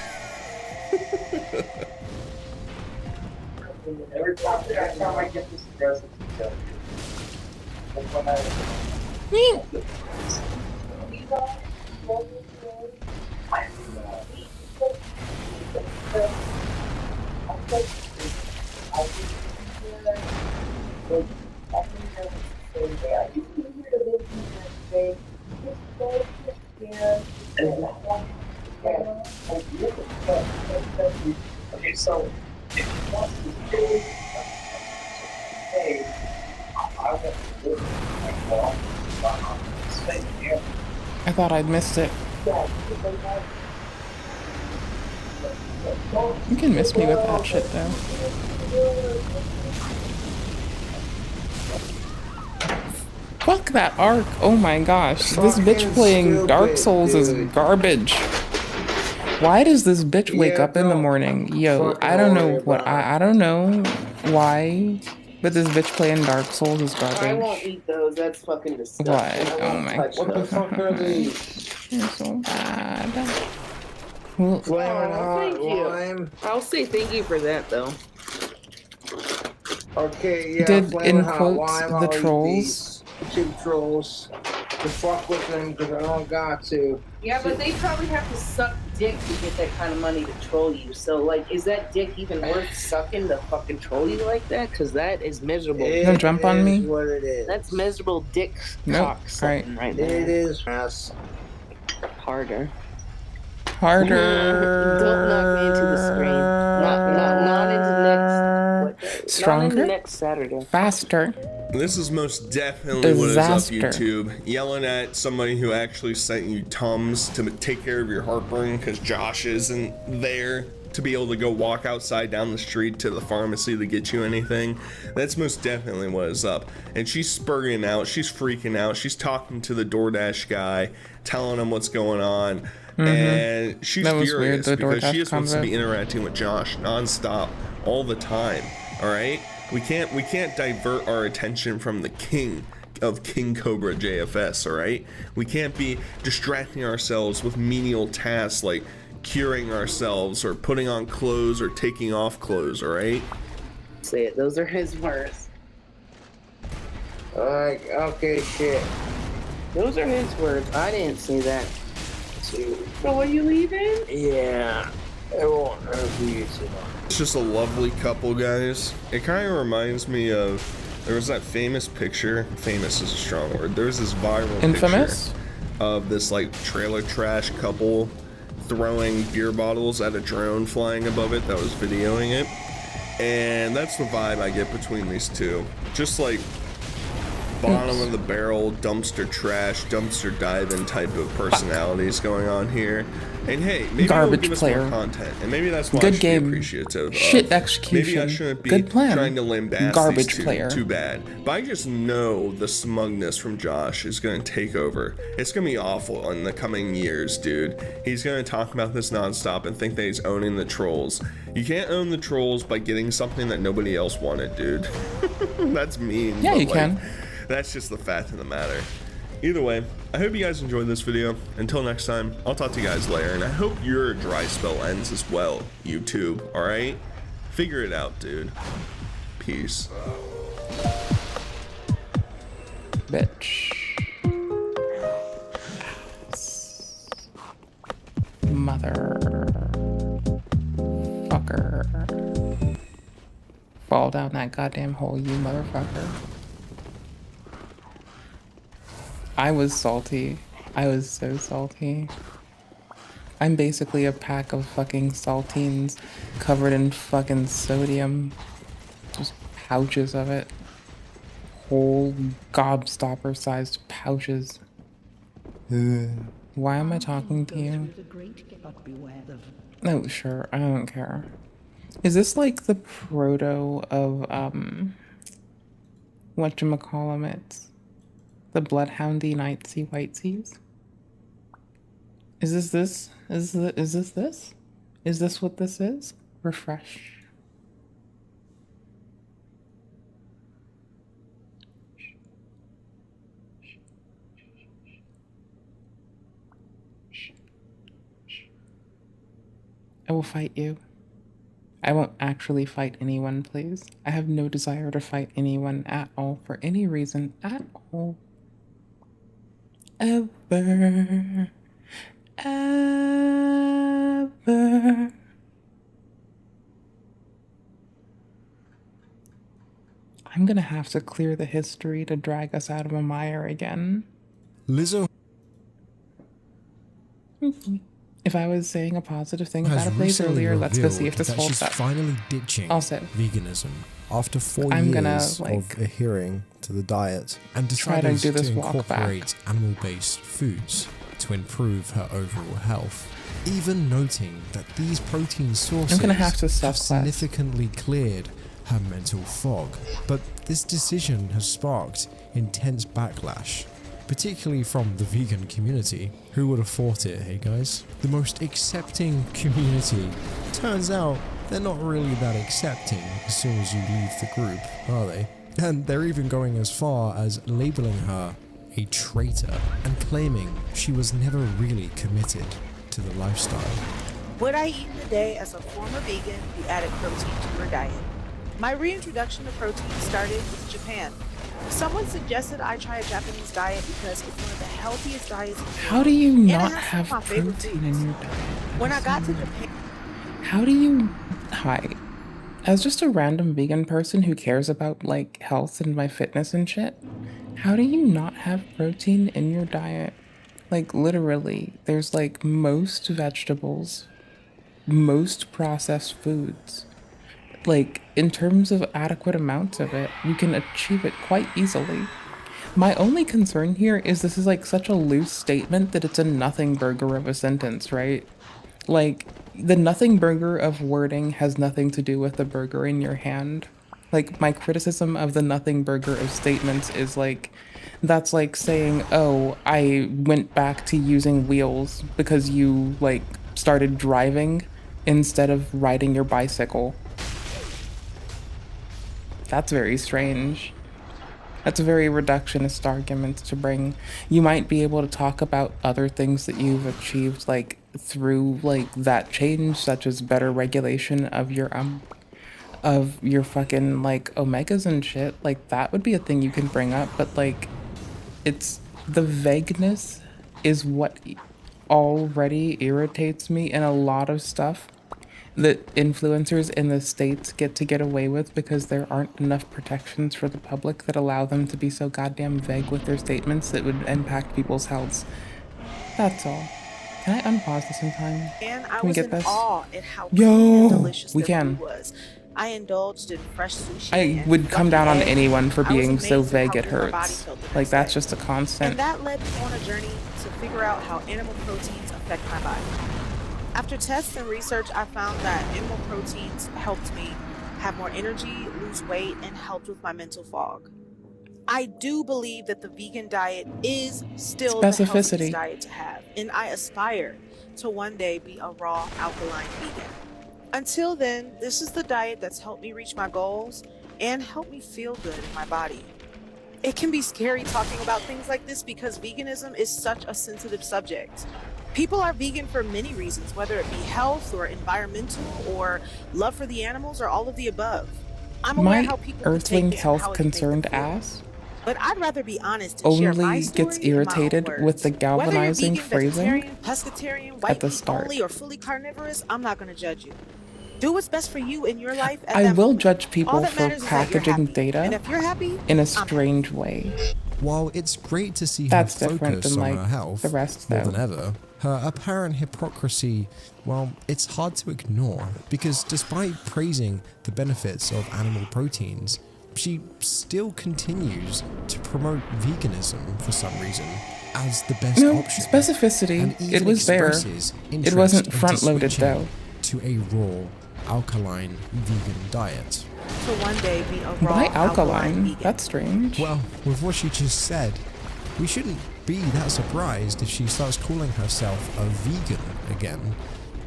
Every time I get this aggressive, okay, so if you want to really hey, I want to live like well, I thought I'd missed it. You can miss me with that shit though. Fuck that arc. Oh my gosh. This bitch playing Dark Souls is garbage. Why does this bitch wake up in the morning? Yo, I don't know what I don't know why, but this bitch playing Dark Souls is I garbage. won't eat those. That's fucking disgusting. Why? Oh my god. What the fuck are these? You're so bad. Oh, thank you. I'll say thank you for that though. Okay, yeah. Did Flamin' in Hot quotes Lime, the I'll eat trolls? these. 2 trolls. To fuck with them because I don't got to. Yeah, but they probably have to suck dick to get that kind of money to troll you. So, like, is that dick even worth sucking to fucking troll you like that? Because that is miserable. Don't jump on me. What it is. That's miserable dick Nope. cock sucking right there. It is ass. Harder. Harder. Don't knock me into the screen. Not into next. Stronger. Not into next Saturday. Faster. This is most definitely what is up, Disaster. YouTube. Yelling at somebody who actually sent you Tums to take care of your heartburn because Josh isn't there to be able to go walk outside down the street to the pharmacy to get you anything. That's most definitely what is up. And she's spurring out, she's freaking out, she's talking to the DoorDash guy, telling him what's going on. And she's That was furious weird, the because she DoorDash just wants to convo. be interacting with Josh nonstop all the time. All right, we can't divert our attention from the king of King Cobra JFS. All right, we can't be distracting ourselves with menial tasks like curing ourselves or putting on clothes or taking off clothes. All right. Say it. Those are his words. Like, okay, shit. Those are his words. I didn't say that. So are you leaving? Yeah. It won't hurt you too much. It's just a lovely couple, guys. It kind of reminds me of, there was that famous picture, famous is a strong word, there was this viral Infamous? picture of this like trailer trash couple throwing beer bottles at a drone flying above it that was videoing it. And that's the vibe I get between these two. Just like bottom of the barrel, dumpster trash, dumpster diving type of personalities going on here. And hey, maybe Garbage it'll give player. us more content, and maybe that's why I Good should game. be appreciative. Shit of. execution. Maybe I shouldn't be Good plan. trying to lambast Garbage these two player. too bad. But I just know the smugness from Josh is going to take over. It's going to be awful in the coming years, dude. He's going to talk about this nonstop and think that he's owning the trolls. You can't own the trolls by getting something that nobody else wanted, dude. That's mean. Yeah, but, you can. That's just the fact of the matter. Either way, I hope you guys enjoyed this video. Until next time, I'll talk to you guys later, and I hope your dry spell ends as well, YouTube, alright? Figure it out, dude. Peace. Bitch. Mother. Fucker. Fall down that goddamn hole, you motherfucker. I was salty. I was so salty. I'm basically a pack of fucking saltines covered in fucking sodium. Just pouches of it. Whole gobstopper sized pouches. Ugh. Why am I talking to you? Oh, sure. I don't care. Is this like the proto of, whatchamacallit? The bloodhoundy nightsea whitesies? Is this this? Is this this? Is this what this is? Refresh. I will fight you. I won't actually fight anyone, please. I have no desire to fight anyone at all for any reason at all. Ever. Ever. I'm gonna have to clear the history to drag us out of a mire again. Lizzo If I was saying a positive thing has about a place recently earlier, let's go see if revealed this that holds she's up. finally ditching Also, veganism after 4 I'm gonna, years like, of adhering to the diet and try to decided do this to walk back. incorporate animal-based foods to improve her overall health. Even noting that these protein sources I'm gonna have to have self-class. significantly cleared her mental fog. But this decision has sparked intense backlash, particularly from the vegan community. Who would have thought it, hey guys? The most accepting community. Turns out they're not really that accepting as soon as you leave the group, are they? And they're even going as far as labeling her a traitor and claiming she was never really committed to the lifestyle. What I eat in a day as a former vegan who added protein to her diet. My reintroduction to protein started with Japan. Someone suggested I try a Japanese diet because it's one of the healthiest diets in the world. How do you And it not has have some of my favorite protein in your diet? When I got to Japan, How do you... Hi. As just a random vegan person who cares about, like, health and my fitness and shit, how do you not have protein in your diet? Like, literally, there's, like, most vegetables, most processed foods. Like, in terms of adequate amounts of it, you can achieve it quite easily. My only concern here is this is, like, such a loose statement that it's a nothing burger of a sentence, right? Like, the nothing burger of wording has nothing to do with the burger in your hand. Like, my criticism of the nothing burger of statements is like, that's like saying, oh, I went back to using wheels because you, like, started driving instead of riding your bicycle. That's very strange. That's a very reductionist argument to bring. You might be able to talk about other things that you've achieved, like, through, like, that change, such as better regulation of your fucking, like, omegas and shit. Like, that would be a thing you can bring up, but, like, it's the vagueness is what already irritates me in a lot of stuff that influencers in the States get away with because there aren't enough protections for the public that allow them to be so goddamn vague with their statements that would impact people's healths. That's all. Can I unpause this in time? and I Can we was get in this? awe at how Yo, clean and delicious we their can. food was. I indulged in fresh sushi. I and would come down on eggs. anyone for I was being so amazed at vague how it good my body hurts. felt the Like, next that's day. just a constant. And that led me on a journey to figure out how animal proteins affect my body. After tests and research, I found that animal proteins helped me have more energy, lose weight, and helped with my mental fog. I do believe that the vegan diet is still the healthiest Specificity. diet to have, and I aspire to one day be a raw, alkaline vegan. Until then, this is the diet that's helped me reach my goals and helped me feel good in my body. It can be scary talking about things like this because veganism is such a sensitive subject. People are vegan for many reasons, whether it be health or environmental or love for the animals or all of the above. I'm aware My how people can take earthling this and how health it can make them concerned feel. ass But I'd rather be honest and share my only story gets in my own irritated with the words. Whether you're galvanizing vegan, phrasing vegetarian, pescatarian, white at the meat start. only, or fully carnivorous, I'm not going to judge you. Do what's best for you in your life at I that will moment. judge All people that for matters is that you're packaging happy. And data if you're happy, in a I'm strange way. While it's great to see That's her different focus than, on like, her health the rest, more though. than ever, her apparent hypocrisy, well, it's hard to ignore because despite praising the benefits of animal proteins, she still continues to promote veganism for some reason as the best No, option. specificity. And It even was there. expresses It interest wasn't into front-loaded, switching though. to a raw, alkaline vegan diet. to one day be a raw, Why alkaline alkaline? vegan. That's strange. Well, with what she just said, we shouldn't be that surprised if she starts calling herself a vegan again.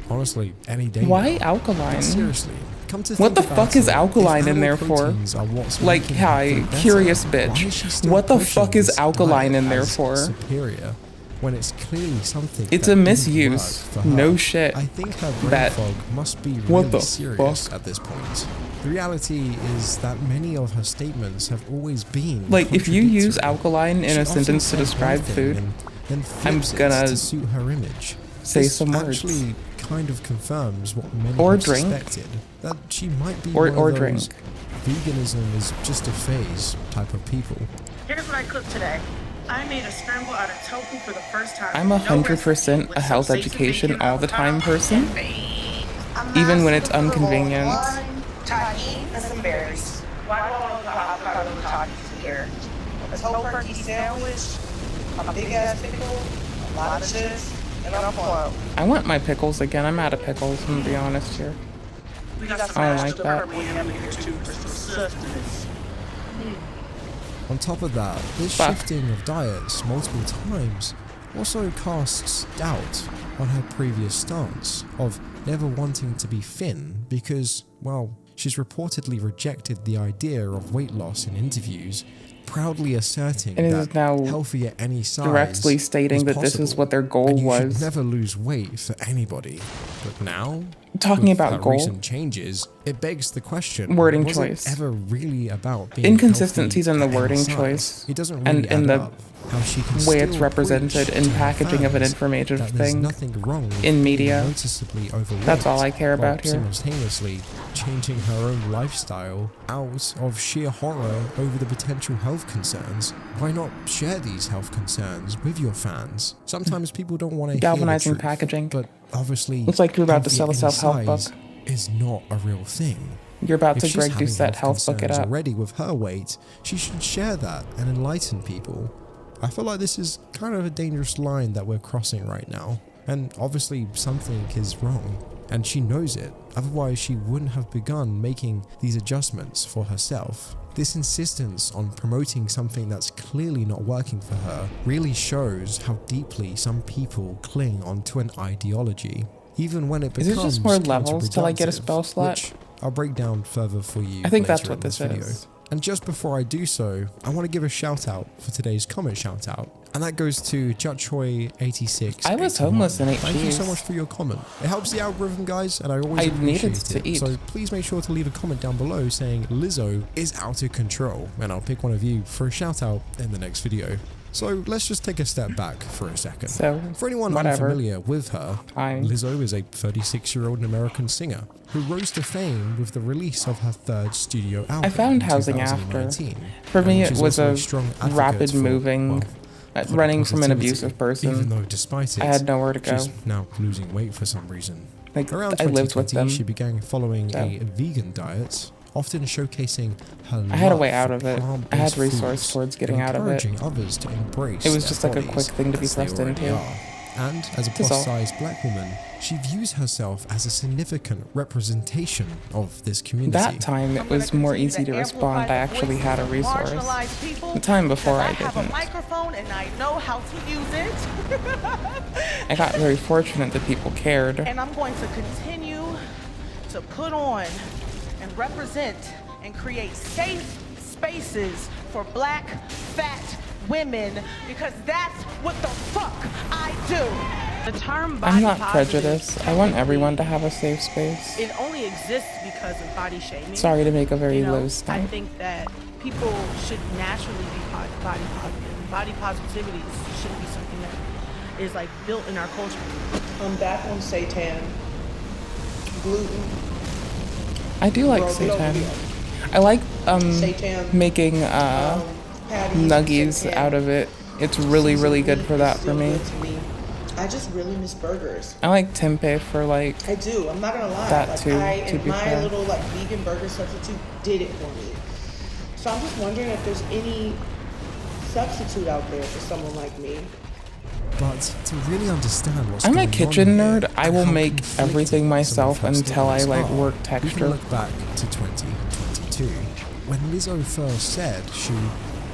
Honestly, any day. Why now. alkaline? But seriously, come to What think the about fuck is it, alkaline if in there animal for? proteins are what's Like, making her hi, feel better, curious why is bitch. she still What the pushing fuck is this alkaline diet in there as for? superior, when it's clearly something It's that a didn't misuse. work for her. No shit. I think her brain That- fog must be What really the serious fuck? at this point. The reality is that many of her statements have always been Like, if you use contradictory. alkaline in She a often sentence to said one describe thing food, and then I'm flips it gonna to suit her image. say This some words. actually kind of confirms what many Or have drink. suspected, that she might be Or- one or of those drink. veganism is just a phase type of people. Here's what I cooked today. I made a scramble out of tofu for the first time. I'm 100% a health education all the time person, even when it's inconvenient. Tahini and some berries. Why don't the avocado tahini here? A whole turkey sandwich, a big ass pickle, a lot of chips, and a plum. I want my pickles again. I'm out of pickles, I'm gonna be honest here. We got some I don't mashed like that. purple ham in here too for some sustenance. On top of that, this Fuck. shifting of diets multiple times also casts doubt on her previous stance of never wanting to be thin because, well, she's reportedly rejected the idea of weight loss in interviews proudly asserting And it that is now healthy at any size directly stating that this is possible, what their goal and you was. should never lose weight for anybody. But now, Talking with about goal, recent changes, it begs the question: wording was choice. it ever really about being Inconsistencies healthy in the at any wording size? choice It doesn't really and in add the up. How she can way it's still represented preach in to her packaging of an fans informative that there's thing nothing wrong with in being media. noticeably overweight, That's all I care while about here. simultaneously changing her own lifestyle out of sheer horror over the potential health concerns. Why not share these health concerns with your fans? Sometimes people don't want to Galvanizing hear the truth, packaging. but obviously, Looks like you're about to healthy sell a at any self-help book. size is not a real thing. You're about If to she's Greg having Doucette health book it concerns up. already with her weight, she should share that and enlighten people. I feel like this is kind of a dangerous line that we're crossing right now, and obviously something is wrong, and she knows it, otherwise she wouldn't have begun making these adjustments for herself. This insistence on promoting something that's clearly not working for her really shows how deeply some people cling onto an ideology, even when it Is becomes it just more levels till I get a counterproductive, spell slot? which I'll break down further for you I think later that's what in this video. is. And just before I do so, I want to give a shout out for today's comment shout out, and that goes to Jutchoy86. I was homeless and ate Thank you so cheese. much for your comment. It helps the algorithm, guys, and I always I needed appreciate to it. eat. So please make sure to leave a comment down below saying Lizzo is out of control, and I'll pick one of you for a shout out in the next video. So let's just take a step back for a second. So, for anyone whatever. unfamiliar with her, Lizzo is a 36-year-old American singer who rose to fame with the release of her third studio album. I found in housing after. 2019. For me, And it she's was also a strong advocate rapid for, moving, for running from an positivity, abusive person. Even though, despite it, I had nowhere to go. she's now losing weight for some reason. Like, Around I lived with 2020, them. she began following So. a vegan diet, often showcasing her I had a love way out for of it. I plant-based had resource foods towards getting and out of it. encouraging others to embrace It was their just like a bodies quick thing to be as they thrust already into. are. And as a That's all. plus-sized black woman, she views herself as a significant representation of this community. That time it was more easy to respond. I actually had a resource. The time before I I have a didn't. microphone and I know how to use it. I got very fortunate that people cared. And I'm going to continue to put on and represent and create safe spaces for black, fat women because that's what the fuck I do. The term body I'm not positive, prejudiced. I want everyone to have a safe space. it only exists because of body shaming. Sorry to make a very You know, low I stamp. think that people should naturally be body positive. Body positivity shouldn't be something that is like built in our culture. I'm back on seitan, gluten. I do like Bro, get over seitan. here. I like Seitan, making patties, nuggies seitan. out of it. It's really, really good for that for me. I just really miss burgers. I like tempeh for like I do. I'm not gonna lie. that like too, and to be my fair. little like vegan burger substitute did it for me. So I'm just wondering if there's any substitute out there for someone like me. But to really understand what's I'm going a kitchen on here nerd. I and will how make conflicting everything some of myself her until I statements like are, work we texture. can look back to 2022 when Lizzo first said she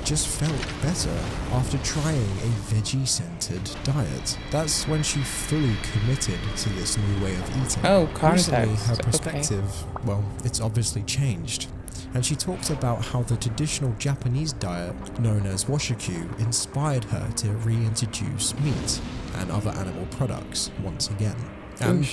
just felt better after trying a veggie-centered diet. That's when she fully committed to this new way of eating. Oh, Recently, context. her Okay. perspective, well, it's obviously changed. And she talked about how the traditional Japanese diet, known as washoku, inspired her to reintroduce meat and other animal products once again. And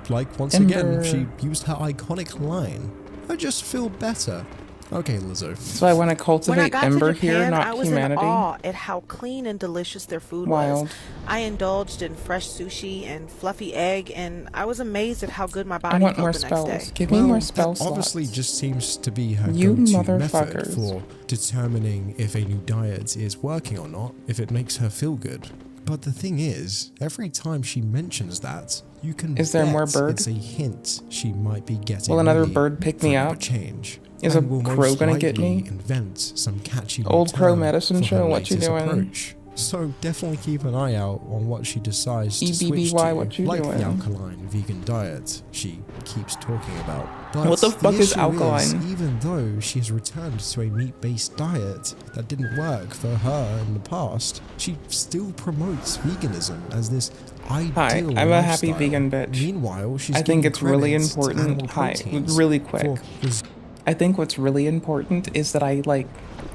like once again, Ember. she used her iconic line, "I just feel better." Okay, Lizzo. So I want to When I cultivate got Ember to here, Japan, I not was humanity. in awe at how clean and delicious their food Wild. was. I indulged in fresh sushi and fluffy egg, and I was amazed at how good my body I want felt more the next spells. day. Give me more spell that obviously slots. just seems to be her You go-to method motherfuckers. for determining if a new diet is working or not, if it makes her feel good. But the thing is, every time she mentions that, you can Is there bet more bird? it's a hint she might be getting Will another ready bird pick me for up? a change. Is a and will crow most gonna get likely me? invent some catchy new Old crow term medicine for her show, what you latest doing? approach. So definitely keep an eye out on what she decides to EBBY, switch to, what you like doing? the alkaline vegan diet she keeps talking about. But What the fuck is issue alkaline? even though she has returned to a meat-based diet that didn't work for her in the past, she still promotes veganism as this ideal Hi, I'm a happy lifestyle. vegan bitch. Meanwhile, she's I think giving it's really credits to animal important. Hi, proteins really quick. for I think what's really important is that I like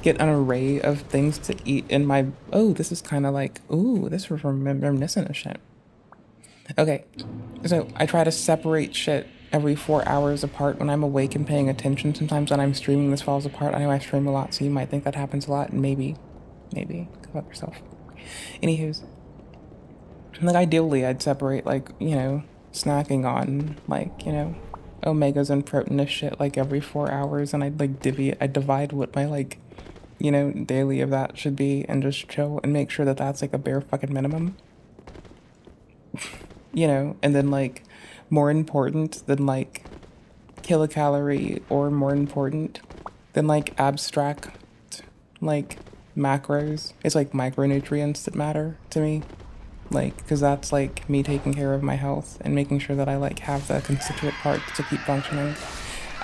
get an array of things to eat in my, oh, this is kind of like, ooh, this was reminiscent of shit. Okay, so I try to separate shit every 4 hours apart when I'm awake and paying attention. Sometimes when I'm streaming, this falls apart. I know I stream a lot, so you might think that happens a lot, and maybe, go fuck yourself. Anywho's, like, ideally, I'd separate, like, you know, snacking on, like, you know, omegas and proteinous shit, like, every 4 hours, and I'd, like, I'd divide what my, like, you know, daily of that should be, and just chill and make sure that that's, like, a bare fucking minimum. You know, and then, like, more important than, like, kilocalorie, or more important than, like, abstract, like, macros. It's, like, micronutrients that matter to me. Like, because that's, like, me taking care of my health and making sure that I, like, have the constituent parts to keep functioning.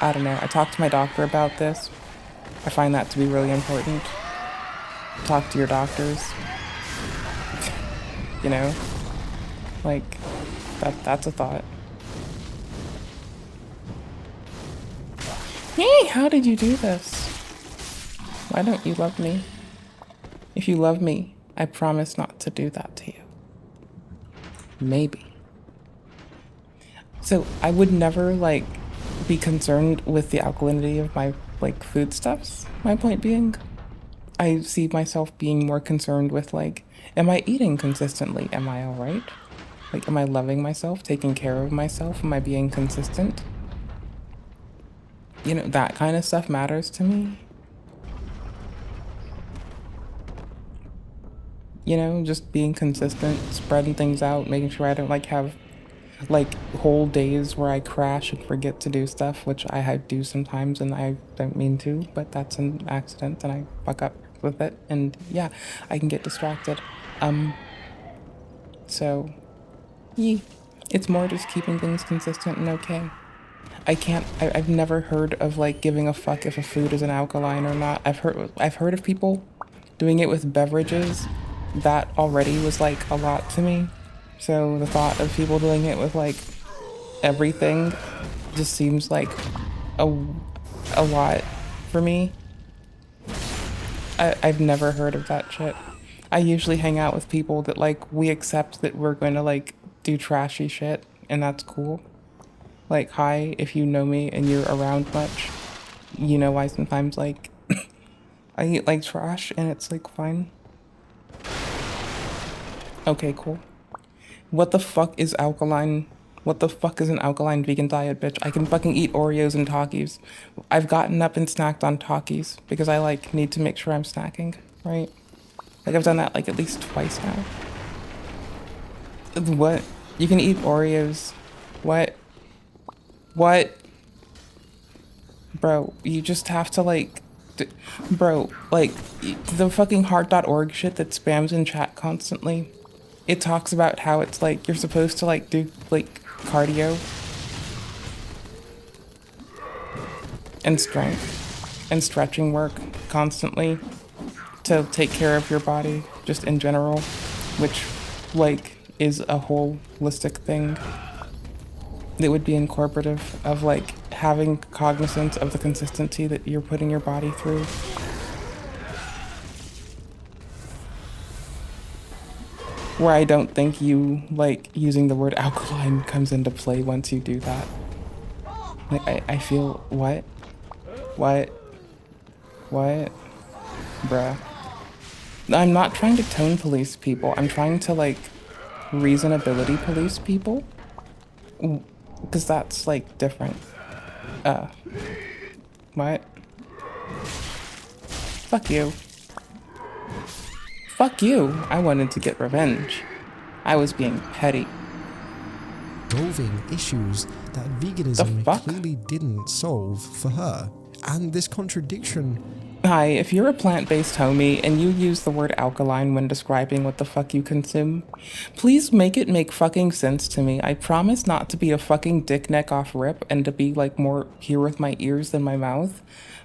I don't know. I talked to my doctor about this. I find that to be really important. Talk to your doctors. You know? Like, that's a thought. Hey, how did you do this? Why don't you love me? If you love me, I promise not to do that to you. Maybe. So I would never, like, be concerned with the alkalinity of my, like, foodstuffs. My point being, I see myself being more concerned with, like, am I eating consistently? Am I all right? Like, am I loving myself, taking care of myself? Am I being consistent? You know, that kind of stuff matters to me. You know, just being consistent, spreading things out, making sure I don't, like, have, like, whole days where I crash and forget to do stuff, which I do sometimes and I don't mean to, but that's an accident and I fuck up with it. And yeah, I can get distracted. So, yeah, it's more just keeping things consistent and okay. I've never heard of, like, giving a fuck if a food is an alkaline or not. I've heard of people doing it with beverages. That already was, like, a lot to me. So the thought of people doing it with, like, everything just seems like a lot for me. I've never heard of that shit. I usually hang out with people that, like, we accept that we're going to, like, do trashy shit, and that's cool. Like, hi, if you know me and you're around much, you know I sometimes, like, I eat, like, trash, and it's, like, fine. Okay, cool. What the fuck is alkaline? What the fuck is an alkaline vegan diet, bitch? I can fucking eat Oreos and Takis. I've gotten up and snacked on Takis because I, like, need to make sure I'm snacking, right? Like, I've done that, like, at least twice now. What? You can eat Oreos. What? What? Bro, you just have to, like... Bro, like, the fucking heart.org shit that spams in chat constantly, it talks about how it's, like, you're supposed to, like, do, like, cardio and strength and stretching work constantly to take care of your body, just in general, which, like, is a holistic thing that would be incorporative of, like, having cognizance of the consistency that you're putting your body through. Where I don't think you, like, using the word alkaline comes into play once you do that. Like, I feel, what? What? What? Bruh. I'm not trying to tone police people. I'm trying to, like, reasonability police people. Because that's, like, different. What? Fuck you. Fuck you. I wanted to get revenge. I was being petty. Solving issues that veganism clearly didn't solve for her. And this contradiction... Hi, if you're a plant-based homie and you use the word alkaline when describing what the fuck you consume, please make it make fucking sense to me. I promise not to be a fucking dick neck off rip and to be, like, more here with my ears than my mouth.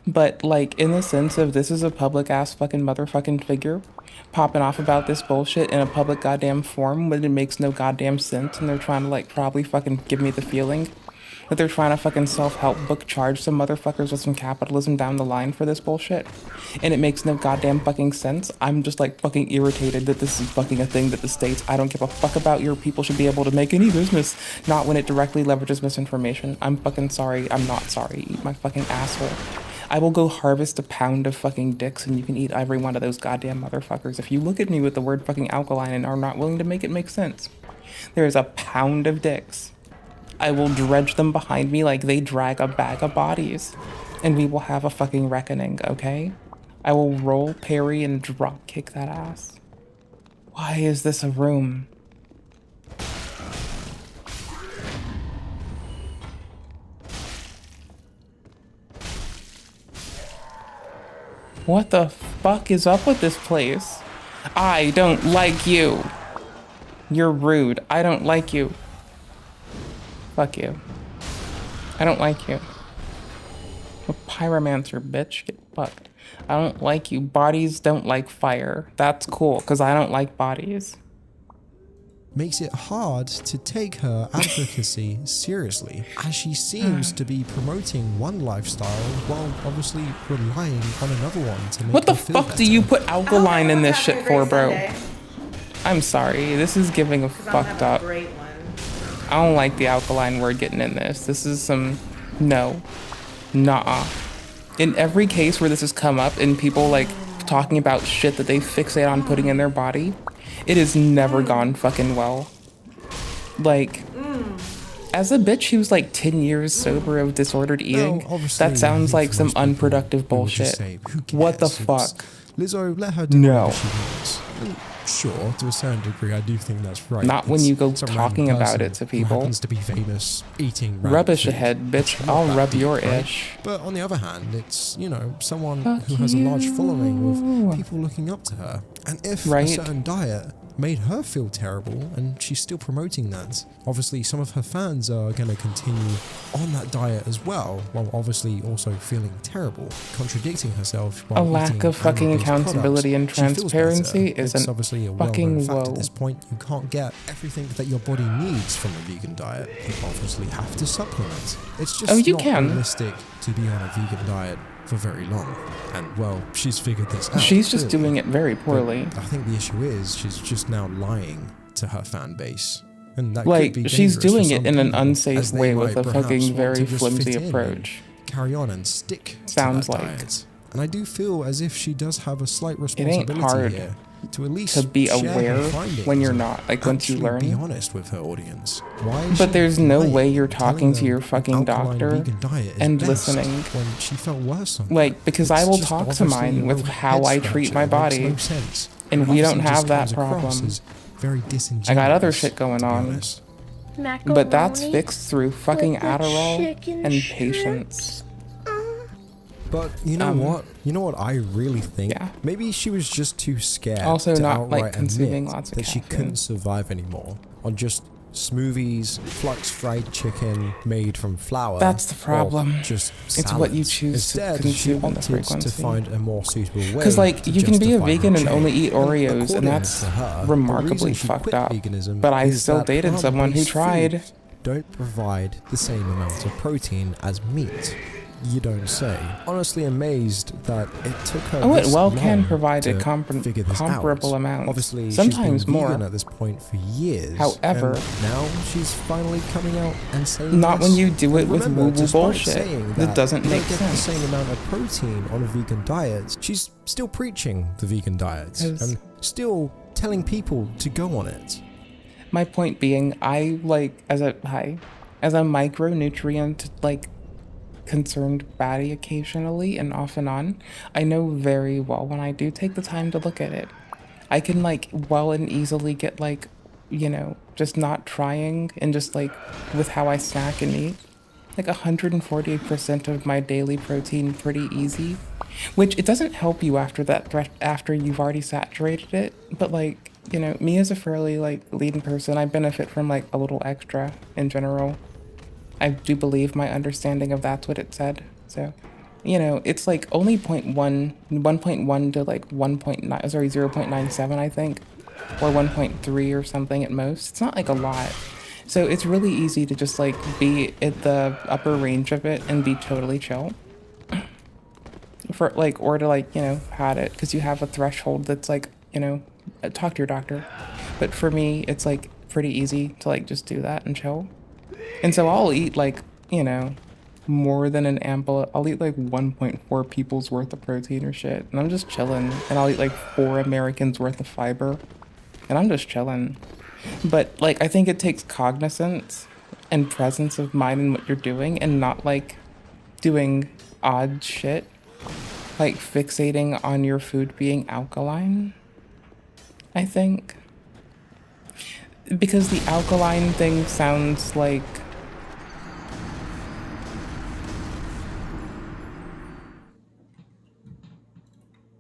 But, like, in the sense of this is a public ass fucking motherfucking figure popping off about this bullshit in a public goddamn forum when it makes no goddamn sense and they're trying to, like, probably fucking give me the feeling that they're trying to fucking self-help book charge some motherfuckers with some capitalism down the line for this bullshit. And it makes no goddamn fucking sense. I'm just like fucking irritated that this is fucking a thing that the states, I don't give a fuck about, your people should be able to make any business, not when it directly leverages misinformation. I'm fucking sorry. I'm not sorry. Eat my fucking asshole. I will go harvest a pound of fucking dicks and you can eat every one of those goddamn motherfuckers if you look at me with the word fucking alkaline and are not willing to make it make sense. There is a pound of dicks. I will dredge them behind me like they drag a bag of bodies. And we will have a fucking reckoning, okay? I will roll, parry, and drop kick that ass. Why is this a room? What the fuck is up with this place? I don't like you. You're rude. I don't like you. Fuck you. I don't like you. A pyromancer, bitch. Get fucked. I don't like you. Bodies don't like fire. That's cool, because I don't like bodies. Makes it hard to take her advocacy seriously, as she seems to be promoting one lifestyle while obviously relying on another one to make What the her feel fuck do you put alkaline in this shit for, bro? Sunday. I'm sorry. This is giving a fucked up. I don't like the alkaline word getting in this. This is some... No. Nuh-uh. In every case where this has come up and people like talking about shit that they fixate on putting in their body, it has never gone fucking well. Like, as a bitch who's like 10 years sober of disordered eating, that sounds like some unproductive bullshit. What the fuck? Lizzo, let her do No. whatever she wants. And sure, to a certain degree, I do think that's right. Not when It's you go some talking random about person it to who people. happens to be famous eating random Rubbish food. ahead, bitch. It's not I'll that rub deep, your right? ish. But on the other hand, it's, you know, someone who has a large following with people looking up to her. And if a certain diet made her feel terrible and she's still promoting that, obviously some of her fans are going to continue on that diet as well, while obviously also feeling terrible, contradicting herself while A lack eating of fucking animal-based accountability and products. She feels transparency better. is It's an obviously a fucking well-known fact woe. at this point. You can't get everything that your body needs from a vegan diet. You obviously have to supplement. It's just you not can. realistic to be on a vegan diet for very long. And well, she's figured this out. She's just clearly. doing it very poorly. But I think the issue is she's just now lying to her fan base. And that Like, could be she's dangerous doing for it some in an people, unsafe as they way with might a perhaps fucking want very to just flimsy fit in and approach. carry on and stick Sounds to that like. diet. And I do feel as if she does have a slight It responsibility ain't hard here to at least to be share her aware findings when you're and not. Like, once you actually be learn. honest with her audience. Why is But she there's no lying, way you're telling talking to them your an fucking alkaline doctor vegan diet is and best listening. when she felt worse on Like, because I It's will just talk to obviously mine a with real how I head treat my scratcher. It body. makes no sense. And It we don't obviously have just that comes across problem. as very disingenuous, I got other shit going to be on. honest. But that's fixed through fucking with the Adderall chicken and patience. But you know what? You know what I really think? Maybe she was just too scared Also to not, like, outright consuming admit lots of that she caffeine. couldn't survive anymore on just smoothies, flux fried chicken made from flour. That's the or problem. Just It's what you salads. choose to Instead, consume she and the opted to frequency. find a more suitable way. Because, like, to you can be a justify her vegan and only change. eat Oreos, and according that's to her, the remarkably reason she fucked quit up. veganism But I is still that dated someone who plant-based tried. foods don't provide the same amount of protein as meat. You don't say. Honestly amazed that it took her Oh, it this well long can provide a to figure this comparable out. amount. Obviously, Sometimes she's been more. vegan at this point for years. However, and now she's finally coming out and saying not this. when you do it And with remember, woo-woo despite bullshit saying that doesn't you make don't get sense. the same amount of protein on a vegan diet, she's still preaching the vegan diet and still telling people to go on it. My point being, I like as a micronutrient like concerned baddie occasionally and off and on, I know very well when I do take the time to look at it, I can like well and easily get like, you know, just not trying and just like with how I snack and eat, like 148% of my daily protein pretty easy, which it doesn't help you after that after you've already saturated it, but like, you know, me as a fairly like lean person, I benefit from like a little extra in general. I do believe my understanding of that's what it said. So, you know, it's like only 1.1 to like 0.97, I think, or 1.3 or something at most. It's not like a lot. So it's really easy to just like be at the upper range of it and be totally chill. For like, or to like, you know, had it because you have a threshold that's like, you know, talk to your doctor. But for me, it's like pretty easy to like just do that and chill. And so I'll eat like, you know, more than an ample. I'll eat like 1.4 people's worth of protein or shit. And I'm just chilling. And I'll eat like 4 Americans worth of fiber. And I'm just chilling. But like, I think it takes cognizance and presence of mind in what you're doing and not like doing odd shit. Like fixating on your food being alkaline, I think. Because the alkaline thing sounds like...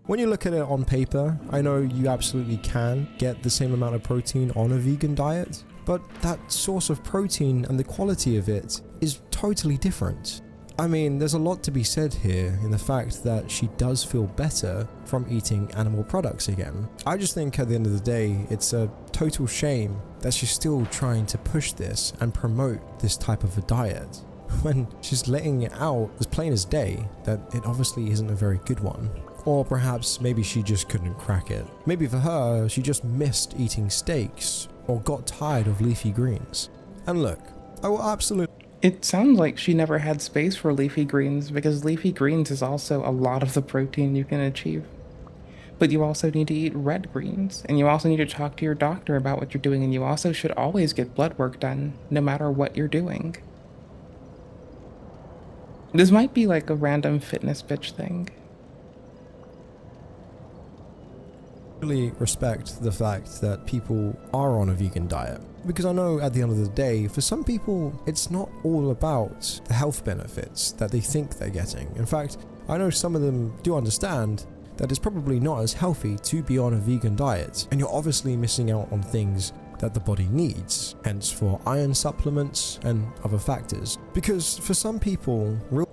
When you look at it on paper, I know you absolutely can get the same amount of protein on a vegan diet, but that source of protein and the quality of it is totally different. I mean, there's a lot to be said here in the fact that she does feel better from eating animal products again. I just think at the end of the day, it's a total shame that she's still trying to push this and promote this type of a diet, when she's letting it out as plain as day that it obviously isn't a very good one. Or perhaps maybe she just couldn't crack it. Maybe for her, she just missed eating steaks or got tired of leafy greens. And look, I will absolutely... It sounds like she never had space for leafy greens because leafy greens is also a lot of the protein you can achieve. But you also need to eat red greens, and you also need to talk to your doctor about what you're doing, and you also should always get blood work done, no matter what you're doing. This might be like a random fitness bitch thing. Really respect the fact that people are on a vegan diet, because I know at the end of the day, for some people, it's not all about the health benefits that they think they're getting. In fact, I know some of them do understand that it's probably not as healthy to be on a vegan diet, and you're obviously missing out on things that the body needs, hence for iron supplements and other factors. Because for some people, real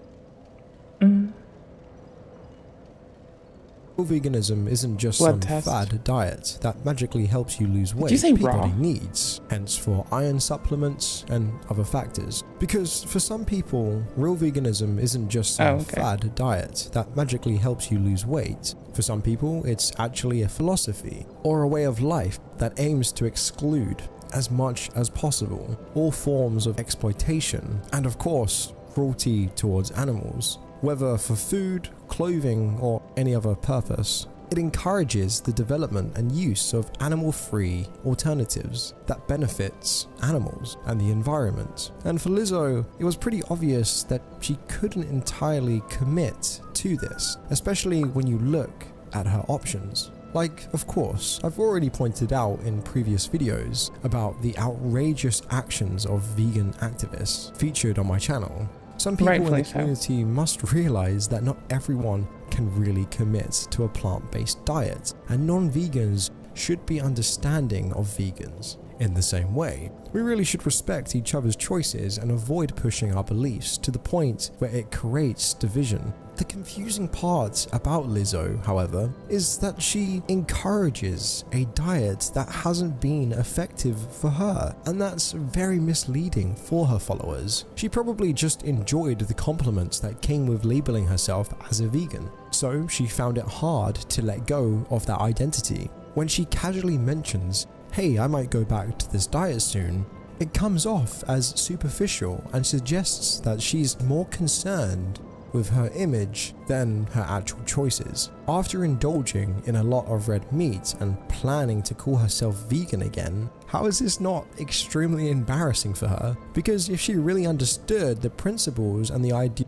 veganism isn't just some fad diet that magically helps you lose weight. Did you say Your raw? body needs, hence for iron supplements and other factors. Because for some people, real veganism isn't just some fad diet that magically helps you lose weight. For some people, it's actually a philosophy or a way of life that aims to exclude as much as possible all forms of exploitation and, of course, cruelty towards animals. Whether for food, clothing, or any other purpose. It encourages the development and use of animal-free alternatives that benefits animals and the environment. And for Lizzo, it was pretty obvious that she couldn't entirely commit to this, especially when you look at her options. Like, of course, I've already pointed out in previous videos about the outrageous actions of vegan activists featured on my channel. Some people in the community must realize that not everyone can really commit to a plant-based diet, and non-vegans should be understanding of vegans. In the same way, we really should respect each other's choices and avoid pushing our beliefs to the point where it creates division. The confusing part about Lizzo, however, is that she encourages a diet that hasn't been effective for her, and that's very misleading for her followers. She probably just enjoyed the compliments that came with labeling herself as a vegan, so she found it hard to let go of that identity. When she casually mentions, "Hey, I might go back to this diet soon," it comes off as superficial and suggests that she's more concerned with her image than her actual choices. After indulging in a lot of red meat and planning to call herself vegan again, how is this not extremely embarrassing for her? Because if she really understood the principles and the idea...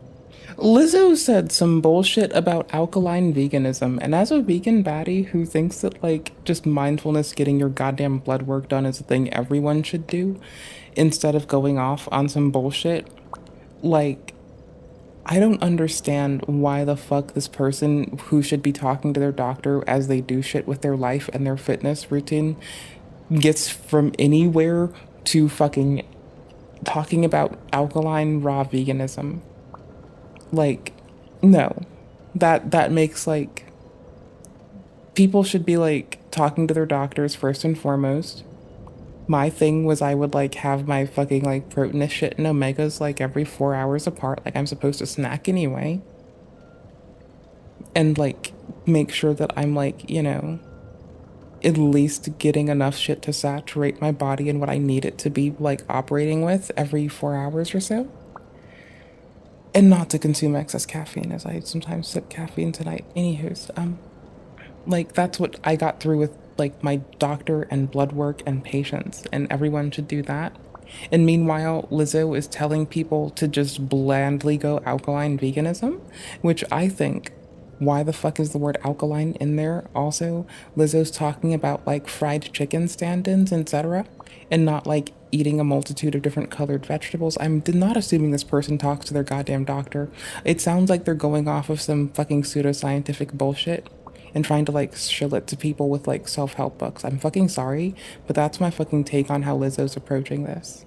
Lizzo said some bullshit about alkaline veganism, and as a vegan baddie who thinks that like just mindfulness, getting your goddamn blood work done is a thing everyone should do instead of going off on some bullshit, like, I don't understand why the fuck this person who should be talking to their doctor as they do shit with their life and their fitness routine gets from anywhere to fucking talking about alkaline raw veganism. Like, no, that makes like, people should be like talking to their doctors first and foremost, My thing was I would like have my fucking like proteinous shit and omegas like every 4 hours apart, like I'm supposed to snack anyway. And like make sure that I'm like, you know, at least getting enough shit to saturate my body and what I need it to be like operating with every 4 hours or so. And not to consume excess caffeine, as I sometimes sip caffeine tonight. Anywho's, like that's what I got through with like my doctor and blood work and patients, and everyone should do that. And meanwhile, Lizzo is telling people to just blandly go alkaline veganism, which I think, why the fuck is the word alkaline in there? Also, Lizzo's talking about like fried chicken stand-ins, etc., and not like eating a multitude of different colored vegetables. I'm not assuming this person talks to their goddamn doctor. It sounds like they're going off of some fucking pseudoscientific bullshit and trying to like shill it to people with like self-help books. I'm fucking sorry, but that's my fucking take on how Lizzo's approaching this.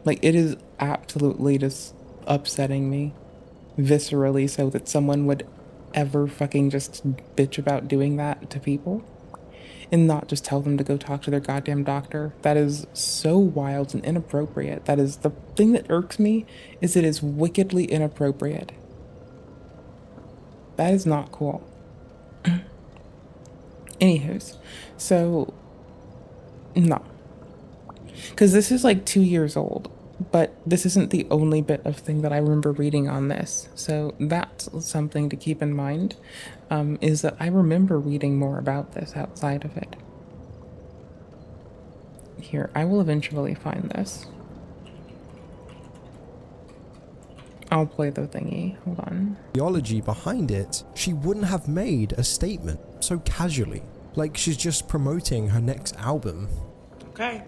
Like, it is absolutely just upsetting me viscerally so that someone would ever fucking just bitch about doing that to people and not just tell them to go talk to their goddamn doctor. That is so wild and inappropriate. That is the thing that irks me, is it is wickedly inappropriate. That is not cool. Anywho's, so no. Because this is like 2 years old, but this isn't the only bit of thing that I remember reading on this. So that's something to keep in mind, is that I remember reading more about this outside of it. Here, I will eventually find this. I'll play the thingy. Hold on. Theology behind it, she wouldn't have made a statement so casually, like she's just promoting her next album. Okay.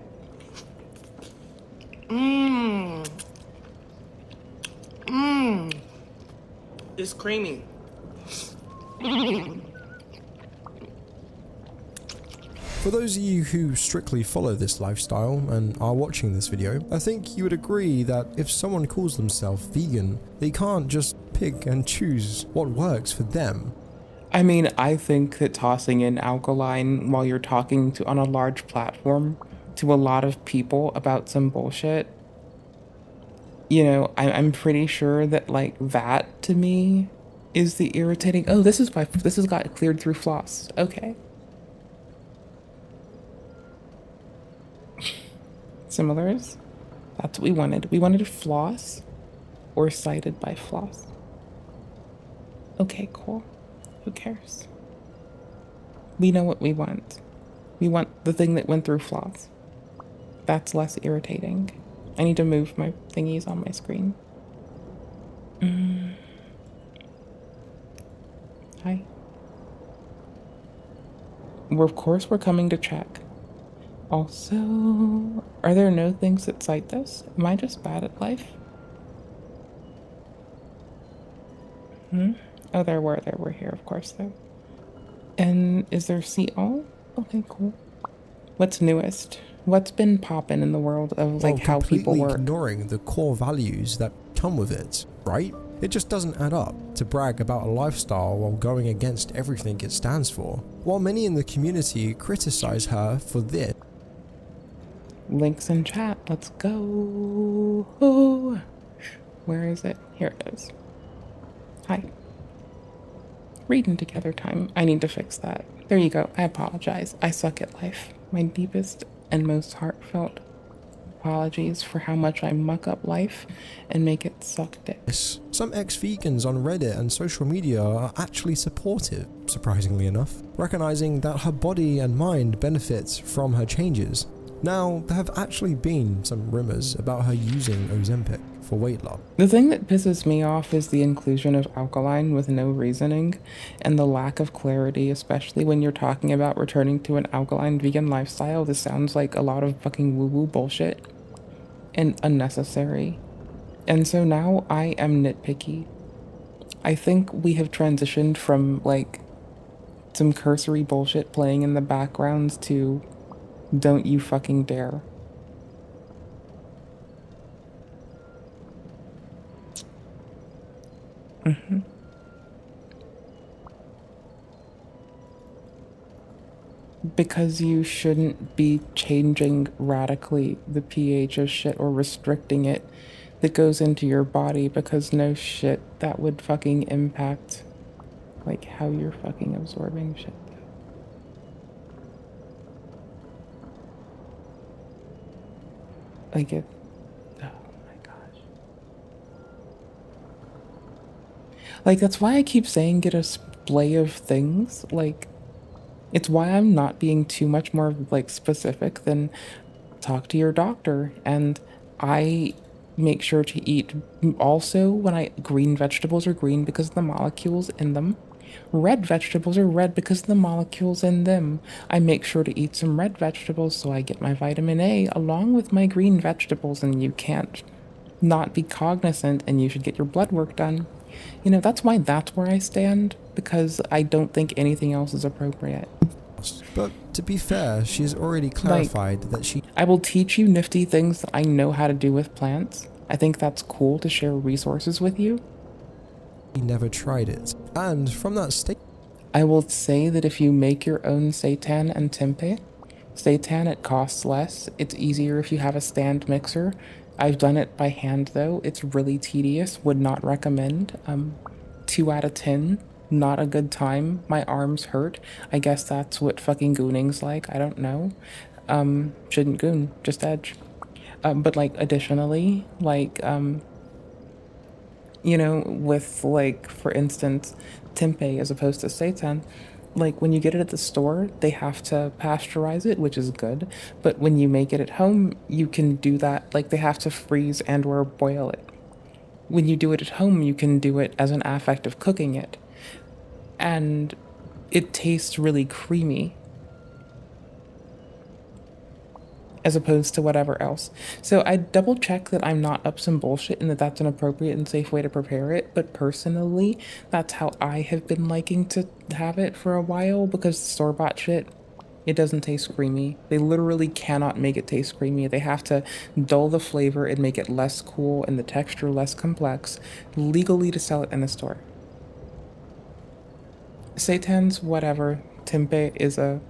It's creamy. For those of you who strictly follow this lifestyle and are watching this video, I think you would agree that if someone calls themselves vegan, they can't just pick and choose what works for them. I mean, I think that tossing in alkaline while you're talking to on a large platform to a lot of people about some bullshit, you know, I'm pretty sure that like that to me is the irritating. Oh, this is why this has got cleared through floss. Okay. Similars. That's what we wanted. We wanted floss or cited by floss. Okay, cool. Who cares? We know what we want. We want the thing that went through floss. That's less irritating. I need to move my thingies on my screen. Hi. Of course we're coming to check. Also, are there no things that cite this? Am I just bad at life? Oh, there were here, of course, though. And is there see all? Okay, cool. What's newest? What's been popping in the world of like how people work? Ignoring the core values that come with it, right? It just doesn't add up to brag about a lifestyle while going against everything it stands for. While many in the community criticize her for this. Links in chat. Let's go. Where is it? Here it is. Hi. Reading together time. I need to fix that. There you go. I apologize. I suck at life. My deepest and most heartfelt apologies for how much I muck up life and make it suck dick. Some ex-vegans on Reddit and social media are actually supportive, surprisingly enough, recognizing that her body and mind benefits from her changes. Now, there have actually been some rumors about her using Ozempic for weight loss. The thing that pisses me off is the inclusion of alkaline with no reasoning and the lack of clarity, especially when you're talking about returning to an alkaline vegan lifestyle. This sounds like a lot of fucking woo-woo bullshit and unnecessary. And so now I am nitpicky. I think we have transitioned from like some cursory bullshit playing in the backgrounds to don't you fucking dare. because you shouldn't be changing radically the pH of shit or restricting it that goes into your body, because no shit, that would fucking impact like how you're fucking absorbing shit. Like it, oh my gosh. Like that's why I keep saying get a splay of things. Like it's why I'm not being too much more like specific than talk to your doctor. And I make sure to eat also when green vegetables are green because of the molecules in them. Red vegetables are red because of the molecules in them. I make sure to eat some red vegetables so I get my vitamin A along with my green vegetables, and you can't not be cognizant, and you should get your blood work done. You know, that's where I stand, because I don't think anything else is appropriate. But to be fair, she has already clarified that she... I will teach you nifty things that I know how to do with plants. I think that's cool to share resources with you. He never tried it. And from that state... I will say that if you make your own seitan and tempeh, seitan, it costs less. It's easier if you have a stand mixer. I've done it by hand though. It's really tedious. Would not recommend. 2 out of 10. Not a good time. My arms hurt. I guess that's what fucking gooning's like. I don't know. Shouldn't goon, just edge. But like additionally, like, you know, with like, for instance, tempeh as opposed to seitan, like when you get it at the store, they have to pasteurize it, which is good. But when you make it at home, you can do that. Like they have to freeze and or boil it. When you do it at home, you can do it as an affect of cooking it. And it tastes really creamy as opposed to whatever else. So I double check that I'm not up some bullshit and that that's an appropriate and safe way to prepare it. But personally, that's how I have been liking to have it for a while, because store-bought shit, it doesn't taste creamy. They literally cannot make it taste creamy. They have to dull the flavor and make it less cool and the texture less complex legally to sell it in a store. Seitan's whatever. Tempeh is that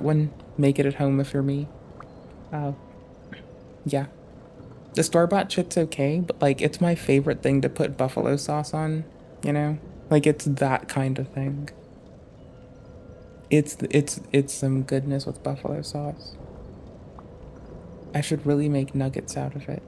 one. Make it at home if you're me. Yeah. The store-bought shit's okay, but like it's my favorite thing to put buffalo sauce on, you know? Like it's that kind of thing. It's some goodness with buffalo sauce. I should really make nuggets out of it.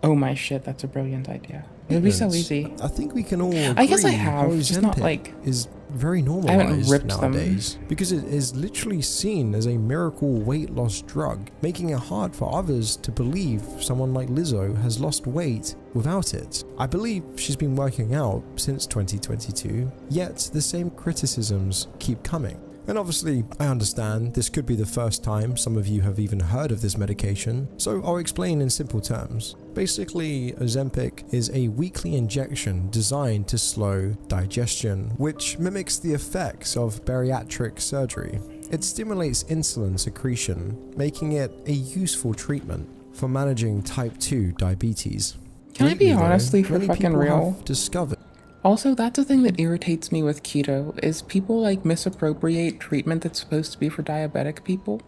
Oh my shit, that's a brilliant idea. It would be so easy. I think we can all agree I guess I have, just not Ozempic like... is very I haven't normalized ripped nowadays them. because it is literally seen as a miracle weight loss drug, making it hard for others to believe someone like Lizzo has lost weight without it. I believe she's been working out since 2022, yet the same criticisms keep coming. And obviously, I understand this could be the first time some of you have even heard of this medication, so I'll explain in simple terms. Basically, Ozempic is a weekly injection designed to slow digestion, which mimics the effects of bariatric surgery. It stimulates insulin secretion, making it a useful treatment for managing type 2 diabetes. Can I be Lately, though, honestly for many fucking people real? have discovered Also, that's the thing that irritates me with keto, is people like misappropriate treatment that's supposed to be for diabetic people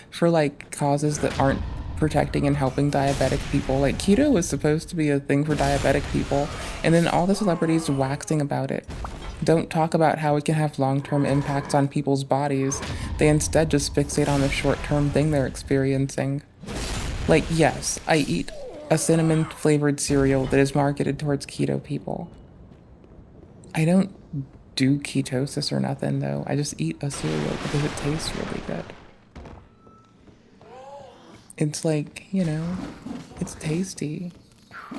for like causes that aren't protecting and helping diabetic people. Like keto was supposed to be a thing for diabetic people, and then all the celebrities waxing about it don't talk about how it can have long-term impacts on people's bodies. They instead just fixate on the short-term thing they're experiencing. Like, yes, I eat a cinnamon flavored cereal that is marketed towards keto people. I don't do ketosis or nothing though. I just eat a cereal because it tastes really good. It's like, you know, it's tasty.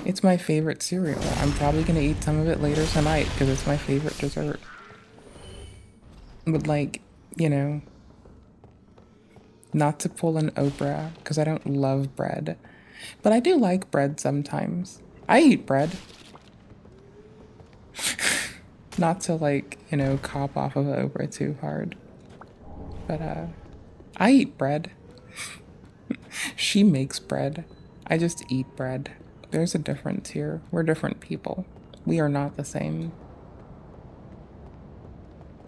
It's my favorite cereal. I'm probably gonna eat some of it later tonight because it's my favorite dessert. But like, you know, not to pull an Oprah because I don't love bread. But I do like bread sometimes. I eat bread. Not to like, you know, cop off of Oprah too hard. But I eat bread. She makes bread. I just eat bread. There's a difference here. We're different people. We are not the same.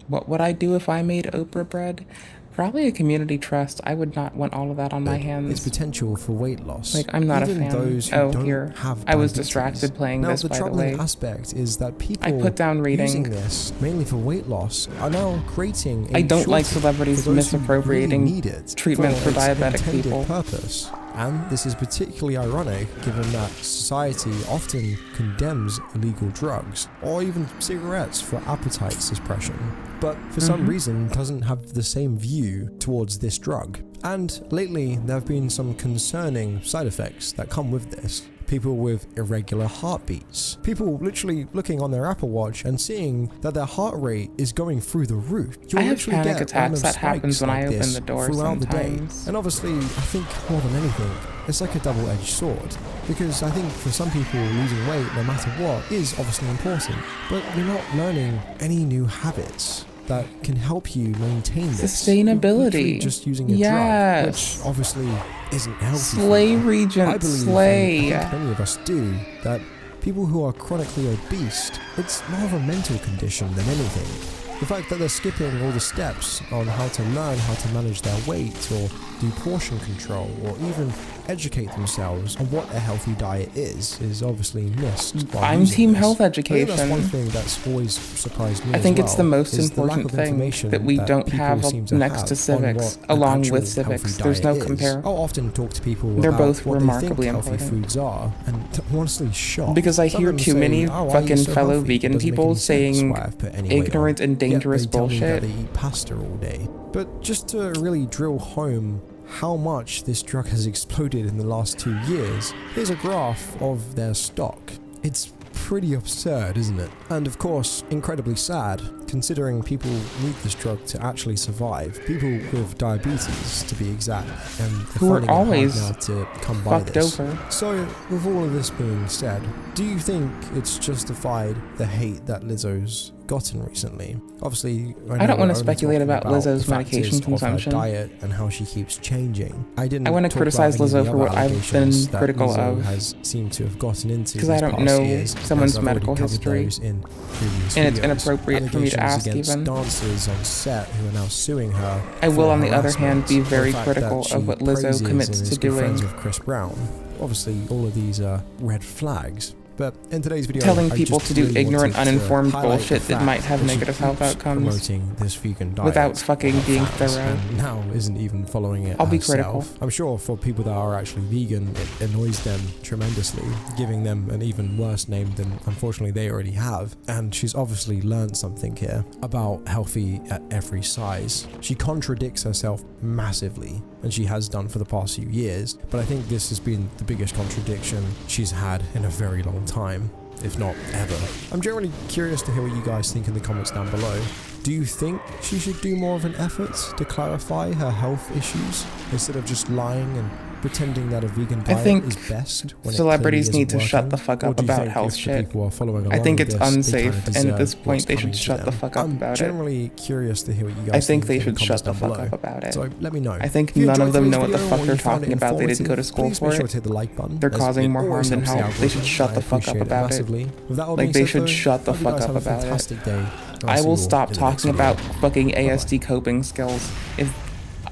What would I do if I made Oprah bread? Probably a community trust. I would not want all of that on my hands. Its potential for weight loss. Like, I'm not even a fan. Those who Oh, don't here. have I was diabetes. distracted playing now, this, the by the troubling way. aspect is that people I put down reading. using this mainly for weight loss are now creating a I don't like shortage celebrities for those who misappropriating really need it treatment for its diabetic intended people. purpose. And this is particularly ironic given that society often condemns illegal drugs or even cigarettes for appetite suppression, but for some reason doesn't have the same view towards this drug. And lately there have been some concerning side effects that come with this. People with irregular heartbeats. People literally looking on their Apple Watch and seeing that their heart rate is going through the roof. I have panic attacks. That happens when I open the door throughout the day. sometimes. And obviously, I think more than anything, it's like a double-edged sword. Because I think for some people, losing weight, no matter what, is obviously important. But you're not learning any new habits that can help you maintain this. Sustainability. Just using a drug, which obviously isn't healthy. Slay, Regent, I believe, slay. and I think many of us do, that people who are chronically obese, it's more of a mental condition than anything. The fact that they're skipping all the steps on how to learn how to manage their weight or do portion control or even educate themselves on what a healthy diet is obviously missed. I'm team health I education. think that's one thing that's always surprised me I think as it's the well, most is the lack important of thing information that we don't people have seem to next have to civics, on what an along actual with civics. healthy There's no diet is. compare. I'll often talk to people They're about both what remarkably they think healthy important. foods are, and I'm honestly shocked. Because I Some hear of them too say, many "Oh, why are you fucking so fellow healthy?" It vegan doesn't make people any sense saying why I've put any weight on. ignorant and Yet dangerous they tell me that bullshit. they eat pasta all day. But just to really drill home how much this drug has exploded in the last 2 years, here's a graph of their stock. It's pretty absurd, isn't it? And of course, incredibly sad, considering people need this drug to actually survive. People with diabetes, to be exact, and Who are finding it hard always now to come by fucked this. over. So, with all of this being said, do you think it's justified the hate that Lizzo's gotten recently? Obviously, I don't want to we're only speculate talking about Lizzo's the factors medication of her consumption. diet and how she keeps changing. I didn't. I want to talk criticize about any of Lizzo the for what other I've been allegations that critical Lizzo of. has seemed to have gotten into Because I these don't past know years, someone's as I've already medical covered history. those in previous And it's videos. inappropriate for me to Allegations ask against even. dancers on set who are now suing her. I will, for on the other harassment, hand, be or the very fact critical that of she what Lizzo praises commits and to is good friends doing. with Chris Brown. Obviously, all of these are red flags. But in today's video, Telling I people just to do really ignorant, wanted to uninformed highlight the bullshit that fact might have that she negative health keeps outcomes promoting this vegan diet without fucking to being fans, thorough. and now isn't even following it I'll be herself. critical. I'm sure for people that are actually vegan, it annoys them tremendously, giving them an even worse name than unfortunately they already have. And she's obviously learned something here about healthy at every size. She contradicts herself massively, and she has done for the past few years, but I think this has been the biggest contradiction she's had in a very long time, if not ever. I'm generally curious to hear what you guys think in the comments down below. Do you think she should do more of an effort to clarify her health issues instead of just lying and pretending that a vegan diet think is best when celebrities it clearly need to isn't shut working? the fuck Or up do you about think health if the shit. people are following I along think with it's this, they unsafe, kinda and at this deserve point what's they should coming to shut the them? fuck up I'm about it. generally curious to hear what you guys I think they in the should shut comments the down fuck below. up about it. So let me know. I think If you none enjoyed of them today's know what the video fuck or they're you found talking it about. They didn't go to informative, school please for make sure it. to hit the like button. They're as causing it more harm always than helps the help. They should algorithm, shut and the I fuck up appreciate it about it. massively. With that all Like being they said, should though, shut the hope you fuck guys up have a about it. fantastic day. I'll I see will you all stop in the next talking video. about fucking ASD coping skills if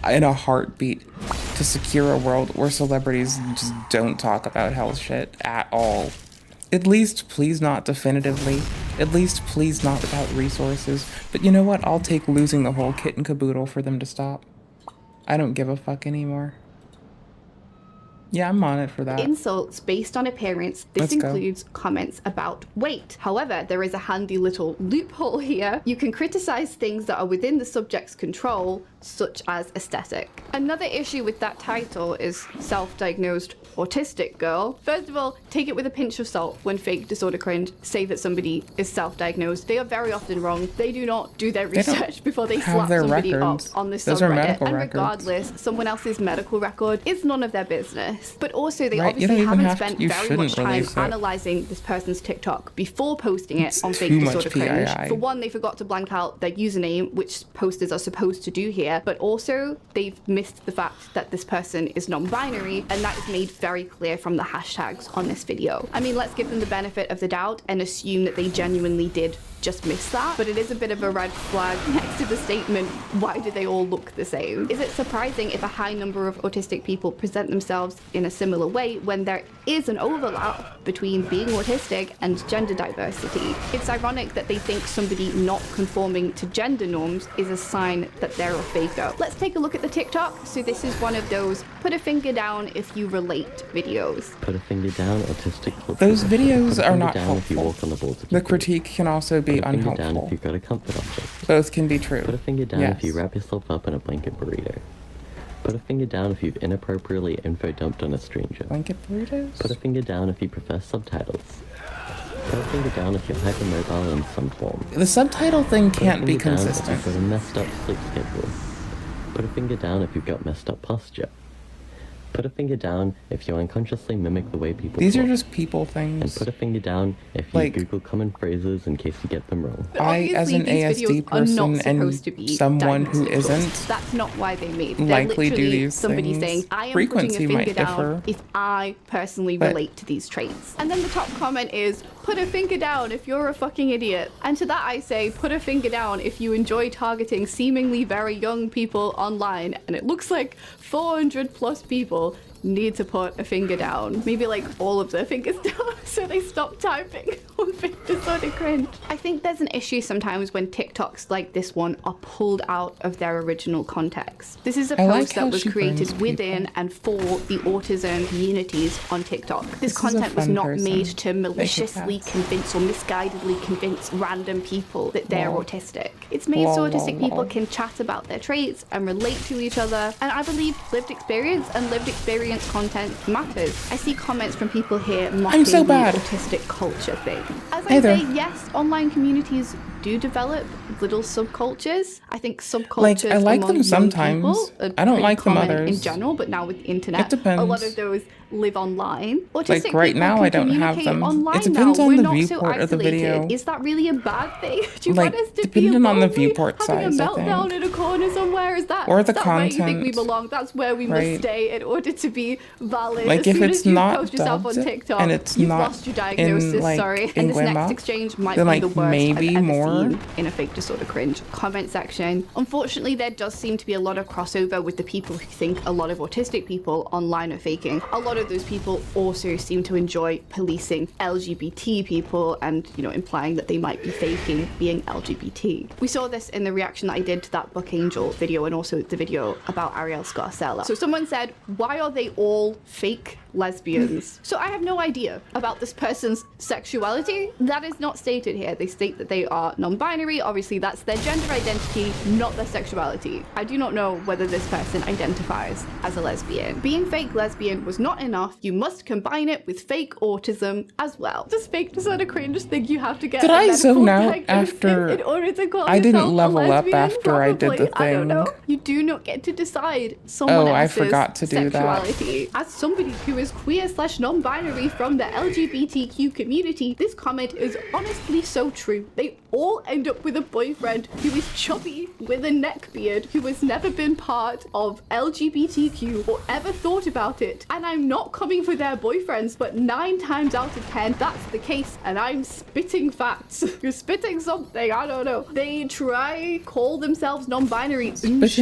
in a heartbeat to secure a world where celebrities just don't talk about health shit at all. At least please not definitively. At least please not without resources. But you know what? I'll take losing the whole kit and caboodle for them to stop. I don't give a fuck anymore. Yeah, I'm on it for that. Insults based on appearance. This Let's go. includes comments about weight. However, there is a handy little loophole here. You can criticize things that are within the subject's control, such as aesthetic. Another issue with that title is self-diagnosed autistic girl. First of all, take it with a pinch of salt when fake disorder cringe say that somebody is self-diagnosed. They are very often wrong. They do not do their They don't research before they have slap their somebody records. up on this Those are subreddit. medical And records. regardless, someone else's medical record is none of their business. But also, they Right, you don't obviously even haven't have to- spent you very shouldn't much time release it. analyzing this person's TikTok before posting it It's on fake too much disorder cringe. PII. For one, they forgot to blank out their username, which posters are supposed to do here, but also they've missed the fact that this person is non-binary, and that is made very clear from the hashtags on this video. I mean, let's give them the benefit of the doubt and assume that they genuinely did just missed that, but it is a bit of a red flag next to the statement, why do they all look the same? Is it surprising if a high number of autistic people present themselves in a similar way when there is an overlap between being autistic and gender diversity? It's ironic that they think somebody not conforming to gender norms is a sign that they're a faker. Let's take a look at the TikTok. So this is one of those put a finger down if you relate videos. Put a finger down, autistic culture. Those videos are not down if you helpful. walk on the balls of The critique can also be Put a finger down if unhelpful. you've got a comfort object. Both can be true. Put a finger down Yes. if you wrap yourself up in a blanket burrito. Put a finger down if you've inappropriately info dumped on a stranger. Blanket burritos? Put a finger down if you prefer subtitles. Put a finger down if you're hypermobile in some form. The subtitle thing Put a can't be finger down if consistent. you've got a messed up sleep schedule. Put a finger down if you've got messed up posture. Put a finger down if you unconsciously mimic the way people These talk. are just people things. And put a finger down if you Like- Google common phrases in case you get them wrong. I, as an ASD person and someone who isn't, That's not why they made. They're likely do literally these somebody things. saying, I am Frequency putting a might finger down differ. if I personally But- relate to these traits. And then the top comment is, put a finger down if you're a fucking idiot. And to that I say, put a finger down if you enjoy targeting seemingly very young people online. And it looks like 400 plus people need to put a finger down. Maybe like all of their fingers down so they stop typing on Victor Sonic Cringe. I think there's an issue sometimes when TikToks like this one are pulled out of their original context. This is a I like post how that was she created burns within and for the autism communities on TikTok. This This is a content was fun not person. made to They should maliciously pass. convince or misguidedly convince random people that they're Lol. autistic. It's made so Lol, autistic lol, people lol. can chat about their traits and relate to each other. And I believe lived experience and lived experience content matters. I see comments from people here mocking so the bad. autistic culture thing. As Hey I there. say, yes, online communities do develop little subcultures. I think subcultures Like, I like among them young sometimes. people are I don't pretty like them common others. in general, but now with the internet, It depends. a lot of those live online. Autistic Like, right people now, can I don't have communicate them. It online depends now. on We're the not so viewport of the isolated. video. Is that really a bad thing? Do you Like, want us to depending be on the lonely, viewport having size, a I meltdown think. in a corner somewhere? Is that Or the is that where you think we content, belong? That's where we right? must stay in order to be valid. Like, as if soon it's as you not post yourself on dubbed TikTok, and it's you've not lost your in, diagnosis. like, Sorry, and this Ingwema, next exchange might then, be like, the worst maybe I've ever more. seen in a fake disorder cringe comment section. Unfortunately, there does seem to be a lot of crossover with the people who think a lot of autistic people online are faking. A lot of those people also seem to enjoy policing LGBT people and, you know, implying that they might be faking being LGBT. We saw this in the reaction that I did to that Book Angel video and also the video about Ariel Scarcella. So someone said, why are they all fake lesbians? So I have no idea about this person's sexuality. That is not stated here. They state that they are non-binary. Obviously, that's their gender identity, not their sexuality. I do not know whether this person identifies as a lesbian. Being fake lesbian was not enough. You must combine it with fake autism as well. Does fake disorder cringe think you have to get Did a I medical zone out diagnosis after in order to call I didn't yourself a level up lesbian? after I did the I don't thing? know. You do not get to decide someone Oh, I else's forgot to do that. sexuality. As somebody who is queer/non-binary from the LGBTQ community, this comment is honestly so true. They all end up with a boyfriend who is chubby with a neck beard, who has never been part of LGBTQ or ever thought about it. And I'm not coming for their boyfriends, but 9 times out of 10, that's the case. And I'm spitting facts. You're spitting something, I don't know. They try call themselves non-binary. Spitting And it's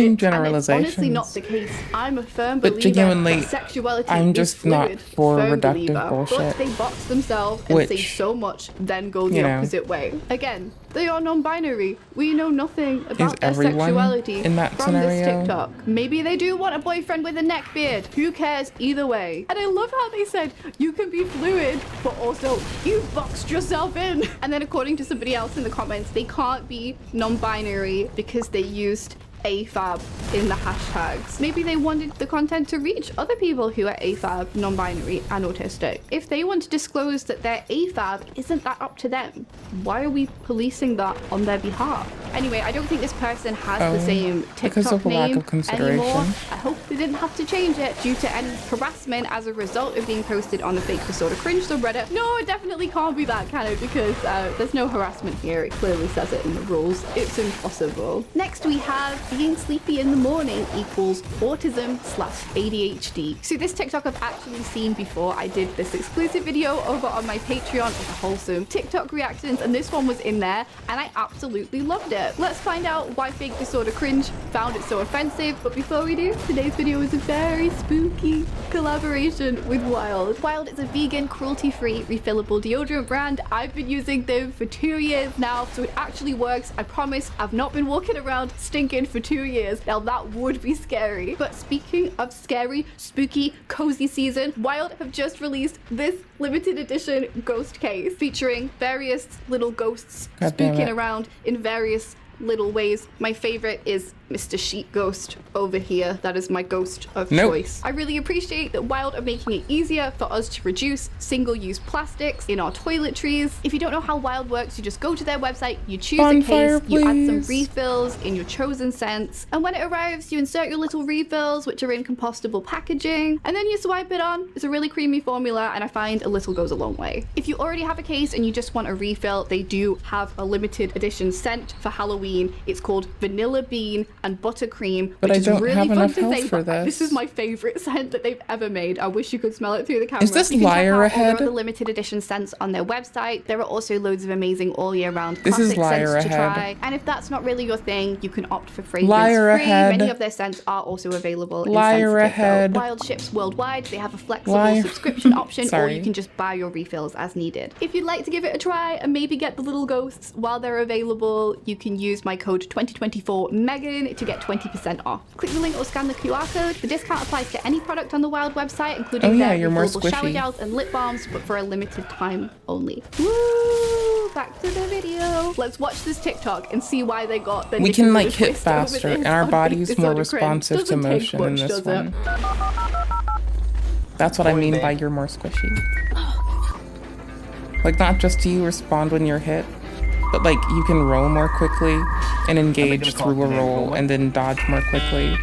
honestly not generalizations. the case. I'm a firm But believer genuinely, that sexuality I'm is just fluid. not for Firm reductive believer. bullshit. But they box themselves and say Which, so much, then go the you know, opposite way. Again, they are non-binary. We know nothing about their everyone sexuality in that from this scenario? TikTok. Maybe they do want a boyfriend with a neck beard. Who cares either way? And I love how they said you can be fluid, but also you boxed yourself in. And then according to somebody else in the comments, they can't be non-binary because they used AFAB in the hashtags. Maybe they wanted the content to reach other people who are AFAB, non-binary, and autistic. If they want to disclose that they're AFAB, isn't that up to them? Why are we policing that on their behalf? Anyway, I don't think this person has the Oh, same because TikTok of a lack name of consideration. anymore. I hope they didn't have to change it due to any harassment as a result of being posted on the Fake Disorder Cringe subreddit. No, it definitely can't be that, can it? Because there's no harassment here. It clearly says it in the rules. It's impossible. Next, we have being sleepy in the morning equals autism/ADHD. So this TikTok I've actually seen before. I did this exclusive video over on my Patreon of the wholesome TikTok reactions, and this one was in there, and I absolutely loved it. Let's find out why Fake Disorder Cringe found it so offensive. But before we do, today's video is a very spooky collaboration with Wild. Wild is a vegan, cruelty-free, refillable deodorant brand. I've been using them for 2 years now, so it actually works. I promise I've not been walking around stinking for 2 years. Now that would be scary. But speaking of scary, spooky, cozy season, Wild have just released this limited edition ghost case featuring various little ghosts spooking around in various little ways. My favorite is Mr. Sheet Ghost over here. That is my ghost of choice. I really appreciate that Wild are making it easier for us to reduce single-use plastics in our toiletries. If you don't know how Wild works, you just go to their website, you choose a case, you add some refills in your chosen scents, and when it arrives, you insert your little refills, which are in compostable packaging, and then you swipe it on. It's a really creamy formula, and I find a little goes a long way. If you already have a case and you just want a refill, they do have a limited edition scent for Halloween. It's called Vanilla Bean and Buttercream, But which I is don't really have fun enough to health say, for but this. this is my favorite scent that they've ever made. I wish you could smell it through the camera. Is this You can check Liar out all Ahead? their other limited edition scents on their website. There are also loads of amazing all year round This is classic Liar scents to Ahead. try. And if that's not really your thing, you can opt for fragrance Liar free. Ahead. Many of their scents are also available Liar in sensitive, though. Ahead. Wild ships worldwide. They have a flexible Liar. subscription option, or Sorry. you can just buy your refills as needed. If you'd like to give it a try and maybe get the little ghosts while they're available, you can use my code 2024MEGAN to get 20% off. Click the link or scan the QR code. The discount applies to any product on the Wild website, including Oh yeah, their you're more refillable shower squishy. gels and lip balms, but for a limited time only. Woo! Back to the video. Let's watch this TikTok and see why they got the We can like knicker-knicker hit twist over faster, this and our on body's Fake more Disorder Cringe. responsive to Doesn't take motion in much, this does it? one. That's what I mean by you're more squishy. Like, not just do you respond when you're hit, but like you can roll more quickly and engage through a roll and then dodge more quickly.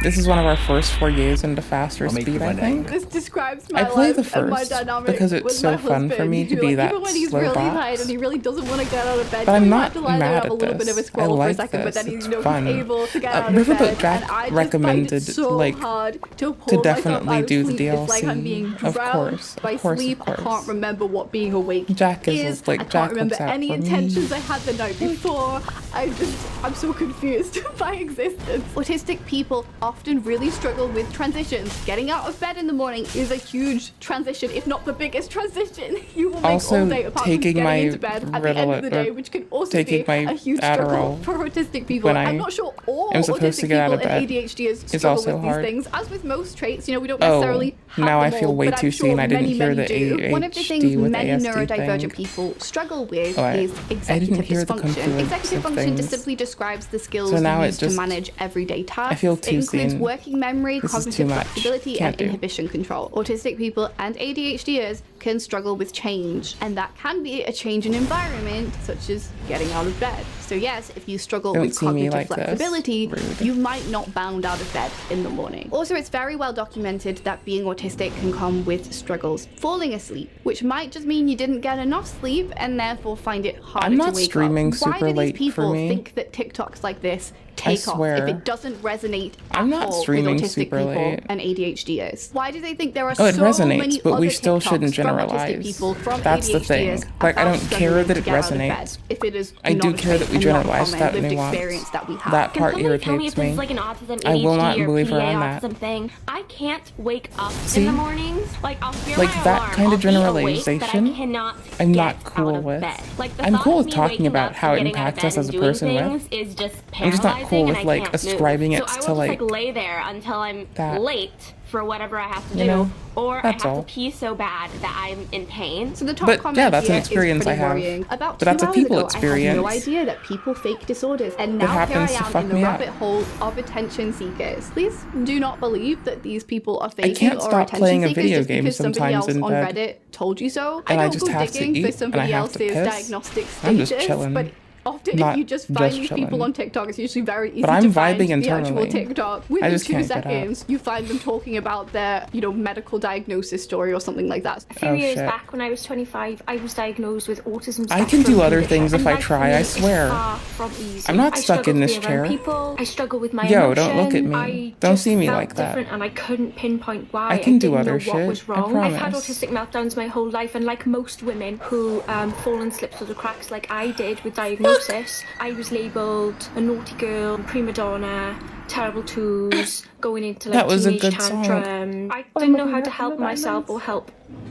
This is one of our first forays into faster speed, I think. This describes my I play life the and my first dynamic because it's with so my fun for husband, me to who, be like, that even when he's slow really box. tired and he really doesn't want to get out of bed, But I'm he might not have to lie there mad and have a at little bit of a this. I scroll for a like second, but this. then It's he's fun. able to get out of Riverboat bed. Jack And I just recommended find it so like hard to pull to myself definitely out of do the sleep. It's like I'm being DLC. Of drowned course, by of course, sleep. of course. I can't remember what being awake Jack is like I can't Jack remember looks out any for me. intentions I had the night before. I'm so confused by existence. Autistic people often really struggle with transitions. Getting out of bed in the morning is a huge transition, if not the biggest transition you will make Also, all day, apart from taking getting my into bed at the end of the Ritalin- day, or which can also taking be my a huge struggle Adderall for autistic people. when I'm I not sure all am supposed autistic to get out people of and bed ADHDers is struggle also with hard. these things. As with most traits, we don't Oh, necessarily have now I them feel all, way but too I'm sure seen. I didn't many, hear many the do. One of the things ADHD with many ASD neurodivergent thing. people struggle with Oh, is I didn't executive hear the dysfunction. confluence Executive of function things. just simply describes the skills So now we it use to just- manage everyday tasks. I feel too It includes seen. working memory, This is too cognitive much. flexibility, Can't and do. inhibition control. Autistic people and ADHDers can struggle with change, and that can be a change in environment, such as getting out of bed. So yes, if you struggle Don't with see me cognitive like this. flexibility, Rude. you might not bound out of bed in the morning. Also, it's very well documented that being autistic can come with struggles falling asleep, which might just mean you didn't get enough sleep and therefore find it harder I'm not to wake streaming up. Why super do these late for people me. think that TikToks like this I take off swear. if it doesn't resonate I'm at not all streaming with autistic super people late. and ADHDers? Why do they think there are Oh, it so resonates, many but we other still TikToks shouldn't from autistic generalize. people, from That's the thing. ADHDers Like, I about don't struggling care that to it get out of resonates. bed, if it is I do not a care that trait we and not generalize common that lived nuance. experience that we have. That Can part somebody tell me irritates if this me. is like an autism, I will not ADHD, or believe her PA on that. autism thing? I can't wake up See? in the mornings. Like I'll hear Like my that alarm. kind of I'll be awake, generalization, but I cannot I'm get not cool out of with. bed. Like, the I'm thought cool of with me talking waking about up how it and getting out of impacts bed us as and a doing person things with. is just I'm just not cool paralyzing with and I like can't ascribing move. it So I to will like just like lay there until I'm that. late for whatever I have to You do, know, or I that's have all. to pee so bad that I'm in pain. So the top But, comment yeah, that's an here is experience pretty I have. worrying. About But that's 2 a hours people ago, I had no experience. idea that people fake disorders, and That now here I happens to am fuck in the me up. rabbit hole of attention seekers. Please do not believe that these people are I faking can't or stop attention playing a seekers video just game because somebody sometimes else in on bed. Reddit told you so. And I I don't just go have to digging eat, for and I somebody have to else's piss. diagnostic I'm just status, chilling. but Often Not if you just find these chilling. people on TikTok, it's usually very easy But I'm to find vibing the actual internally. TikTok. I Within just 2 can't get up. seconds, you find them talking about their, medical diagnosis story or something like that. A few years back, when I was 25, I was diagnosed with autism. I can do other things if And I life try, for me I is swear. far from easy. I'm not I stuck struggle in to this be around chair. People. I struggle with my Yo, emotion. don't look at me. I Don't just see me felt like that. different and I couldn't pinpoint why. I can do didn't other know shit, what was I wrong. I've had promise. autistic meltdowns my whole life, and like most women who fall and slip through the cracks like I did with diagnosis, I was labelled a naughty girl, prima donna, terrible twos, going into like That was a teenage good song. tantrum. I didn't know how to help myself or help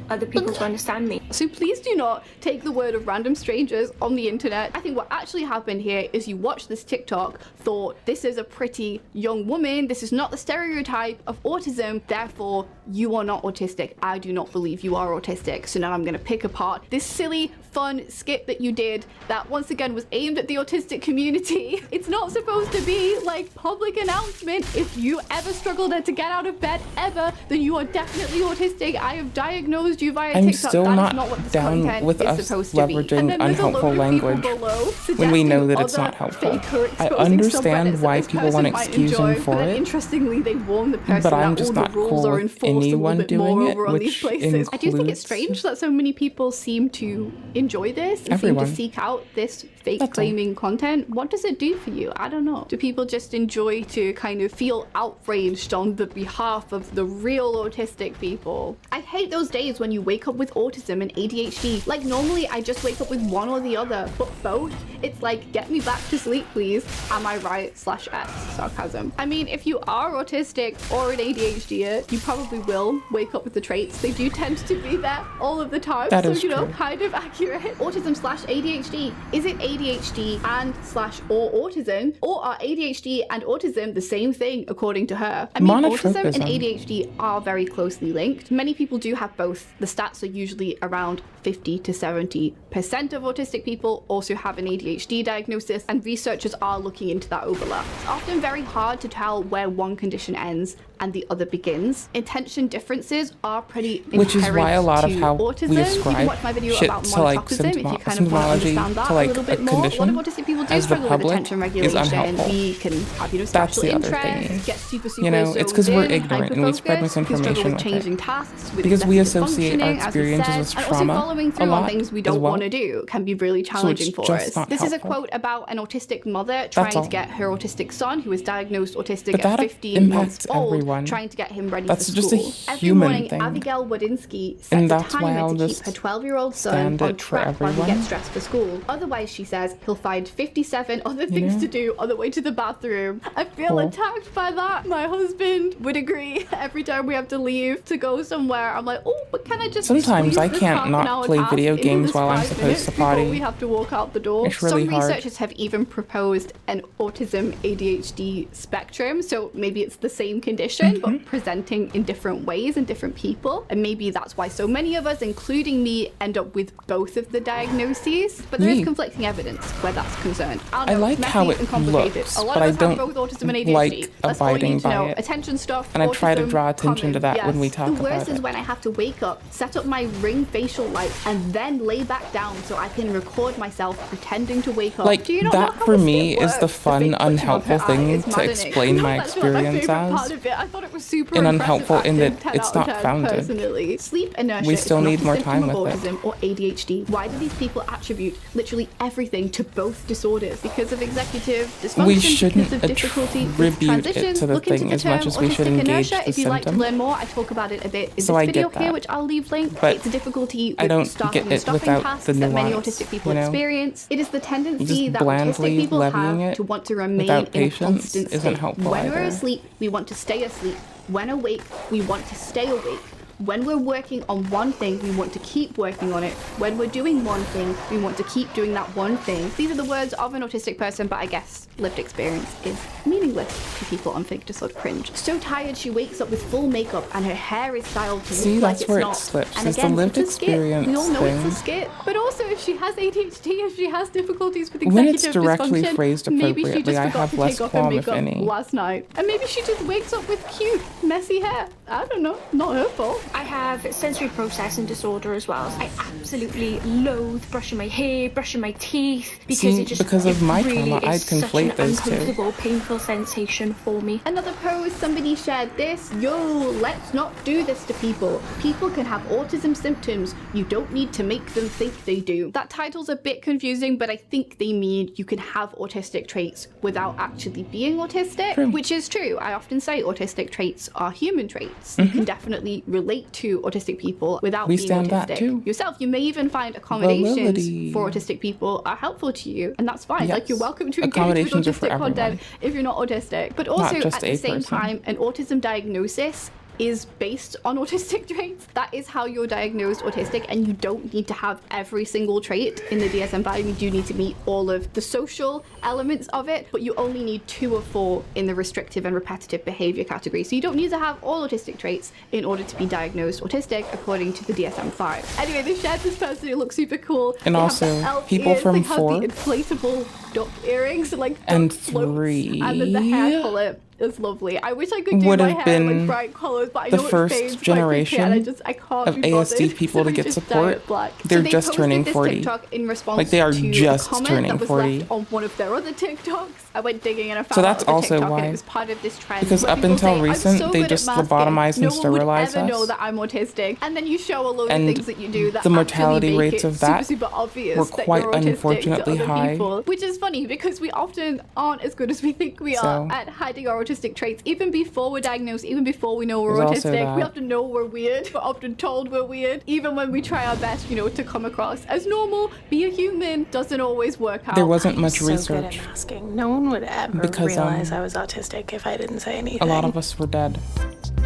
other people to understand me. So please do not take the word of random strangers on the internet. I think what actually happened here is you watched this TikTok, thought this is a pretty young woman, this is not the stereotype of autism, therefore you are not autistic. I do not believe you are autistic. So now I'm gonna pick apart this silly, fun skit that you did that once again was aimed at the autistic community. It's not supposed to be like public announcement. If you ever struggled to get out of bed ever, then you are definitely autistic. I have diagnosed you via I'm TikTok. still That is not not what this down content with is us supposed to be. And leveraging then there's a load unhelpful of people language below when we know that suggesting it's not other helpful. faker I exposing understand subreddits why that this people want person might excusing enjoy, for but then it, interestingly, they warn the person but I'm that just all the not rules cool are with enforced a little anyone bit doing more it, over on these which places. I do think it's includes strange that so many people seem to enjoy this and everyone. seem to seek out this fake That's all. claiming content. What does it do for you? I don't know. Do people just enjoy to kind of feel outraged on the behalf of the real autistic people? I hate those days when you wake up with autism and ADHD. Like normally I just wake up with one or the other, but both, it's like, get me back to sleep, please. Am I right? /X sarcasm. I mean, if you are autistic or an ADHDer, you probably will wake up with the traits. They do tend to be there all of the time. That so, is true. kind of accurate. Autism /ADHD. Is it ADHD and /or autism? Or are ADHD and autism the same thing, according to her? I mean, autism and Monotropism. ADHD are very closely linked. Many people do have both. The stats are usually around 50 to 70% of autistic people also have an ADHD diagnosis, and researchers are looking into that overlap. It's often very hard to tell where one condition ends and the other begins. Intention differences are pretty Which is why a lot of to how autism. we You can ascribe watch my video shit about to like monotropism if you kind of want to symptomology understand that to like a little a bit more. A lot of condition autistic people do as the struggle with public attention is regulation. unhelpful. We can have That's special the other interests, thing. get super You know, it's because we're ignorant and we spread hyper-focused, we struggle misinformation with with changing it. tasks, with Because we executive associate our functioning, as we experiences said, with and also trauma following a through on lot things we as don't well. want to do can be really challenging it's for just us. not This is a helpful. quote about an autistic mother trying all. to get her autistic son, who was diagnosed autistic But at that 15 months impacts old, everyone. trying to get him ready That's for just school. a Every human morning, thing. Abigail Wadinsky sets And a that's why timer I'll to keep just her 12-year-old son stand on it for track while he everyone. gets dressed for school. Otherwise, she says, he'll find 57 other You things know? to do on the way to the bathroom. I feel Cool. attacked by that. My husband would agree. Every time we have to leave to go somewhere, I'm like, oh, but can I just Sometimes squeeze I this can't half an not hour play task video into games this while I'm 5 supposed minutes to before potty. we have to walk out the door? It's really Some hard. researchers have even proposed an autism ADHD spectrum, so maybe it's the same condition but presenting in different ways in different people, and maybe that's why so many of us, including me, end up with both of the diagnoses. But there is Me. conflicting evidence where that's concerned. I know, like messy how it and complicated. looks, A lot but of I us don't have both autism and ADHD. like That's all you abiding need to by know. it. Attention stuff, And I try to autism, draw attention to common, that when we yes. talk The worst about is it. when I have to wake up, set up my Ring facial light, and then lay back down so I can record myself pretending to wake up. Like, Do you not know that how for this me shit is the works? fun, fake twitching of unhelpful her eye thing is to maddening. explain No, my that's one of experience favorite as. part of it. I thought it was super And impressive unhelpful in acting, that 10 it's out of not 10 founded. Personally, sleep inertia We still is not need a more symptom time of with it. autism or ADHD. Why do these people attribute literally everything to both disorders? Because of executive dysfunction, We shouldn't because of difficulty with attribute it transitions. to the Look into thing the as term much as we should autistic engage inertia the if you'd like to symptom. learn more. I talk about it a bit in So this I video get here, that. which I'll leave linked. But It's a difficulty I with don't starting get and it stopping without tasks the that many nuance, autistic people you know? experience. It is the tendency Just that autistic blandly people levying have it to want to remain without in a patience constant isn't state. helpful When we're either. asleep, we want to stay asleep. When awake, we want to stay awake. When we're working on one thing, we want to keep working on it. When we're doing one thing, we want to keep doing that one thing. These are the words of an autistic person, but I guess lived experience is meaningless to people on Fake Disorder Cringe. So tired, she wakes up with full makeup and her hair is styled to See, look like that's it's where it not. slips. And It's the again, lived it's a skit. experience We all know it's thing. a skit. But also, if she has ADHD, if she has difficulties with When it's executive directly dysfunction, phrased maybe she appropriately, just I forgot have to less take off her qualm, if makeup any. last night. And maybe she just wakes up with cute, messy hair. I don't know. Not her fault. I have sensory processing disorder as well. I absolutely loathe brushing my hair, brushing my teeth, because See, it just because of my really trauma, I'd is such conflate an those two. uncomfortable, painful sensation for me. Another post, somebody shared this. Yo, let's not do this to people. People can have autism symptoms. You don't need to make them think they do. That title's a bit confusing, but I think they mean you can have autistic traits without actually being autistic, which is true. I often say autistic traits are human traits. You can definitely relate to autistic people without We being stand that autistic too. yourself. You may even find accommodations Validity. for autistic people are helpful to you, and that's fine. Like, Yes. you're welcome to engage with Accommodations are for autistic content everyone. if you're not autistic. But also, just at the a same person. time, an autism diagnosis is based on autistic traits. That is how you're diagnosed autistic, and you don't need to have every single trait in the DSM-5. You do need to meet all of the social elements of it, but you only need 2 of 4 in the restrictive and repetitive behavior category. So you don't need to have all autistic traits in order to be diagnosed autistic according to the DSM-5. Anyway, they shared this person. It looks super cool. And They have also, the elf people ears, from they have 4 the inflatable duck earrings, like and duck floats, 3 and then the hair color is lovely. I wish I could do would my have hair in, been like bright colors, but I the know it first fades generation quite quickly, and I can't of be bothered, ASD people so to we get just dye support. it black. They're So they just posted turning this 40. TikTok in response Like, they are to just a comment turning that was 40. left on one of their other TikToks. I went digging and I found So that's out the also TikTok, and why. it was part of this trend. Because where up people until say, "I'm recent, so they good at just masking, lobotomized and no one would sterilized ever know us. that I'm autistic," and then you show a load And of things that you do that the mortality actually make rates it of that super obvious were that quite you're autistic unfortunately to other high. people, which is funny because we often aren't as good as we think we are So- at hiding our autistic traits. Even before we're diagnosed, even before we know we're There's also autistic, we that. often know we're weird. We're often told we're weird. Even when we try our best, to come across as normal, be a human, doesn't always work out. There wasn't much so good research. at masking. No one would ever Because, realize I was autistic if I didn't say anything. A lot of us were dead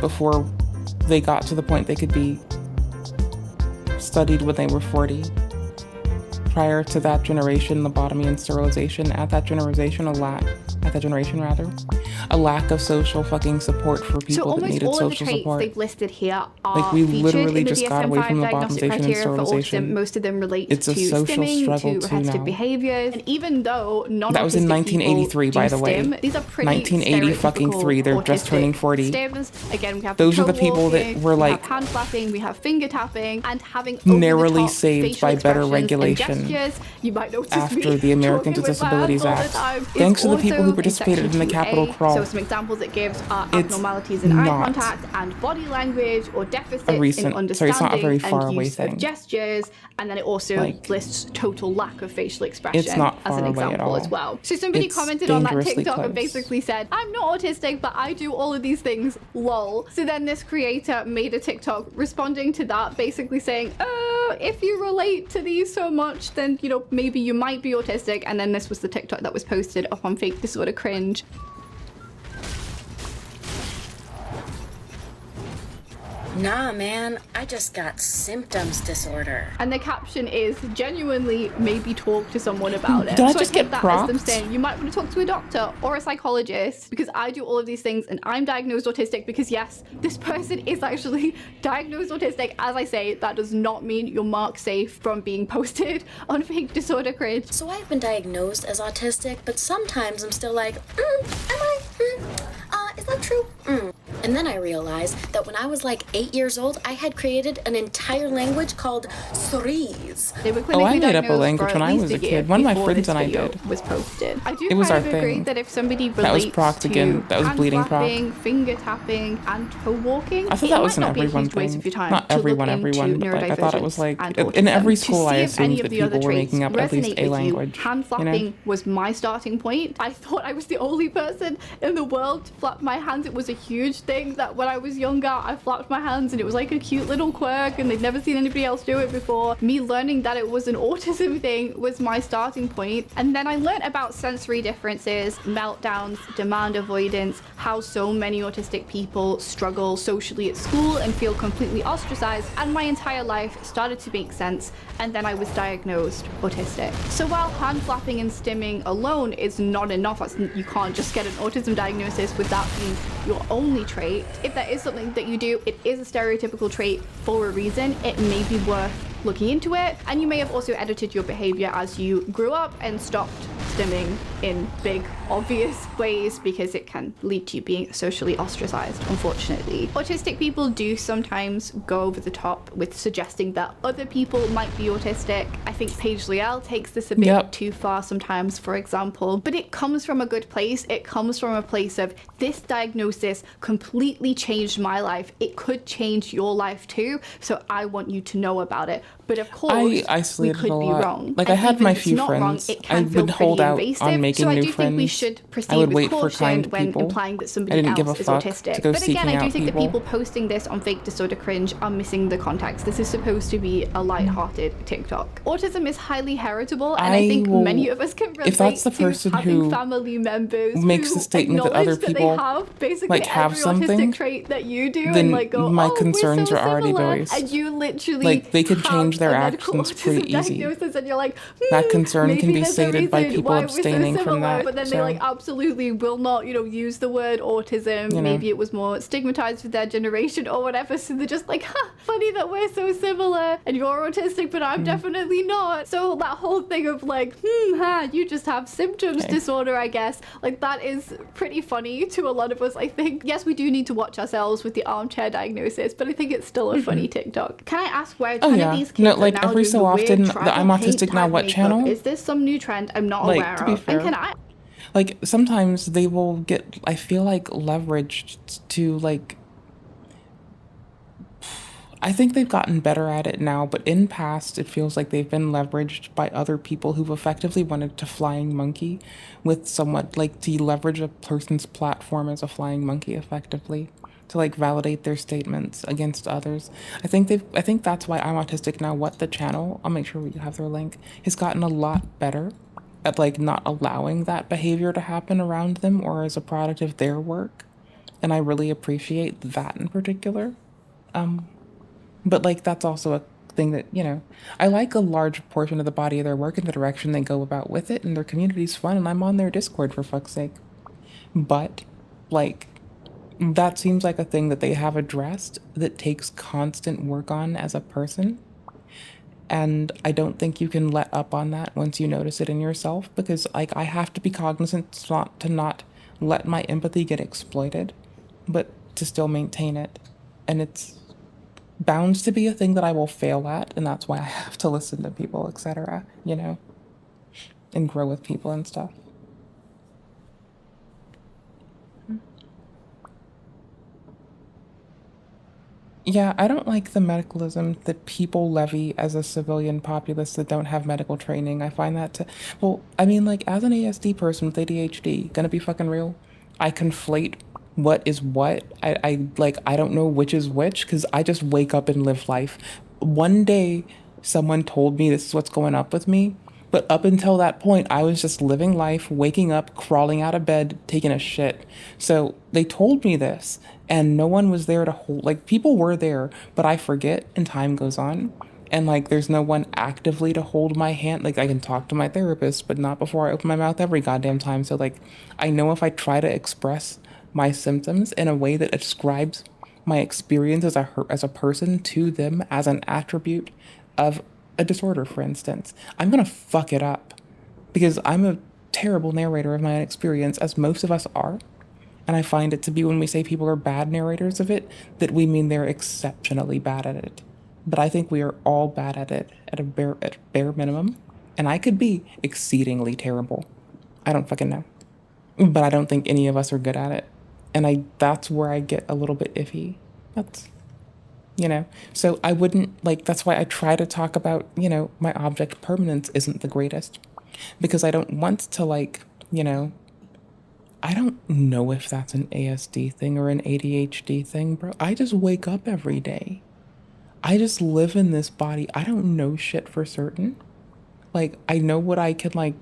before they got to the point they could be studied when they were 40. Prior to that generation, lobotomy and sterilization, at that generation a lack of social fucking support for So people that almost needed all of the social traits support. they've listed here are Like, we featured literally in the just got away from DSM-5 diagnostic lobotomization and criteria for autism. sterilization. Most of them relate It's a to social stimming, struggle to too repetitive now. behaviors, and even though non-autistic That was in 1983, people by do the way. stim, these are pretty 1983, they're just turning 40. Stims. Again, we have Those toe are the people that walking, were, we like, have hand flapping, we have finger tapping, and having narrowly over-the-top saved facial by better expressions and regulation gestures. You might notice after me the Americans talking with with my Disabilities hands all the Act. time. It's Thanks to the people who also in participated in the section Capitol 2A. crawl. So some examples it gives are It's abnormalities in eye not contact and body language, or deficits recent- in sorry, understanding it's not a very far and away use thing. of gestures, and then it also Like, lists total lack of facial expression it's not as far an away at example all. as well. So somebody It's commented on that dangerously TikTok and close. basically said, "I'm not autistic, but I do all of these things, lol." So then this creator made a TikTok responding to that, basically saying, if you relate to these so much, then, maybe you might be autistic. And then this was the TikTok that was posted up on Fake Disorder Cringe. Nah, man, I just got symptoms disorder. And the caption is, "Genuinely, maybe talk to someone about it." Did I so just I take get that as them props? saying, you might want to talk to a doctor or a psychologist, because I do all of these things and I'm diagnosed autistic, because yes, this person is actually diagnosed autistic. As I say, that does not mean you're marked safe from being posted on Fake Disorder Cringe. So I've been diagnosed as autistic, but sometimes I'm still like, is that true? And then I realized that when I was like 8 years old, I had created an entire language called cerise. They were Oh, I clinically made up a diagnosed language for when at I least was a year kid. One of my before friends this and I video did. was posted. I do It was kind our of agree thing. that if somebody That was relates proc to again. That was hand bleeding proc. flapping, finger tapping, and toe walking, I thought it that might was an not be a everyone huge waste thing. of your time Not to look everyone, into but like I thought it was neurodivergence like and in every autism. school To I see if assumed any that of the people other were traits making up at least resonate a with language. you. Hand flapping was my starting point. I thought I was the only person in the world to flap my hands. It was a huge thing that when I was younger, I flapped my hands and it was like a cute little quirk and they'd never seen anybody else do it before. Me learning that it was an autism thing was my starting point. And then I learned about sensory differences, meltdowns, demand avoidance, how so many autistic people struggle socially at school and feel completely ostracized. And my entire life started to make sense. And then I was diagnosed autistic. So while hand flapping and stimming alone is not enough, you can't just get an autism diagnosis with that being your only trait. If that is something that you do, it is a stereotypical trait for a reason. It may be worth looking into it, and you may have also edited your behavior as you grew up and stopped victiming in big, obvious ways because it can lead to you being socially ostracized, unfortunately. Autistic people do sometimes go over the top with suggesting that other people might be autistic. I think Paige Liel takes this a bit too far sometimes, for example, but it comes from a good place. It comes from a place of, this diagnosis completely changed my life. It could change your life too, so I want you to know about it. But of course, we could be wrong. Like, I had my few friends. I would hold out on making so I new do friends. think we should proceed I would with wait for caution kind when people. implying that I somebody didn't give a else is fuck autistic. to go But again, seeking I do out think people. that people posting this on Fake Disorder Cringe are missing the context. This is supposed to be a light-hearted TikTok. Autism is highly heritable, and I think many of us can relate if that's the to person having who family members makes who the statement that other acknowledge people they have basically have every something, autistic trait that you do, then and like go, my oh, concerns we're so are already similar. voiced. And you literally Like, they could have change their a medical actions pretty autism easy. diagnosis, and you're like, That concern maybe can be there's a stated by reason people why we're so abstaining from similar. that. But then so. they like absolutely will not, use the word autism. You know. Maybe it was more stigmatized with their generation or whatever. So they're just like, funny that we're so similar, and you're autistic, but I'm definitely not. So that whole thing of like, you just have symptoms disorder, I guess. Like, that is pretty funny to a lot of us, I think. Yes, we do need to watch ourselves with the armchair diagnosis, but I think it's still a funny TikTok. Can I ask where a ton of these kids No, are like, now every doing so the often, weird the tribal I'm autistic paint now tag what makeup? channel? Is this some new trend I'm not Like, aware to be of? fair, And can I like, sometimes they will get, I feel like, leveraged to, like, I think they've gotten better at it now, but in past, it feels like they've been leveraged by other people who've effectively wanted to flying monkey with somewhat, like, to leverage a person's platform as a flying monkey effectively, to, like, validate their statements against others. I think that's why I'm Autistic Now What the channel, I'll make sure we have their link, has gotten a lot better at, like, not allowing that behavior to happen around them or as a product of their work. And I really appreciate that in particular. But, like, that's also a thing that, I like a large portion of the body of their work and the direction they go about with it, and their community's fun, and I'm on their Discord, for fuck's sake. But, like, that seems like a thing that they have addressed that takes constant work on as a person. And I don't think you can let up on that once you notice it in yourself, because, like, I have to be cognizant to not let my empathy get exploited, but to still maintain it. And it's bound to be a thing that I will fail at, and that's why I have to listen to people, etc., and grow with people and stuff. Yeah, I don't like the medicalism that people levy as a civilian populace that don't have medical training. I find that well, I mean, like, as an ASD person with ADHD, gonna be fucking real, I conflate what is what. I don't know which is which, because I just wake up and live life. One day, someone told me this is what's going up with me, but up until that point, I was just living life, waking up, crawling out of bed, taking a shit. So they told me this, and no one was there to hold, like, people were there, but I forget, and time goes on. And, like, there's no one actively to hold my hand. Like, I can talk to my therapist, but not before I open my mouth every goddamn time. So, like, I know if I try to express my symptoms in a way that describes my experience as a person to them as an attribute of a disorder, for instance, I'm gonna fuck it up, because I'm a terrible narrator of my own experience, as most of us are. And I find it to be, when we say people are bad narrators of it, that we mean they're exceptionally bad at it. But I think we are all bad at it at bare minimum. And I could be exceedingly terrible. I don't fucking know. But I don't think any of us are good at it. And that's where I get a little bit iffy. So I wouldn't, like, that's why I try to talk about, my object permanence isn't the greatest. Because I don't want to, like, I don't know if that's an ASD thing or an ADHD thing, bro. I just wake up every day. I just live in this body. I don't know shit for certain. Like, I know what I can, like,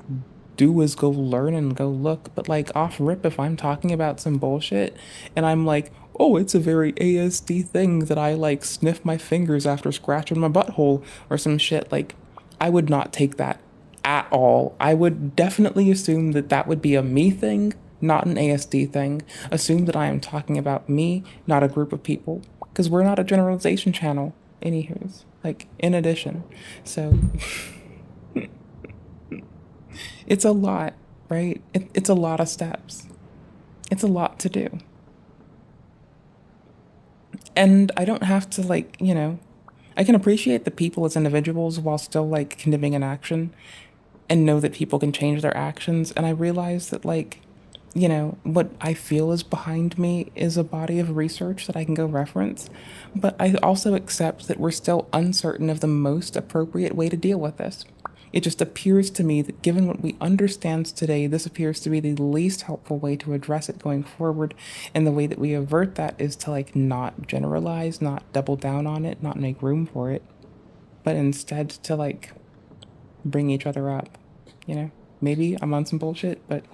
do is go learn and go look, but, like, off rip, if I'm talking about some bullshit and I'm like, oh, it's a very ASD thing that I, like, sniff my fingers after scratching my butthole or some shit, like, I would not take that at all. I would definitely assume that that would be a me thing, not an ASD thing. Assume that I am talking about me, not a group of people, because we're not a generalization channel, anywho's, like, in addition. So it's a lot. right? It's a lot of steps. It's a lot to do. And I don't have to, like, you know, I can appreciate the people as individuals while still, like, condemning an action and know that people can change their actions. And I realize that, like, you know, what I feel is behind me is a body of research that I can go reference. But I also accept that we're still uncertain of the most appropriate way to deal with this. It just appears to me that given what we understand today, this appears to be the least helpful way to address it going forward. And the way that we avert that is to, like, not generalize, not double down on it, not make room for it, but instead to, like, bring each other up. You know, maybe I'm on some bullshit, but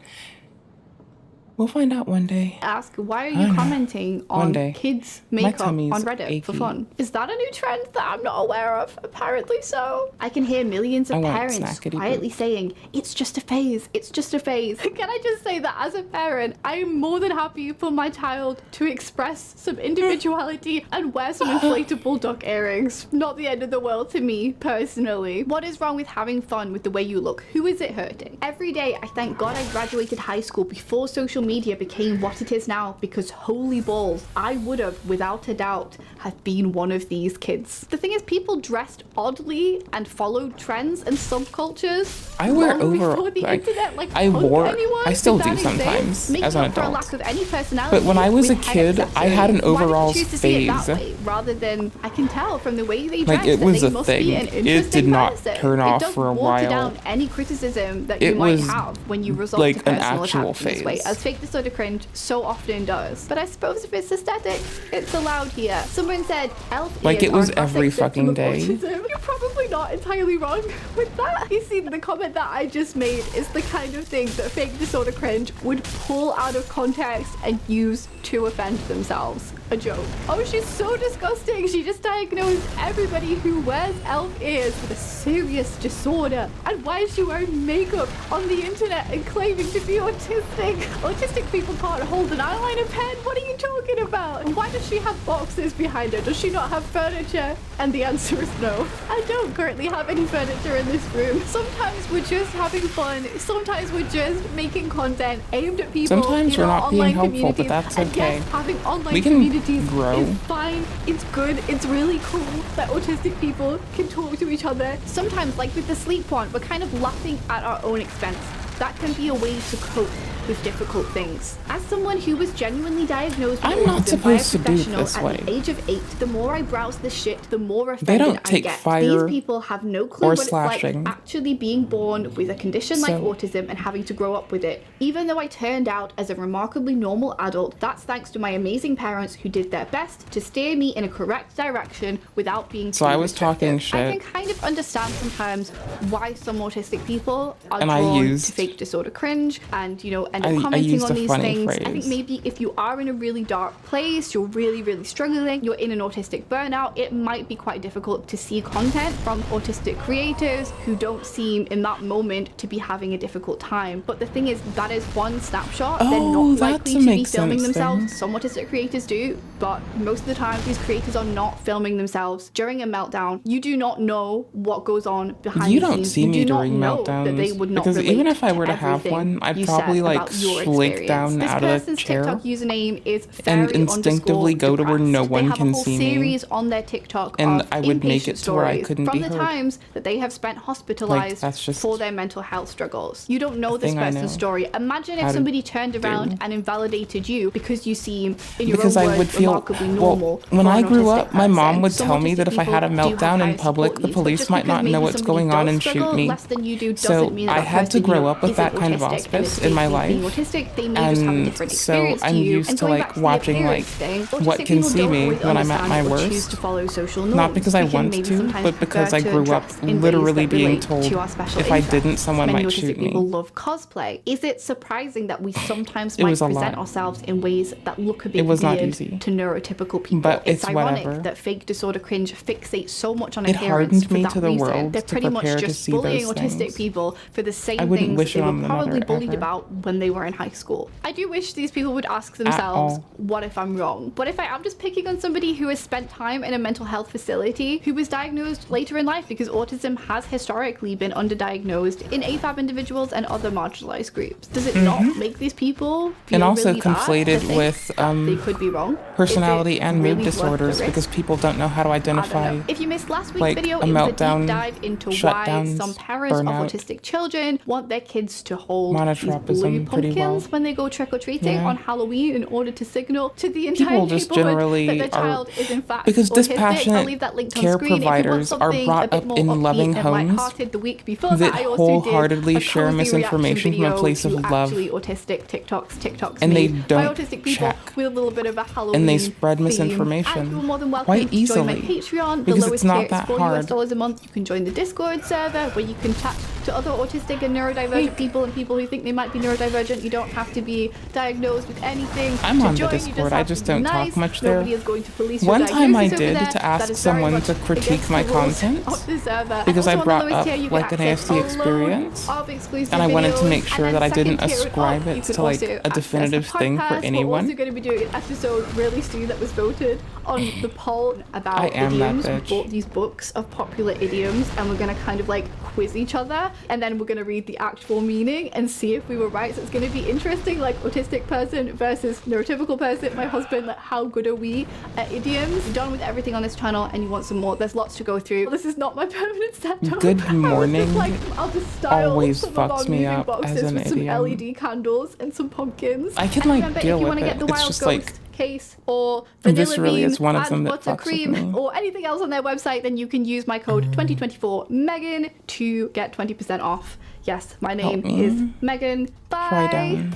we'll find out one day. Ask, why are you commenting on kids' makeup on Reddit achy. for fun? Is that a new trend that I'm not aware of? Apparently so. I can hear millions of parents quietly saying, it's just a phase, it's just a phase. Can I just say that as a parent, I am more than happy for my child to express some individuality and wear some inflatable duck earrings. Not the end of the world to me, personally. What is wrong with having fun with the way you look? Who is it hurting? Every day, I thank God I graduated high school before social media became what it is now, because holy balls, I would have, without a doubt, have been one of these kids. The thing is, people dressed oddly and followed trends and subcultures. I wear before the internet, like, I still do sometimes as an for a adult. lack of any personality. But when I was a with head kid, I had an accessories. overalls Why did you choose to see it that phase. way, rather than, I can tell from the way they dress Like, it that was they a must thing. be an It interesting did not person. turn off it for a water while. down any criticism that you It might was have when you resort like to an personal actual attacks in this way, phase. as fake disorder cringe so often does. But I suppose if it's aesthetic, it's allowed here. Someone said elf Like, ears it was are a classic every symptom fucking of day. autism. You're probably not entirely wrong with that. You see, the comment that I just made is the kind of thing that fake disorder cringe would pull out of context and use to offend themselves. A joke. Oh, she's so disgusting. She just diagnosed everybody who wears elf ears with a serious disorder. And why is she wearing makeup on the internet and claiming to be autistic? Autistic people can't hold an eyeliner pen. What are you talking about? And why does she have boxes behind her? Does she not have furniture? And the answer is no. I don't currently have any furniture in this room. Sometimes we're just having fun. Sometimes we're just making content aimed at people. Sometimes in we're our not being online helpful, but communities. that's And okay. yes, having online We can communities grow. is fine. It's good. It's really cool that autistic people can talk to each other. Sometimes, like with the sleep one, we're kind of laughing at our own expense. That can be a way to cope with difficult things. As someone who was genuinely diagnosed with I'm not autism by a supposed to do professional this at way. the age of 8, the more I browse this shit, the more offended They don't I take get. fire These people have no clue or what it's slashing. like actually being born with a condition like So- autism and having to grow up with it. Even though I turned out as a remarkably normal adult, that's thanks to my amazing parents who did their best to steer me in a correct direction without being too So I was restrictive. talking I shit. can kind of understand sometimes why some autistic people are And I drawn used- to fake disorder cringe and, you know, end I up commenting used on a these funny things. I think phrase. maybe if you are in a really dark place, you're really struggling, you're in an autistic burnout, it might be quite difficult to see content from autistic creators who don't seem in that moment to be having a difficult time. But the thing is, that is one snapshot. They're Oh, not that likely to be makes filming sense themselves. then. Some autistic creators do, but most of the time these creators are not filming themselves during a meltdown. You do not know what goes on behind You the don't scenes. see You me do not during know that they meltdowns, would not because even relate if I were to have everything one, I'd you probably said like about your slink experience. down This out of the person's chair TikTok username is and fairy instinctively go to where no underscore one They have can a whole see me. series on their TikTok And of I would make inpatient it to where I stories couldn't from be the heard. times that they have spent hospitalized that's just for their mental health struggles. You don't know a this thing I person's know story. Imagine how if to somebody turned around do. and invalidated you because you seem, in your Because own I words, would feel remarkably normal. when for I an grew autistic up, my mom person. would Some tell me autistic that if I had a people do have meltdown in higher public, support the needs, but police just might because not know maybe what's somebody going on does and shoot struggle me. less than you do So doesn't mean that I that had to person, you grow know, up with isn't that kind of autistic and auspice is in my faking being life. autistic. They may just have a And different so experience to I'm you. used And to going like back to the watching like appearance thing, what autistic can people see don't me always when I'm at my understand or choose worst. to follow social norms. Not because I We can want maybe to, sometimes but because prefer I to grew up dress in ways literally that being relate told to our special if I interests. didn't, someone Many might autistic shoot people me. love cosplay. Is it surprising that we sometimes It might was a present lot. ourselves in ways that look a bit It was not weird easy. to neurotypical people? But It's it's ironic whatever. that fake disorder cringe fixates so much on It appearance hardened for me that to the reason. world They're to pretty much prepare to just see bullying those autistic things. people for the same I wouldn't things wish position they on were another probably bullied ever. about when they were in high school. I do wish these people would ask themselves, what if I'm wrong? What if I am just picking on somebody who has spent time in a mental health facility, who was diagnosed later in life, because autism has historically been underdiagnosed in AFAB individuals and other marginalized groups. Does it not make these people feel And also really bad to conflated think with they could be wrong? personality Is it and mood really worth the disorders risk? because people don't know how to I don't identify know. If you missed last week's like video, a it was a meltdown, deep dive into why shutdowns, some parents burnout, of autistic children want their kids to hold these blue monotropism pretty well. pumpkins when they go trick-or-treating Yeah. on Halloween in order to signal to the entire People just neighborhood generally that their are- child is in fact because autistic. I'll dispassionate leave that linked on care screen. If you want providers are something brought a bit up more in upbeat loving and homes lighthearted, the week before that I also wholeheartedly did a share cozy misinformation reaction from a place of video to love, actually autistic TikToks and they made by don't autistic people check. with a little bit of a Halloween And they spread theme. misinformation And you're more than welcome quite to join my easily, Patreon. The because lowest it's not tier is that $4 hard. a month. You can join the Discord server where you can chat to other autistic and neurodivergent people and people who think they might be neurodivergent. You don't have to be diagnosed with anything I'm to on the join. Discord, You just I have just to be don't talk nice. much there. Nobody is going to police your One time I diagnosis over did there. to That ask is very someone much to critique against my the rules content of the server. because And I also on the brought lowest up tier, you like can an access ASD a load experience, of exclusive and I wanted to videos. make sure And that I then didn't second tier is ascribe up. it You to can like also a access definitive the thing for podcast. We're also anyone. going to be doing an episode really soon that was voted on the poll about I am that idioms. We bitch. bought these books of popular idioms and we're going to kind of like quiz each other, and then we're going to read the actual meaning and see if we were right. So it's going to be interesting, like autistic person versus neurotypical person, my husband, like how good are we at idioms? You're done with everything on this channel and you want some more, there's lots to go through. This is not my permanent setup. Good morning I'll just style always some of our fucks me moving up boxes as an with some idiom. LED candles and some pumpkins. I can And like remember, deal if you with want to it. get the It's Wild just Ghost like case or vanilla viscerally bean it's one of them and that fucks with buttercream me. or anything else on their website, then you can use my code 2024 Megan to get 20% off. Yes, my name me. is Megan. Bye. Try down.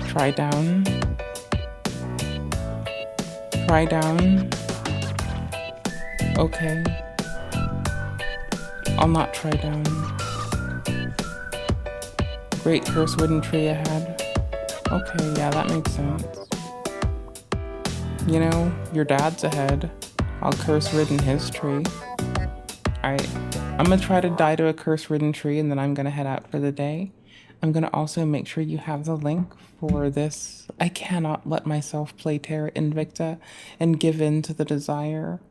Try down. Try down. Okay. I'll not try down. Great curse wooden tree ahead. Okay, yeah, that makes sense. You know, your dad's ahead. I'll curse ridden his tree. Alright, I'm gonna try to die to a curse ridden tree and then I'm gonna head out for the day. I'm gonna also make sure you have the link for this. I cannot let myself play Terra Invicta and give in to the desire.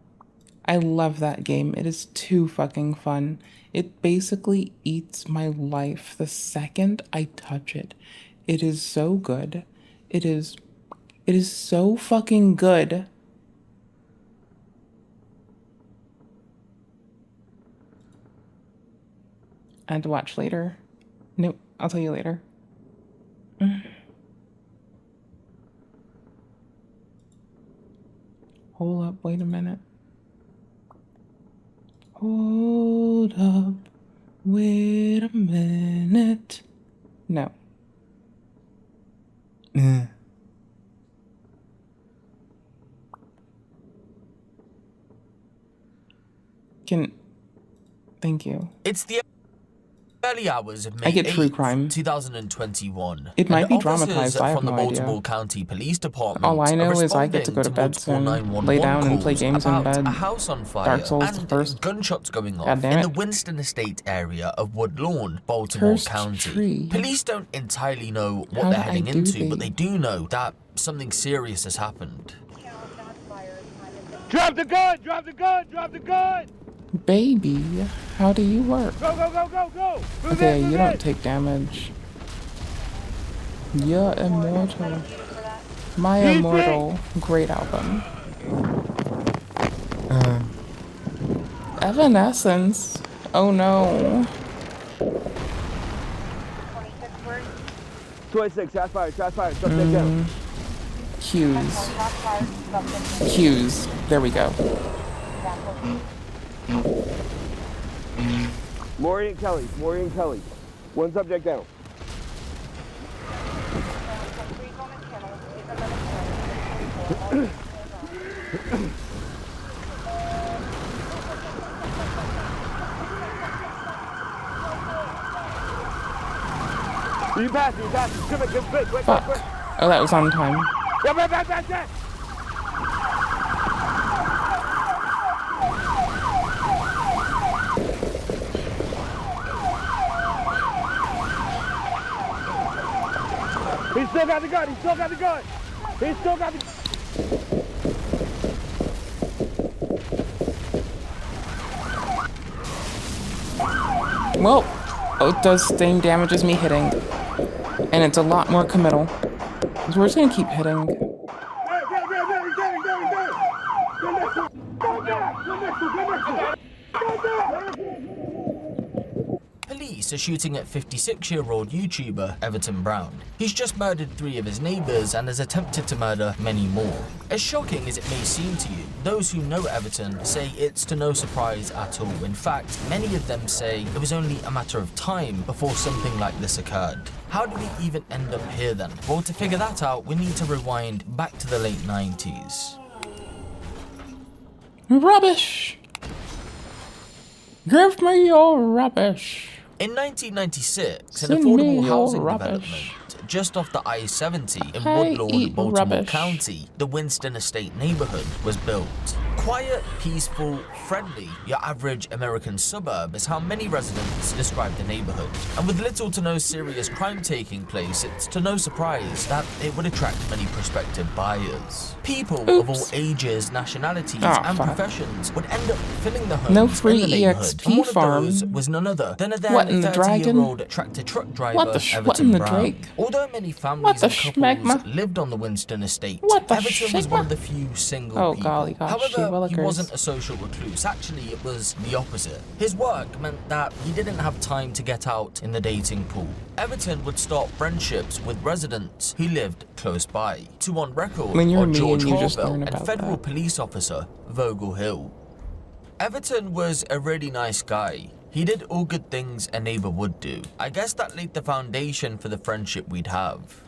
I love that game. It is too fucking fun. It basically eats my life the second I touch it. It is so good. It is so fucking good. I had to watch later. Nope, I'll tell you later. Hold up, wait a minute. Hold up, wait a minute. No. Thank you. It's the early hours of May I get true 8th, crime. 2021. It might and be officers dramatized, I have from the no Multiple idea. County Police Department All I know are is I get to go to responding bed multiple soon, 911 lay down and play calls games in about bed. a house on fire Dark Souls and first. gunshots going off God damn in it. the Winston Estate area of Woodlawn, Baltimore Cursed County. tree. Police don't entirely know what How they're did I heading do into, these? but they do know that something serious has happened. Drop the gun! Drop the gun! Drop the gun! Baby, how do you work? Go, go, go, go, go! Move Okay, in, you move don't in. take damage. You're immortal. My Easy. Immortal, great album. Evanescence. Oh no. 26, shots fired, suspect down. Cues. Cues. There we go. Maury and Kelly. One subject down. You pass me. Come on, quick. Fuck. Oh, that was on time. Yeah, back. He still got the gun. He still got the gun. He still got the. Well, it does the same damage as me hitting. And it's a lot more committal. So we're just gonna keep hitting. Police are shooting at 56-year-old YouTuber Everton Brown. He's just murdered 3 of his neighbours and has attempted to murder many more. As shocking as it may seem to you, those who know Everton say it's to no surprise at all. In fact, many of them say it was only a matter of time before something like this occurred. How did we even end up here then? Well, to figure that out, we need to rewind back to the late 90s. Rubbish! Give me your rubbish. In 1996, an Send me affordable your housing rubbish. development just off the I-70 in I Woodlawn, eat Baltimore rubbish. County, the Winston Estate neighborhood was built. Quiet, peaceful, friendly, your average American suburb is how many residents describe the neighborhood. And with little to no serious crime taking place, it's to no surprise that it would attract many prospective buyers. People of all ages, nationalities, and fuck. professions would end up filling the homes No in free the neighborhood. EXP And one of farm. those was none other than a What in the then dragon? 30-year-old tractor truck driver, What the Everton in the Brown. Drake? Although many families What the and couples schmegma? lived on the Winston estate, What the Everton was schmegma? one of the few single Oh, people. golly gosh, gee However, he willikers. wasn't a social recluse. Actually, it was the opposite. His work meant that he didn't have time to get out in the dating pool. Everton would start friendships with residents who lived close by. Two on record When you're are me George and you just Harville learn and about federal that. police officer Vogel Hill. Everton was a really nice guy. He did all good things a neighbor would do. I guess that laid the foundation for the friendship we'd have.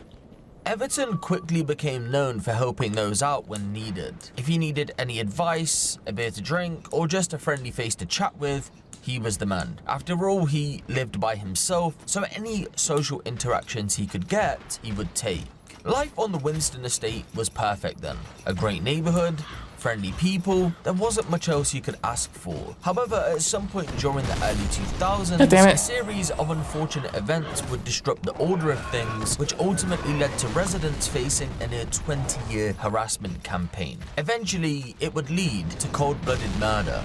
Everton quickly became known for helping those out when needed. If he needed any advice, a beer to drink, or just a friendly face to chat with, he was the man. After all, he lived by himself, so any social interactions he could get, he would take. Life on the Winston estate was perfect then. A great neighborhood, friendly people, there wasn't much else you could ask for. However, at some point during the early 2000s, God damn it. a series of unfortunate events would disrupt the order of things, which ultimately led to residents facing a near 20-year harassment campaign. Eventually, it would lead to cold-blooded murder.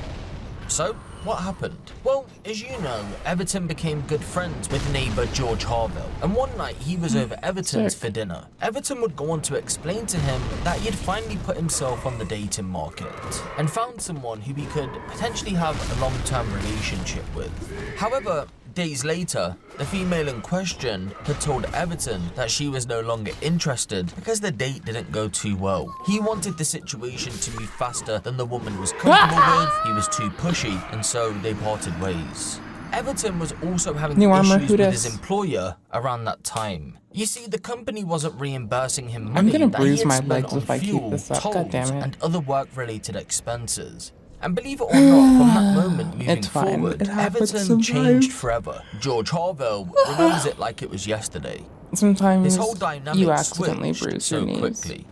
So, what happened? Well, as you know, Everton became good friends with neighbor George Harville, and one night he was over Everton's for dinner. Everton would go on to explain to him that he had finally put himself on the dating market and found someone who he could potentially have a long-term relationship with. However, days later, the female in question had told Everton that she was no longer interested because the date didn't go too well. He wanted the situation to move faster than the woman was comfortable with, he was too pushy, and so they parted ways. Everton was also having New armor, issues who with his dis? employer around that time. You see, the company wasn't reimbursing him I'm money gonna that he bruise had my spent legs on if I keep fuel, this up. God tolls, damn it. and other work-related expenses. And believe it or not, from that moment moving It's fine. forward, It happens Everton changed sometimes. forever. George Harville remembers it like it was yesterday. Sometimes His whole dynamic you accidentally switched bruise so your knees. quickly.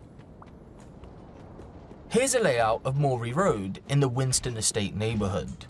Here's a layout of Morey Road in the Winston Estate neighborhood.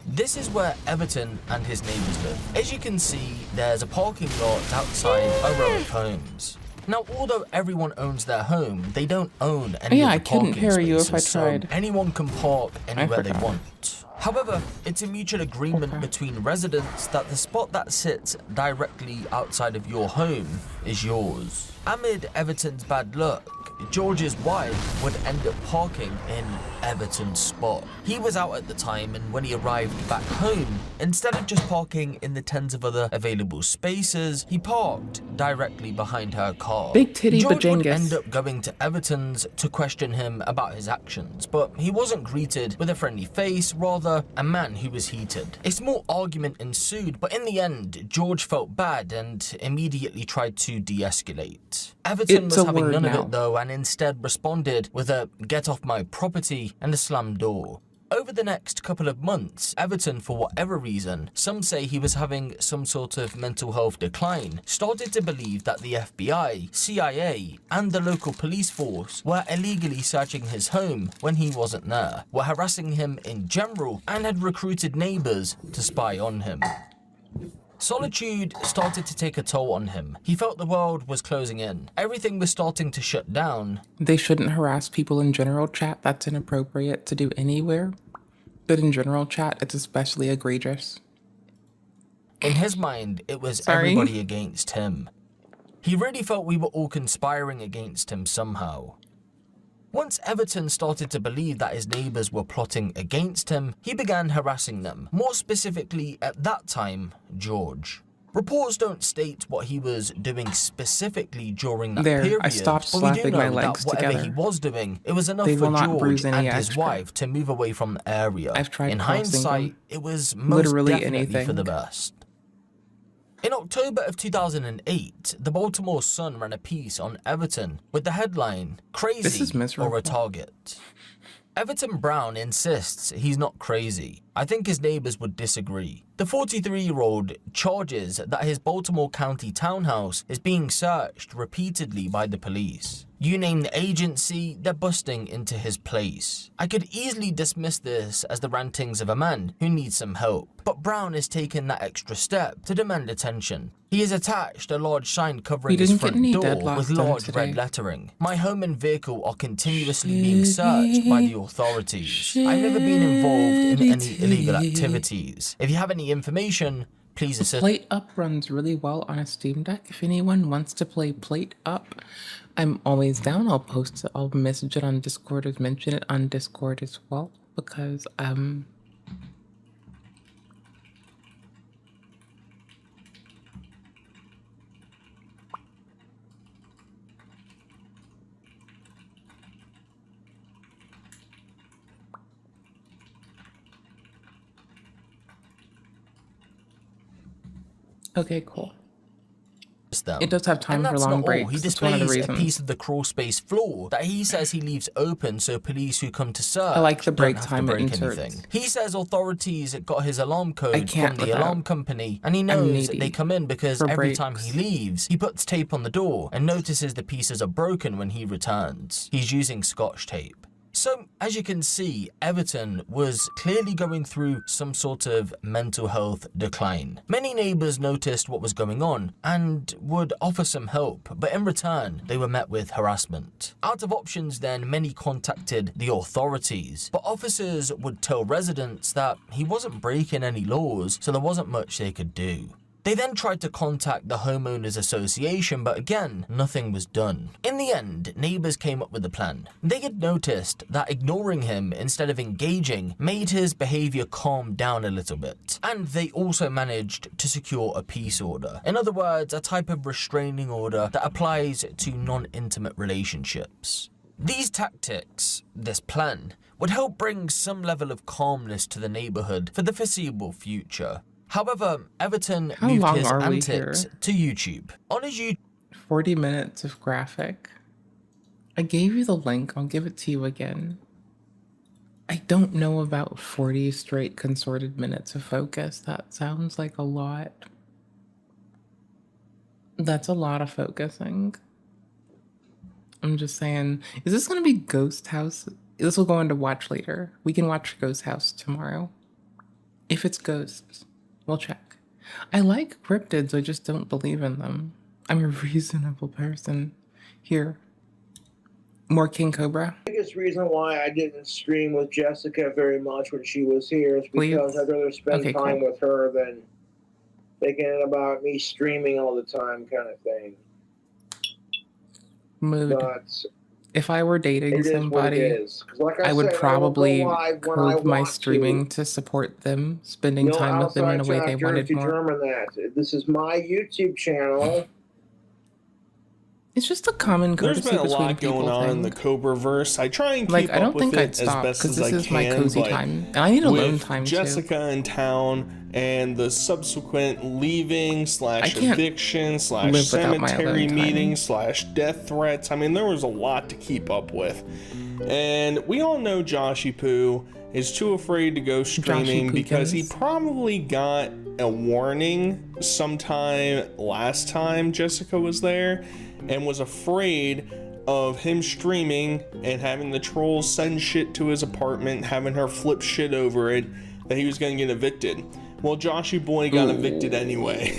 This is where Everton and his neighbors live. As you can see, there's a parking lot outside a row of homes. Now, although everyone owns their home, they don't own any Yeah, of the I couldn't parking hear you if I spaces, so tried. anyone can park anywhere they forgot. want. However, it's a mutual agreement between residents that the spot that sits directly outside of your home is yours. Amid Everton's bad luck, George's wife would end up parking in Everton's spot. He was out at the time, and when he arrived back home, instead of just parking in the tens of other available spaces, he parked directly behind her car. Big titty George would bajingus. end up going to Everton's to question him about his actions, but he wasn't greeted with a friendly face, rather a man who was heated. A small argument ensued, but in the end, George felt bad and immediately tried to de-escalate. Everton It's was a having word none now. of it though, and instead responded with a "get off my property" and a slammed door. Over the next couple of months, Everton, for whatever reason, some say he was having some sort of mental health decline, started to believe that the FBI, CIA, and the local police force were illegally searching his home when he wasn't there, were harassing him in general, and had recruited neighbors to spy on him. Solitude started to take a toll on him. He felt the world was closing in. Everything was starting to shut down. They shouldn't harass people in general chat. That's inappropriate to do anywhere. But in general chat, it's especially egregious. In his mind, it was Sorry. everybody against him. He really felt we were all conspiring against him somehow. Once Everton started to believe that his neighbors were plotting against him, he began harassing them, more specifically at that time, George. Reports don't state what he was doing specifically during that period, I stopped but we do slapping know my that legs whatever together. he was doing, it was enough They for will not George bruise any and his extra. wife to move away from the area. I've tried In crossing hindsight, them. it was most Literally definitely anything. for the best. In October of 2008, the Baltimore Sun ran a piece on Everton with the headline, This is "Crazy miserable. or a Target?" Everton Brown insists he's not crazy. I think his neighbors would disagree. The 43-year-old charges that his Baltimore County townhouse is being searched repeatedly by the police. You name the agency, they're busting into his place. I could easily dismiss this as the rantings of a man who needs some help, but Brown has taken that extra step to demand attention. He has attached a large sign covering his didn't get front any door deadlocks with done large today. red lettering. My home and vehicle are continuously being searched by the authorities. I've never been involved in any illegal activities. If you have any information, please assist. Plate Up runs really well on a Steam Deck. If anyone wants to play Plate Up, I'm always down. I'll post it. I'll message it on Discord or mention it on Discord as well because okay, cool. Them. It does have time and for that's long not all. breaks. He That's one of the displays a reasons. piece of the crawl space floor that he says he leaves open so police who come to search I like the break don't have time to it break inserts. anything. He says authorities got his alarm I code can't from the without. alarm company, and he I'm knows needy they come in because for every time breaks. he leaves, he puts tape on the door and notices the pieces are broken when he returns. He's using Scotch tape. So, as you can see, Everton was clearly going through some sort of mental health decline. Many neighbors noticed what was going on and would offer some help, but in return, they were met with harassment. Out of options then, many contacted the authorities, but officers would tell residents that he wasn't breaking any laws, so there wasn't much they could do. They then tried to contact the Homeowners Association, but again, nothing was done. In the end, neighbors came up with a plan. They had noticed that ignoring him instead of engaging made his behavior calm down a little bit. And they also managed to secure a peace order. In other words, a type of restraining order that applies to non-intimate relationships. These tactics, this plan, would help bring some level of calmness to the neighborhood for the foreseeable future. However, Everton How moved long his are we antics here? to YouTube. On his YouTube 40 minutes of graphic. I gave you the link. I'll give it to you again. I don't know about 40 straight consorted minutes of focus. That sounds like a lot. That's a lot of focusing. I'm just saying, is this going to be Ghost House? This will go into watch later. We can watch Ghost House tomorrow. If it's ghosts, we'll check. I like cryptids, I just don't believe in them. I'm a reasonable person. Here. More King Cobra. The biggest reason why I didn't stream with Jessica very much when she was here is because Please? I'd rather spend Okay, time cool. with her than thinking about me streaming all the time kind of thing. Mood. But If I were dating it is what somebody, it is. 'Cause like I I would said, probably I will go live when I curb my want streaming to support them, spending No time with them in a way outside they factors wanted more. determine that. This is my YouTube channel. It's just a common There's courtesy been a between lot people going on in the thing. Cobra-verse. I try and keep Like, I up don't with think it I'd as stop, best 'cause as this I is my can, cozy but time. And I need alone with time, too. Jessica in town and the subsequent leaving slash can't eviction slash live without my cemetery alone time. meeting slash death threats. I mean, there was a lot to keep up with. And we all know Joshy Poo is too afraid to go streaming because he probably got a warning sometime last time Jessica was there and was afraid of him streaming and having the trolls send shit to his apartment, having her flip shit over it, that he was going to get evicted. Well, Joshy boy got evicted anyway.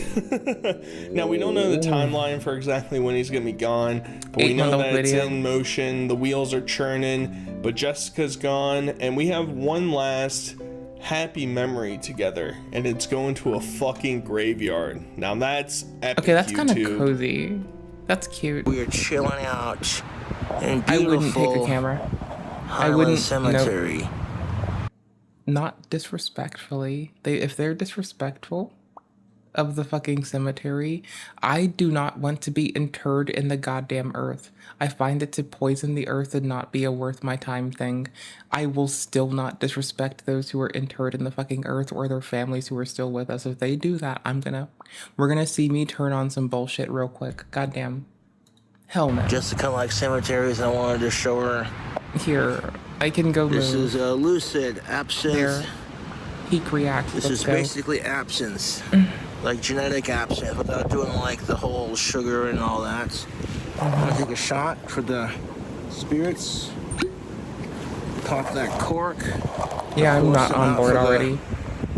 Now, we don't know the timeline for exactly when he's gonna be gone, but we know that it's in motion, the wheels are churning, but Jessica's gone, and we have one last happy memory together, and it's going to a fucking graveyard. Now that's epic. Okay, that's kind of YouTube. cozy. That's cute. We're chilling out in I wouldn't take a beautiful camera. I Highland wouldn't. Cemetery. Nope. Not disrespectfully. If they're disrespectful of the fucking cemetery, I do not want to be interred in the goddamn earth. I find it to poison the earth and not be a worth my time thing. I will still not disrespect those who are interred in the fucking earth or their families who are still with us. If they do that, we're gonna see me turn on some bullshit real quick. Goddamn. Hell no. Jessica likes cemeteries. I wanted to show her. Here, I can go This move. is a lucid absinthe. There. Peak react. This Let's is go. basically absinthe. Like genetic absinthe without doing like the whole sugar and all that. I'm gonna take a shot for the spirits. Pop that cork. Yeah, I'm Pour not some on out board for already.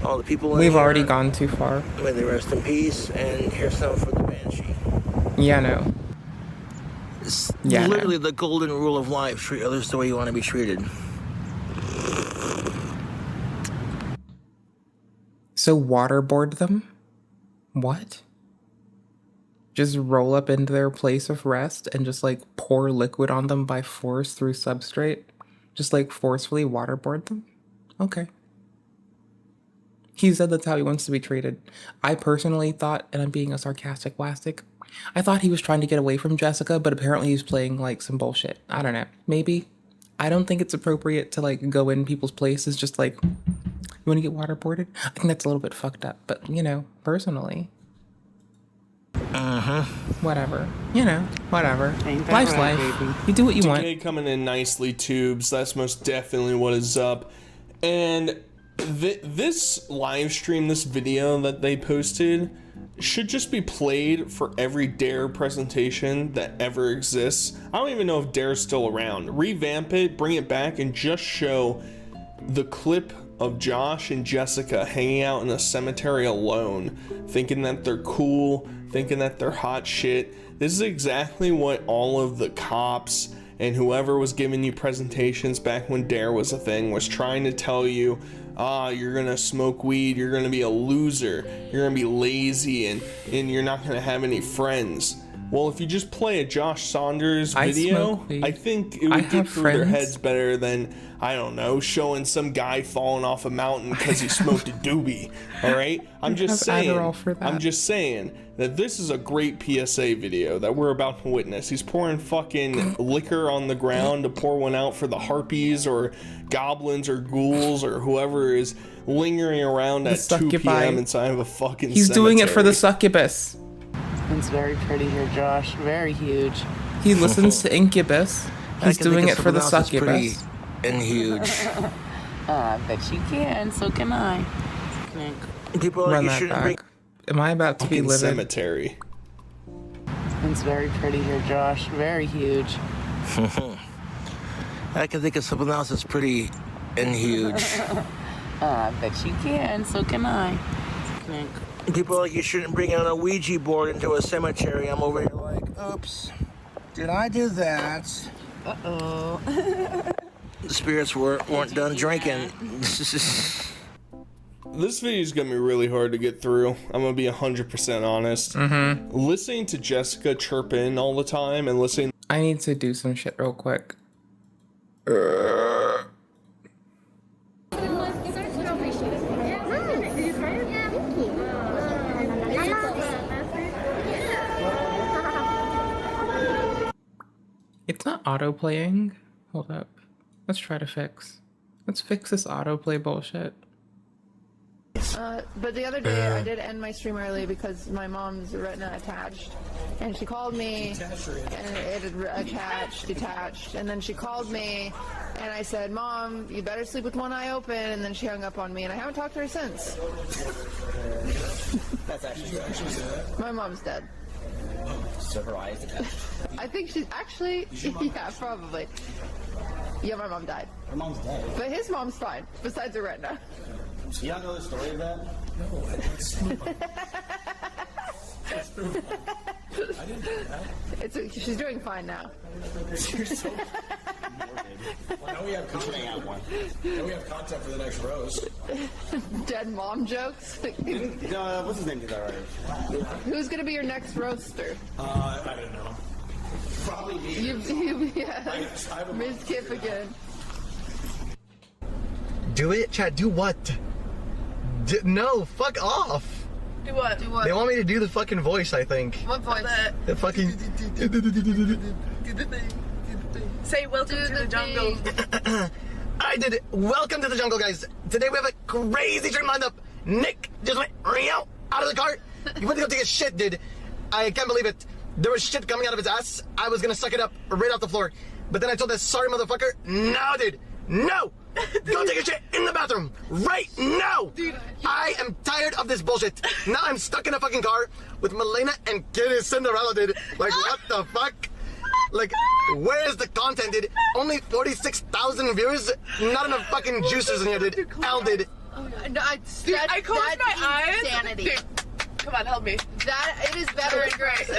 All the people in We've here. already gone too far. May they rest in peace. And here's some for the banshee. Yeah, no. It's Yeah, no. literally the golden rule of life. Treat others the way you want to be treated. So waterboard them? What? Just roll up into their place of rest and just like pour liquid on them by force through substrate? Just like forcefully waterboard them? Okay. He said that's how he wants to be treated. I personally thought, and I'm being a sarcastic plastic, I thought he was trying to get away from Jessica, but apparently he's playing like some bullshit. I don't know. Maybe. I don't think it's appropriate to like go in people's places just like, you want to get waterboarded? I think that's a little bit fucked up, but you know, personally. Whatever. You know, whatever. Life's life. You do what you want. DK coming in nicely, tubes. That's most definitely what is up. And this live stream, this video that they posted, should just be played for every Dare presentation that ever exists. I don't even know if Dare's still around. Revamp it, bring it back, and just show the clip of Josh and Jessica hanging out in a cemetery alone, thinking that they're cool, thinking that they're hot shit. This is exactly what all of the cops and whoever was giving you presentations back when Dare was a thing was trying to tell you. You're gonna smoke weed, you're gonna be a loser, you're gonna be lazy, and you're not gonna have any friends. Well, if you just play a Josh Saunders video, I think it would get through their heads better than, I don't know, showing some guy falling off a mountain because he smoked a doobie. All right, I'm just saying that this is a great PSA video that we're about to witness. He's pouring fucking liquor on the ground to pour one out for the harpies or goblins or ghouls or whoever is lingering around at 2 p.m. inside of a fucking He's doing it for the succubus. It's very pretty here, Josh. Very huge. He listens to Incubus. He's doing it for the succubus. And huge. I bet you can. So can I. People Run that back. Am I about to be livid? Cemetery. It's very pretty here, Josh. Very huge. I can think of something else that's pretty and huge. I bet you can. So can I. People are like, you shouldn't bring out a Ouija board into a cemetery. I'm over here like, oops, did I do that? Uh-oh. The spirits weren't done drinking. This video is gonna be really hard to get through. I'm gonna be 100% honest. Listening to Jessica chirp in all the time and listening. I need to do some shit real quick. It's not auto-playing. Hold up. Let's try to fix. Let's fix this autoplay bullshit. But the other day I did end my stream early because my mom's retina attached, and she called me and it had detached, and then she called me and I said, "Mom, you better sleep with one eye open," and then she hung up on me and I haven't talked to her since. That's actually dead. My mom's dead. So her eye is attached. I think she's actually, yeah, probably. Yeah, my mom died. Her mom's dead. But his mom's fine, besides her retina. You don't know the story of that? No, that's not. I didn't do that. She's doing fine now. You're so well, now we have content. Now we have content for the next roast. Dead mom jokes? What's his name? Did that right? Who's gonna be your next roaster? I don't know. Probably me. Yeah. Ms. Kip again. Do it, Chad. Do what? No, fuck off. Do what? Do what? They want me to do the fucking voice, I think. What voice? The fucking... Say welcome to the jungle. I did it. Welcome to the jungle, guys. Today we have a crazy dream lined up. Nick just went out of the car. He went to go take a shit, dude. I can't believe it. There was shit coming out of his ass. I was gonna suck it up right off the floor. But then I told this sorry motherfucker, no, dude. No! Go take a shit in the bathroom right now! Dude, I am tired of this bullshit. Now I'm stuck in a fucking car with Melena and Kitty Cinderella, dude. Like, what the fuck? Like, where is the content, dude? Only 46,000 viewers? Not enough fucking juicers in here, dude. L, dude. No, I closed my eyes. Insanity. Dude, come on, help me. It is better in person.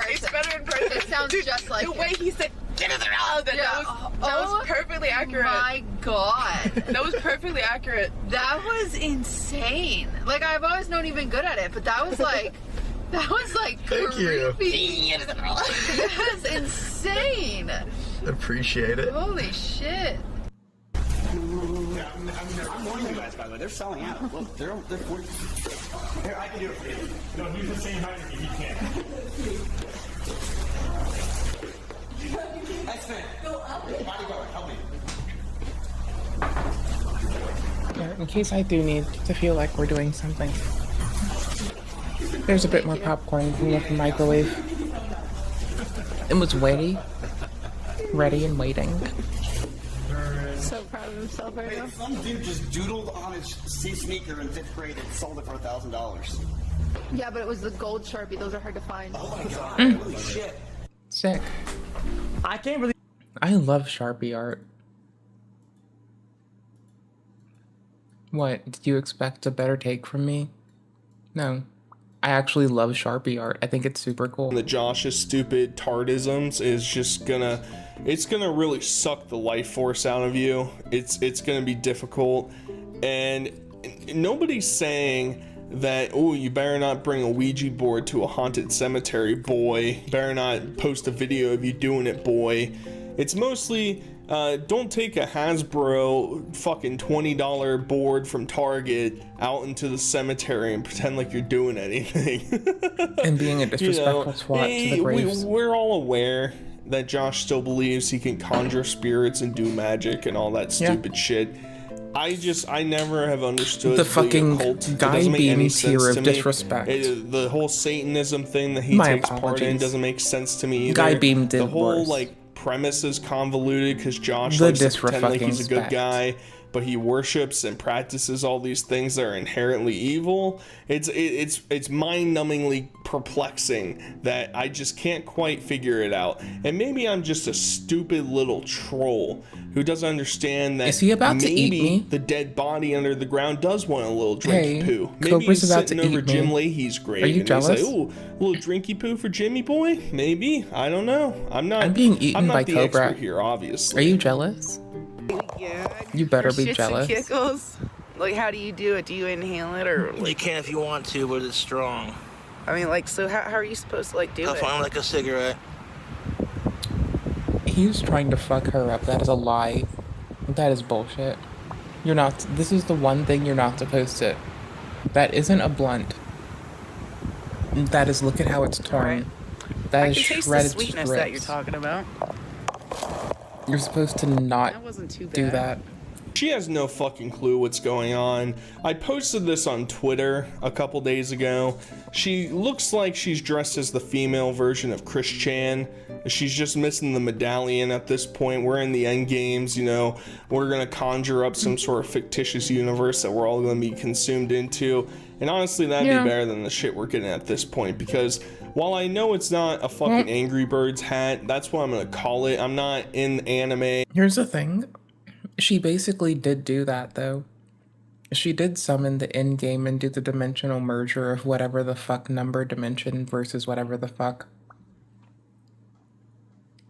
It's better in person. It sounds just like the way he said. That was perfectly accurate. Oh my god. That was perfectly accurate. That was insane. Like, I've always known you've been good at it, but that was like Thank you. creepy. That's insane. Appreciate it. Holy shit. I'm warning you guys, by the way. They're selling out. Look, they're 40. Here, I can do it for you. No, he's the same height as you. He can't. X-Men. Go up. Bodyguard, help me. Yeah, in case I do need to feel like we're doing something. There's a bit more popcorn from the microwave. It was ready and waiting. So proud of himself right now. Some dude just doodled on his sneaker in 5th grade and sold it for $1,000. Yeah, but it was the gold Sharpie. Those are hard to find. Oh my god. Holy shit. Sick. I can't believe. I love Sharpie art. What? Did you expect a better take from me? No. I actually love Sharpie art. I think it's super cool. The Josh's stupid tardisms is just gonna, it's gonna really suck the life force out of you. It's gonna be difficult, and nobody's saying that, oh, you better not bring a Ouija board to a haunted cemetery, boy. Better not post a video of you doing it, boy. It's mostly, don't take a Hasbro fucking $20 board from Target out into the cemetery and pretend like you're doing anything. And being a disrespectful swat to the graves. We're all aware that Josh still believes he can conjure spirits and do magic and all that stupid shit. I never have understood the fucking occult. guy beam tier of disrespect. The whole Satanism thing that he takes part in doesn't make sense to me either. Guy beam did the whole worse. like premise is convoluted because Josh likes to pretend like he's a good guy, but he worships and practices all these things that are inherently evil. It's mind-numbingly perplexing that I just can't quite figure it out. And maybe I'm just a stupid little troll who doesn't understand that. Is he about to eat me? The dead body under the ground does want a little drinky poo. Maybe Cobra's he's about sitting to over eat Jim me. Leahy's grave. Are you and jealous? He's like, ooh, a little drinky poo for Jimmy boy? Maybe. I don't know. I'm being eaten I'm not by the Cobra. expert here, obviously. Are you jealous? Yeah. You better be Shits jealous. and kickles. Like, how do you do it? Do you inhale it or? Like, You can if you want to, but it's strong. I mean, like, so how are you supposed to like do I it? find like a cigarette. He's trying to fuck her up. That is a lie. That is bullshit. You're not. This is the one thing you're not supposed to. That isn't a blunt. That is. Look at how it's torn. That I is can taste the shredded sweetness strips. that you're talking about. You're supposed to not That wasn't too do bad. that. She has no fucking clue what's going on. I posted this on Twitter a couple days ago. She looks like she's dressed as the female version of Chris Chan. She's just missing the medallion at this point. We're in the end games, you know. We're gonna conjure up some sort of fictitious universe that we're all gonna be consumed into. And honestly, that'd be better than the shit we're getting at this point, because while I know it's not a fucking Angry Birds hat, that's what I'm gonna call it. I'm not in anime. Here's the thing. She basically did do that, though. She did summon the end game and do the dimensional merger of whatever the fuck number dimension versus whatever the fuck.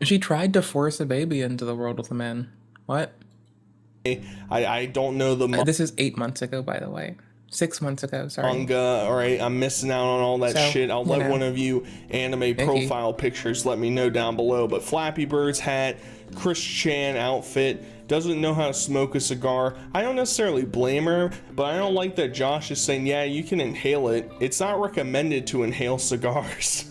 She tried to force a baby into the world with a man. What? I don't know the This is 8 months ago, by the way. 6 months ago, sorry. manga. All right, I'm missing out on all that shit. I'll let one of you anime profile pictures let me know down below. But Flappy Bird's hat, Chris Chan outfit, doesn't know how to smoke a cigar. I don't necessarily blame her, but I don't like that Josh is saying, yeah, you can inhale it. It's not recommended to inhale cigars.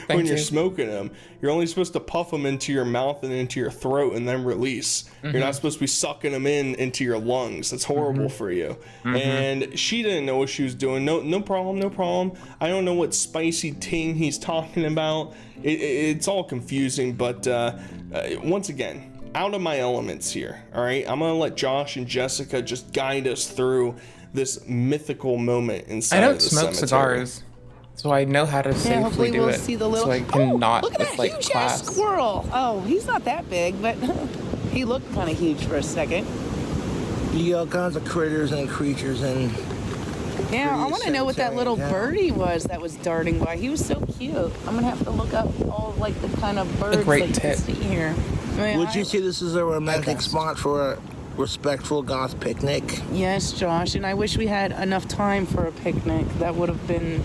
When you're smoking them, you're only supposed to puff them into your mouth and into your throat and then release. You're not supposed to be sucking them into your lungs. That's horrible for you. And she didn't know what she was doing. No problem. I don't know what spicy ting he's talking about. It's all confusing, but once again, out of my elements here. All right, I'm gonna let Josh and Jessica just guide us through this mythical moment inside of the cemetery. I don't smoke cigars. So I know how to safely do we'll it. See the little... So I cannot look at that with huge class. ass squirrel. Oh, he's not that big, but he looked kind of huge for a second. You got all kinds of critters and creatures and. Yeah, I want to know what that little birdie was that was darting by. He was so cute. I'm gonna have to look up all like the kind of birds that you can see here. Would you say this is a romantic spot for a respectful goth picnic? Yes, Josh, and I wish we had enough time for a picnic. That would have been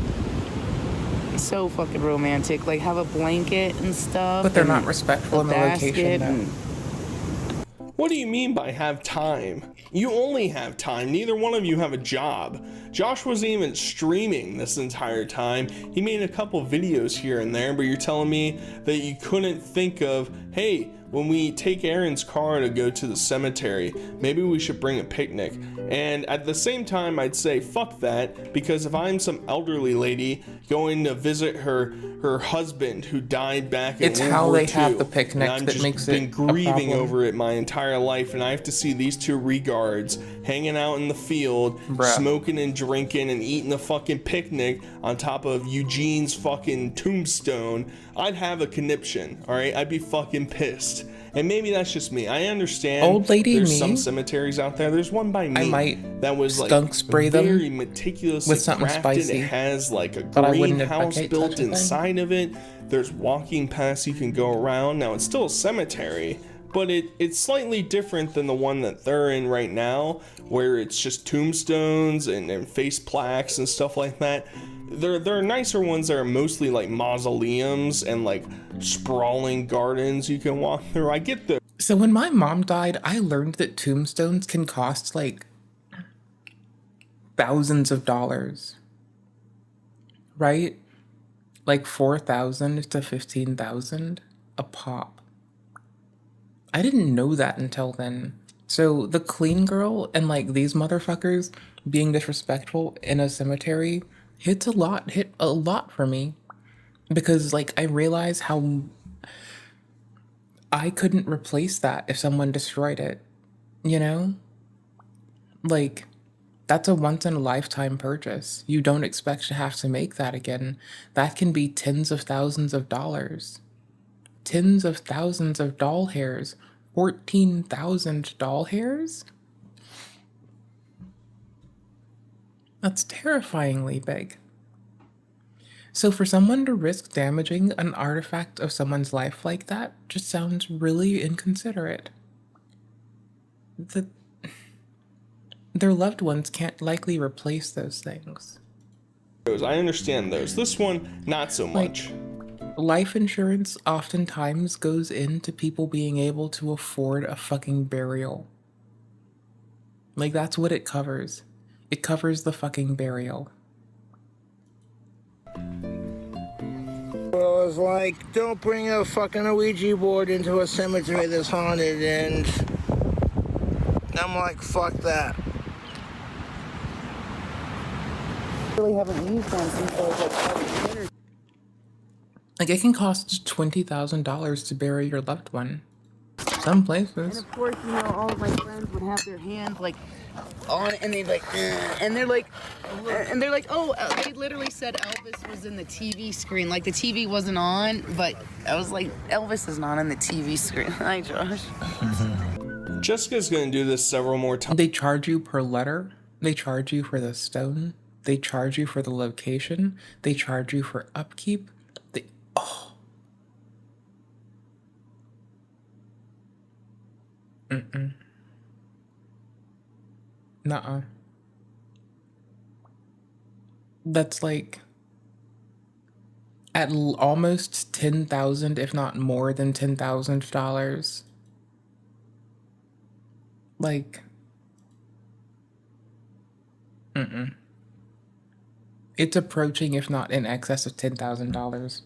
so fucking romantic. Like have a blanket and stuff. But they're not respectful in the location though. What do you mean by have time? You only have time. Neither one of you have a job. Josh wasn't even streaming this entire time. He made a couple videos here and there, but you're telling me that you couldn't think of, hey, when we take Aaron's car to go to the cemetery, maybe we should bring a picnic. And at the same time, I'd say fuck that, because if I'm some elderly lady going to visit her husband who died back in World War II, have the picnic and I've that just makes been it grieving a problem. over it my entire life, and I have to see these two regards hanging out in the field, smoking and drinking and eating a fucking picnic on top of Eugene's fucking tombstone, I'd have a conniption, all right? I'd be fucking pissed. And maybe that's just me. I understand. Old lady there's me. some cemeteries out there. There's one by me. I might that was like skunk spray them very meticulously with something crafted. spicy. It has like a But I wouldn't greenhouse advocate built such a thing. inside of it. There's walking paths you can go around. Now it's still a cemetery, but it's slightly different than the one that they're in right now, where it's just tombstones and face plaques and stuff like that. There are nicer ones that are mostly like mausoleums and like sprawling gardens you can walk through. I get the. So when my mom died, I learned that tombstones can cost like thousands of dollars, right? Like 4,000 to 15,000 a pop. I didn't know that until then. So the clean girl and like these motherfuckers being disrespectful in a cemetery hit a lot for me, because like I realize how I couldn't replace that if someone destroyed it, you know? Like, that's a once in a lifetime purchase. You don't expect to have to make that again. That can be tens of thousands of dollars. Tens of thousands of doll hairs. 14,000 doll hairs? That's terrifyingly big. So for someone to risk damaging an artifact of someone's life like that just sounds really inconsiderate. Their loved ones can't likely replace those things. I understand those. This one, not so much. Life insurance oftentimes goes into people being able to afford a fucking burial. Like, that's what it covers. It covers the fucking burial. Well, it's like, don't bring a fucking Ouija board into a cemetery that's haunted, and I'm like, fuck that. I really haven't used one since I was like 7 years. Like, it can cost $20,000 to bury your loved one. Some places. And of course, you know, all of my friends would have their hands like on, and they'd like, and they're like, oh, they literally said Elvis was in the TV screen. Like the TV wasn't on, but I was like, Elvis is not on the TV screen. Hi, Josh. Jessica's gonna do this several more times. They charge you per letter. They charge you for the stone. They charge you for the location. They charge you for upkeep. They, oh. Mm-mm. Nuh-uh. That's like at almost $10,000, if not more than $10,000. Like, mm-mm. It's approaching, if not in excess of $10,000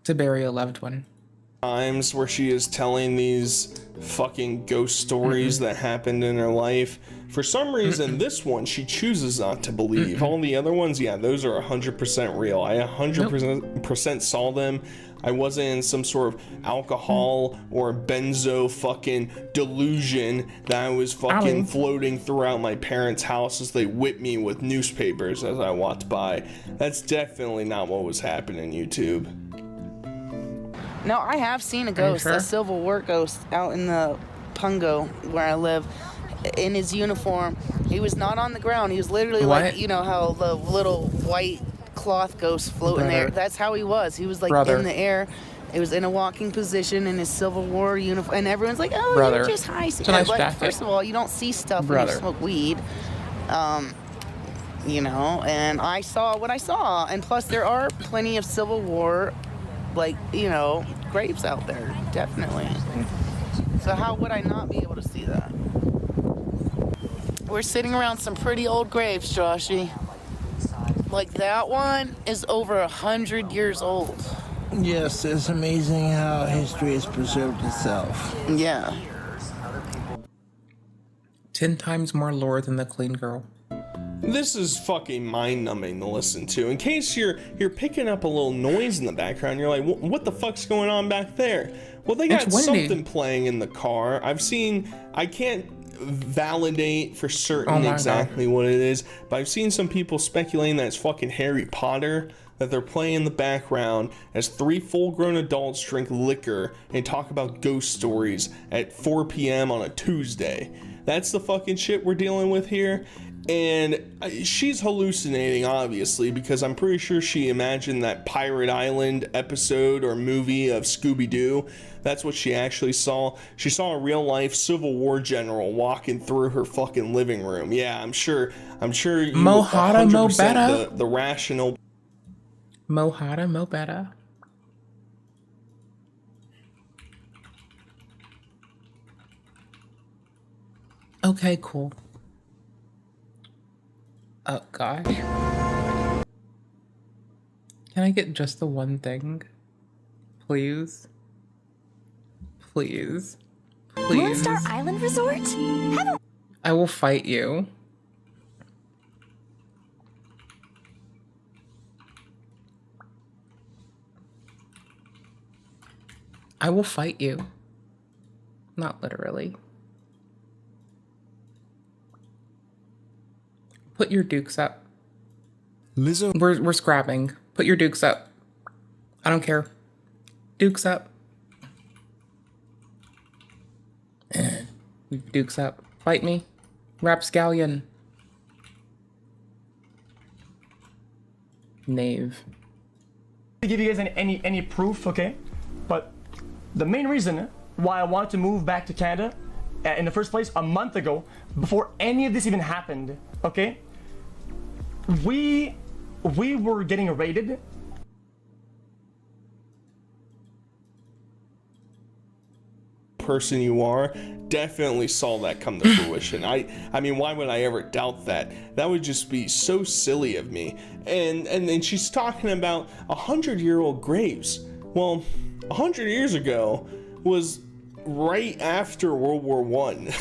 to bury a loved one. Times where she is telling these fucking ghost stories that happened in her life. For some reason, this one she chooses not to believe. All the other ones, yeah, those are 100% real. I 100% saw them. I wasn't in some sort of alcohol or benzo fucking delusion that I was fucking floating throughout my parents' house as they whipped me with newspapers as I walked by. That's definitely not what was happening, YouTube. No, I have seen a ghost, a Civil War ghost, out in the Pungo where I live, in his uniform. He was not on the ground. He was literally like, you know how the little white cloth ghosts float in there. That's how he was. He was like in the air. It was in a walking position in his Civil War uniform, and everyone's like, "Oh, you're just high." Like, first of all, you don't see stuff when you smoke weed. You know, and I saw what I saw, and plus there are plenty of Civil War, like, you know, graves out there, definitely. So how would I not be able to see that? We're sitting around some pretty old graves, Joshy. Like that one is over 100 years old. Yes, it's amazing how history has preserved itself. Yeah. 10 times more lore than the clean girl. This is fucking mind-numbing to listen to. In case you're picking up a little noise in the background, you're like, what the fuck's going on back there? Well, they got something playing in the car. I can't validate for certain exactly what it is, but I've seen some people speculating that it's fucking Harry Potter that they're playing in the background as 3 full-grown adults drink liquor and talk about ghost stories at 4 p.m. on a Tuesday. That's the fucking shit we're dealing with here. And she's hallucinating, obviously, because I'm pretty sure she imagined that Pirate Island episode or movie of Scooby-Doo. That's what she actually saw. She saw a real-life Civil War general walking through her fucking living room. Yeah, I'm sure you Mo hotta, mo better. The rational. Mo hotta, mo better. Okay, cool. Oh gosh. Can I get just the one thing? Please? Please? Please? Moonstar Island Resort? I will fight you. I will fight you. Not literally. Put your dukes up. Lizzo. We're scrapping. Put your dukes up. I don't care. Dukes up. Dukes up. Fight me. Rapscallion. Knave. To give you guys any proof, okay? But the main reason why I wanted to move back to Canada in the first place a month ago, before any of this even happened, okay? We were getting raided. Person you are, definitely saw that come to fruition. I mean, why would I ever doubt that? That would just be so silly of me. And then she's talking about 100-year-old graves. Well, 100 years ago was right after World War I.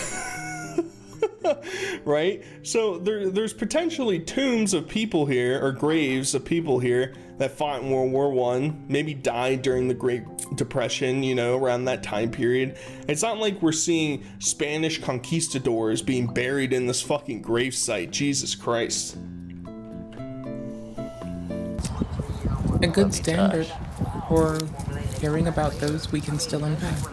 Right? So there's potentially tombs of people here, or graves of people here that fought in World War I, maybe died during the Great Depression, you know, around that time period. It's not like we're seeing Spanish conquistadors being buried in this fucking gravesite. Jesus Christ. A good standard for hearing about those we can still impact.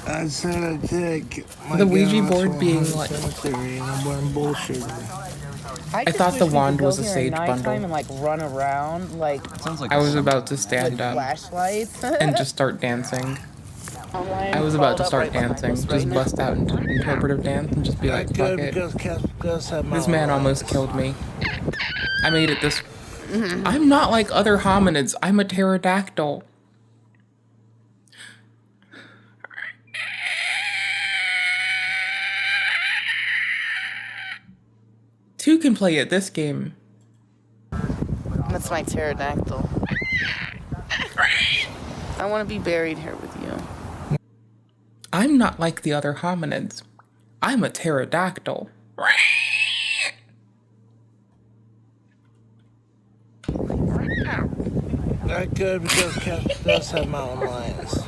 I said I take the Ouija board being like cemetery and I'm wearing bullshit. I thought the wand was a sage nighttime bundle. and like run around like. Sounds like I was about to stand up flashlights and just start dancing. I was about to start dancing, just bust out into interpretive dance and just be like, fuck it. This man almost killed me. I made it this. I'm not like other hominids. I'm a pterodactyl. Two can play at this game. That's my pterodactyl. I want to be buried here with you. I'm not like the other hominids. I'm a pterodactyl. Not good because cats does have mountain lions.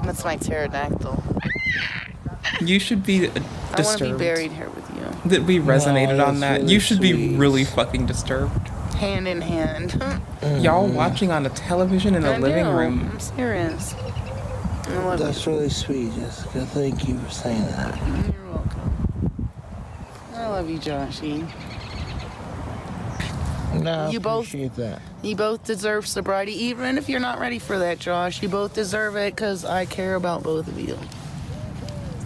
That's my pterodactyl. You should be I want to be disturbed buried here with you. that we resonated on that. really You should be sweet. really fucking disturbed. Hand in hand. Y'all watching on a television in a living room. I'm serious. I love That's really sweet, Jessica. Thank you for saying that. You're welcome. I love you, Joshy. No, You I both- appreciate that. You both deserve sobriety, even if you're not ready for that, Josh. You both deserve it because I care about both of you.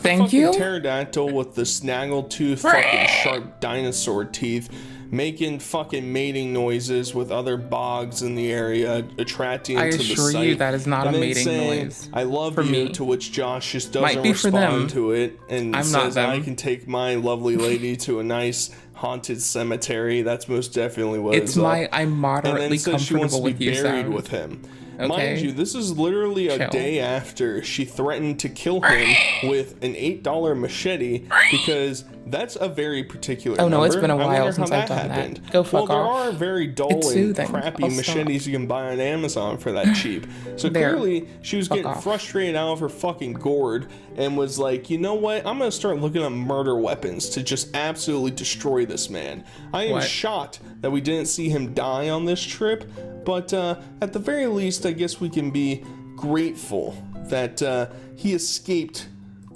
Thank fucking you. Pterodactyl with the snaggletooth fucking sharp dinosaur teeth making fucking mating noises with other bogs in the area, attracting I to the assure site. you that is not and a then mating saying, noise I love for you, me. to which Josh just doesn't Might be for them. respond to it and I'm not says, I them. can take my lovely lady to a nice haunted cemetery. That's most definitely what It's is up. my I'm And moderately then says she wants comfortable to be with you buried sound. with him. Okay. Mind you, this is literally a Chill. day after she threatened to kill him with an $8 machete because that's a very particular Oh, no, number. it's been a I while wonder since how I've done that. happened. Go fuck well, off. there are very dull It's and soothing. crappy I'll stop. machetes you can buy on Amazon for that cheap. So There. clearly, she was Fuck getting off. frustrated out of her fucking gourd and was like, you know what? I'm gonna start looking at murder weapons to just absolutely destroy this man. I am What? shocked that we didn't see him die on this trip, but at the very least, I guess we can be grateful that he escaped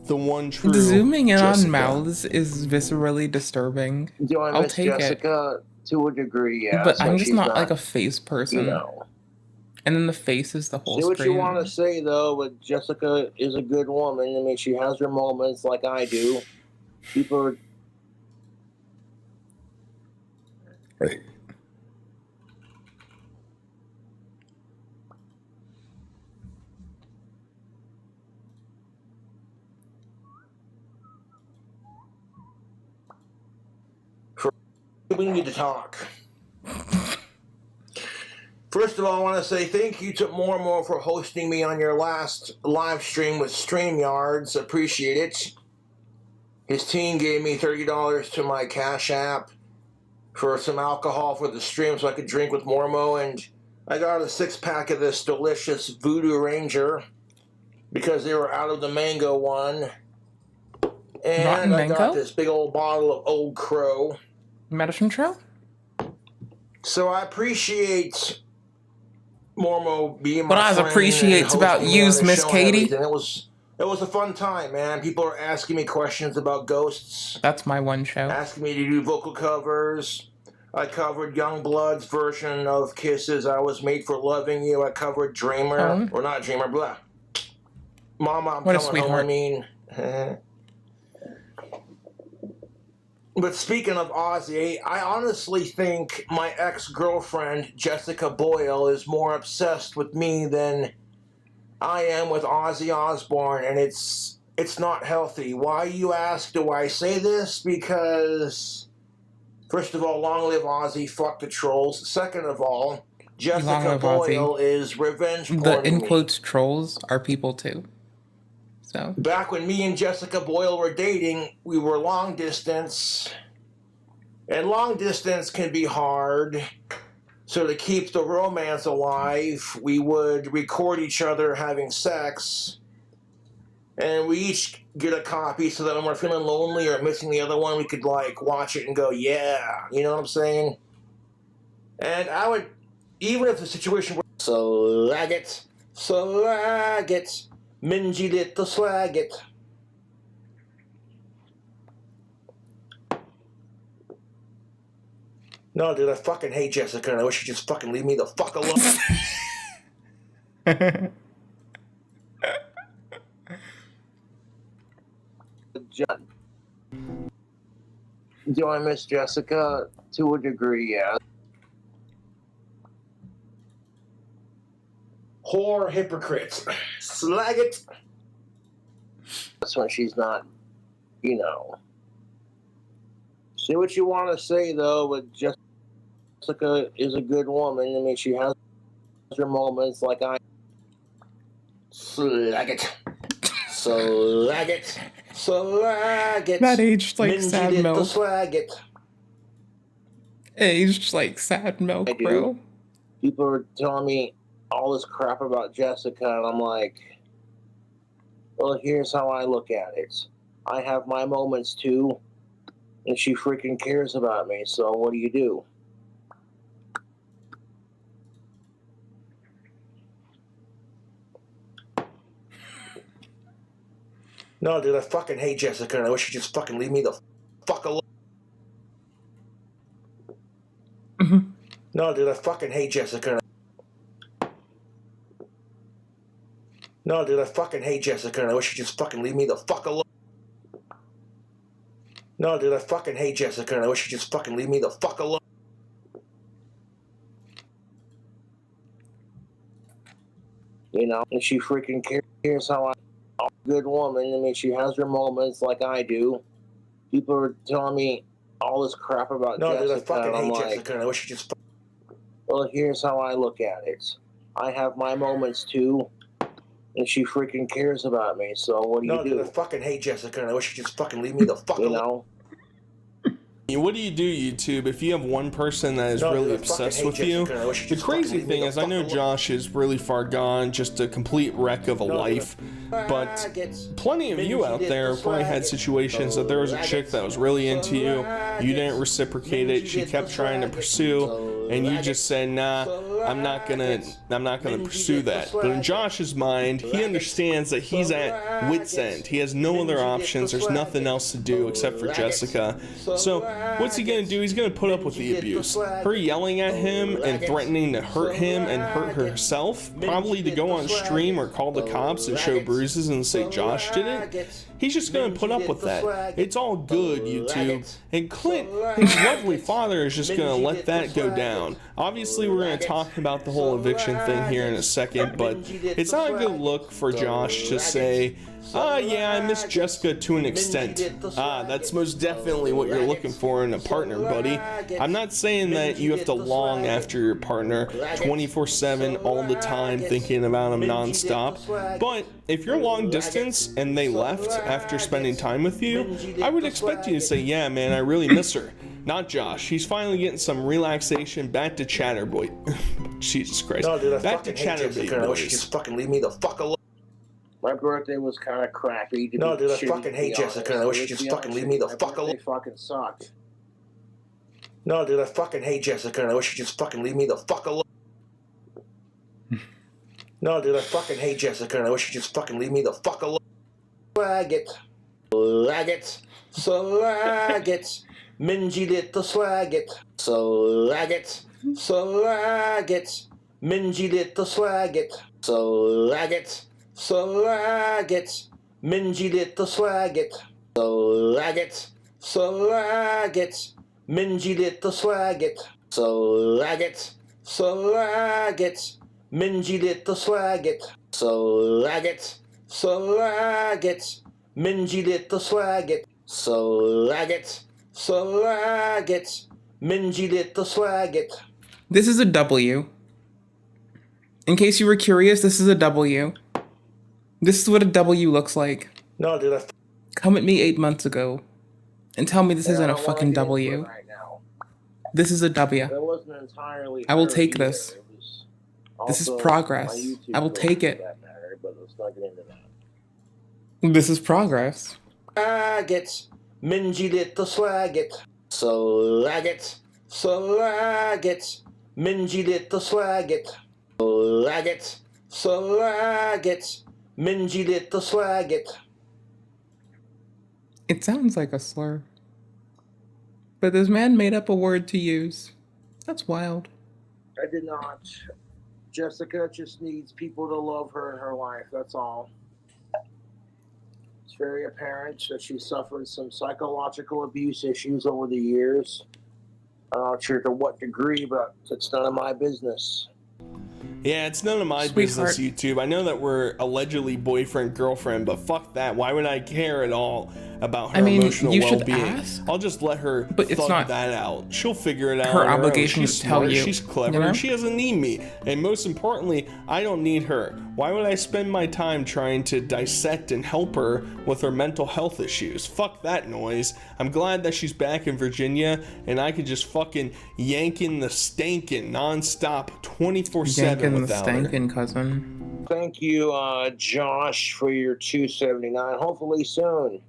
the one true Zooming in Jessica. on mouths is viscerally disturbing. Do I I'll miss take it. Jessica? To a degree, yeah. But so I'm just she's not like a face person. You know. And then the face is the whole Say what screen. you want to say, though, but Jessica is a good woman. I mean, she has her moments like I do. People are... We need to talk. First of all, I want to say thank you to Mormo for hosting me on your last live stream with StreamYards. Appreciate it. His team gave me $30 to my Cash App for some alcohol for the stream so I could drink with Mormo, and I got a 6-pack of this delicious Voodoo Ranger because they were out of the mango one. And Rotten I mango? got this big old bottle of Old Crow. Medicine Trail? So I appreciate Mormo being my What I friend appreciates and about hosting me on yous, the Miss show and Katie. everything. It was a fun time, man. People are asking me questions about ghosts, That's my one show. asking me to do vocal covers. I covered Youngblood's version of Kisses. I Was Made for Loving You. I covered Dreamer, or not Dreamer, blah. Mama, I'm What a coming home. I sweetheart. mean, but speaking of Ozzy, I honestly think my ex-girlfriend, Jessica Boyle, is more obsessed with me than I am with Ozzy Osbourne, and it's not healthy. Why, you ask, do I say this? Because, first of all, long live Ozzy, fuck the trolls. Second of all, Long Jessica live Ozzy. Boyle is revenge porn The to in me. quotes trolls are people too. So Back when me and Jessica Boyle were dating, we were long distance. And long distance can be hard. So to keep the romance alive, we would record each other having sex. And we each get a copy so that when we're feeling lonely or missing the other one, we could like watch it and go, yeah. You know what I'm saying? And I would, even if the situation were slag it, mingy little slag it. No, dude, I fucking hate Jessica, and I wish she'd just fucking leave me the fuck alone. Do I miss Jessica? To a degree, yeah. Whore hypocrites. Slag it. That's when she's not, you know. Say what you want to say, though, but Jessica is a good woman. I mean, she has her moments like I. Slag it. Slag it. Slag it. That aged like Mingy sad did the milk. slag it. Aged like sad milk, bro. People are telling me all this crap about Jessica, and I'm like, well, here's how I look at it. I have my moments too, and she freaking cares about me, so what do you do? No, dude, I fucking hate Jessica, and I wish she'd just fucking leave me the fuck alone. No, dude, I fucking hate Jessica. No, dude, I fucking hate Jessica, and I wish she'd just fucking leave me the fuck alone. No, dude, I fucking hate Jessica, and I wish she'd just fucking leave me the fuck alone. You know, and she freaking cares how I'm a good woman. I mean, she has her moments like I do. People are telling me all this crap about No, Jessica, dude, I fucking and I'm hate like, Jessica, and I wish she'd just. well, here's how I look at it. I have my moments too, and she freaking cares about me. So what do No, you do? dude, I fucking hate Jessica, and I wish she'd just fucking leave me the fuck alone. You know. What do you do, YouTube, if you have one person that is No, really dude, I fucking obsessed hate with you? Jessica, and I wish she'd The just fucking crazy leave me thing the is, I fuck know alone. Josh is really far gone, just a complete wreck of a life, but plenty of you out there probably had situations that there was a chick that was really into you, you didn't reciprocate it, she kept trying to pursue, and you just said, nah, I'm not gonna pursue that. But in Josh's mind, he understands that he's at wit's end. He has no other options. There's nothing else to do except for Jessica. So what's he gonna do? He's gonna put up with the abuse. Her yelling at him and threatening to hurt him and hurt herself, probably to go on stream or call the cops and show bruises and say Josh did it. He's just gonna put up with that. It's all good, YouTube. And Clint, his lovely father, is just gonna let that go down. Obviously, we're gonna talk about the whole eviction thing here in a second, but it's not a good look for Josh to say, yeah, I miss Jessica to an extent. That's most definitely what you're looking for in a partner, buddy. I'm not saying that you have to long after your partner 24/7 all the time, thinking about him nonstop, but if you're long distance and they left after spending time with you, I would expect you to say, yeah, man, I really miss her. Not Josh. He's finally getting some relaxation. Back to Chatterboy. Jesus Christ. No, dude, I Back to fucking hate Jessica, and I wish she'd Chatterboy. just fucking leave me the fuck alone. My birthday was kind of crappy. No, dude, I shitty, fucking to hate be Jessica, and I wish she'd honest. just fucking leave me the fuck alone. My birthday fucking sucked. No, dude, I fucking hate Jessica, and I wish she'd just fucking leave me the fuck alone. No, dude, I fucking hate Jessica, and I wish she'd just fucking leave me the fuck alone. Slag it. Slag it. Slag it. Mingy little slag it. Slag it. Slag it. Mingy little slag it. Slag it. Slag it. Mingy little slag it. Slag it. Slag it. Mingy little slag it. Slag it. Slag it. Mingy little slag it. Slag it. Slag it. Mingy little slag it. Slag it. Slag it. Mingy little slag it. This is a W. In case you were curious, this is a W. This is what a W looks like. No, dude, Come at me 8 months ago and tell me this isn't a fucking W. Right now. This is a W. That wasn't entirely I will her take either. this. It was This is also progress. my YouTube I will girl take for it. that matter, but let's not get into that. This is progress. Slag it. Mingy little slag it. Slag it. Slag it. Mingy little slag it. Slag it. Slag it. Mingy little slag it. It sounds like a slur. But this man made up a word to use. That's wild. I did not. Jessica just needs people to love her in her life, that's all. It's very apparent that she suffered some psychological abuse issues over the years. I'm not sure to what degree, but it's none of my business. Yeah, it's none of my business, YouTube. I know that we're allegedly boyfriend-girlfriend, but fuck that. Why would I care at all about her emotional well-being? I'll just let her thug that out. She'll figure it out her on her own. obligation She's to tell smart, you, she's clever, you know? she doesn't need me. And most importantly, I don't need her. Why would I spend my time trying to dissect and help her with her mental health issues? Fuck that noise. I'm glad that she's back in Virginia, and I could just fucking yankin' the stankin' non-stop 24/7 without her. Stankin', cousin. Thank you, Josh, for your $2.79. Hopefully soon.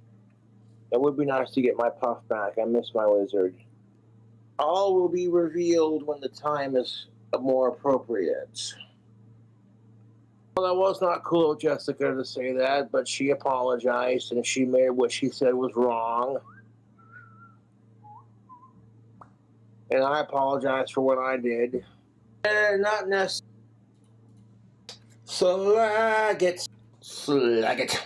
It would be nice to get my puff back. I miss my lizard. All will be revealed when the time is more appropriate. Well, that was not cool of Jessica to say that, but she apologized and she made what she said was wrong. And I apologize for what I did. Not necessarily. Slag it, slag it,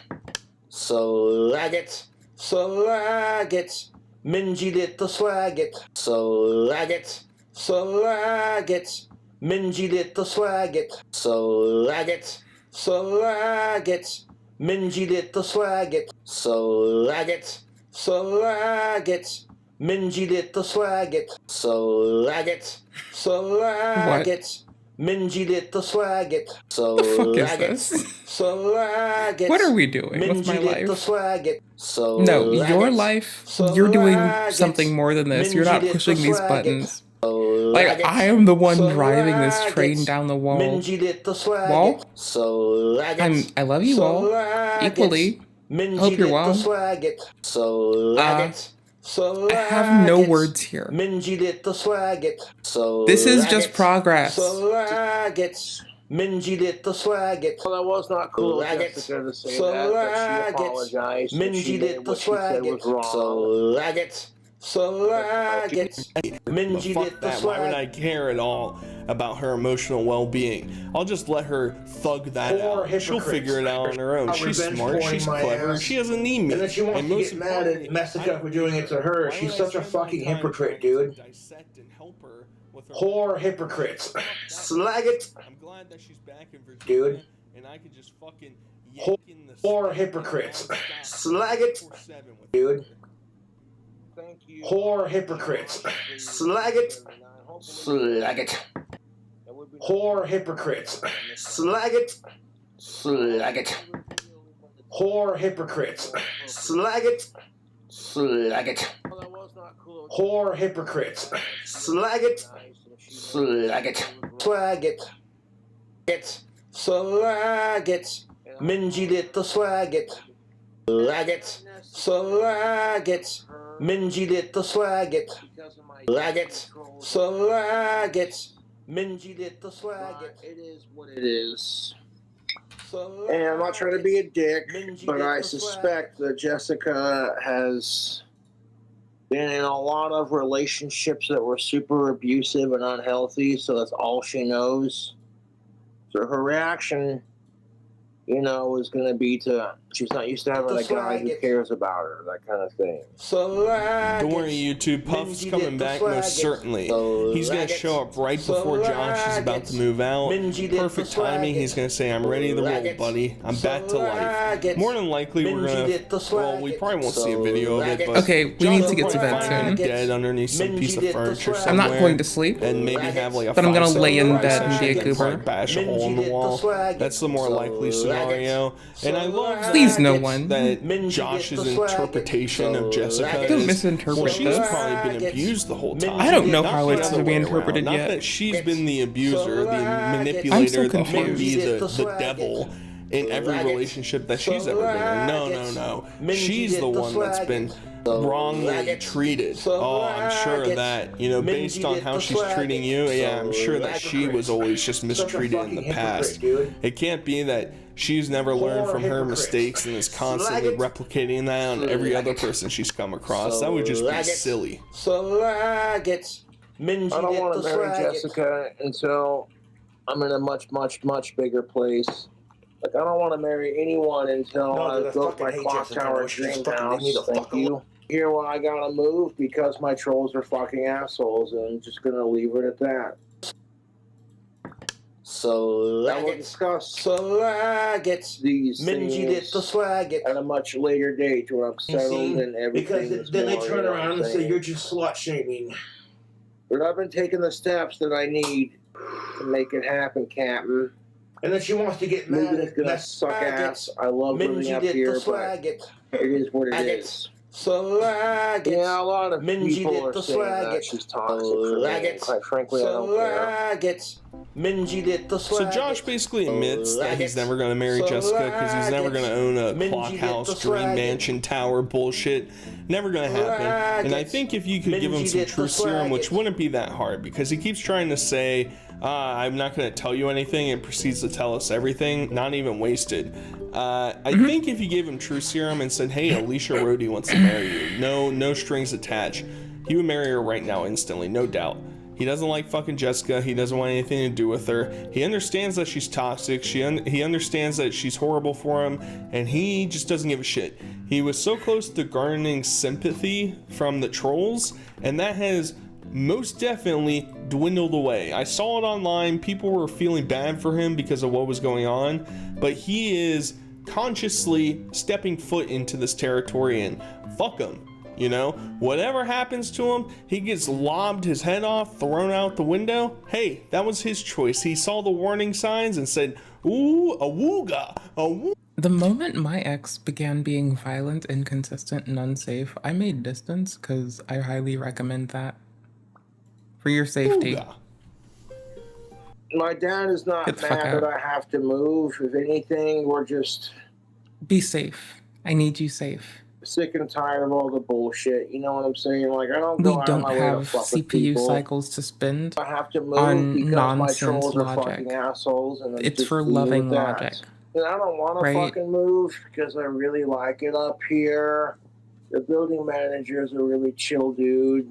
slag it, slag it, mingy little slag it, slag it, slag it, mingy little slag it, slag it, slag it, mingy little slag it, slag it, slag it, mingy little slag it, slag it, slag it. Mingy little slag it, so the fuck is lag this? it, so lag it. What are we doing with my life? Slag it, so No, lag your it, life, so you're doing lag something it. more than this. You're not Mingy pushing little these slag it, buttons. so Like, lag it, I am the one so driving this lag train it. down the wall. Mingy little slag Wall? it, so lag it. I love you so all lag equally. it. Mingy Hope you're little well. Slag it, so lag it. So I have no lag it. words here. Mingy little slag it, so This is lag just it. progress. So lag it. Mingy little slag it. Well, that was not cool of Lag it. Jessica to say So that, but lag she it. apologized. And she Mingy made little what she slag said it, was wrong. so lag it. So lag it. Mingy But fuck little that. Why would slag I care at all about her emotional well-being? I'll just let her thug that Poor out. She'll hypocrites. figure it out on her own. I'll She's revenge smart, porn she's my clever, ass. she doesn't need me. And then she wants to most get mad at Messica for doing it to her. She's such a fucking hypocrite, dude. Poor hypocrites. Slag it. I'm glad that she's back in Virginia, Dude. and I could just fucking Poor hypocrites. Slag it. Dude. Poor hypocrites. Slag it. Slag it. Poor hypocrites. Slag it. Slag it. Poor hypocrites. Slag it. Slag it. Poor hypocrites. Slag it. Slag it. Slag it. It. Slag it. Mingy little slag it. Lag it. Slag it. Mingy little slag it. Lag it. Slag it. Mingy little slag it. It is what it is. And I'm not trying to be a dick, but I suspect that Jessica has been in a lot of relationships that were super abusive and unhealthy, so that's all she knows. So her reaction, you know, is going to be to, she's not used to having a guy who cares about her, that kind of thing. Don't worry, YouTube. Puff's coming back most certainly. He's going to show up right before Josh is about to move out. Perfect timing. He's going to say, I'm ready to roll, buddy. I'm back to life. More than likely, we're going to, well, we probably won't see a video of it, but Okay, we need to get to bed soon. Dead underneath some piece of furniture I'm not somewhere, going to sleep, and maybe have like a but I'm gonna 5 lay in second bed and be a session, goober. bash a hole in the wall. That's the more likely scenario. And I love that, Please, no one. that Josh's interpretation of Jessica Don't is, misinterpret well, she's this. probably been abused the whole time. I don't know Not how the it's other to be way interpreted around. yet. Not that she's been the abuser, the I'm manipulator, so the confused. maybe the devil in every relationship that she's ever been in. No. She's the one that's been wrongly treated. Oh, I'm sure of that. You know, based on how she's treating you, yeah, I'm sure that she was always just mistreated in the past. It can't be that she's never learned from her mistakes and is constantly replicating that on every other person she's come across. That would just be silly. Slag it. Mingy I don't want to little marry faggot. Jessica until I'm in a much bigger place. Like, I don't want to marry anyone until No, dude, I I've built fucking my hate clock Jessica. I tower wish she'd just dream fucking leave me house. the Thank fuck you. Here, well, I gotta move because my trolls are fucking assholes, and I'm just gonna leave it at that. Slag we'll it. discuss Slag it. these Mingy things little slag it. at a much later date when I'm You see? settled and everything Because is then they more, turn you know what around I'm and say saying? you're just slut shaming. But I've been taking the steps that I need to make it happen, Captain. And then she wants to get mad Moving is at gonna that suck slag ass. it. I love living Mingy up little here, slag but it. it is what it Slag it. is. Slag it. Yeah, a lot of Mingy people are little saying slag that it. she's toxic for me, Slag and it. quite frankly, I don't care. Slag it. Mingy little So slag Josh it. basically admits that Slag he's it. never going to marry Jessica because he's never going to own a Mingy clock house, little dream slag it. mansion, tower bullshit. Never going to happen. Slag And I it. think if you could give him Mingy some little truth serum, slag which it. wouldn't be that hard because he keeps trying to say, I'm not going to tell you anything, and proceeds to tell us everything, not even wasted. I think if you gave him truth serum and said, hey, Alicia Rhodey wants to marry you, no strings attached, he would marry her right now instantly, no doubt. He doesn't like fucking Jessica. He doesn't want anything to do with her. He understands that she's toxic. He understands that she's horrible for him, and he just doesn't give a shit. He was so close to garnering sympathy from the trolls, and that has most definitely dwindled away. I saw it online. People were feeling bad for him because of what was going on, but he is consciously stepping foot into this territory, and fuck him. You know, whatever happens to him, he gets lobbed his head off, thrown out the window. Hey, that was his choice. He saw the warning signs and said, ooh, a wooga, a woo. The moment my ex began being violent, inconsistent, and unsafe, I made distance because I highly recommend that. For your safety. Ooga. My dad is not Get the fuck mad that out. I have to move. If anything, we're just Be safe. I need you safe. sick and tired of all the bullshit. You know what I'm saying? Like, I don't We go out of don't my way to have fuck with CPU people. cycles to spend I have to move on because my nonsense trolls are logic. fucking assholes, and I'm It's just for leaving loving with that. logic. And I don't want to Right? fucking move because I really like it up here. The building manager is a really chill dude.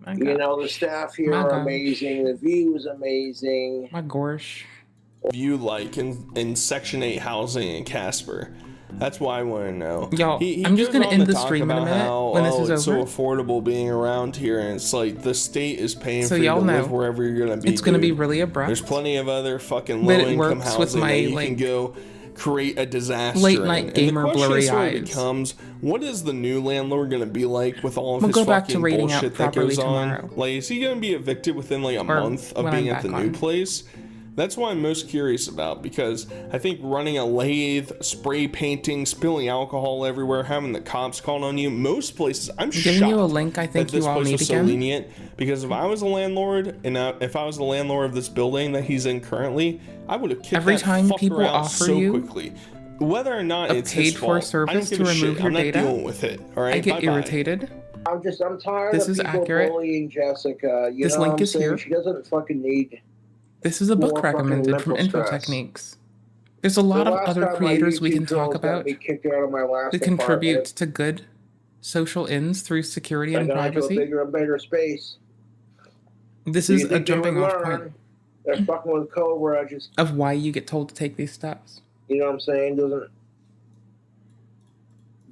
My You know, the gosh. staff here My are gosh. amazing. The view is amazing. My gosh. You like in Section 8 housing in Casper. That's why I want to know. Y'all, He I'm just goes gonna on end to the talk stream in a about minute how, when this is it's over. so affordable being around here, and it's like the state is paying So for you y'all to know, live wherever you're gonna be. it's gonna be dude. really abrupt. There's plenty of other fucking But it low-income works with housing my, that you like, can go create a disaster late in. night And gamer the question blurry sort of eyes. becomes, what is the new landlord gonna be like with all of We'll his go back to fucking rating out bullshit that properly goes on? tomorrow. Like, is he gonna be evicted within like a Or month of when being I'm at the back new on. place? That's what I'm most curious about, because I think running a lathe, spray painting, spilling alcohol everywhere, having the cops called on you, most places, I'm Giving shocked you a link I think that this you all place need was so again. lenient, because if I was a landlord, and if I was the landlord of this building that he's in currently, I would have kicked Every that time fucker people out offer so you quickly. Whether or not a it's his paid-for fault, I don't service give to a shit. remove your I'm not data, dealing with it. All right, I get bye-bye. irritated. I'm tired This of is people accurate. bullying Jessica. You This know link what I'm is saying? here. She doesn't fucking need This is a book more fucking recommended from mental Info stress. Techniques. There's a lot The of last other time my creators we YouTube can talk trolls got about me kicked out of my last that contribute apartment. to good social ends through security I and got into a privacy. bigger and bigger space. This Do you is a think they would jumping off learn? point They're fucking with Cobra. Just, of why you get told to take these steps. you know what I'm saying? Doesn't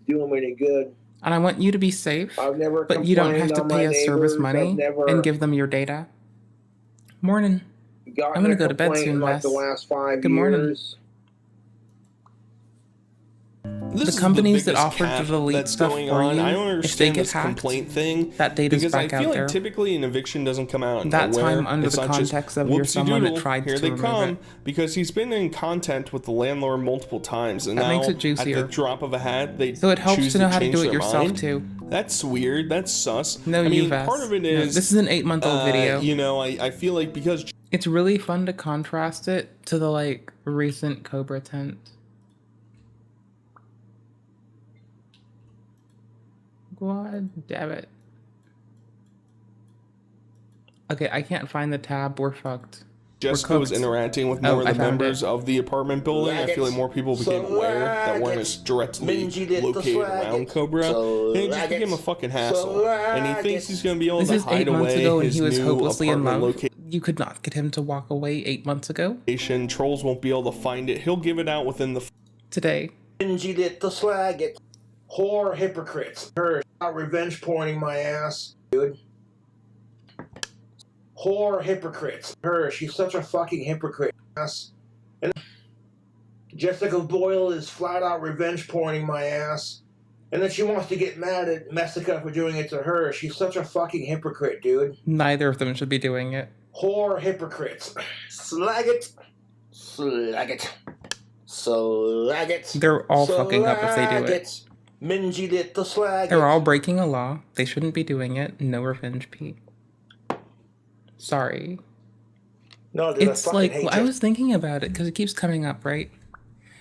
do them any good. And I want you to be safe, I've never but you don't have complained to on pay my us service neighbors. money I've never and give them your data. Morning. gotten I'm gonna a go to bed complaint soon, in like Wes. the last 5 Good morning. years. This The is companies that biggest offer to cap delete that's stuff going for on. you, I don't if they understand get this hacked, complaint thing, that data's because back I out feel like there. typically an eviction doesn't come out of That nowhere. time under It's the not just, context of you're whoopsie someone that doodle, tried here to they remove come, it. because he's been in contact with the landlord multiple times, and That now makes it at juicier. the drop of a hat, they So it helps choose to know how to change do it their yourself mind. too. That's weird. That's sus. No, I mean, Vess. part of it No, is this is an 8-month-old video. You know, I feel like because It's really fun to contrast it to the like recent Cobra tent. God damn it. Okay, I can't find the tab. We're fucked. Jessica was interacting with more of the members of the apartment building. I feel like more people became aware that weren't as directly located around Cobra. And it just became a fucking hassle. And he thinks he's going to be able This to is 8 hide months away ago, and his he was new hopelessly in apartment love. location. You could not get him to walk away 8 months ago. Trolls won't be able to find it. He'll give it out within the... Today. Mingy lit the slag it. Whore hypocrites. Her not revenge pointing my ass, dude. Whore hypocrites. Her, she's such a fucking hypocrite. Ass. And Jessica Boyle is flat out revenge pointing my ass. And then she wants to get mad at Messica for doing it to her. She's such a fucking hypocrite, dude. Neither of them should be doing it. Whore hypocrites. Slag it. Slag it. Slag it. They're all fucking up if they do it. Mingy lit the slag. They're all breaking a law. They shouldn't be doing it. No revenge, Pete. Sorry. No, dude, it's like, I was thinking about it because it keeps coming up, right?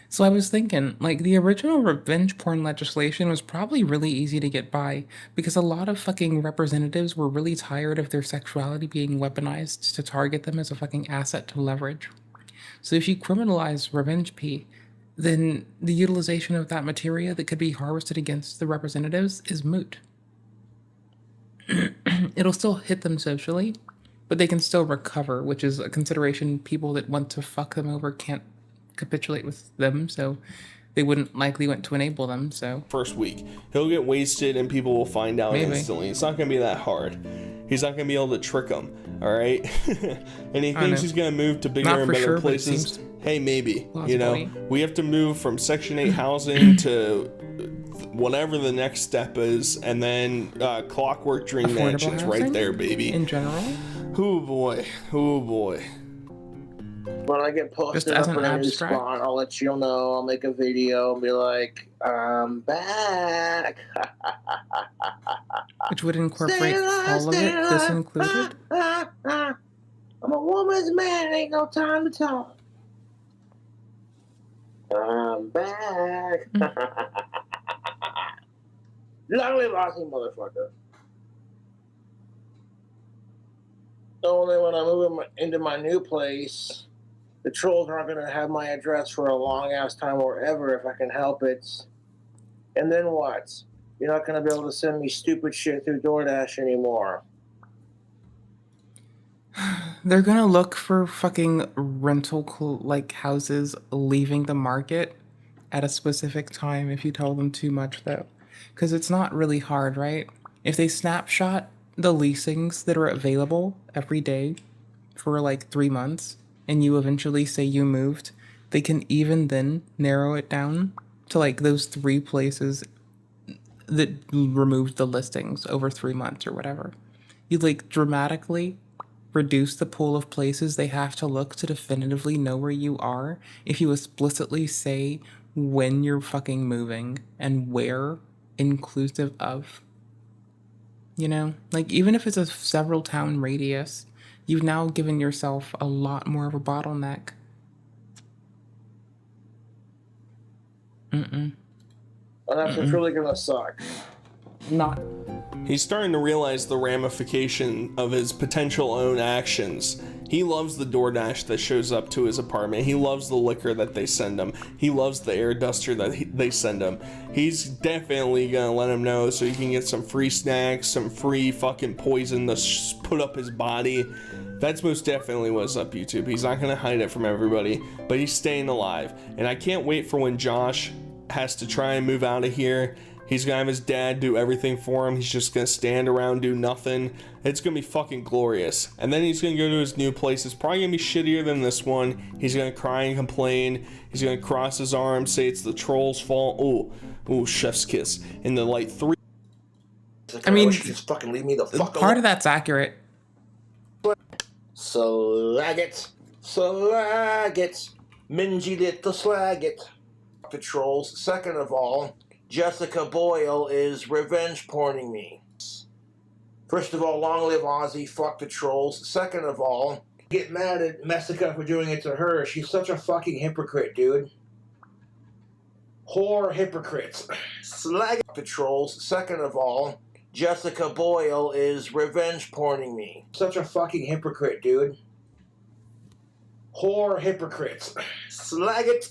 So I was thinking, like, the original revenge porn legislation was probably really easy to get by because a lot of fucking representatives were really tired of their sexuality being weaponized to target them as a fucking asset to leverage. So if you criminalize revenge P, then the utilization of that materia that could be harvested against the representatives is moot. It'll still hit them socially, but they can still recover, which is a consideration people that want to fuck them over can't capitulate with them, so they wouldn't likely want to enable them, so. First week. He'll get wasted and people will find out instantly. It's not going to be that hard. He's not going to be able to trick them, alright? And he thinks he's going to move to bigger and better places. Hey, maybe. You know, we have to move from Section 8 housing to whatever the next step is, and then Clockwork Dream Mansions right there, baby. In general? Oh boy. Oh boy. When I get posted up in a new spot, I'll let you know. I'll make a video and be like, I'm back. Which would incorporate all of it, this included? I'm a woman's man, ain't no time to talk. I'm back. Long live Aussie, motherfucker. Only when I move into my new place, the trolls aren't going to have my address for a long-ass time or ever if I can help it. And then what? You're not going to be able to send me stupid shit through DoorDash anymore. They're gonna look for fucking rental like houses leaving the market at a specific time if you tell them too much though. Because it's not really hard, right? If they snapshot the leasings that are available every day for like 3 months and you eventually say you moved, they can even then narrow it down to like those 3 places that removed the listings over 3 months or whatever. You like dramatically reduce the pool of places they have to look to definitively know where you are if you explicitly say when you're fucking moving and where, inclusive of. You know, like even if it's a several town radius, you've now given yourself a lot more of a bottleneck. And that's what's really gonna suck. Not. He's starting to realize the ramification of his potential own actions. He loves the DoorDash that shows up to his apartment. He loves the liquor that they send him. He loves the air duster that they send him. He's definitely gonna let him know so he can get some free snacks, some free fucking poison to put up his body. That's most definitely what's up, YouTube. He's not gonna hide it from everybody, but he's staying alive. And I can't wait for when Josh has to try and move out of here. He's gonna have his dad do everything for him. He's just gonna stand around, do nothing. It's gonna be fucking glorious. And then he's gonna go to his new place. It's probably gonna be shittier than this one. He's gonna cry and complain. He's gonna cross his arms, say it's the troll's fault. Oh, chef's kiss. In the like 3. I mean, just fucking leave me the fuck alone. Part of that's accurate. Slag it. Slag it. Mingy lit the slag it. The trolls. Second of all, Jessica Boyle is revenge porning me. First of all, long live Ozzy, fuck the trolls. Second of all, get mad at Messica for doing it to her. She's such a fucking hypocrite, dude. Whore hypocrites. Slag the trolls. Second of all, Jessica Boyle is revenge porning me. Such a fucking hypocrite, dude. whore hypocrites. Slag it.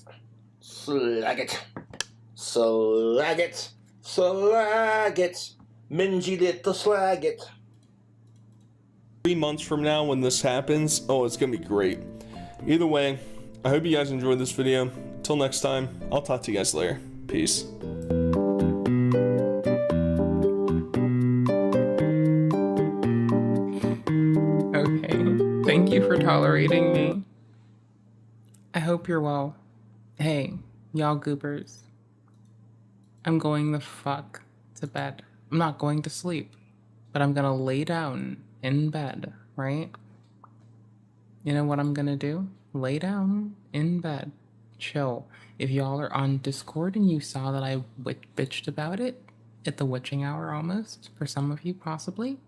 Slag it. Slag it. Slag it. Mingy little slag it. 3 months from now when this happens, oh, it's gonna be great. Either way, I hope you guys enjoyed this video. Till next time, I'll talk to you guys later. Peace. Okay. Thank you for tolerating me. I hope you're well. Hey, y'all goobers. I'm going the fuck to bed. I'm not going to sleep, but I'm gonna lay down in bed, right? You know what I'm gonna do? Lay down in bed. Chill. If y'all are on Discord and you saw that I bitched about it at the witching hour almost, for some of you possibly,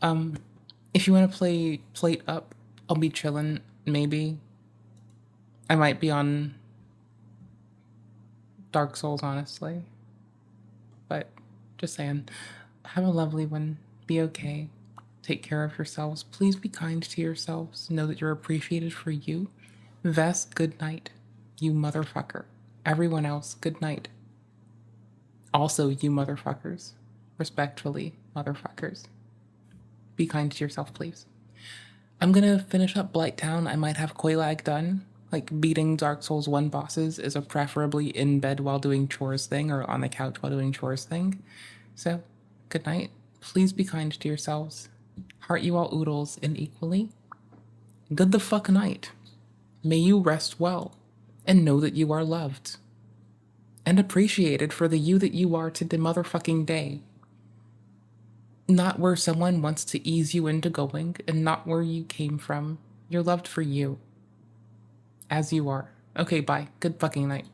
if you want to play Plate Up, I'll be chilling, maybe. I might be on Dark Souls, honestly. But, just saying, have a lovely one. Be okay. Take care of yourselves. Please be kind to yourselves. Know that you're appreciated for you. Vess, good night. You motherfucker. Everyone else, good night. Also, you motherfuckers. Respectfully, motherfuckers. Be kind to yourself, please. I'm gonna finish up Blighttown. I might have Quelaag done. Like, beating Dark Souls 1 bosses is a preferably in bed while doing chores thing, or on the couch while doing chores thing. So, good night. Please be kind to yourselves. Heart you all oodles and equally. Good the fuck night. May you rest well, and know that you are loved. And appreciated for the you that you are to the motherfucking day. Not where someone wants to ease you into going, and not where you came from. You're loved for you. As you are. Okay, bye. Good fucking night.